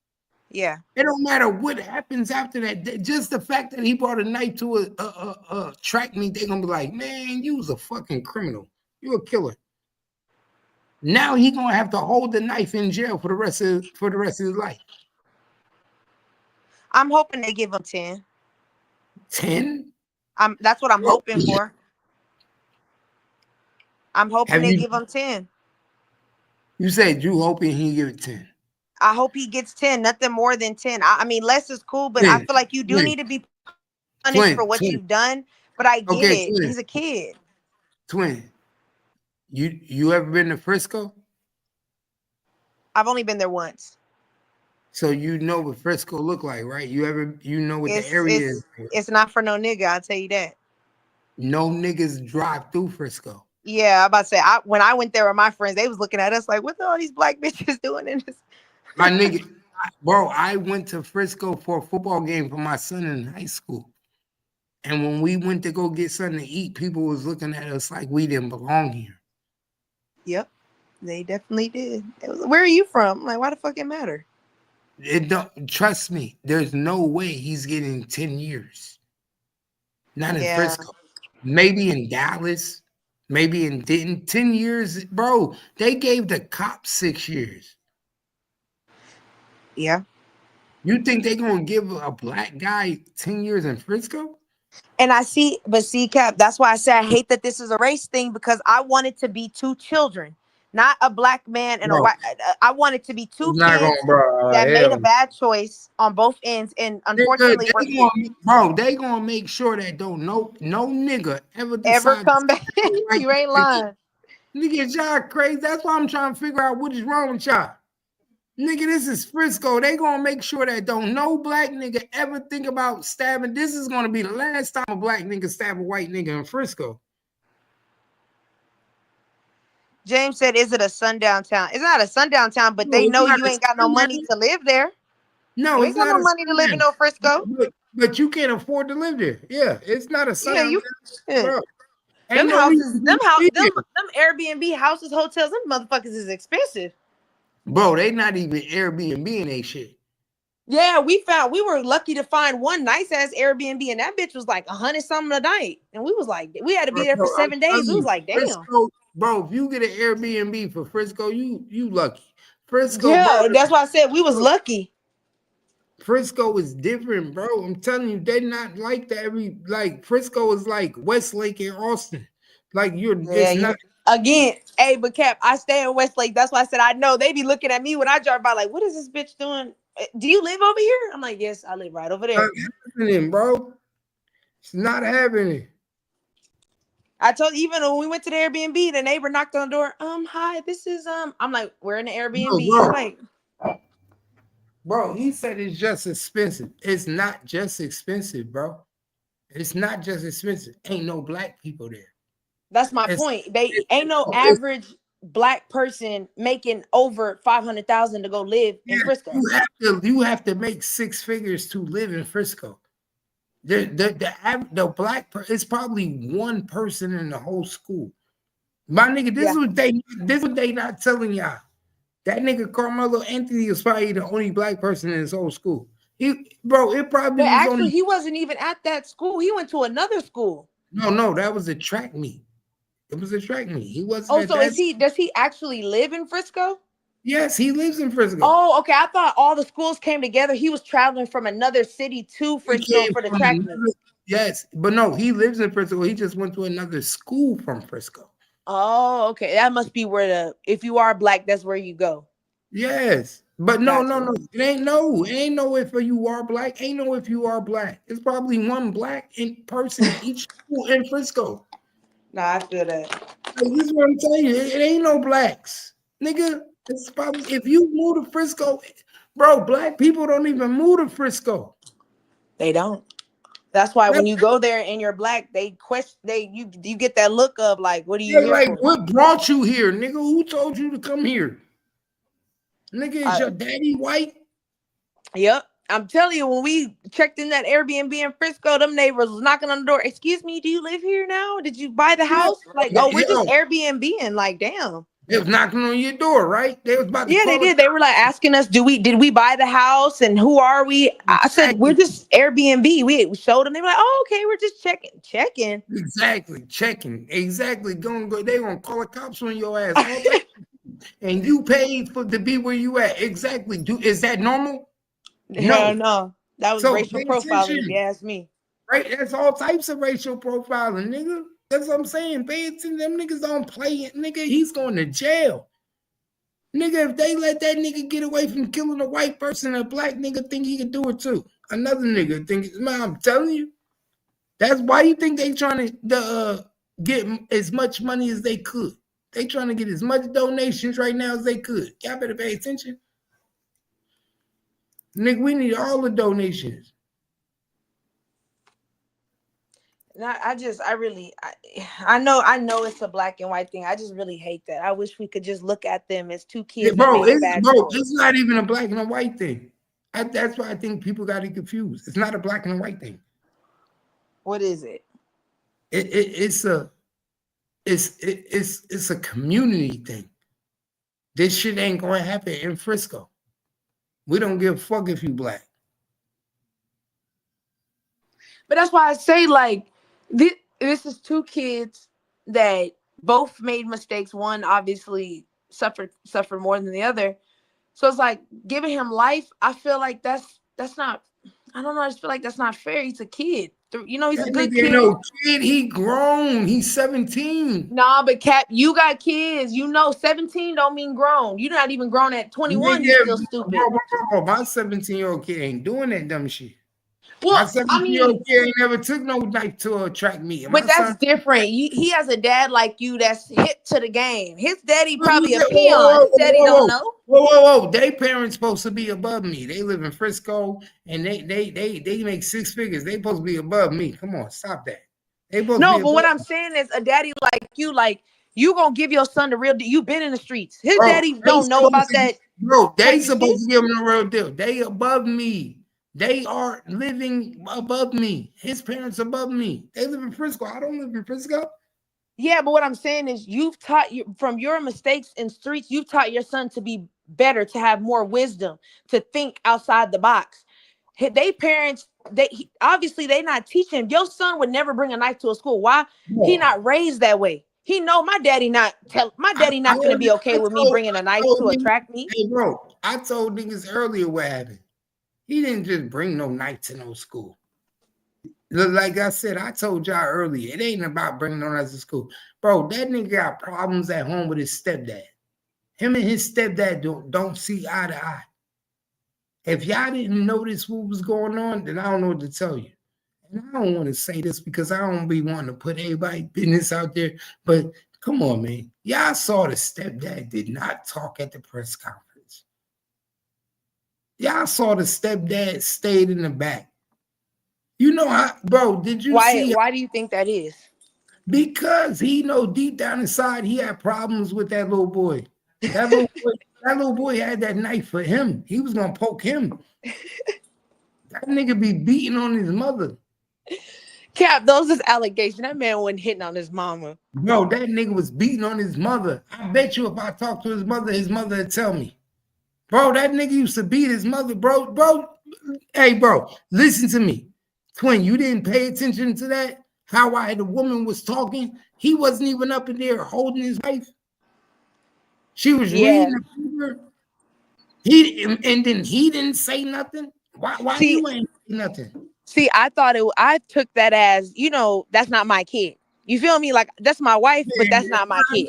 Speaker 8: Yeah,
Speaker 3: it don't matter what happens after that. Just the fact that he brought a knife to a track meet, they're gonna be like, man, you was a fucking criminal. You a killer. Now he gonna have to hold the knife in jail for the rest of his life.
Speaker 8: I'm hoping they give him 10.
Speaker 3: 10?
Speaker 8: That's what I'm hoping for. I'm hoping they give him 10.
Speaker 3: You said you hoping he give it 10.
Speaker 8: I hope he gets 10, nothing more than 10. I mean, less is cool, but I feel like you do need to be punished for what you've done. But I get it. Twin. He's a kid.
Speaker 3: Twin, you ever been to Frisco?
Speaker 8: I've only been there once.
Speaker 3: So you know what Frisco look like, right? You know what the area is.
Speaker 8: It's not for no nigga, I'll tell you that.
Speaker 3: No niggas drive through Frisco.
Speaker 8: Yeah, I'm about to say, when I went there with my friends, they was looking at us like, what are all these black bitches doing in this?
Speaker 3: My nigga, bro, I went to Frisco for a football game for my son in high school. And when we went to go get something to eat, people was looking at us like we didn't belong here.
Speaker 8: Yep, they definitely did. It was, where are you from? Like, why the fuck it matter?
Speaker 3: It don't, trust me, there's no way he's getting 10 years. Not in Frisco. Maybe in Dallas. Maybe in 10 years. Bro, they gave the cops 6 years.
Speaker 8: Yeah.
Speaker 3: You think they're going to give a black guy 10 years in Frisco?
Speaker 8: And Cap, that's why I say I hate that this is a race thing, because I want it to be two children. not a black man and a
Speaker 3: Bro,
Speaker 8: white. I want it to be two
Speaker 3: it's not
Speaker 8: kids
Speaker 3: going, bro.
Speaker 8: that made a
Speaker 3: Hell,
Speaker 8: bad choice on both ends, and unfortunately,
Speaker 3: they gonna, bro, they gonna make sure that don't no nigga ever
Speaker 8: ever
Speaker 3: decide to
Speaker 8: come back.
Speaker 3: step on white
Speaker 8: You ain't
Speaker 3: nigga.
Speaker 8: lying.
Speaker 3: Nigga, y'all crazy. That's why I'm trying to figure out what is wrong with y'all. Nigga, this is Frisco. They gonna make sure that don't no black nigga ever think about stabbing. This is gonna be the last time a black nigga stab a white nigga in Frisco.
Speaker 8: James said, "Is it a sundown town? It's not a sundown town, but
Speaker 3: No,
Speaker 8: they
Speaker 3: it's
Speaker 8: know
Speaker 3: not
Speaker 8: you
Speaker 3: a
Speaker 8: ain't got no money
Speaker 3: sundown.
Speaker 8: to live there.
Speaker 3: No,
Speaker 8: You
Speaker 3: it's
Speaker 8: ain't got
Speaker 3: not
Speaker 8: no
Speaker 3: a
Speaker 8: money to live in no Frisco.
Speaker 3: but you can't afford to live there. Yeah, it's not a
Speaker 8: Yeah,
Speaker 3: sundown,
Speaker 8: you. Shit.
Speaker 3: bro.
Speaker 8: Them
Speaker 3: Ain't no reason
Speaker 8: houses,
Speaker 3: to be there.
Speaker 8: them Airbnb houses, hotels, them motherfuckers is expensive.
Speaker 3: Bro, they not even Airbnb in they shit.
Speaker 8: Yeah, we were lucky to find one nice ass Airbnb, and that bitch was like 100 something a night, and we was like, we had to be there for
Speaker 3: Bro, I'm
Speaker 8: 7 days.
Speaker 3: telling
Speaker 8: We was
Speaker 3: you,
Speaker 8: like, damn.
Speaker 3: Frisco, bro, if you get an Airbnb for Frisco, you lucky. Frisco, bro,
Speaker 8: Yeah, that's why I said we was lucky.
Speaker 3: Frisco is different, bro. I'm telling you, they're not like that. Like Frisco is like Westlake and Austin. Like
Speaker 8: Yeah,
Speaker 3: it's not.
Speaker 8: again, hey, but Cap, I stay in Westlake. That's why I said I know they be looking at me when I drive by, like, what is this bitch doing? Do you live over here? I'm like, yes, I live right over there.
Speaker 3: Not happening, bro. It's not happening.
Speaker 8: I told you, even when we went to the Airbnb, the neighbor knocked on the door. Hi, this is I'm like, we're in the Airbnb.
Speaker 3: No,
Speaker 8: He's
Speaker 3: bro.
Speaker 8: like,
Speaker 3: Bro, he said it's just expensive. It's not just expensive, bro. It's not just expensive. Ain't no black people there.
Speaker 8: that's my
Speaker 3: It's,
Speaker 8: point. They ain't no
Speaker 3: it's
Speaker 8: average black person making over 500,000 to go live in
Speaker 3: yeah,
Speaker 8: Frisco.
Speaker 3: you have to make 6 figures to live in Frisco. The black it's probably one person in the whole school. My nigga, this is what they not telling y'all. That nigga Carmelo Anthony is probably the only black person in his whole school. It probably
Speaker 8: But
Speaker 3: was
Speaker 8: actually,
Speaker 3: only
Speaker 8: he wasn't even at that school. He went to another school.
Speaker 3: no, that was a track meet. It was a track meet. He wasn't
Speaker 8: Oh,
Speaker 3: at
Speaker 8: so
Speaker 3: that.
Speaker 8: does he actually live in Frisco?
Speaker 3: Yes, he lives in Frisco.
Speaker 8: Oh, okay. I thought all the schools came together. He was traveling from another city to
Speaker 3: He
Speaker 8: Frisco
Speaker 3: came
Speaker 8: for the
Speaker 3: from
Speaker 8: track meet.
Speaker 3: yes, but no, he lives in Frisco. He just went to another school from Frisco.
Speaker 8: Oh, okay. That must be where if you are black, that's where you go.
Speaker 3: Yes, but
Speaker 8: Gotcha.
Speaker 3: no. It ain't no if you are black. Ain't no if you are black. It's probably one black in person in each school in Frisco.
Speaker 8: Nah, I feel that.
Speaker 3: Like, this is what I'm telling you. It ain't no blacks, nigga. It's probably if you move to Frisco, bro. Black people don't even move to Frisco.
Speaker 8: They don't. That's why when you go there and you're black, they question you get that look of like, what are you here
Speaker 3: Like,
Speaker 8: for?
Speaker 3: what brought you here, nigga? Who told you to come here? Nigga, is your daddy white?
Speaker 8: Yep. I'm telling you, when we checked in that Airbnb in Frisco, them neighbors was knocking on the door. Excuse me, do you live here now? Did you buy the house? Like, oh, we're just Airbnb-ing. Like, damn.
Speaker 3: They was knocking on your door, right? They was about to
Speaker 8: Yeah,
Speaker 3: call
Speaker 8: they did. They were like asking us, did we buy the house and who are we? I said, we're just Airbnb. We showed them. They were like, oh, okay, we're just checking.
Speaker 3: Exactly, checking. Exactly. They gonna call the cops on your ass. All types and you paid to be where you at. Exactly. Is that normal?
Speaker 8: Hell no. That was
Speaker 3: So
Speaker 8: racial profiling, if you ask me.
Speaker 3: Right? That's all types of racial profiling, nigga. That's what I'm saying. Pay attention. Them niggas don't play it, nigga. He's going to jail. Nigga, if they let that nigga get away from killing a white person, a black nigga think he can do it too. Another nigga think, man, I'm telling you. That's why you think they trying to get as much money as they could. They trying to get as much donations right now as they could. Y'all better pay attention. Nigga, we need all the donations.
Speaker 8: I know it's a black and white thing. I just really hate that. I wish we could just look at them as two kids.
Speaker 3: It's not even a black and a white thing. That's why I think people got it confused. It's not a black and a white thing.
Speaker 8: What is it?
Speaker 3: It's a community thing. This shit ain't gonna happen in Frisco. We don't give a fuck if you black.
Speaker 8: But that's why I say, like, this is two kids that both made mistakes. One obviously suffered more than the other. So it's like giving him life. I feel like that's not. I don't know. I just feel like that's not fair. He's a kid. You know, he's
Speaker 3: That
Speaker 8: a good
Speaker 3: nigga ain't
Speaker 8: kid.
Speaker 3: no kid. He grown. He's 17.
Speaker 8: Nah, but Cap, you got kids. You know, 17 don't mean grown. You're not even grown at 21. You
Speaker 3: Nigga,
Speaker 8: still stupid.
Speaker 3: my 17-year-old kid ain't doing that dumb shit. My
Speaker 8: Well, I
Speaker 3: 17-year-old
Speaker 8: mean,
Speaker 3: kid ain't never took no knife to attract me. And
Speaker 8: but
Speaker 3: my
Speaker 8: that's
Speaker 3: son,
Speaker 8: different. He has a dad like you that's hip to the game. His daddy probably a
Speaker 3: whoa,
Speaker 8: peon. His daddy don't know.
Speaker 3: whoa. They parents supposed to be above me. They live in Frisco and they make six figures. They supposed to be above me. Come on, stop that. They supposed to
Speaker 8: No,
Speaker 3: be
Speaker 8: but
Speaker 3: above
Speaker 8: what I'm
Speaker 3: me.
Speaker 8: saying is a daddy like you gonna give your son the real deal. You been in the streets. His
Speaker 3: Bro,
Speaker 8: daddy don't know about that.
Speaker 3: They
Speaker 8: Talking shit.
Speaker 3: supposed to give him the real deal. They above me. They are living above me. His parents above me. They live in Frisco. I don't live in Frisco.
Speaker 8: Yeah, but what I'm saying is you've taught you from your mistakes in streets, you've taught your son to be better, to have more wisdom, to think outside the box. They parents, obviously they not teaching. Your son would never bring a knife to a school. Why? He
Speaker 3: No.
Speaker 8: not raised that way. He know my daddy not finna be okay with me bringing a knife to attract me.
Speaker 3: Hey, bro, I told niggas earlier what happened. He didn't just bring no knife to no school. Like I said, I told y'all earlier, it ain't about bringing no knife to school. Bro, that nigga got problems at home with his stepdad. Him and his stepdad don't see eye to eye. If y'all didn't notice what was going on, then I don't know what to tell you. And I don't want to say this because I don't be wanting to put everybody's business out there, but come on, man. Y'all saw the stepdad did not talk at the press conference. Y'all saw the stepdad stayed in the back. You know how, bro, did you see?
Speaker 8: Why do you think that is?
Speaker 3: Because he know deep down inside he had problems with that little boy. That little boy had that knife for him. He was gonna poke him. That nigga be beating on his mother.
Speaker 8: Cap, those is allegations. That man wasn't hitting on his mama.
Speaker 3: Bro, that nigga was beating on his mother. I bet you if I talked to his mother would tell me. Bro, that nigga used to beat his mother, bro. Hey, bro, listen to me. Twin, you didn't pay attention to that? How the woman was talking? He wasn't even up in there holding his wife. She was reading the paper. And then he didn't say nothing. Why you ain't say nothing?
Speaker 8: See, I took that as, that's not my kid. You feel me? Like, that's my wife, but that's not my kid.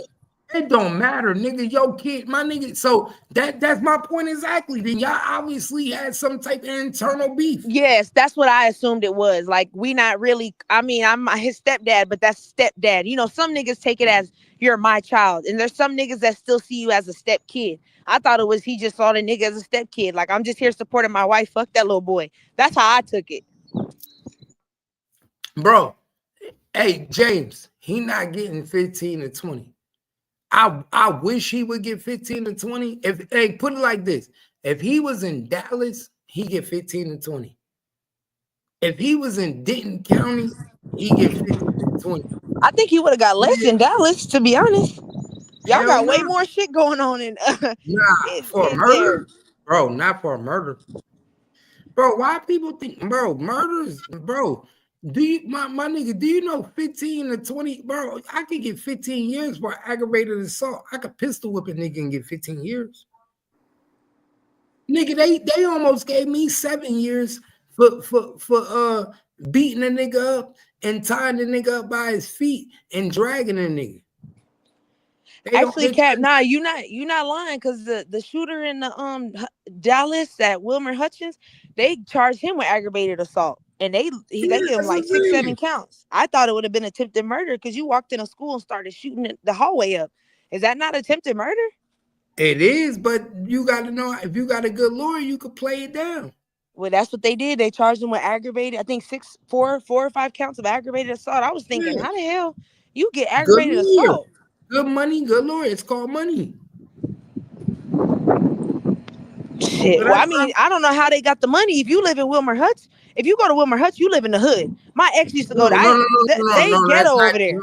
Speaker 3: It don't matter, nigga. Your kid, my nigga. So that's my point exactly. Then y'all obviously had some type of internal beef.
Speaker 8: Yes, that's what I assumed it was. Like, we not really, I'm his stepdad, but that's stepdad. Some niggas take it as you're my child. And there's some niggas that still see you as a step kid. I thought it was he just saw the nigga as a step kid. Like, I'm just here supporting my wife. Fuck that little boy. That's how I took it.
Speaker 3: Bro, hey, James, he not getting 15 to 20. I wish he would get 15 to 20. Put it like this. If he was in Dallas, he get 15 to 20. If he was in Denton County, he get 15 to 20.
Speaker 8: I think he would have got less in Dallas, to be honest. Y'all got way more shit going on in
Speaker 3: for murder. There. Bro, not for a murder. Bro, why people think, bro, murders, bro. Do you, my nigga, do you know 15 to 20? Bro, I could get 15 years for aggravated assault. I could pistol whip a nigga and get 15 years. Nigga, they almost gave me 7 years for beating a nigga up and tying the nigga up by his feet and dragging a nigga.
Speaker 8: Actually, Cap, nah, you not lying, because the shooter in the Dallas at Wilmer Hutchins, they charged him with aggravated assault, and they gave him like 6-7 counts. I thought it would have been attempted murder because you walked in a school and started shooting the hallway up. Is that not attempted murder?
Speaker 3: It is, but you got to know, if you got a good lawyer, you could play it down.
Speaker 8: Well, that's what they did. They charged him with aggravated, I think 4 or 5 counts of aggravated assault. I was thinking, how the hell you get aggravated assault?
Speaker 3: Good money, good lawyer. It's called money.
Speaker 8: Shit. Well, I don't know how they got the money. If you live in Wilmer Huts, if you go to Wilmer Huts, you live in the hood. My ex used to go they ghetto over there.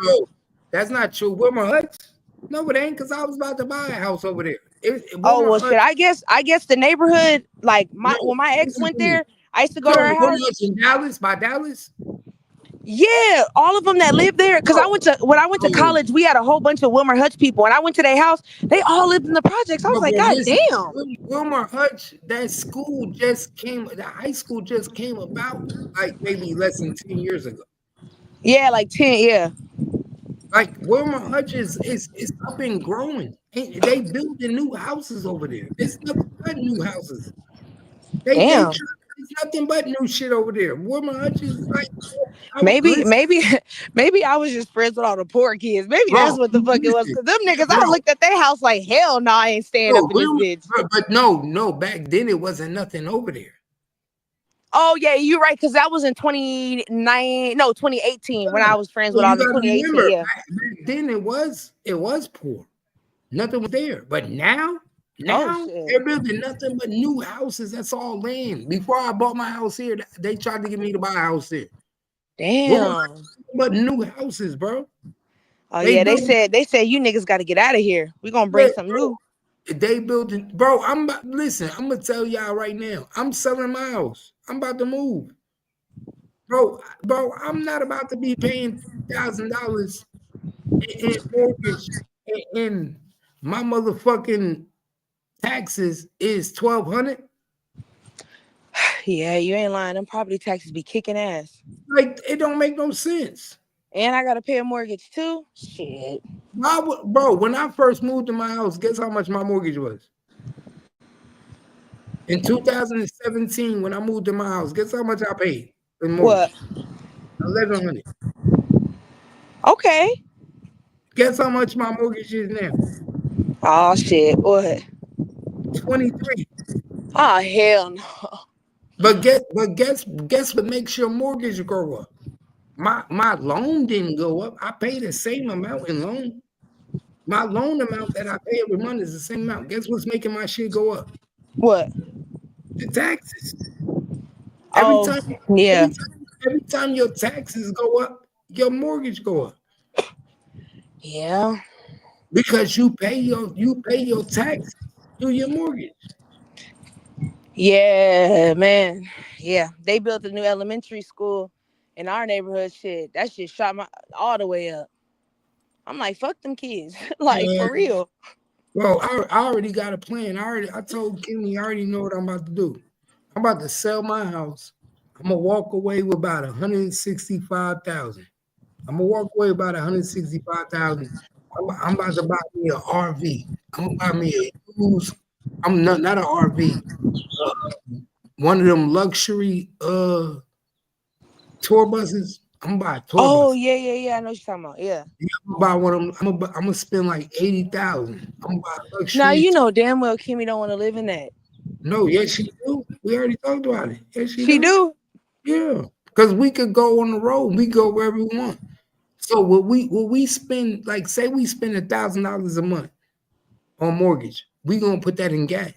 Speaker 3: That's not true. Wilmer Huts? No, it ain't, because I was about to buy a house over there.
Speaker 8: Shit. I guess the neighborhood, like when my ex went there, I used to go to her house.
Speaker 3: In Dallas, by Dallas?
Speaker 8: Yeah, all of them that live there. Because when I went to
Speaker 3: Oh,
Speaker 8: college, we had a whole bunch of Wilmer Hutch people. And I went to their house, they all lived in the projects. I was like,
Speaker 3: but
Speaker 8: God
Speaker 3: listen,
Speaker 8: damn.
Speaker 3: Wilmer Hutch, that school just came, the high school just came about like maybe less than 10 years ago.
Speaker 8: Yeah, like 10, yeah.
Speaker 3: Like Wilmer Hutch is up and growing. They building new houses over there. It's nothing but new houses. They
Speaker 8: Damn.
Speaker 3: try, it's nothing but new shit over there. Wilmer Hutch is like,
Speaker 8: Maybe,
Speaker 3: listen,
Speaker 8: maybe, maybe I was just friends with all the poor kids. Maybe that's
Speaker 3: bro,
Speaker 8: what the fuck it was.
Speaker 3: listen,
Speaker 8: Cause them niggas, I
Speaker 3: bro.
Speaker 8: looked at their house like, hell no, I ain't staying up
Speaker 3: No,
Speaker 8: in this bitch.
Speaker 3: but no, back then it wasn't nothing over there.
Speaker 8: Oh yeah, you're right. Cause that was in 2018 when I was friends
Speaker 3: So
Speaker 8: with all
Speaker 3: you
Speaker 8: them.
Speaker 3: got to
Speaker 8: 2018,
Speaker 3: remember,
Speaker 8: yeah.
Speaker 3: back then it was poor. Nothing was there. But now
Speaker 8: Oh shit.
Speaker 3: they're building nothing but new houses. That's all land. Before I bought my house here, they tried to get me to buy a house there.
Speaker 8: Damn.
Speaker 3: But new houses, bro.
Speaker 8: Oh
Speaker 3: They
Speaker 8: yeah, they
Speaker 3: built,
Speaker 8: said you niggas got to get out of here. We gonna bring something
Speaker 3: bro.
Speaker 8: new.
Speaker 3: They building, bro. Listen. I'm gonna tell y'all right now. I'm selling my house. I'm about to move, bro. I'm not about to be paying $1,000 in mortgage, and my motherfucking taxes is 1,200.
Speaker 8: Yeah, you ain't lying. Them property taxes be kicking ass.
Speaker 3: Like it don't make no sense.
Speaker 8: And I gotta pay a mortgage too. Shit.
Speaker 3: Bro, when I first moved to my house, guess how much my mortgage was? In 2017, when I moved to my house, guess how much I paid in
Speaker 8: What?
Speaker 3: mortgage? 1,100.
Speaker 8: Okay.
Speaker 3: Guess how much my mortgage is now?
Speaker 8: Oh shit. What?
Speaker 3: 23.
Speaker 8: Oh hell no.
Speaker 3: But guess what makes your mortgage go up? My loan didn't go up. I paid the same amount in loan. My loan amount that I pay every month is the same amount. Guess what's making my shit go up?
Speaker 8: What?
Speaker 3: The taxes. Every
Speaker 8: Oh
Speaker 3: time,
Speaker 8: yeah.
Speaker 3: every time your taxes go up, your mortgage go up.
Speaker 8: Yeah.
Speaker 3: Because you pay your tax through your mortgage.
Speaker 8: Yeah, man. Yeah. They built a new elementary school in our neighborhood. Shit. That shit shot my all the way up. I'm like, fuck them kids. Like for
Speaker 3: And
Speaker 8: real.
Speaker 3: well, I already got a plan. I told Kimmy I already know what I'm about to do. I'm about to sell my house. I'm gonna walk away with about 165,000. I'm gonna walk away about 165,000. I'm about to buy me an RV. I'm gonna buy me a used. I'm not an RV. One of them luxury tour buses. I'm gonna buy a tour
Speaker 8: Oh
Speaker 3: bus.
Speaker 8: yeah. I know what you're talking about. Yeah.
Speaker 3: I'm gonna buy one of them. I'm gonna spend like 80,000. I'm gonna buy a
Speaker 8: Now
Speaker 3: luxury.
Speaker 8: you know damn well Kimmy don't want to live in that.
Speaker 3: No, yes, she do. We already talked about it. Yes, she
Speaker 8: She
Speaker 3: do.
Speaker 8: do.
Speaker 3: Yeah, because we could go on the road. We go wherever we want. So what we spend, like say we spend $1,000 a month on mortgage, we gonna put that in gas.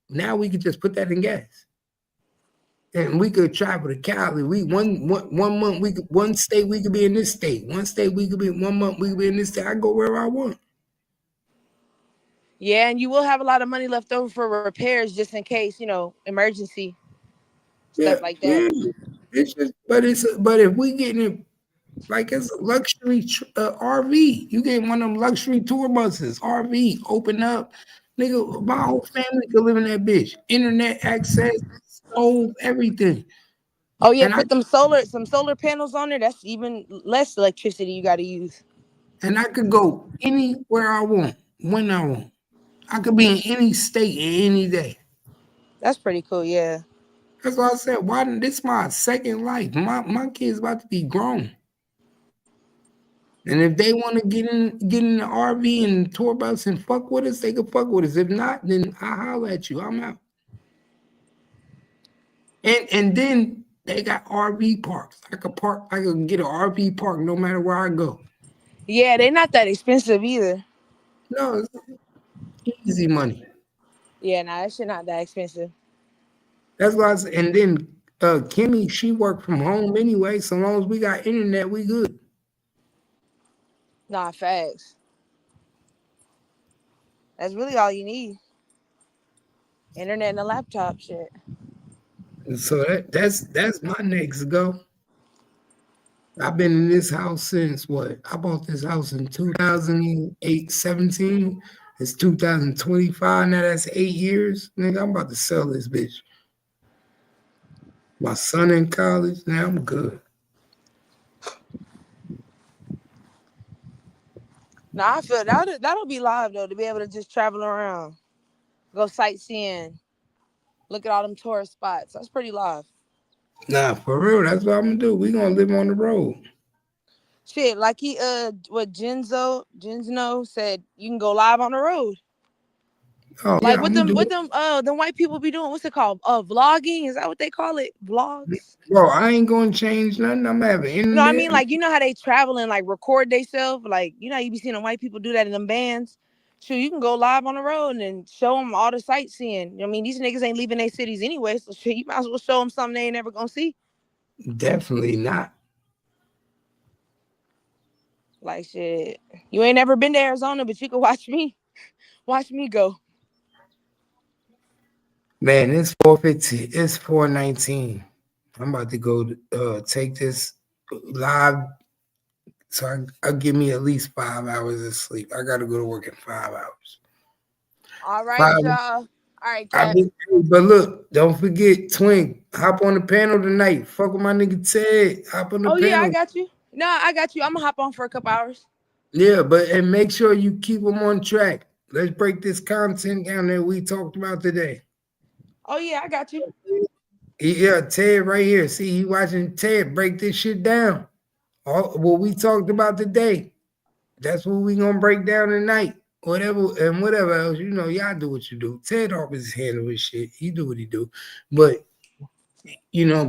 Speaker 3: Now we could just put that in gas, and we could travel to Cali. We one month we could one state we could be in this state. One state we could be 1 month we could be in this state. I go wherever I want.
Speaker 8: Yeah, and you will have a lot of money left over for repairs just in case, emergency
Speaker 3: Yeah,
Speaker 8: stuff like that.
Speaker 3: yeah. It's just, but if we getting it like it's a luxury RV, you get one of them luxury tour buses, RV, open up, nigga. My whole family could live in that bitch. Internet access, stove, everything,
Speaker 8: Oh yeah,
Speaker 3: and
Speaker 8: put some solar panels on there. That's even less electricity you got to use.
Speaker 3: I could go anywhere I want when I want. I could be in any state any day.
Speaker 8: That's pretty cool. Yeah.
Speaker 3: That's why I said, why this my second life? My kids about to be grown. And if they want to get in the RV and tour bus and fuck with us, they can fuck with us. If not, then I holler at you. I'm out. And then they got RV parks. I could get an RV park no matter where I go.
Speaker 8: Yeah, they're not that expensive either.
Speaker 3: No, it's easy money.
Speaker 8: Yeah, nah, that shit not that expensive.
Speaker 3: That's why I said, and then Kimmy, she worked from home anyway. So long as we got internet, we good.
Speaker 8: Nah, facts. That's really all you need. Internet and a laptop, shit.
Speaker 3: And so that's my next go. I've been in this house since what? I bought this house in 2008, 17. It's 2025. Now that's 8 years. Nigga, I'm about to sell this bitch. My son in college. Now I'm good.
Speaker 8: Now I feel that'll be live though, to be able to just travel around, go sightseeing, look at all them tourist spots. That's pretty live.
Speaker 3: Nah, for real. That's what I'm gonna do. We gonna live on the road.
Speaker 8: Shit, like what Genzno said, you can go live on the road.
Speaker 3: Oh
Speaker 8: Like
Speaker 3: yeah, I'm gonna do it.
Speaker 8: them white people be doing, what's it called? Vlogging? Is that what they call it? Vlogs?
Speaker 3: Bro, I ain't gonna change nothing. I'm gonna have an
Speaker 8: No, I mean,
Speaker 3: internet.
Speaker 8: like, you know how they travel and like record themselves? Like, you know how you be seeing the white people do that in them bands? Sure, you can go live on the road and show them all the sightseeing. I mean, these niggas ain't leaving their cities anyway, so shit, you might as well show them something they ain't never gonna see.
Speaker 3: Definitely not.
Speaker 8: Like, shit, you ain't never been to Arizona, but you can watch me go.
Speaker 3: Man, it's 4:50. It's 4:19. I'm about to go take this live. So I'll give me at least 5 hours of sleep. I gotta go to work in 5 hours.
Speaker 8: All right,
Speaker 3: 5.
Speaker 8: y'all. All right, Cap.
Speaker 3: But look, don't forget, Twink, hop on the panel tonight. Fuck with my nigga Ted. Hop on the
Speaker 8: Oh yeah, I
Speaker 3: panel.
Speaker 8: got you. No, I got you. I'm gonna hop on for a couple hours.
Speaker 3: Yeah, and make sure you keep them on track. Let's break this content down that we talked about today.
Speaker 8: Oh yeah, I got you.
Speaker 3: Yeah, Ted right here. See, you watching Ted break this shit down. All what we talked about today. That's what we gonna break down tonight. Whatever else, y'all do what you do. Ted always handle his shit. He do what he do. But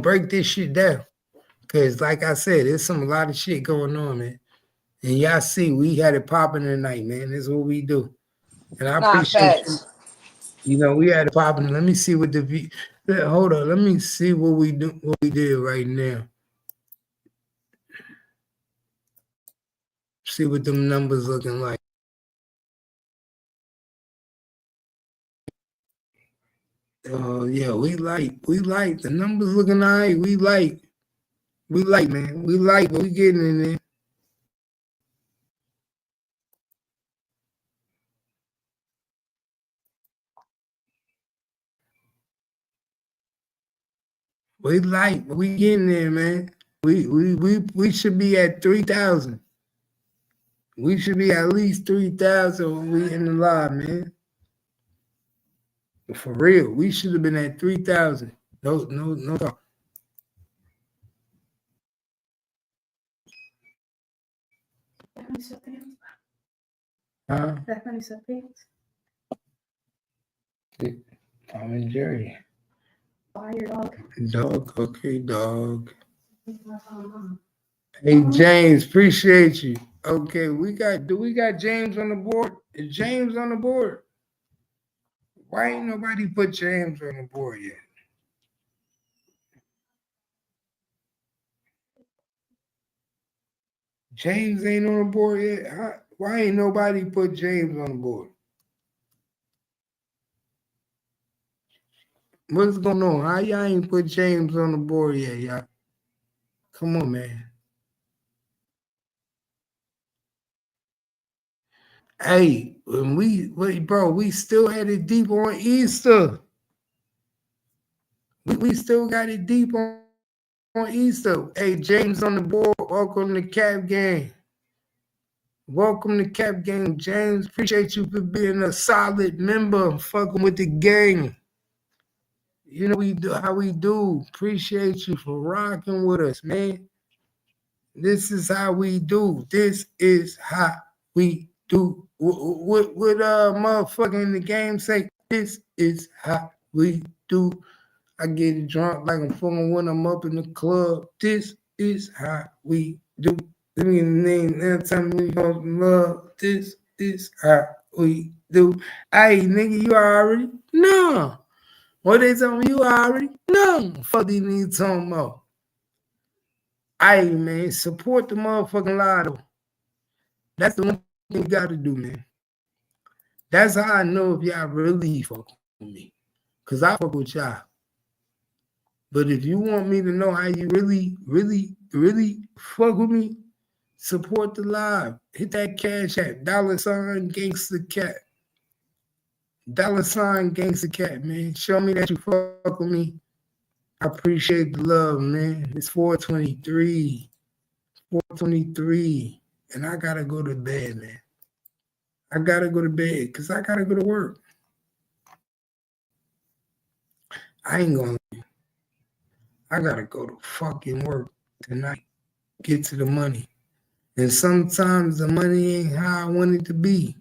Speaker 3: break this shit down. Cause like I said, there's a lot of shit going on, man. And y'all see, we had it popping tonight, man. That's what we do. And I appreciate you. We had it popping. Let me see what hold on. Let me see what we did right now. See what them numbers looking like. Yeah, we like the numbers looking all right. We like, man. We like what we getting in there. We like what we getting there, man. We should be at 3,000. We should be at least 3,000 when we in the live, man. For real, we should have been at 3,000. No talk. Huh? Tom and Jerry. Buy your dog. Dog, okay, dog. Hey James, appreciate you. Okay, do we got James on the board? Is James on the board? Why ain't nobody put James on the board yet? James ain't on the board yet. Why ain't nobody put James on the board? What's going on? How y'all ain't put James on the board yet, y'all? Come on, man. Hey, we still had it deep on Easter. We still got it deep on Easter. Hey, James on the board. Welcome to Cap Gang. Welcome to Cap Gang, James. Appreciate you for being a solid member, fucking with the gang. You know we do how we do. Appreciate you for rocking with us, man. This is how we do. This is how we do. What motherfucking the game say? This is how we do. I get it drunk like I'm fucking when I'm up in the club. This is how we do. Give me the name every time we go love. This is how we do. Hey, nigga, you already know. What they tell me, you already know. Fuck these niggas talking about. Hey, man, support the motherfucking lotto. That's the one thing you got to do, man. That's how I know if y'all really fuck with me. Because I fuck with y'all. But if you want me to know how you really, really, really fuck with me, support the live. Hit that cash app, $ Gangsta Cap. $ Gangsta Cap, man. Show me that you fuck with me. I appreciate the love, man. It's 4:23. 4:23. And I gotta go to bed, man. I gotta go to bed because I gotta go to work. I ain't gonna leave. I gotta go to fucking work tonight. Get to the money. And sometimes the money ain't how I want it to be.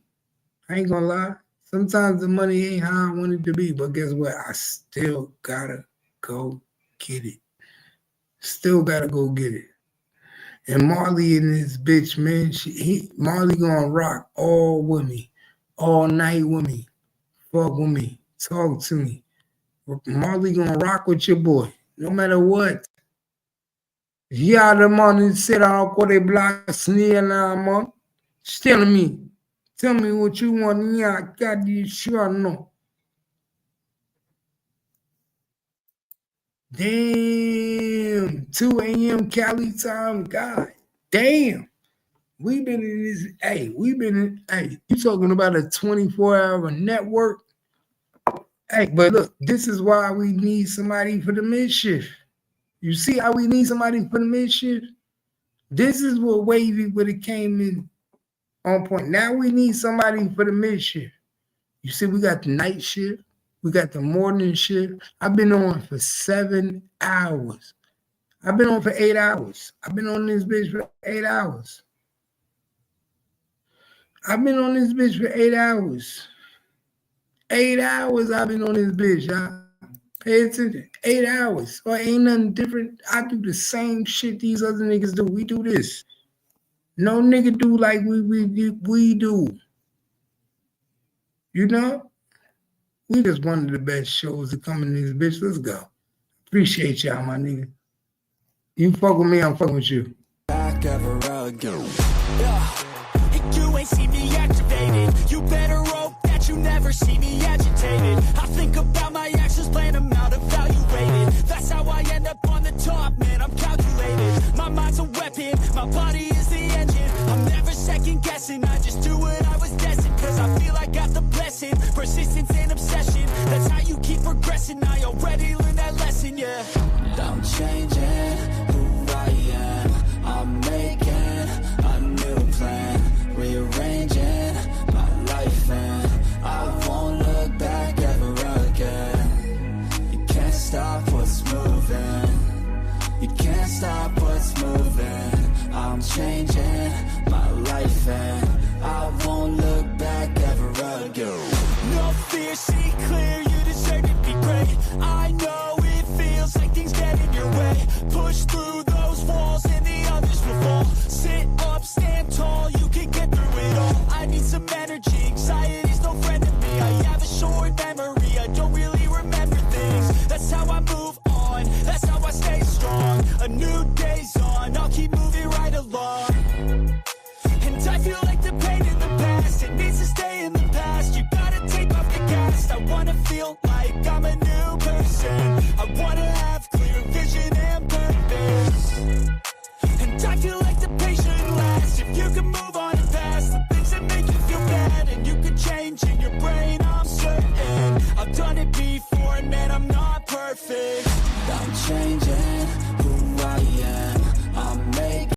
Speaker 3: I ain't gonna lie. Sometimes the money ain't how I want it to be. But guess what? I still gotta go get it. Still gotta go get it. And Marley and this bitch, man, Marley gonna rock all with me, all night with me, fuck with me, talk to me. Marley gonna rock with your boy, no matter what. Yeah, the man said I'll call the black sneer now, man. Tell me what you want. Yeah, God, you sure know. Damn, 2 a.m. Cali time, God damn. We've been in this, you talking about a 24-hour network? Hey, but look, this is why we need somebody for the mischief. You see how we need somebody for the mischief? This is what Wavy would have came in on point. Now we need somebody for the mischief. You see, we got the night shift. We got the morning shift. I've been on for 7 hours. I've been on for 8 hours. I've been on this bitch for 8 hours. I've been on this bitch for 8 hours. 8 hours I've been on this bitch, y'all. Pay attention. 8 hours. So ain't nothing different. I do the same shit these other niggas do. We do this. No nigga do like we do. You know? We just one of the best shows to come in this bitch. Let's go. Appreciate y'all, my nigga. You fuck with me, I'm fucking with you.
Speaker 2: Back ever again. You ain't see me activated. You better hope that you never see me agitated. I think about my actions, plan them out, evaluated. That's how I end up on the top, man, I'm calculated. My mind's a weapon, my body is the engine. I'm never second guessing, I just do what I was destined. Cause I feel I got the blessing, persistence and obsession. That's how you keep progressing, I already learned that lesson, yeah.
Speaker 1: I'm changing who I am. I'm making a new plan, rearranging my life, and I won't look back ever again. You can't stop what's moving. You can't stop what's moving. I'm changing my life, and